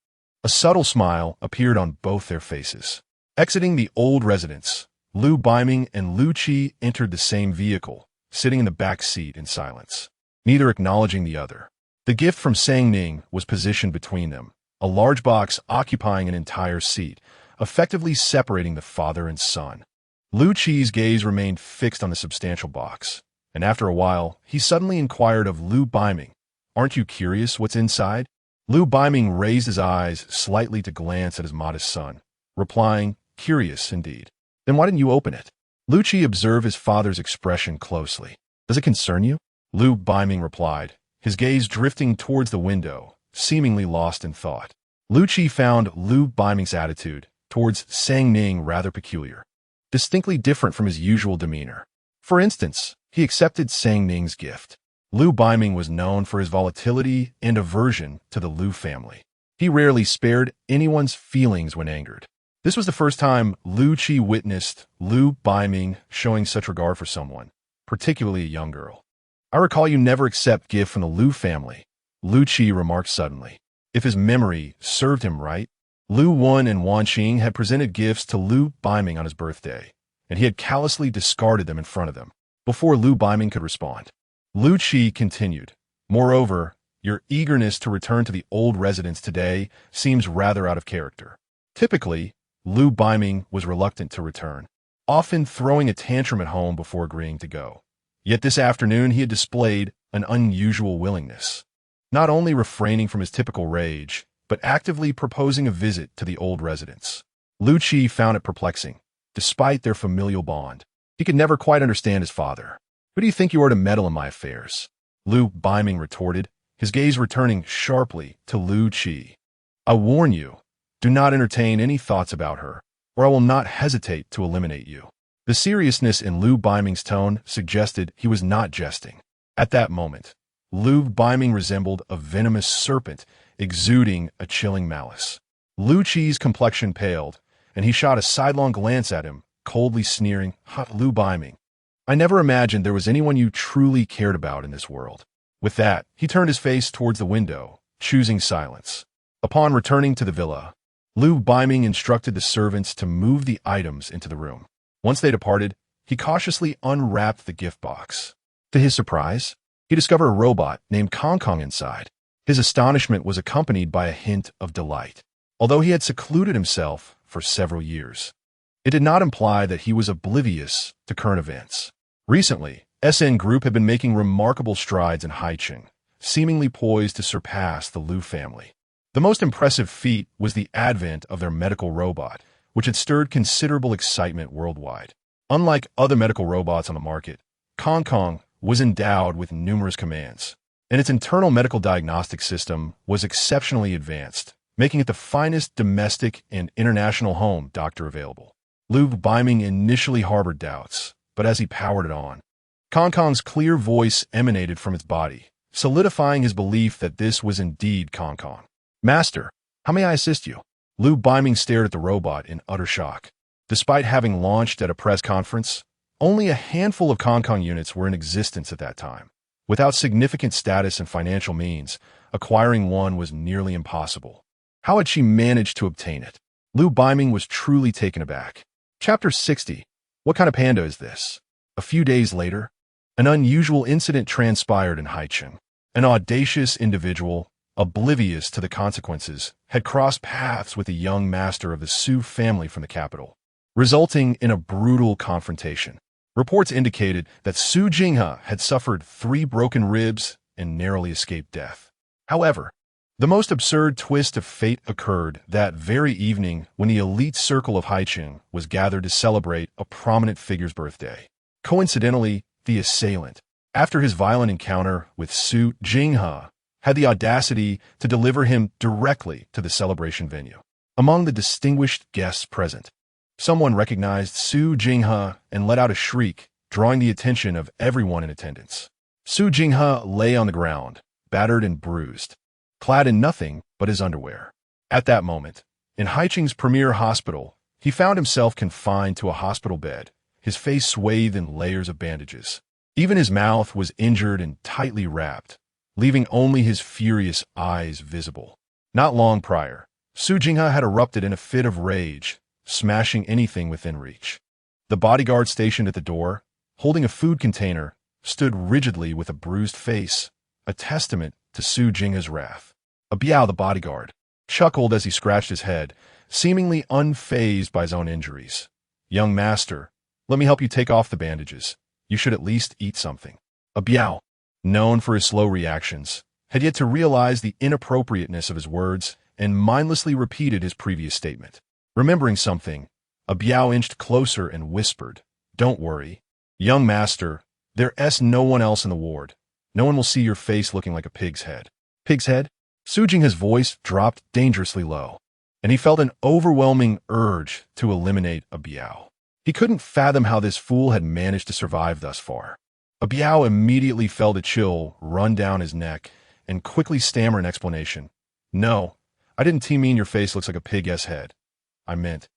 a subtle smile appeared on both their faces. Exiting the old residence, Lu Baiming and Lu Qi entered the same vehicle, sitting in the back seat in silence, neither acknowledging the other. The gift from Ning was positioned between them, a large box occupying an entire seat, effectively separating the father and son. Lu Qi's gaze remained fixed on the substantial box, and after a while, he suddenly inquired of Lu Baiming, Aren't you curious what's inside? Lu Baiming raised his eyes slightly to glance at his modest son, replying, Curious indeed. Then why didn't you open it? Lu Qi observed his father's expression closely. Does it concern you? Lu Baiming replied, his gaze drifting towards the window, seemingly lost in thought. Lu Qi found Lu Baiming's attitude towards Ning rather peculiar, distinctly different from his usual demeanor. For instance, he accepted Ning's gift. Lu Baiming was known for his volatility and aversion to the Lu family. He rarely spared anyone's feelings when angered. This was the first time Lu Qi witnessed Lu Baiming showing such regard for someone, particularly a young girl. I recall you never accept gift from the Lu family, Lu Qi remarked suddenly. If his memory served him right, Lu Wan and Wanqing had presented gifts to Lu Baiming on his birthday, and he had callously discarded them in front of them, before Lu Baiming could respond. Lu Qi continued, Moreover, your eagerness to return to the old residence today seems rather out of character. Typically, Lu Baiming was reluctant to return, often throwing a tantrum at home before agreeing to go. Yet this afternoon he had displayed an unusual willingness, not only refraining from his typical rage, but actively proposing a visit to the old residence. Lu Qi found it perplexing, despite their familial bond. He could never quite understand his father. Who do you think you are to meddle in my affairs? Lu Baiming retorted, his gaze returning sharply to Lu Qi. I warn you, do not entertain any thoughts about her, or I will not hesitate to eliminate you. The seriousness in Lu Baiming's tone suggested he was not jesting. At that moment, Lu Baiming resembled a venomous serpent exuding a chilling malice. Lu Qi's complexion paled, and he shot a sidelong glance at him, coldly sneering, Lu Baiming, I never imagined there was anyone you truly cared about in this world. With that, he turned his face towards the window, choosing silence. Upon returning to the villa, Lu Baiming instructed the servants to move the items into the room. Once they departed, he cautiously unwrapped the gift box. To his surprise, he discovered a robot named Kong Kong inside. His astonishment was accompanied by a hint of delight. Although he had secluded himself for several years, it did not imply that he was oblivious to current events. Recently, SN Group had been making remarkable strides in Haicheng, seemingly poised to surpass the Liu family. The most impressive feat was the advent of their medical robot, which had stirred considerable excitement worldwide. Unlike other medical robots on the market, Kong was endowed with numerous commands, and its internal medical diagnostic system was exceptionally advanced, making it the finest domestic and international home doctor available. Liu Biming initially harbored doubts, but as he powered it on, Kong's clear voice emanated from its body, solidifying his belief that this was indeed Kong. "Master, how may I assist you?" Liu Biming stared at the robot in utter shock. Despite having launched at a press conference, only a handful of Kong units were in existence at that time. Without significant status and financial means, acquiring one was nearly impossible. How had she managed to obtain it? Liu Biming was truly taken aback. Chapter 60. What kind of panda is this? A few days later, an unusual incident transpired in Haicheng. An audacious individual, oblivious to the consequences, had crossed paths with a young master of the Su family from the capital, resulting in a brutal confrontation. Reports indicated that Su Jinghe had suffered 3 broken ribs and narrowly escaped death. However, the most absurd twist of fate occurred that very evening when the elite circle of Haicheng was gathered to celebrate a prominent figure's birthday. Coincidentally, the assailant, after his violent encounter with Su Jinghe, had the audacity to deliver him directly to the celebration venue. Among the distinguished guests present, someone recognized Su Jinghe and let out a shriek, drawing the attention of everyone in attendance. Su Jinghe lay on the ground, battered and bruised, clad in nothing but his underwear. At that moment, in Haicheng's premier hospital, he found himself confined to a hospital bed, his face swathed in layers of bandages. Even his mouth was injured and tightly wrapped, leaving only his furious eyes visible. Not long prior, Su Jinghe had erupted in a fit of rage, smashing anything within reach. The bodyguard stationed at the door, holding a food container, stood rigidly with a bruised face, a testament to Su Jinghe's wrath. Biao, the bodyguard, chuckled as he scratched his head, seemingly unfazed by his own injuries. "Young master, let me help you take off the bandages. You should at least eat something." Biao, known for his slow reactions, had yet to realize the inappropriateness of his words and mindlessly repeated his previous statement. Remembering something, Biao inched closer and whispered, "Don't worry. Young master, there's no one else in the ward. No one will see your face looking like a pig's head." "Pig's head?" Su Jinghe's voice dropped dangerously low, and he felt an overwhelming urge to eliminate Biao. He couldn't fathom how this fool had managed to survive thus far. Biao immediately felt a chill run down his neck and quickly stammer an explanation. "No, I didn't mean your face looks like a pig's head. I meant..."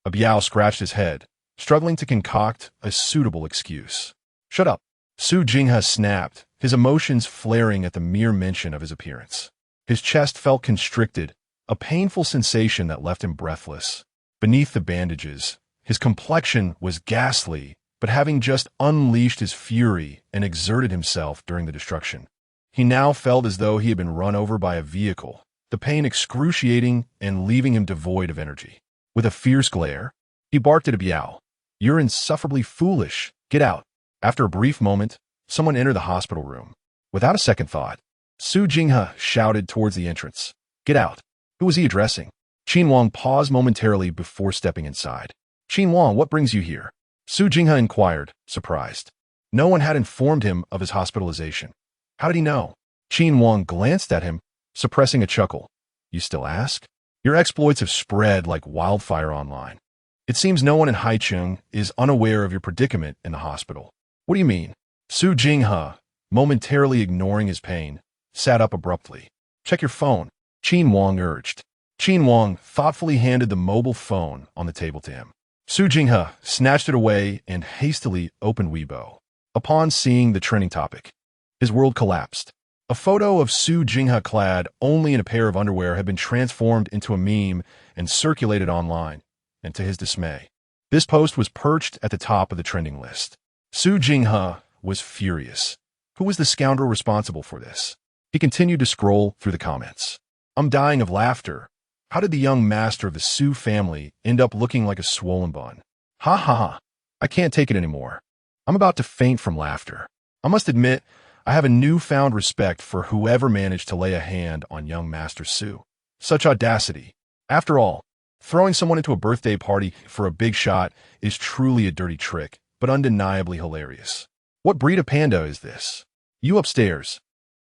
Biao scratched his head, struggling to concoct a suitable excuse. "Shut up." Su Jinghe snapped, his emotions flaring at the mere mention of his appearance. His chest felt constricted, a painful sensation that left him breathless. Beneath the bandages, his complexion was ghastly, but having just unleashed his fury and exerted himself during the destruction, he now felt as though he had been run over by a vehicle, the pain excruciating and leaving him devoid of energy. With a fierce glare, he barked at Biao. "You're insufferably foolish. Get out." After a brief moment, someone entered the hospital room. Without a second thought, Su Jinghe shouted towards the entrance. "Get out." Who was he addressing? Qin Wang paused momentarily before stepping inside. "Qin Wang, what brings you here?" Su Jinghe inquired, surprised. No one had informed him of his hospitalization. How did he know? Qin Wang glanced at him, suppressing a chuckle. "You still ask? Your exploits have spread like wildfire online. It seems no one in Haicheng is unaware of your predicament in the hospital." "What do you mean?" Su Jinghe, momentarily ignoring his pain, sat up abruptly. "Check your phone," Qin Wang urged. Qin Wang thoughtfully handed the mobile phone on the table to him. Su Jinghe snatched it away and hastily opened Weibo. Upon seeing the trending topic, his world collapsed. A photo of Su Jinghe clad only in a pair of underwear had been transformed into a meme and circulated online, and to his dismay, this post was perched at the top of the trending list. Su Jinghe was furious. Who was the scoundrel responsible for this? He continued to scroll through the comments. "I'm dying of laughter. How did the young master of the Su family end up looking like a swollen bun? Ha ha ha. I can't take it anymore. I'm about to faint from laughter. I must admit, I have a newfound respect for whoever managed to lay a hand on young Master Su. Such audacity. After all, throwing someone into a birthday party for a big shot is truly a dirty trick, but undeniably hilarious. What breed of panda is this? You upstairs.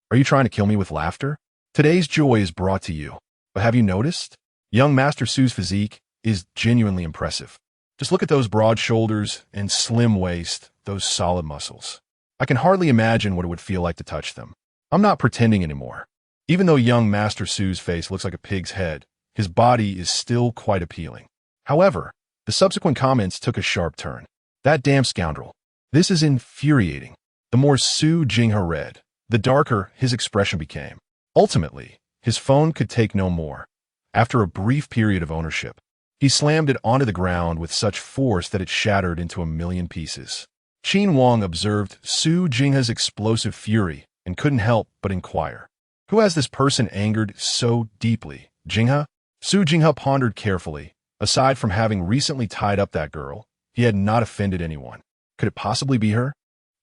Are you trying to kill me with laughter? Today's joy is brought to you. But have you noticed? Young Master Su's physique is genuinely impressive. Just look at those broad shoulders and slim waist, those solid muscles. I can hardly imagine what it would feel like to touch them. I'm not pretending anymore. Even though young Master Su's face looks like a pig's head, his body is still quite appealing. However, the subsequent comments took a sharp turn. That damn scoundrel. This is infuriating. The more Su Jinghe read, the darker his expression became. Ultimately, his phone could take no more. After a brief period of ownership, he slammed it onto the ground with such force that it shattered into a million pieces. Qin Wang observed Su Jinghe's explosive fury and couldn't help but inquire. Who has this person angered so deeply? Jinghe? Su Jinghe pondered carefully. Aside from having recently tied up that girl, he had not offended anyone. Could it possibly be her?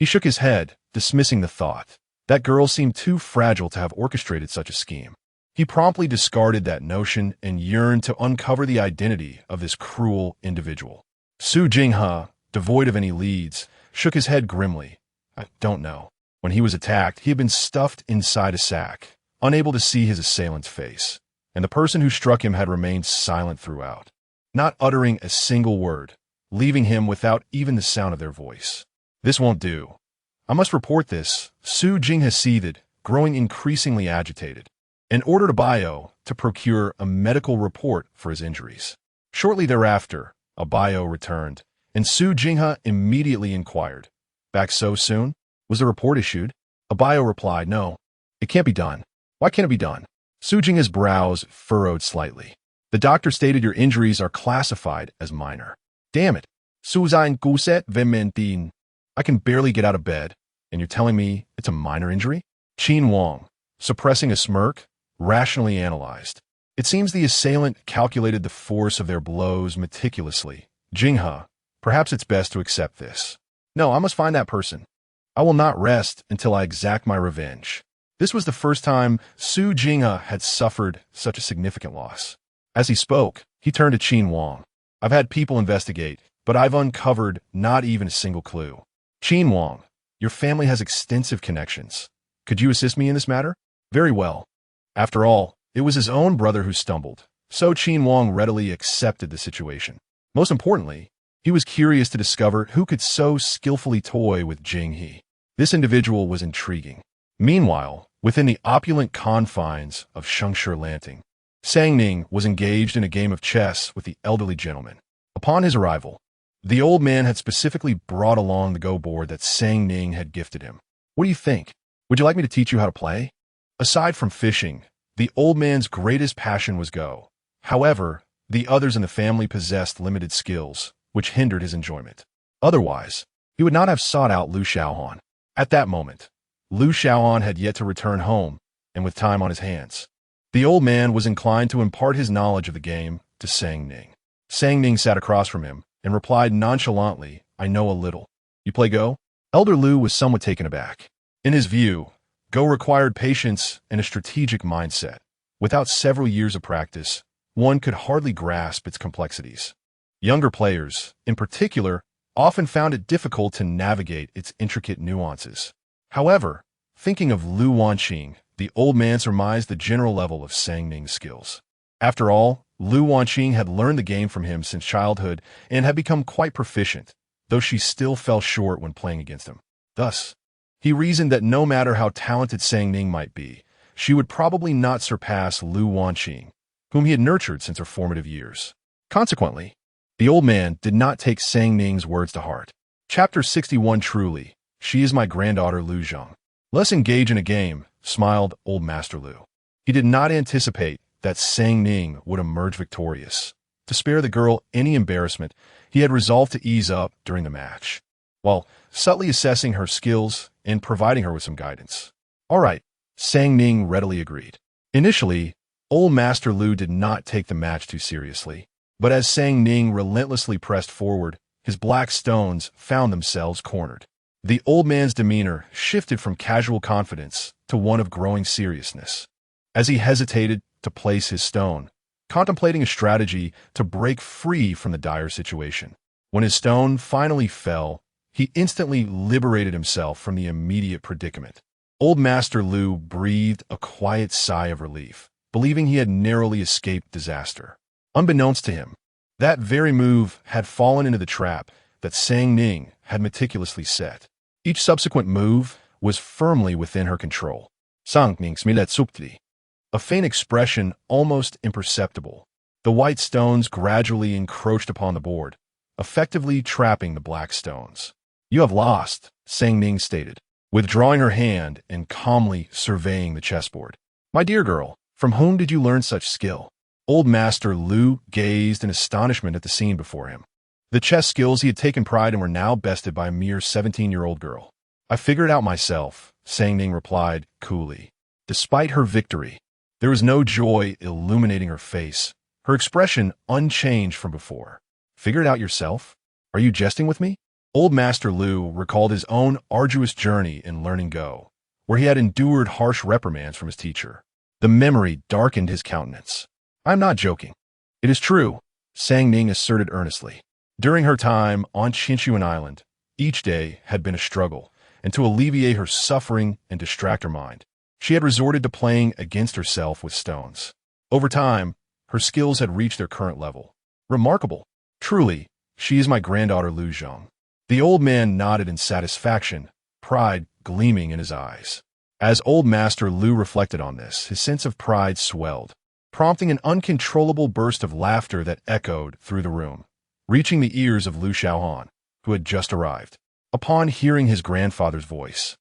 He shook his head, dismissing the thought. That girl seemed too fragile to have orchestrated such a scheme. He promptly discarded that notion and yearned to uncover the identity of this cruel individual. Su Jinghe, devoid of any leads, shook his head grimly. I don't know. When he was attacked, he had been stuffed inside a sack, unable to see his assailant's face, and the person who struck him had remained silent throughout, not uttering a single word, leaving him without even the sound of their voice. This won't do. I must report this. Su Jinghe seethed, growing increasingly agitated, and ordered a bio to procure a medical report for his injuries. Shortly thereafter, a bio returned, and Su Jinghe immediately inquired, "Back so soon? Was the report issued?" A bio replied, "No, it can't be done." "Why can't it be done?" Su Jinghe's brows furrowed slightly. "The doctor stated your injuries are classified as minor." "Damn it. Suzine Guset Vementin. I can barely get out of bed, and you're telling me it's a minor injury?" Qin Wang, suppressing a smirk, rationally analyzed. It seems the assailant calculated the force of their blows meticulously. "Jinghe, perhaps it's best to accept this." "No, I must find that person. I will not rest until I exact my revenge." This was the first time Su Jinghe had suffered such a significant loss. As he spoke, he turned to Qin Wang. "I've had people investigate, but I've uncovered not even a single clue." "Qin Wang, your family has extensive connections. Could you assist me in this matter?" "Very well." After all, it was his own brother who stumbled, so Qin Wang readily accepted the situation. Most importantly, he was curious to discover who could so skillfully toy with Jinghe. This individual was intriguing. Meanwhile, within the opulent confines of Shengshe Lanting, Ning was engaged in a game of chess with the elderly gentleman. Upon his arrival, the old man had specifically brought along the Go board that Ning had gifted him. "What do you think? Would you like me to teach you how to play?" Aside from fishing, the old man's greatest passion was Go. However, the others in the family possessed limited skills, which hindered his enjoyment. Otherwise, he would not have sought out Lu Xiaohan. At that moment, Lu Xiaohan had yet to return home, and with time on his hands, the old man was inclined to impart his knowledge of the game to Ning. Ning sat across from him and replied nonchalantly, "I know a little." "You play Go?" Elder Lu was somewhat taken aback. In his view, Go required patience and a strategic mindset. Without several years of practice, one could hardly grasp its complexities. Younger players, in particular, often found it difficult to navigate its intricate nuances. However, thinking of Lu Wanqing, the old man surmised the general level of Ning's skills. After all, Lu Wanqing had learned the game from him since childhood and had become quite proficient, though she still fell short when playing against him. Thus, he reasoned that no matter how talented Ning might be, she would probably not surpass Lu Wanqing, whom he had nurtured since her formative years. Consequently, the old man did not take Ning's words to heart. Chapter 61. Truly, she is my granddaughter Lu Zhang. "Let's engage in a game," smiled old Master Lu. He did not anticipate that Ning would emerge victorious. To spare the girl any embarrassment, he had resolved to ease up during the match, while subtly assessing her skills and providing her with some guidance. "All right," Ning readily agreed. Initially, old Master Lu did not take the match too seriously, but as Ning relentlessly pressed forward, his black stones found themselves cornered. The old man's demeanor shifted from casual confidence to one of growing seriousness. As he hesitated to place his stone, contemplating a strategy to break free from the dire situation. When his stone finally fell, he instantly liberated himself from the immediate predicament. Old Master Lu breathed a quiet sigh of relief, believing he had narrowly escaped disaster. Unbeknownst to him, that very move had fallen into the trap that Ning had meticulously set. Each subsequent move was firmly within her control. Ning smilet subtly. A faint expression almost imperceptible. The white stones gradually encroached upon the board, effectively trapping the black stones. "You have lost," Ning stated, withdrawing her hand and calmly surveying the chessboard. "My dear girl, from whom did you learn such skill?" Old Master Lu gazed in astonishment at the scene before him. The chess skills he had taken pride in were now bested by a mere 17-year-old girl. "I figured it out myself," Ning replied coolly. Despite her victory, there was no joy illuminating her face, her expression unchanged from before. "Figure it out yourself? Are you jesting with me?" Old Master Lu recalled his own arduous journey in learning Go, where he had endured harsh reprimands from his teacher. The memory darkened his countenance. "I am not joking. It is true," Ning asserted earnestly. During her time on Qin Island, each day had been a struggle, and to alleviate her suffering and distract her mind, she had resorted to playing against herself with stones. Over time, her skills had reached their current level. "Remarkable. Truly, she is my granddaughter Lu Zhang." The old man nodded in satisfaction, pride gleaming in his eyes. As Old Master Lu reflected on this, his sense of pride swelled, prompting an uncontrollable burst of laughter that echoed through the room, reaching the ears of Xiaohan, who had just arrived. Upon hearing his grandfather's voice,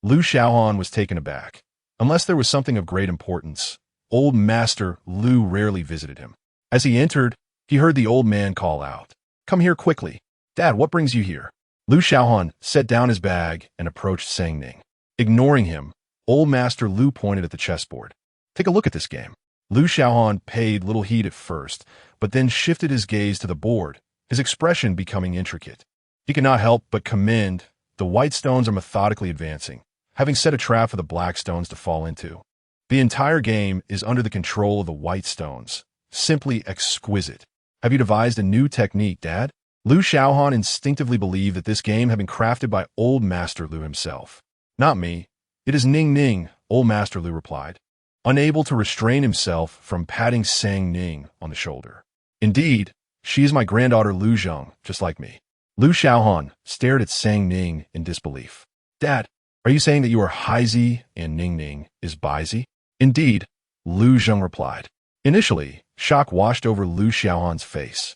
Xiaohan was taken aback. Unless there was something of great importance, Old Master Lu rarely visited him. As he entered, he heard the old man call out, "Come here quickly. Dad, what brings you here?" Xiaohan set down his bag and approached Ning. Ignoring him, Old Master Lu pointed at the chessboard. "Take a look at this game." Xiaohan paid little heed at first, but then shifted his gaze to the board, his expression becoming intricate. He could not help but commend the white stones are methodically advancing, having set a trap for the black stones to fall into. The entire game is under the control of the white stones. Simply exquisite. "Have you devised a new technique, Dad?" Xiaohan instinctively believed that this game had been crafted by Old Master Lu himself. "Not me. It is Ning," Old Master Lu replied, unable to restrain himself from patting Ning on the shoulder. "Indeed, she is my granddaughter Lu Zhang, just like me." Xiaohan stared at Ning in disbelief. "Dad, are you saying that you are Haizi and Ning is Baizi?" "Indeed," Lu Zhang replied. Initially, shock washed over Xiaohan's face.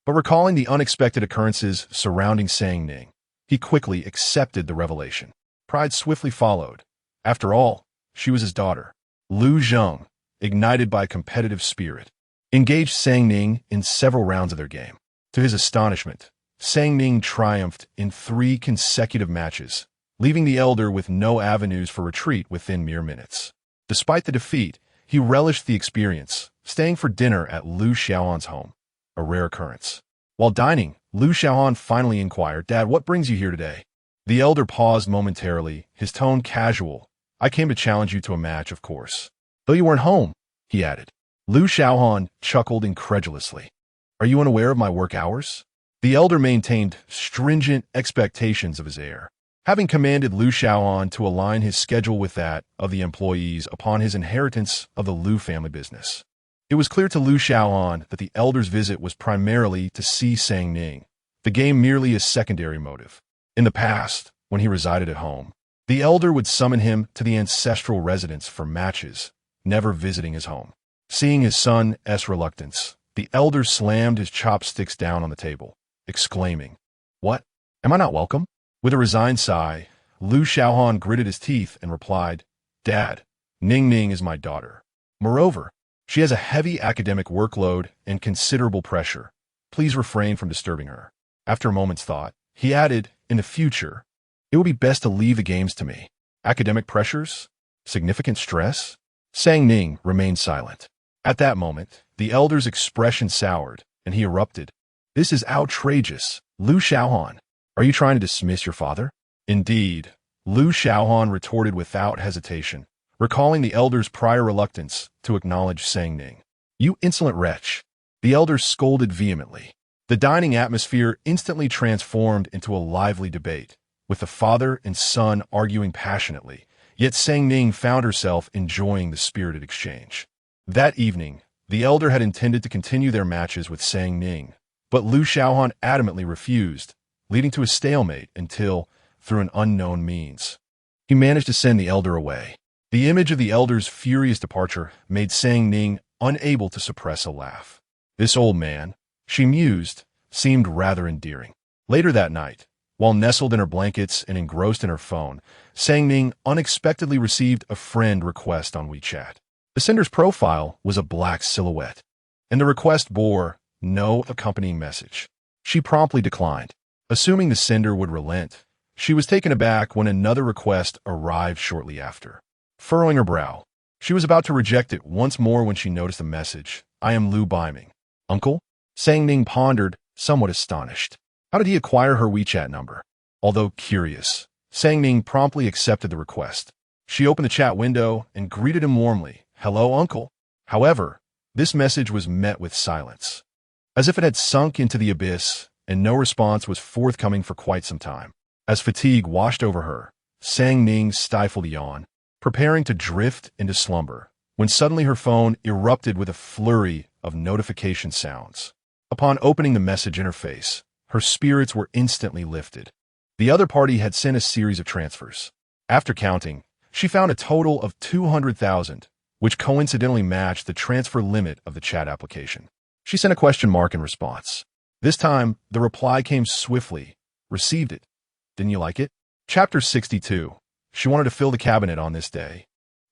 But recalling the unexpected occurrences surrounding Ning, he quickly accepted the revelation. Pride swiftly followed. After all, she was his daughter. Lu Zhang, ignited by competitive spirit, engaged Ning in several rounds of their game. To his astonishment, Ning triumphed in 3 consecutive matches, leaving the elder with no avenues for retreat within mere minutes. Despite the defeat, he relished the experience, staying for dinner at Xiaohan's home, a rare occurrence. While dining, Xiaohan finally inquired, "Dad, what brings you here today?" The elder paused momentarily, his tone casual. "I came to challenge you to a match, of course." "Though you weren't home," he added. Xiaohan chuckled incredulously. "Are you unaware of my work hours?" The elder maintained stringent expectations of his heir, having commanded Xiaohan to align his schedule with that of the employees upon his inheritance of the Lu family business. It was clear to Xiaohan that the elder's visit was primarily to see Ning, the game merely a secondary motive. In the past, when he resided at home, the elder would summon him to the ancestral residence for matches, never visiting his home. Seeing his son's reluctance, the elder slammed his chopsticks down on the table, exclaiming, "What? Am I not welcome?" With a resigned sigh, Xiaohan gritted his teeth and replied, "Dad, Ning is my daughter. Moreover, she has a heavy academic workload and considerable pressure. Please refrain from disturbing her." After a moment's thought, he added, "In the future, it would be best to leave the games to me." Academic pressures? Significant stress? Ning remained silent. At that moment, the elder's expression soured, and he erupted. "This is outrageous. Xiaohan, are you trying to dismiss your father?" Indeed, Lu Xiaohan retorted without hesitation, recalling the elder's prior reluctance to acknowledge Sang Ning. "You insolent wretch!" The elder scolded vehemently. The dining atmosphere instantly transformed into a lively debate, with the father and son arguing passionately, yet Sang Ning found herself enjoying the spirited exchange. That evening, the elder had intended to continue their matches with Sang Ning, but Lu Xiaohan adamantly refused, leading to a stalemate until, through an unknown means, he managed to send the elder away. The image of the elder's furious departure made Sang Ning unable to suppress a laugh. This old man, she mused, seemed rather endearing. Later that night, while nestled in her blankets and engrossed in her phone, Sang Ning unexpectedly received a friend request on WeChat. The sender's profile was a black silhouette, and the request bore no accompanying message. She promptly declined. Assuming the sender would relent, she was taken aback when another request arrived shortly after. Furrowing her brow, she was about to reject it once more when she noticed the message. "I am Lu Biming." "Uncle?" Sang Ning pondered, somewhat astonished. How did he acquire her WeChat number? Although curious, Sang Ning promptly accepted the request. She opened the chat window and greeted him warmly. "Hello, uncle." However, this message was met with silence, as if it had sunk into the abyss, and no response was forthcoming for quite some time. As fatigue washed over her, Sang Ning stifled a yawn, preparing to drift into slumber, when suddenly her phone erupted with a flurry of notification sounds. Upon opening the message interface, her spirits were instantly lifted. The other party had sent a series of transfers. After counting, she found a total of 200,000, which coincidentally matched the transfer limit of the chat application. She sent a question mark in response. This time, the reply came swiftly. "Received it. Didn't you like it?" Chapter 62. She wanted to fill the cabinet on this day.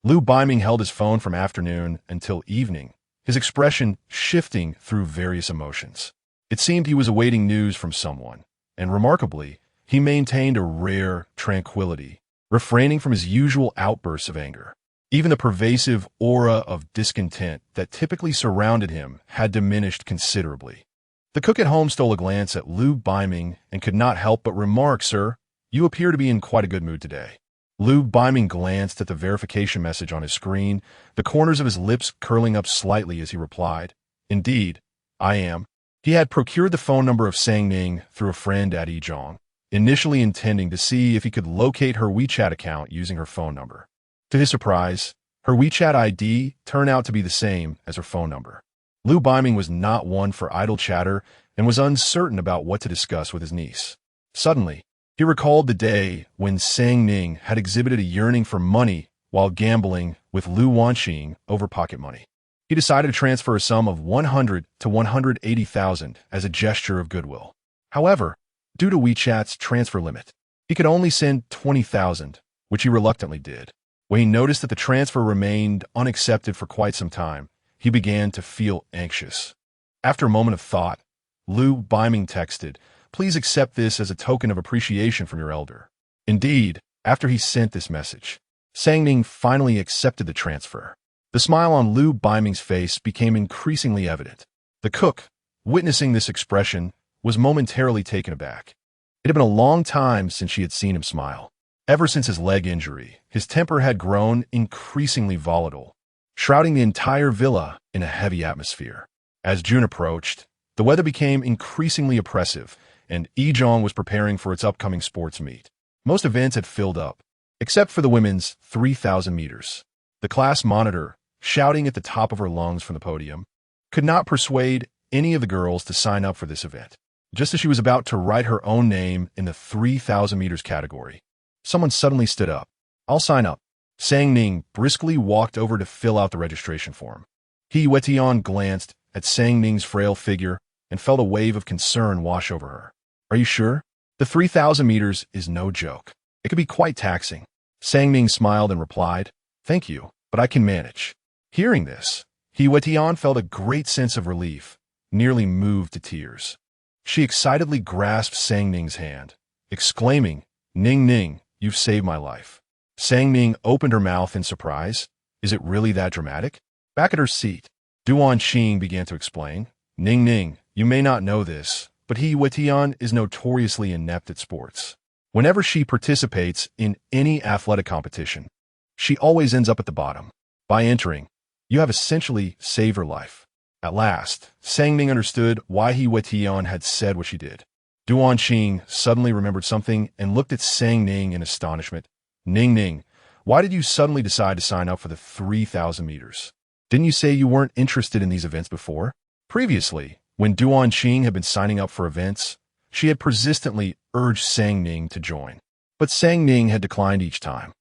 Lu Biming held his phone from afternoon until evening, his expression shifting through various emotions. It seemed he was awaiting news from someone, and remarkably, he maintained a rare tranquility, refraining from his usual outbursts of anger. Even the pervasive aura of discontent that typically surrounded him had diminished considerably. The cook at home stole a glance at Lu Biming and could not help but remark, "Sir, you appear to be in quite a good mood today." Lu Biming glanced at the verification message on his screen, the corners of his lips curling up slightly as he replied, "Indeed, I am." He had procured the phone number of Sang Ning through a friend at Yizhong, initially intending to see if he could locate her WeChat account using her phone number. To his surprise, her WeChat ID turned out to be the same as her phone number. Lu Biming was not one for idle chatter and was uncertain about what to discuss with his niece. Suddenly, he recalled the day when Sang Ning had exhibited a yearning for money while gambling with Lu Wanxing over pocket money. He decided to transfer a sum of 100 to 180,000 as a gesture of goodwill. However, due to WeChat's transfer limit, he could only send 20,000, which he reluctantly did. When he noticed that the transfer remained unaccepted for quite some time, he began to feel anxious. After a moment of thought, Lu Biming texted, "Please accept this as a token of appreciation from your elder." Indeed, after he sent this message, Sang Ning finally accepted the transfer. The smile on Lu Biming's face became increasingly evident. The cook, witnessing this expression, was momentarily taken aback. It had been a long time since she had seen him smile. Ever since his leg injury, his temper had grown increasingly volatile, shrouding the entire villa in a heavy atmosphere. As June approached, the weather became increasingly oppressive, and Yizhong was preparing for its upcoming sports meet. Most events had filled up, except for the women's 3,000 meters. The class monitor, shouting at the top of her lungs from the podium, could not persuade any of the girls to sign up for this event. Just as she was about to write her own name in the 3,000 meters category, someone suddenly stood up. "I'll sign up." Sang Ning briskly walked over to fill out the registration form. He Wetion glanced at Sang Ning's frail figure and felt a wave of concern wash over her. "Are you sure? The 3,000 meters is no joke. It could be quite taxing." Sang Ning smiled and replied, "Thank you, but I can manage." Hearing this, He Wetion felt a great sense of relief, nearly moved to tears. She excitedly grasped Sang Ning's hand, exclaiming, "Ning Ning, you've saved my life." Sang Ning opened her mouth in surprise. Is it really that dramatic? Back at her seat, Duan Qing began to explain. "Ning Ning, you may not know this, but He Wetion is notoriously inept at sports. Whenever she participates in any athletic competition, she always ends up at the bottom. By entering, you have essentially saved her life. At last, Ning understood why Xiaohan had said what she did. Duanqing suddenly remembered something and looked at Ning in astonishment. Ning, why did you suddenly decide to sign up for the 3,000 meters? Didn't you say you weren't interested in these events before? Previously, when Duanqing had been signing up for events, she had persistently urged Ning to join. But Ning had declined each time.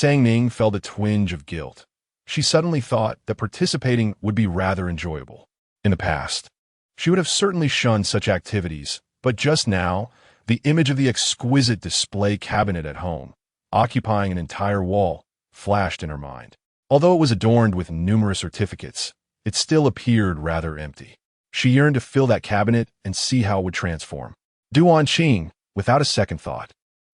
Ning felt a twinge of guilt. She suddenly thought that participating would be rather enjoyable. In the past, she would have certainly shunned such activities, but just now, the image of the exquisite display cabinet at home, occupying an entire wall, flashed in her mind. Although it was adorned with numerous certificates, it still appeared rather empty. She yearned to fill that cabinet and see how it would transform. Duanqing, without a second thought,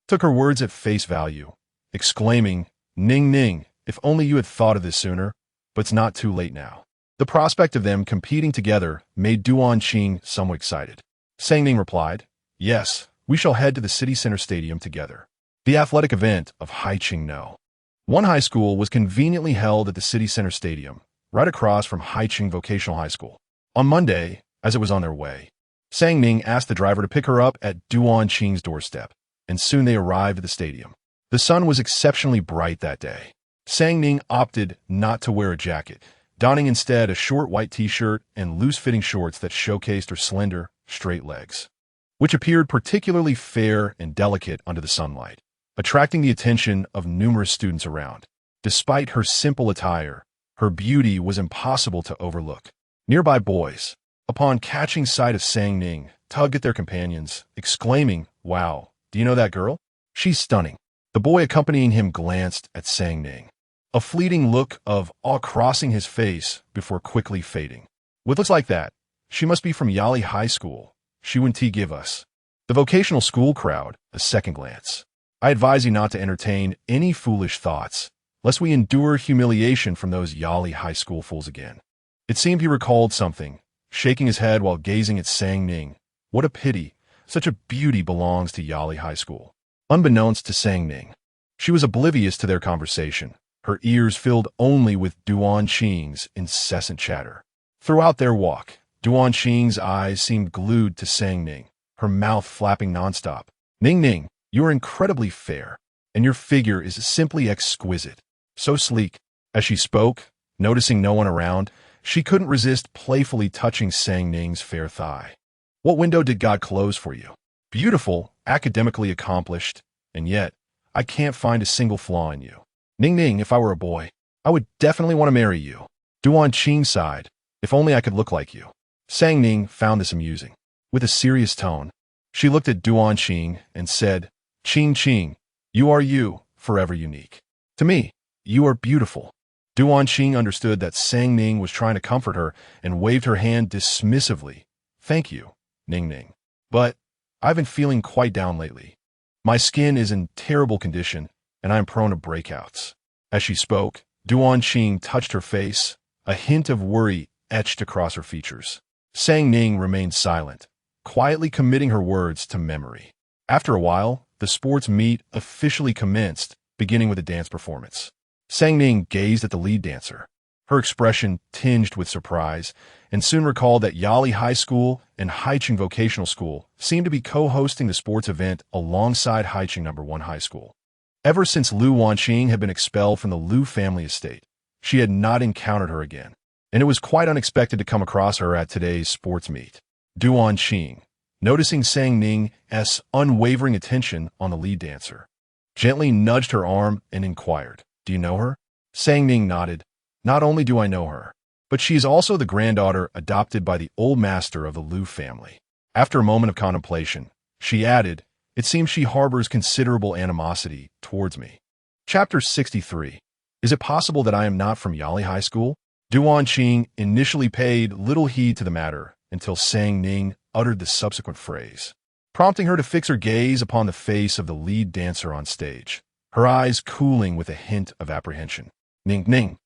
took her words at face value, exclaiming, Ning, if only you had thought of this sooner, but it's not too late now. The prospect of them competing together made Duanqing somewhat excited. Ning replied, yes, we shall head to the city center stadium together. The athletic event of Haiqing No. One high school was conveniently held at the city center stadium, right across from Haiqing Vocational High School. On Monday, as it was on their way, Ning asked the driver to pick her up at Duanqing's doorstep, and soon they arrived at the stadium. The sun was exceptionally bright that day. Ning opted not to wear a jacket, donning instead a short white t-shirt and loose-fitting shorts that showcased her slender, straight legs, which appeared particularly fair and delicate under the sunlight, attracting the attention of numerous students around. Despite her simple attire, her beauty was impossible to overlook. Nearby boys, upon catching sight of Ning, tugged at their companions, exclaiming, wow, do you know that girl? She's stunning. The boy accompanying him glanced at Ning, a fleeting look of awe crossing his face before quickly fading. With looks like that, she must be from Yali High School. She wouldn't give us. The vocational school crowd, a second glance. I advise you not to entertain any foolish thoughts, lest we endure humiliation from those Yali High School fools again. It seemed he recalled something, shaking his head while gazing at Ning. What a pity. Such a beauty belongs to Yali High School. Unbeknownst to Ning, she was oblivious to their conversation, her ears filled only with Duanqing's incessant chatter. Throughout their walk, Duanqing's eyes seemed glued to Ning, her mouth flapping nonstop. Ning, you are incredibly fair, and your figure is simply exquisite. So sleek. As she spoke, noticing no one around, she couldn't resist playfully touching Ning's fair thigh. What window did God close for you? Beautiful, academically accomplished, and yet, I can't find a single flaw in you. Ning, if I were a boy, I would definitely want to marry you. Duanqing sighed, if only I could look like you. Ning found this amusing. With a serious tone, she looked at Duanqing and said, Qing, you are you, forever unique. To me, you are beautiful. Duanqing understood that Ning was trying to comfort her and waved her hand dismissively. Thank you, Ning. But I've been feeling quite down lately. My skin is in terrible condition, and I am prone to breakouts. As she spoke, Duanqing touched her face, a hint of worry etched across her features. Ning remained silent, quietly committing her words to memory. After a while, the sports meet officially commenced, beginning with a dance performance. Ning gazed at the lead dancer, her expression tinged with surprise, and soon recalled that Yali High School and Haiqing Vocational School seemed to be co-hosting the sports event alongside Haiqing No. 1 High School. Ever since Lu Wanqing had been expelled from the Lu family estate, she had not encountered her again, and it was quite unexpected to come across her at today's sports meet. Duanqing, noticing Ning's unwavering attention on the lead dancer, gently nudged her arm and inquired, do you know her? Ning nodded. Not only do I know her, but she is also the granddaughter adopted by the old master of the Lu family. After a moment of contemplation, she added, it seems she harbors considerable animosity towards me. Chapter 63. Is it possible that I am not from Yali High School? Duanqing initially paid little heed to the matter until Ning uttered the subsequent phrase, prompting her to fix her gaze upon the face of the lead dancer on stage, her eyes cooling with a hint of apprehension. Ning,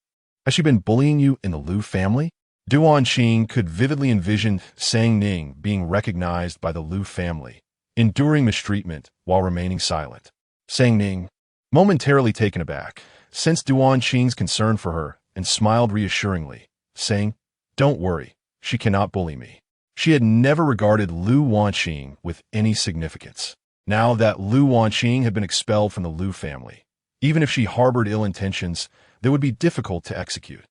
has she been bullying you in the Lu family? Duanqing could vividly envision Ning being recognized by the Lu family, enduring mistreatment while remaining silent. Sang Ning, momentarily taken aback, sensed Duan Qing's concern for her and smiled reassuringly, saying, "Don't worry, she cannot bully me." She had never regarded Lu Wanqing with any significance. Now that Lu Wanqing had been expelled from the Lu family, even if she harbored ill intentions, they would be difficult to execute.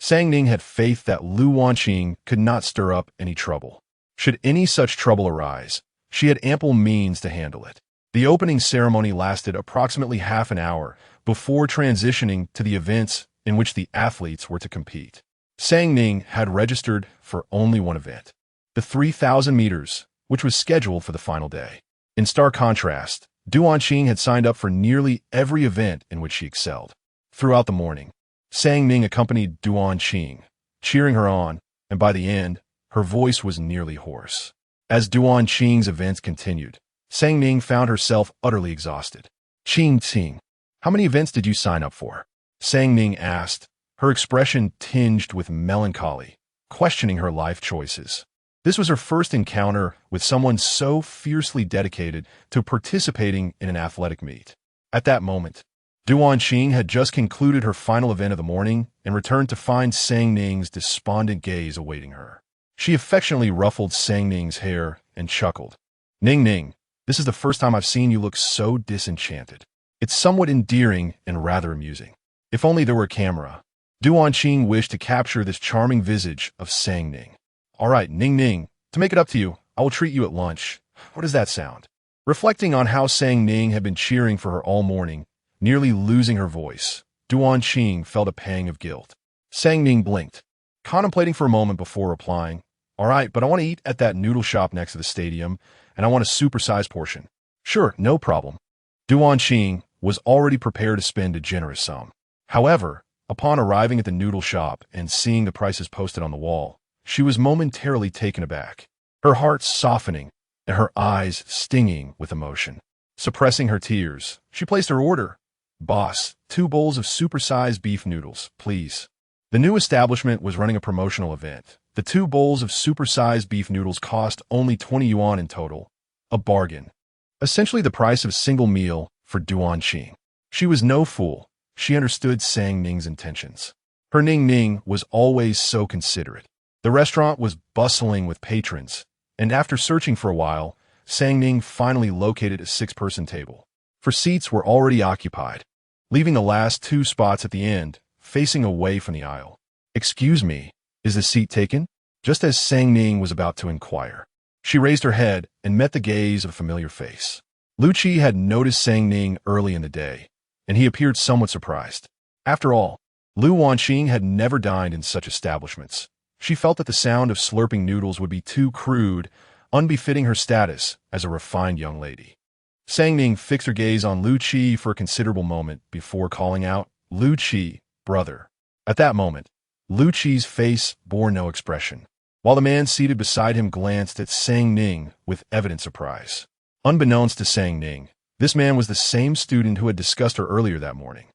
Sang Ning had faith that Lu Wanqing could not stir up any trouble. Should any such trouble arise, she had ample means to handle it. The opening ceremony lasted approximately half an hour before transitioning to the events in which the athletes were to compete. Sang Ning had registered for only one event, the 3,000 meters, which was scheduled for the final day. In stark contrast, Duan Qing had signed up for nearly every event in which she excelled. Throughout the morning, Sang Ning accompanied Duan Qing, cheering her on, and by the end, her voice was nearly hoarse. As Duan Qing's events continued, Sang Ning found herself utterly exhausted. "Qing, how many events did you sign up for?" Sang Ning asked, her expression tinged with melancholy, questioning her life choices. This was her first encounter with someone so fiercely dedicated to participating in an athletic meet. At that moment, Duan Qing had just concluded her final event of the morning and returned to find Sang Ning's despondent gaze awaiting her. She affectionately ruffled Sang Ning's hair and chuckled. Ning, this is the first time I've seen you look so disenchanted. It's somewhat endearing and rather amusing. If only there were a camera." Duan Qing wished to capture this charming visage of Sang Ning. "All right, Ning, to make it up to you, I will treat you at lunch. What does that sound?" Reflecting on how Sang Ning had been cheering for her all morning, nearly losing her voice, Duan Qing felt a pang of guilt. Sang Ning blinked, contemplating for a moment before replying, "All right, but I want to eat at that noodle shop next to the stadium, and I want a supersized portion." "Sure, no problem." Duan Qing was already prepared to spend a generous sum. However, upon arriving at the noodle shop and seeing the prices posted on the wall, she was momentarily taken aback, her heart softening and her eyes stinging with emotion. Suppressing her tears, she placed her order. "Boss, 2 bowls of supersized beef noodles, please." The new establishment was running a promotional event. The 2 bowls of supersized beef noodles cost only 20 yuan in total, a bargain. Essentially the price of a single meal for Duan Qing. She was no fool. She understood Sang Ning's intentions. Her Ning was always so considerate. The restaurant was bustling with patrons, and after searching for a while, Sang Ning finally located a 6-person table. For seats were already occupied, leaving the last 2 spots at the end, facing away from the aisle. "Excuse me, is the seat taken?" Just as Sang Ning was about to inquire, she raised her head and met the gaze of a familiar face. Lu Qi had noticed Sang Ning early in the day, and he appeared somewhat surprised. After all, Lu Wanqing had never dined in such establishments. She felt that the sound of slurping noodles would be too crude, unbefitting her status as a refined young lady. Sang Ning fixed her gaze on Lu Qi for a considerable moment before calling out, "Lu Qi, brother." At that moment, Lu Qi's face bore no expression, while the man seated beside him glanced at Sang Ning with evident surprise. Unbeknownst to Sang Ning, this man was the same student who had discussed her earlier that morning.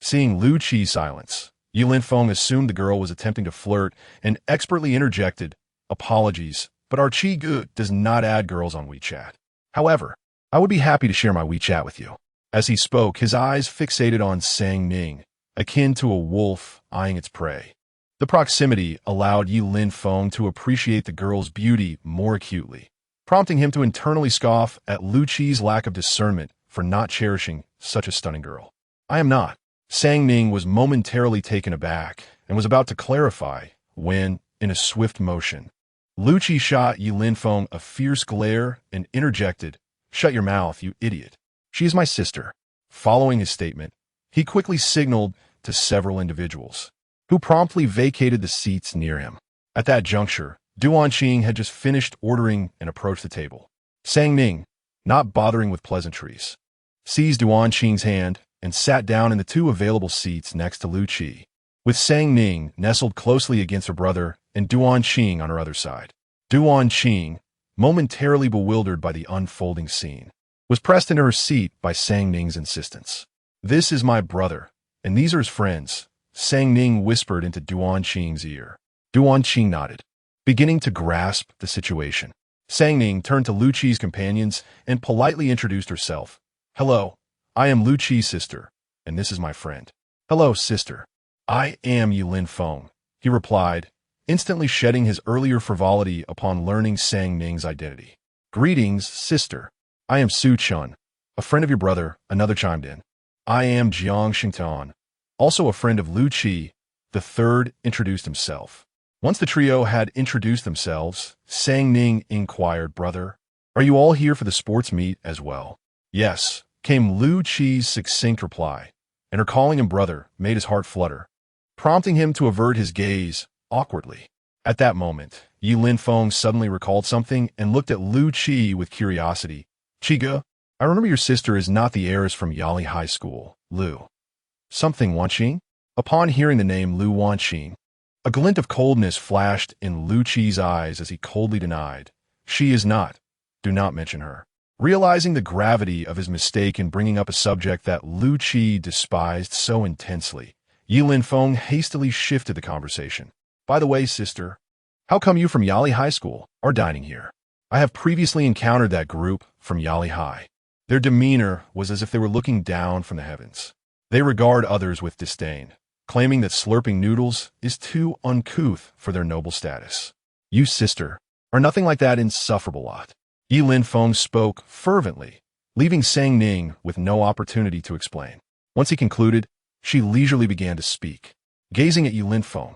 Seeing Lu Qi's silence, Yi Linfeng assumed the girl was attempting to flirt and expertly interjected, "Apologies, but our Qi Gu does not add girls on WeChat. However, I would be happy to share my WeChat with you." As he spoke, his eyes fixated on Sang Ning, akin to a wolf eyeing its prey. The proximity allowed Yi Linfeng to appreciate the girl's beauty more acutely, prompting him to internally scoff at Lu Qi's lack of discernment for not cherishing such a stunning girl. "I am not." Sang Ning was momentarily taken aback and was about to clarify when, in a swift motion, Lu Qi shot Yi Linfeng a fierce glare and interjected, "Shut your mouth, you idiot. She is my sister." Following his statement, he quickly signaled to several individuals, who promptly vacated the seats near him. At that juncture, Duan Qing had just finished ordering and approached the table. Sang Ning, not bothering with pleasantries, seized Duan Qing's hand and sat down in the 2 available seats next to Lu Qi, with Sang Ning nestled closely against her brother and Duan Qing on her other side. Duan Qing, momentarily bewildered by the unfolding scene, was pressed into her seat by Sang Ning's insistence. "This is my brother, and these are his friends," Sang Ning whispered into Duan Qing's ear. Duan Qing nodded, beginning to grasp the situation. Sang Ning turned to Lu Qi's companions and politely introduced herself. Hello, I am Lu Qi's sister, and this is my friend. Hello, sister. I am Yilin Feng, he replied, instantly shedding his earlier frivolity upon learning Sang Ning's identity. Greetings, sister. I am Su Chun, a friend of your brother, another chimed in. I am Jiang Xingtan, also a friend of Lu Qi, the third introduced himself. Once the trio had introduced themselves, Sang Ning inquired, Brother, are you all here for the sports meet as well? Yes, came Lu Qi's succinct reply, and her calling him brother made his heart flutter, prompting him to avert his gaze awkwardly. At that moment, Yilin Feng suddenly recalled something and looked at Lu Qi with curiosity. Chiga, I remember your sister is not the heiress from Yali High School, Lu. Something Wanqing? Upon hearing the name Lu Wanqing, a glint of coldness flashed in Lu Qi's eyes as he coldly denied, She is not. Do not mention her. Realizing the gravity of his mistake in bringing up a subject that Lu Qi despised so intensely, Yilin Feng hastily shifted the conversation. By the way, sister, how come you from Yali High School are dining here? I have previously encountered that group from Yali High. Their demeanor was as if they were looking down from the heavens. They regard others with disdain, claiming that slurping noodles is too uncouth for their noble status. You, sister, are nothing like that insufferable lot. Yilin Feng spoke fervently, leaving Sang Ning with no opportunity to explain. Once he concluded, she leisurely began to speak. Gazing at Yilin Feng,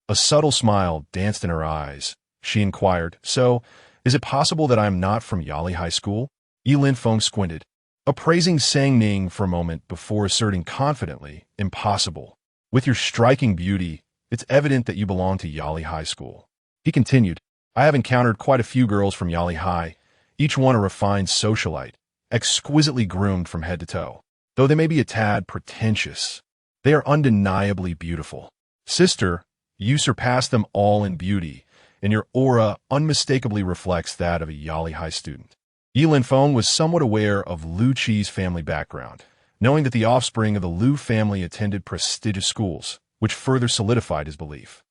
a subtle smile danced in her eyes. She inquired, So, is it possible that I am not from Yali High School? Yilin Feng squinted, appraising Sang Ning for a moment before asserting confidently, Impossible. With your striking beauty, it's evident that you belong to Yali High School. He continued, I have encountered quite a few girls from Yali High, each one a refined socialite, exquisitely groomed from head to toe. Though they may be a tad pretentious, they are undeniably beautiful. Sister, you surpass them all in beauty, and your aura unmistakably reflects that of a Yali High student. Yilin Feng was somewhat aware of Lu Qi's family background, knowing that the offspring of the Lu family attended prestigious schools, which further solidified his belief.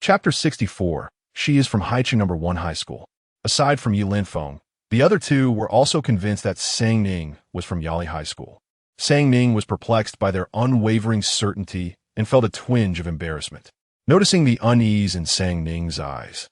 Chapter 64. She is from Haiqing No. 1 High School. Aside from Yilin Feng, the other two were also convinced that Sang Ning was from Yali High School. Sang Ning was perplexed by their unwavering certainty and felt a twinge of embarrassment. Noticing the unease in Sang Ning's eyes,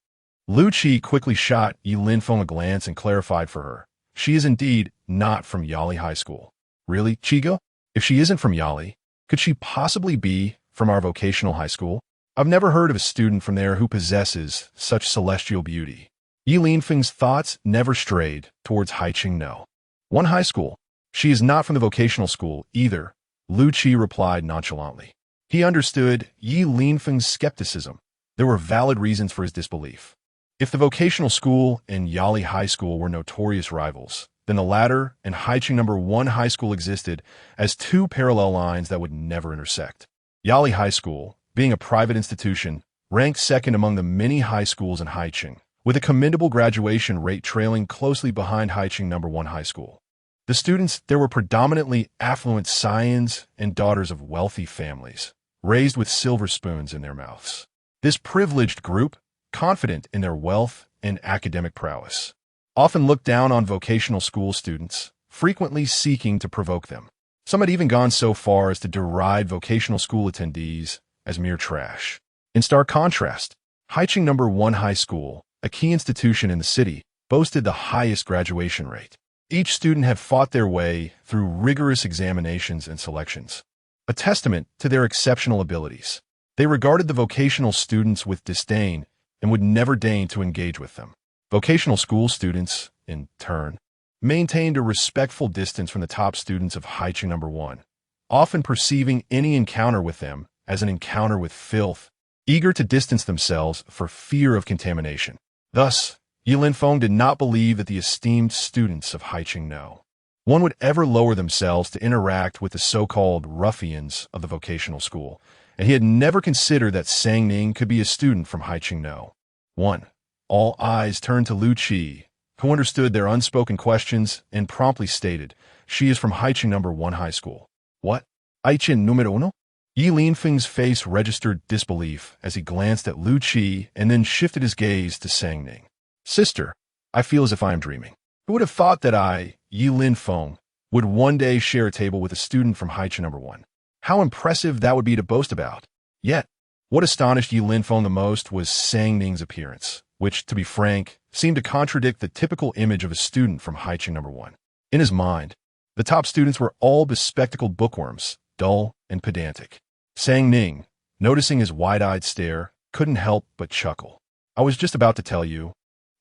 Lu Qi quickly shot Yilin Feng a glance and clarified for her. She is indeed not from Yali High School. Really, Chiga? If she isn't from Yali, could she possibly be from our vocational high school? I've never heard of a student from there who possesses such celestial beauty. Yilin Feng's thoughts never strayed towards Haiqing No. 1 High School. She is not from the vocational school either, Lu Qi replied nonchalantly. He understood Yilin Feng's skepticism. There were valid reasons for his disbelief. If the vocational school and Yali High School were notorious rivals, then the latter and Haiqing No. 1 High School existed as two parallel lines that would never intersect. Yali High School, being a private institution, ranked second among the many high schools in Haiqing, with a commendable graduation rate trailing closely behind Haiqing No. 1 High School. The students there were predominantly affluent scions and daughters of wealthy families, raised with silver spoons in their mouths. This privileged group, confident in their wealth and academic prowess, often looked down on vocational school students, frequently seeking to provoke them. Some had even gone so far as to deride vocational school attendees as mere trash. In stark contrast, Haiqing No. 1 High School, a key institution in the city, boasted the highest graduation rate. Each student had fought their way through rigorous examinations and selections, a testament to their exceptional abilities. They regarded the vocational students with disdain and would never deign to engage with them. Vocational school students, in turn, maintained a respectful distance from the top students of Haiqing No. 1, often perceiving any encounter with them as an encounter with filth, eager to distance themselves for fear of contamination. Thus, Yilin Feng did not believe that the esteemed students of Haiqing No. 1 would ever lower themselves to interact with the so-called ruffians of the vocational school, and he had never considered that Sang Ning could be a student from Haiqing No. 1. All eyes turned to Lu Qi, who understood their unspoken questions and promptly stated, She is from Haiqing No. 1 High School. What? Haiqing Numero Uno? Yilin Feng's face registered disbelief as he glanced at Lu Qi and then shifted his gaze to Sang Ning. Sister, I feel as if I am dreaming. Who would have thought that I, Yi Linfeng, would one day share a table with a student from Haicha number 1? How impressive that would be to boast about. Yet, what astonished Yi Linfeng the most was Sang Ning's appearance, which, to be frank, seemed to contradict the typical image of a student from Haicha number 1. In his mind, the top students were all bespectacled bookworms, dull and pedantic. Sang Ning, noticing his wide-eyed stare, couldn't help but chuckle. I was just about to tell you,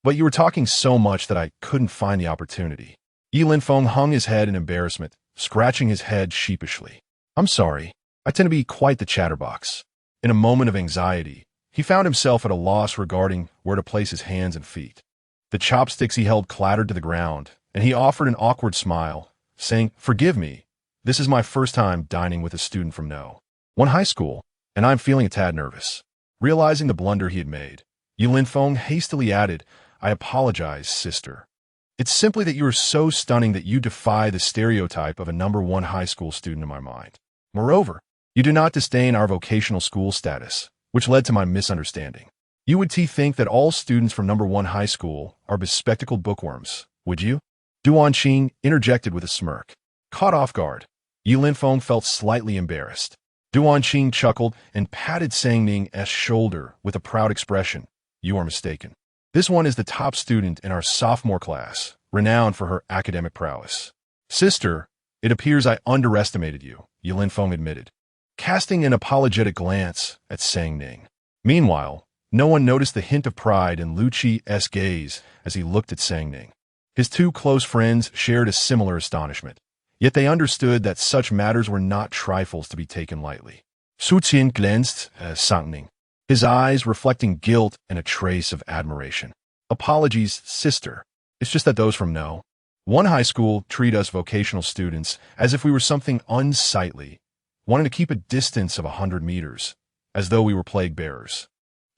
but you were talking so much that I couldn't find the opportunity. Yi Linfeng hung his head in embarrassment, scratching his head sheepishly. I'm sorry, I tend to be quite the chatterbox. In a moment of anxiety, he found himself at a loss regarding where to place his hands and feet. The chopsticks he held clattered to the ground, and he offered an awkward smile, saying, "Forgive me, this is my first time dining with a student from No. 1 high school, and I'm feeling a tad nervous." Realizing the blunder he had made, Yi Linfeng hastily added, "I apologize, sister. It's simply that you are so stunning that you defy the stereotype of a number 1 high school student in my mind. Moreover, you do not disdain our vocational school status, which led to my misunderstanding. You would think that all students from number 1 high school are bespectacled bookworms, would you?" Duan Qing interjected with a smirk. Caught off guard, Yi Linfeng felt slightly embarrassed. Duan Qing chuckled and patted Sang Ning's shoulder with a proud expression. "You are mistaken. This one is the top student in our sophomore class, renowned for her academic prowess." "Sister, it appears I underestimated you," Yi Linfeng admitted, casting an apologetic glance at Sang Ning. Meanwhile, no one noticed the hint of pride in Lu Qi's gaze as he looked at Sang Ning. His 2 close friends shared a similar astonishment, yet they understood that such matters were not trifles to be taken lightly. Su Qian glanced at Sang Ning, his eyes reflecting guilt and a trace of admiration. "Apologies, sister. It's just that those from No. 1 high school treat us vocational students as if we were something unsightly, wanting to keep a distance of 100 meters, as though we were plague bearers."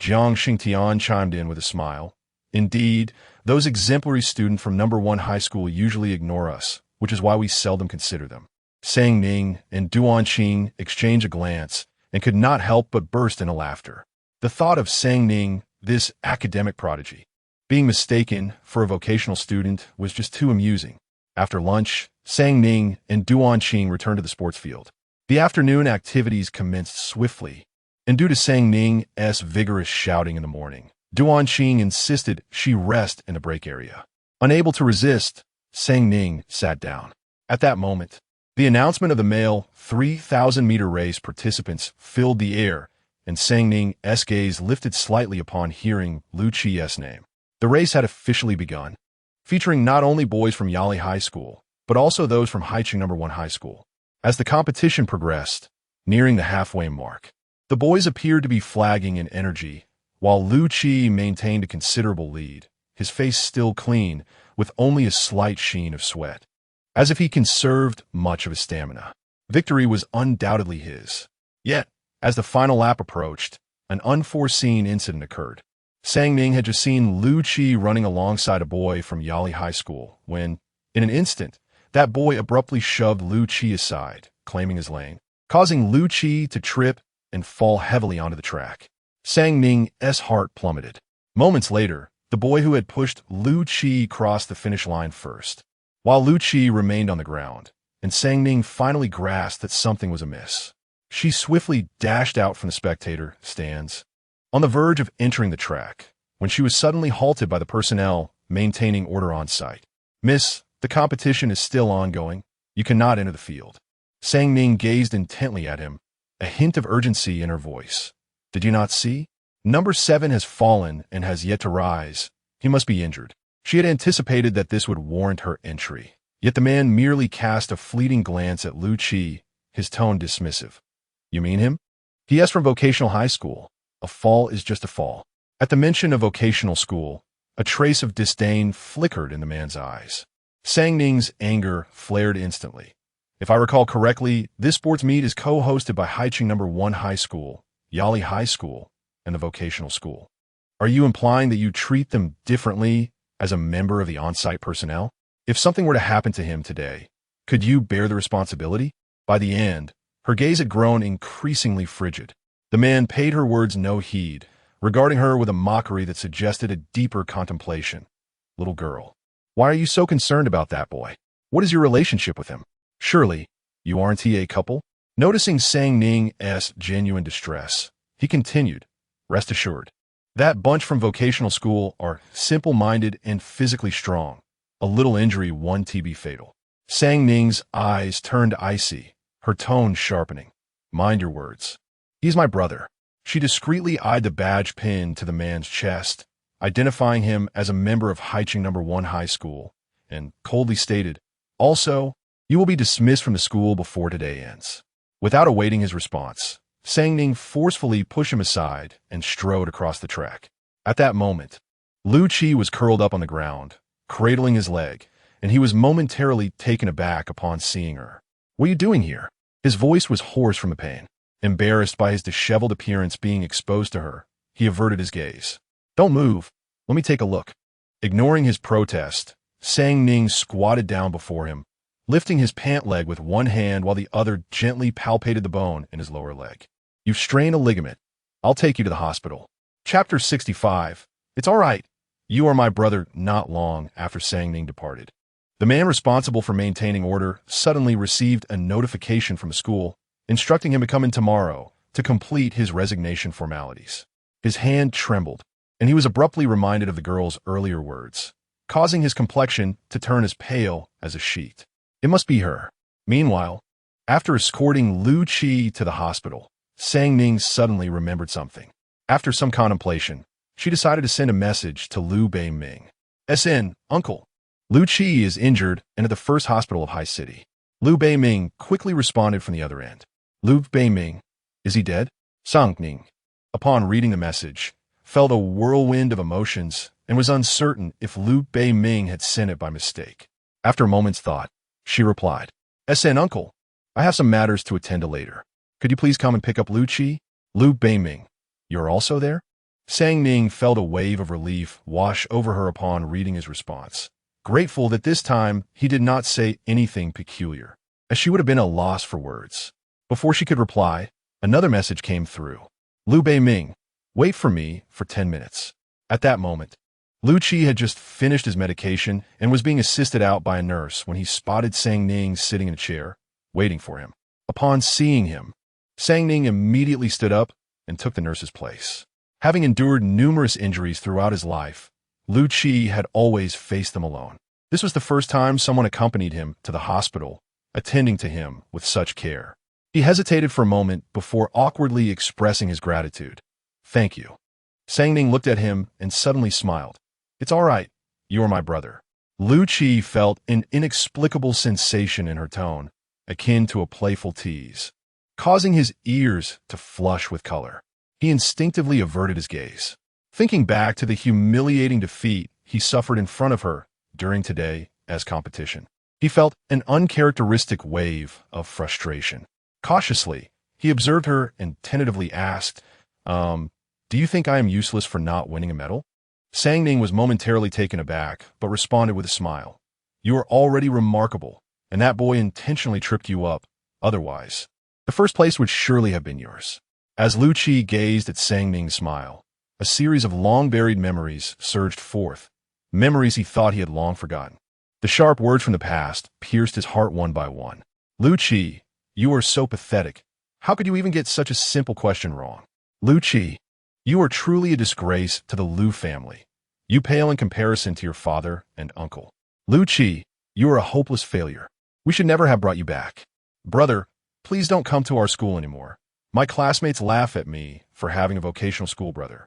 Jiang Xingtian chimed in with a smile. "Indeed, those exemplary students from number 1 high school usually ignore us, which is why we seldom consider them." Sang Ning and Duan Qing exchanged a glance and could not help but burst into laughter. The thought of Sang Ning, this academic prodigy, being mistaken for a vocational student was just too amusing. After lunch, Sang Ning and Duan Qing returned to the sports field. The afternoon activities commenced swiftly, and due to Sang Ning's vigorous shouting in the morning, Duan Qing insisted she rest in the break area. Unable to resist, Sang Ning sat down. At that moment, the announcement of the male 3,000-meter race participants filled the air, and Sang Ning's gaze lifted slightly upon hearing Lu Qi's name. The race had officially begun, featuring not only boys from Yali High School, but also those from Haicheng number 1 High School. As the competition progressed, nearing the halfway mark, the boys appeared to be flagging in energy, while Lu Qi maintained a considerable lead, his face still clean, with only a slight sheen of sweat, as if he conserved much of his stamina. Victory was undoubtedly his. Yet, as the final lap approached, an unforeseen incident occurred. Sang Ning had just seen Lu Qi running alongside a boy from Yali High School when, in an instant, that boy abruptly shoved Lu Qi aside, claiming his lane, causing Lu Qi to trip and fall heavily onto the track. Sang Ning's heart plummeted. Moments later, the boy who had pushed Lu Qi crossed the finish line first, while Lu Qi remained on the ground, and Sang Ning finally grasped that something was amiss. She swiftly dashed out from the spectator stands, on the verge of entering the track, when she was suddenly halted by the personnel maintaining order on site. "Miss, the competition is still ongoing. You cannot enter the field." Sang Ning gazed intently at him, a hint of urgency in her voice. "Did you not see? Number 7 has fallen and has yet to rise. He must be injured." She had anticipated that this would warrant her entry, yet the man merely cast a fleeting glance at Lu Qi, his tone dismissive. "You mean him? He is from vocational high school. A fall is just a fall." At the mention of vocational school, a trace of disdain flickered in the man's eyes. Sang Ning's anger flared instantly. "If I recall correctly, this sports meet is co-hosted by Haicheng number 1 High School, Yali High School, and the vocational school. Are you implying that you treat them differently as a member of the on-site personnel? If something were to happen to him today, could you bear the responsibility?" By the end, her gaze had grown increasingly frigid. The man paid her words no heed, regarding her with a mockery that suggested a deeper contemplation. little girl. Why are you so concerned about that boy? What is your relationship with him? Surely, you aren't a couple? Noticing Sang Ning's genuine distress, he continued, rest assured. That bunch from vocational school are simple-minded and physically strong. A little injury won't be fatal. Sang Ning's eyes turned icy, her tone sharpening. Mind your words. He's my brother. She discreetly eyed the badge pinned to the man's chest, identifying him as a member of Haicheng No. 1 High School, and coldly stated, also, you will be dismissed from the school before today ends. Without awaiting his response, Sang Ning forcefully pushed him aside and strode across the track. At that moment, Lu Qi was curled up on the ground, cradling his leg, and he was momentarily taken aback upon seeing her. What are you doing here? His voice was hoarse from the pain. Embarrassed by his disheveled appearance being exposed to her, he averted his gaze. Don't move. Let me take a look. Ignoring his protest, Sang Ning squatted down before him, lifting his pant leg with one hand while the other gently palpated the bone in his lower leg. You've strained a ligament. I'll take you to the hospital. Chapter 65. It's all right. You are my brother. Not long after Sang Ning departed, the man responsible for maintaining order suddenly received a notification from the school, instructing him to come in tomorrow to complete his resignation formalities. His hand trembled, and he was abruptly reminded of the girl's earlier words, causing his complexion to turn as pale as a sheet. It must be her. Meanwhile, after escorting Lu Qi to the hospital, Sang Ning suddenly remembered something. After some contemplation, she decided to send a message to Lu Beiming. SN, Uncle. Lu Qi is injured and at the first hospital of High City. Lu Beiming quickly responded from the other end. Lu Beiming, is he dead? Sang Ning, upon reading the message, felt a whirlwind of emotions and was uncertain if Lu Beiming had sent it by mistake. After a moment's thought, she replied, SN Uncle, I have some matters to attend to later. Could you please come and pick up Lu Qi? Lu Beiming, you're also there? Sang Ning felt a wave of relief wash over her upon reading his response, grateful that this time he did not say anything peculiar, as she would have been a loss for words. Before she could reply, another message came through. Lu Beiming, wait for me for 10 minutes. At that moment, Lu Qi had just finished his medication and was being assisted out by a nurse when he spotted Sang Ning sitting in a chair, waiting for him. Upon seeing him, Sang Ning immediately stood up and took the nurse's place. Having endured numerous injuries throughout his life, Lu Qi had always faced them alone. This was the first time someone accompanied him to the hospital, attending to him with such care. He hesitated for a moment before awkwardly expressing his gratitude. Thank you. Sang Ning looked at him and suddenly smiled. It's all right. You are my brother. Lu Qi felt an inexplicable sensation in her tone, akin to a playful tease, causing his ears to flush with color. He instinctively averted his gaze, thinking back to the humiliating defeat he suffered in front of her during today's competition. He felt an uncharacteristic wave of frustration. Cautiously, he observed her and tentatively asked, do you think I am useless for not winning a medal? Sang Ning was momentarily taken aback, but responded with a smile. You are already remarkable, and that boy intentionally tripped you up. Otherwise, the first place would surely have been yours. As Lu Qi gazed at Sang Ning's smile, a series of long-buried memories surged forth, memories he thought he had long forgotten. The sharp words from the past pierced his heart one by one. Lu Qi, you are so pathetic. How could you even get such a simple question wrong? Lu Qi, you are truly a disgrace to the Lu family. You pale in comparison to your father and uncle. Lu Qi, you are a hopeless failure. We should never have brought you back. Brother, please don't come to our school anymore. My classmates laugh at me for having a vocational school brother.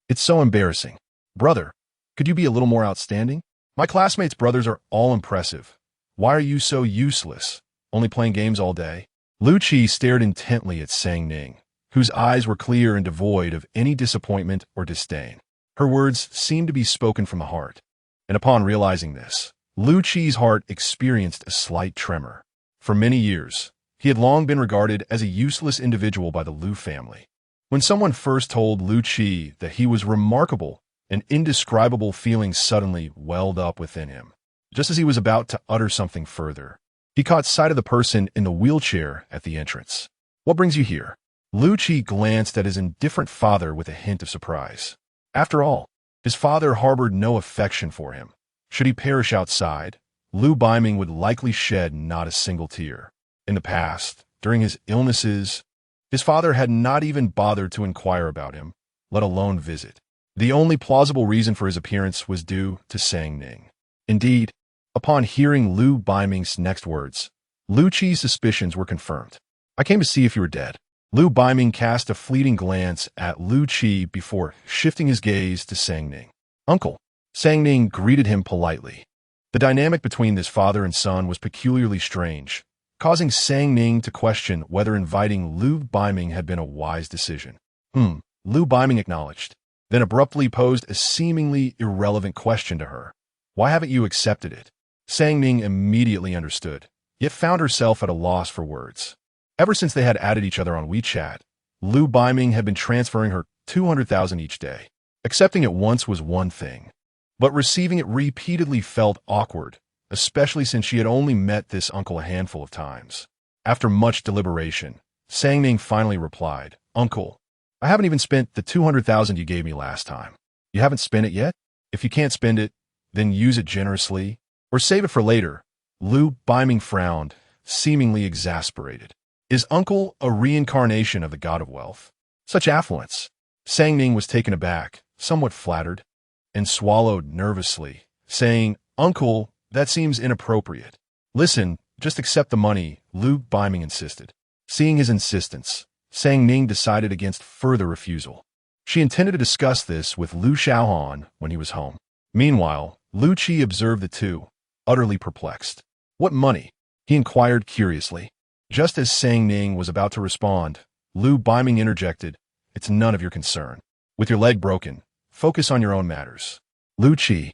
It's so embarrassing. Brother, could you be a little more outstanding? My classmates' brothers are all impressive. Why are you so useless, only playing games all day? Lu Qi stared intently at Sang Ning, whose eyes were clear and devoid of any disappointment or disdain. Her words seemed to be spoken from the heart, and upon realizing this, Lu Qi's heart experienced a slight tremor. For many years, he had long been regarded as a useless individual by the Lu family. When someone first told Lu Qi that he was remarkable, an indescribable feeling suddenly welled up within him. Just as he was about to utter something further, he caught sight of the person in the wheelchair at the entrance. What brings you here? Lu Qi glanced at his indifferent father with a hint of surprise. After all, his father harbored no affection for him, Should he perish outside, Lu Baiming would likely shed not a single tear. In the past, during his illnesses, his father had not even bothered to inquire about him, let alone visit. The only plausible reason for his appearance was due to Sang Ning. Indeed, upon hearing Lu Baiming's next words, Lu Qi's suspicions were confirmed. "I came to see if you were dead." Lu Baiming cast a fleeting glance at Lu Qi before shifting his gaze to Sang Ning. "Uncle." Sang Ning greeted him politely. The dynamic between this father and son was peculiarly strange, causing Sang Ning to question whether inviting Lu Baiming had been a wise decision. Lu Baiming acknowledged, then abruptly posed a seemingly irrelevant question to her. "Why haven't you accepted it?" Sang Ning immediately understood, yet found herself at a loss for words. Ever since they had added each other on WeChat, Lu Baiming had been transferring her 200,000 each day. Accepting it once was one thing, but receiving it repeatedly felt awkward, especially since she had only met this uncle a handful of times. After much deliberation, Sang Ning finally replied, "Uncle, I haven't even spent the 200,000 you gave me last time." "You haven't spent it yet? If you can't spend it, then use it generously, or save it for later." Lu Baiming frowned, seemingly exasperated. Is uncle a reincarnation of the god of wealth? Such affluence? Sang Ning was taken aback, somewhat flattered, and swallowed nervously, saying, "Uncle, that seems inappropriate." "Listen, just accept the money," Lu Baiming insisted. Seeing his insistence, Sang Ning decided against further refusal. She intended to discuss this with Lu Xiaohan when he was home. Meanwhile, Lu Qi observed the two, utterly perplexed. "What money?" he inquired curiously. Just as Sang Ning was about to respond, Lu Baiming interjected, "It's none of your concern. With your leg broken, focus on your own matters." Lu Qi.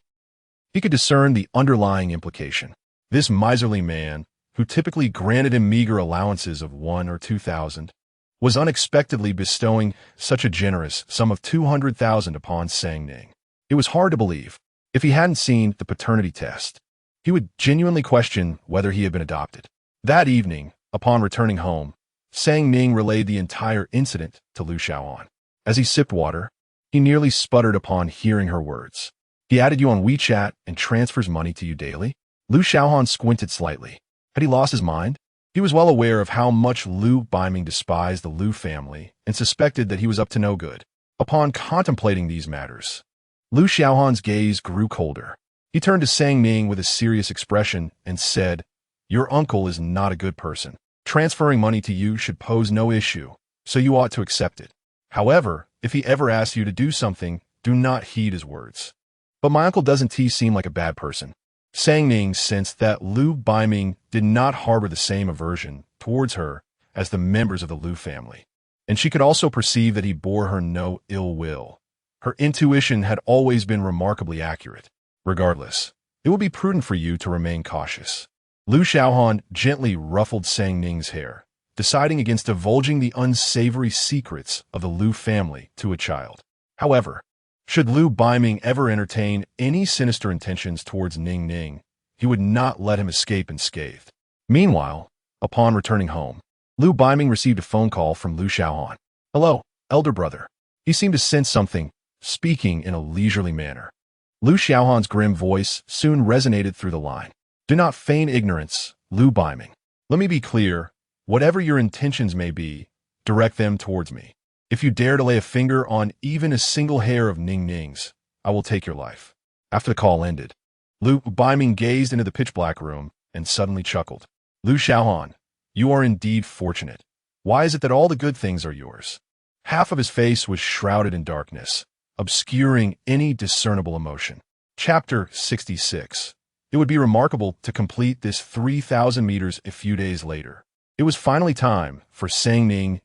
He could discern the underlying implication. This miserly man, who typically granted him meager allowances of 1,000 or 2,000, was unexpectedly bestowing such a generous sum of 200,000 upon Sang Ning. It was hard to believe. If he hadn't seen the paternity test, he would genuinely question whether he had been adopted. That evening, upon returning home, Sang Ning relayed the entire incident to Lu Xiaohan. As he sipped water, he nearly sputtered upon hearing her words. "He added you on WeChat and transfers money to you daily?" Lu Xiaohan squinted slightly. Had he lost his mind? He was well aware of how much Lu Baiming despised the Lu family and suspected that he was up to no good. Upon contemplating these matters, Lu Xiaohan's gaze grew colder. He turned to Sang Ning with a serious expression and said, "Your uncle is not a good person. Transferring money to you should pose no issue, so you ought to accept it. However, if he ever asks you to do something, do not heed his words." "But my uncle doesn't seem like a bad person." Sang Ning sensed that Lu Baiming did not harbor the same aversion towards her as the members of the Lu family, and she could also perceive that he bore her no ill will. Her intuition had always been remarkably accurate. Regardless, it would be prudent for you to remain cautious. Lu Xiaohan gently ruffled Sang Ning's hair, deciding against divulging the unsavory secrets of the Lu family to a child. However, should Lu Baiming ever entertain any sinister intentions towards Ning, he would not let him escape unscathed. Meanwhile, upon returning home, Lu Baiming received a phone call from Lu Xiaohan. "Hello, elder brother." He seemed to sense something, speaking in a leisurely manner. Lu Xiaohan's grim voice soon resonated through the line. "Do not feign ignorance, Lu Baiming. Let me be clear. Whatever your intentions may be, direct them towards me. If you dare to lay a finger on even a single hair of Ning's, I will take your life." After the call ended, Lu Baiming gazed into the pitch-black room and suddenly chuckled. "Lu Xiaohan, you are indeed fortunate. Why is it that all the good things are yours?" Half of his face was shrouded in darkness, obscuring any discernible emotion. Chapter 66. It would be remarkable to complete this 3,000 meters a few days later. It was finally time for Sang Ning's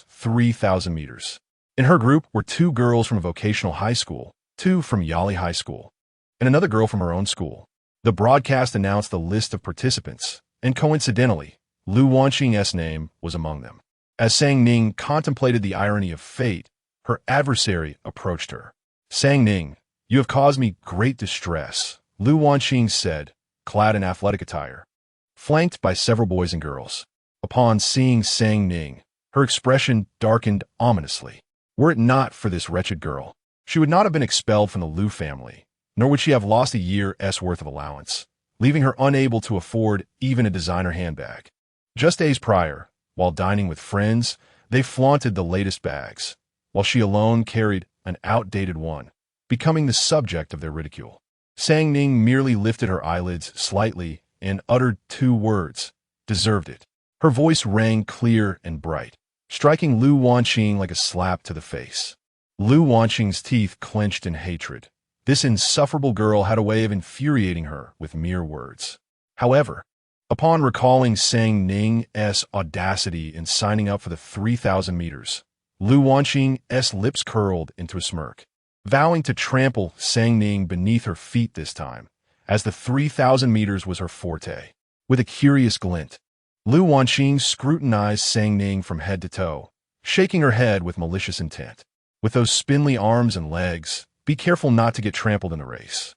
3,000 meters. In her group were 2 girls from a vocational high school, 2 from Yali High School, and another girl from her own school. The broadcast announced the list of participants, and coincidentally, Lu Wanqing's name was among them. As Sang Ning contemplated the irony of fate, her adversary approached her. "Sang Ning, you have caused me great distress," Lu Wanqing said, clad in athletic attire, flanked by several boys and girls. Upon seeing Sang Ning, her expression darkened ominously. Were it not for this wretched girl, she would not have been expelled from the Lu family, nor would she have lost a year's worth of allowance, leaving her unable to afford even a designer handbag. Just days prior, while dining with friends, they flaunted the latest bags, while she alone carried an outdated one, becoming the subject of their ridicule. Ning merely lifted her eyelids slightly and uttered 2 words, "Deserved it." Her voice rang clear and bright, striking Lu Wanqing like a slap to the face. Lu Wanqing's teeth clenched in hatred. This insufferable girl had a way of infuriating her with mere words. However, upon recalling Ning's audacity in signing up for the 3,000 meters, Lu Wanqing's lips curled into a smirk, vowing to trample Ning beneath her feet this time, as the 3,000 meters was her forte. With a curious glint, Lu Wanqing scrutinized Ning from head to toe, shaking her head with malicious intent. With those spindly arms and legs, be careful not to get trampled in the race.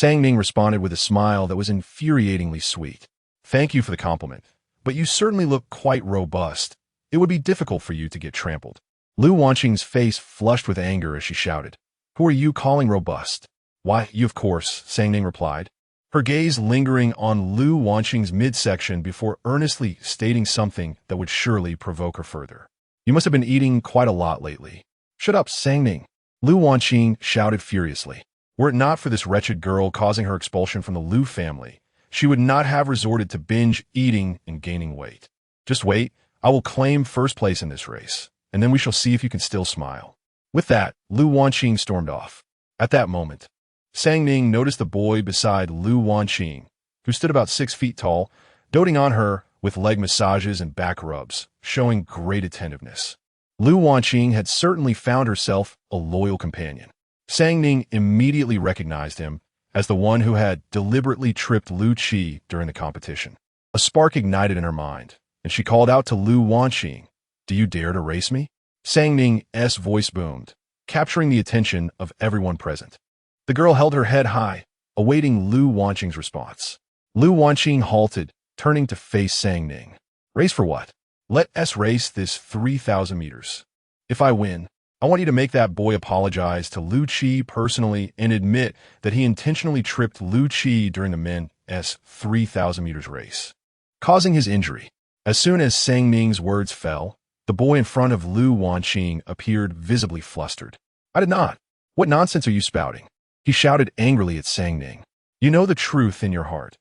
Ning responded with a smile that was infuriatingly sweet. Thank you for the compliment, but you certainly look quite robust. It would be difficult for you to get trampled. Lu Wanqing's face flushed with anger as she shouted, "Who are you calling robust?" "Why, you of course," Ning replied, her gaze lingering on Lu Wanqing's midsection before earnestly stating something that would surely provoke her further. "You must have been eating quite a lot lately." "Shut up, Ning," Lu Wanqing shouted furiously. Were it not for this wretched girl causing her expulsion from the Lu family, she would not have resorted to binge eating and gaining weight. "Just wait, I will claim first place in this race, and then we shall see if you can still smile." With that, Lu Wanqing stormed off. At that moment, Ning noticed the boy beside Lu Wanqing, who stood about 6 feet tall, doting on her with leg massages and back rubs, showing great attentiveness. Lu Wanqing had certainly found herself a loyal companion. Ning immediately recognized him as the one who had deliberately tripped Lu Qi during the competition. A spark ignited in her mind, and she called out to Lu Wanqing, "Do you dare to race me?" Ning's voice boomed, capturing the attention of everyone present. The girl held her head high, awaiting Lu Wanqing's response. Lu Wanqing halted, turning to face Ning. "Race for what?" "Let us race this 3,000 meters. If I win, I want you to make that boy apologize to Lu Qi personally and admit that he intentionally tripped Lu Qi during the men's 3,000 meters race, causing his injury." As soon as Ning's words fell, the boy in front of Lu Wanqing appeared visibly flustered. "I did not. What nonsense are you spouting?" He shouted angrily at Ning. "You know the truth in your heart,"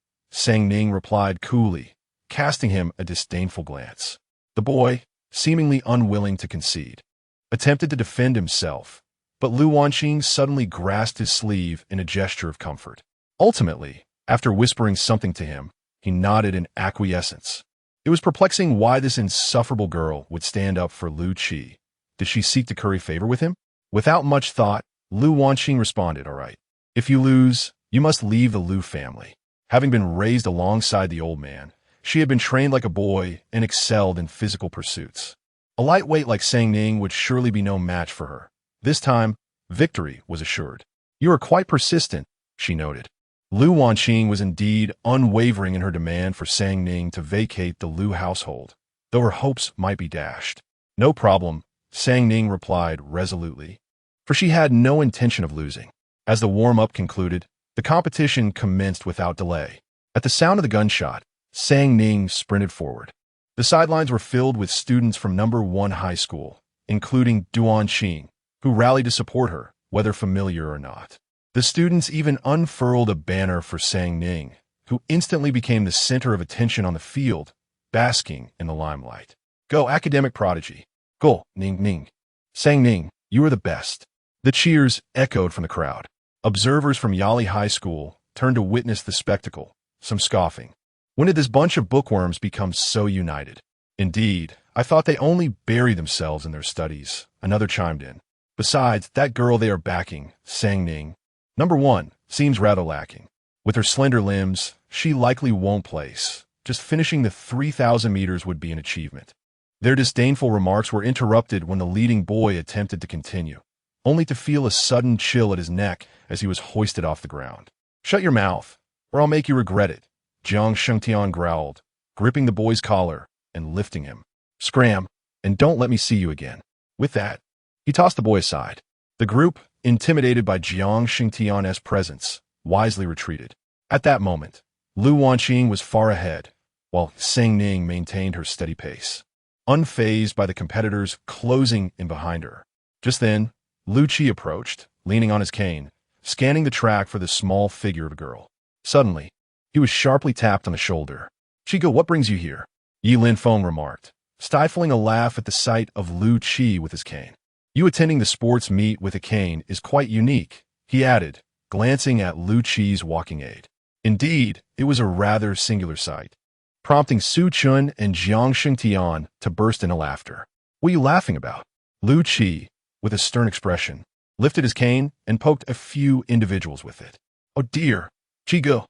Ning replied coolly, casting him a disdainful glance. The boy, seemingly unwilling to concede, attempted to defend himself, but Lu Wanqing suddenly grasped his sleeve in a gesture of comfort. Ultimately, after whispering something to him, he nodded in acquiescence. It was perplexing why this insufferable girl would stand up for Lu Qi. Did she seek to curry favor with him? Without much thought, Lu Wanqing responded, "All right. If you lose, you must leave the Lu family." Having been raised alongside the old man, she had been trained like a boy and excelled in physical pursuits. A lightweight like Ning would surely be no match for her. This time, victory was assured. "You are quite persistent," she noted. Lu Wanqing was indeed unwavering in her demand for Ning to vacate the Lu household, though her hopes might be dashed. "No problem," Ning replied resolutely, for she had no intention of losing. As the warm-up concluded, the competition commenced without delay. At the sound of the gunshot, Ning sprinted forward. The sidelines were filled with students from No. 1 high school, including Duanqing, who rallied to support her, whether familiar or not. The students even unfurled a banner for Ning, who instantly became the center of attention on the field, basking in the limelight. "Go, academic prodigy! Go, Ning! Ning, you are the best!" The cheers echoed from the crowd. Observers from Yali High School turned to witness the spectacle, some scoffing. "When did this bunch of bookworms become so united?" "Indeed, I thought they only bury themselves in their studies," another chimed in. "Besides, that girl they are backing, Ning, No. 1, seems rather lacking. With her slender limbs, she likely won't place. Just finishing the 3,000 meters would be an achievement." Their disdainful remarks were interrupted when the leading boy attempted to continue, only to feel a sudden chill at his neck as he was hoisted off the ground. "Shut your mouth, or I'll make you regret it," Jiang Shengtian growled, gripping the boy's collar and lifting him. "Scram, and don't let me see you again." With that, he tossed the boy aside. The group, intimidated by Jiang Xingtian's presence, wisely retreated. At that moment, Lu Wanqing was far ahead, while Seng Ning maintained her steady pace, unfazed by the competitors closing in behind her. Just then, Lu Qi approached, leaning on his cane, scanning the track for the small figure of a girl. Suddenly, he was sharply tapped on the shoulder. "Chigo, what brings you here?" Yi Linfeng remarked, stifling a laugh at the sight of Lu Qi with his cane. "You attending the sports meet with a cane is quite unique," he added, glancing at Lu Qi's walking aid. Indeed, it was a rather singular sight, prompting Su Chun and Jiang Xingtian to burst into laughter. "What are you laughing about?" Lu Qi, with a stern expression, lifted his cane and poked a few individuals with it. "Oh dear, Chigo,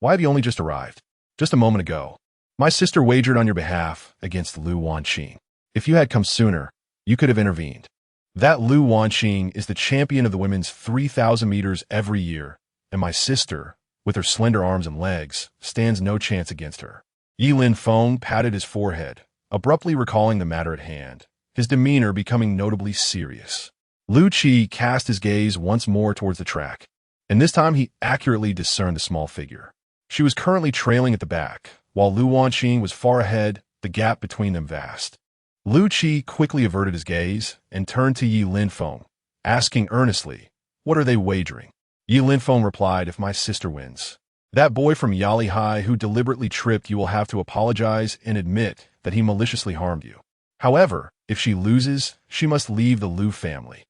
why have you only just arrived?" "Just a moment ago. My sister wagered on your behalf against Lu Wanqing. If you had come sooner, you could have intervened. That Lu Wanqing is the champion of the women's 3,000 meters every year, and my sister, with her slender arms and legs, stands no chance against her." Yi Linfeng patted his forehead, abruptly recalling the matter at hand, his demeanor becoming notably serious. Lu Qi cast his gaze once more towards the track, and this time he accurately discerned the small figure. She was currently trailing at the back, while Lu Wanqing was far ahead, the gap between them vast. Lu Qi quickly averted his gaze and turned to Yi Linfeng, asking earnestly, "What are they wagering?" Yi Linfeng replied, "If my sister wins, that boy from Yalihai who deliberately tripped you will have to apologize and admit that he maliciously harmed you. However, if she loses, she must leave the Lu family."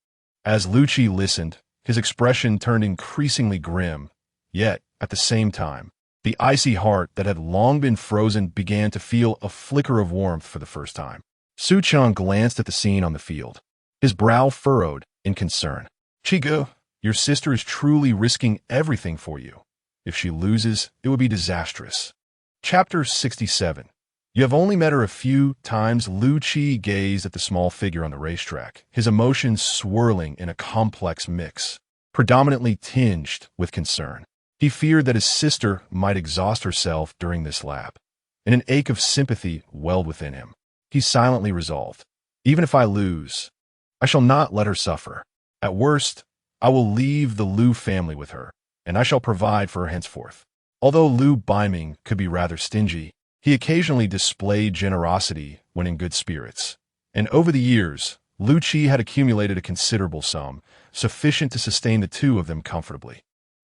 As Lu Qi listened, his expression turned increasingly grim, yet, at the same time, the icy heart that had long been frozen began to feel a flicker of warmth for the first time. Su Chang glanced at the scene on the field, his brow furrowed in concern. "Chigo, your sister is truly risking everything for you. If she loses, it would be disastrous." Chapter 67. You have only met her a few times. Lu Qi gazed at the small figure on the racetrack, his emotions swirling in a complex mix, predominantly tinged with concern. He feared that his sister might exhaust herself during this lap, and an ache of sympathy welled within him. He silently resolved, "Even if I lose, I shall not let her suffer. At worst, I will leave the Lu family with her, and I shall provide for her henceforth." Although Lu Baiming could be rather stingy, he occasionally displayed generosity when in good spirits, and over the years, Lu Qi had accumulated a considerable sum, sufficient to sustain the two of them comfortably.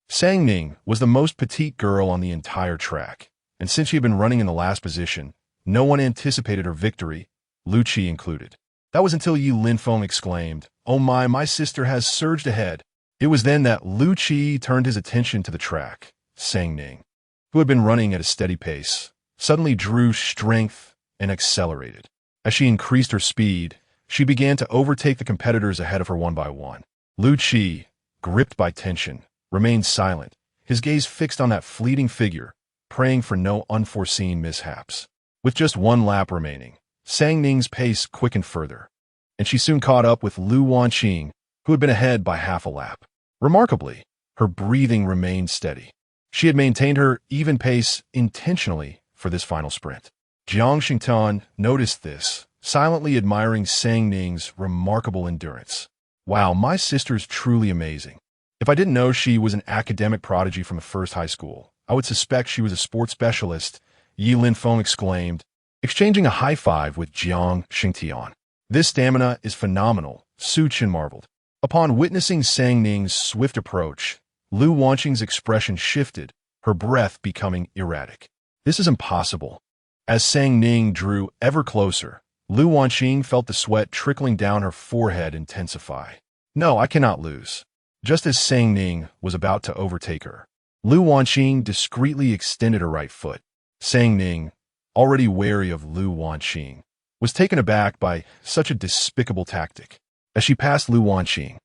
Sang Ning was the most petite girl on the entire track, and since she had been running in the last position, no one anticipated her victory, Lu Qi included. That was until Yi Linfeng exclaimed, "Oh my sister has surged ahead." It was then that Lu Qi turned his attention to the track. Sang Ning, who had been running at a steady pace, suddenly drew strength and accelerated. As she increased her speed, she began to overtake the competitors ahead of her one by one. Lu Qi, gripped by tension, remained silent, his gaze fixed on that fleeting figure, praying for no unforeseen mishaps. With just one lap remaining, Sang Ning's pace quickened further, and she soon caught up with Lu Wanqing, who had been ahead by half a lap. Remarkably, her breathing remained steady. She had maintained her even pace intentionally for this final sprint. Jiang Xingtian noticed this, silently admiring Sang Ning's remarkable endurance. "Wow, my sister's truly amazing. If I didn't know she was an academic prodigy from the first high school, I would suspect she was a sports specialist," Yi Linfeng exclaimed, exchanging a high five with Jiang Xingtian. "This stamina is phenomenal," Su Chen marveled. Upon witnessing Sang Ning's swift approach, Lu Wanqing's expression shifted, her breath becoming erratic. "This is impossible." As Sang Ning drew ever closer, Lu Wanqing felt the sweat trickling down her forehead intensify. "No, I cannot lose." Just as Sang Ning was about to overtake her, Lu Wanqing discreetly extended her right foot. Sang Ning, already wary of Lu Wanqing, was taken aback by such a despicable tactic. As she passed Lu Wanqing,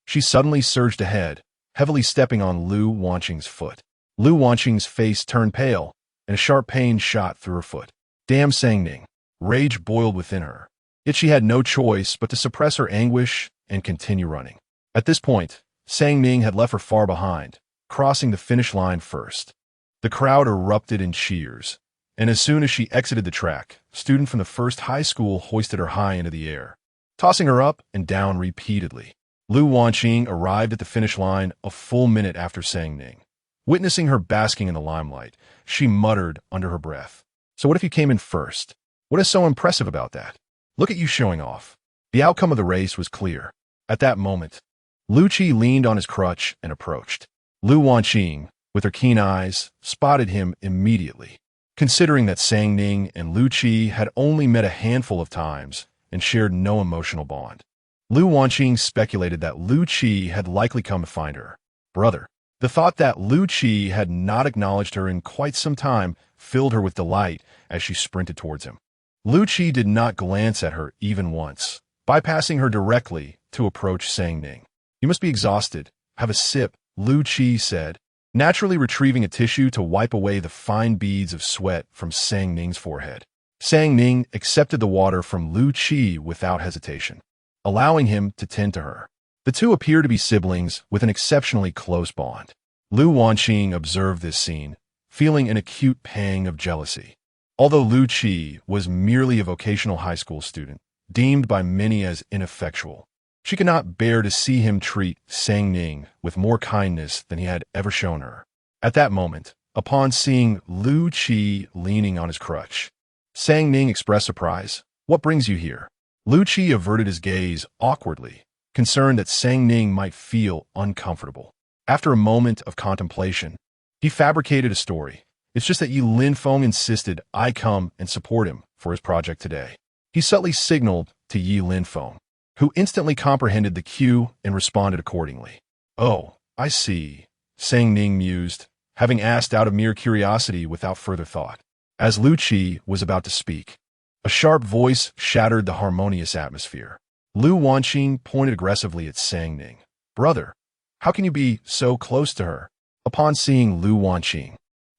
she suddenly surged ahead, heavily stepping on Lu Wanqing's foot. Lu Wanqing's face turned pale, and a sharp pain shot through her foot. Damn Sang Ning! Rage boiled within her. Yet she had no choice but to suppress her anguish and continue running. At this point, Sang Ning had left her far behind, crossing the finish line first. The crowd erupted in cheers, and as soon as she exited the track, a student from the first high school hoisted her high into the air, tossing her up and down repeatedly. Lu Wanqing arrived at the finish line a full minute after saying Ning. Witnessing her basking in the limelight, she muttered under her breath. So what if you came in first? What is so impressive about that? Look at you showing off. The outcome of the race was clear. At that moment, Lu Qi leaned on his crutch and approached. Lu Wanqing, with her keen eyes, spotted him immediately. Considering that Sang Ning and Lu Qi had only met a handful of times and shared no emotional bond, Lu Wanqing speculated that Lu Qi had likely come to find her brother. The thought that Lu Qi had not acknowledged her in quite some time filled her with delight as she sprinted towards him. Lu Qi did not glance at her even once, bypassing her directly to approach Sang Ning. You must be exhausted. Have a sip, Lu Qi said, naturally retrieving a tissue to wipe away the fine beads of sweat from Sang Ning's forehead. Sang Ning accepted the water from Lu Qi without hesitation, allowing him to tend to her. The two appear to be siblings with an exceptionally close bond. Lu Wanqing observed this scene, feeling an acute pang of jealousy. Although Lu Qi was merely a vocational high school student, deemed by many as ineffectual, she could not bear to see him treat Sang Ning with more kindness than he had ever shown her. At that moment, upon seeing Lu Qi leaning on his crutch, Sang Ning expressed surprise. What brings you here? Lu Qi averted his gaze awkwardly, concerned that Sang Ning might feel uncomfortable. After a moment of contemplation, he fabricated a story. It's just that Yi Linfeng insisted I come and support him for his project today. He subtly signaled to Yi Linfeng, who instantly comprehended the cue and responded accordingly. Oh, I see, Sang Ning mused, having asked out of mere curiosity without further thought. As Lu Qi was about to speak, a sharp voice shattered the harmonious atmosphere. Lu Wanqing pointed aggressively at Sang Ning. Brother, how can you be so close to her? Upon seeing Lu Wanqing,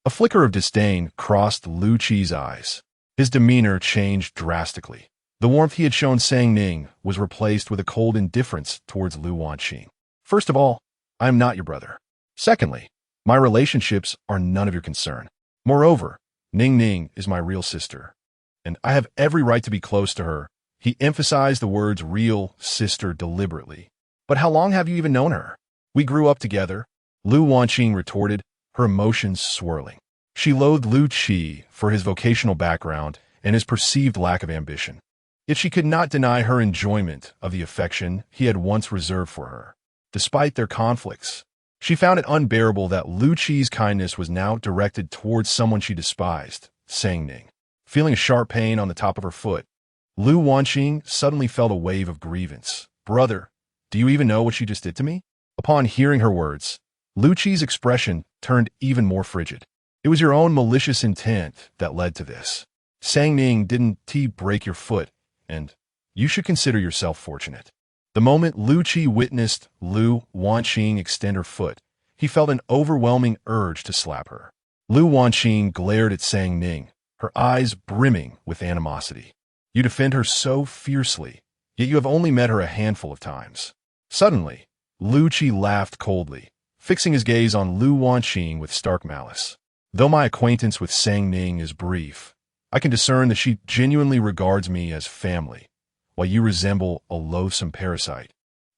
a flicker of disdain crossed Lu Qi's eyes. His demeanor changed drastically. The warmth he had shown Sang Ning was replaced with a cold indifference towards Lu Wanqing. First of all, I am not your brother. Secondly, my relationships are none of your concern. Moreover, Ning is my real sister, and I have every right to be close to her. He emphasized the words real sister deliberately. But how long have you even known her? We grew up together, Lu Wanqing retorted, her emotions swirling. She loathed Lu Qi for his vocational background and his perceived lack of ambition. Yet she could not deny her enjoyment of the affection he had once reserved for her. Despite their conflicts, she found it unbearable that Lu Qi's kindness was now directed towards someone she despised, Sang Ning. Feeling a sharp pain on the top of her foot, Lu Wanqing suddenly felt a wave of grievance. Brother, do you even know what she just did to me? Upon hearing her words, Lu Qi's expression turned even more frigid. It was your own malicious intent that led to this. Sang Ning didn't break your foot, and you should consider yourself fortunate. The moment Lu Qi witnessed Lu Wanqing extend her foot, he felt an overwhelming urge to slap her. Lu Wanqing glared at Sang Ning, her eyes brimming with animosity. You defend her so fiercely, yet you have only met her a handful of times. Suddenly, Lu Qi laughed coldly, fixing his gaze on Lu Wanqing with stark malice. Though my acquaintance with Sang Ning is brief, I can discern that she genuinely regards me as family, while you resemble a loathsome parasite,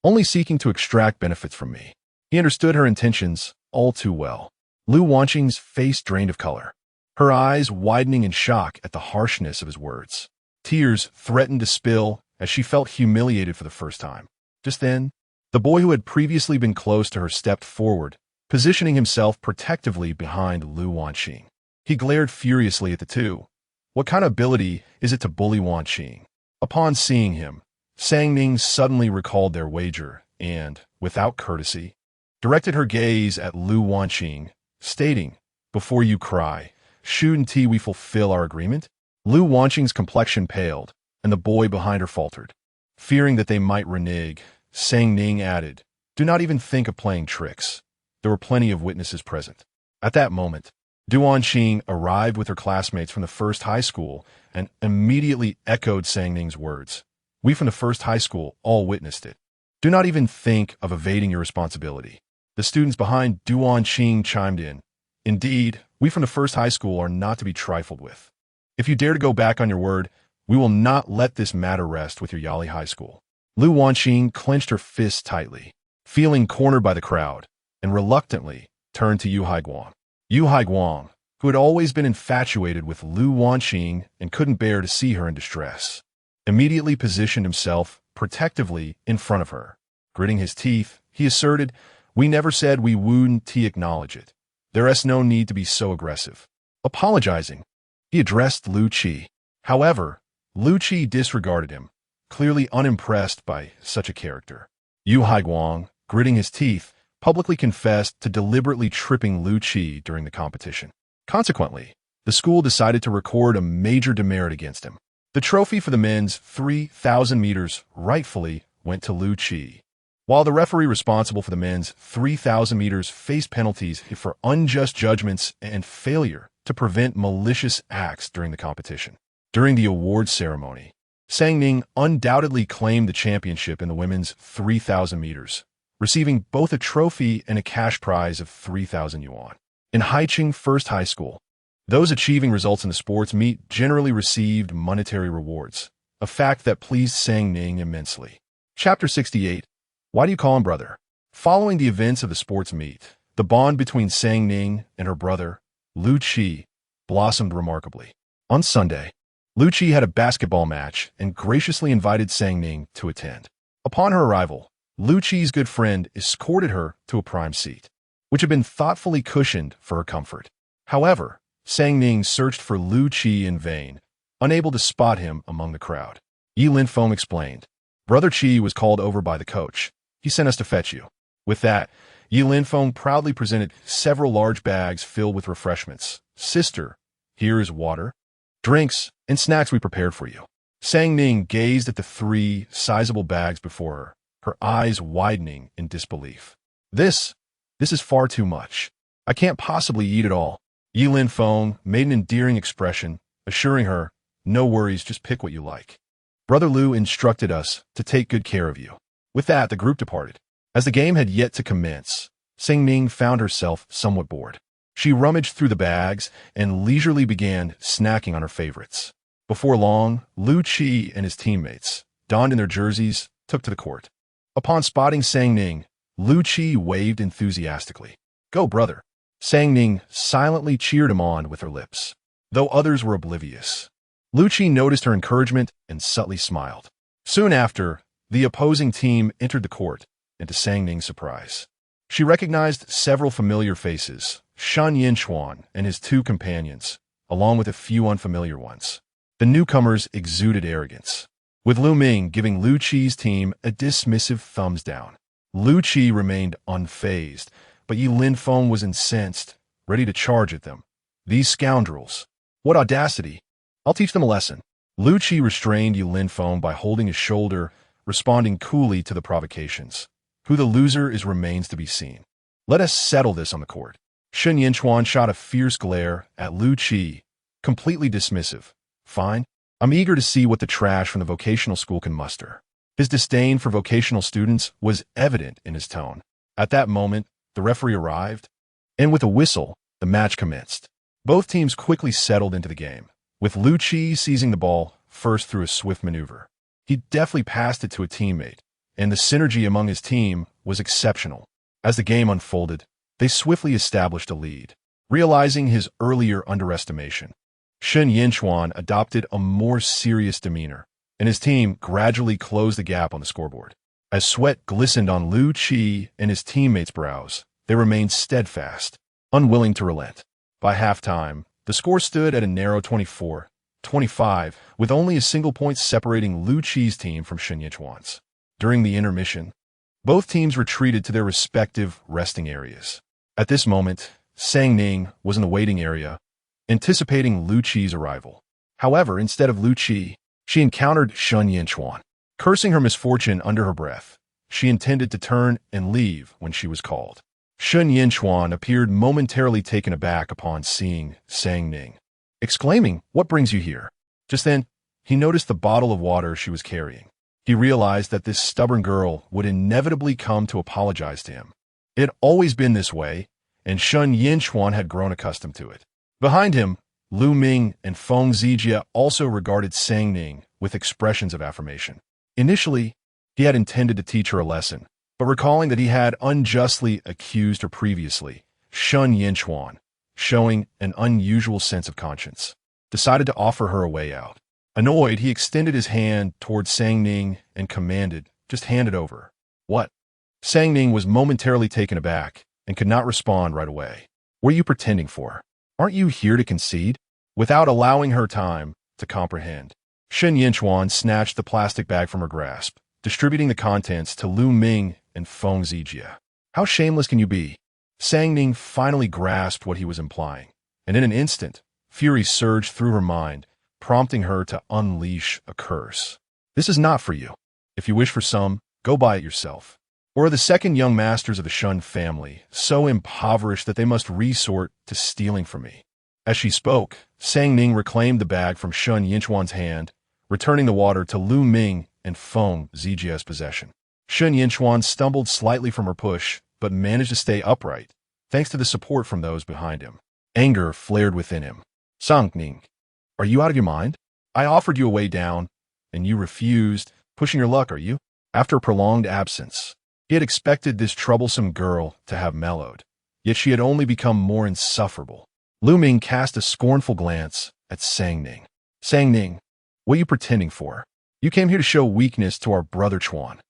only seeking to extract benefits from me. He understood her intentions all too well. Lu Wanqing's face drained of color, her eyes widening in shock at the harshness of his words. Tears threatened to spill as she felt humiliated for the first time. Just then, the boy who had previously been close to her stepped forward, positioning himself protectively behind Lu Wanqing. He glared furiously at the two. What kind of ability is it to bully Wanqing? Upon seeing him, Sang Ning suddenly recalled their wager and, without courtesy, directed her gaze at Lu Wanqing, stating, Before you cry, shouldn't we fulfill our agreement? Lu Wanqing's complexion paled, and the boy behind her faltered. Fearing that they might renege, Sang Ning added, Do not even think of playing tricks. There were plenty of witnesses present. At that moment, Duan Qing arrived with her classmates from the first high school and immediately echoed Sang Ning's words. We from the first high school all witnessed it. Do not even think of evading your responsibility. The students behind Duan Qing chimed in. Indeed, we from the first high school are not to be trifled with. If you dare to go back on your word, we will not let this matter rest with your Yali High School. Lu Wanqing clenched her fists tightly, feeling cornered by the crowd, and reluctantly turned to Yu Haiguang. Yu Haiguang, who had always been infatuated with Lu Wanqing and couldn't bear to see her in distress, immediately positioned himself protectively in front of her. Gritting his teeth, he asserted, "We never said we wouldn't acknowledge it. There's no need to be so aggressive." Apologizing, he addressed Lu Qi. However, Lu Qi disregarded him, clearly unimpressed by such a character. Yu Haiguang, gritting his teeth, publicly confessed to deliberately tripping Lu Qi during the competition. Consequently, the school decided to record a major demerit against him. The trophy for the men's 3,000 meters rightfully went to Lu Qi, while the referee responsible for the men's 3,000 meters faced penalties for unjust judgments and failure to prevent malicious acts during the competition. During the awards ceremony, Ning undoubtedly claimed the championship in the women's 3,000 meters, receiving both a trophy and a cash prize of 3,000 yuan. In Haiqing First High School, those achieving results in the sports meet generally received monetary rewards, a fact that pleased Ning immensely. Chapter 68. Why do you call him brother? Following the events of the sports meet, the bond between Ning and her brother, Lu Qi, blossomed remarkably. On Sunday, Lu Qi had a basketball match and graciously invited Ning to attend. Upon her arrival, Lu Qi's good friend escorted her to a prime seat, which had been thoughtfully cushioned for her comfort. However, Ning searched for Lu Qi in vain, unable to spot him among the crowd. Yi Linfeng explained, "Brother Qi was called over by the coach. He sent us to fetch you." With that, Yi Linfeng proudly presented several large bags filled with refreshments. "Sister, here is water, drinks, and snacks we prepared for you." Ning gazed at the 3 sizable bags before her, her eyes widening in disbelief. This is far too much. I can't possibly eat it all." Yi Linfeng made an endearing expression, assuring her, "No worries, just pick what you like. Brother Lu instructed us to take good care of you." With that, the group departed. As the game had yet to commence, Ning found herself somewhat bored. She rummaged through the bags and leisurely began snacking on her favorites. Before long, Lu Qi and his teammates, donned in their jerseys, took to the court. Upon spotting Ning, Lu Qi waved enthusiastically. "Go, brother." Ning silently cheered him on with her lips, though others were oblivious. Lu Qi noticed her encouragement and subtly smiled. Soon after, the opposing team entered the court, and to Ning's surprise, she recognized several familiar faces, Shen Jia and his 2 companions, along with a few unfamiliar ones. The newcomers exuded arrogance, with Lu Ming giving Lu Qi's team a dismissive thumbs down. Lu Qi remained unfazed, but Yi Linfeng was incensed, ready to charge at them. "These scoundrels! What audacity! I'll teach them a lesson." Lu Qi restrained Yi Linfeng by holding his shoulder, responding coolly to the provocations. "Who the loser is remains to be seen. Let us settle this on the court." Shen Jia shot a fierce glare at Lu Qi, completely dismissive. "Fine. I'm eager to see what the trash from the vocational school can muster." His disdain for vocational students was evident in his tone. At that moment, the referee arrived, and with a whistle, the match commenced. Both teams quickly settled into the game, with Lu Qi seizing the ball first through a swift maneuver. He deftly passed it to a teammate, and the synergy among his team was exceptional. As the game unfolded, they swiftly established a lead. Realizing his earlier underestimation, Shen Jia adopted a more serious demeanor, and his team gradually closed the gap on the scoreboard. As sweat glistened on Lu Qi and his teammates' brows, they remained steadfast, unwilling to relent. By halftime, the score stood at a narrow 24-25, with only a single point separating Lu Qi's team from Shen Jia's. During the intermission, both teams retreated to their respective resting areas. At this moment, Ning was in the waiting area, anticipating Lu Qi's arrival. However, instead of Lu Qi, she encountered Shen Jia. Cursing her misfortune under her breath, she intended to turn and leave when she was called. Shen Jia appeared momentarily taken aback upon seeing Ning, exclaiming, "What brings you here?" Just then, he noticed the bottle of water she was carrying. He realized that this stubborn girl would inevitably come to apologize to him. It had always been this way, and Shen Jia had grown accustomed to it. Behind him, Lu Ming and Feng Zijia also regarded Ning with expressions of affirmation. Initially, He had intended to teach her a lesson, but recalling that he had unjustly accused her previously, Shen Jia, showing an unusual sense of conscience, decided to offer her a way out. Annoyed, he extended his hand towards Sang Ning and commanded, "Just hand it over." "What?" Sang Ning was momentarily taken aback and could not respond right away. "What are you pretending for? Aren't you here to concede?" Without allowing her time to comprehend, Shen Jia snatched the plastic bag from her grasp, distributing the contents to Lu Ming and Feng Zijia. "How shameless can you be?" Sang Ning finally grasped what he was implying, and in an instant, fury surged through her mind, prompting her to unleash a curse. "This is not for you. If you wish for some, go buy it yourself." Or are the second young masters of the Shen family so impoverished that they must resort to stealing from me? As she spoke, Sang Ning reclaimed the bag from Shen Yinchuan's hand, returning the water to Lu Ming and Feng Zijia's possession. Shen Yinchuan stumbled slightly from her push, but managed to stay upright, thanks to the support from those behind him. Anger flared within him. "Sang Ning, are you out of your mind? I offered you a way down, and you refused. Pushing your luck, are you?" After a prolonged absence, he had expected this troublesome girl to have mellowed, yet she had only become more insufferable. Lu Ming cast a scornful glance at Sang Ning. "Sang Ning, what are you pretending for? You came here to show weakness to our brother Chuan.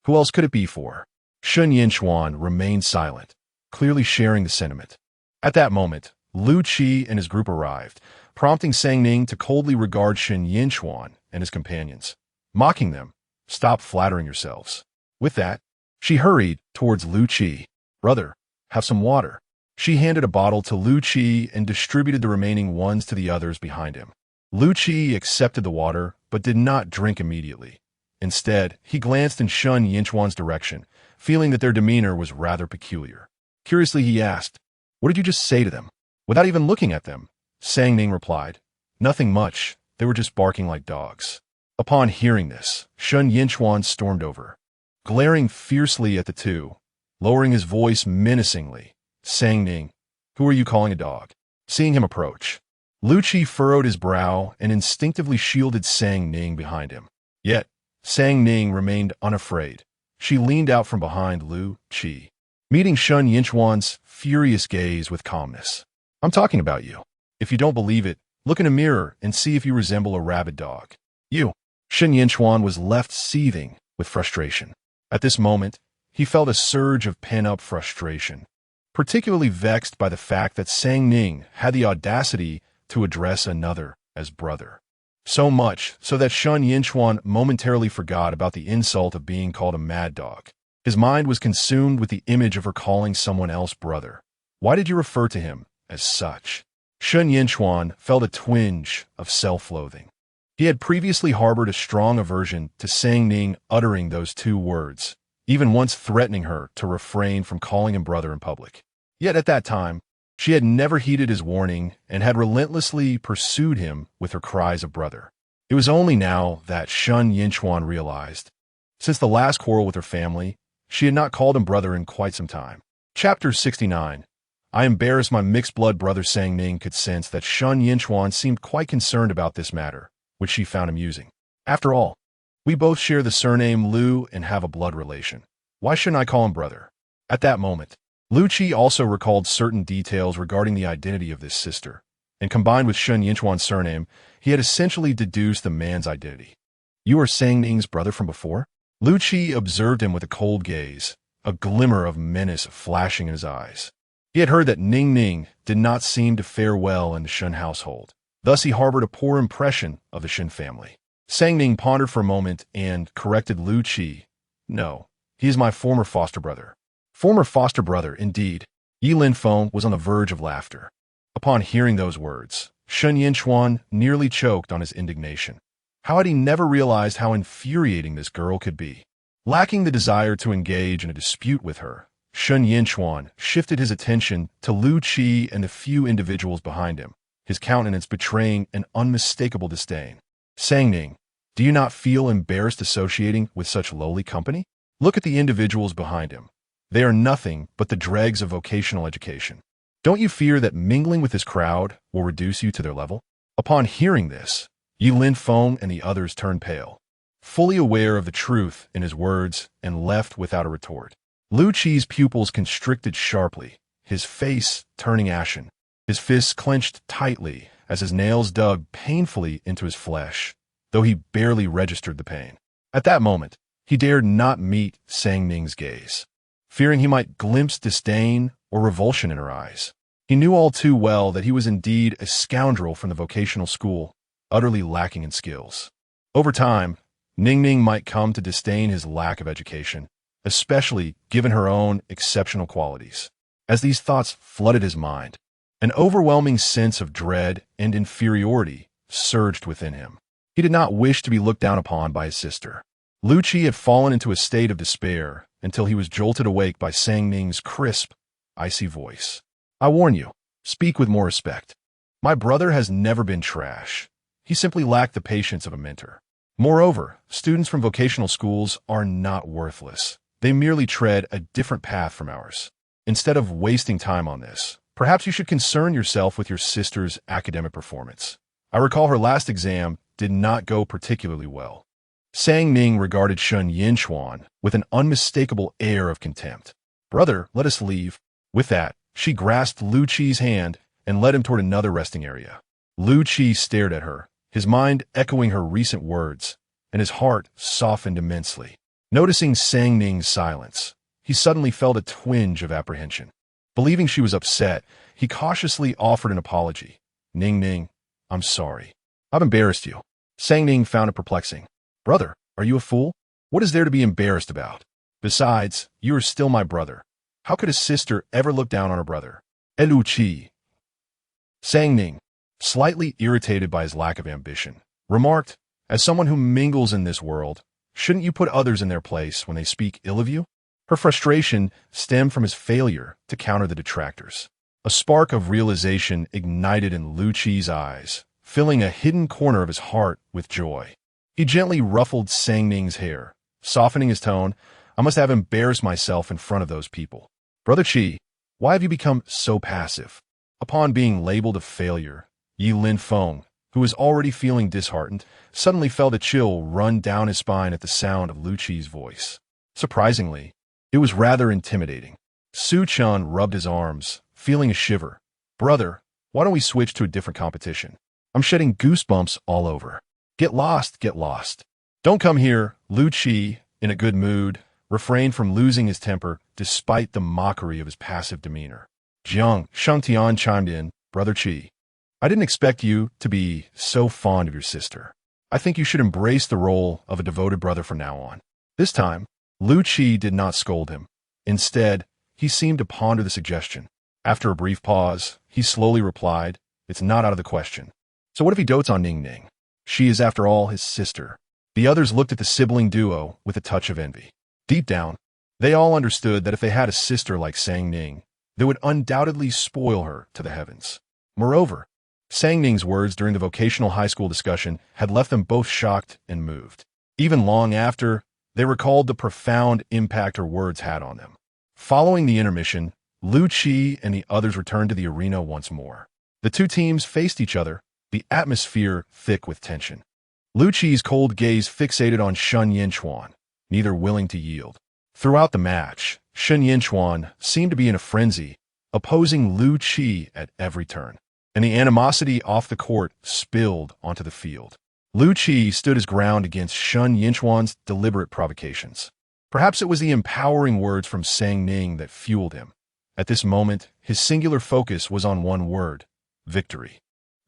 Who else could it be for?" Shen Yinchuan remained silent, clearly sharing the sentiment. At that moment, Lu Qi and his group arrived, prompting Sang Ning to coldly regard Shen Yinchuan and his companions, mocking them, "Stop flattering yourselves." With that, she hurried towards Lu Qi. "Brother, have some water." She handed a bottle to Lu Qi and distributed the remaining ones to the others behind him. Lu Qi accepted the water, but did not drink immediately. Instead, he glanced in Shen Yinchuan's direction, feeling that their demeanor was rather peculiar. Curiously, he asked, "What did you just say to them?" Without even looking at them, Sang Ning replied, "Nothing much. They were just barking like dogs." Upon hearing this, Shen Yinchuan stormed over, glaring fiercely at the two, lowering his voice menacingly. "Sang Ning, who are you calling a dog?" Seeing him approach, Lu Qi furrowed his brow and instinctively shielded Sang Ning behind him. Yet, Sang Ning remained unafraid. She leaned out from behind Lu Qi, meeting Shen Yinchuan's furious gaze with calmness. "I'm talking about you. If you don't believe it, look in a mirror and see if you resemble a rabid dog." "You." Shen Yinchuan was left seething with frustration. At this moment, he felt a surge of pent-up frustration, particularly vexed by the fact that Sang Ning had the audacity to address another as brother. So much so that Shen Yinchuan momentarily forgot about the insult of being called a mad dog. His mind was consumed with the image of her calling someone else brother. "Why did you refer to him as such?" Shen Yinchuan felt a twinge of self-loathing. He had previously harbored a strong aversion to Sang Ning uttering those two words, even once threatening her to refrain from calling him brother in public. Yet at that time, she had never heeded his warning and had relentlessly pursued him with her cries of brother. It was only now that Shen Yinchuan realized, since the last quarrel with her family, she had not called him brother in quite some time. Chapter 69. I embarrassed my mixed-blood brother. Sang Ning could sense that Shen Yinchuan seemed quite concerned about this matter, which she found amusing. After all, we both share the surname Lu and have a blood relation. Why shouldn't I call him brother? At that moment, Lu Qi also recalled certain details regarding the identity of this sister, and combined with Shen Yinchuan's surname, he had essentially deduced the man's identity. "You are Sang Ning's brother from before?" Lu Qi observed him with a cold gaze, a glimmer of menace flashing in his eyes. He had heard that Ning did not seem to fare well in the Shen household. Thus he harbored a poor impression of the Shen family. Sang Ning pondered for a moment and corrected Lu Qi. "No, he is my former foster brother." Former foster brother, indeed. Yi Linfeng was on the verge of laughter. Upon hearing those words, Shen Yinchuan nearly choked on his indignation. How had he never realized how infuriating this girl could be? Lacking the desire to engage in a dispute with her, Shen Yinchuan shifted his attention to Lu Qi and the few individuals behind him, his countenance betraying an unmistakable disdain. "Sang Ning, do you not feel embarrassed associating with such lowly company? Look at the individuals behind him. They are nothing but the dregs of vocational education. Don't you fear that mingling with this crowd will reduce you to their level?" Upon hearing this, Yi Linfeng and the others turned pale. fully aware of the truth in his words, and left without a retort. Lu Qi's pupils constricted sharply, his face turning ashen. His fists clenched tightly as his nails dug painfully into his flesh, though he barely registered the pain. At that moment, he dared not meet Sang Ning's gaze, fearing he might glimpse disdain or revulsion in her eyes. He knew all too well that he was indeed a scoundrel from the vocational school, utterly lacking in skills. Over time, Ning might come to disdain his lack of education, especially given her own exceptional qualities. As these thoughts flooded his mind, an overwhelming sense of dread and inferiority surged within him. He did not wish to be looked down upon by his sister. Lu Qi had fallen into a state of despair until he was jolted awake by Sang Ning's crisp, icy voice. I warn you, speak with more respect. My brother has never been trash. He simply lacked the patience of a mentor. Moreover, students from vocational schools are not worthless. They merely tread a different path from ours. Instead of wasting time on this, perhaps you should concern yourself with your sister's academic performance. I recall her last exam did not go particularly well. Sang Ning regarded Shen Jia with an unmistakable air of contempt. Brother, let us leave. With that, she grasped Lu Qi's hand and led him toward another resting area. Lu Qi stared at her, his mind echoing her recent words, and his heart softened immensely. Noticing Sang Ning's silence, he suddenly felt a twinge of apprehension. Believing she was upset, he cautiously offered an apology. Ning, I'm sorry. I've embarrassed you. Sang Ning found it perplexing. Brother, are you a fool? What is there to be embarrassed about? Besides, you are still my brother. How could a sister ever look down on her brother? Lu Qi. Sang Ning, slightly irritated by his lack of ambition, remarked, as someone who mingles in this world, shouldn't you put others in their place when they speak ill of you? Her frustration stemmed from his failure to counter the detractors. A spark of realization ignited in Lu Qi's eyes, filling a hidden corner of his heart with joy. He gently ruffled Sang Ning's hair, softening his tone. I must have embarrassed myself in front of those people. Brother Qi, why have you become so passive? Upon being labeled a failure, Yi Linfeng, who was already feeling disheartened, suddenly felt a chill run down his spine at the sound of Lu Qi's voice. Surprisingly, it was rather intimidating. Su Chun rubbed his arms, feeling a shiver. Brother, why don't we switch to a different competition? I'm shedding goosebumps all over. Get lost, get lost. Don't come here. Lu Qi, in a good mood, refrained from losing his temper despite the mockery of his passive demeanor. Jiang Shengtian chimed in, Brother Qi, I didn't expect you to be so fond of your sister. I think you should embrace the role of a devoted brother from now on. This time, Lu Qi did not scold him. Instead, he seemed to ponder the suggestion. After a brief pause, he slowly replied, It's not out of the question. So what if he dotes on Ning? She is, after all, his sister. The others looked at the sibling duo with a touch of envy. Deep down, they all understood that if they had a sister like Sang Ning, they would undoubtedly spoil her to the heavens. Moreover, Sang Ning's words during the vocational high school discussion had left them both shocked and moved. Even long after, they recalled the profound impact her words had on them. Following the intermission, Lu Qi and the others returned to the arena once more. The two teams faced each other, the atmosphere thick with tension. Lu Qi's cold gaze fixated on Shen Jia, neither willing to yield. Throughout the match, Shen Jia seemed to be in a frenzy, opposing Lu Qi at every turn, and the animosity off the court spilled onto the field. Lu Qi stood his ground against Shen Jia's deliberate provocations. Perhaps it was the empowering words from Sang Ning that fueled him. At this moment, his singular focus was on one word: victory.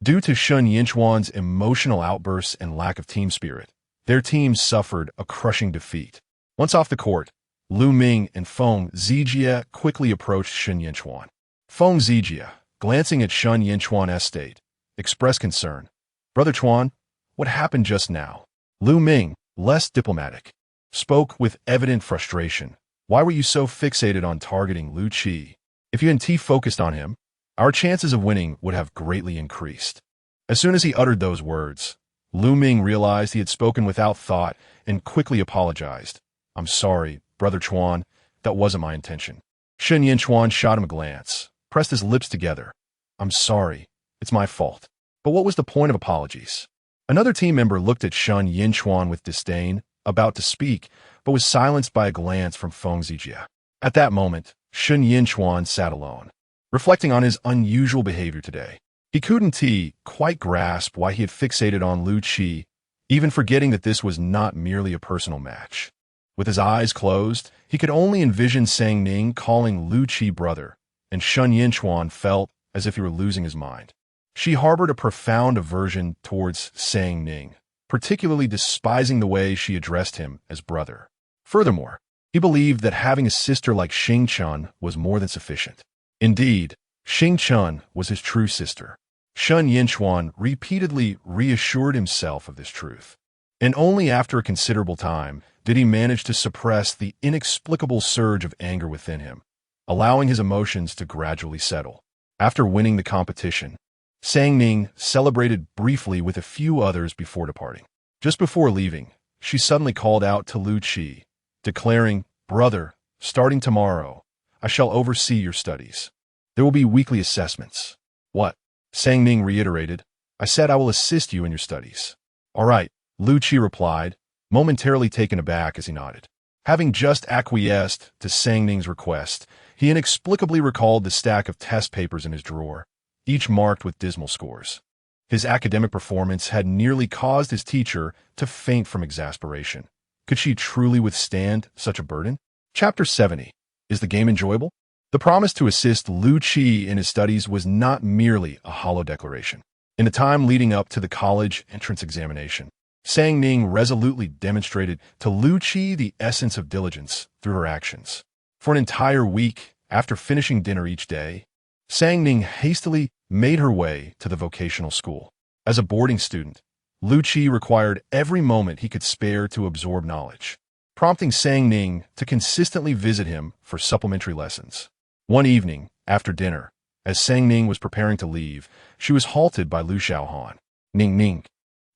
Due to Shen Jia's emotional outbursts and lack of team spirit, their team suffered a crushing defeat. Once off the court, Lu Ming and Feng Zijie quickly approached Shen Jia. Feng Zijie, glancing at Shen Jia's state, expressed concern. Brother Chuan, what happened just now? Lu Ming, less diplomatic, spoke with evident frustration. Why were you so fixated on targeting Lu Qi? If you hadn't focused on him, our chances of winning would have greatly increased. As soon as he uttered those words, Lu Ming realized he had spoken without thought and quickly apologized. I'm sorry, Brother Chuan, that wasn't my intention. Shen Jia shot him a glance, pressed his lips together. I'm sorry, it's my fault. But what was the point of apologies? Another team member looked at Shen Jia with disdain, about to speak, but was silenced by a glance from Feng Zijia. At that moment, Shen Jia sat alone, reflecting on his unusual behavior today. He couldn't quite grasp why he had fixated on Lu Qi, even forgetting that this was not merely a personal match. With his eyes closed, he could only envision Sang Ning calling Lu Qi brother, and Shen Jia felt as if he were losing his mind. She harbored a profound aversion towards Sang Ning, particularly despising the way she addressed him as brother. Furthermore, he believed that having a sister like Xing Chun was more than sufficient. Indeed, Xing Chun was his true sister. Shen Jia repeatedly reassured himself of this truth, and only after a considerable time did he manage to suppress the inexplicable surge of anger within him, allowing his emotions to gradually settle. After winning the competition, Sang Ning celebrated briefly with a few others before departing. Just before leaving, she suddenly called out to Lu Qi, declaring, "Brother, starting tomorrow, I shall oversee your studies. There will be weekly assessments." "What?" Sang Ning reiterated. "I said I will assist you in your studies." "All right," Lu Qi replied, momentarily taken aback as he nodded. Having just acquiesced to Sang Ning's request, he inexplicably recalled the stack of test papers in his drawer, each marked with dismal scores. His academic performance had nearly caused his teacher to faint from exasperation. Could she truly withstand such a burden? Chapter 70. Is the game enjoyable? The promise to assist Lu Qi in his studies was not merely a hollow declaration. In the time leading up to the college entrance examination, Sang Ning resolutely demonstrated to Lu Qi the essence of diligence through her actions. For an entire week, after finishing dinner each day, Sang Ning hastily made her way to the vocational school. As a boarding student, Lu Qi required every moment he could spare to absorb knowledge, prompting Sang Ning to consistently visit him for supplementary lessons. One evening, after dinner, as Sang Ning was preparing to leave, she was halted by Lu Xiaohan. Ning,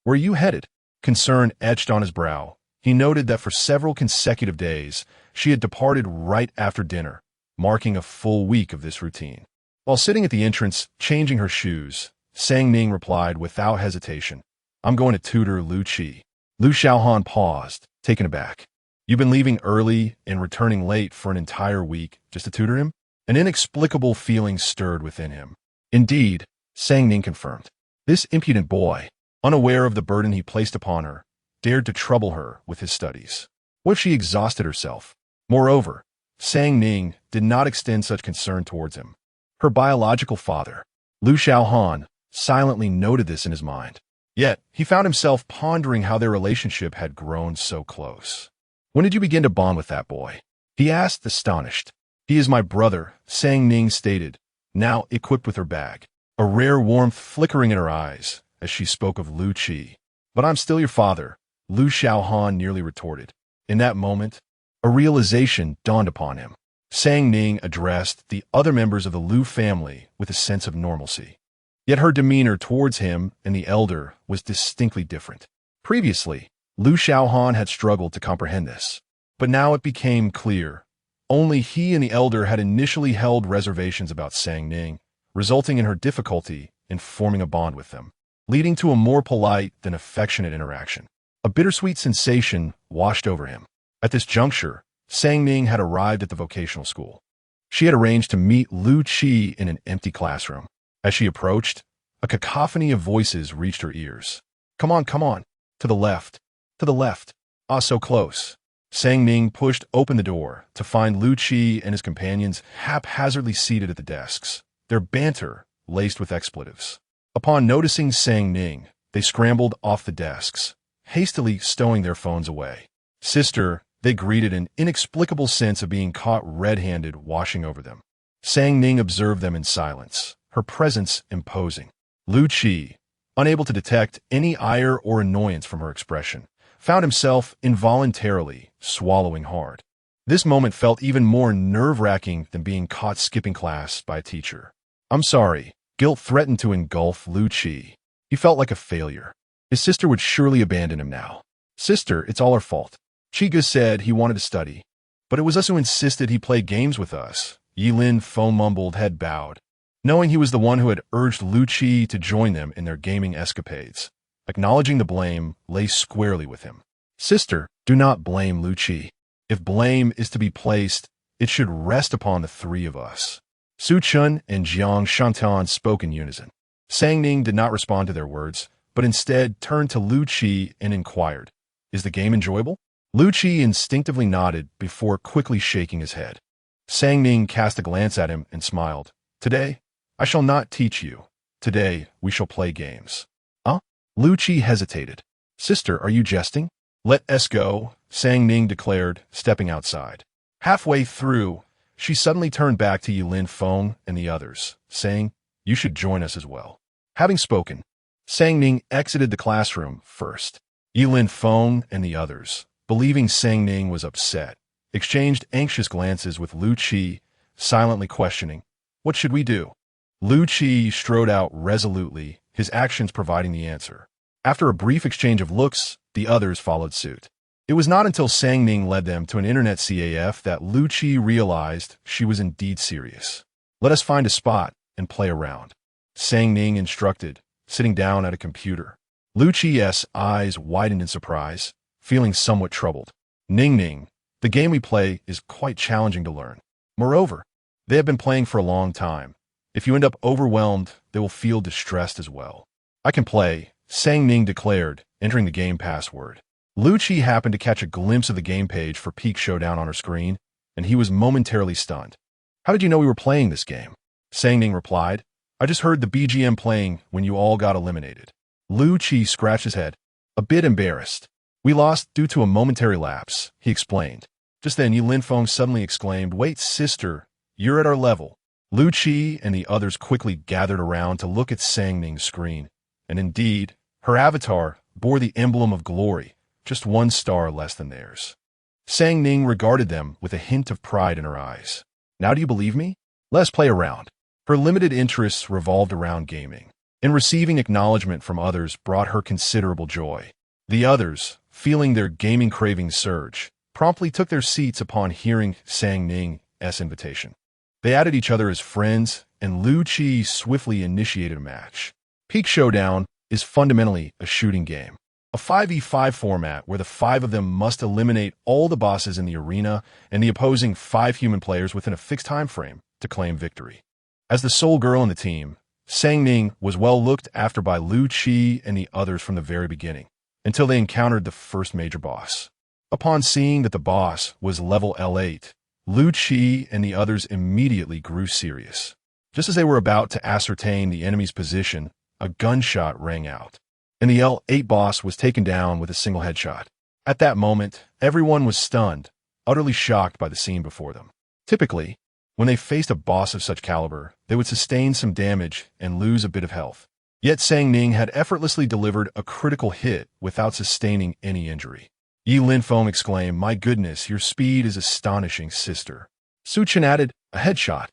where are you headed?" Concern etched on his brow. He noted that for several consecutive days, she had departed right after dinner, marking a full week of this routine. While sitting at the entrance, changing her shoes, Sang Ning replied without hesitation, "I'm going to tutor Lu Qi." Lu Xiaohan paused, taken aback. "You've been leaving early and returning late for an entire week just to tutor him?" An inexplicable feeling stirred within him. Indeed, Sang Ning confirmed. This impudent boy, unaware of the burden he placed upon her, dared to trouble her with his studies. What if she exhausted herself? Moreover, Sang Ning did not extend such concern towards him. Her biological father, Lu Xiaohan, silently noted this in his mind. Yet, he found himself pondering how their relationship had grown so close. "When did you begin to bond with that boy?" he asked, astonished. "He is my brother," Sang Ning stated, now equipped with her bag, a rare warmth flickering in her eyes as she spoke of Lu Qi. "But I'm still your father," Lu Xiaohan nearly retorted. In that moment, a realization dawned upon him. Sang Ning addressed the other members of the Lu family with a sense of normalcy. Yet her demeanor towards him and the elder was distinctly different. Previously, Lu Xiaohan had struggled to comprehend this, but now it became clear. Only he and the elder had initially held reservations about Sang Ning, resulting in her difficulty in forming a bond with them, leading to a more polite than affectionate interaction. A bittersweet sensation washed over him. At this juncture, Sang Ning had arrived at the vocational school. She had arranged to meet Lu Qi in an empty classroom. As she approached, a cacophony of voices reached her ears. Come on, to the left, to the left. Ah, so close." Sang Ning pushed open the door to find Lu Qi and his companions haphazardly seated at the desks, their banter laced with expletives. Upon noticing Sang Ning, they scrambled off the desks, hastily stowing their phones away. "Sister," they greeted, an inexplicable sense of being caught red-handed washing over them. Sang Ning observed them in silence, her presence imposing. Lu Qi, unable to detect any ire or annoyance from her expression, found himself involuntarily swallowing hard. This moment felt even more nerve-wracking than being caught skipping class by a teacher. "I'm sorry." Guilt threatened to engulf Lu Qi. He felt like a failure. His sister would surely abandon him now. "Sister, it's all our fault. Chiga said he wanted to study, but it was us who insisted he play games with us." Yilin foam mumbled, head bowed, knowing he was the one who had urged Lu Qi to join them in their gaming escapades. Acknowledging the blame lay squarely with him. Sister, do not blame Lu Qi. If blame is to be placed, it should rest upon the three of us. Su Chun and Jiang Shantan spoke in unison. Sang Ning did not respond to their words, but instead turned to Lu Qi and inquired, "Is the game enjoyable?" Lu Qi instinctively nodded before quickly shaking his head. Sang Ning cast a glance at him and smiled. "Today, I shall not teach you. Today, we shall play games." Huh? Lu Qi hesitated. "Sister, are you jesting?" "Let us go," Sang Ning declared, stepping outside. Halfway through, she suddenly turned back to Yilin Feng and the others, saying, "You should join us as well." Having spoken, Sang Ning exited the classroom first. Yilin Feng and the others, believing Sang Ning was upset, exchanged anxious glances with Lu Qi, silently questioning, "What should we do?" Lu Qi strode out resolutely, his actions providing the answer. After a brief exchange of looks, the others followed suit. It was not until Sang Ning led them to an internet CAF that Lu Qi realized she was indeed serious. "Let us find a spot and play around," Sang Ning instructed, sitting down at a computer. Lu Qi's eyes widened in surprise, feeling somewhat troubled. Ning, the game we play is quite challenging to learn. Moreover, they have been playing for a long time. If you end up overwhelmed, they will feel distressed as well. "I can play," Sang Ning declared, entering the game password. Lu Qi happened to catch a glimpse of the game page for Peak Showdown on her screen, and he was momentarily stunned. "How did you know we were playing this game?" Sang Ning replied, "I just heard the BGM playing when you all got eliminated." Lu Qi scratched his head, a bit embarrassed. "We lost due to a momentary lapse," he explained. Just then Yilin Feng suddenly exclaimed, "Wait, sister, you're at our level." Lu Qi and the others quickly gathered around to look at Sang Ning's screen, and indeed, her avatar bore the emblem of glory, just 1 star less than theirs. Sang Ning regarded them with a hint of pride in her eyes. "Now do you believe me? Let us play around." Her limited interests revolved around gaming, and receiving acknowledgement from others brought her considerable joy. The others, feeling their gaming cravings surge, promptly took their seats upon hearing Sang Ning's invitation. They added each other as friends, and Lu Qi swiftly initiated a match. Peak Showdown is fundamentally a shooting game, a 5v5 format where the 5 of them must eliminate all the bosses in the arena and the opposing 5 human players within a fixed time frame to claim victory. As the sole girl in the team, Sang Ning was well looked after by Lu Qi and the others from the very beginning, until they encountered the first major boss. Upon seeing that the boss was level L8, Lu Qi and the others immediately grew serious. Just as they were about to ascertain the enemy's position, a gunshot rang out, and the L8 boss was taken down with a single headshot. At that moment, everyone was stunned, utterly shocked by the scene before them. Typically, when they faced a boss of such caliber, they would sustain some damage and lose a bit of health. Yet Sang Ning had effortlessly delivered a critical hit without sustaining any injury. Yilin Feng exclaimed, "My goodness, your speed is astonishing, sister." Su Chen added, "A headshot.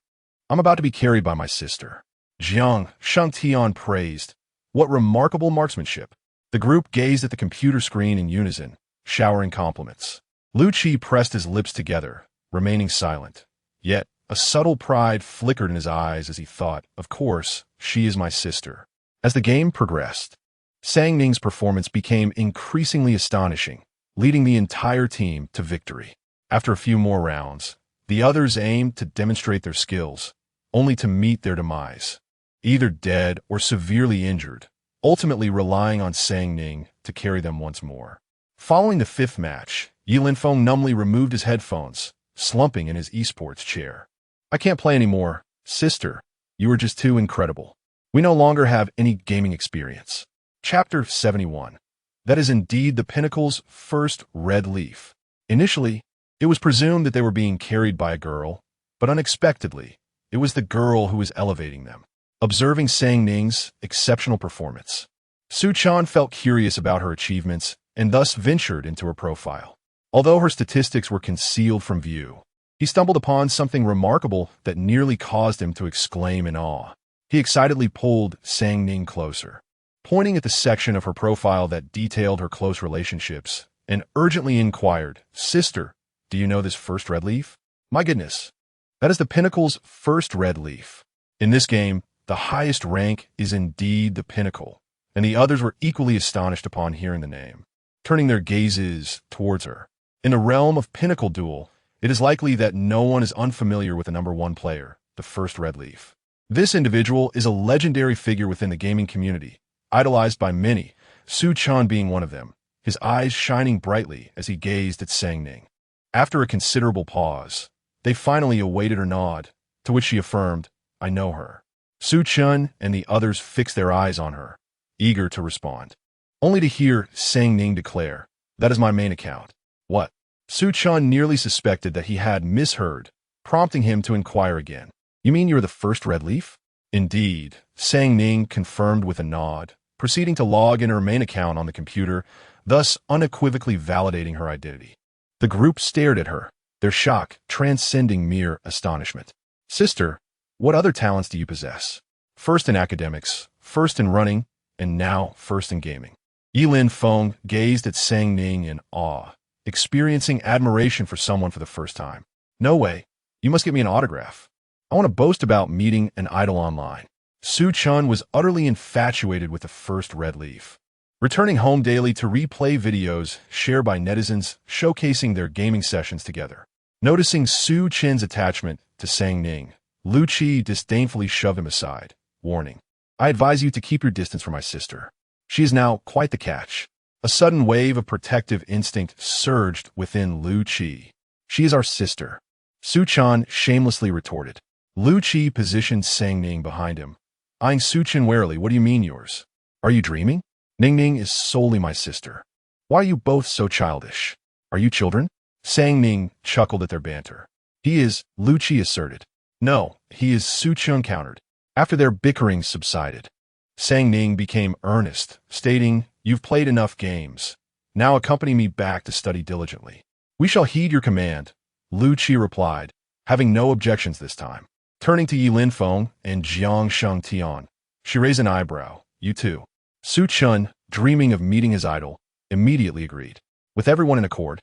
I'm about to be carried by my sister." Jiang Shangtian praised, "What remarkable marksmanship." The group gazed at the computer screen in unison, showering compliments. Lu Qi pressed his lips together, remaining silent. Yet, a subtle pride flickered in his eyes as he thought, "Of course, she is my sister." As the game progressed, Sang Ning's performance became increasingly astonishing, leading the entire team to victory. After a few more rounds, the others aimed to demonstrate their skills, only to meet their demise, either dead or severely injured, ultimately relying on Sang Ning to carry them once more. Following the 5th match, Yilin Feng numbly removed his headphones, slumping in his esports chair. "I can't play anymore. Sister, you are just too incredible. We no longer have any gaming experience." Chapter 71. That is indeed the Pinnacle's first red leaf. Initially, it was presumed that they were being carried by a girl, but unexpectedly, it was the girl who was elevating them. Observing Sang Ning's exceptional performance, Su Chan felt curious about her achievements and thus ventured into her profile. Although her statistics were concealed from view, he stumbled upon something remarkable that nearly caused him to exclaim in awe. He excitedly pulled Sang Ning closer, pointing at the section of her profile that detailed her close relationships, and urgently inquired, "Sister, do you know this first red leaf?" "My goodness, that is the Pinnacle's first red leaf. In this game, the highest rank is indeed the Pinnacle," and the others were equally astonished upon hearing the name. turning their gazes towards her. In the realm of pinnacle duel, it is likely that no one is unfamiliar with the number one player, the first red leaf. This individual is a legendary figure within the gaming community, idolized by many, Su Chan being one of them, his eyes shining brightly as he gazed at Sang Ning. After a considerable pause, they finally awaited her nod, to which she affirmed, "I know her." Su Chan and the others fixed their eyes on her, eager to respond, only to hear Sang Ning declare, "That is my main account." What? Su Chan nearly suspected that he had misheard, prompting him to inquire again. "You mean you're the first red leaf?" "Indeed," Sang Ning confirmed with a nod, proceeding to log in her main account on the computer, thus unequivocally validating her identity. The group stared at her, their shock transcending mere astonishment. "Sister, what other talents do you possess? First in academics, first in running, and now first in gaming." Yilin Feng gazed at Sang Ning in awe, experiencing admiration for someone for the first time. "No way. You must get me an autograph. I want to boast about meeting an idol online." Su Chan was utterly infatuated with the first red leaf, returning home daily to replay videos shared by netizens showcasing their gaming sessions together. Noticing Su Chan's attachment to Sang Ning, Lu Qi disdainfully shoved him aside, warning, "I advise you to keep your distance from my sister. She is now quite the catch." A sudden wave of protective instinct surged within Lu Qi. "She is our sister," Su Chan shamelessly retorted. Lu Qi positioned Sang Ning behind him, eyeing Su Chan warily. "What do you mean yours? Are you dreaming? Ning is solely my sister. Why are you both so childish? Are you children?" Sang Ning chuckled at their banter. "He is," Lu Qi asserted. "No, he is," Su Chan countered. After their bickering subsided, Sang Ning became earnest, stating, "You've played enough games. Now accompany me back to study diligently." "We shall heed your command," Lu Qi replied, having no objections this time. Turning to Yilin Feng and Jiang Shengtian, she raised an eyebrow. "You too?" Su Chan, dreaming of meeting his idol, immediately agreed. With everyone in accord,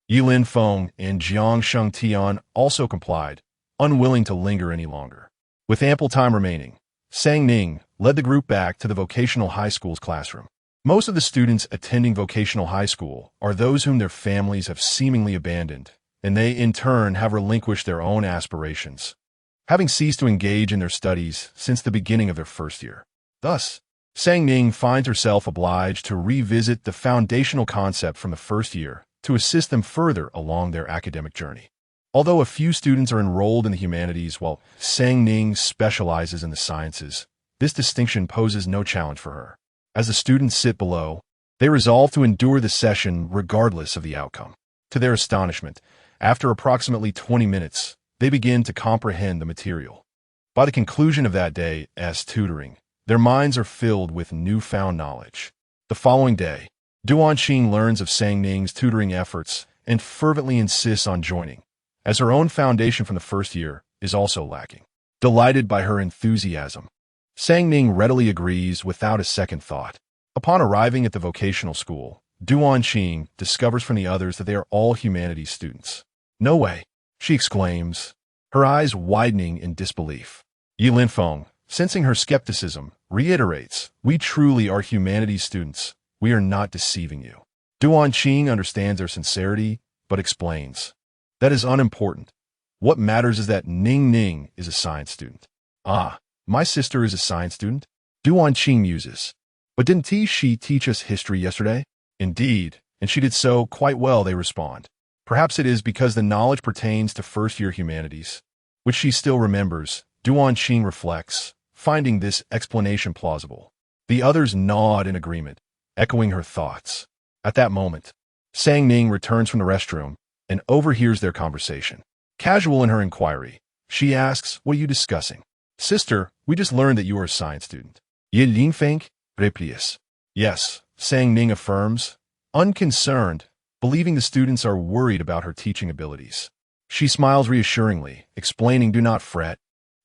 Yilin Feng and Jiang Shengtian also complied, unwilling to linger any longer. With ample time remaining, Sang Ning led the group back to the vocational high school's classroom. Most of the students attending vocational high school are those whom their families have seemingly abandoned, and they in turn have relinquished their own aspirations, having ceased to engage in their studies since the beginning of their first year. Thus, Sang Ning finds herself obliged to revisit the foundational concept from the first year to assist them further along their academic journey. Although a few students are enrolled in the humanities while Sang Ning specializes in the sciences, this distinction poses no challenge for her. As the students sit below, they resolve to endure the session regardless of the outcome. To their astonishment, after approximately 20 minutes, they begin to comprehend the material. By the conclusion of that day's tutoring, their minds are filled with newfound knowledge. The following day, Duanqing learns of Sang Ning's tutoring efforts and fervently insists on joining, as her own foundation from the first year is also lacking. Delighted by her enthusiasm, Sang Ning readily agrees without a second thought. Upon arriving at the vocational school, Duanqing discovers from the others that they are all humanities students. "No way," she exclaims, her eyes widening in disbelief. Yilin Feng, sensing her skepticism, reiterates, "We truly are humanities students. We are not deceiving you." Duanqing understands their sincerity, but explains, "That is unimportant. What matters is that Ning is a science student." "Ah, my sister is a science student?" Duanqing muses. "But didn't she teach us history yesterday?" "Indeed, and she did so quite well," they respond. Perhaps it is because the knowledge pertains to first-year humanities, which she still remembers, Duanqing reflects, finding this explanation plausible. The others nod in agreement, echoing her thoughts. At that moment, Sang Ning returns from the restroom and overhears their conversation. Casual in her inquiry, she asks, "What are you discussing?" "Sister, we just learned that you are a science student." Yilin Feng replies. "Yes," Sang Ning affirms, unconcerned, believing the students are worried about her teaching abilities. She smiles reassuringly, explaining, "Do not fret.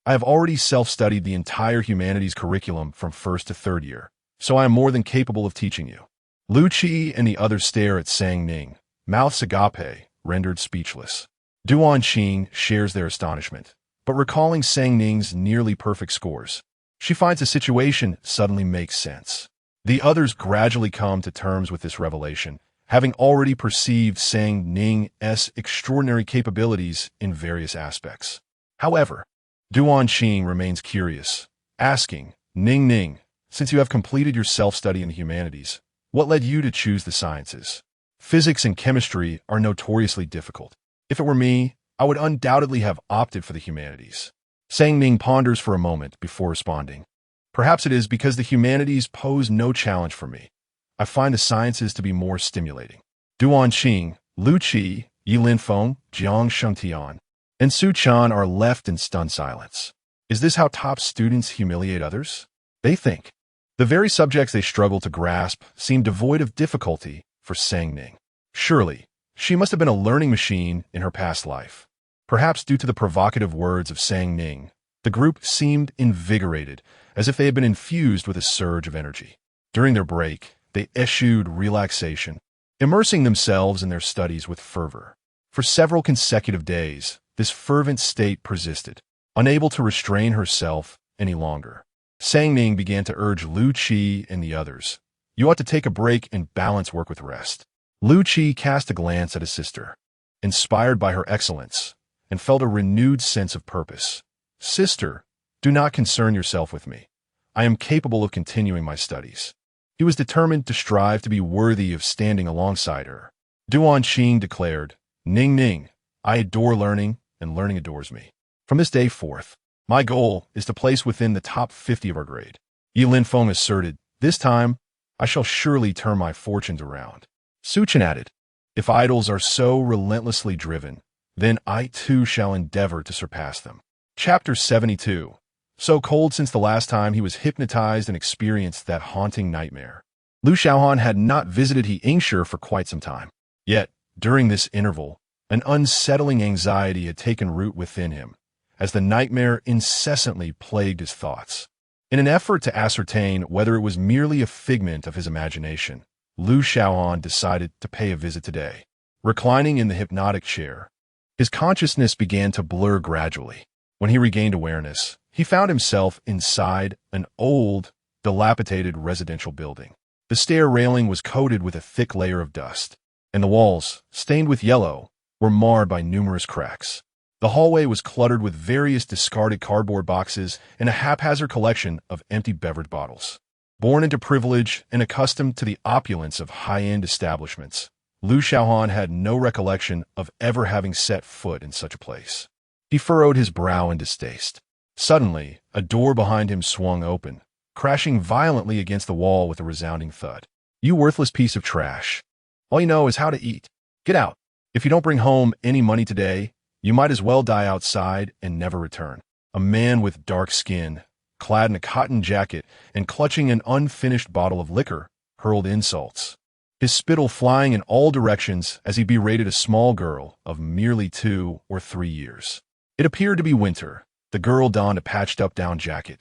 I have already self-studied the entire humanities curriculum from first to third year, so I am more than capable of teaching you." Lu Qi and the others stare at Sang Ning, mouths agape, rendered speechless. Duanqing shares their astonishment, but recalling Sang Ning's nearly perfect scores, she finds the situation suddenly makes sense. The others gradually come to terms with this revelation having already perceived Sang Ning's extraordinary capabilities in various aspects. However, Duan Qing remains curious, asking, Ning, since you have completed your self-study in the humanities, what led you to choose the sciences? Physics and chemistry are notoriously difficult. If it were me, I would undoubtedly have opted for the humanities. Sang Ning ponders for a moment before responding. Perhaps it is because the humanities pose no challenge for me. I find the sciences to be more stimulating. Duan Qing, Lu Qi, Yi Linfeng, Jiang Shengtian, and Su Chan are left in stunned silence. Is this how top students humiliate others? They think. The very subjects they struggle to grasp seem devoid of difficulty for Sang Ning. Surely, she must have been a learning machine in her past life. Perhaps due to the provocative words of Sang Ning, the group seemed invigorated, as if they had been infused with a surge of energy. During their break, they eschewed relaxation, immersing themselves in their studies with fervor. For several consecutive days, this fervent state persisted, unable to restrain herself any longer. Sang Ning began to urge Lu Qi and the others. You ought to take a break and balance work with rest. Lu Qi cast a glance at his sister, inspired by her excellence, and felt a renewed sense of purpose. Sister, do not concern yourself with me. I am capable of continuing my studies. He was determined to strive to be worthy of standing alongside her. Duan Qing declared, Ning, I adore learning, and learning adores me. From this day forth, my goal is to place within the top 50 of our grade. Yi Linfeng asserted, this time, I shall surely turn my fortunes around. Su Chen added, if idols are so relentlessly driven, then I too shall endeavor to surpass them. Chapter 72. So cold since the last time he was hypnotized and experienced that haunting nightmare. Lu Xiaohan had not visited He Yingshi for quite some time. Yet, during this interval, an unsettling anxiety had taken root within him, as the nightmare incessantly plagued his thoughts. In an effort to ascertain whether it was merely a figment of his imagination, Lu Xiaohan decided to pay a visit today. Reclining in the hypnotic chair, his consciousness began to blur gradually. When he regained awareness, he found himself inside an old, dilapidated residential building. The stair railing was coated with a thick layer of dust, and the walls, stained with yellow, were marred by numerous cracks. The hallway was cluttered with various discarded cardboard boxes and a haphazard collection of empty beverage bottles. Born into privilege and accustomed to the opulence of high-end establishments, Lu Xiaohan had no recollection of ever having set foot in such a place. He furrowed his brow in distaste. Suddenly, a door behind him swung open, crashing violently against the wall with a resounding thud. You worthless piece of trash. All you know is how to eat. Get out. If you don't bring home any money today, you might as well die outside and never return. A man with dark skin, clad in a cotton jacket and clutching an unfinished bottle of liquor, hurled insults, his spittle flying in all directions as he berated a small girl of merely 2 or 3 years. It appeared to be winter. The girl donned a patched-up down jacket,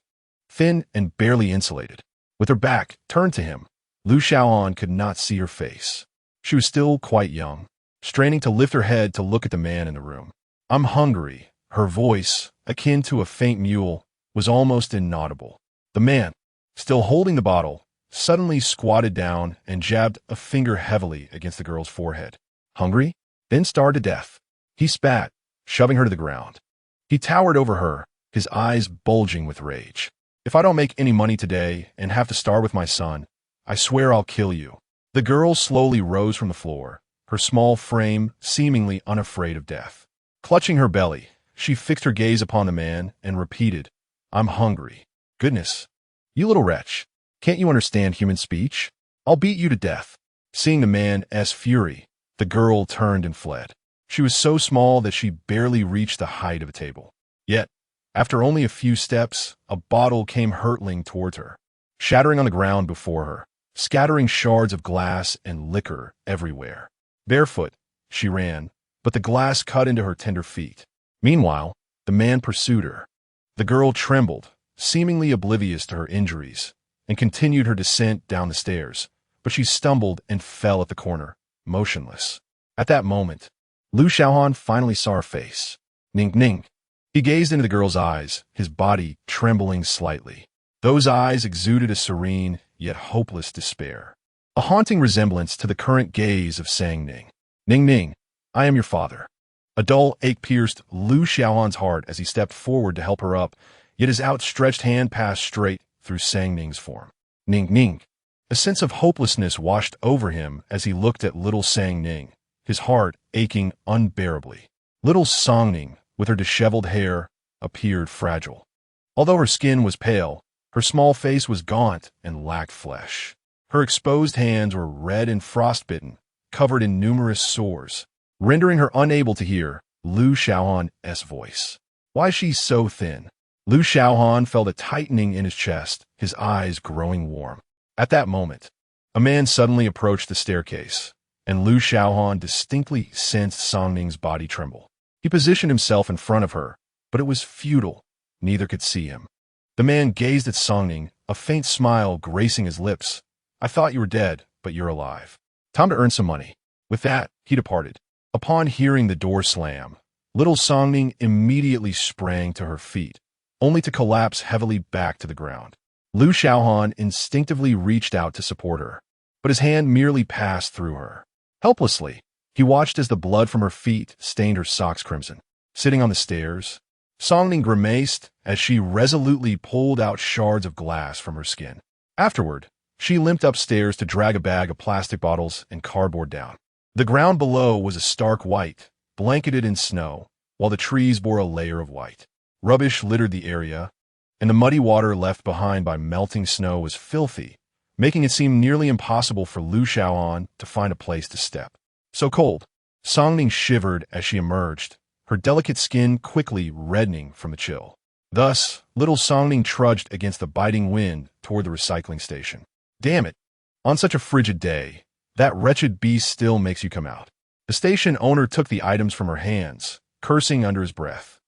thin and barely insulated. With her back turned to him, Lu Xiaohan could not see her face. She was still quite young, straining to lift her head to look at the man in the room. I'm hungry. Her voice, akin to a faint mewl, was almost inaudible. The man, still holding the bottle, suddenly squatted down and jabbed a finger heavily against the girl's forehead. Hungry? Then starved to death. He spat, shoving her to the ground. He towered over her, his eyes bulging with rage. If I don't make any money today and have to starve with my son, I swear I'll kill you. The girl slowly rose from the floor, her small frame seemingly unafraid of death. Clutching her belly, she fixed her gaze upon the man and repeated, I'm hungry. Goodness. You little wretch. Can't you understand human speech? I'll beat you to death. Seeing the man's fury, the girl turned and fled. She was so small that she barely reached the height of a table. Yet, after only a few steps, a bottle came hurtling towards her, shattering on the ground before her, scattering shards of glass and liquor everywhere. Barefoot, she ran, but the glass cut into her tender feet. Meanwhile, the man pursued her. The girl trembled, seemingly oblivious to her injuries, and continued her descent down the stairs, but she stumbled and fell at the corner, motionless. At that moment, Lu Xiaohan finally saw her face. Ning. He gazed into the girl's eyes, his body trembling slightly. Those eyes exuded a serene, yet hopeless despair. a haunting resemblance to the current gaze of saying Ning. Ning Ning, I am your father. A dull ache pierced Lu Xiaohan's heart as he stepped forward to help her up, yet his outstretched hand passed straight through Sang Ning's form. Ning Ning. A sense of hopelessness washed over him as he looked at little Sang Ning, his heart aching unbearably. Little Sang Ning, with her disheveled hair, appeared fragile. Although her skin was pale, her small face was gaunt and lacked flesh. Her exposed hands were red and frostbitten, covered in numerous sores, rendering her unable to hear Lu Xiaohan's voice. Why is she so thin? Lu Xiaohan felt a tightening in his chest, his eyes growing warm. At that moment, a man suddenly approached the staircase, and Lu Xiaohan distinctly sensed Sang Ning's body tremble. He positioned himself in front of her, but it was futile. Neither could see him. The man gazed at Sang Ning, a faint smile gracing his lips. I thought you were dead, but you're alive. Time to earn some money. With that, he departed. Upon hearing the door slam, little Sang Ning immediately sprang to her feet, only to collapse heavily back to the ground. Lu Xiaohan instinctively reached out to support her, but his hand merely passed through her. Helplessly, he watched as the blood from her feet stained her socks crimson. Sitting on the stairs, Sang Ning grimaced as she resolutely pulled out shards of glass from her skin. Afterward, she limped upstairs to drag a bag of plastic bottles and cardboard down. The ground below was a stark white, blanketed in snow, while the trees bore a layer of white. Rubbish littered the area, and the muddy water left behind by melting snow was filthy, making it seem nearly impossible for Lu Xiaohan to find a place to step. So cold, Sang Ning shivered as she emerged, her delicate skin quickly reddening from the chill. Thus, little Sang Ning trudged against the biting wind toward the recycling station. Damn it! On such a frigid day, that wretched beast still makes you come out. The station owner took the items from her hands, cursing under his breath.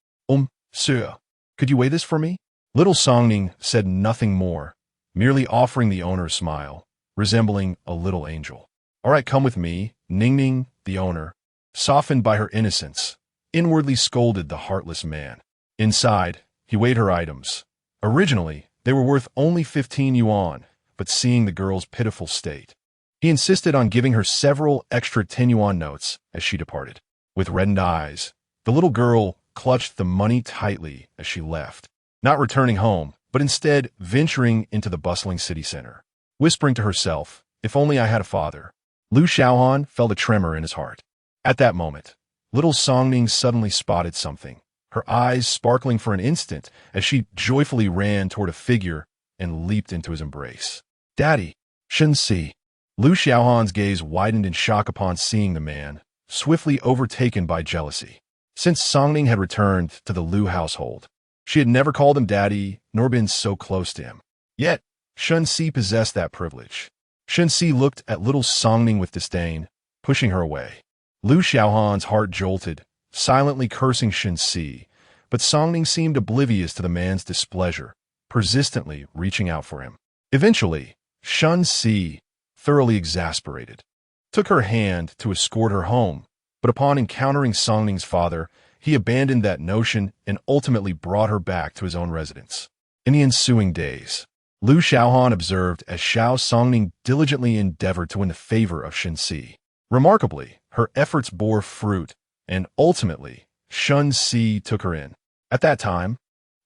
Sir, could you weigh this for me? Little Sang Ning said nothing more, merely offering the owner a smile, resembling a little angel. All right, come with me. Ning Ning, the owner, softened by her innocence, inwardly scolded the heartless man. Inside, he weighed her items. Originally, they were worth only 15 yuan, but seeing the girl's pitiful state, he insisted on giving her several extra 10 yuan notes as she departed. With reddened eyes, the little girl clutched the money tightly as she left, not returning home, but instead venturing into the bustling city center. Whispering to herself, if only I had a father. Lu Xiaohan felt a tremor in his heart. At that moment, little Sang Ning suddenly spotted something, her eyes sparkling for an instant as she joyfully ran toward a figure and leaped into his embrace. Daddy, Shen Jia. Lu Xiaohan's gaze widened in shock upon seeing the man, swiftly overtaken by jealousy. Since Sang Ning had returned to the Lu household, she had never called him daddy nor been so close to him. Yet, Shen Jia possessed that privilege. Shen Jia looked at little Sang Ning with disdain, pushing her away. Lu Xiaohan's heart jolted, silently cursing Shen Jia, but Sang Ning seemed oblivious to the man's displeasure, persistently reaching out for him. Eventually, Shen Jia, thoroughly exasperated, took her hand to escort her home, but upon encountering Sang Ning's father, he abandoned that notion and ultimately brought her back to his own residence. In the ensuing days, Lu Xiaohan observed as Sang Ning diligently endeavored to win the favor of Shen Jia. Remarkably, her efforts bore fruit, and ultimately, Shen Jia took her in. At that time,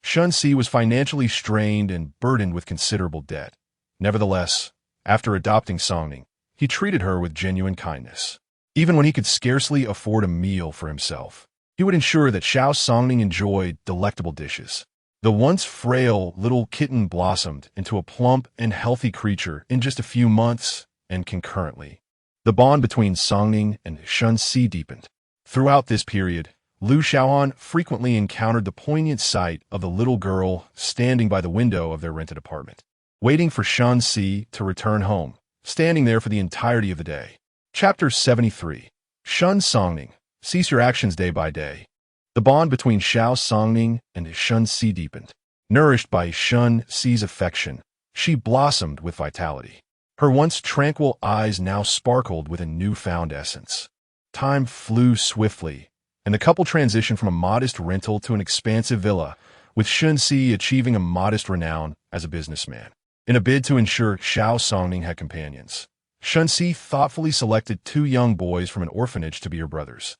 Shen Jia was financially strained and burdened with considerable debt. Nevertheless, after adopting Sang Ning, he treated her with genuine kindness. Even when he could scarcely afford a meal for himself, he would ensure that Sang Ning enjoyed delectable dishes. The once frail little kitten blossomed into a plump and healthy creature in just a few months, and concurrently, the bond between Sang Ning and Shen Jia deepened. Throughout this period, Lu Xiaohan frequently encountered the poignant sight of the little girl standing by the window of their rented apartment, waiting for Shen Jia to return home, standing there for the entirety of the day. Chapter 73. Shun Sang Ning. Cease your actions day by day. The bond between Sang Ning and Shen Jia deepened. Nourished by Shen Jia's affection, she blossomed with vitality. Her once tranquil eyes now sparkled with a newfound essence. Time flew swiftly, and the couple transitioned from a modest rental to an expansive villa, with Shen Jia achieving a modest renown as a businessman. In a bid to ensure Sang Ning had companions, Shen thoughtfully selected 2 young boys from an orphanage to be her brothers,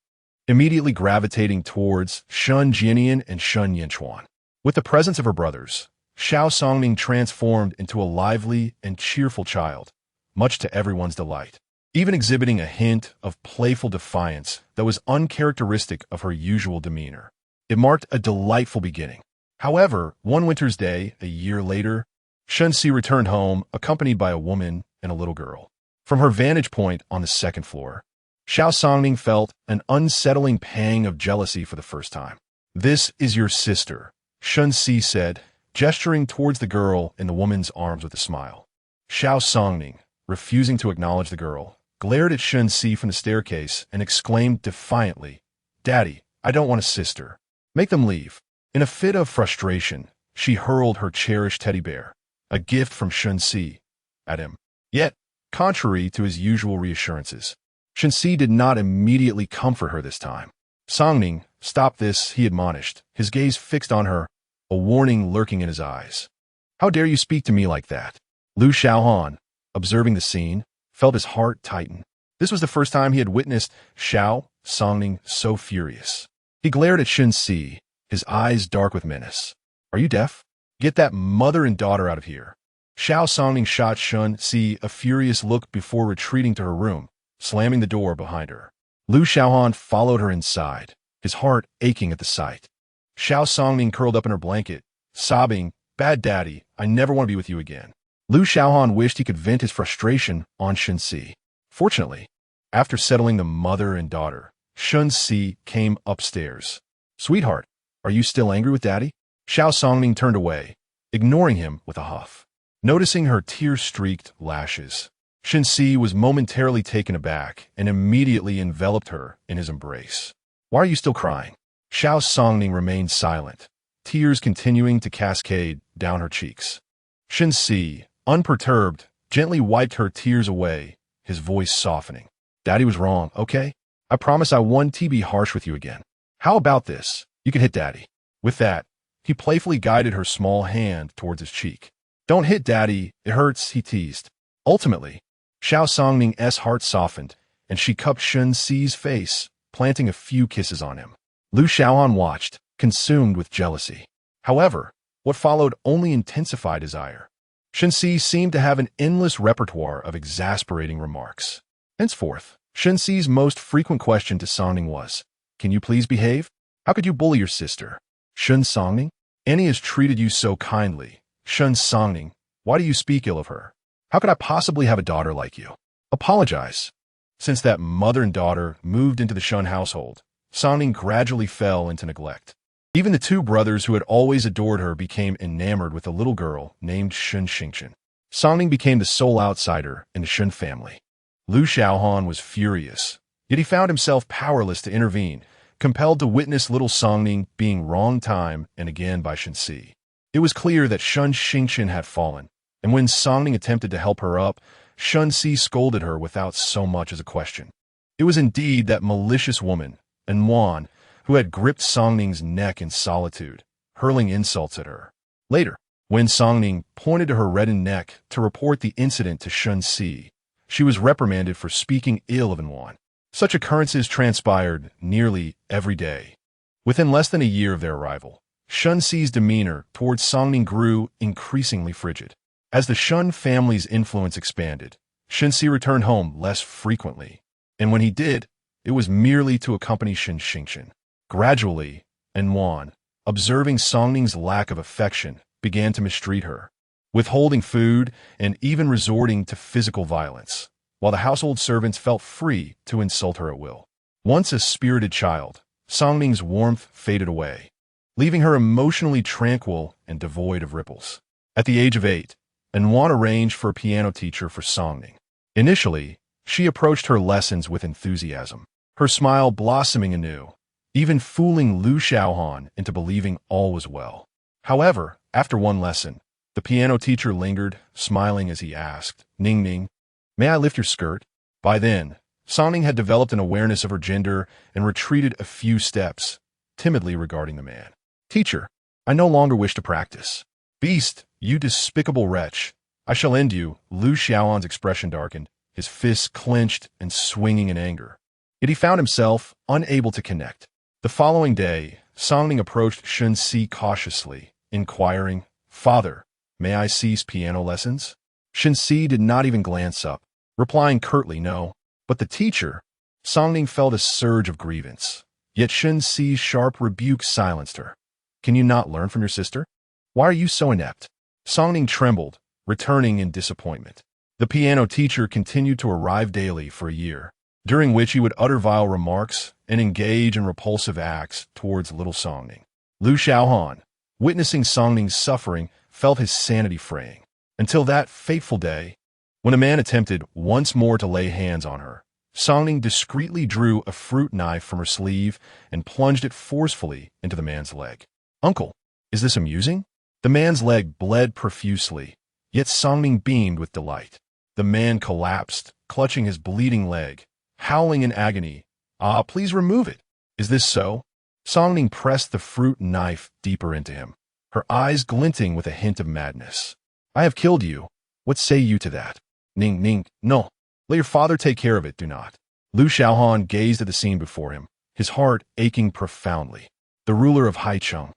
immediately gravitating towards Shen Jia and Shen Yinchuan. With the presence of her brothers, Xiaohan transformed into a lively and cheerful child, much to everyone's delight, even exhibiting a hint of playful defiance that was uncharacteristic of her usual demeanor. It marked a delightful beginning. However, one winter's day, a year later, Shen returned home accompanied by a woman and a little girl. From her vantage point on the 2nd floor, Xiaohan felt an unsettling pang of jealousy for the first time. "This is your sister," Shen said, gesturing towards the girl in the woman's arms with a smile. Xiaohan, refusing to acknowledge the girl, glared at Shen from the staircase and exclaimed defiantly, "Daddy, I don't want a sister. Make them leave." In a fit of frustration, she hurled her cherished teddy bear, a gift from Shen at him. Yet, contrary to his usual reassurances, Shen did not immediately comfort her this time. "Songning, stop this," he admonished, his gaze fixed on her, a warning lurking in his eyes. "How dare you speak to me like that?" Xiaohan, observing the scene, felt his heart tighten. This was the first time he had witnessed Xiaohan so furious. He glared at Shen, his eyes dark with menace. "Are you deaf? Get that mother and daughter out of here." Xiaohan shot Shen a furious look before retreating to her room, slamming the door behind her. Xiaohan followed her inside, his heart aching at the sight. Xiaohan curled up in her blanket, sobbing, "Bad daddy, I never want to be with you again." Xiaohan wished he could vent his frustration on Shen. Fortunately, after settling the mother and daughter, Shen came upstairs. "Sweetheart, are you still angry with daddy?" Xiaohan turned away, ignoring him with a huff. Noticing her tear-streaked lashes, Shen was momentarily taken aback and immediately enveloped her in his embrace. "Why are you still crying?" Xiaohan remained silent, tears continuing to cascade down her cheeks. Shen, unperturbed, gently wiped her tears away, his voice softening. "Daddy was wrong, okay? I promise I won't be harsh with you again. How about this? You can hit daddy." With that, he playfully guided her small hand towards his cheek. "Don't hit daddy, it hurts," he teased. Ultimately, Xiaohan's heart softened, and she cupped Shen face, planting a few kisses on him. Xiaohan watched, consumed with jealousy. However, what followed only intensified his ire. Shen seemed to have an endless repertoire of exasperating remarks. Henceforth, Shen most frequent question to Songning was, "Can you please behave? How could you bully your sister?" "Shen Songning, Annie has treated you so kindly. Shen Songning, why do you speak ill of her? How could I possibly have a daughter like you? Apologize." Since that mother and daughter moved into the Shen household, Songning gradually fell into neglect. Even the 2 brothers who had always adored her became enamored with a little girl named Shen Xingchen. Songning became the sole outsider in the Shen family. Xiaohan was furious, yet he found himself powerless to intervene, compelled to witness little Songning being wronged time and again by Shen. It was clear that Shen Xingchen had fallen, and when Songning attempted to help her up, Shen scolded her without so much as a question. It was indeed that malicious woman, Wan, who had gripped Songning's neck in solitude, hurling insults at her. Later, when Songning pointed to her reddened neck to report the incident to Shen, she was reprimanded for speaking ill of Wan. Such occurrences transpired nearly every day. Within less than a year of their arrival, Shen demeanor towards Songning grew increasingly frigid. As the Shen family's influence expanded, Shen returned home less frequently, and when he did, it was merely to accompany Shen Xingchen. Gradually, Wan, observing Songning's lack of affection, began to mistreat her, withholding food and even resorting to physical violence, while the household servants felt free to insult her at will. Once a spirited child, Songning's warmth faded away, leaving her emotionally tranquil and devoid of ripples. At the age of 8, Wan arranged for a piano teacher for Songning. Initially, she approached her lessons with enthusiasm, her smile blossoming anew, even fooling Xiaohan into believing all was well. However, after one lesson, the piano teacher lingered, smiling as he asked, Ning, may I lift your skirt?" By then, Songning had developed an awareness of her gender and retreated a few steps, timidly regarding the man. "Teacher, I no longer wish to practice." "Beast, you despicable wretch, I shall end you." Xiaohan's expression darkened, his fists clenched and swinging in anger. Yet he found himself unable to connect. The following day, Songning approached Shen Jia cautiously, inquiring, "Father, may I cease piano lessons?" Shen Jia did not even glance up, replying curtly no. But the teacher, Songning felt a surge of grievance. Yet Shen Jia's sharp rebuke silenced her. "Can you not learn from your sister? Why are you so inept?" Songning trembled, returning in disappointment. The piano teacher continued to arrive daily for a year, during which he would utter vile remarks and engage in repulsive acts towards little Songning. Xiaohan, witnessing Songning's suffering, felt his sanity fraying. Until that fateful day, when a man attempted once more to lay hands on her, Songning discreetly drew a fruit knife from her sleeve and plunged it forcefully into the man's leg. "Uncle, is this amusing?" The man's leg bled profusely, yet Songning beamed with delight. The man collapsed, clutching his bleeding leg, howling in agony. "Ah, please remove it. Is this so?" Songning pressed the fruit knife deeper into him, her eyes glinting with a hint of madness. "I have killed you. What say you to that?" Ning, no. Let your father take care of it, do not." Xiaohan gazed at the scene before him, his heart aching profoundly. The ruler of Haicheng,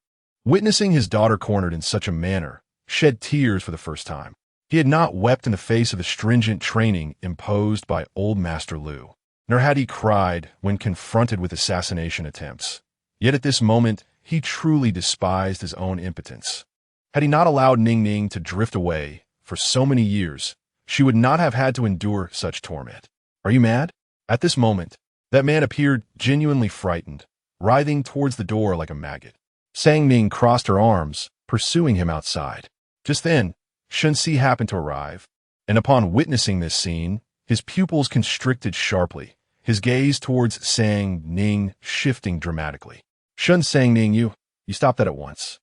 witnessing his daughter cornered in such a manner, shed tears for the first time. He had not wept in the face of the stringent training imposed by old Master Lu, nor had he cried when confronted with assassination attempts. Yet at this moment, he truly despised his own impotence. Had he not allowed Ning to drift away for so many years, she would not have had to endure such torment. "Are you mad?" At this moment, that man appeared genuinely frightened, writhing towards the door like a maggot. Ning crossed her arms, pursuing him outside. Just then, Shen Jia happened to arrive, and upon witnessing this scene, his pupils constricted sharply, his gaze towards Ning shifting dramatically. Ning, you stop that at once."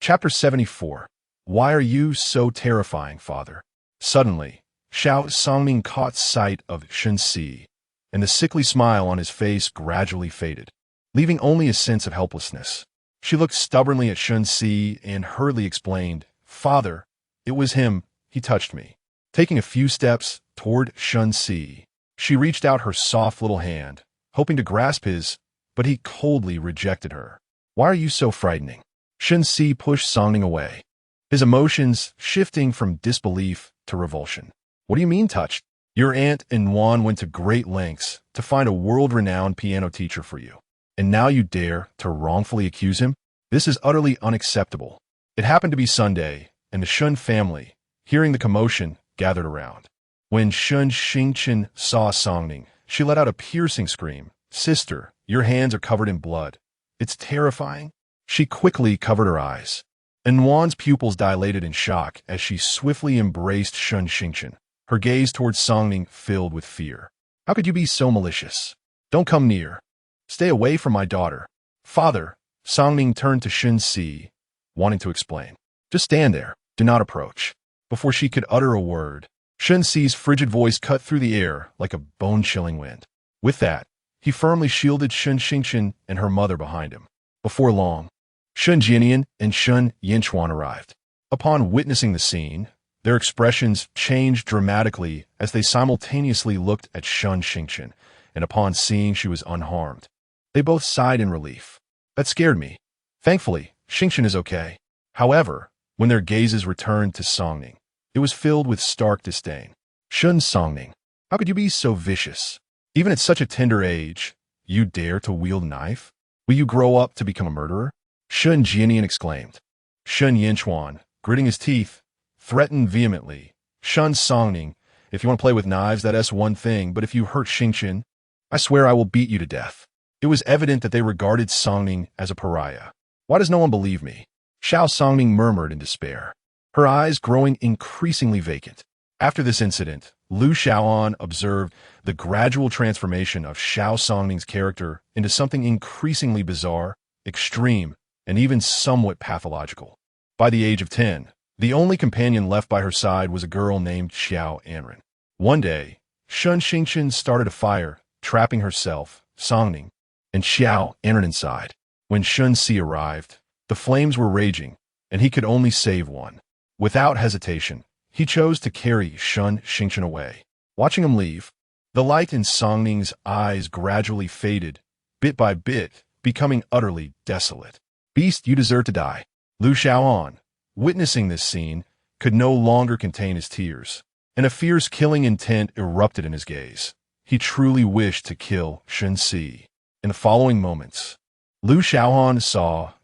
Chapter 74. Why are you so terrifying, father? Suddenly, Songning caught sight of Shen Jia, and the sickly smile on his face gradually faded, leaving only a sense of helplessness. She looked stubbornly at Shen Jia and hurriedly explained, "Father, it was him, he touched me." Taking a few steps toward Shen Jia, she reached out her soft little hand, hoping to grasp his, but he coldly rejected her. "Why are you so frightening?" Shen Jia pushed Songning away, his emotions shifting from disbelief to revulsion. "What do you mean touched? Your aunt and Wan went to great lengths to find a world-renowned piano teacher for you, and now you dare to wrongfully accuse him? This is utterly unacceptable." It happened to be Sunday, and the Shen family, hearing the commotion, gathered around. When Shen Jia saw Songning, she let out a piercing scream. "Sister, your hands are covered in blood. It's terrifying." She quickly covered her eyes, and Wan's pupils dilated in shock as she swiftly embraced Shen Jia, her gaze towards Songning filled with fear. "How could you be so malicious? Don't come near. Stay away from my daughter." "Father," Songning turned to Shen Jia, wanting to explain. "Just stand there. Do not approach." Before she could utter a word, Shen Jia's frigid voice cut through the air like a bone-chilling wind. With that, he firmly shielded Shen Jia and her mother behind him. Before long, Shen Jia and Shen Yinchuan arrived. Upon witnessing the scene, their expressions changed dramatically as they simultaneously looked at Shen Jia, and upon seeing she was unharmed, they both sighed in relief. "That scared me. Thankfully, Jia is okay." However, when their gazes returned to Songning, it was filled with stark disdain. "Songning, how could you be so vicious? Even at such a tender age, you dare to wield a knife? Will you grow up to become a murderer?" Shen Jia exclaimed. Shen Yinchuan, gritting his teeth, threatened vehemently. "Songning, if you want to play with knives, that's one thing, but if you hurt Jia, I swear I will beat you to death." It was evident that they regarded Songning as a pariah. "Why does no one believe me?" Songning murmured in despair, her eyes growing increasingly vacant. After this incident, Xiaohan observed the gradual transformation of Songning's character into something increasingly bizarre, extreme, and even somewhat pathological. By the age of 10, the only companion left by her side was a girl named Xiaohan. One day, Shen Jia started a fire, trapping herself, Songning, and Xiaohan inside. When Shen Jia arrived, the flames were raging, and he could only save one. Without hesitation, he chose to carry Shen Jia away. Watching him leave, the light in Song Ning's eyes gradually faded, bit by bit, becoming utterly desolate. Beast, you deserve to die. Lu Xiaohan, witnessing this scene, could no longer contain his tears, and a fierce killing intent erupted in his gaze. He truly wished to kill Shen Jia. In the following moments, Lu Xiaohan saw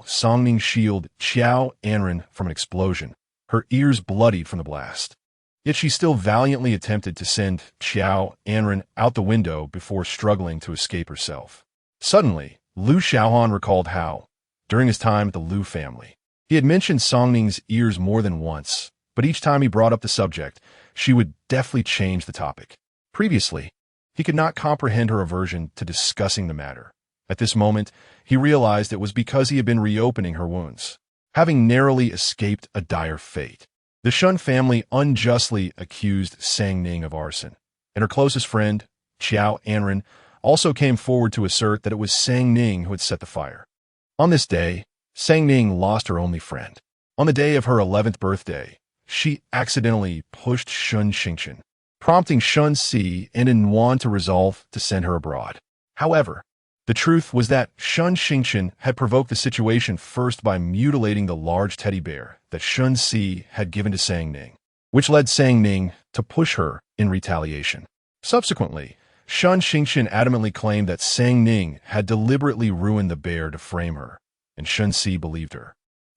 Song Ning's shield Xiaohan from an explosion, her ears bloodied from the blast. Yet she still valiantly attempted to send Xiaohan out the window before struggling to escape herself. Suddenly, Lu Xiaohan recalled how, during his time at the Lu family, he had mentioned Song Ning's ears more than once, but each time he brought up the subject, she would deftly change the topic. Previously, he could not comprehend her aversion to discussing the matter. At this moment, he realized it was because he had been reopening her wounds, having narrowly escaped a dire fate. The Shen family unjustly accused Sang Ning of arson, and her closest friend, Xiaohan, also came forward to assert that it was Sang Ning who had set the fire. On this day, Sang Ning lost her only friend. On the day of her 11th birthday, she accidentally pushed Shen Jia, prompting Shen Jia and Ning Wang to resolve to send her abroad. However, the truth was that Shen Jia had provoked the situation first by mutilating the large teddy bear that Shen Jia had given to Sang Ning, which led Sang Ning to push her in retaliation. Subsequently, Shen Jia adamantly claimed that Sang Ning had deliberately ruined the bear to frame her, and Shen Jia believed her.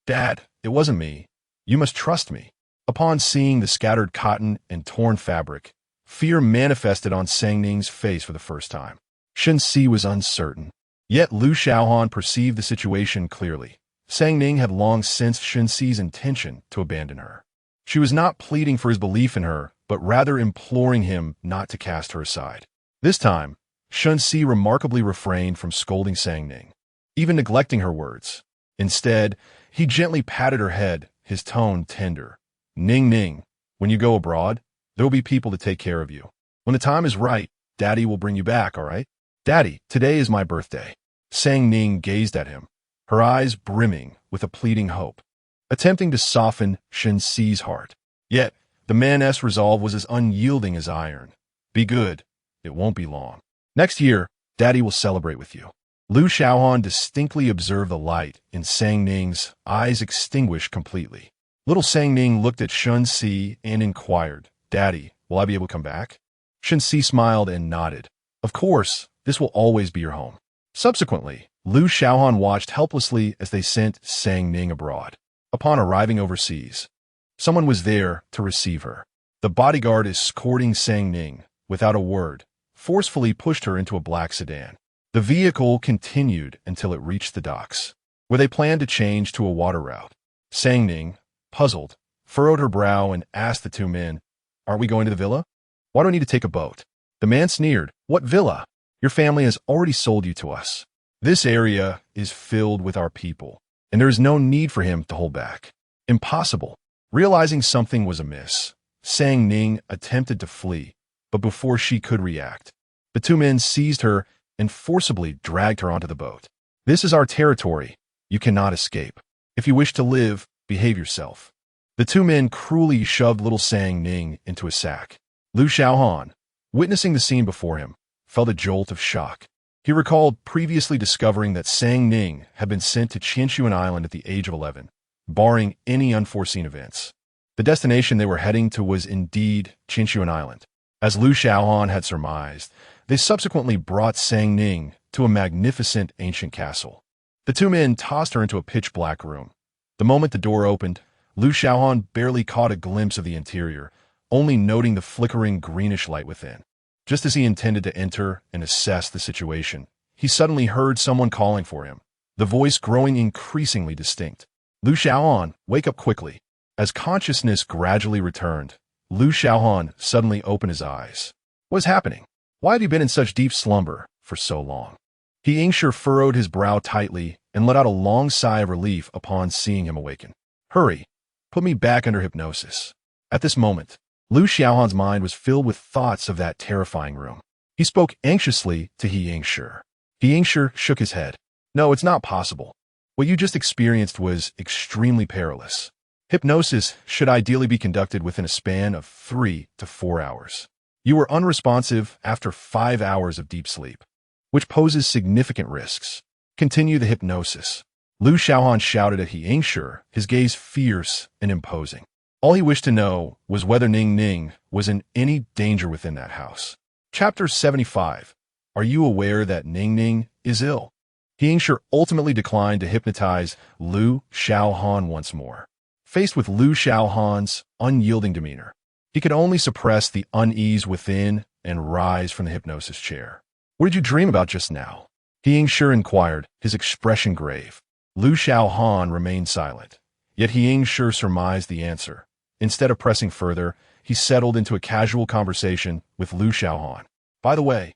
"Dad, it wasn't me. You must trust me." Upon seeing the scattered cotton and torn fabric, fear manifested on Sang Ning's face for the first time. Shen Jia was uncertain. Yet Lu Xiaohan perceived the situation clearly. Sang Ning had long sensed Shen Jia's intention to abandon her. She was not pleading for his belief in her, but rather imploring him not to cast her aside. This time, Shen Jia remarkably refrained from scolding Sang Ning, even neglecting her words. Instead, he gently patted her head, his tone tender. Ning, when you go abroad, there will be people to take care of you. When the time is right, Daddy will bring you back, all right? Daddy, today is my birthday." Sang Ning gazed at him, her eyes brimming with a pleading hope, attempting to soften Shen Jia's heart. Yet, the man's resolve was as unyielding as iron. "Be good. It won't be long. Next year, Daddy will celebrate with you." Lu Xiaohan distinctly observed the light in Sang Ning's eyes extinguish completely. Little Sang Ning looked at Shen Jia and inquired, "Daddy, will I be able to come back?" Shen Jia smiled and nodded. "Of course, this will always be your home." Subsequently, Lu Xiaohan watched helplessly as they sent Sang Ning abroad. Upon arriving overseas, someone was there to receive her. The bodyguard escorting Sang Ning, without a word, forcefully pushed her into a black sedan. The vehicle continued until it reached the docks, where they planned to change to a water route. Sang Ning, puzzled, furrowed her brow and asked the two men, "Aren't we going to the villa? Why do I need to take a boat?" The man sneered, "What villa? Your family has already sold you to us. This area is filled with our people, and there is no need for him to hold back." Impossible. Realizing something was amiss, Sang Ning attempted to flee, but before she could react, the two men seized her and forcibly dragged her onto the boat. "This is our territory. You cannot escape. If you wish to live, behave yourself." The two men cruelly shoved little Sang Ning into a sack. Lu Xiaohan, witnessing the scene before him, felt a jolt of shock. He recalled previously discovering that Sang Ning had been sent to Qin Island at the age of 11, barring any unforeseen events. The destination they were heading to was indeed Qin Island. As Lu Xiaohan had surmised, they subsequently brought Sang Ning to a magnificent ancient castle. The two men tossed her into a pitch-black room. The moment the door opened, Lu Xiaohan barely caught a glimpse of the interior, only noting the flickering greenish light within. Just as he intended to enter and assess the situation, he suddenly heard someone calling for him, the voice growing increasingly distinct. "Lu Xiaohan, wake up quickly." As consciousness gradually returned, Lu Xiaohan suddenly opened his eyes. What is happening? Why had he been in such deep slumber for so long? He furrowed his brow tightly and let out a long sigh of relief upon seeing him awaken. "Hurry, put me back under hypnosis." At this moment, Lu Xiaohan's mind was filled with thoughts of that terrifying room. He spoke anxiously to He Yingshi. He Yingshi shook his head. "No, it's not possible. What you just experienced was extremely perilous. Hypnosis should ideally be conducted within a span of 3 to 4 hours. You were unresponsive after 5 hours of deep sleep, which poses significant risks. Continue the hypnosis. Lu Xiaohan shouted at He Yingshi, his gaze fierce and imposing. All he wished to know was whether Ning was in any danger within that house. Chapter 75. Are you aware that Ning is ill? He Yingshi ultimately declined to hypnotize Lu Xiaohan once more. Faced with Lu Xiaohan's unyielding demeanor, he could only suppress the unease within and rise from the hypnosis chair. What did you dream about just now? He Yingshi inquired, his expression grave. Lu Xiaohan remained silent, yet He Yingshi surmised the answer. Instead of pressing further, he settled into a casual conversation with Lu Xiaohan. By the way,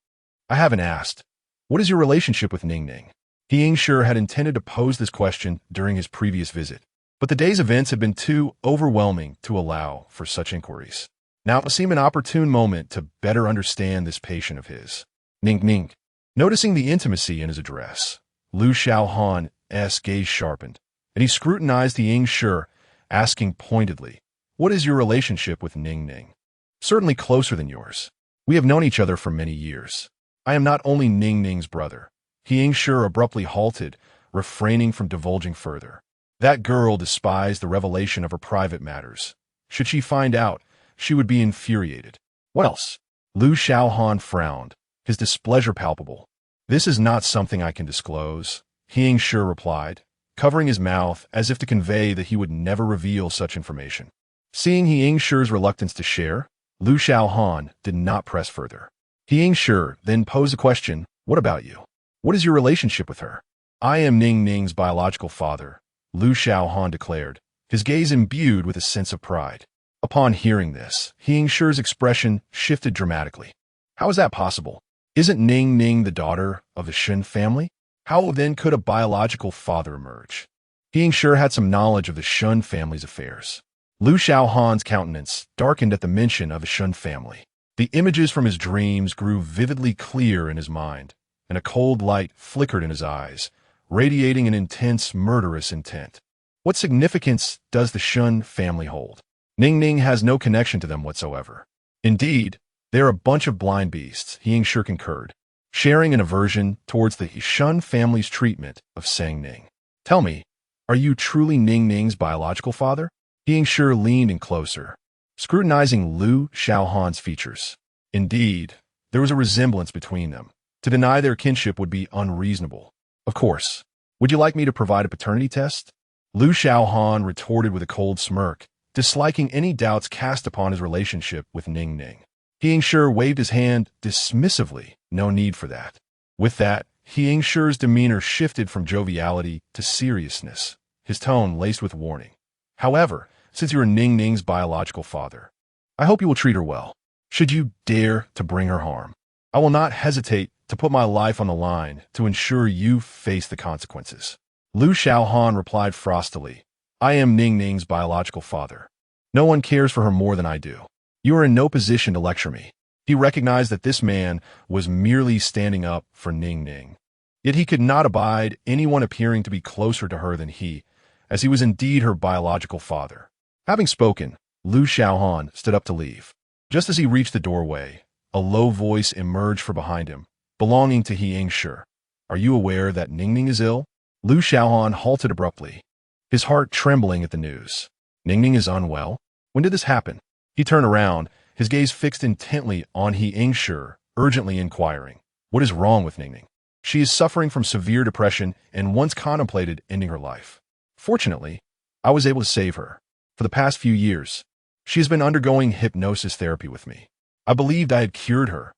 I haven't asked, what is your relationship with Ning? He Yingshi had intended to pose this question during his previous visit, but the day's events had been too overwhelming to allow for such inquiries. Now it seemed an opportune moment to better understand this patient of his. Ning. Noticing the intimacy in his address, Lu Xiaohan's gaze sharpened, and he scrutinized He Yingshi, asking pointedly, what is your relationship with Ning? Certainly closer than yours. We have known each other for many years. I am not only Ning's brother. He Yingshi abruptly halted, refraining from divulging further. That girl despised the revelation of her private matters. Should she find out, she would be infuriated. What else? Lu Xiaohan frowned, his displeasure palpable. This is not something I can disclose, He Yingshi replied, covering his mouth as if to convey that he would never reveal such information. Seeing He Yingshi's reluctance to share, Lu Xiaohan did not press further. He Yingshi then posed a question, what about you? What is your relationship with her? I am Ning's biological father, Lu Xiaohan declared, his gaze imbued with a sense of pride. Upon hearing this, He Yingshi's expression shifted dramatically. How is that possible? Isn't Ning the daughter of the Shen family? How then could a biological father emerge? He Yingshi had some knowledge of the Shen family's affairs. Lu Xiaohan's countenance darkened at the mention of the Shen family. The images from his dreams grew vividly clear in his mind, and a cold light flickered in his eyes, radiating an intense, murderous intent. What significance does the Shen family hold? Ning has no connection to them whatsoever. Indeed, they're a bunch of blind beasts, He Yingshi concurred, sharing an aversion towards the Shen family's treatment of Sang Ning. Tell me, are you truly Ning's biological father? He Yingshi leaned in closer, scrutinizing Lu Xiaohan's features. Indeed, there was a resemblance between them. To deny their kinship would be unreasonable. Of course. Would you like me to provide a paternity test? Lu Xiaohan retorted with a cold smirk, disliking any doubts cast upon his relationship with Ning. He Yingshi waved his hand dismissively. No need for that. With that, He Yingshi's demeanor shifted from joviality to seriousness, his tone laced with warning. However, since you are Ning's biological father, I hope you will treat her well. Should you dare to bring her harm, I will not hesitate to put my life on the line to ensure you face the consequences. Lu Xiaohan replied frostily, I am Ning's biological father. No one cares for her more than I do. You are in no position to lecture me. He recognized that this man was merely standing up for Ning. Yet he could not abide anyone appearing to be closer to her than he, as he was indeed her biological father. Having spoken, Lu Xiaohan stood up to leave. Just as he reached the doorway, a low voice emerged from behind him, belonging to He Yingshi. Are you aware that Ning is ill? Lu Xiaohan halted abruptly, his heart trembling at the news. Ning is unwell? When did this happen? He turned around, his gaze fixed intently on He Yingshi, urgently inquiring, what is wrong with Ning? She is suffering from severe depression and once contemplated ending her life. Fortunately, I was able to save her. For the past few years, she has been undergoing hypnosis therapy with me. I believed I had cured her,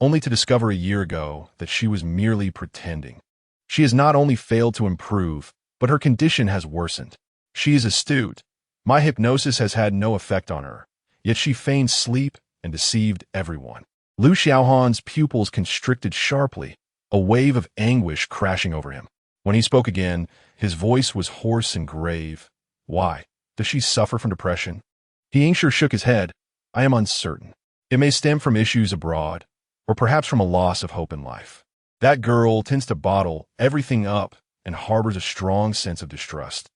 only to discover a year ago that she was merely pretending. She has not only failed to improve, but her condition has worsened. She is astute. My hypnosis has had no effect on her, yet she feigned sleep and deceived everyone. Lu Xiaohan's pupils constricted sharply, a wave of anguish crashing over him. When he spoke again, his voice was hoarse and grave. Why? Does she suffer from depression? He Yingshi shook his head. I am uncertain. It may stem from issues abroad, or perhaps from a loss of hope in life. That girl tends to bottle everything up and harbors a strong sense of distrust.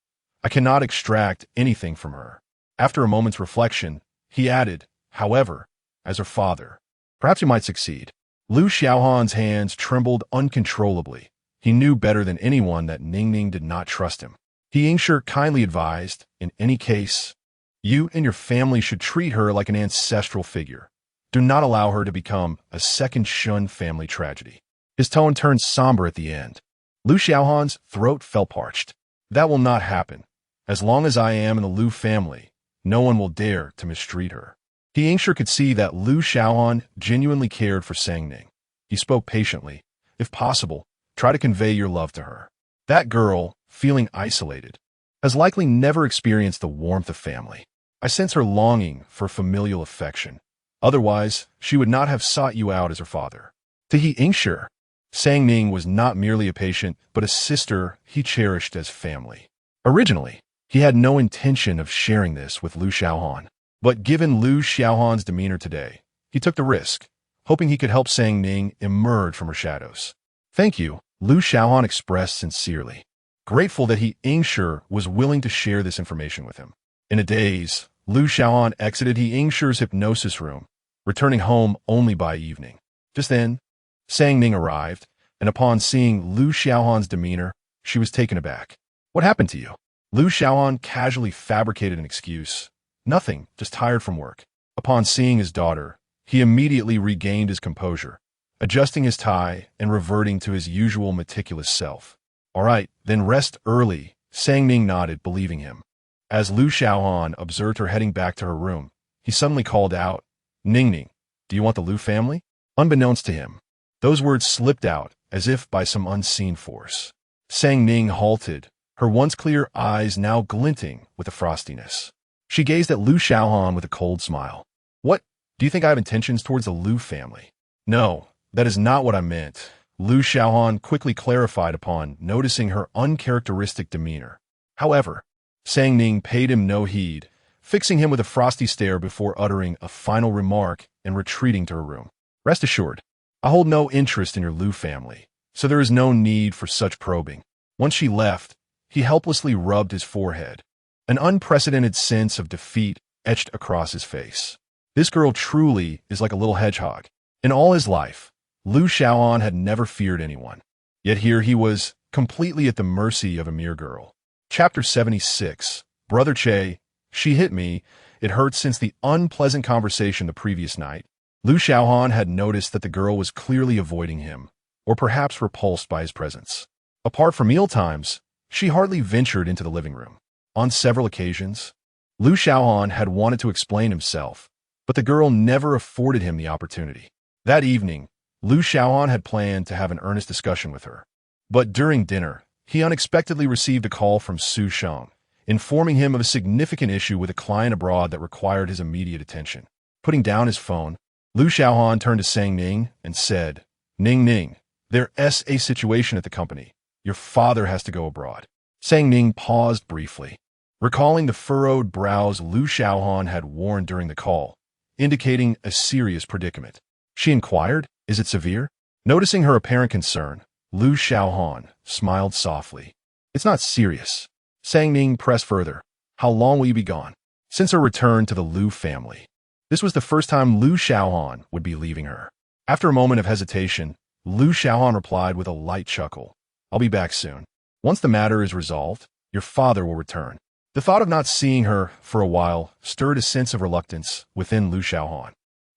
I cannot extract anything from her. After a moment's reflection, he added, however, as her father, Perhaps you might succeed. Lu Xiaohan's hands trembled uncontrollably. He knew better than anyone that Ning did not trust him. He Yingshi kindly advised, in any case, you and your family should treat her like an ancestral figure. Do not allow her to become a second Shun family tragedy. His tone turned somber at the end. Lu Xiaohan's throat felt parched. That will not happen. As long as I am in the Lu family, no one will dare to mistreat her. He Yingshi could see that Lu Xiaohan genuinely cared for Sang Ning. He spoke patiently. If possible, try to convey your love to her. That girl, feeling isolated, has likely never experienced the warmth of family. I sense her longing for familial affection. Otherwise, she would not have sought you out as her father. To He Yingshi, Sang Ning was not merely a patient, but a sister he cherished as family. Originally, he had no intention of sharing this with Lu Xiaohan. But given Lu Xiaohan's demeanor today, he took the risk, hoping he could help Sang Ning emerge from her shadows. Thank you, Lu Xiaohan expressed sincerely, grateful that He Yingshi was willing to share this information with him. In a daze, Lu Xiaohan exited He Yingshi's hypnosis room, returning home only by evening. Just then, Sang Ning arrived, and upon seeing Lu Xiaohan's demeanor, she was taken aback. What happened to you? Lu Xiaohan casually fabricated an excuse. Nothing, just tired from work. Upon seeing his daughter, he immediately regained his composure, adjusting his tie and reverting to his usual meticulous self. All right, then rest early, Sang Ning nodded, believing him. As Lu Xiaohan observed her heading back to her room, he suddenly called out, Ning, do you want the Lu family? Unbeknownst to him, those words slipped out as if by some unseen force. Sang Ning halted, her once clear eyes now glinting with a frostiness. She gazed at Lu Xiaohan with a cold smile. What? Do you think I have intentions towards the Lu family? No, that is not what I meant, Lu Xiaohan quickly clarified upon noticing her uncharacteristic demeanor. However, Sang Ning paid him no heed, fixing him with a frosty stare before uttering a final remark and retreating to her room. Rest assured, I hold no interest in your Lu family, so there is no need for such probing. Once she left, he helplessly rubbed his forehead. An unprecedented sense of defeat etched across his face. This girl truly is like a little hedgehog. In all his life, Lu Xiaohan had never feared anyone. Yet here he was, completely at the mercy of a mere girl. Chapter 76. Brother Che, she hit me. It hurt since the unpleasant conversation the previous night. Lu Xiaohan had noticed that the girl was clearly avoiding him, or perhaps repulsed by his presence. Apart from mealtimes, she hardly ventured into the living room. On several occasions, Lu Xiaohan had wanted to explain himself, but the girl never afforded him the opportunity. That evening, Lu Xiaohan had planned to have an earnest discussion with her. But during dinner, he unexpectedly received a call from Su Sheng, informing him of a significant issue with a client abroad that required his immediate attention. Putting down his phone, Lu Xiaohan turned to Sang Ning and said, Ning, there is a situation at the company. Your father has to go abroad. Sang Ning paused briefly, recalling the furrowed brows Lu Xiaohan had worn during the call, indicating a serious predicament. She inquired, is it severe? Noticing her apparent concern, Lu Xiaohan smiled softly. It's not serious. Sang Ning pressed further. How long will you be gone? Since her return to the Lu family. This was the first time Lu Xiaohan would be leaving her. After a moment of hesitation, Lu Xiaohan replied with a light chuckle. I'll be back soon. Once the matter is resolved, your father will return. The thought of not seeing her for a while stirred a sense of reluctance within Lu Xiaohan.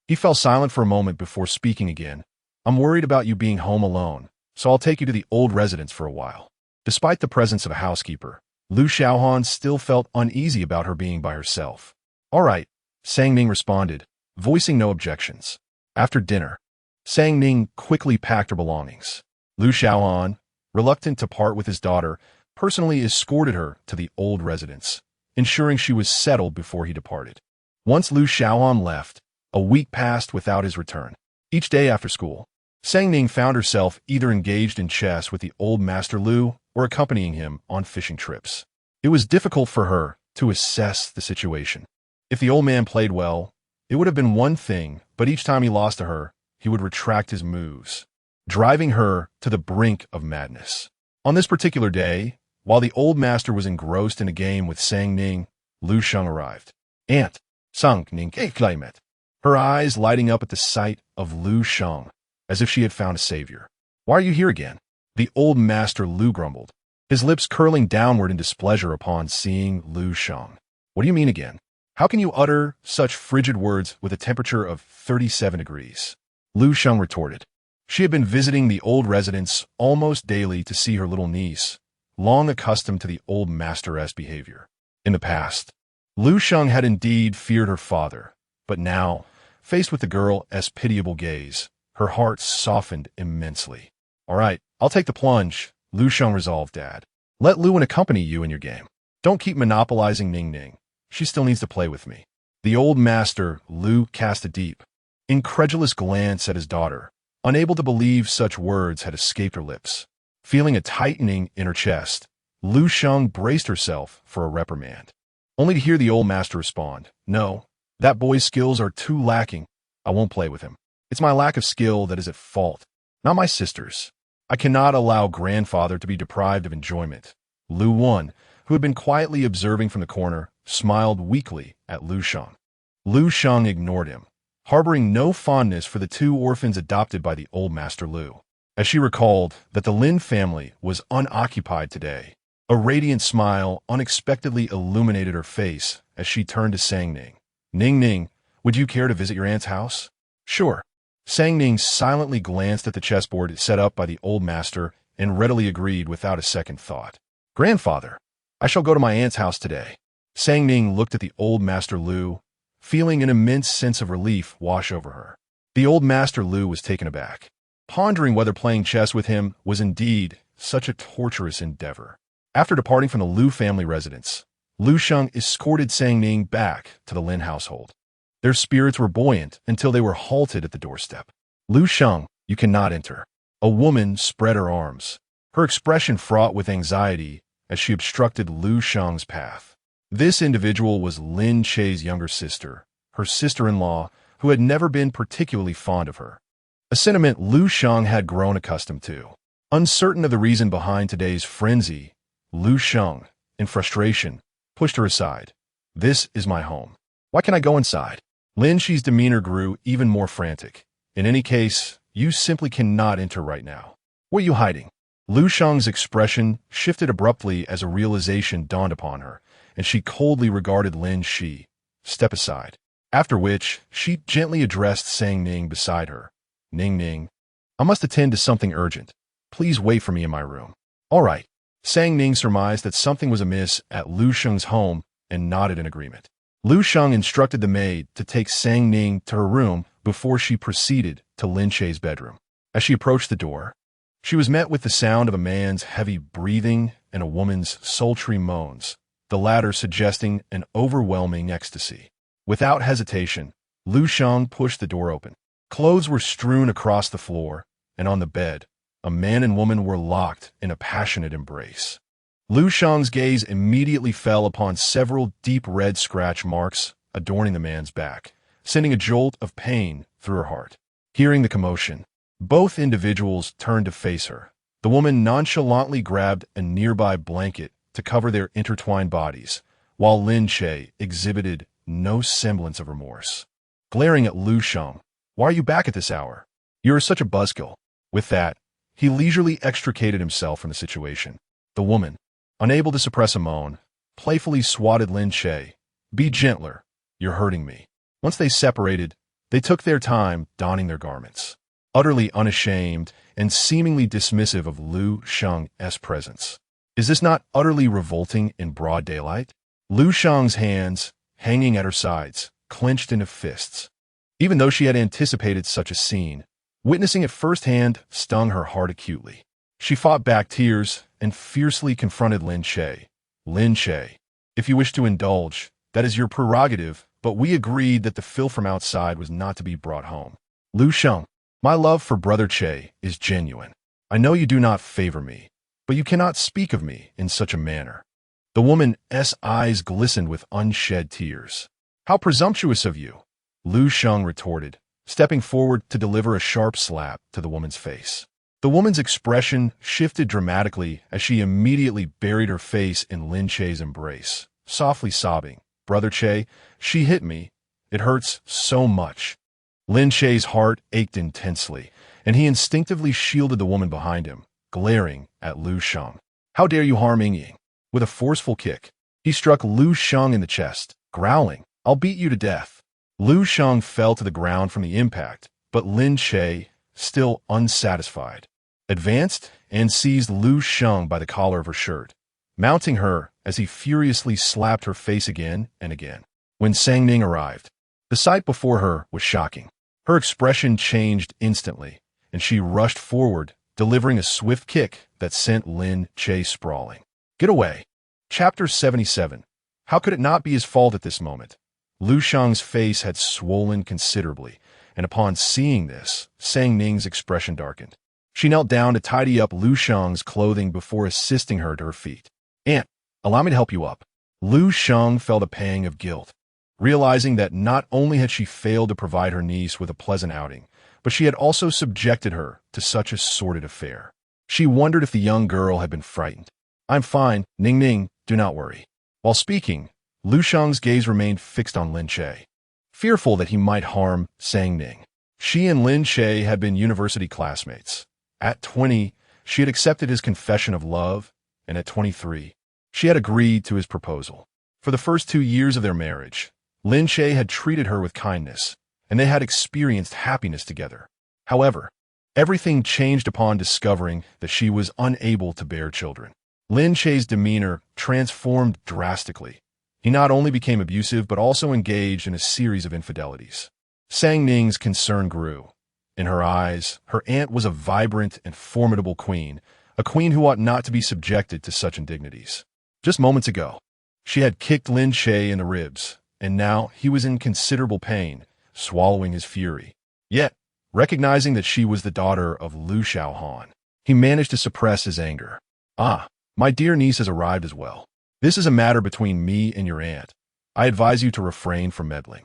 He fell silent for a moment before speaking again. I'm worried about you being home alone, so I'll take you to the old residence for a while. Despite the presence of a housekeeper, Lu Xiaohan still felt uneasy about her being by herself. All right, Sang Ning responded, voicing no objections. After dinner, Sang Ning quickly packed her belongings. Lu Xiaohan, reluctant to part with his daughter, personally escorted her to the old residence, ensuring she was settled before he departed. Once Lu Xiaohan left, a week passed without his return. Each day after school, Sang Ning found herself either engaged in chess with the old Master Lu or accompanying him on fishing trips. It was difficult for her to assess the situation. If the old man played well, it would have been one thing, but each time he lost to her, he would retract his moves, driving her to the brink of madness. On this particular day, while the old master was engrossed in a game with Sang Ning, Lu Sheng arrived. Aunt, Sang Ning climate. her eyes lighting up at the sight of Lu Sheng, as if she had found a savior. "Why are you here again?" the old master Lu grumbled, his lips curling downward in displeasure upon seeing Lu Sheng. "What do you mean again? How can you utter such frigid words with a temperature of 37 degrees? Lu Sheng retorted. She had been visiting the old residence almost daily to see her little niece, long accustomed to the old master's behavior. In the past, Lu Sheng had indeed feared her father, but now, faced with the girl's pitiable gaze, her heart softened immensely. "All right, I'll take the plunge," Lu Sheng resolved, Dad. "Let Luan accompany you in your game. Don't keep monopolizing Ning. She still needs to play with me." The old master, Lu, cast a deep, incredulous glance at his daughter, unable to believe such words had escaped her lips. Feeling a tightening in her chest, Lu Sheng braced herself for a reprimand, only to hear the old master respond, "No, that boy's skills are too lacking. I won't play with him. It's my lack of skill that is at fault, not my sister's. I cannot allow grandfather to be deprived of enjoyment." Lu Wan, who had been quietly observing from the corner, smiled weakly at Lu Sheng. Lu Sheng ignored him, harboring no fondness for the two orphans adopted by the old master Lu. As she recalled that the Lin family was unoccupied today, a radiant smile unexpectedly illuminated her face as she turned to Sang Ning. Ning, would you care to visit your aunt's house?" "Sure." Sang Ning silently glanced at the chessboard set up by the old master and readily agreed without a second thought. "Grandfather, I shall go to my aunt's house today." Sang Ning looked at the old master Lu, feeling an immense sense of relief wash over her. The old master Lu was taken aback, pondering whether playing chess with him was indeed such a torturous endeavor. After departing from the Lu family residence, Lu Sheng escorted Sang Ning back to the Lin household. Their spirits were buoyant until they were halted at the doorstep. "Lu Sheng, you cannot enter." A woman spread her arms, her expression fraught with anxiety as she obstructed Lu Sheng's path. This individual was Lin Che's younger sister, her sister-in-law, who had never been particularly fond of her, a sentiment Lu Sheng had grown accustomed to. Uncertain of the reason behind today's frenzy, Lu Sheng, in frustration, pushed her aside. "This is my home. Why can't I go inside?" Lin Che's demeanor grew even more frantic. "In any case, you simply cannot enter right now. What are you hiding?" Lu Sheng's expression shifted abruptly as a realization dawned upon her, and she coldly regarded Lin Shi. "Step aside." After which, she gently addressed Sang Ning beside her. Ning, I must attend to something urgent. Please wait for me in my room." "All right." Sang Ning surmised that something was amiss at Lu Sheng's home and nodded in agreement. Lu Sheng instructed the maid to take Sang Ning to her room before she proceeded to Lin Che's bedroom. As she approached the door, she was met with the sound of a man's heavy breathing and a woman's sultry moans, the latter suggesting an overwhelming ecstasy. Without hesitation, Lu Sheng pushed the door open. Clothes were strewn across the floor, and on the bed, a man and woman were locked in a passionate embrace. Lu Sheng's gaze immediately fell upon several deep red scratch marks adorning the man's back, sending a jolt of pain through her heart. Hearing the commotion, both individuals turned to face her. The woman nonchalantly grabbed a nearby blanket to cover their intertwined bodies, while Lin Che exhibited no semblance of remorse. Glaring at Lu Sheng, "Why are you back at this hour? You're such a buzzkill." With that, he leisurely extricated himself from the situation. The woman, unable to suppress a moan, playfully swatted Lin Che. "Be gentler. You're hurting me." Once they separated, they took their time donning their garments, utterly unashamed and seemingly dismissive of Lu Sheng's presence. Is this not utterly revolting in broad daylight? Lu Sheng's hands, hanging at her sides, clenched into fists. Even though she had anticipated such a scene, witnessing it firsthand stung her heart acutely. She fought back tears and fiercely confronted Lin Che. "Lin Che, if you wish to indulge, that is your prerogative, but we agreed that the filth from outside was not to be brought home." "Lu Sheng, my love for Brother Che is genuine. I know you do not favor me, but you cannot speak of me in such a manner." The woman's eyes glistened with unshed tears. "How presumptuous of you!" Lu Sheng retorted, stepping forward to deliver a sharp slap to the woman's face. The woman's expression shifted dramatically as she immediately buried her face in Lin Che's embrace, softly sobbing. "Brother Che, she hit me, It hurts so much. Lin Che's heart ached intensely, and he instinctively shielded the woman behind him, glaring at Lu Sheng. How dare you harm Ying? With a forceful kick, he struck Lu Sheng in the chest, growling, I'll beat you to death. Lu Sheng fell to the ground from the impact, but Lin Che, still unsatisfied, advanced and seized Lu Sheng by the collar of her shirt, mounting her as he furiously slapped her face again and again. When Sang Ning arrived, the sight before her was shocking. Her expression changed instantly, and she rushed forward, delivering a swift kick that sent Lin Che sprawling. Get away. Chapter 77. How could it not be his fault at this moment? Lu Sheng's face had swollen considerably, and upon seeing this, Sang Ning's expression darkened. She knelt down to tidy up Lu Sheng's clothing before assisting her to her feet. Aunt, allow me to help you up. Lu Sheng felt a pang of guilt, realizing that not only had she failed to provide her niece with a pleasant outing, but she had also subjected her to such a sordid affair. She wondered if the young girl had been frightened. I'm fine, Ning, do not worry. While speaking, Lu Sheng's gaze remained fixed on Lin Che, fearful that he might harm Sang Ning. She and Lin Che had been university classmates. At 20, she had accepted his confession of love, and at 23, she had agreed to his proposal. For the first 2 years of their marriage, Lin Che had treated her with kindness, and they had experienced happiness together. However, everything changed upon discovering that she was unable to bear children. Lin Che's demeanor transformed drastically. He not only became abusive but also engaged in a series of infidelities. Sang Ning's concern grew. In her eyes, her aunt was a vibrant and formidable queen, a queen who ought not to be subjected to such indignities. Just moments ago, she had kicked Lin Che in the ribs, and now he was in considerable pain, swallowing his fury. Yet, recognizing that she was the daughter of Lu Xiaohan, he managed to suppress his anger. Ah, my dear niece has arrived as well. This is a matter between me and your aunt. I advise you to refrain from meddling.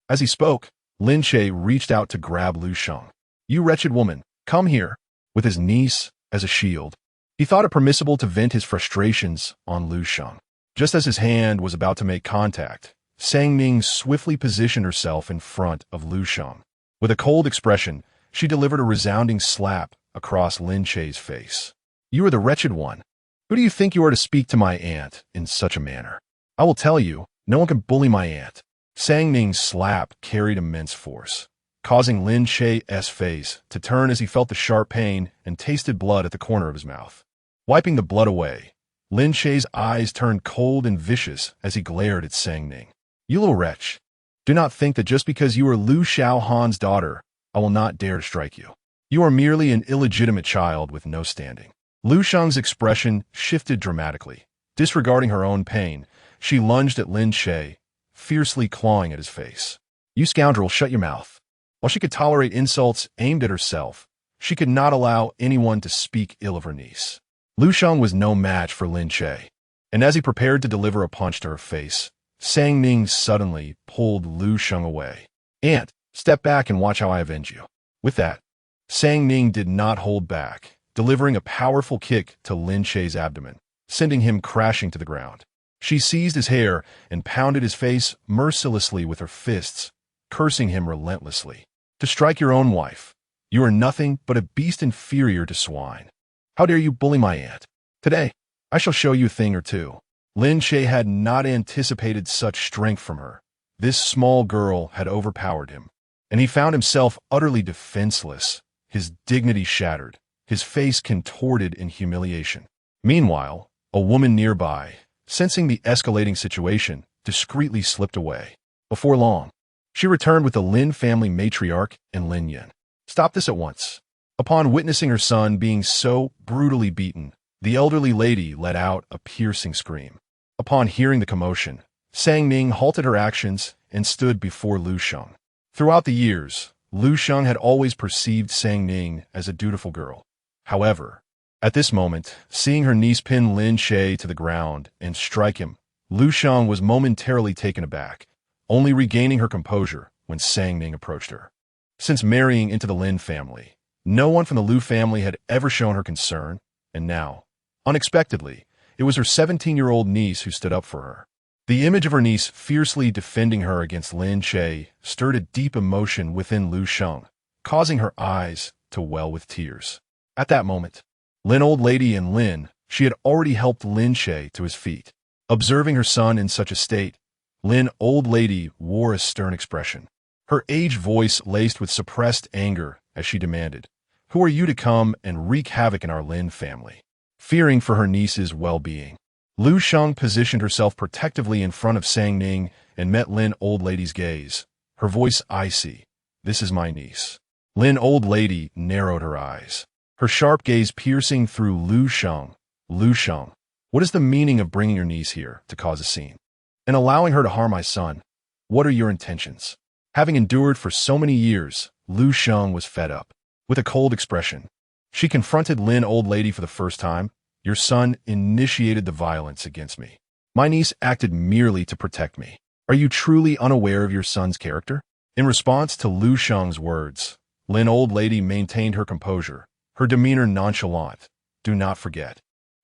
As he spoke, Lin Che reached out to grab Lu Sheng. You wretched woman, come here. With his niece as a shield, he thought it permissible to vent his frustrations on Lu Sheng. Just as his hand was about to make contact, Sang Ning swiftly positioned herself in front of Lu Sheng. With a cold expression, she delivered a resounding slap across Lin Che's face. You are the wretched one. Who do you think you are to speak to my aunt in such a manner? I will tell you, no one can bully my aunt. Sang Ning's slap carried immense force, causing Lin Che's face to turn as he felt the sharp pain and tasted blood at the corner of his mouth. Wiping the blood away, Lin Che's eyes turned cold and vicious as he glared at Sang Ning. You little wretch, do not think that just because you are Lu Xiaohan's daughter, I will not dare to strike you. You are merely an illegitimate child with no standing. Lu Sheng's expression shifted dramatically. Disregarding her own pain, she lunged at Lin Che, fiercely clawing at his face. You scoundrel, shut your mouth. While she could tolerate insults aimed at herself, she could not allow anyone to speak ill of her niece. Lu Sheng was no match for Lin Che, and as he prepared to deliver a punch to her face, Sang Ning suddenly pulled Lu Sheng away. Aunt, step back and watch how I avenge you. With that, Sang Ning did not hold back, delivering a powerful kick to Lin Che's abdomen, sending him crashing to the ground. She seized his hair and pounded his face mercilessly with her fists, cursing him relentlessly. To strike your own wife, you are nothing but a beast inferior to swine. How dare you bully my aunt? Today, I shall show you a thing or two. Lin Che had not anticipated such strength from her. This small girl had overpowered him, and he found himself utterly defenseless, his dignity shattered, his face contorted in humiliation. Meanwhile, a woman nearby, sensing the escalating situation, discreetly slipped away. Before long, she returned with the Lin family matriarch and Lin Yin. Stop this at once. Upon witnessing her son being so brutally beaten, the elderly lady let out a piercing scream. Upon hearing the commotion, Sang Ning halted her actions and stood before Lu Sheng. Throughout the years, Lu Sheng had always perceived Sang Ning as a dutiful girl. However, at this moment, seeing her niece pin Lin Che to the ground and strike him, Lu Sheng was momentarily taken aback, only regaining her composure when Sang Ning approached her. Since marrying into the Lin family, no one from the Lu family had ever shown her concern, and now, unexpectedly, it was her 17-year-old niece who stood up for her. The image of her niece fiercely defending her against Lin Che stirred a deep emotion within Lu Sheng, causing her eyes to well with tears. At that moment, Lin Old Lady and Lin, she had already helped Lin Che to his feet. Observing her son in such a state, Lin Old Lady wore a stern expression. Her aged voice laced with suppressed anger as she demanded, "Who are you to come and wreak havoc in our Lin family?" Fearing for her niece's well-being, Lu Sheng positioned herself protectively in front of Sang Ning and met Lin Old Lady's gaze, her voice icy. "This is my niece." Lin Old Lady narrowed her eyes, her sharp gaze piercing through Lu Sheng. "Lu Sheng, what is the meaning of bringing your niece here to cause a scene? And allowing her to harm my son? What are your intentions?" Having endured for so many years, Lu Sheng was fed up. With a cold expression, she confronted Lin Old Lady for the first time. "Your son initiated the violence against me. My niece acted merely to protect me. Are you truly unaware of your son's character?" In response to Lu Sheng's words, Lin Old Lady maintained her composure, her demeanor nonchalant. "Do not forget,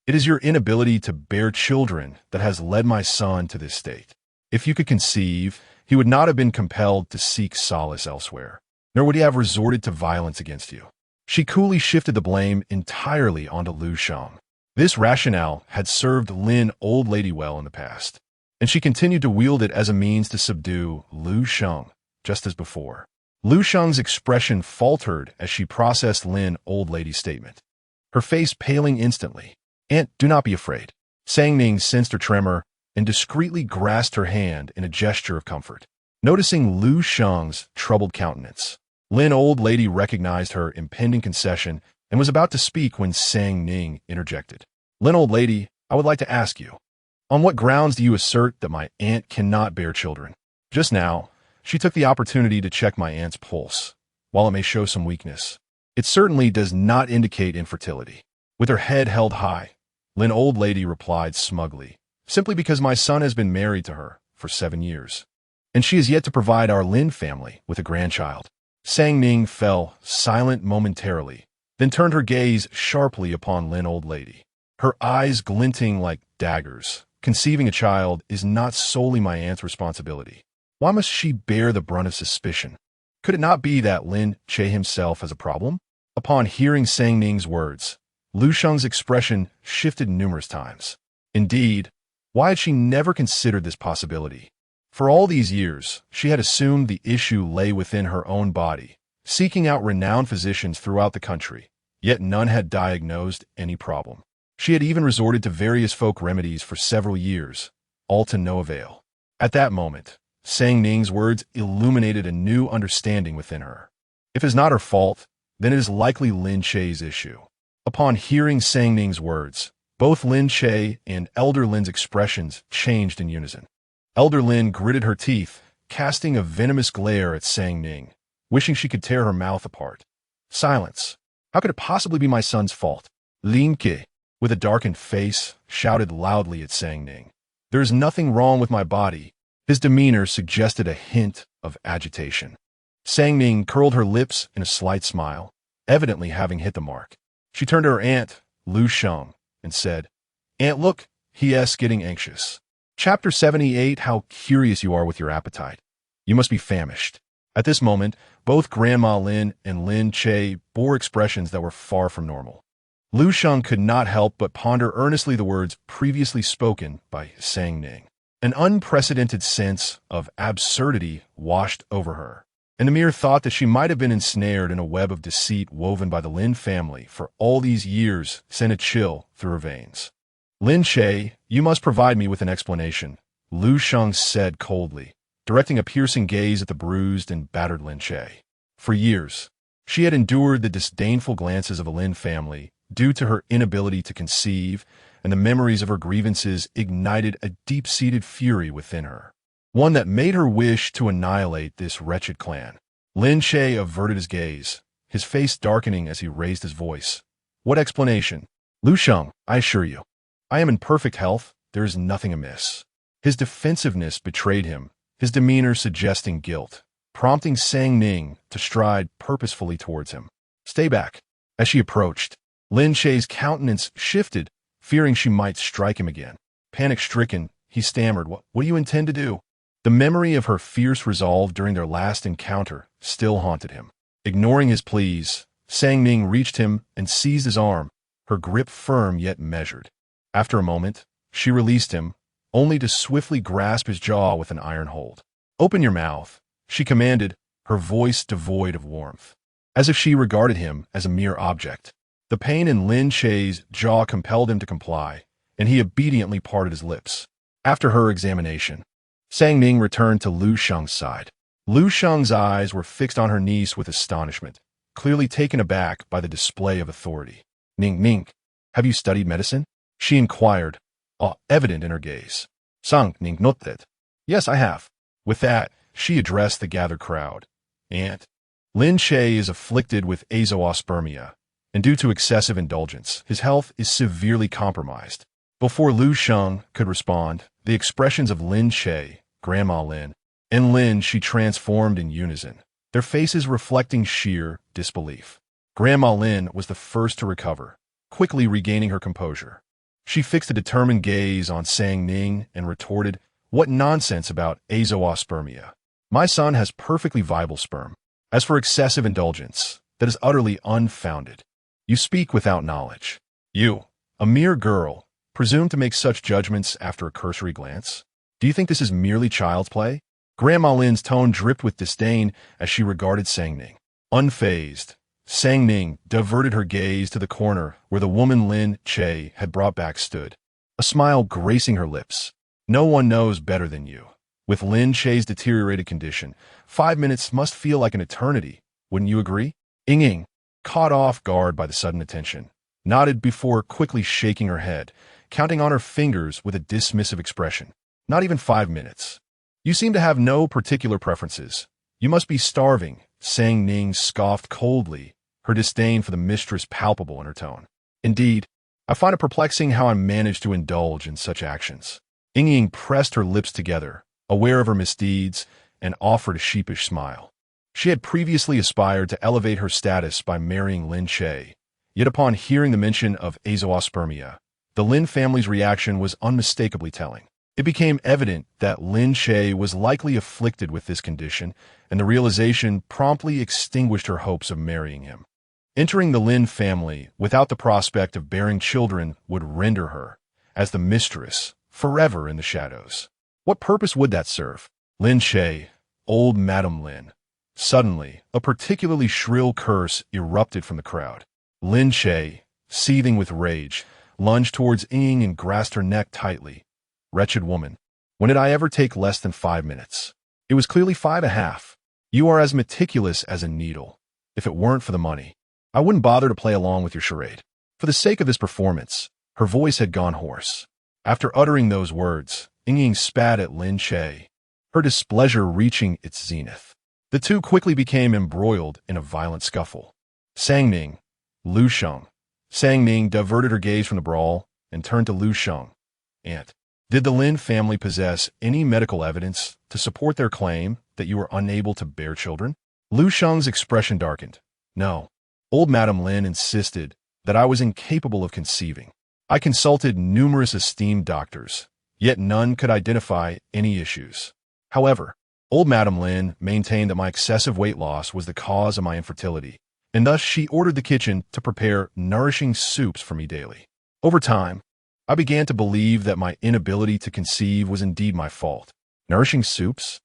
it is your inability to bear children that has led my son to this state. If you could conceive, he would not have been compelled to seek solace elsewhere, nor would he have resorted to violence against you." She coolly shifted the blame entirely onto Lu Sheng. This rationale had served Lin Old Lady well in the past, and she continued to wield it as a means to subdue Lu Sheng, just as before. Lu Sheng's expression faltered as she processed Lin Old Lady's statement, her face paling instantly. "Aunt, do not be afraid." Sang Ning sensed her tremor and discreetly grasped her hand in a gesture of comfort. Noticing Lu Sheng's troubled countenance, Lin Old Lady recognized her impending concession and was about to speak when Sang Ning interjected. "Lin Old Lady, I would like to ask you, on what grounds do you assert that my aunt cannot bear children? Just now, she took the opportunity to check my aunt's pulse. While it may show some weakness, it certainly does not indicate infertility." With her head held high, Lin Old Lady replied smugly, "Simply because my son has been married to her for 7 years, and she has yet to provide our Lin family with a grandchild." Sang Ning fell silent momentarily, then turned her gaze sharply upon Lin Old Lady, her eyes glinting like daggers. "Conceiving a child is not solely my aunt's responsibility. Why must she bear the brunt of suspicion? Could it not be that Lin Che himself has a problem?" Upon hearing Sang Ning's words, Lu Sheng's expression shifted numerous times. Indeed, why had she never considered this possibility? For all these years, she had assumed the issue lay within her own body, seeking out renowned physicians throughout the country, yet none had diagnosed any problem. She had even resorted to various folk remedies for several years, all to no avail. At that moment, Sang Ning's words illuminated a new understanding within her. If it is not her fault, then it is likely Lin Che's issue. Upon hearing Sang Ning's words, both Lin Che and Elder Lin's expressions changed in unison. Elder Lin gritted her teeth, casting a venomous glare at Sang Ning, wishing she could tear her mouth apart. "Silence! How could it possibly be my son's fault?" Lin Ke, with a darkened face, shouted loudly at Sang Ning. "There is nothing wrong with my body." His demeanor suggested a hint of agitation. Sang Ning curled her lips in a slight smile, evidently having hit the mark. She turned to her aunt, Lu Sheng, and said, "Aunt, look, he is getting anxious." Chapter 78, How Curious You Are with Your Appetite. You must be famished. At this moment, both Grandma Lin and Lin Che bore expressions that were far from normal. Lu Sheng could not help but ponder earnestly the words previously spoken by Sang Ning. An unprecedented sense of absurdity washed over her, and the mere thought that she might have been ensnared in a web of deceit woven by the Lin family for all these years sent a chill through her veins. "Lin Che, you must provide me with an explanation," Lu Sheng said coldly, directing a piercing gaze at the bruised and battered Lin Che. For years, she had endured the disdainful glances of the Lin family due to her inability to conceive, and the memories of her grievances ignited a deep-seated fury within her, one that made her wish to annihilate this wretched clan. Lin Che averted his gaze, his face darkening as he raised his voice. "What explanation?" "Lu Sheng, I assure you, I am in perfect health. There is nothing amiss." His defensiveness betrayed him, his demeanor suggesting guilt, prompting Sang Ning to stride purposefully towards him. "Stay back." As she approached, Lin Che's countenance shifted, fearing she might strike him again. Panic-stricken, he stammered. What do you intend to do? The memory of her fierce resolve during their last encounter still haunted him. Ignoring his pleas, Ning reached him and seized his arm, her grip firm yet measured. After a moment, she released him, only to swiftly grasp his jaw with an iron hold. Open your mouth, she commanded, her voice devoid of warmth, as if she regarded him as a mere object. The pain in Lin Che's jaw compelled him to comply, and he obediently parted his lips. After her examination, Ning returned to Lu Sheng's side. Lu Sheng's eyes were fixed on her niece with astonishment, clearly taken aback by the display of authority. Ning, have you studied medicine? She inquired, awe evident in her gaze. Ning nodded. Yes, I have. With that, she addressed the gathered crowd. Aunt, Lin Che is afflicted with azoospermia, and due to excessive indulgence, his health is severely compromised. Before Lu Sheng could respond, the expressions of Lin Che, Grandma Lin, and Lin she transformed in unison, their faces reflecting sheer disbelief. Grandma Lin was the first to recover, quickly regaining her composure. She fixed a determined gaze on Ning and retorted, "What nonsense about azoospermia? My son has perfectly viable sperm. As for excessive indulgence, that is utterly unfounded. You speak without knowledge. You, a mere girl, presume to make such judgments after a cursory glance? Do you think this is merely child's play?" Grandma Lin's tone dripped with disdain as she regarded Ning. Unfazed, Ning diverted her gaze to the corner where the woman Lin Che had brought back stood, a smile gracing her lips. "No one knows better than you. With Lin Che's deteriorated condition, 5 minutes must feel like an eternity. Wouldn't you agree?" Ning, caught off guard by the sudden attention, nodded before quickly shaking her head, counting on her fingers with a dismissive expression. "Not even 5 minutes. You seem to have no particular preferences. You must be starving," Ning scoffed coldly, her disdain for the mistress palpable in her tone. "Indeed, I find it perplexing how I managed to indulge in such actions." Ning pressed her lips together, aware of her misdeeds, and offered a sheepish smile. She had previously aspired to elevate her status by marrying Lin Che, yet upon hearing the mention of azoospermia, the Lin family's reaction was unmistakably telling. It became evident that Lin Che was likely afflicted with this condition, and the realization promptly extinguished her hopes of marrying him. Entering the Lin family without the prospect of bearing children would render her, as the mistress, forever in the shadows. What purpose would that serve? Lin Che, old Madam Lin. Suddenly, a particularly shrill curse erupted from the crowd. Lin Che, seething with rage, lunged towards Ning and grasped her neck tightly. "Wretched woman, when did I ever take less than 5 minutes? It was clearly 5.5. You are as meticulous as a needle. If it weren't for the money, I wouldn't bother to play along with your charade." For the sake of this performance, her voice had gone hoarse. After uttering those words, Ning spat at Lin Che, her displeasure reaching its zenith. The two quickly became embroiled in a violent scuffle. Ning, Lu Sheng. Ning diverted her gaze from the brawl and turned to Lu Sheng. "Aunt, did the Lin family possess any medical evidence to support their claim that you were unable to bear children?" Lu Sheng's expression darkened. "No. Old Madam Lin insisted that I was incapable of conceiving. I consulted numerous esteemed doctors, yet none could identify any issues. However, old Madam Lin maintained that my excessive weight loss was the cause of my infertility, and thus she ordered the kitchen to prepare nourishing soups for me daily. Over time, I began to believe that my inability to conceive was indeed my fault." "Nourishing soups?"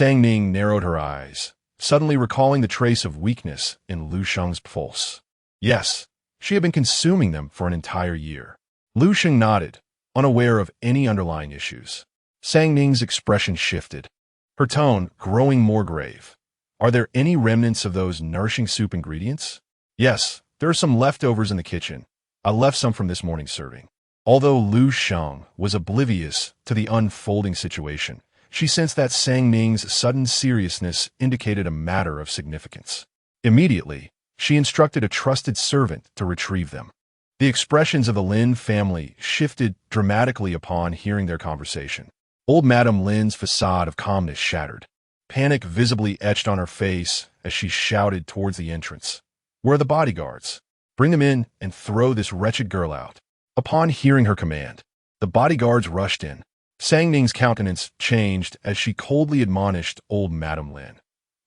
Ning narrowed her eyes, suddenly recalling the trace of weakness in Lu Sheng's pulse. Yes, she had been consuming them for an entire year. Lu Sheng nodded, unaware of any underlying issues. Ning's expression shifted, her tone growing more grave. "Are there any remnants of those nourishing soup ingredients?" "Yes, there are some leftovers in the kitchen. I left some from this morning's serving." Although Lu Sheng was oblivious to the unfolding situation, she sensed that Ning's sudden seriousness indicated a matter of significance. Immediately, she instructed a trusted servant to retrieve them. The expressions of the Lin family shifted dramatically upon hearing their conversation. Old Madam Lin's facade of calmness shattered. Panic visibly etched on her face as she shouted towards the entrance. "Where are the bodyguards? Bring them in and throw this wretched girl out." Upon hearing her command, the bodyguards rushed in. Sang Ning's countenance changed as she coldly admonished old Madame Lin.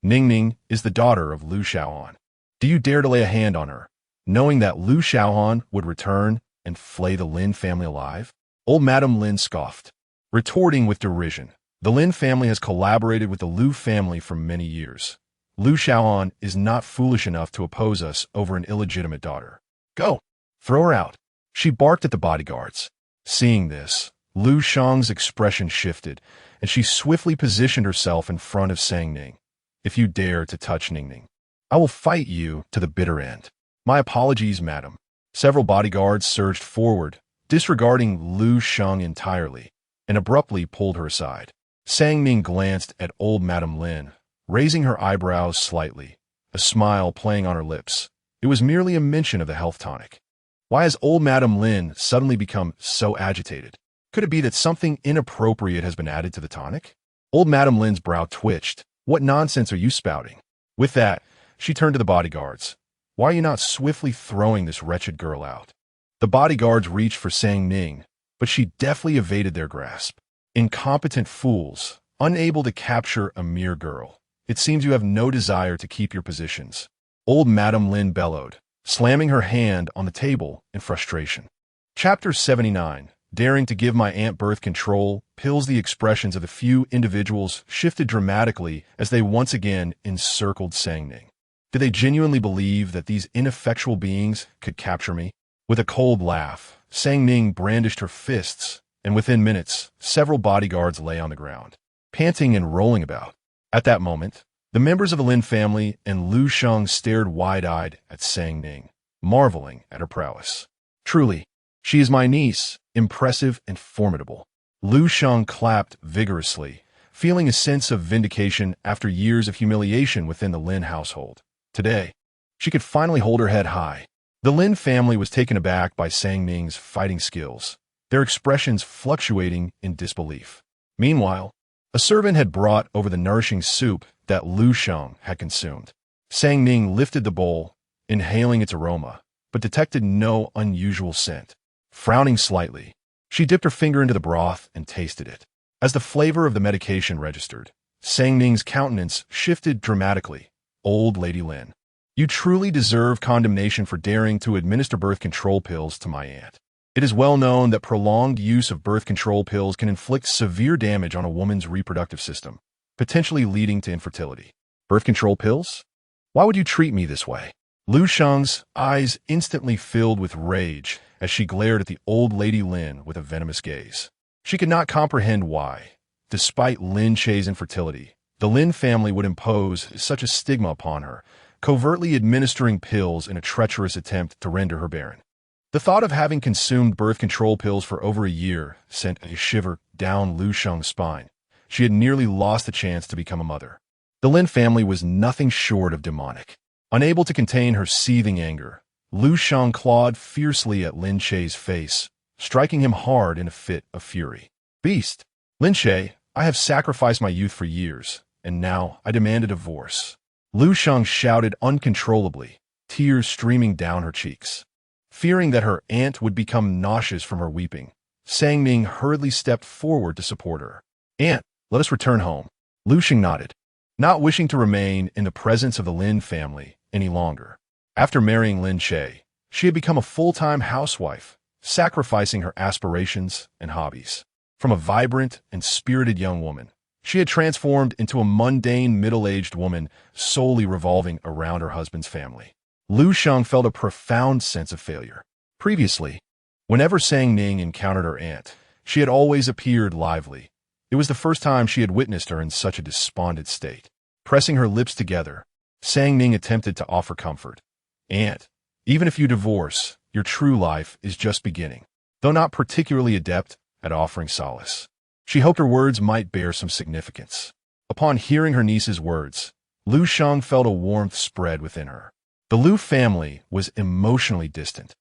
Ning is the daughter of Liu Xiaohan. Do you dare to lay a hand on her, knowing that Liu Xiaohan would return and flay the Lin family alive? Old Madame Lin scoffed, retorting with derision. The Lin family has collaborated with the Liu family for many years. Liu Xiaohan is not foolish enough to oppose us over an illegitimate daughter. Go! Throw her out! She barked at the bodyguards. Seeing this, Liu Shang's expression shifted, and she swiftly positioned herself in front of Sang Ning. If you dare to touch Ning, I will fight you to the bitter end. My apologies, madam. Several bodyguards surged forward, disregarding Liu Shang entirely, and abruptly pulled her aside. Sang Ning glanced at old Madame Lin, raising her eyebrows slightly, a smile playing on her lips. It was merely a mention of the health tonic. Why has old Madame Lin suddenly become so agitated? Could it be that something inappropriate has been added to the tonic? Old Madame Lin's brow twitched. What nonsense are you spouting? With that, she turned to the bodyguards. Why are you not swiftly throwing this wretched girl out? The bodyguards reached for Sang Ning, but she deftly evaded their grasp. Incompetent fools, unable to capture a mere girl. It seems you have no desire to keep your positions. Old Madame Lin bellowed, slamming her hand on the table in frustration. Chapter 79. Daring to give my aunt birth control pills. The expressions of the few individuals shifted dramatically as they once again encircled Sang Ning. Did they genuinely believe that these ineffectual beings could capture me? With a cold laugh, Sang Ning brandished her fists, and within minutes, several bodyguards lay on the ground, panting and rolling about. At that moment, the members of the Lin family and Liu Shang stared wide-eyed at Sang Ning, marveling at her prowess. Truly, she is my niece, impressive and formidable. Liu Shang clapped vigorously, feeling a sense of vindication after years of humiliation within the Lin household. Today, she could finally hold her head high. The Lin family was taken aback by Sang Ning's fighting skills, their expressions fluctuating in disbelief. Meanwhile, a servant had brought over the nourishing soup that Liu Shang had consumed. Sang Ning lifted the bowl, inhaling its aroma, but detected no unusual scent. Frowning slightly, she dipped her finger into the broth and tasted it. As the flavor of the medication registered, Sang Ning's countenance shifted dramatically. Old Lady Lin, you truly deserve condemnation for daring to administer birth control pills to my aunt. It is well known that prolonged use of birth control pills can inflict severe damage on a woman's reproductive system, potentially leading to infertility. Birth control pills? Why would you treat me this way? Liu Shang's eyes instantly filled with rage as she glared at the old Lady Lin with a venomous gaze. She could not comprehend why, despite Lin Che's infertility, the Lin family would impose such a stigma upon her, covertly administering pills in a treacherous attempt to render her barren. The thought of having consumed birth control pills for over a year sent a shiver down Liu Shang's spine. She had nearly lost the chance to become a mother. The Lin family was nothing short of demonic. Unable to contain her seething anger, Liu Shang clawed fiercely at Lin Che's face, striking him hard in a fit of fury. Beast! Lin Che, I have sacrificed my youth for years, and now I demand a divorce. Liu Shang shouted uncontrollably, tears streaming down her cheeks. Fearing that her aunt would become nauseous from her weeping, Sang Ning hurriedly stepped forward to support her. Aunt, let us return home. Liu Shang nodded, not wishing to remain in the presence of the Lin family any longer. After marrying Lin Che, she had become a full-time housewife, sacrificing her aspirations and hobbies. From a vibrant and spirited young woman, she had transformed into a mundane middle-aged woman solely revolving around her husband's family. Liu Shang felt a profound sense of failure. Previously, whenever Sang Ning encountered her aunt, she had always appeared lively. It was the first time she had witnessed her in such a despondent state. Pressing her lips together, Sang Ning attempted to offer comfort. Aunt, even if you divorce, your true life is just beginning. Though not particularly adept at offering solace, she hoped her words might bear some significance. Upon hearing her niece's words, Liu Shang felt a warmth spread within her. The Liu family was emotionally distant.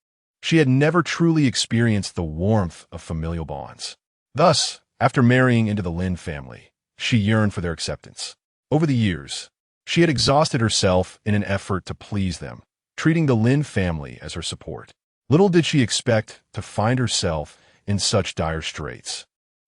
She had never truly experienced the warmth of familial bonds. Thus, after marrying into the Lin family, she yearned for their acceptance. Over the years, she had exhausted herself in an effort to please them, treating the Lin family as her support. Little did she expect to find herself in such dire straits.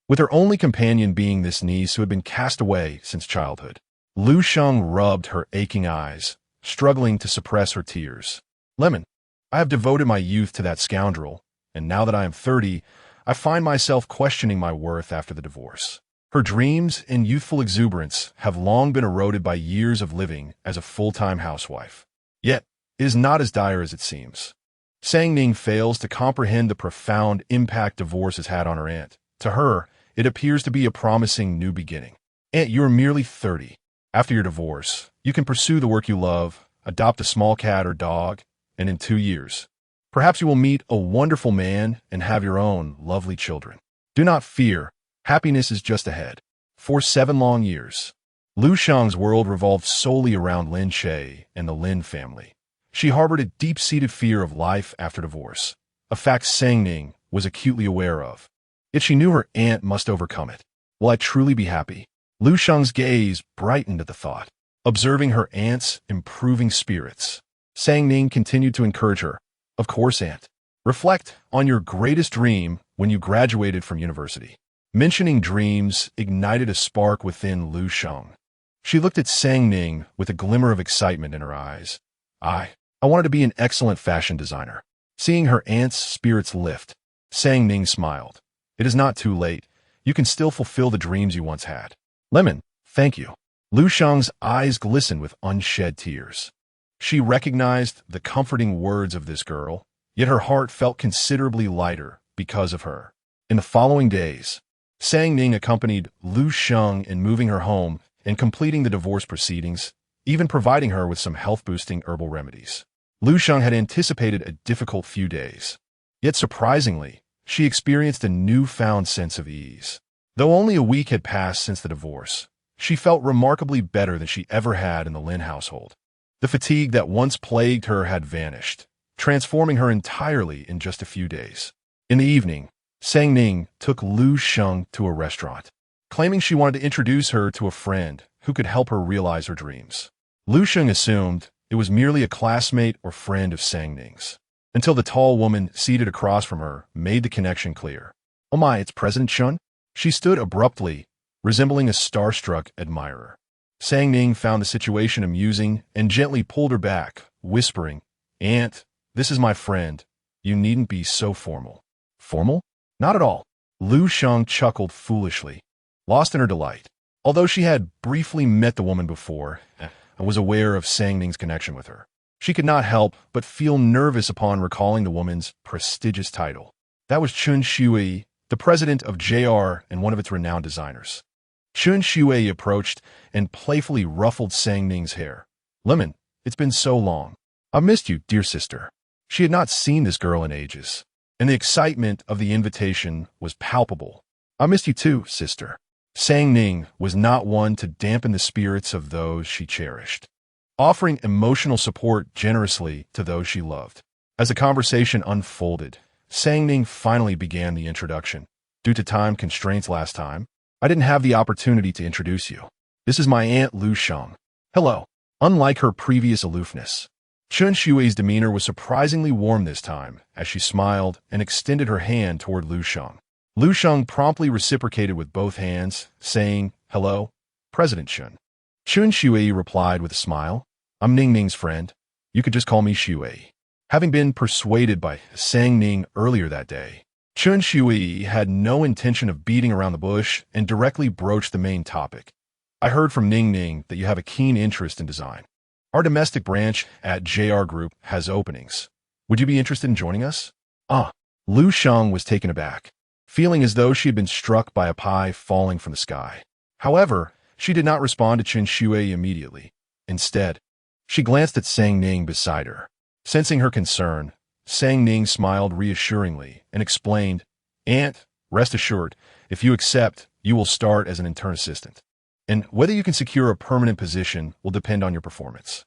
with her only companion being this niece who had been cast away since childhood. Lu Sheng rubbed her aching eyes, struggling to suppress her tears. Lemon, I have devoted my youth to that scoundrel, and now that I am 30, I find myself questioning my worth after the divorce. Her dreams and youthful exuberance have long been eroded by years of living as a full-time housewife. Yet, it is not as dire as it seems. Ning fails to comprehend the profound impact divorce has had on her aunt. To her, it appears to be a promising new beginning. Aunt, you are merely 30. After your divorce, you can pursue the work you love, adopt a small cat or dog, and in 2 years, perhaps you will meet a wonderful man and have your own lovely children. Do not fear. Happiness is just ahead. For 7 long years, Lu Sheng's world revolved solely around Lin Che and the Lin family. She harbored a deep-seated fear of life after divorce, a fact Ning was acutely aware of. Yet she knew her aunt must overcome it. Will I truly be happy? Lu Sheng's gaze brightened at the thought. Observing her aunt's improving spirits, Ning continued to encourage her. Of course, aunt. Reflect on your greatest dream when you graduated from university. Mentioning dreams ignited a spark within Lu Sheng. She looked at Ning with a glimmer of excitement in her eyes. I wanted to be an excellent fashion designer. Seeing her aunt's spirits lift, Ning smiled. It is not too late. You can still fulfill the dreams you once had. Lemon, thank you. Lu Sheng's eyes glistened with unshed tears. She recognized the comforting words of this girl, yet her heart felt considerably lighter because of her. In the following days, Ning accompanied Lu Sheng in moving her home and completing the divorce proceedings, even providing her with some health-boosting herbal remedies. Lu Sheng had anticipated a difficult few days. Yet surprisingly, she experienced a newfound sense of ease. Though only a week had passed since the divorce, she felt remarkably better than she ever had in the Lin household. The fatigue that once plagued her had vanished, transforming her entirely in just a few days. In the evening, Ning took Lu Sheng to a restaurant, claiming she wanted to introduce her to a friend who could help her realize her dreams. Lu Sheng assumed it was merely a classmate or friend of Ning's, until the tall woman seated across from her made the connection clear. Oh my, it's President Shen? She stood abruptly, resembling a starstruck admirer. Ning found the situation amusing and gently pulled her back, whispering, Aunt, this is my friend. You needn't be so formal. Formal? Not at all. Lu Sheng chuckled foolishly, lost in her delight. Although she had briefly met the woman before and was aware of Ning's connection with her, she could not help but feel nervous upon recalling the woman's prestigious title. That was Qin Wang, the president of JR and one of its renowned designers. Qin Wang approached and playfully ruffled Ning's hair. Lemon, it's been so long. I missed you, dear sister. She had not seen this girl in ages, and the excitement of the invitation was palpable. I missed you too, sister. Ning was not one to dampen the spirits of those she cherished, offering emotional support generously to those she loved. As the conversation unfolded, Ning finally began the introduction. Due to time constraints last time, I didn't have the opportunity to introduce you. This is my aunt Lu Sheng. Hello. Unlike her previous aloofness, Qin Wang's demeanor was surprisingly warm this time as she smiled and extended her hand toward Lu Sheng. Lu Sheng promptly reciprocated with both hands, saying, Hello, President Shen. Qin Wang replied with a smile. I'm Ning's friend. You could just call me Wang. Having been persuaded by Ning earlier that day, Qin Wang had no intention of beating around the bush and directly broached the main topic. I heard from Ning that you have a keen interest in design. Our domestic branch at JR Group has openings. Would you be interested in joining us? Lu Sheng was taken aback, feeling as though she had been struck by a pie falling from the sky. However, she did not respond to Qin Wang immediately. Instead, she glanced at Ning beside her. Sensing her concern, Ning smiled reassuringly and explained, Aunt, rest assured, if you accept, you will start as an intern assistant. And whether you can secure a permanent position will depend on your performance.